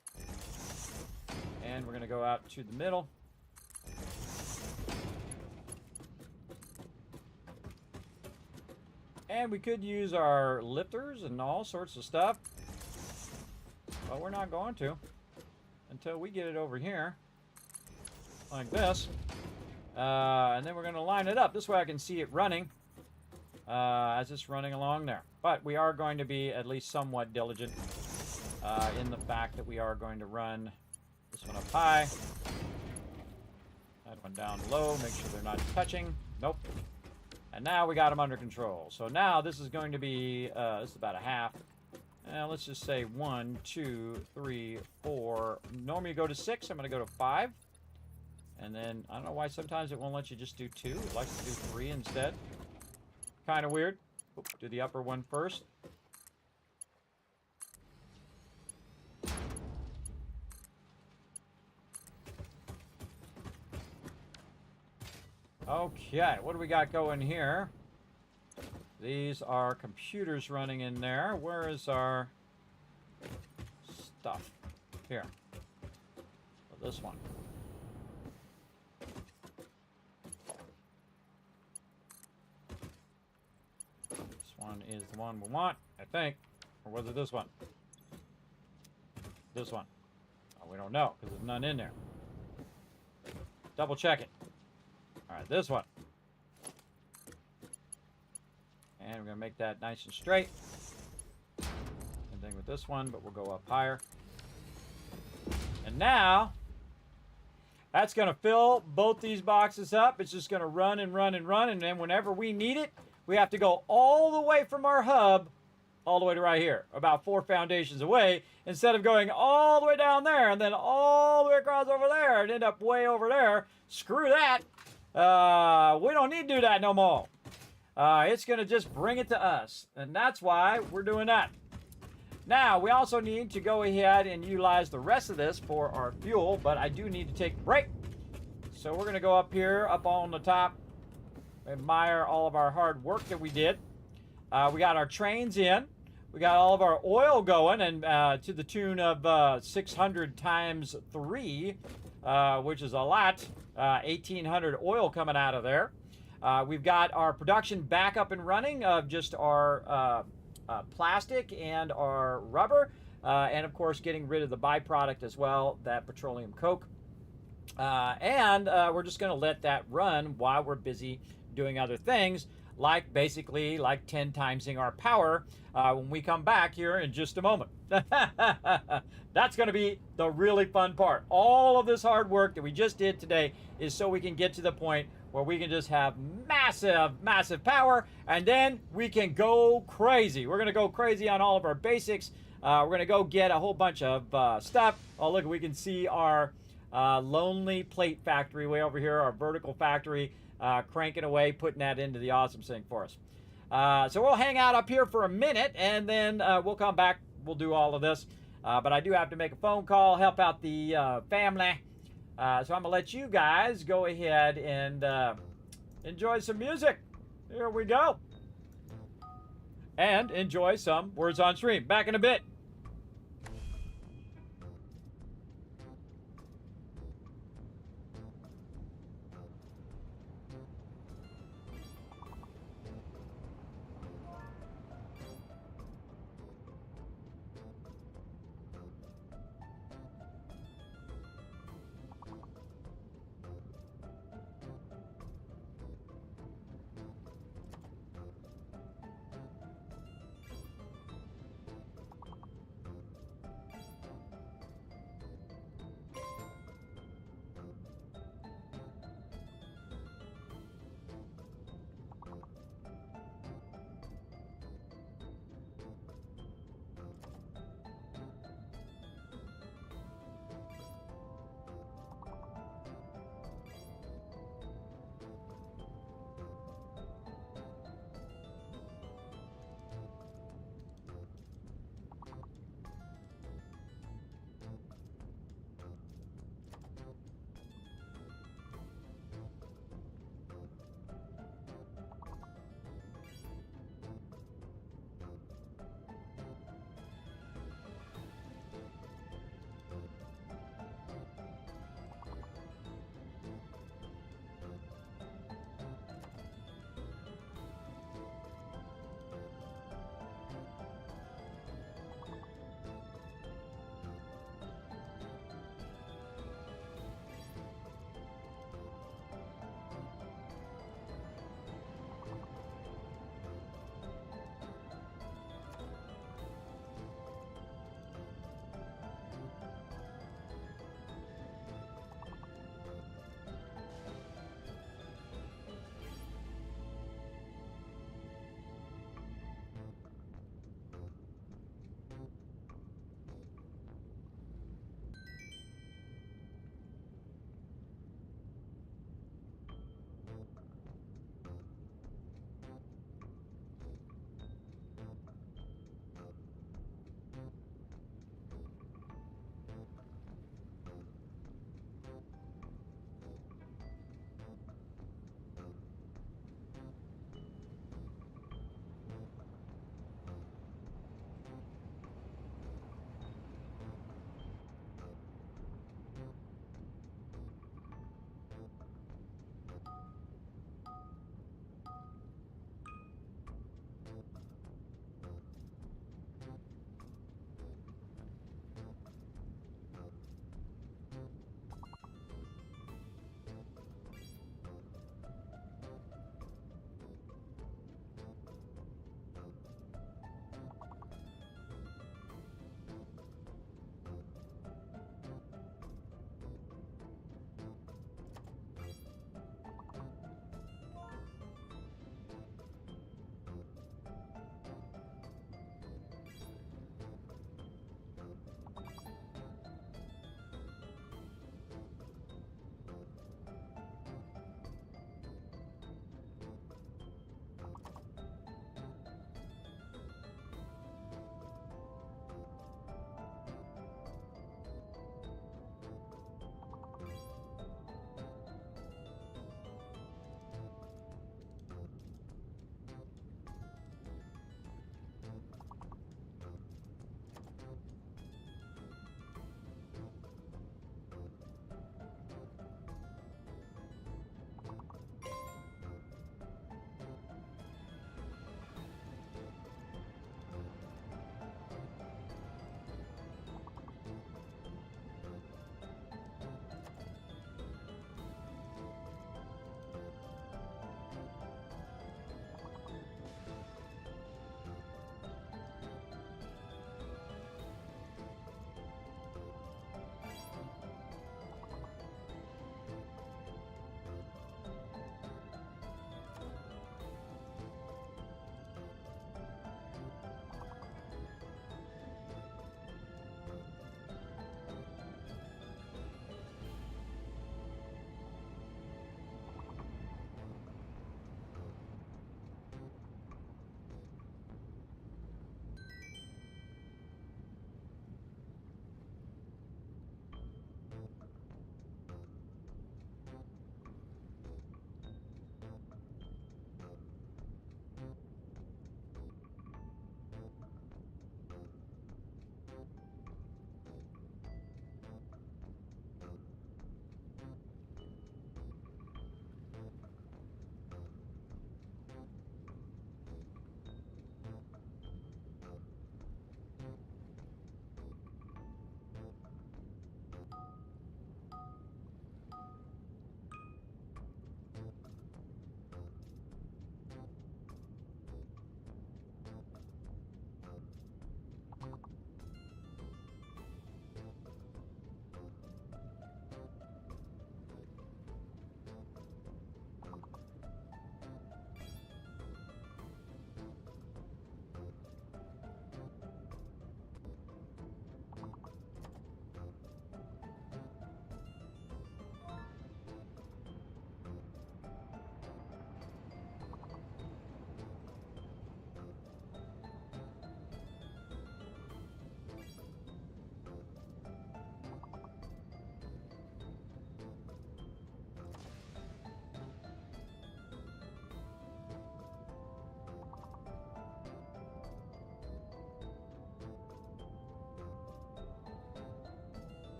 And we're going to go out to the middle. And we could use our lifters and all sorts of stuff. But we're not going to. Until we get it over here. Like this. And then we're going to line it up. This way I can see it running. As it's running along there. But we are going to be at least somewhat diligent. In the fact that we are going to run this one up high. That one down low. Make sure they're not touching. Nope. And now we got them under control. So now this is going to be, this is about a half. Let's just say 1, 2, 3, 4. Normally you go to 6. I'm going to go to 5. And then, I don't know why sometimes it won't let you just do 2. It likes to do 3 instead. Kind of weird. Oops, do the upper one first. Okay, what do we got going here? These are computers running in there. Where is our stuff? Here. This one. This one is the one we want, I think. Or was it this one? This one. Oh, we don't know, because there's none in there. Double check it. Alright, this one. And we're going to make that nice and straight. Same thing with this one, but we'll go up higher. And now, that's going to fill both these boxes up. It's just going to run and run and run. And then whenever we need it, we have to go all the way from our hub, all the way to right here, about 4 foundations away, instead of going all the way down there and then all the way across over there and end up way over there. Screw that. We don't need to do that no more. It's going to just bring it to us. And that's why we're doing that. Now, we also need to go ahead and utilize the rest of this for our fuel, but I do need to take a break. So we're going to go up here, up on the top, admire all of our hard work that we did. We got our trains in. We got all of our oil going, and to the tune of 600 times 3, which is a lot. 1,800 oil coming out of there. We've got our production back up and running of just our plastic and our rubber, and of course getting rid of the byproduct as well, that petroleum coke. And we're just going to let that run while we're busy doing other things, like basically like 10 timesing our power when we come back here in just a moment. That's going to be the really fun part. All of this hard work that we just did today is so we can get to the point where we can just have massive power, and then we can go crazy. We're going to go crazy on all of our basics. We're going to go get a whole bunch of stuff. Oh, look, we can see our lonely plate factory way over here, our vertical factory, cranking away, putting that into the awesome sink for us. So we'll hang out up here for a minute, and then we'll come back. We'll do all of this. But I do have to make a phone call, help out the family. So I'm going to let you guys go ahead and enjoy some music. Here we go. And enjoy some Words on Stream. Back in a bit.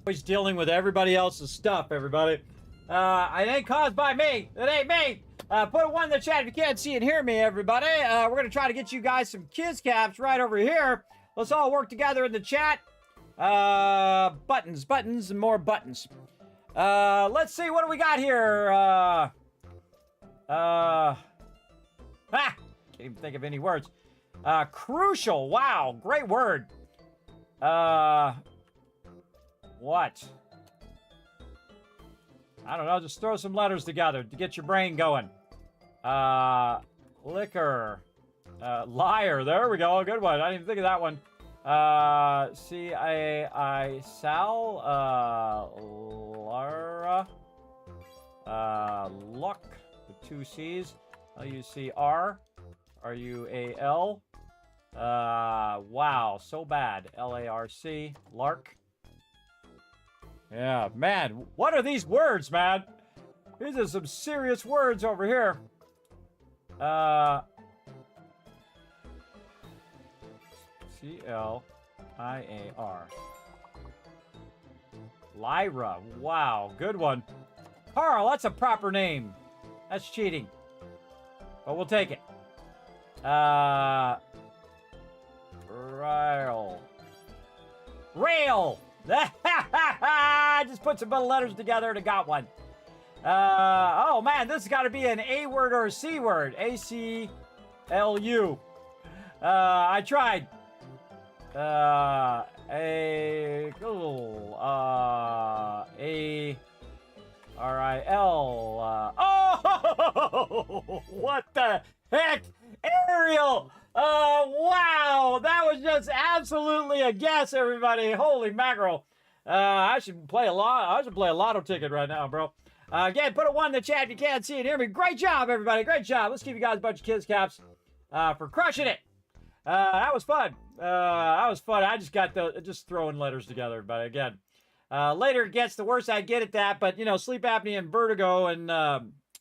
Always dealing with everybody else's stuff, everybody. It ain't caused by me. It ain't me. Put a 1 in the chat if you can't see and hear me, everybody. We're going to try to get you guys some Kiz caps right over here. Let's all work together in the chat. Buttons, and more buttons. Let's see, what do we got here? Can't even think of any words. Crucial. Wow, great word. What? I don't know, just throw some letters together to get your brain going. Liquor. Liar. There we go. Good one. I didn't even think of that one. Sal. Lara. Luck. With 2 C's. L-U-C-R. R-U-A-L. Wow. So bad. L-A-R-C. Lark. Yeah, man. What are these words, man? These are some serious words over here. C-L-I-A-R. Lyra. Wow, good one. Carl, that's a proper name. That's cheating. But we'll take it. Rail. Rail. Just put some letters together and got one. Oh man, this has got to be an A word or a C word. A-C-L-U. I tried. A-R-I-L. Oh, what the heck? Ariel. Wow. That was just absolutely a guess, everybody. Holy mackerel. I should play a lotto ticket right now, bro. Again, put a 1 in the chat if you can't see it. Hear me. Great job, everybody. Great job. Let's give you guys a bunch of Kiz caps for crushing it. That was fun. I just got just throwing letters together, but again, later it gets the worse I get at that. But you know, sleep apnea and vertigo and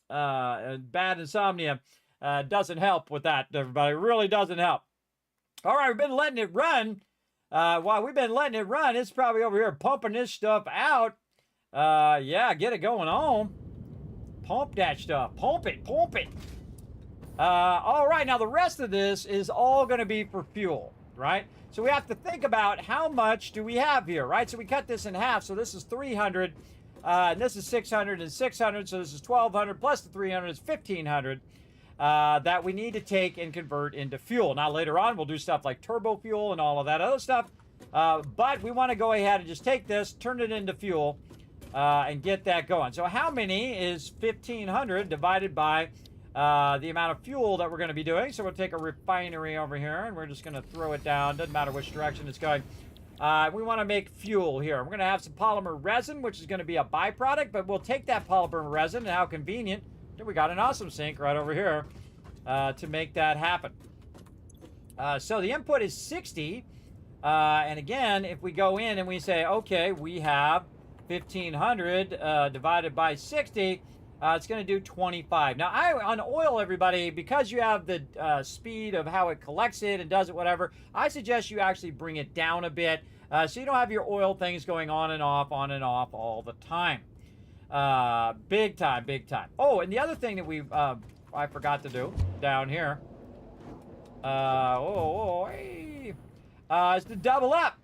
bad insomnia doesn't help with that. Everybody, it really doesn't help. All right, we've been letting it run. While we've been letting it run, it's probably over here pumping this stuff out. Yeah, get it going on. Pump that stuff. Pump it. Pump it. All right, now the rest of this is all going to be for fuel, right? So we have to think about how much do we have here, right? So we cut this in half. So this is 300, and this is 600 and 600. So this is 1,200 plus the 300 is 1,500 that we need to take and convert into fuel. Now later on, we'll do stuff like turbo fuel and all of that other stuff. But we want to go ahead and just take this, turn it into fuel, and get that going. So how many is 1,500 divided by the amount of fuel that we're going to be doing? So we'll take a refinery over here and we're just going to throw it down. Doesn't matter which direction it's going. We want to make fuel here. We're going to have some polymer resin, which is going to be a byproduct, but we'll take that polymer resin, and how convenient. We got an awesome sink right over here to make that happen. So the input is 60. And again, if we go in and we say, okay, we have 1,500 divided by 60, it's going to do 25. Now, on oil, everybody, because you have the speed of how it collects it and does it, whatever, I suggest you actually bring it down a bit so you don't have your oil things going on and off all the time. Big time, big time. Oh, and the other thing that I forgot to do down here, hey, is to double up.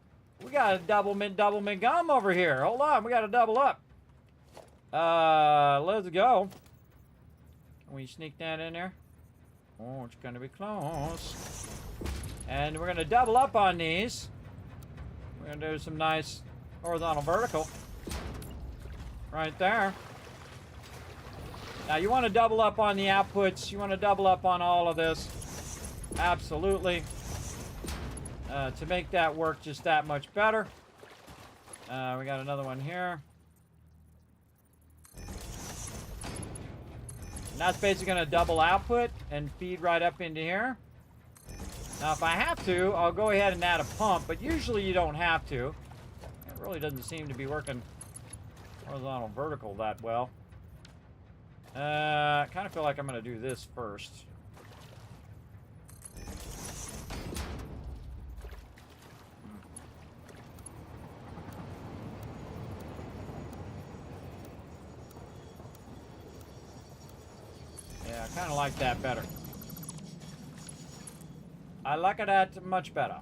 We got a double mint gum over here. Hold on, we got to double up. Let's go. Can we sneak that in there? Oh, it's gonna be close. And we're gonna double up on these. We're gonna do some nice horizontal vertical. Right there. Now you want to double up on the outputs. You want to double up on all of this. Absolutely. To make that work just that much better. We got another one here. And that's basically going to double output and feed right up into here. Now if I have to, I'll go ahead and add a pump, but usually you don't have to. It really doesn't seem to be working horizontal vertical that well. I kind of feel like I'm going to do this first. Kind of like that better. I like that much better.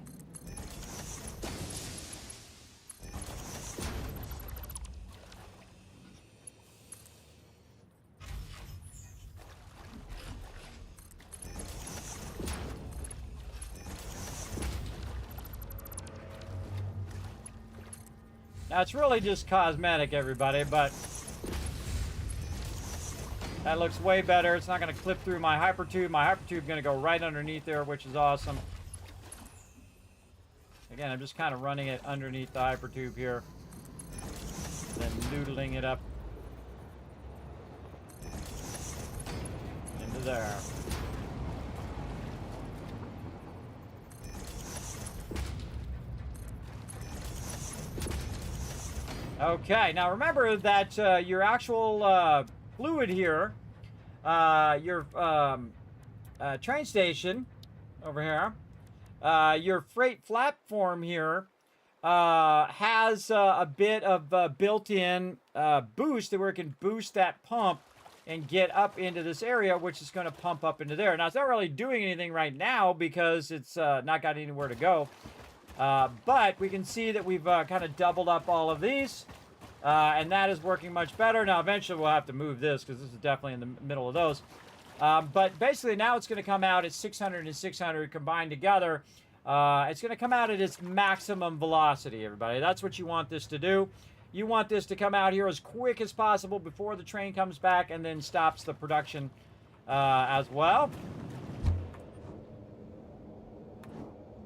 Now, it's really just cosmetic, everybody, but that looks way better. It's not going to clip through my hypertube. My hypertube is going to go right underneath there, which is awesome. Again, I'm just kind of running it underneath the hypertube here. Then noodling it up into there. Okay, now remember that your actual fluid here, your train station over here, your freight platform here has a bit of built-in boost where it can boost that pump and get up into this area, which is going to pump up into there. Now, it's not really doing anything right now because it's not got anywhere to go. But we can see that we've kind of doubled up all of these, and that is working much better. Now, eventually we'll have to move this because this is definitely in the middle of those. But basically now it's going to come out at 600 and 600 combined together. It's going to come out at its maximum velocity, everybody. That's what you want this to do. You want this to come out here as quick as possible before the train comes back and then stops the production as well.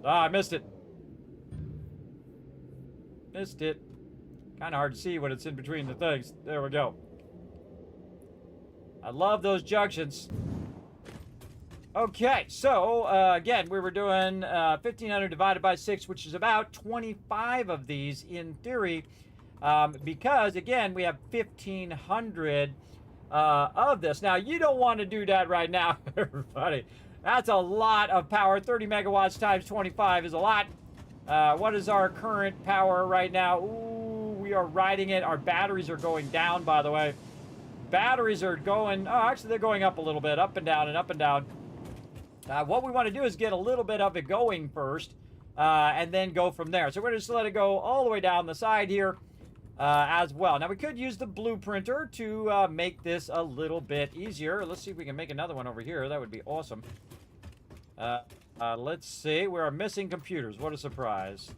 Ah, I missed it. Missed it. Kind of hard to see when it's in between the things. There we go. I love those junctions. Okay, so again, we were doing 1,500 divided by 6, which is about 25 of these in theory, because again, we have 1,500 of this. Now, you don't want to do that right now, everybody. That's a lot of power. 30 megawatts times 25 is a lot. What is our current power right now? Ooh, we are riding it. Our batteries are going down, by the way. Batteries are going, oh, actually they're going up a little bit, up and down and up and down. What we want to do is get a little bit of it going first, and then go from there. So we're going to just let it go all the way down the side here as well. Now we could use the blueprinter to make this a little bit easier. Let's see if we can make another one over here. That would be awesome. Let's see. We are missing computers. What a surprise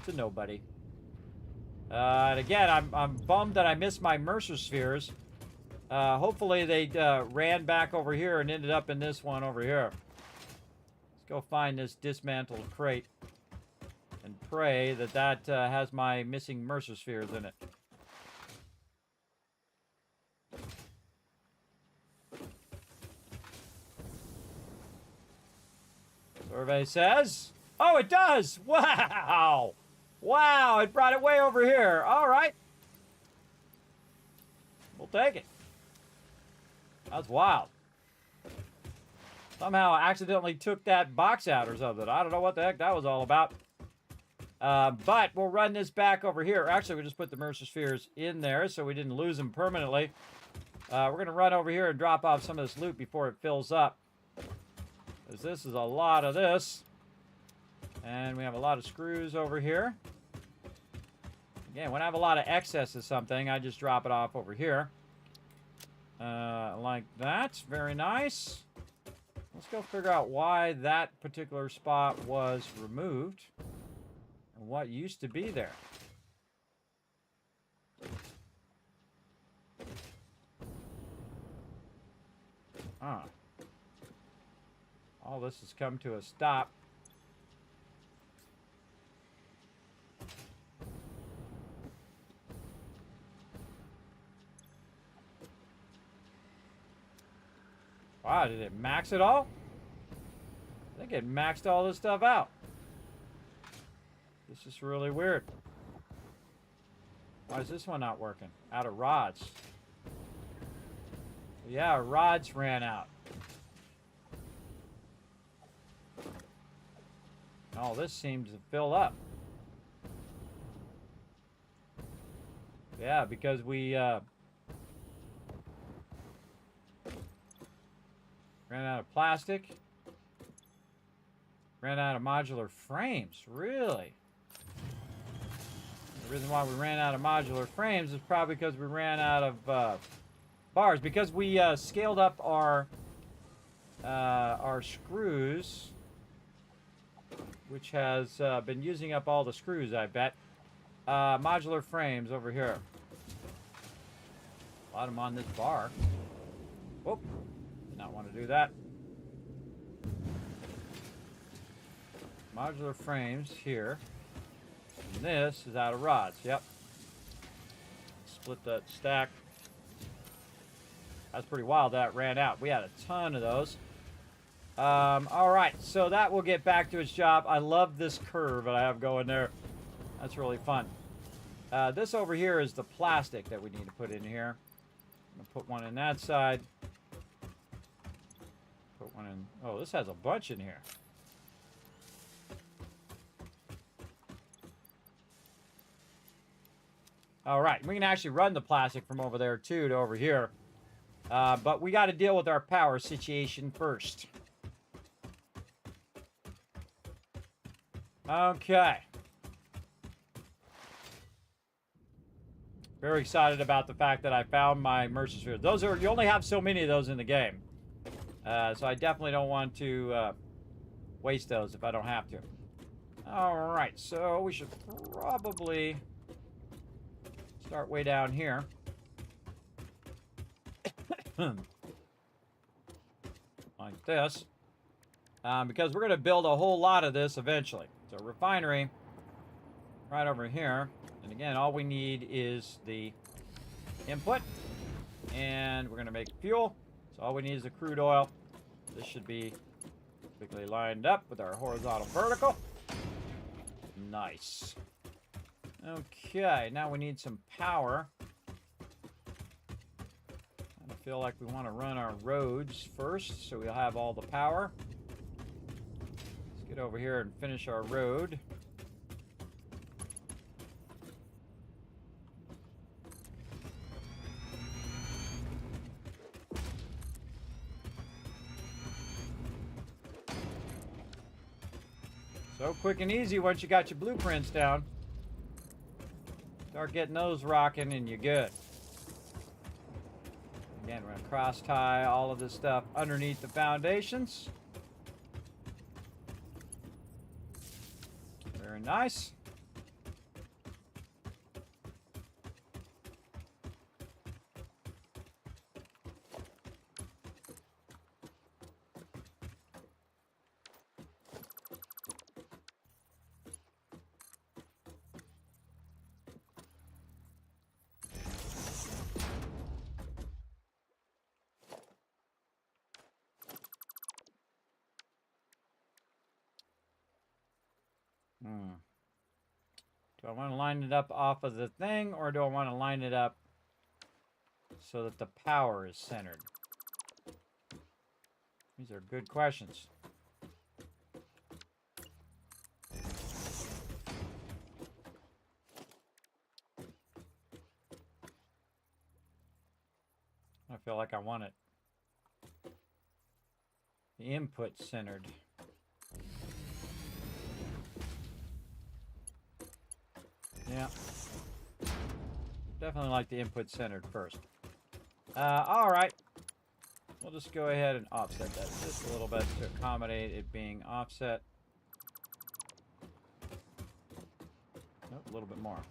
to nobody. And again, I'm bummed that I missed my Mercer spheres. Hopefully they ran back over here and ended up in this one over here. Let's go find this dismantled crate and pray that that has my missing Mercer spheres in it. Survey says, oh, it does. Wow. Wow, it brought it way over here. All right. We'll take it. That's wild. Somehow I accidentally took that box out or something. I don't know what the heck that was all about. But we'll run this back over here. Actually, we just put the Mercer spheres in there so we didn't lose them permanently. We're going to run over here and drop off some of this loot before it fills up. Because this is a lot of this. And we have a lot of screws over here. Again, when I have a lot of excess of something, I just drop it off over here. Like that. Very nice. Let's go figure out why that particular spot was removed. And what used to be there. Huh. All this has come to a stop. Wow, did it max it all? I think it maxed all this stuff out. This is really weird. Why is this one not working? Out of rods. Yeah, rods ran out. Oh, this seems to fill up. Yeah, because we Ran out of plastic. Ran out of modular frames. Really? The reason why we ran out of modular frames is probably because we ran out of bars. Because we scaled up our screws, which has been using up all the screws, I bet. Modular frames over here. A lot of them on this bar. Whoop. Did not want to do that. Modular frames here. And this is out of rods. Yep. Split that stack. That's pretty wild that ran out. We had a ton of those. Alright, so that will get back to its job. I love this curve that I have going there. That's really fun. This over here is the plastic that we need to put in here. I'm going to put one in that side. Put one in... Oh, this has a bunch in here. Alright, we can actually run the plastic from over there too to over here. But we got to deal with our power situation first. Okay. Very excited about the fact that I found my immersion spheres. Those are, you only have so many of those in the game. So I definitely don't want to waste those if I don't have to. Alright, so we should probably start way down here. Like this. Because we're going to build a whole lot of this eventually. So refinery right over here. And again, all we need is the input. And we're going to make fuel. So all we need is the crude oil. This should be perfectly lined up with our horizontal vertical. Nice. Okay, now we need some power. I feel like we want to run our roads first, so we'll have all the power. Let's get over here and finish our road. So quick and easy once you got your blueprints down. Start getting those rocking and you're good. Again, we're going to cross tie all of this stuff underneath the foundations. Very nice. Do I want to line it up off of the thing, or do I want to line it up so that the power is centered? These are good questions. I feel like I want it. The input centered. Yeah. Definitely like the input centered first. Alright. We'll just go ahead and offset that just a little bit to accommodate it being offset. Nope, a little bit more.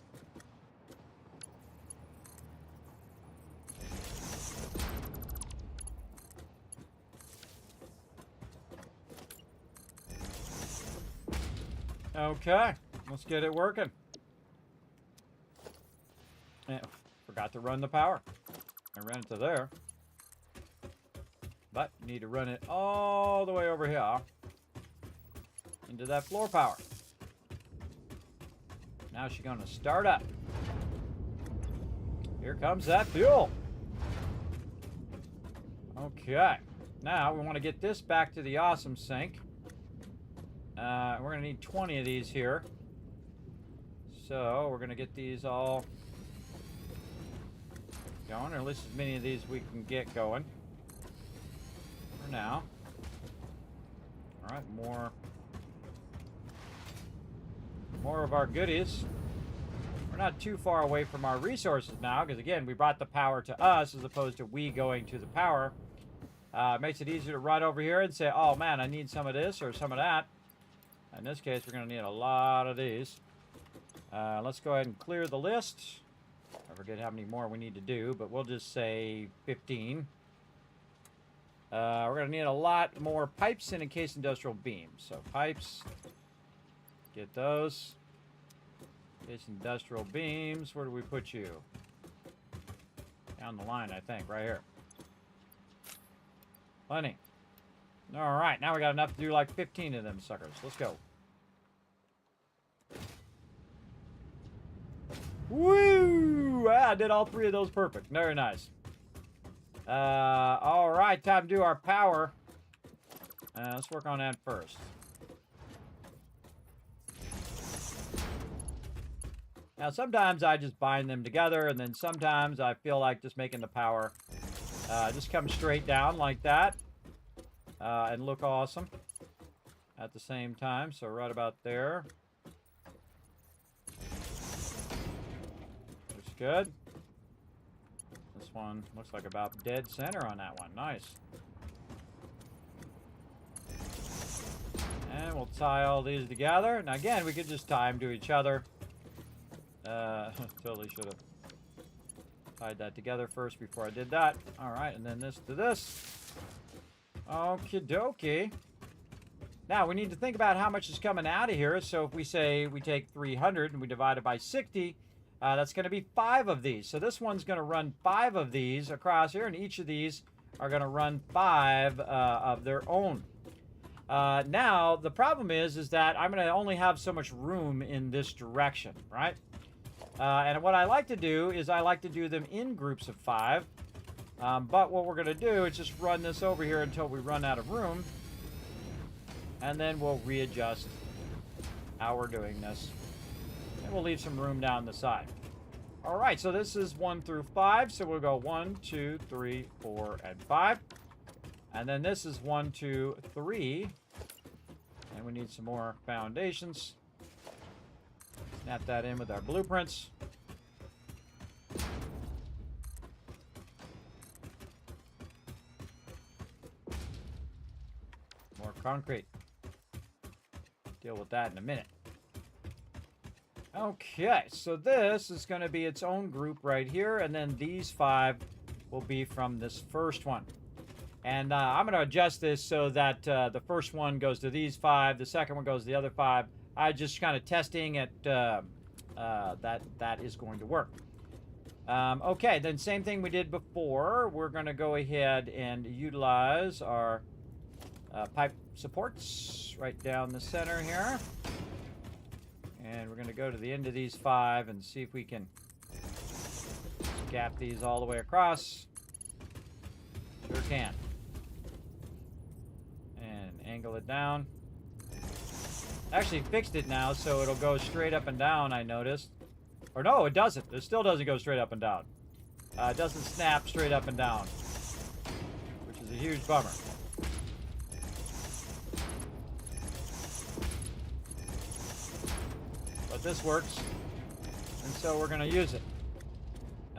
Okay, let's get it working. Forgot to run the power. I ran it to there. But need to run it all the way over here into that floor power. Now she's going to start up. Here comes that fuel. Okay. Now we want to get this back to the awesome sink. We're going to need 20 of these here. So we're going to get these all going, or at least as many of these we can get going. We're for now. Alright, more of our goodies. We're not too far away from our resources now, because again, we brought the power to us as opposed to we going to the power. Makes it easier to run over here and say, oh man, I need some of this or some of that. In this case, we're going to need a lot of these. Let's go ahead and clear the list. I forget how many more we need to do, but we'll just say 15. We're going to need a lot more pipes and encased industrial beams. So pipes, get those. Encased industrial beams, where do we put you? Down the line, I think, right here. Plenty. All right, now we got enough to do like 15 of them suckers. Let's go. Woo! I did all 3 of those perfect. Very nice. All right, time to do our power. Let's work on that first. Now, sometimes I just bind them together, and then sometimes I feel like just making the power just come straight down like that and look awesome at the same time. So right about there. Looks good. This one looks like about dead center on that one. Nice. And we'll tie all these together. Now again, we could just tie them to each other. Totally should have tied that together first before I did that. All right, and then this to this. Okie dokie. Now, we need to think about how much is coming out of here. So if we say we take 300 and we divide it by 60, that's going to be 5 of these. So this one's going to run 5 of these across here, and each of these are going to run 5 of their own. Now, the problem is that I'm going to only have so much room in this direction, right? And what I like to do is I like to do them in groups of 5. But what we're going to do is just run this over here until we run out of room. And then we'll readjust how we're doing this. And we'll leave some room down the side. All right, so this is 1 through 5. So we'll go 1, 2, 3, 4, and 5. And then this is 1, 2, 3. And we need some more foundations. Snap that in with our blueprints. More concrete. Deal with that in a minute. Okay, so this is going to be its own group right here, and then these 5 will be from this first one. And I'm going to adjust this so that the first one goes to these 5, the second one goes to the other 5. I just kind of testing it that is going to work. Okay, then same thing we did before. We're going to go ahead and utilize our pipe supports right down the center here. And we're going to go to the end of these 5 and see if we can gap these all the way across. Sure can. And angle it down. Actually fixed it now, so it'll go straight up and down, I noticed. Or no, it doesn't. It still doesn't go straight up and down. It doesn't snap straight up and down, which is a huge bummer. But this works, and so we're going to use it.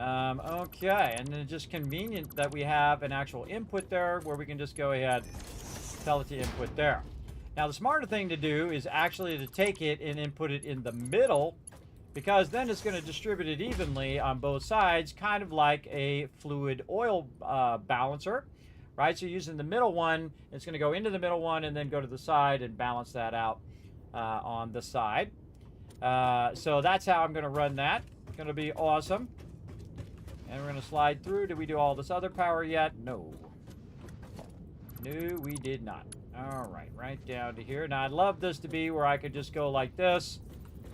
Okay, and then it's just convenient that we have an actual input there where we can just go ahead, tell it to input there. Now, the smarter thing to do is actually to take it and input it in the middle, because then it's going to distribute it evenly on both sides, kind of like a fluid oil balancer, right? So using the middle one, it's going to go into the middle one and then go to the side and balance that out on the side. So that's how I'm going to run that. It's going to be awesome. And we're going to slide through. Did we do all this other power yet? No. No, we did not. All right, right down to here. Now, I'd love this to be where I could just go like this,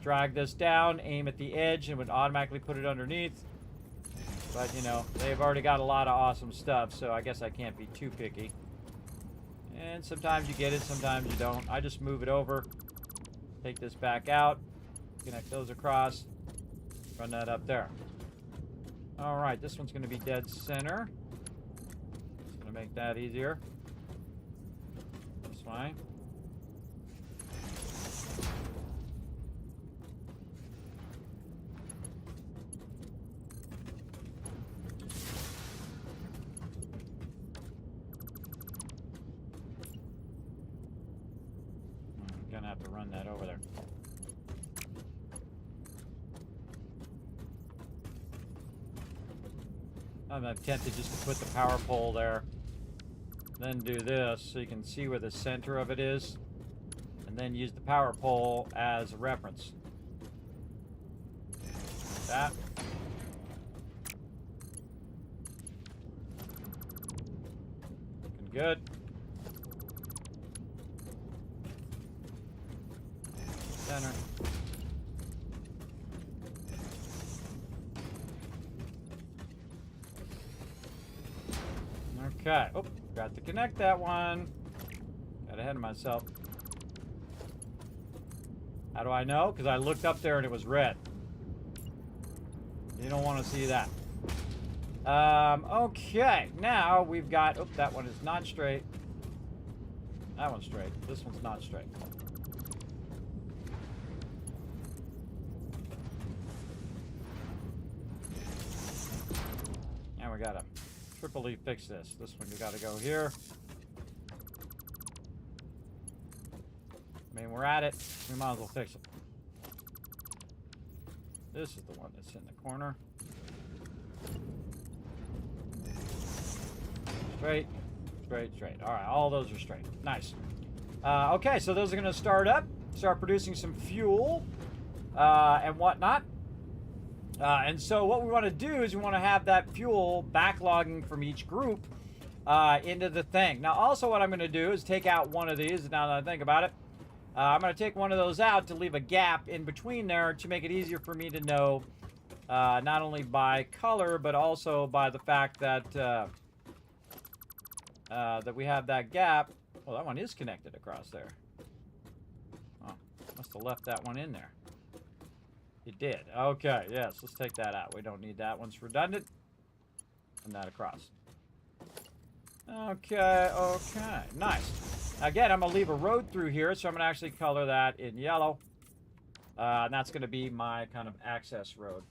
drag this down, aim at the edge, and would automatically put it underneath. But, you know, they've already got a lot of awesome stuff, so I guess I can't be too picky. And sometimes you get it, sometimes you don't. I just move it over, take this back out, connect those across, run that up there. All right, this one's going to be dead center. Just going to make that easier. way. I'm gonna have to run that over there. I'm tempted just to put the power pole there. Then do this so you can see where the center of it is. And then use the power pole as a reference. Like that. Looking good. Center. Okay. Oh, got to connect that one. Got ahead of myself. How do I know? Because I looked up there and it was red. You don't want to see that. Okay. Now we've got... Oh, that one is not straight. That one's straight. This one's not straight. Now we gotta triply fix this. This one you gotta go here. I mean, we're at it. We might as well fix it. This is the one that's in the corner. Straight, straight, straight. All right, all those are straight. Nice. Okay, so those are gonna start up, start producing some fuel and whatnot. And so what we want to do is we want to have that fuel backlogging from each group into the thing. Now, also what I'm going to do is take out one of these. Now that I think about it, I'm going to take one of those out to leave a gap in between there to make it easier for me to know not only by color, but also by the fact that that we have that gap. Well, that one is connected across there. Oh, must have left that one in there. It did. Okay, yes, let's take that out. We don't need that. One's redundant. And that across. Okay, okay. Nice. Again, I'm going to leave a road through here, so I'm going to actually color that in yellow. And that's going to be my kind of access road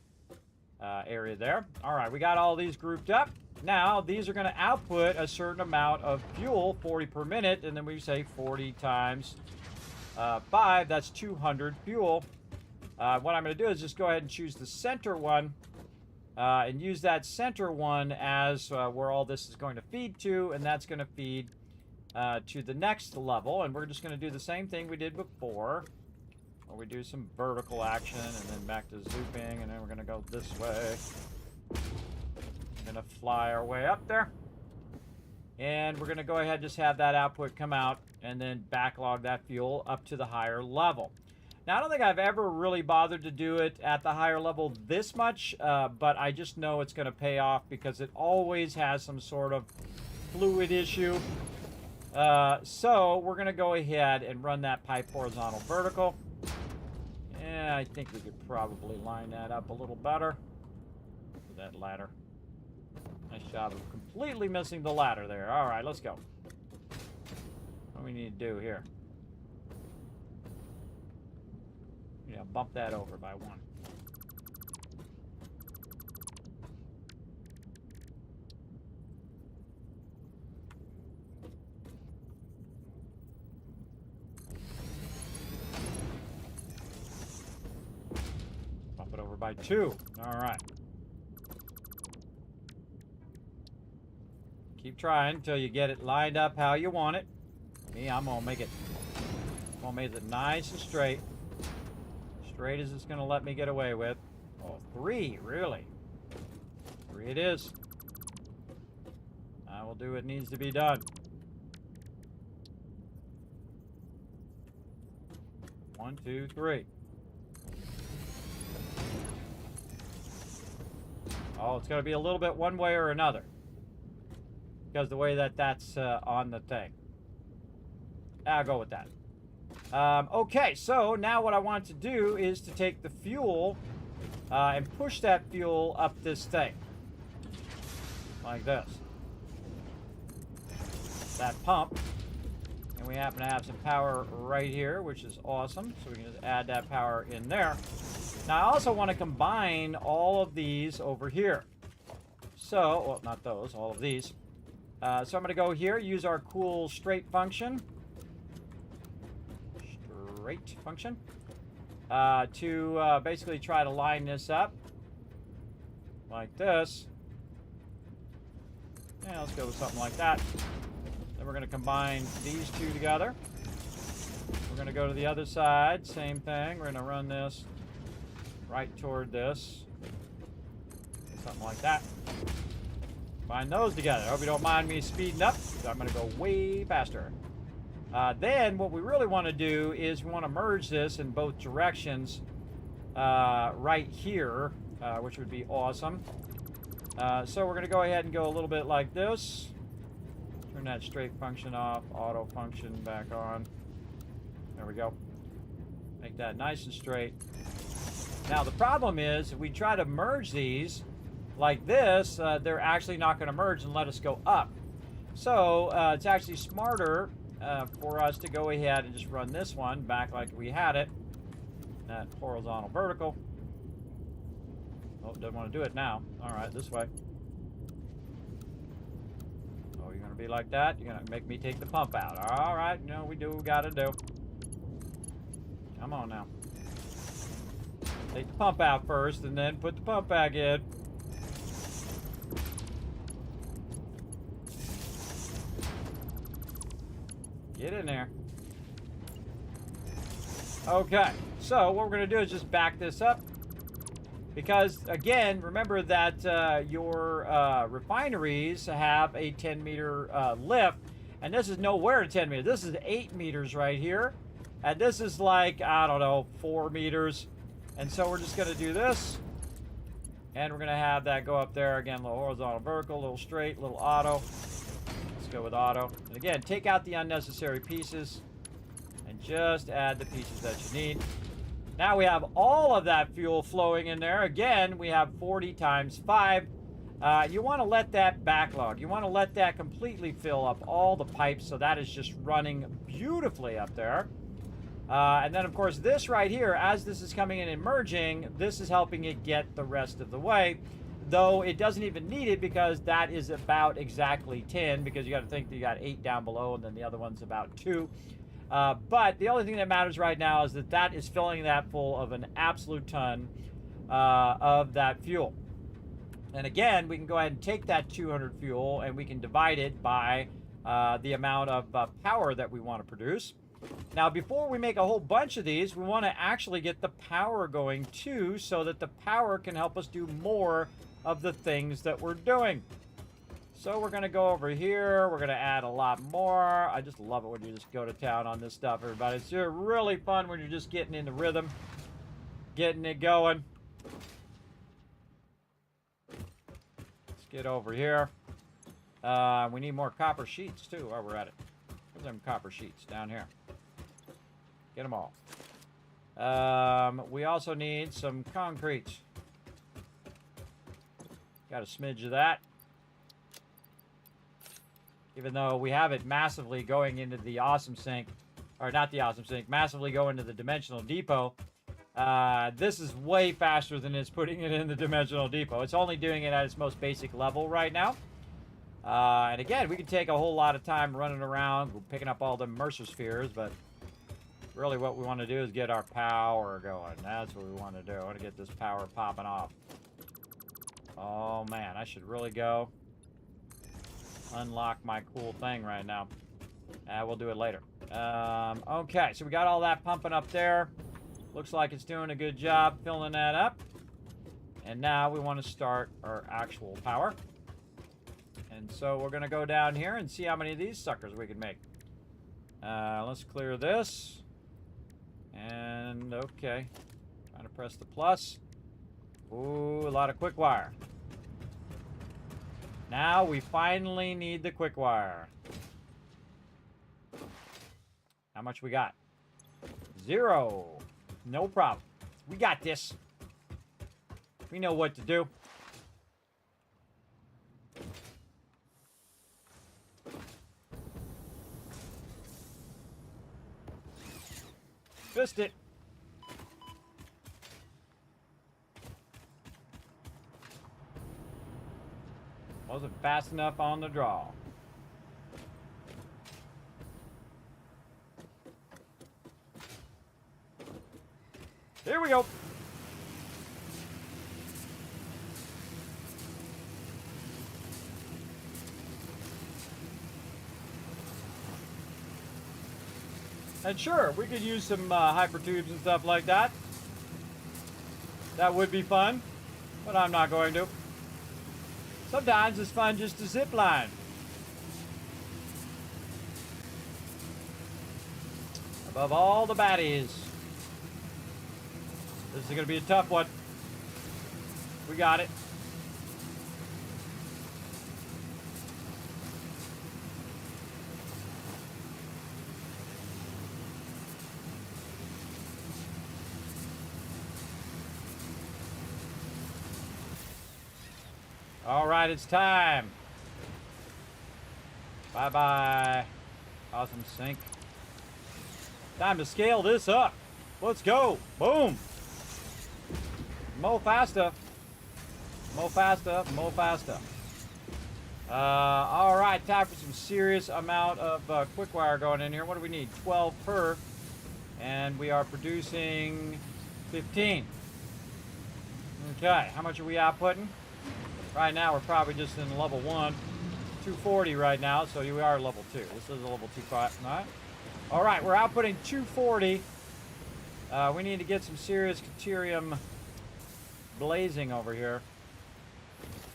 area there. All right, we got all these grouped up. Now, these are going to output a certain amount of fuel, 40 per minute, and then we say 40 times 5, that's 200 fuel. What I'm going to do is just go ahead and choose the center one and use that center one as where all this is going to feed to, and that's going to feed to the next level. And we're just going to do the same thing we did before, where we do some vertical action and then back to zooping, and then we're going to go this way. We're going to fly our way up there, and we're going to go ahead and just have that output come out and then backlog that fuel up to the higher level. Now, I don't think I've ever really bothered to do it at the higher level this much, but I just know it's going to pay off because it always has some sort of fluid issue. So we're going to go ahead and run that pipe horizontal vertical. Yeah, I think we could probably line that up a little better. Look at that ladder. Nice job of completely missing the ladder there. All right, let's go. What do we need to do here? Yeah, bump that over by one. Bump it over by 2. All right. Keep trying until you get it lined up how you want it. Me, I'm gonna make it nice and straight. Straight as it's gonna let me get away with. Oh, 3, really? 3 it is. I will do what needs to be done. 1, 2, 3. Oh, it's gonna be a little bit one way or another. Because the way that's on the thing. I'll go with that. Okay, so now what I want to do is to take the fuel and push that fuel up this thing. Like this. That pump. And And we happen to have some power right here, which is awesome. So we can just add that power in there. Now, I also want to combine all of these over here. So, well, not those, all of these. So I'm going to go here, use our cool straight function. Straight function. To basically try to line this up. Like this. Yeah, let's go with something like that. Then we're going to combine these two together. We're going to go to the other side. Same thing. We're going to run this right toward this. Something like that. Combine those together. I hope you don't mind me speeding up, because I'm going to go way faster. Then what we really want to do is we want to merge this in both directions right here, which would be awesome. So we're going to go ahead and go a little bit like this. Turn that straight function off, auto function back on. There we go. Make that nice and straight. Now the problem is, if we try to merge these like this, they're actually not going to merge and let us go up. So it's actually smarter for us to go ahead and just run this one back like we had it. That horizontal vertical. Oh, doesn't want to do it now. All right, this way. Oh, you're going to be like that? You're going to make me take the pump out. All right, you know, we do what we got to do. Come on now. Take the pump out first and then put the pump back in. Get in there. Okay, so what we're going to do is just back this up. Because, again, remember that your refineries have a 10-meter lift. And this is nowhere to 10 meters. This is 8 meters right here. And this is like, I don't know, 4 meters. And so we're just going to do this. And we're going to have that go up there. Again, a little horizontal, vertical, a little straight, a little auto. Let's go with auto. And again, take out the unnecessary pieces. And just add the pieces that you need. Now we have all of that fuel flowing in there. Again, we have 40 times 5. You want to let that backlog. You want to let that completely fill up all the pipes, so that is just running beautifully up there. And then, of course, this right here, as this is coming in and merging, this is helping it get the rest of the way. Though it doesn't even need it, because that is about exactly 10, because you got to think that you got 8 down below, and then the other one's about 2. But the only thing that matters right now is that that is filling that full of an absolute ton of that fuel. And again, we can go ahead and take that 200 fuel and we can divide it by the amount of power that we want to produce. Now, before we make a whole bunch of these, we want to actually get the power going too, so that the power can help us do more of the things that we're doing. So we're going to go over here. We're going to add a lot more. I just love it when you just go to town on this stuff, everybody. It's really fun when you're just getting in the rhythm, getting it going. Let's get over here. We need more copper sheets, too, while we're at it. Where's them copper sheets? Down here. Get them all. We also need some concrete. Got a smidge of that. Even though we have it massively going into the awesome sink, or not the awesome sink, massively going to the dimensional depot. This is way faster than it's putting it in the dimensional depot. It's only doing it at its most basic level right now. And again, we could take a whole lot of time running around, picking up all the Mercer spheres, but really what we want to do is get our power going. That's what we want to do. I want to get this power popping off. Oh man, I should really go unlock my cool thing right now. We'll do it later. Okay, so we got all that pumping up there. Looks like it's doing a good job filling that up. And now we want to start our actual power. And so we're going to go down here and see how many of these suckers we can make. Let's clear this. And okay. Trying to press the plus. Ooh, a lot of quick wire. Now we finally need the quick wire. How much we got? 0. No problem. We got this. We know what to do. Fist it. Wasn't fast enough on the draw. Here we go. And sure, we could use some hyper tubes and stuff like that. That would be fun, but I'm not going to. Sometimes it's fun just to zip line. Above all the baddies. This is going to be a tough one. We got it. All right, it's time. Bye-bye. Awesome sink. Time to scale this up. Let's go. Boom. Mo faster. Mo faster. Mo faster. All right, time for some serious amount of quick wire going in here. What do we need? 12 per. And we are producing 15. Okay, how much are we outputting? Right now, we're probably just in level 1. 240 right now, so we are level 2. This is a level 2 fight. All right, we're outputting 240. We need to get some serious deuterium blazing over here.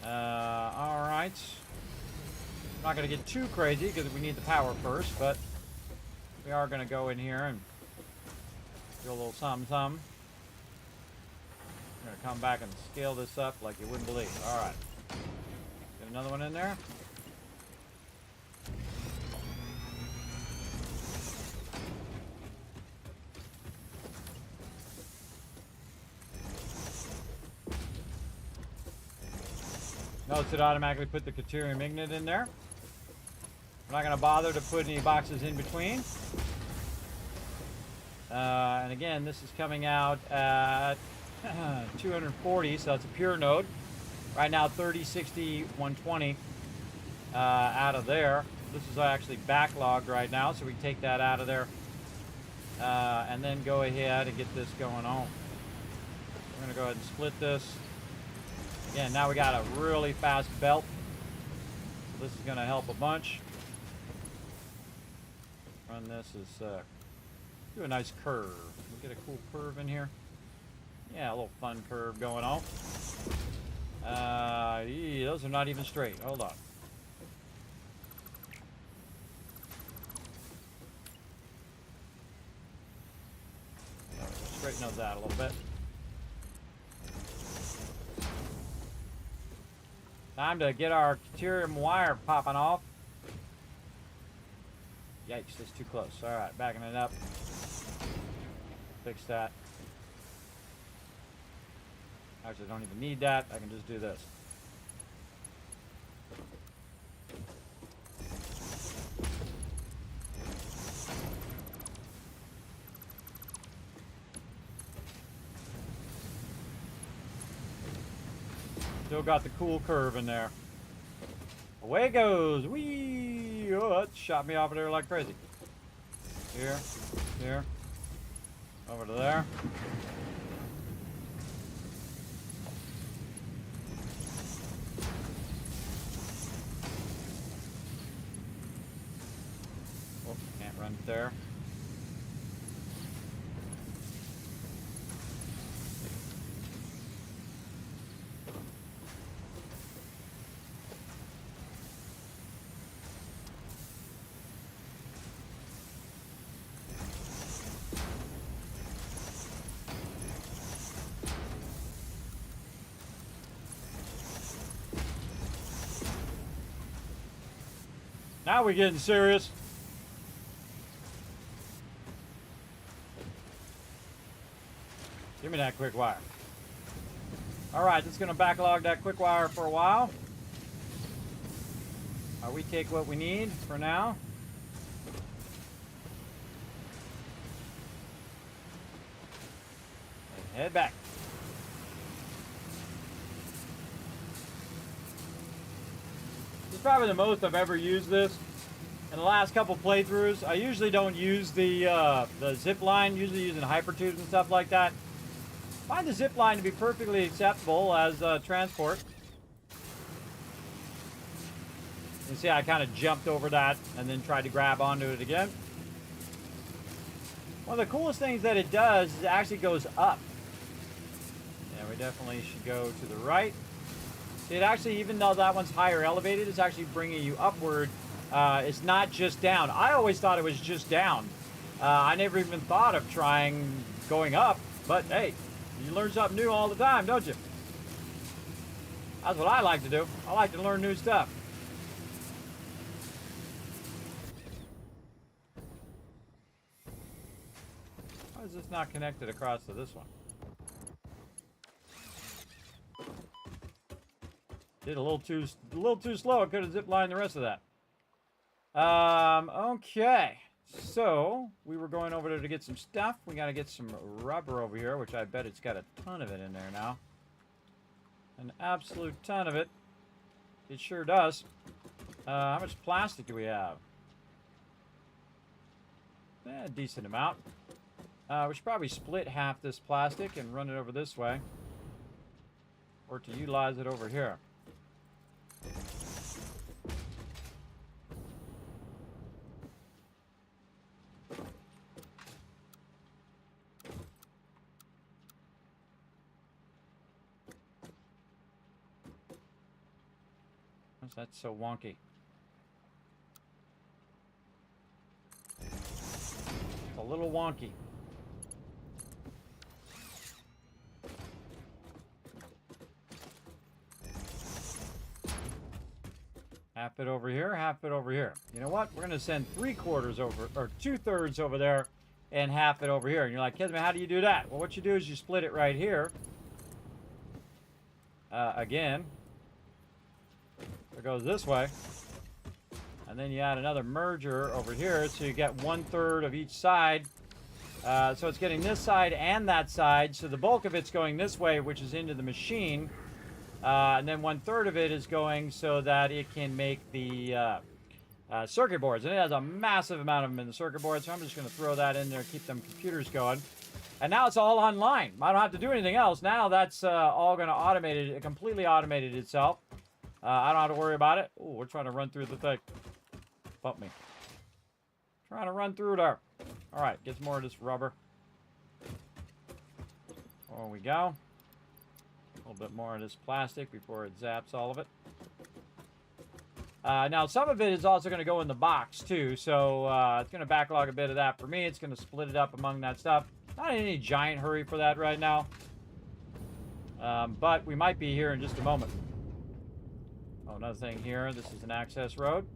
All right. I'm not going to get too crazy because we need the power first, but we are going to go in here and do a little something. I'm going to come back and scale this up like you wouldn't believe. All right. Get another one in there. Notice it automatically put the deuterium ignet in there. I'm not going to bother to put any boxes in between. And again, this is coming out at 240, so it's a pure node. Right now, 30, 60, 120 out of there. This is actually backlogged right now, so we take that out of there and then go ahead and get this going on. We're going to go ahead and split this. Again, now we got a really fast belt. So this is going to help a bunch. Run this as do a nice curve. We get a cool curve in here. Yeah, a little fun curve going on. Those are not even straight. Hold on. Straighten those out a little bit. Time to get our deuterium wire popping off. Yikes, that's too close. All right, backing it up. Fix that. Actually, I don't even need that. I can just do this. Still got the cool curve in there. Away it goes. Whee! Oh, that shot me off of there like crazy. Here, here, over to there. Oh, can't run it there. Now we're getting serious. Give me that quick wire. All right, just gonna backlog that quick wire for a while. We take what we need for now. Head back. This is probably the most I've ever used this. In the last couple playthroughs, I usually don't use the zip line, usually using hypertubes and stuff like that. Find the zip line to be perfectly acceptable as transport. You see, I kind of jumped over that and then tried to grab onto it again. One of the coolest things that it does is it actually goes up. Yeah, we definitely should go to the right. See, it actually, even though that one's higher elevated, it's actually bringing you upward. It's not just down. I always thought it was just down. I never even thought of trying going up, but hey, you learn something new all the time, don't you? That's what I like to do. I like to learn new stuff. Why is this not connected across to this one? Did a little too slow. I could have zip lined the rest of that. Okay. So, we were going over there to get some stuff. We got to get some rubber over here, which I bet it's got a ton of it in there now. An absolute ton of it. It sure does. How much plastic do we have? A decent amount. We should probably split half this plastic and run it over this way. Or to utilize it over here. That's so wonky. It's a little wonky. Half it over here, half it over here. You know what? We're going to send 3/4 over, or 2/3 over there, and half it over here. And you're like, Kismet, how do you do that? Well, what you do is you split it right here. Again. It goes this way. And then you add another merger over here, so you get 1/3 of each side. So it's getting this side and that side. So the bulk of it's going this way, which is into the machine. And then 1/3 of it is going so that it can make the circuit boards. And it has a massive amount of them in the circuit board, so I'm just going to throw that in there, keep them computers going. And now it's all online. I don't have to do anything else. Now that's all going to automate it. It completely automated itself. I don't have to worry about it. Oh, we're trying to run through the thing. Bump me. Trying to run through there. All right, get some more of this rubber. There we go. A little bit more of this plastic before it zaps all of it. Now, some of it is also going to go in the box, too. So, it's going to backlog a bit of that for me. It's going to split it up among that stuff. Not in any giant hurry for that right now. But we might be here in just a moment. Oh, another thing here. This is an access road.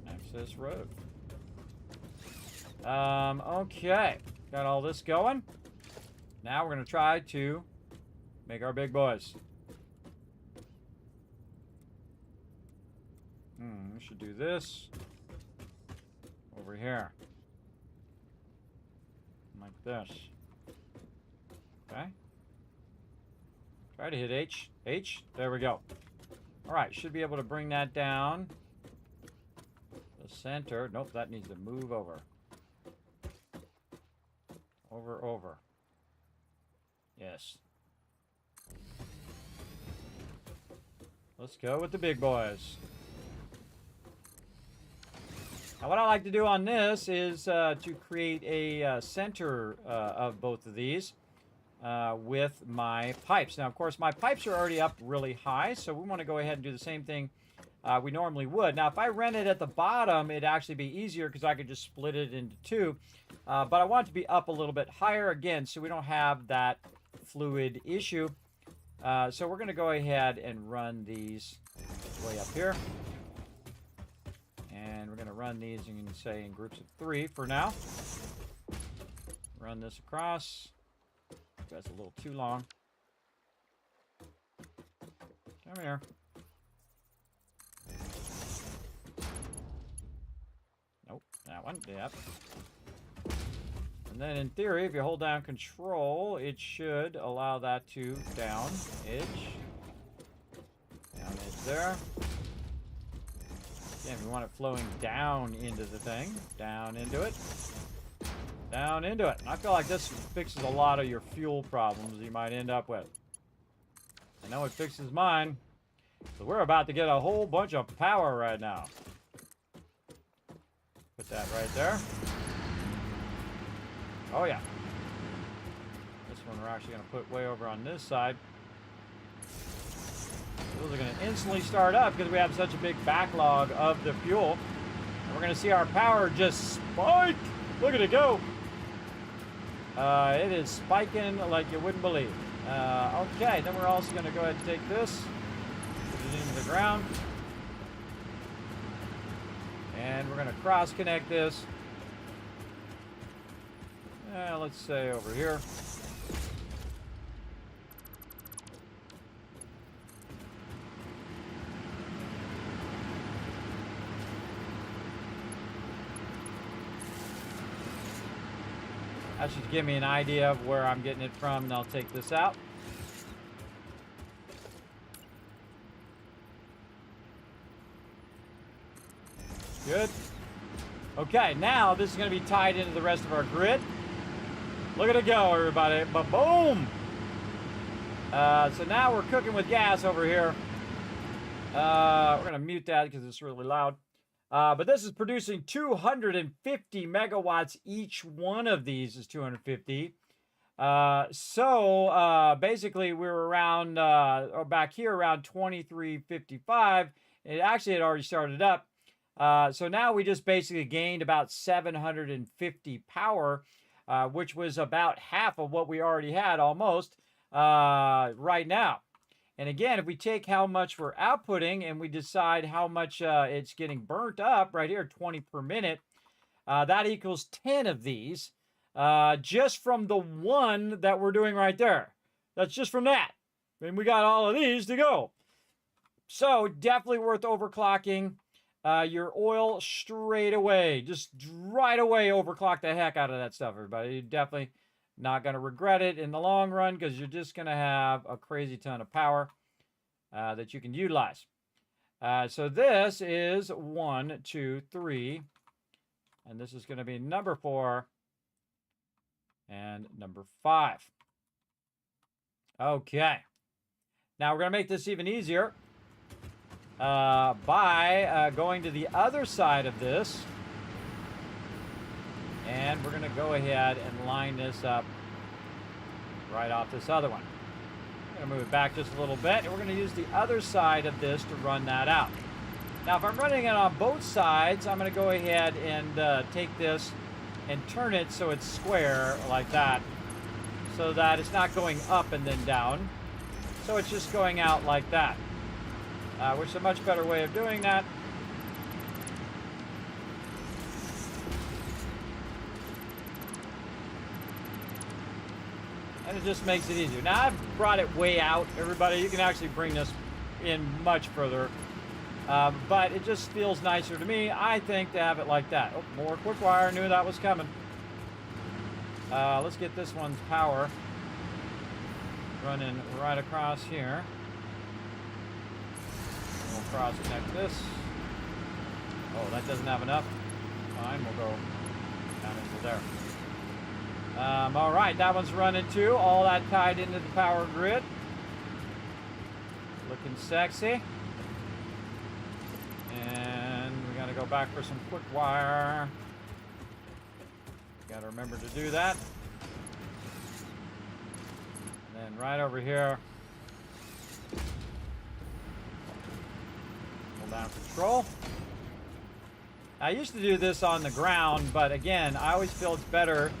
Access road. Okay. Got all this going. Now we're going to try to make our big boys. We should do this over here. Like this. Okay. Try to hit H. H. There we go. Alright, should be able to bring that down. The center. Nope, that needs to move over. Over. Yes. Let's go with the big boys. Now what I like to do on this is to create a center of both of these with my pipes. Now, of course, my pipes are already up really high, so we want to go ahead and do the same thing we normally would. Now, if I ran it at the bottom, it'd actually be easier because I could just split it into two. But I want it to be up a little bit higher again so we don't have that fluid issue. So we're going to go ahead and run these way up here. And we're going to run these, you can say, in groups of 3 for now. Run this across. That's a little too long. Come here. Nope, that one. Yep. And then in theory, if you hold down control, it should allow that to down edge. Down edge there. Again, we want it flowing down into the thing. Down into it. Down into it. And I feel like this fixes a lot of your fuel problems you might end up with. I know it fixes mine. So we're about to get a whole bunch of power right now. Put that right there. Oh yeah. This one we're actually going to put way over on this side. Those are going to instantly start up because we have such a big backlog of the fuel. And we're going to see our power just spike. Look at it go. It is spiking like you wouldn't believe. Okay, then we're also going to go ahead and take this, put it into the ground. And we're going to cross connect this. Let's say over here. That should give me an idea of where I'm getting it from, and I'll take this out. Good. Okay, now this is going to be tied into the rest of our grid. Look at it go, everybody. Ba-boom! So now we're cooking with gas over here. We're going to mute that because it's really loud. But this is producing 250 megawatts. Each one of these is 250. Basically, we're around, or back here around 2355. It actually had already started up. So now we just basically gained about 750 power, which was about half of what we already had almost right now. And again, if we take how much we're outputting and we decide how much it's getting burnt up right here, 20 per minute, that equals 10 of these just from the one that we're doing right there. That's just from that. And we got all of these to go. So definitely worth overclocking your oil straight away. Just right away overclock the heck out of that stuff, everybody. You're definitely not going to regret it in the long run because you're just going to have a crazy ton of power that you can utilize. So this is 1, 2, 3. And this is going to be number 4 and number 5. Okay. Now we're going to make this even easier by going to the other side of this. And we're going to go ahead and line this up right off this other one. I'm going to move it back just a little bit, and we're going to use the other side of this to run that out. Now, if I'm running it on both sides, I'm going to go ahead and take this and turn it so it's square like that, so that it's not going up and then down. So it's just going out like that, which is a much better way of doing that. And it just makes it easier. Now, I've brought it way out, everybody. You can actually bring this in much further. But it just feels nicer to me, I think, to have it like that. Oh, more quick wire. Knew that was coming. Let's get this one's power running right across here. We'll cross connect this. Oh, that doesn't have enough. Fine, we'll go down into there. All right, that one's running too. All that tied into the power grid. Looking sexy. And we got to go back for some quick wire. Got to remember to do that. And then right over here, hold down control. I used to do this on the ground, but again, I always feel it's better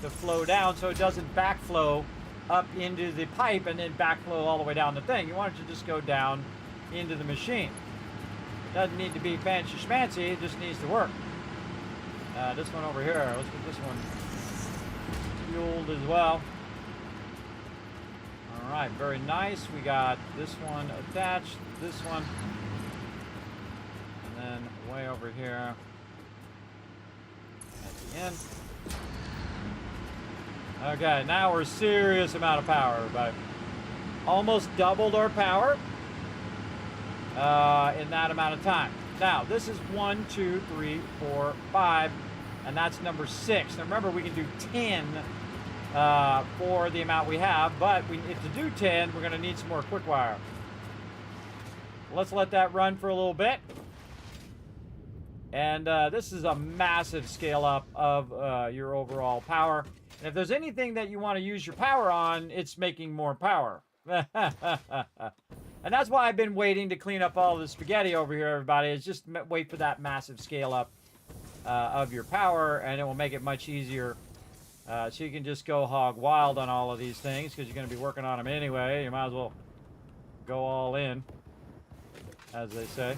to flow down so it doesn't backflow up into the pipe and then backflow all the way down the thing. You want it to just go down into the machine. It doesn't need to be fancy schmancy, it just needs to work. This one over here, let's get this one fueled as well. All right, very nice. We got this one attached, this one, and then way over here at the end. Okay, now we're a serious amount of power, everybody. Almost doubled our power in that amount of time. Now, this is 1, 2, 3, 4, 5, and that's number 6. Now, remember, we can do 10 for the amount we have, but if to do 10, we're going to need some more quick wire. Let's let that run for a little bit. And this is a massive scale up of your overall power. And if there's anything that you want to use your power on, it's making more power. And that's why I've been waiting to clean up all the spaghetti over here, everybody. Is just wait for that massive scale up of your power, and it will make it much easier. So you can just go hog wild on all of these things, because you're going to be working on them anyway. You might as well go all in, as they say.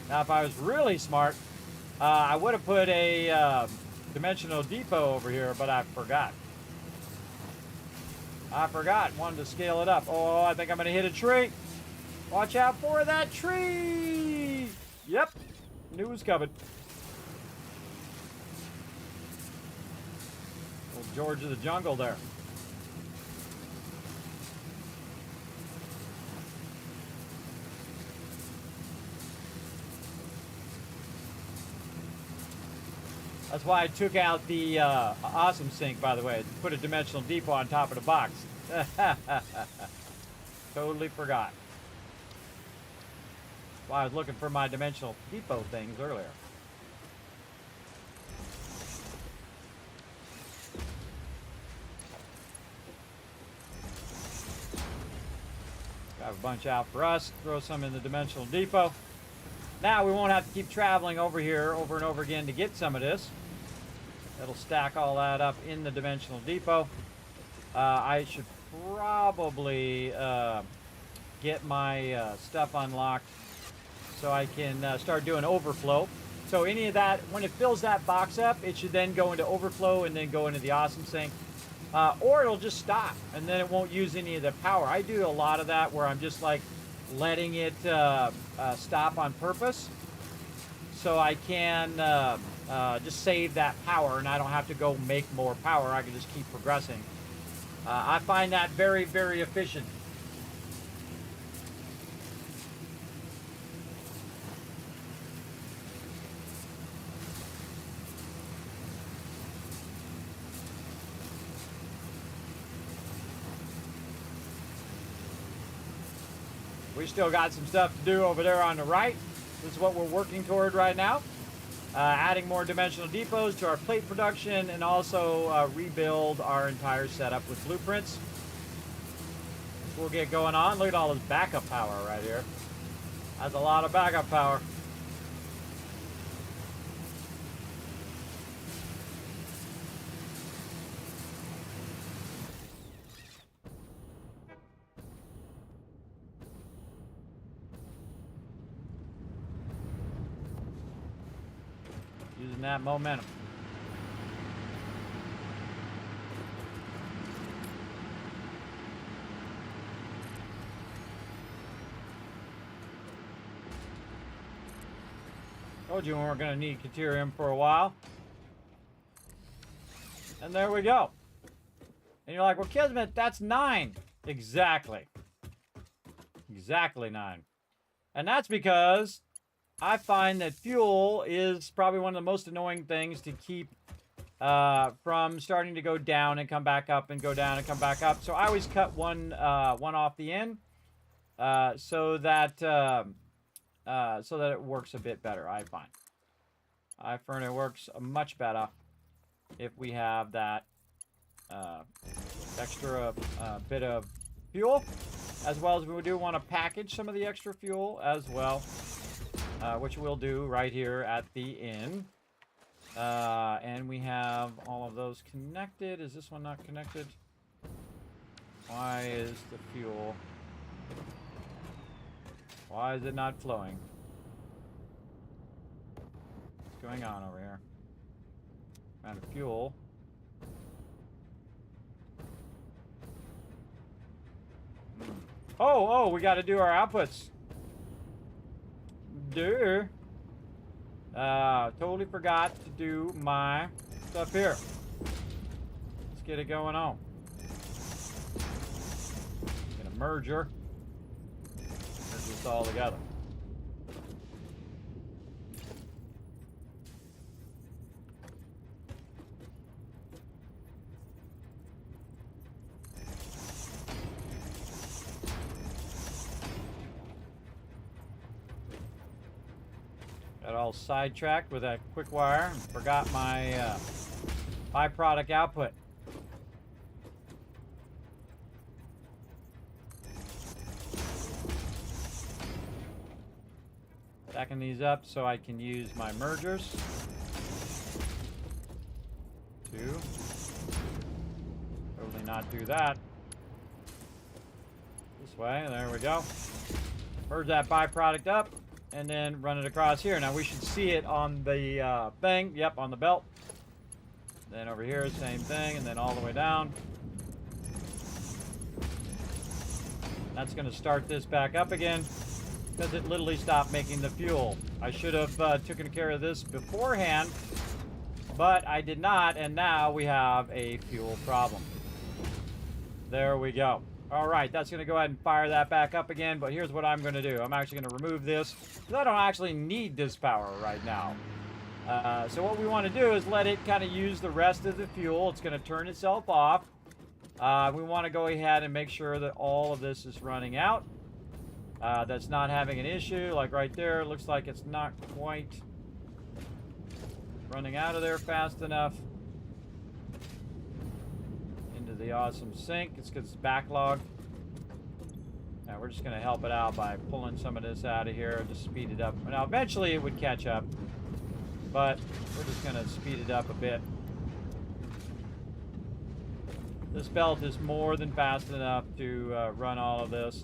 Now, if I was really smart, I would have put a dimensional depot over here, but I forgot. Wanted to scale it up. Oh, I think I'm going to hit a tree. Watch out for that tree. Yep. Knew it was coming. Old George of the jungle there. That's why I took out the awesome sink, by the way. Put a dimensional depot on top of the box. Totally forgot. That's why I was looking for my dimensional depot things earlier. Got a bunch out for us. Throw some in the dimensional depot. Now we won't have to keep traveling over here over and over again to get some of this. It'll stack all that up in the dimensional depot. I should probably get my stuff unlocked so I can start doing overflow. So any of that, when it fills that box up, it should then go into overflow and then go into the awesome sink. Or it'll just stop and then it won't use any of the power. I do a lot of that where I'm just like letting it stop on purpose, so I can just save that power and I don't have to go make more power. I can just keep progressing. I find that very, very efficient. We still got some stuff to do over there on the right. This is what we're working toward right now. Adding more dimensional depots to our plate production and also rebuild our entire setup with blueprints. We'll get going on. Look at all this backup power right here. That's a lot of backup power. Using that momentum. Told you we weren't going to need Caterium for a while. And there we go. And you're like, well, Kismet, that's 9. Exactly. Exactly 9. And that's because I find that fuel is probably one of the most annoying things to keep from starting to go down and come back up and go down and come back up. So I always cut one off the end so that it works a bit better. I find it works much better if we have that extra bit of fuel, as well as we do want to package some of the extra fuel as well. Which we'll do right here at the end. And we have all of those connected. Is this one not connected? Why is the fuel... Why is it not flowing? What's going on over here? Amount of fuel. Oh, we got to do our outputs. Duh. Totally forgot to do my stuff here. Let's get it going on. Get a merger. Merge this all together. Got all sidetracked with that quick wire and forgot my byproduct output. Stacking these up so I can use my mergers. 2. Totally not do that. This way, there we go. Merge that byproduct up. And then run it across here. Now we should see it on the thing. Yep, on the belt. Then over here, same thing. And then all the way down. That's going to start this back up again. Because it literally stopped making the fuel. I should have taken care of this beforehand. But I did not. And now we have a fuel problem. There we go. All right, that's going to go ahead and fire that back up again, but here's what I'm going to do. I'm actually going to remove this, because I don't actually need this power right now. So what we want to do is let it kind of use the rest of the fuel. It's going to turn itself off. We want to go ahead and make sure that all of this is running out. That's not having an issue, like right there. It looks like it's not quite running out of there fast enough. The awesome sink. It's because it's backlogged. Now we're just going to help it out by pulling some of this out of here to speed it up. Now eventually it would catch up, but we're just going to speed it up a bit. This belt is more than fast enough to run all of this.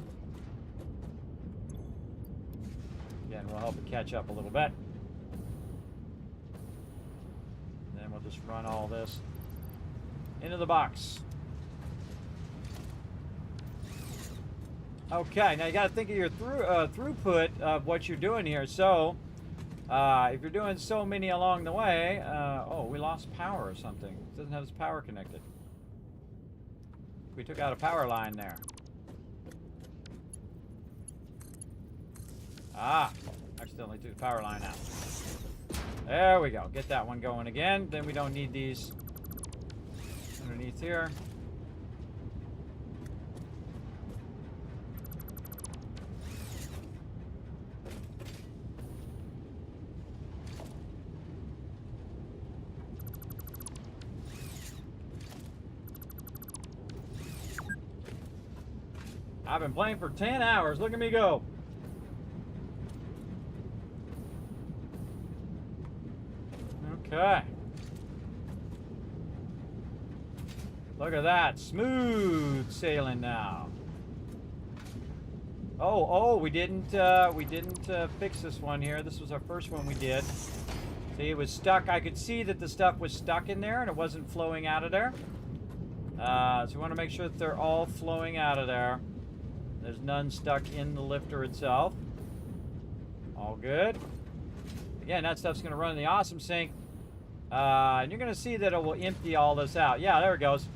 Again, we'll help it catch up a little bit. And then we'll just run all this into the box. Okay, now you got to think of your throughput of what you're doing here. So, if you're doing so many along the way, oh, we lost power or something. It doesn't have its power connected. We took out a power line there. Ah, accidentally took the power line out. There we go. Get that one going again. Then we don't need these underneath here. I've been playing for 10 hours. Look at me go. Okay. Look at that. Smooth sailing now. Oh, we didn't fix this one here. This was our first one we did. See, it was stuck. I could see that the stuff was stuck in there and it wasn't flowing out of there. So we want to make sure that they're all flowing out of there. There's none stuck in the lifter itself. All good. Again, that stuff's going to run in the awesome sink. And you're going to see that it will empty all this out. Yeah, there it goes.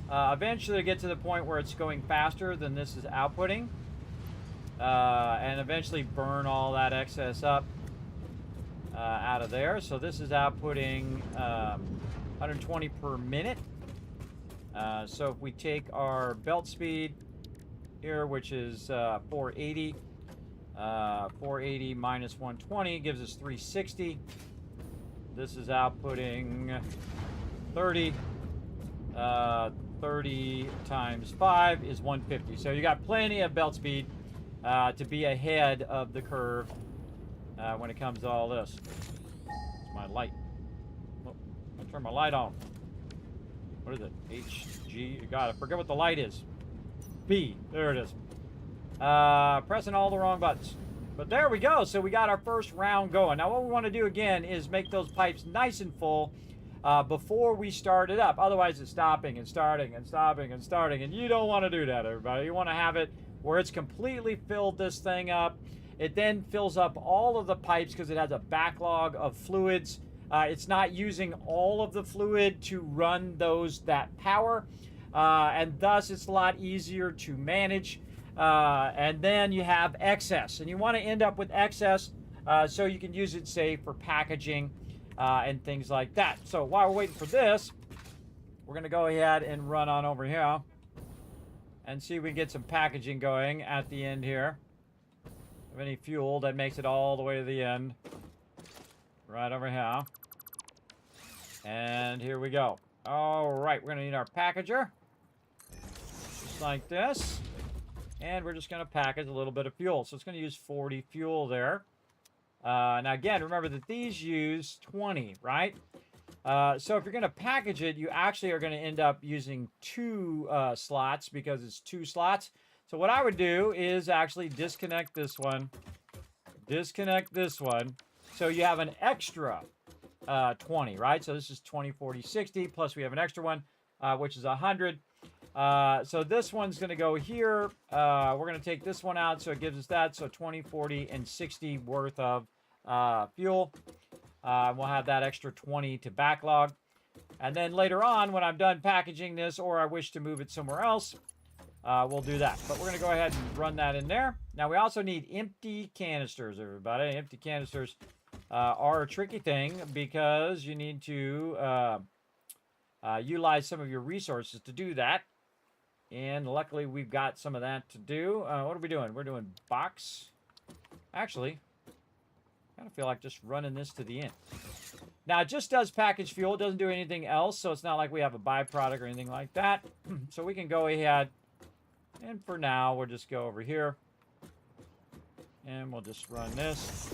Eventually get to the point where it's going faster than this is outputting. And eventually burn all that excess up out of there. So this is outputting 120 per minute. So if we take our belt speed here, which is 480, 480 minus 120 gives us 360. This is outputting 30. 30 times 5 is 150. So you got plenty of belt speed to be ahead of the curve when it comes to all this. It's my light. Oh, I'll turn my light on. What is it? HG? God, I forget what the light is. B. There it is. Pressing all the wrong buttons. But there we go. So we got our first round going. Now what we want to do again is make those pipes nice and full before we start it up. Otherwise it's stopping and starting and stopping and starting. And you don't want to do that, everybody. You want to have it where it's completely filled this thing up. It then fills up all of the pipes because it has a backlog of fluids. It's not using all of the fluid to run that power, and thus it's a lot easier to manage. And then you have excess, and you want to end up with excess so you can use it, say, for packaging and things like that. So while we're waiting for this, we're going to go ahead and run on over here and see if we can get some packaging going at the end here of any fuel that makes it all the way to the end. Right over here. And here we go. All right, we're going to need our packager. Just like this. And we're just going to package a little bit of fuel. So it's going to use 40 fuel there. Now, again, remember that these use 20, right? So if you're going to package it, you actually are going to end up using 2 slots because it's 2 slots. So what I would do is actually disconnect this one. Disconnect this one. So you have an extra 20, right? So this is 20, 40, 60. Plus we have an extra one, which is 100. So this one's going to go here. We're going to take this one out, so it gives us that. So 20, 40, and 60 worth of fuel. We'll have that extra 20 to backlog. And then later on, when I'm done packaging this, or I wish to move it somewhere else, we'll do that. But we're going to go ahead and run that in there. Now, we also need empty canisters, everybody. Empty canisters are a tricky thing because you need to utilize some of your resources to do that. And luckily, we've got some of that to do. What are we doing? We're doing box. Actually, I kind of feel like just running this to the end. Now, it just does package fuel. It doesn't do anything else, so it's not like we have a byproduct or anything like that. So we can go ahead, and for now, we'll just go over here. And we'll just run this.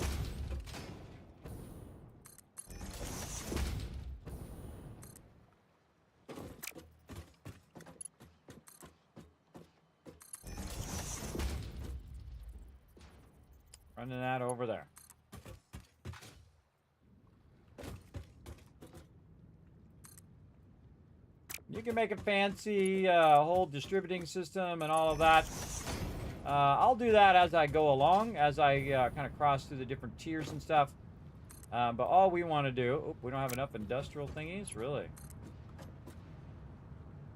Running that over there. You can make a fancy whole distributing system and all of that. I'll do that as I go along, as I kind of cross through the different tiers and stuff. But all we want to do... Oh, we don't have enough industrial thingies? Really?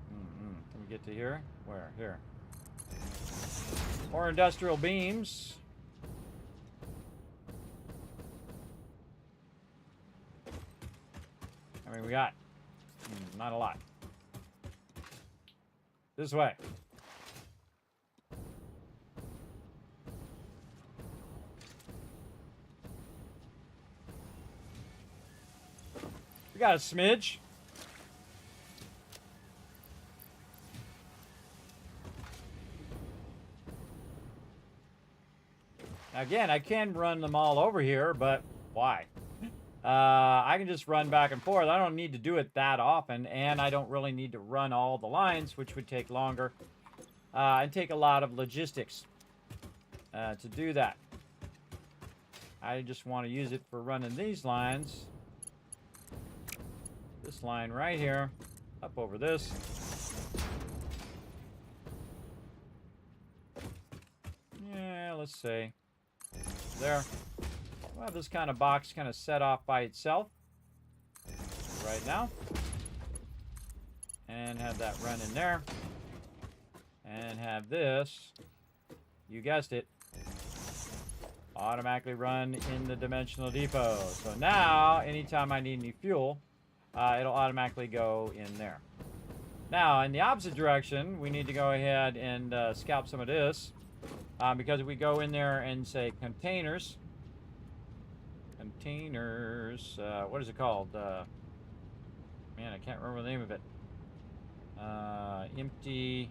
Can we get to here? Where? Here. More industrial beams. I mean, we got not a lot. This way. We got a smidge. Now again, I can run them all over here, but why? I can just run back and forth. I don't need to do it that often, and I don't really need to run all the lines, which would take longer and take a lot of logistics to do that. I just want to use it for running these lines. This line right here, up over this. Yeah, let's say there. We'll have this kind of box kind of set off by itself right now. And have that run in there. And have this, you guessed it, automatically run in the dimensional depot. So now, anytime I need any fuel, it'll automatically go in there. Now, in the opposite direction, we need to go ahead and scalp some of this. Because if we go in there and say containers, what is it called? Man, I can't remember the name of it. Empty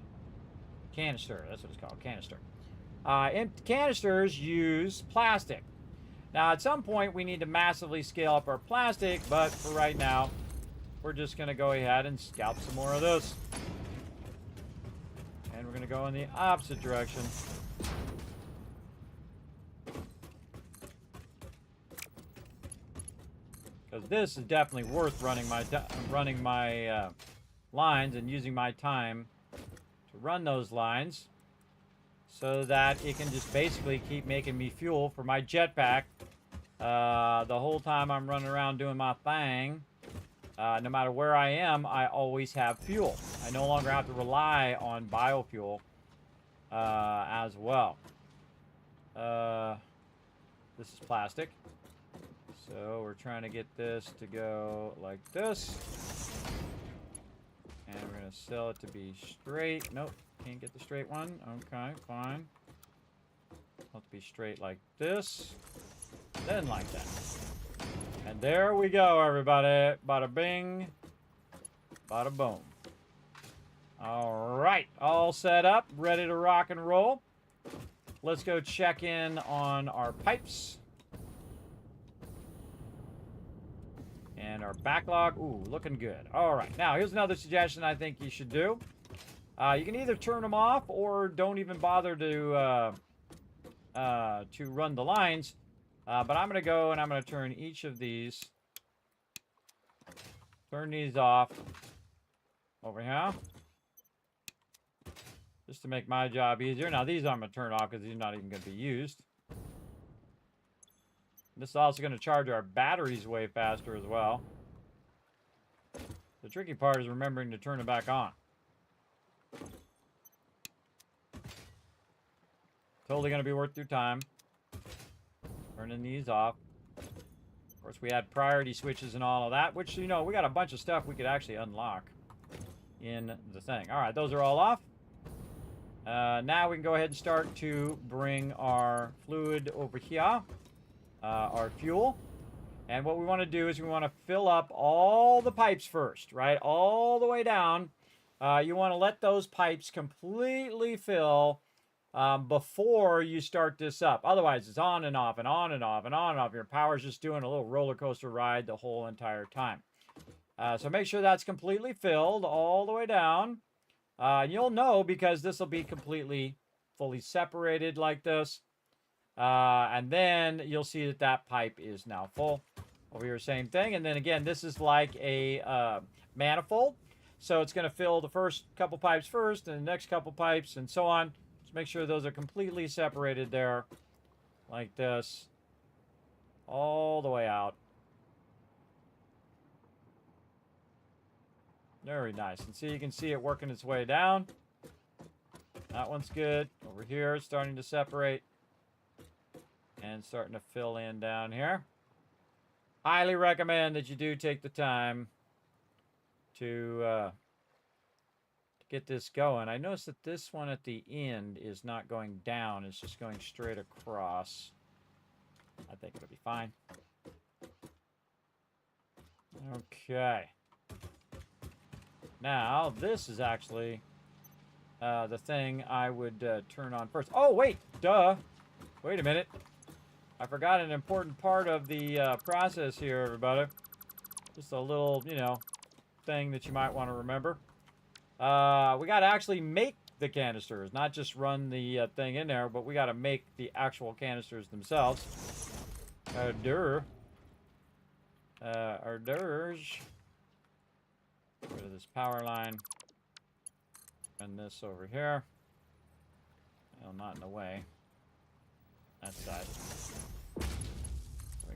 canister, that's what it's called, canister. Empty canisters use plastic. Now, at some point, we need to massively scale up our plastic, but for right now, we're just going to go ahead and scalp some more of this. And we're going to go in the opposite direction. Because this is definitely worth running my lines and using my time to run those lines. so that it can just basically keep making me fuel for my jetpack the whole time I'm running around doing my thing. No matter where I am, I always have fuel. I no longer have to rely on biofuel as well. This is plastic. So we're trying to get this to go like this. And we're going to sell it to be straight. Nope, can't get the straight one. Okay, fine. Let it be straight like this. Then like that. And there we go, everybody. Bada bing. Bada boom. All right, all set up, ready to rock and roll. Let's go check in on our pipes. And our backlog. Ooh, looking good. All right, now here's another suggestion I think you should do. You can either turn them off or don't even bother to run the lines. But I'm going to go and I'm going to turn each of these. Turn these off over here. Just to make my job easier. Now these I'm going to turn off because these are not even going to be used. This is also going to charge our batteries way faster as well. The tricky part is remembering to turn it back on. Totally going to be worth your time. Turning these off. Of course, we had priority switches and all of that, which, you know, we got a bunch of stuff we could actually unlock in the thing. All right, those are all off. Now we can go ahead and start to bring our fluid over here. Our fuel. And what we want to do is we want to fill up all the pipes first, right? All the way down. You want to let those pipes completely fill before you start this up. Otherwise, it's on and off and on and off and on and off. Your power's just doing a little roller coaster ride the whole entire time. So make sure that's completely filled all the way down. You'll know because this will be completely fully separated like this. And then you'll see that that pipe is now full. Over here, same thing. And then again, this is like a manifold. So it's going to fill the first couple pipes first and the next couple pipes and so on. Just make sure those are completely separated there like this. All the way out. Very nice. And see, you can see it working its way down. That one's good. Over here, it's starting to separate. And starting to fill in down here. Highly recommend that you do take the time to get this going. I noticed that this one at the end is not going down. It's just going straight across. I think it'll be fine. Okay. Now, this is actually the thing I would turn on first. Oh, wait. Duh. Wait a minute. I forgot an important part of the process here, everybody. Just a little, you know, thing that you might want to remember. We got to actually make the canisters, not just run the thing in there, but we got to make the actual canisters themselves. Hors-d'oeuvre. Get rid of this power line. And this over here. Well, not in the way. That side.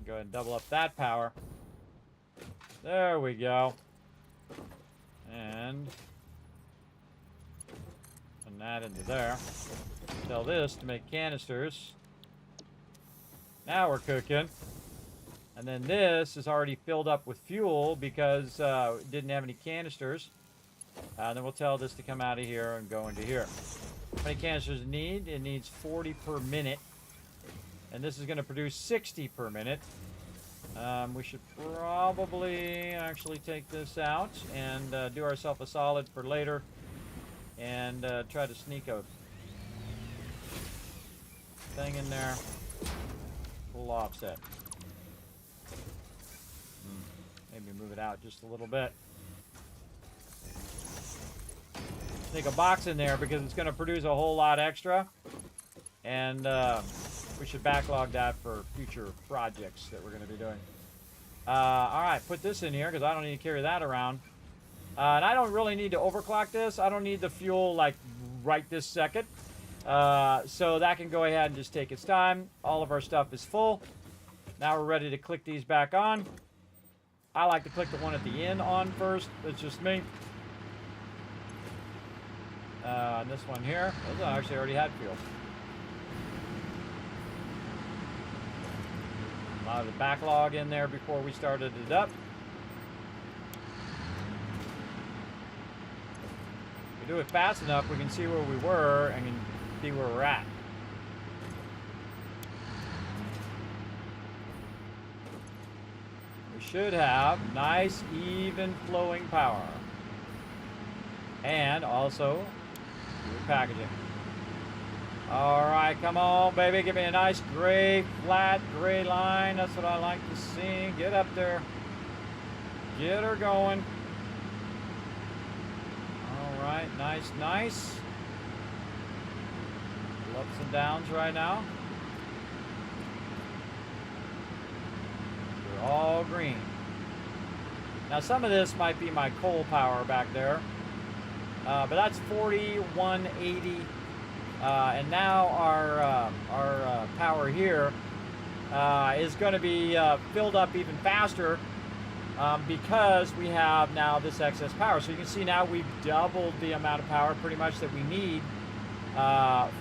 Go ahead and double up that power. There we go. And put that into there. Tell this to make canisters. Now we're cooking. And then this is already filled up with fuel because it didn't have any canisters. And then we'll tell this to come out of here and go into here. How many canisters it need? It needs 40 per minute. And this is going to produce 60 per minute. We should probably actually take this out and do ourselves a solid for later. And try to sneak a thing in there. Full offset. Maybe move it out just a little bit. Sneak a box in there because it's going to produce a whole lot extra. And we should backlog that for future projects that we're going to be doing. All right, put this in here because I don't need to carry that around. And I don't really need to overclock this. I don't need the fuel like right this second. So that can go ahead and just take its time. All of our stuff is full. Now we're ready to click these back on. I like to click the one at the end on first. That's just me. And this one here, those actually already had fuel. A lot of the backlog in there before we started it up. If we do it fast enough, we can see where we were and can see where we're at. We should have nice, even flowing power. And also, good packaging. Alright, come on, baby. Give me a nice gray, flat, gray line. That's what I like to see. Get up there. Get her going. Alright, nice, nice. Ups and downs right now. They're all green. Now some of this might be my coal power back there. But that's 4180. And now our power here is going to be filled up even faster because we have now this excess power. So you can see now we've doubled the amount of power pretty much that we need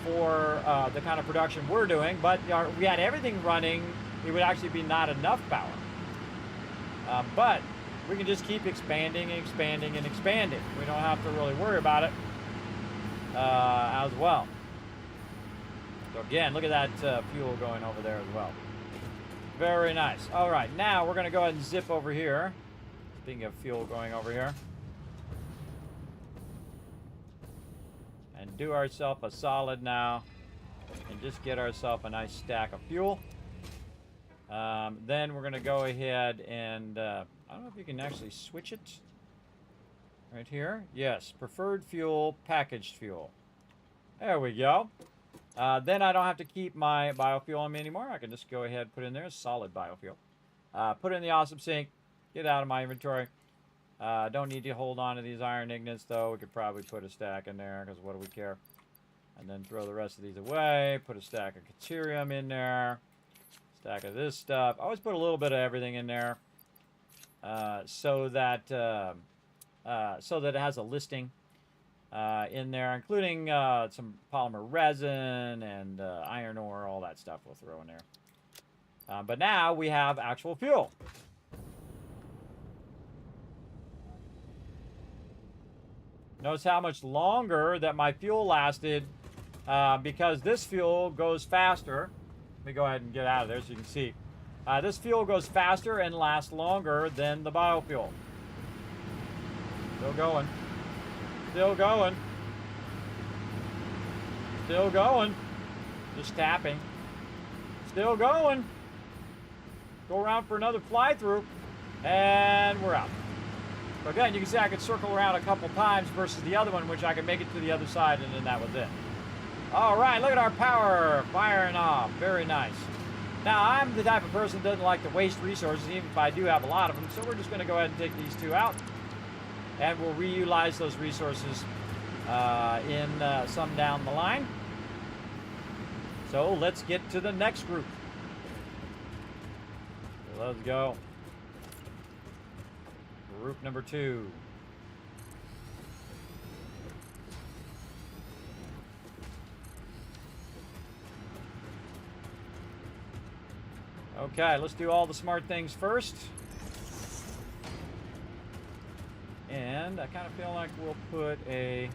for the kind of production we're doing. But we had everything running, it would actually be not enough power. But we can just keep expanding and expanding and expanding. We don't have to really worry about it as well. So again, look at that fuel going over there as well. Very nice. All right, now we're going to go ahead and zip over here. Speaking of fuel going over here. And do ourselves a solid now. And just get ourselves a nice stack of fuel. Then we're going to go ahead and... I don't know if you can actually switch it. Right here. Yes, preferred fuel, packaged fuel. There we go. Then I don't have to keep my biofuel on me anymore. I can just go ahead and put in there solid biofuel. Put it in the awesome sink. Get out of my inventory. Don't need to hold on to these iron ignits though. We could probably put a stack in there because what do we care? And then throw the rest of these away. Put a stack of deuterium in there. Stack of this stuff. I always put a little bit of everything in there. So that it has a listing in there, including some polymer resin and iron ore, all that stuff we'll throw in there. But now we have actual fuel. Notice how much longer that my fuel lasted because this fuel goes faster. Let me go ahead and get out of there so you can see. This fuel goes faster and lasts longer than the biofuel. Still going. Still going. Still going. Just tapping. Still going. Go around for another fly through. And we're out. So again, you can see I could circle around a couple times versus the other one, which I could make it to the other side, and then that was it. All right, look at our power firing off. Very nice. Now, I'm the type of person that doesn't like to waste resources, even if I do have a lot of them. So we're just going to go ahead and take these two out. And we'll reutilize those resources in some down the line. So let's get to the next group. So let's go. Group number 2. Okay, let's do all the smart things first. And I kind of feel like we'll put a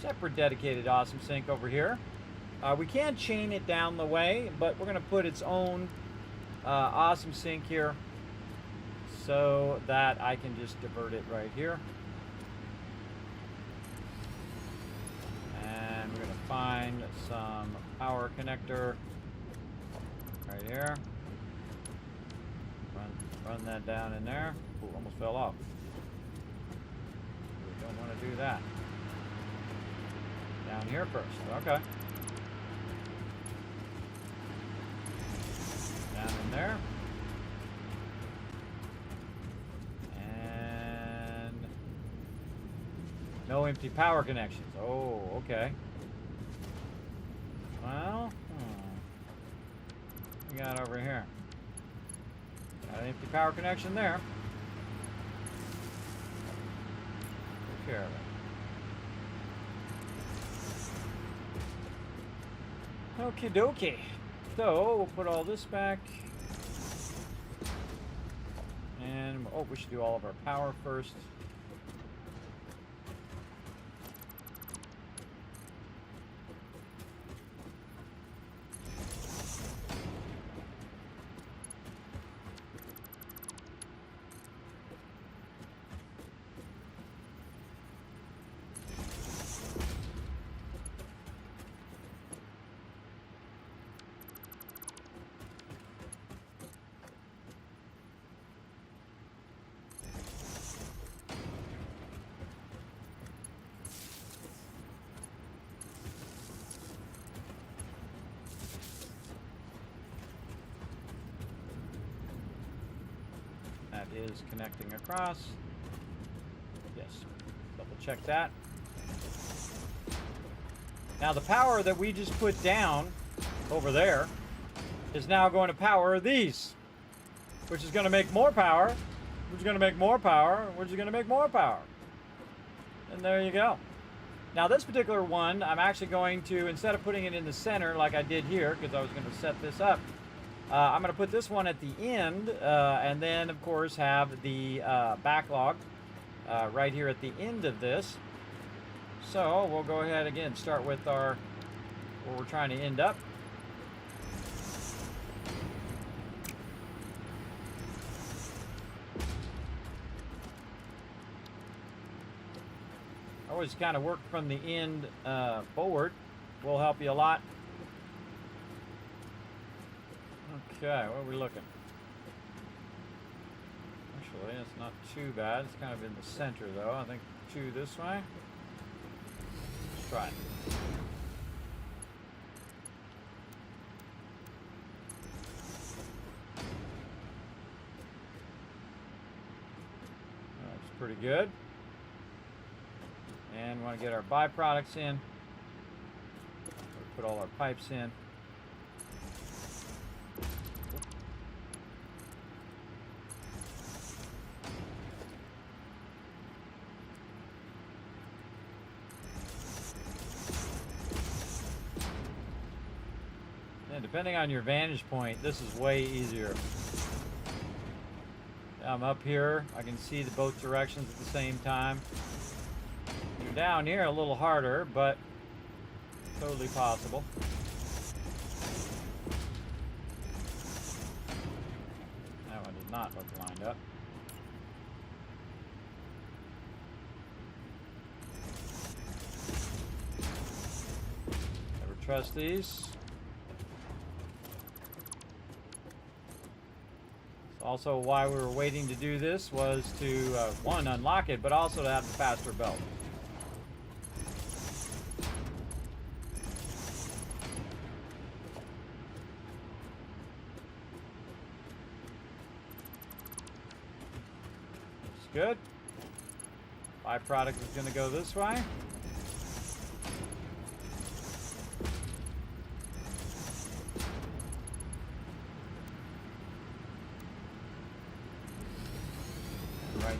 separate dedicated awesome sink over here. We can chain it down the way, but we're going to put its own awesome sink here so that I can just divert it right here. And we're going to find some power connector right here. Run that down in there. Ooh, almost fell off. We don't want to do that. Down here first. Okay. Down in there. And No empty power connections. Oh, okay. Well, what we got over here? Got an empty power connection there. Take care of it. Okie dokie. So, we'll put all this back. And, oh, we should do all of our power first. That is connecting across. Yes, double check that. Now the power that we just put down over there is now going to power these, which is going to make more power, which is going to make more power, which is going to make more power. And there you go. Now this particular one, I'm actually going to, instead of putting it in the center like I did here, because I was going to set this up, I'm going to put this one at the end, and then, of course, have the backlog right here at the end of this. So we'll go ahead again, start with our where we're trying to end up. Always kind of work from the end forward. Will help you a lot. Okay, what are we looking? Actually, it's not too bad. It's kind of in the center, though. I think 2 this way. Let's try it. That's pretty good. And we want to get our byproducts in. Put all our pipes in. Depending on your vantage point, this is way easier. I'm up here, I can see the both directions at the same time. You're down here a little harder, but totally possible. That one did not look lined up. Never trust these. Also, why we were waiting to do this was to, one, unlock it, but also to have the faster belt. It's good. Byproduct is going to go this way.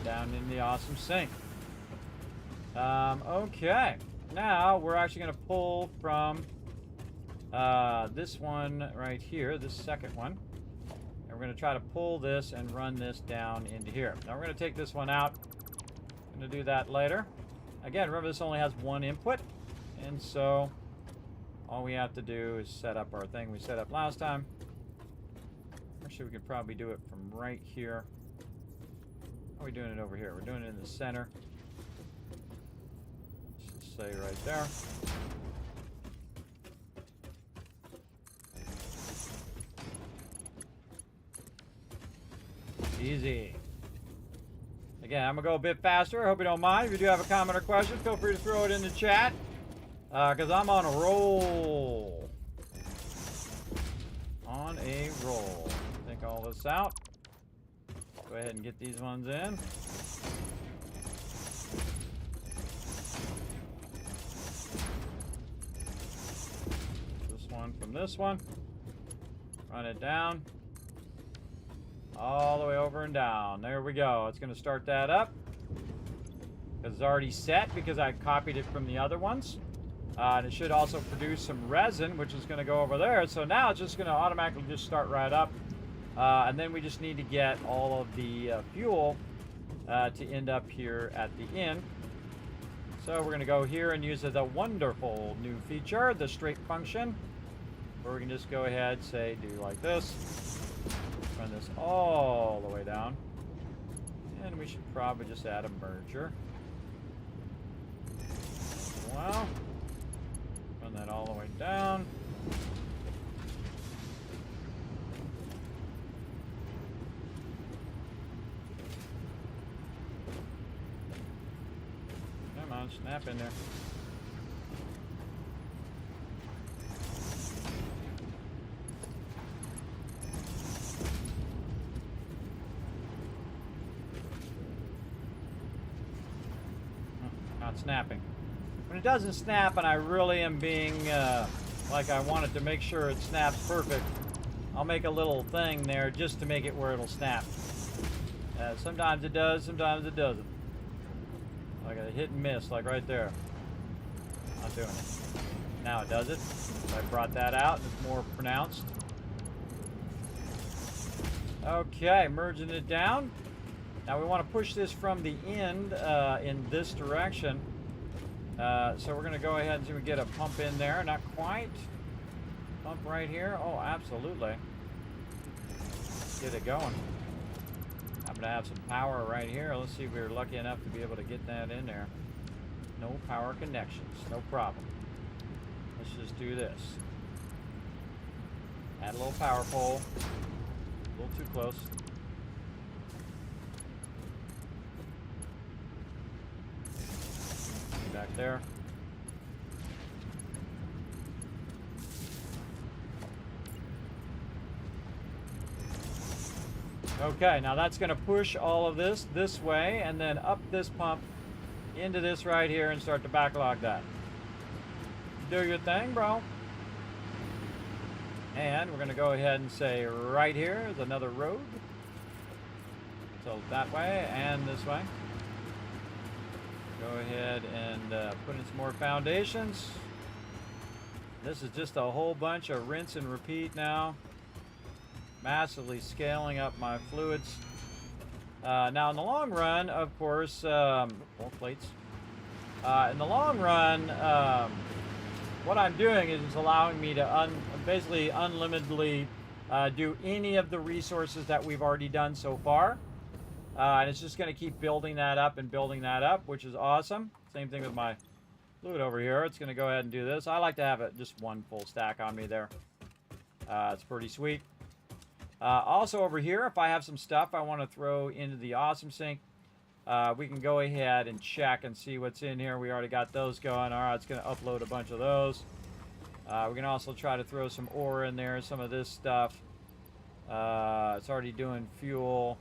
Down in the awesome sink. Okay, now we're actually going to pull from this one right here, this second one, and we're going to try to pull this and run this down into here. Now we're going to take this one out. I'm going to do that later. Again, remember this only has one input, and so all we have to do is set up our thing we set up last time. Actually, we could probably do it from right here. How are we doing it over here? We're doing it in the center. Let's just say right there. Easy. Again, I'm going to go a bit faster. I hope you don't mind. If you do have a comment or question, feel free to throw it in the chat. Because I'm on a roll. On a roll. Think all this out. Go ahead and get these ones in. one from this one. Run it down. All the way over and down. There we go. It's going to start that up. Because it's already set because I copied it from the other ones. And it should also produce some resin, which is going to go over there. So now it's just going to automatically just start right up. And then we just need to get all of the fuel to end up here at the end. So we're going to go here and use the wonderful new feature, the straight function, where we can just go ahead, say, do like this. Run this all the way down. And we should probably just add a merger. Wow. Run that all the way down. Come on, snap in there. Not snapping. When it doesn't snap and I really am being like I want it to make sure it snaps perfect, I'll make a little thing there just to make it where it'll snap. Sometimes it does, sometimes it doesn't. Like a hit and miss, like right there. Not doing it. Now it does it. So I brought that out, it's more pronounced. Okay, merging it down. Now we want to push this from the end in this direction. So we're going to go ahead and see if we get a pump in there. Not quite. Pump right here. Oh, absolutely. Get it going. I'm going to have some power right here. Let's see if we're lucky enough to be able to get that in there. No power connections. No problem. Let's just do this. Add a little power pole. A little too close. Back there. Okay, now that's going to push all of this way and then up this pump into this right here and start to backlog that. Do your thing, bro. And we're going to go ahead and say right here is another road. So that way and this way. Go ahead and put in some more foundations. This is just a whole bunch of rinse and repeat now. Massively scaling up my fluids. Now in the long run, of course, more plates. In the long run, what I'm doing is it's allowing me to basically unlimitedly do any of the resources that we've already done so far. And it's just going to keep building that up and building that up, which is awesome. Same thing with my fluid over here. It's going to go ahead and do this. I like to have it just one full stack on me there. It's pretty sweet. Also over here, if I have some stuff I want to throw into the awesome sink, we can go ahead and check and see what's in here. We already got those going. All right, it's going to upload a bunch of those. We can also try to throw some ore in there, some of this stuff. It's already doing fuel.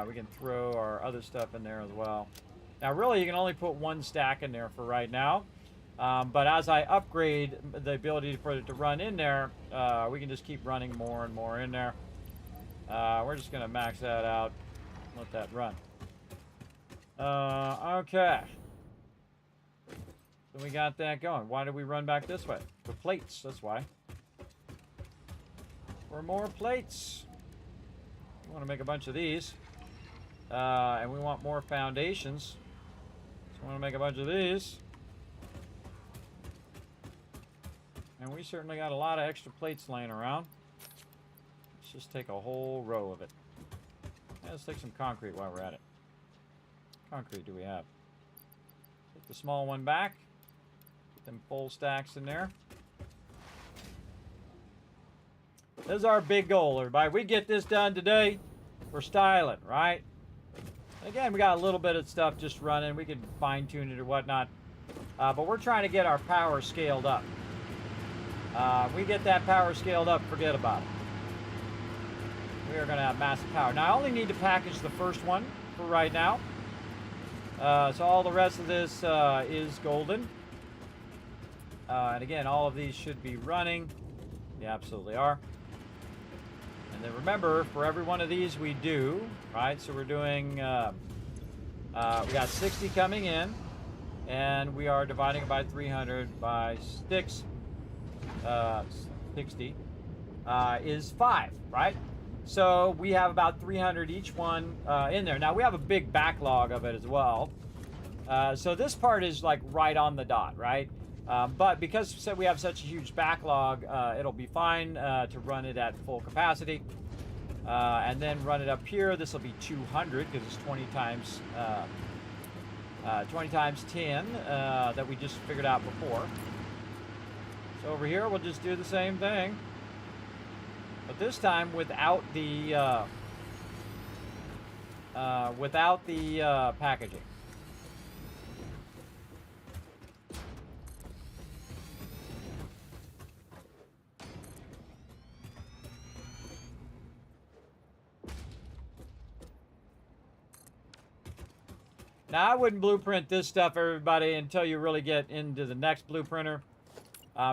We can throw our other stuff in there as well. Now, really, you can only put one stack in there for right now. But as I upgrade the ability for it to run in there, we can just keep running more and more in there. We're just going to max that out. Let that run. Okay. So we got that going. Why did we run back this way? For plates, that's why. For more plates. We want to make a bunch of these. And we want more foundations. So we want to make a bunch of these. And we certainly got a lot of extra plates laying around. Let's just take a whole row of it. Yeah, let's take some concrete while we're at it. Concrete do we have? Take the small one back. Get them full stacks in there. This is our big goal, everybody. We get this done today. We're styling, right? Again, we got a little bit of stuff just running. We can fine-tune it or whatnot. But we're trying to get our power scaled up. We get that power scaled up, forget about it. We are going to have massive power. Now, I only need to package the first one for right now. So all the rest of this is golden. And again, all of these should be running. They absolutely are. And then remember, for every one of these we do, right? So we're doing, we got 60 coming in, and we are dividing it by 300 by 6, 60 is 5, right? So we have about 300 each one in there. Now we have a big backlog of it as well. So this part is like right on the dot, right? But because we have such a huge backlog, it'll be fine to run it at full capacity. And then run it up here. This will be 200 because it's 20 times 10 that we just figured out before. So over here, we'll just do the same thing. But this time without the packaging. Now, I wouldn't blueprint this stuff, everybody, until you really get into the next blueprinter,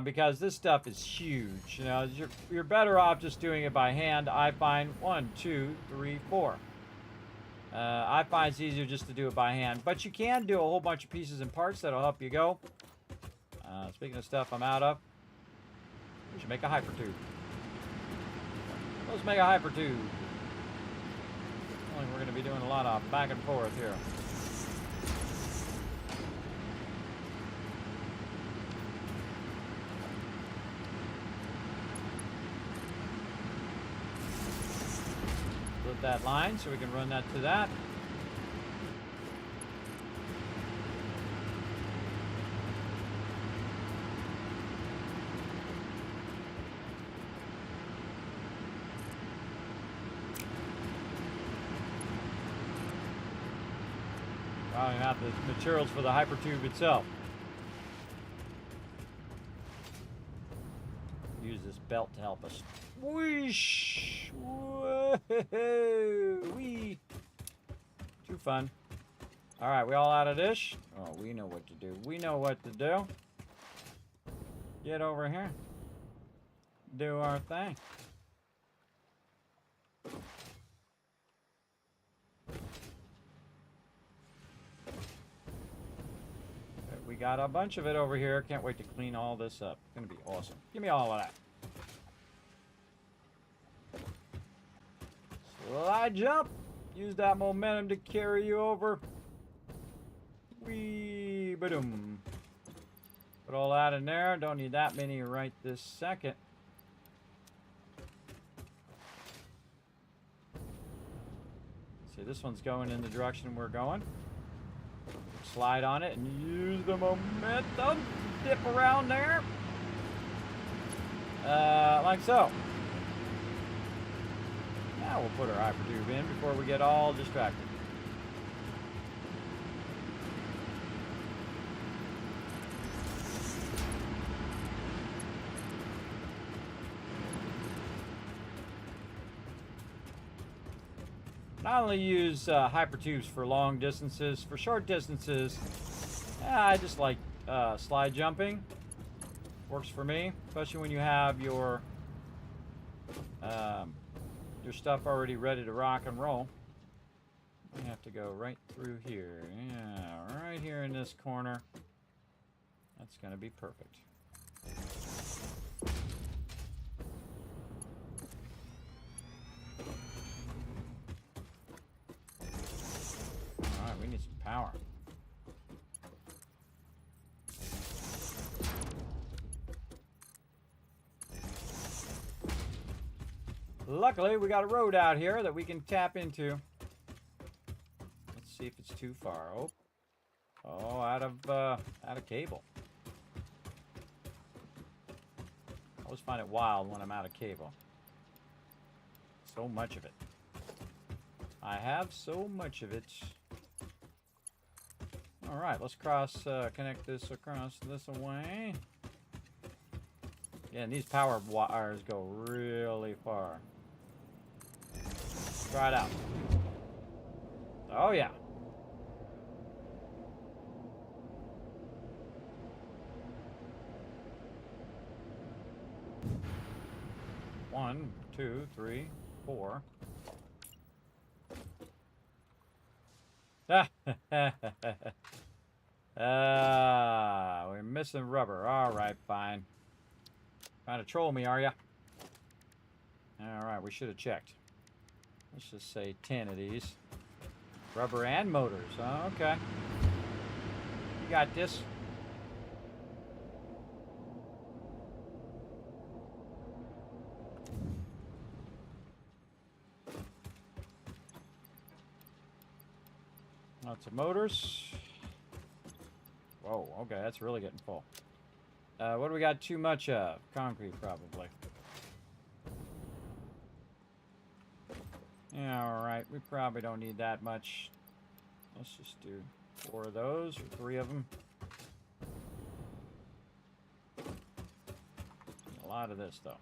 because this stuff is huge. You know, you're better off just doing it by hand. I find 1, 2, 3, 4. I find it's easier just to do it by hand, but you can do a whole bunch of pieces and parts that'll help you go. Speaking of stuff I'm out of, we should make a hyper tube. Let's make a hyper tube. We're going to be doing a lot of back and forth here. Flip that line so we can run that to that. Probably not the materials for the hypertube itself. Use this belt to help us. Whoosh! Whoa! Wee! Too fun. All right, we all out of dish? Oh, we know what to do. We know what to do. Get over here. Do our thing. We got a bunch of it over here. Can't wait to clean all this up. It's gonna be awesome. Give me all of that. Slide jump. Use that momentum to carry you over. Wee ba-doom. Put all that in there. Don't need that many right this second. See, this one's going in the direction we're going. Slide on it and use the momentum. Dip around there. Like so. Now we'll put our hypertube in before we get all distracted. Not only use hypertubes for long distances, for short distances, I just like slide jumping. Works for me, especially when you have your stuff already ready to rock and roll. We have to go right through here. Yeah, right here in this corner. That's going to be perfect. Alright, we need some power. Luckily, we got a road out here that we can tap into. Let's see if it's too far. Oh, out of cable. I always find it wild when I'm out of cable. So much of it. I have so much of it. All right, let's connect this across this way. Yeah, and these power wires go really far. Try it out. Oh, yeah. 1, 2, 3, 4. We're missing rubber. All right, fine. Trying to troll me, are ya? All right, we should have checked. Let's just say 10 of these. Rubber and motors. Oh, okay. You got this. Lots of motors. Whoa, okay, that's really getting full. What do we got too much of? Concrete, probably. Yeah, alright, we probably don't need that much. Let's just do 4 of those, or 3 of them. A lot of this, though.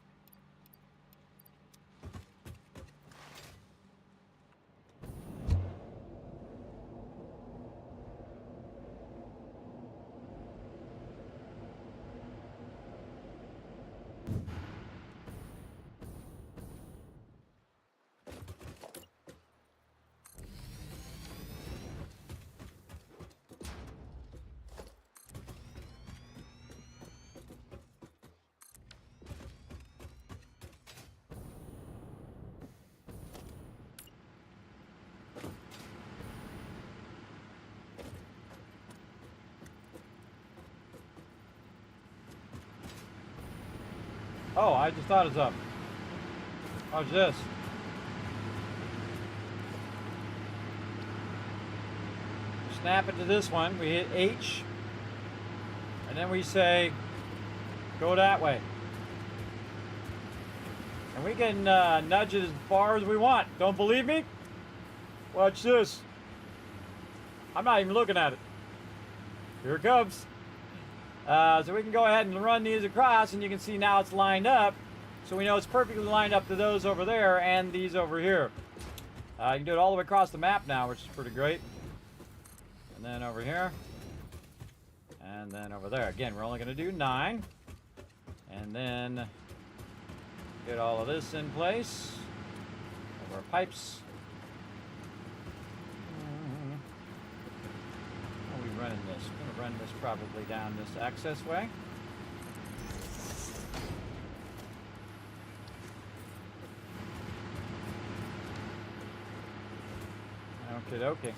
Oh, I just thought of something. Watch this. Snap it to this one. We hit H. And then we say, go that way. And we can nudge it as far as we want. Don't believe me? Watch this. I'm not even looking at it. Here it comes. So we can go ahead and run these across, and you can see now it's lined up. So we know it's perfectly lined up to those over there and these over here. You can do it all the way across the map now, which is pretty great. And then over here. And then over there. Again, we're only going to do 9. And then get all of this in place. Over our pipes. How are we running this? We're going to run this probably down this access way. Okie dokie.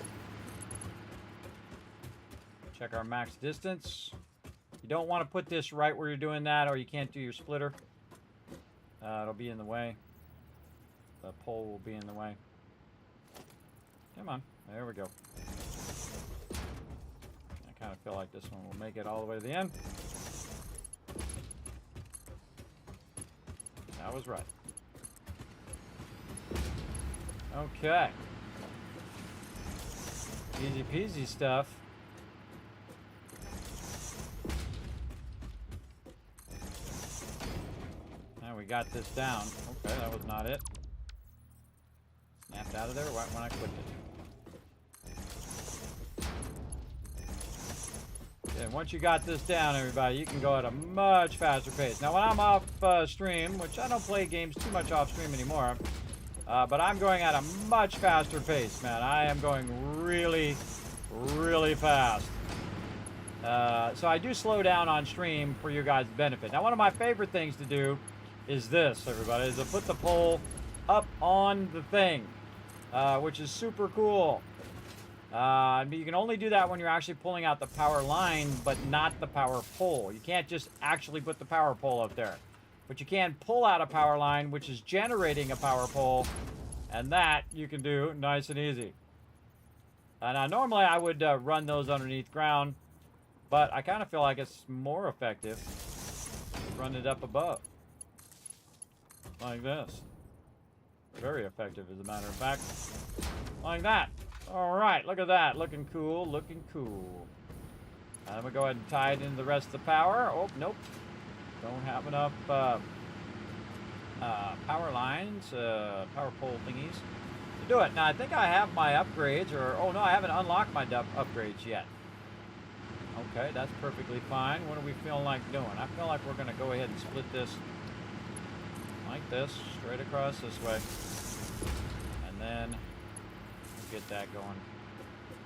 Check our max distance. You don't want to put this right where you're doing that, or you can't do your splitter. It'll be in the way. The pole will be in the way. Come on. There we go. I kind of feel like this one will make it all the way to the end. That was right. Okay. Easy peasy stuff. Now we got this down. Okay, that was not it. Snapped out of there right when I quit it. And once you got this down, everybody, you can go at a much faster pace. Now, when I'm off stream, which I don't play games too much off stream anymore, but I'm going at a much faster pace, man. I am going really, really fast. So I do slow down on stream for your guys' benefit. Now, one of my favorite things to do is this, everybody, is to put the pole up on the thing, which is super cool. You can only do that when you're actually pulling out the power line, but not the power pole. You can't just actually put the power pole up there. But you can pull out a power line, which is generating a power pole, and that you can do nice and easy. Now, normally I would run those underneath ground, but I kind of feel like it's more effective to run it up above. Like this. Very effective, as a matter of fact. Like that. All right, look at that. Looking cool, looking cool. I'm going to go ahead and tie it into the rest of the power. Oh, nope. Don't have enough power lines, power pole thingies to do it. Now, I think I have my upgrades, or, oh no, I haven't unlocked my upgrades yet. Okay, that's perfectly fine. What are we feeling like doing? I feel like we're going to go ahead and split this like this, straight across this way. And then get that going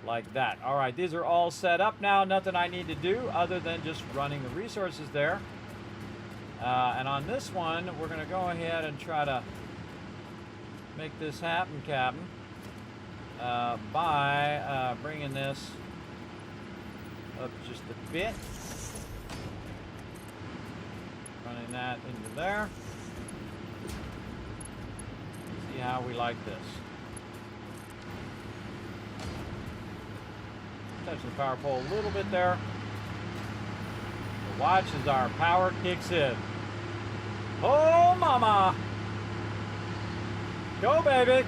like that. All right, these are all set up now. Nothing I need to do other than just running the resources there. And on this one, we're going to go ahead and try to make this happen, Captain, by bringing this up just a bit. Running that into there. See how we like this. Touch the power pole a little bit there. Watch as our power kicks in. Oh, mama! Go, baby!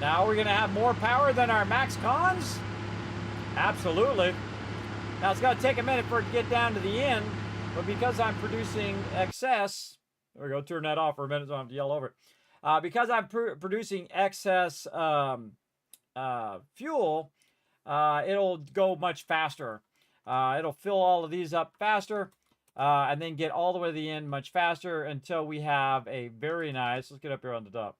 Now we're going to have more power than our max cons? Absolutely. Now it's going to take a minute for it to get down to the end, but because I'm producing excess, there we go, turn that off for a minute so I don't have to yell over it. Because I'm producing excess fuel, it'll go much faster. It'll fill all of these up faster, and then get all the way to the end much faster until we have a very nice, let's get up here on the top.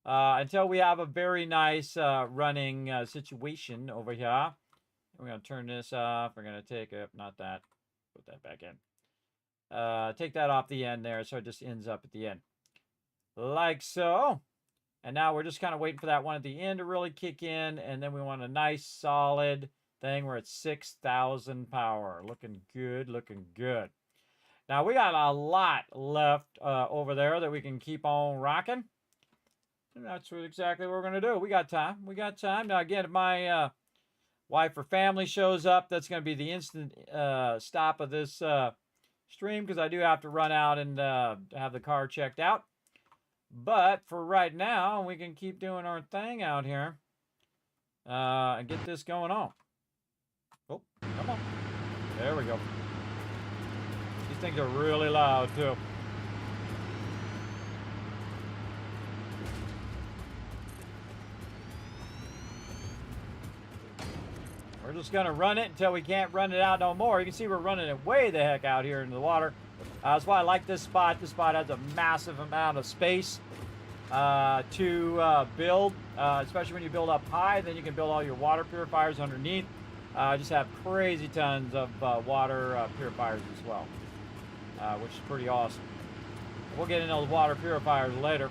Until we have a very nice running situation over here. We're going to turn this off. We're going to take it, not that, put that back in. Take that off the end there so it just ends up at the end. Like so. And now we're just kind of waiting for that one at the end to really kick in. And then we want a nice solid thing where it's 6,000 power. Looking good, looking good. Now we got a lot left over there that we can keep on rocking. And that's exactly what we're going to do. We got time. We got time. Now again, if my wife or family shows up, that's going to be the instant stop of this stream because I do have to run out and have the car checked out. But for right now, we can keep doing our thing out here and get this going on. Oh, come on. There we go. These things are really loud, too. We're just going to run it until we can't run it out no more. You can see we're running it way the heck out here into the water. That's why I like this spot. This spot has a massive amount of space to build, especially when you build up high. Then you can build all your water purifiers underneath. Just have crazy tons of water purifiers as well, which is pretty awesome. We'll get into those water purifiers later.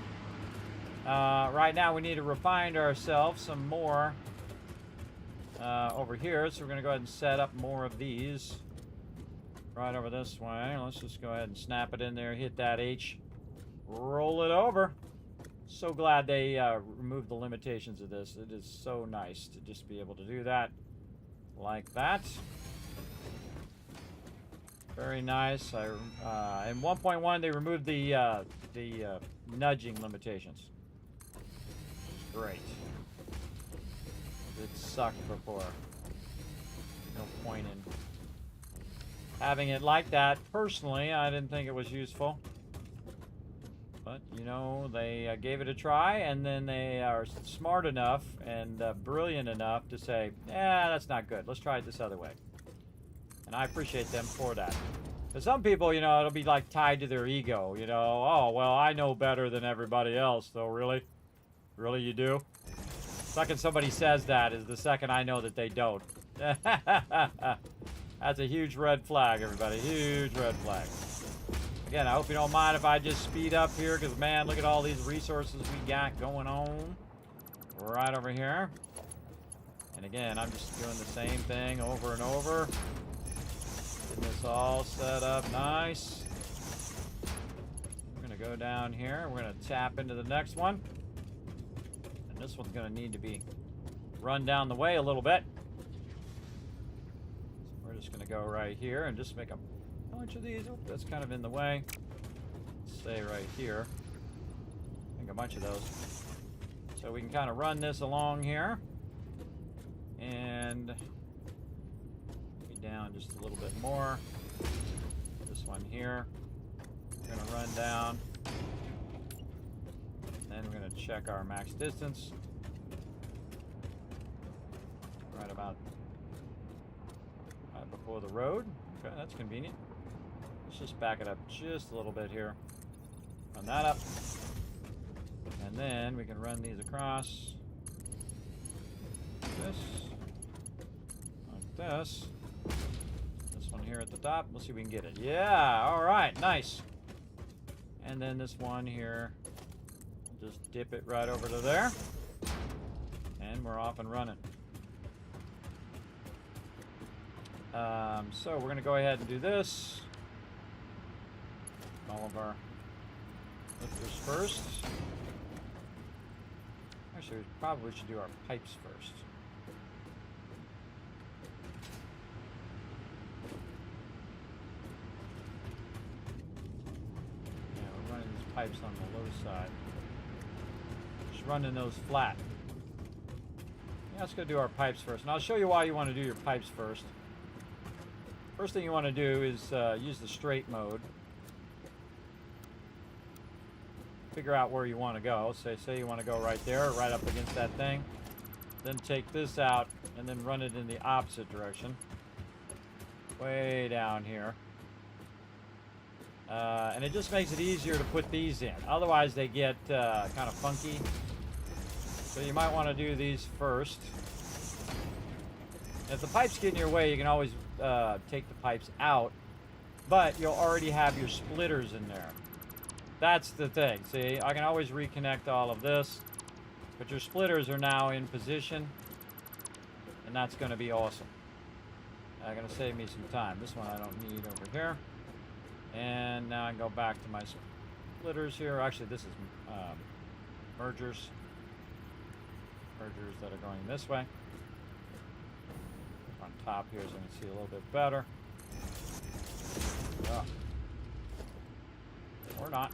Right now we need to refine ourselves some more over here. So we're going to go ahead and set up more of these right over this way. Let's just go ahead and snap it in there, hit that H, roll it over. So glad they removed the limitations of this. It is so nice to just be able to do that like that. Very nice. In 1.1 they removed the nudging limitations. Great. It sucked before. No point in having it like that. Personally, I didn't think it was useful. But, you know, they gave it a try, and then they are smart enough and brilliant enough to say, yeah, that's not good. Let's try it this other way. And I appreciate them for that. But some people, you know, it'll be like tied to their ego, you know. Oh, well, I know better than everybody else, though, really? Really, you do? The second somebody says that is the second I know that they don't. That's a huge red flag, everybody. Huge red flag. Again, I hope you don't mind if I just speed up here, because, man, look at all these resources we got going on right over here. And again, I'm just doing the same thing over and over. Getting this all set up nice. We're going to go down here. We're going to tap into the next one. And this one's going to need to be run down the way a little bit. So we're just going to go right here and just make a bunch of these. Oh, that's kind of in the way. Stay right here. Make a bunch of those. So we can kind of run this along here. And be down just a little bit more. This one here. We're going to run down. Then we're going to check our max distance. Right about for the road. Okay, that's convenient. Let's just back it up just a little bit here. Run that up. And then we can run these across. Like this. Like this. This one here at the top. Let's see if we can get it. Yeah, alright, nice. And then this one here. Just dip it right over to there. And we're off and running. So we're going to go ahead and do this. All of our lifters first. Actually, we probably should do our pipes first. Yeah, we're running these pipes on the low side. Just running those flat. Yeah, let's go do our pipes first. And I'll show you why you want to do your pipes first. First thing you want to do is use the straight mode. Figure out where you want to go. Say you want to go right there, right up against that thing. Then take this out and then run it in the opposite direction. Way down here. And it just makes it easier to put these in. Otherwise they get kind of funky. So you might want to do these first. If the pipes get in your way, you can always take the pipes out, but you'll already have your splitters in there. That's the thing. See, I can always reconnect all of this, but your splitters are now in position, and that's going to be awesome. Going to save me some time. This one I don't need over here. And now I can go back to my splitters here. Actually, this is mergers. Mergers that are going this way. On top here so I can see a little bit better. Oh. Or not.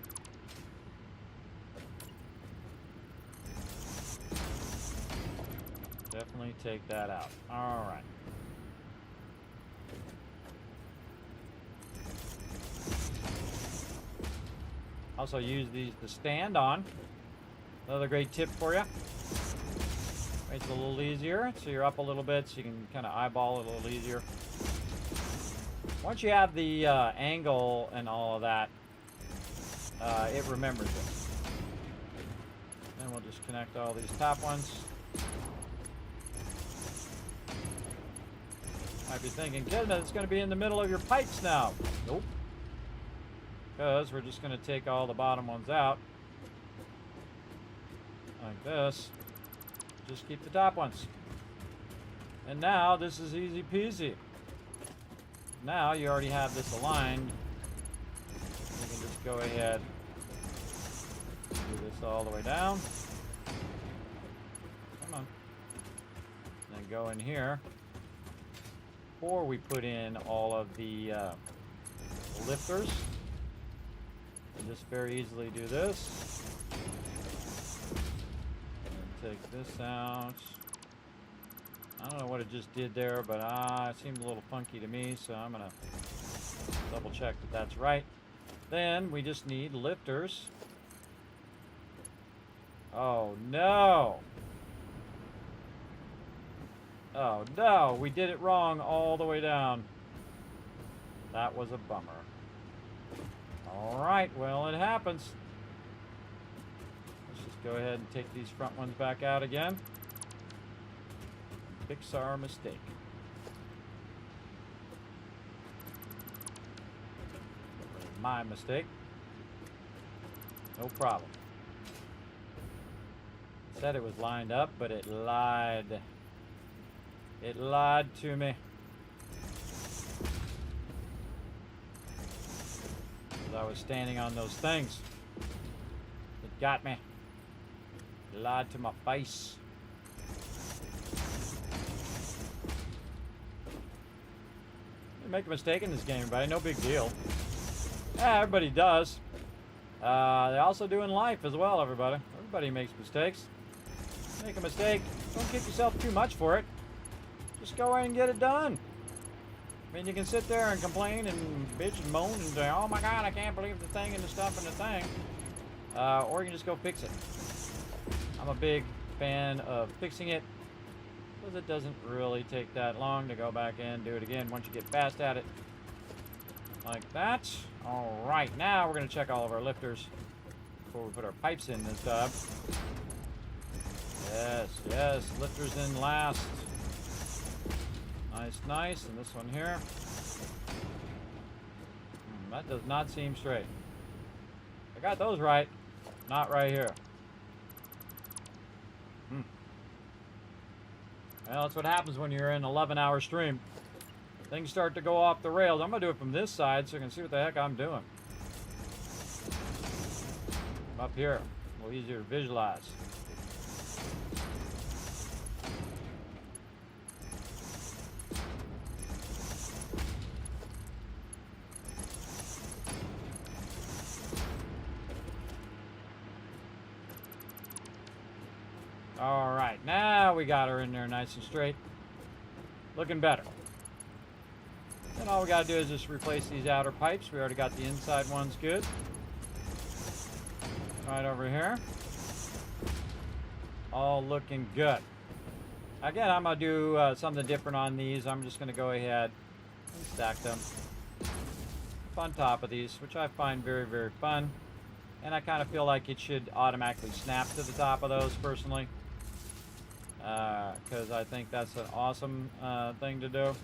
Definitely take that out. Alright. Also use these to stand on. Another great tip for you. Makes it a little easier. So you're up a little bit so you can kind of eyeball it a little easier. Once you have the angle and all of that, it remembers it. Then we'll just connect all these top ones. Might be thinking, Kismet, it's going to be in the middle of your pipes now. Nope. Because we're just going to take all the bottom ones out. Like this. Just keep the top ones. And now this is easy peasy. Now you already have this aligned. You can just go ahead. Do this all the way down. Come on. Then go in here. Before we put in all of the lifters. And just very easily do this. And take this out. I don't know what it just did there, but it seemed a little funky to me, so I'm going to double check that that's right. Then we just need lifters. Oh, no. Oh, no. We did it wrong all the way down. That was a bummer. All right. Well, it happens. Let's just go ahead and take these front ones back out again. Fix our mistake. My mistake. No problem. It said it was lined up, but it lied. It lied to me. As I was standing on those things. It got me. It lied to my face. You make a mistake in this game, everybody. No big deal. Yeah, everybody does. They also do in life as well, everybody. Everybody makes mistakes. Make a mistake. Don't kick yourself too much for it. Just go ahead and get it done. I mean, you can sit there and complain and bitch and moan and say, oh my God, I can't believe the thing and the stuff and the thing. Or you can just go fix it. I'm a big fan of fixing it Because it doesn't really take that long to go back in, do it again once you get fast at it. Like that. Alright, now we're going to check all of our lifters before we put our pipes in this tub. Yes, yes, lifters in last. Nice, nice. And this one here. That does not seem straight. I got those right. Not right here. Well, that's what happens when you're in an 11-hour stream. Things start to go off the rails. I'm going to do it from this side so you can see what the heck I'm doing. Up here. A little easier to visualize. All right, now we got her in there nice and straight. Looking better. Then all we got to do is just replace these outer pipes. We already got the inside ones good. Right over here. All looking good. Again, I'm going to do something different on these. I'm just going to go ahead and stack them up on top of these, which I find very, very fun. And I kind of feel like it should automatically snap to the top of those personally. Because I think that's an awesome thing to do.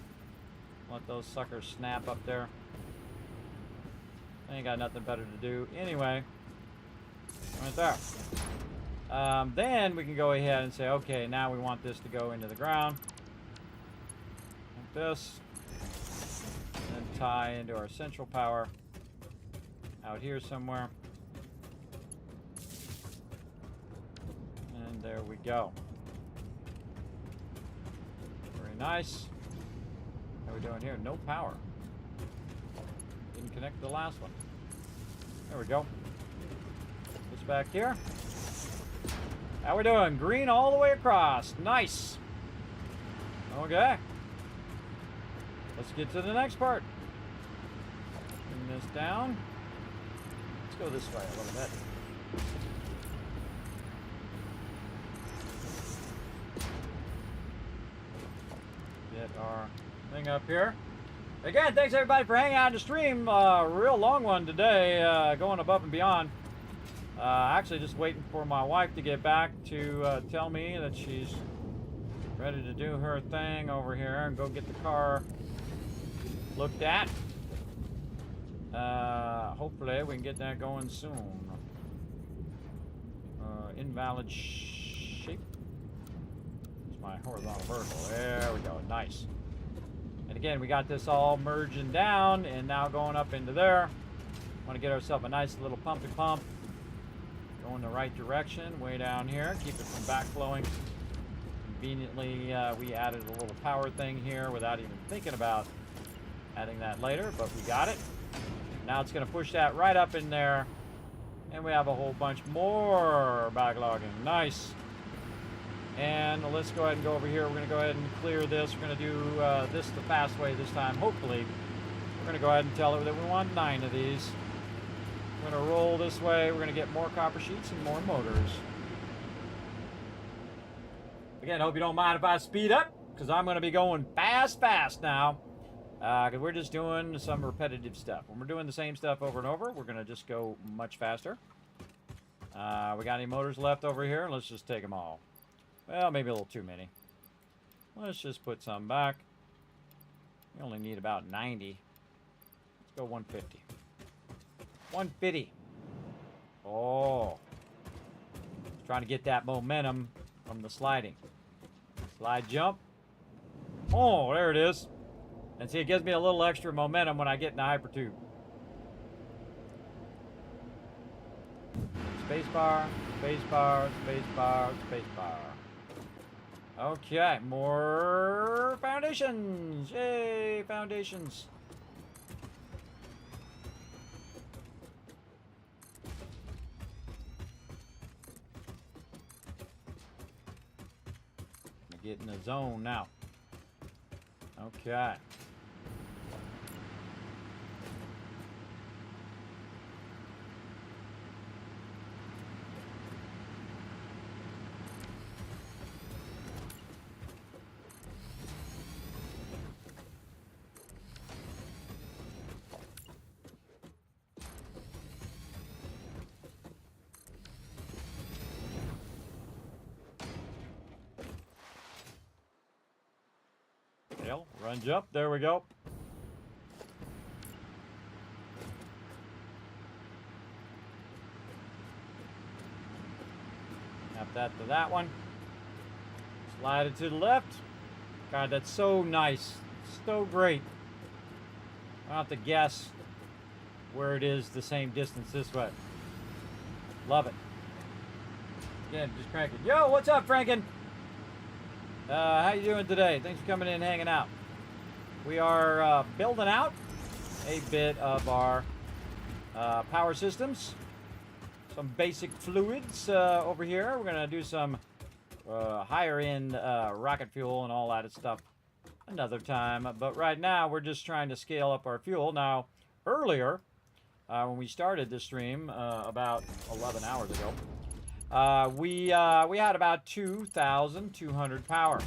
Let those suckers snap up there. I ain't got nothing better to do anyway. Right there. Then we can go ahead and say, okay, now we want this to go into the ground. Like this. And then tie into our central power out here somewhere. And there we go. Very nice. How are we doing here? No power. Didn't connect the last one. There we go. This back here. How we doing? Green all the way across. Nice. Okay. Let's get to the next part. Bring this down. Let's go this way a little bit. Get our thing up here. Again, thanks everybody for hanging out on the stream. Real long one today, going above and beyond. Actually just waiting for my wife to get back to tell me that she's ready to do her thing over here and go get the car looked at. Hopefully we can get that going soon. Invalid shape. It's my horizontal vertical. There we go. Nice. And again, we got this all merging down and now going up into there. Want to get ourselves a nice little pumpy pump. Going the right direction, way down here. Keep it from backflowing. Conveniently, we added a little power thing here without even thinking about adding that later, but we got it. Now it's going to push that right up in there. And we have a whole bunch more backlogging. Nice. And let's go ahead and go over here. We're going to go ahead and clear this. We're going to do this the fast way this time, hopefully. We're going to go ahead and tell her that we want 9 of these. We're going to roll this way. We're going to get more copper sheets and more motors. Again, hope you don't mind if I speed up, because I'm going to be going fast now. Because we're just doing some repetitive stuff. When we're doing the same stuff over and over, we're going to just go much faster. We got any motors left over here? Let's just take them all. Well, maybe a little too many. Let's just put some back. We only need about 90. Let's go 150. 150. Oh. Trying to get that momentum from the sliding. Slide jump. Oh, there it is. And see, it gives me a little extra momentum when I get in the hypertube. Spacebar, spacebar, spacebar, spacebar. Okay, more foundations. Yay, foundations. Get in the zone now. Okay. Tail, run, jump. There we go. Snap that to that one. Slide it to the left. God, that's so nice. So great. I don't have to guess where it is the same distance this way. Love it. Again, just crank it. Yo, what's up, Franken? How you doing today? Thanks for coming in and hanging out. We are building out a bit of our power systems. Some basic fluids over here. We're going to do some higher end rocket fuel and all that stuff another time. But right now, we're just trying to scale up our fuel. Now, earlier, when we started this stream about 11 hours ago, we had about 2,200 power,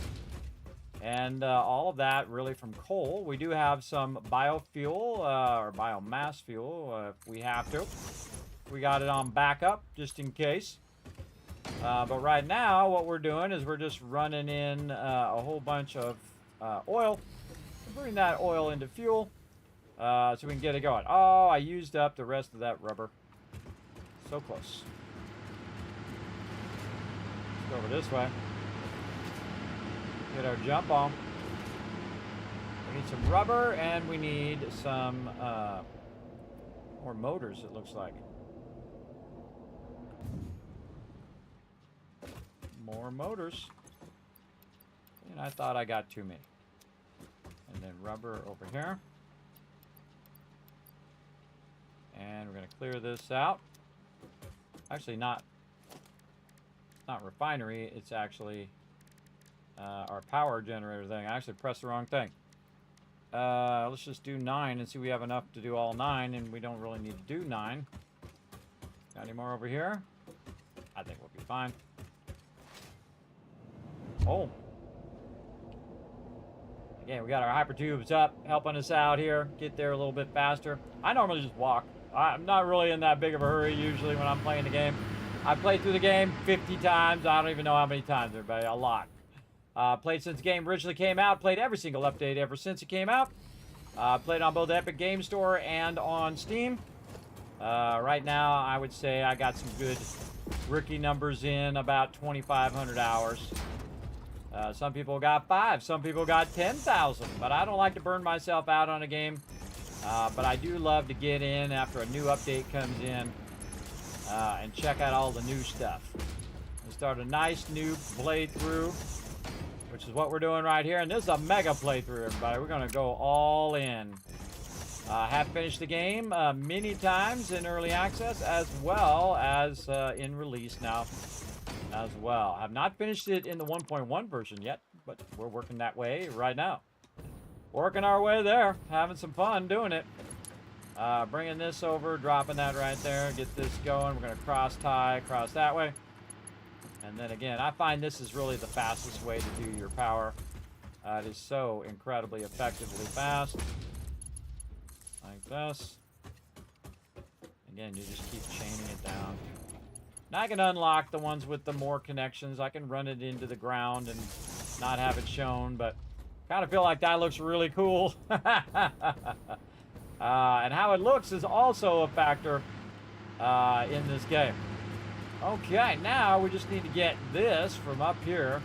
and all of that really from coal. We do have some biofuel or biomass fuel if we have to. We got it on backup just in case. But right now, what we're doing is we're just running in a whole bunch of oil, converting that oil into fuel, so we can get it going. Oh, I used up the rest of that rubber. So close. Over this way. Get our jump on. We need some rubber and we need some more motors, it looks like. More motors. And I thought I got too many. And then rubber over here. And we're going to clear this out. Actually, not refinery, it's actually our power generator thing. I actually pressed the wrong thing. Let's just do 9 and see if we have enough to do all 9, and we don't really need to do 9. Got any more over here? I think we'll be fine. Oh. Again, we got our hyper tubes up, helping us out here, get there a little bit faster. I normally just walk. I'm not really in that big of a hurry usually when I'm playing the game. I played through the game 50 times. I don't even know how many times, everybody. A lot. Played since the game originally came out. Played every single update ever since it came out. Played on both Epic Game Store and on Steam. Right now, I would say I got some good rookie numbers in, about 2,500 hours. Some people got 5. Some people got 10,000. But I don't like to burn myself out on a game. But I do love to get in after a new update comes in. And check out all the new stuff. We start a nice new playthrough, which is what we're doing right here. And this is a mega playthrough, everybody. We're going to go all in. Have finished the game many times in early access, as well as in release now as well. Have not finished it in the 1.1 version yet, but we're working that way right now. Working our way there. Having some fun doing it. Bringing this over, dropping that right there, get this going. We're going to cross tie across that way. And then again, I find this is really the fastest way to do your power. It is so incredibly effectively fast. Like this. Again, you just keep chaining it down. Now I can unlock the ones with the more connections. I can run it into the ground and not have it shown, but kind of feel like that looks really cool. And how it looks is also a factor in this game. Okay, now we just need to get this from up here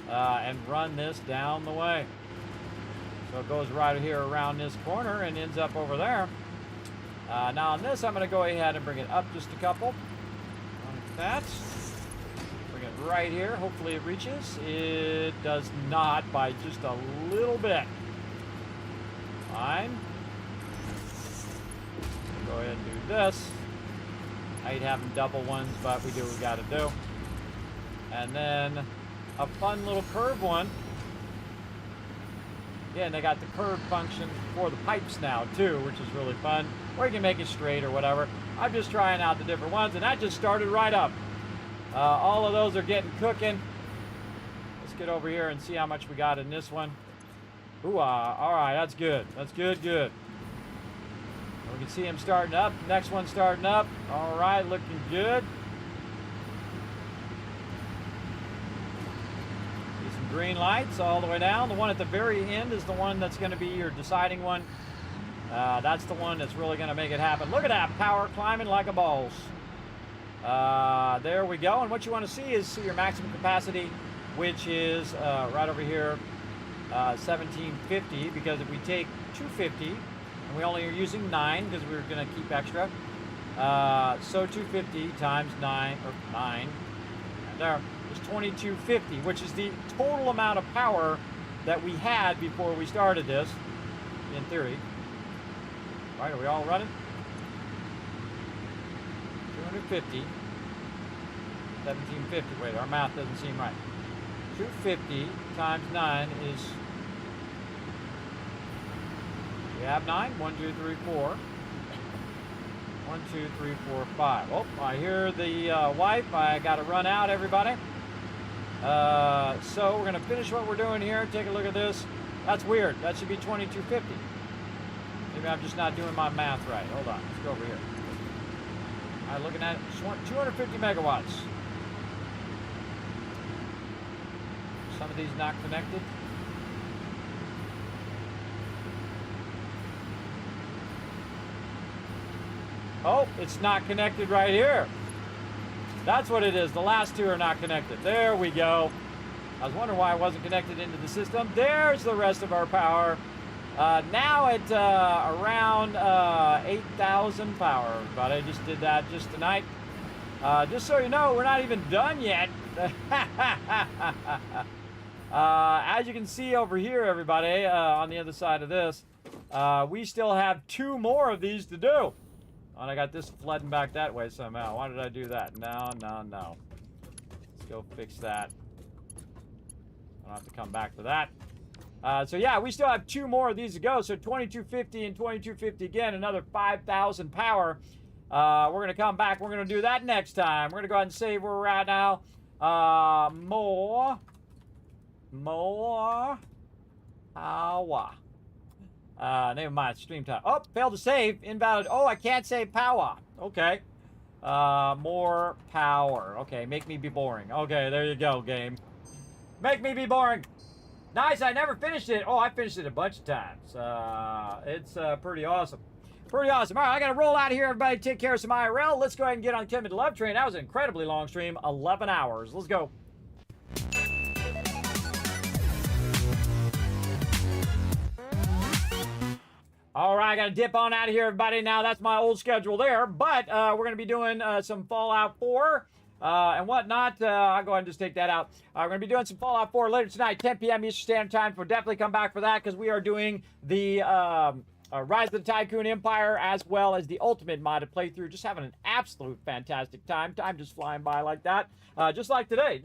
and run this down the way. So it goes right here around this corner and ends up over there. Now on this, I'm going to go ahead and bring it up just a couple. Like that. Bring it right here. Hopefully it reaches. It does not by just a little bit. Fine. Go ahead and do this. I hate having double ones, but we do what we got to do. And then a fun little curve one. Yeah, and they got the curve function for the pipes now too, which is really fun. Or you can make it straight or whatever. I'm just trying out the different ones, and that just started right up. All of those are getting cooking. Let's get over here and see how much we got in this one. Ooh, all right, that's good. That's good. We can see him starting up. Next one starting up. All right, looking good. See some green lights all the way down. The one at the very end is the one that's going to be your deciding one. That's the one that's really going to make it happen. Look at that power climbing like a balls. There we go. And what you want to see is your maximum capacity, which is right over here, 1750. Because if we take 250, and we only are using 9 because we were going to keep extra. So 250 times 9, or 9, and there is 2250, which is the total amount of power that we had before we started this, in theory. All right, are we all running? 250, 1750, wait, our math doesn't seem right. 250 times 9 is, we have 9, 1, 2, 3, 4. 1, 2, 3, 4, 5. Oh, I hear the wife. I got to run out, everybody. So we're going to finish what we're doing here. Take a look at this. That's weird. That should be 2250. Maybe I'm just not doing my math right. Hold on. Let's go over here. All right, looking at it. 250 megawatts. Some of these not connected. Oh, it's not connected right here. That's what it is. The last two are not connected. There we go. I was wondering why it wasn't connected into the system. There's the rest of our power. Now at around 8,000 power. But I just did that just tonight. Just so you know, we're not even done yet. As you can see over here, everybody, on the other side of this, we still have 2 more of these to do. And I got this flooding back that way somehow. Why did I do that? No. Let's go fix that. I don't have to come back to that. So yeah, we still have 2 more of these to go. So 2250 and 2250 again, another 5,000 power. We're going to come back. We're going to do that next time. We're going to go ahead and save where we're at now. MOAR. Powwa. Name of my stream time. Oh, failed to save. Invalid. Oh, I can't save Powwa. Okay. More power. Okay, make me be boring. Okay, there you go, game. Make me be boring. Nice, I never finished it. Oh, I finished it a bunch of times. It's pretty awesome. Pretty awesome. All right, I got to roll out of here, everybody. Take care of some IRL. Let's go ahead and get on Kismet Love Train. That was an incredibly long stream. 11 hours. Let's go. All right, I got to dip on out of here, everybody. Now, that's my old schedule there. But we're going to be doing some Fallout 4 and whatnot. I'll go ahead and just take that out. We're going to be doing some Fallout 4 later tonight, 10 p.m. Eastern Standard Time. We'll definitely come back for that because we are doing the Rise of the Tycoon Empire as well as the Ultimate modded playthrough. Just having an absolute fantastic time. Time just flying by like that. Just like today,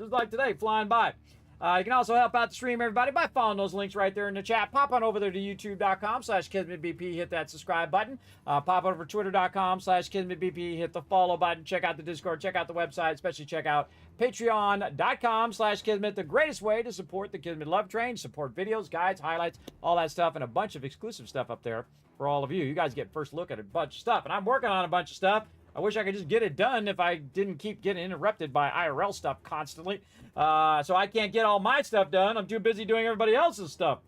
flying by. You can also help out the stream, everybody, by following those links right there in the chat. Pop on over there to youtube.com/KismetBP. Hit that subscribe button. Pop over to twitter.com/KismetBP. Hit the follow button. Check out the Discord. Check out the website. Especially check out patreon.com/Kismet. The greatest way to support the Kismet Love Train. Support videos, guides, highlights, all that stuff, and a bunch of exclusive stuff up there for all of you. You guys get first look at a bunch of stuff. And I'm working on a bunch of stuff. I wish I could just get it done if I didn't keep getting interrupted by IRL stuff constantly. So I can't get all my stuff done. I'm too busy doing everybody else's stuff.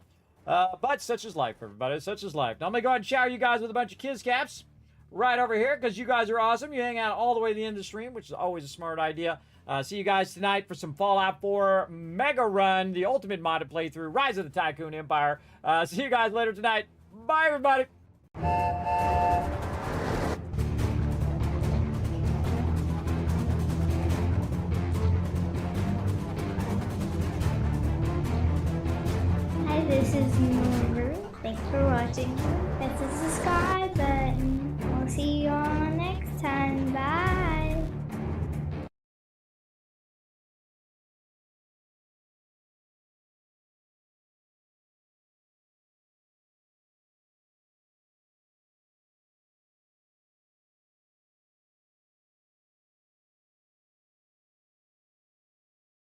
But such is life, everybody. Such is life. Now I'm going to go ahead and shower you guys with a bunch of Kiz Caps right over here because you guys are awesome. You hang out all the way to the end of the stream, which is always a smart idea. See you guys tonight for some Fallout 4 Mega Run, the Ultimate modded playthrough, Rise of the Tycoon Empire. See you guys later tonight. Bye, everybody. Hi, this is MOAR. Thanks for watching.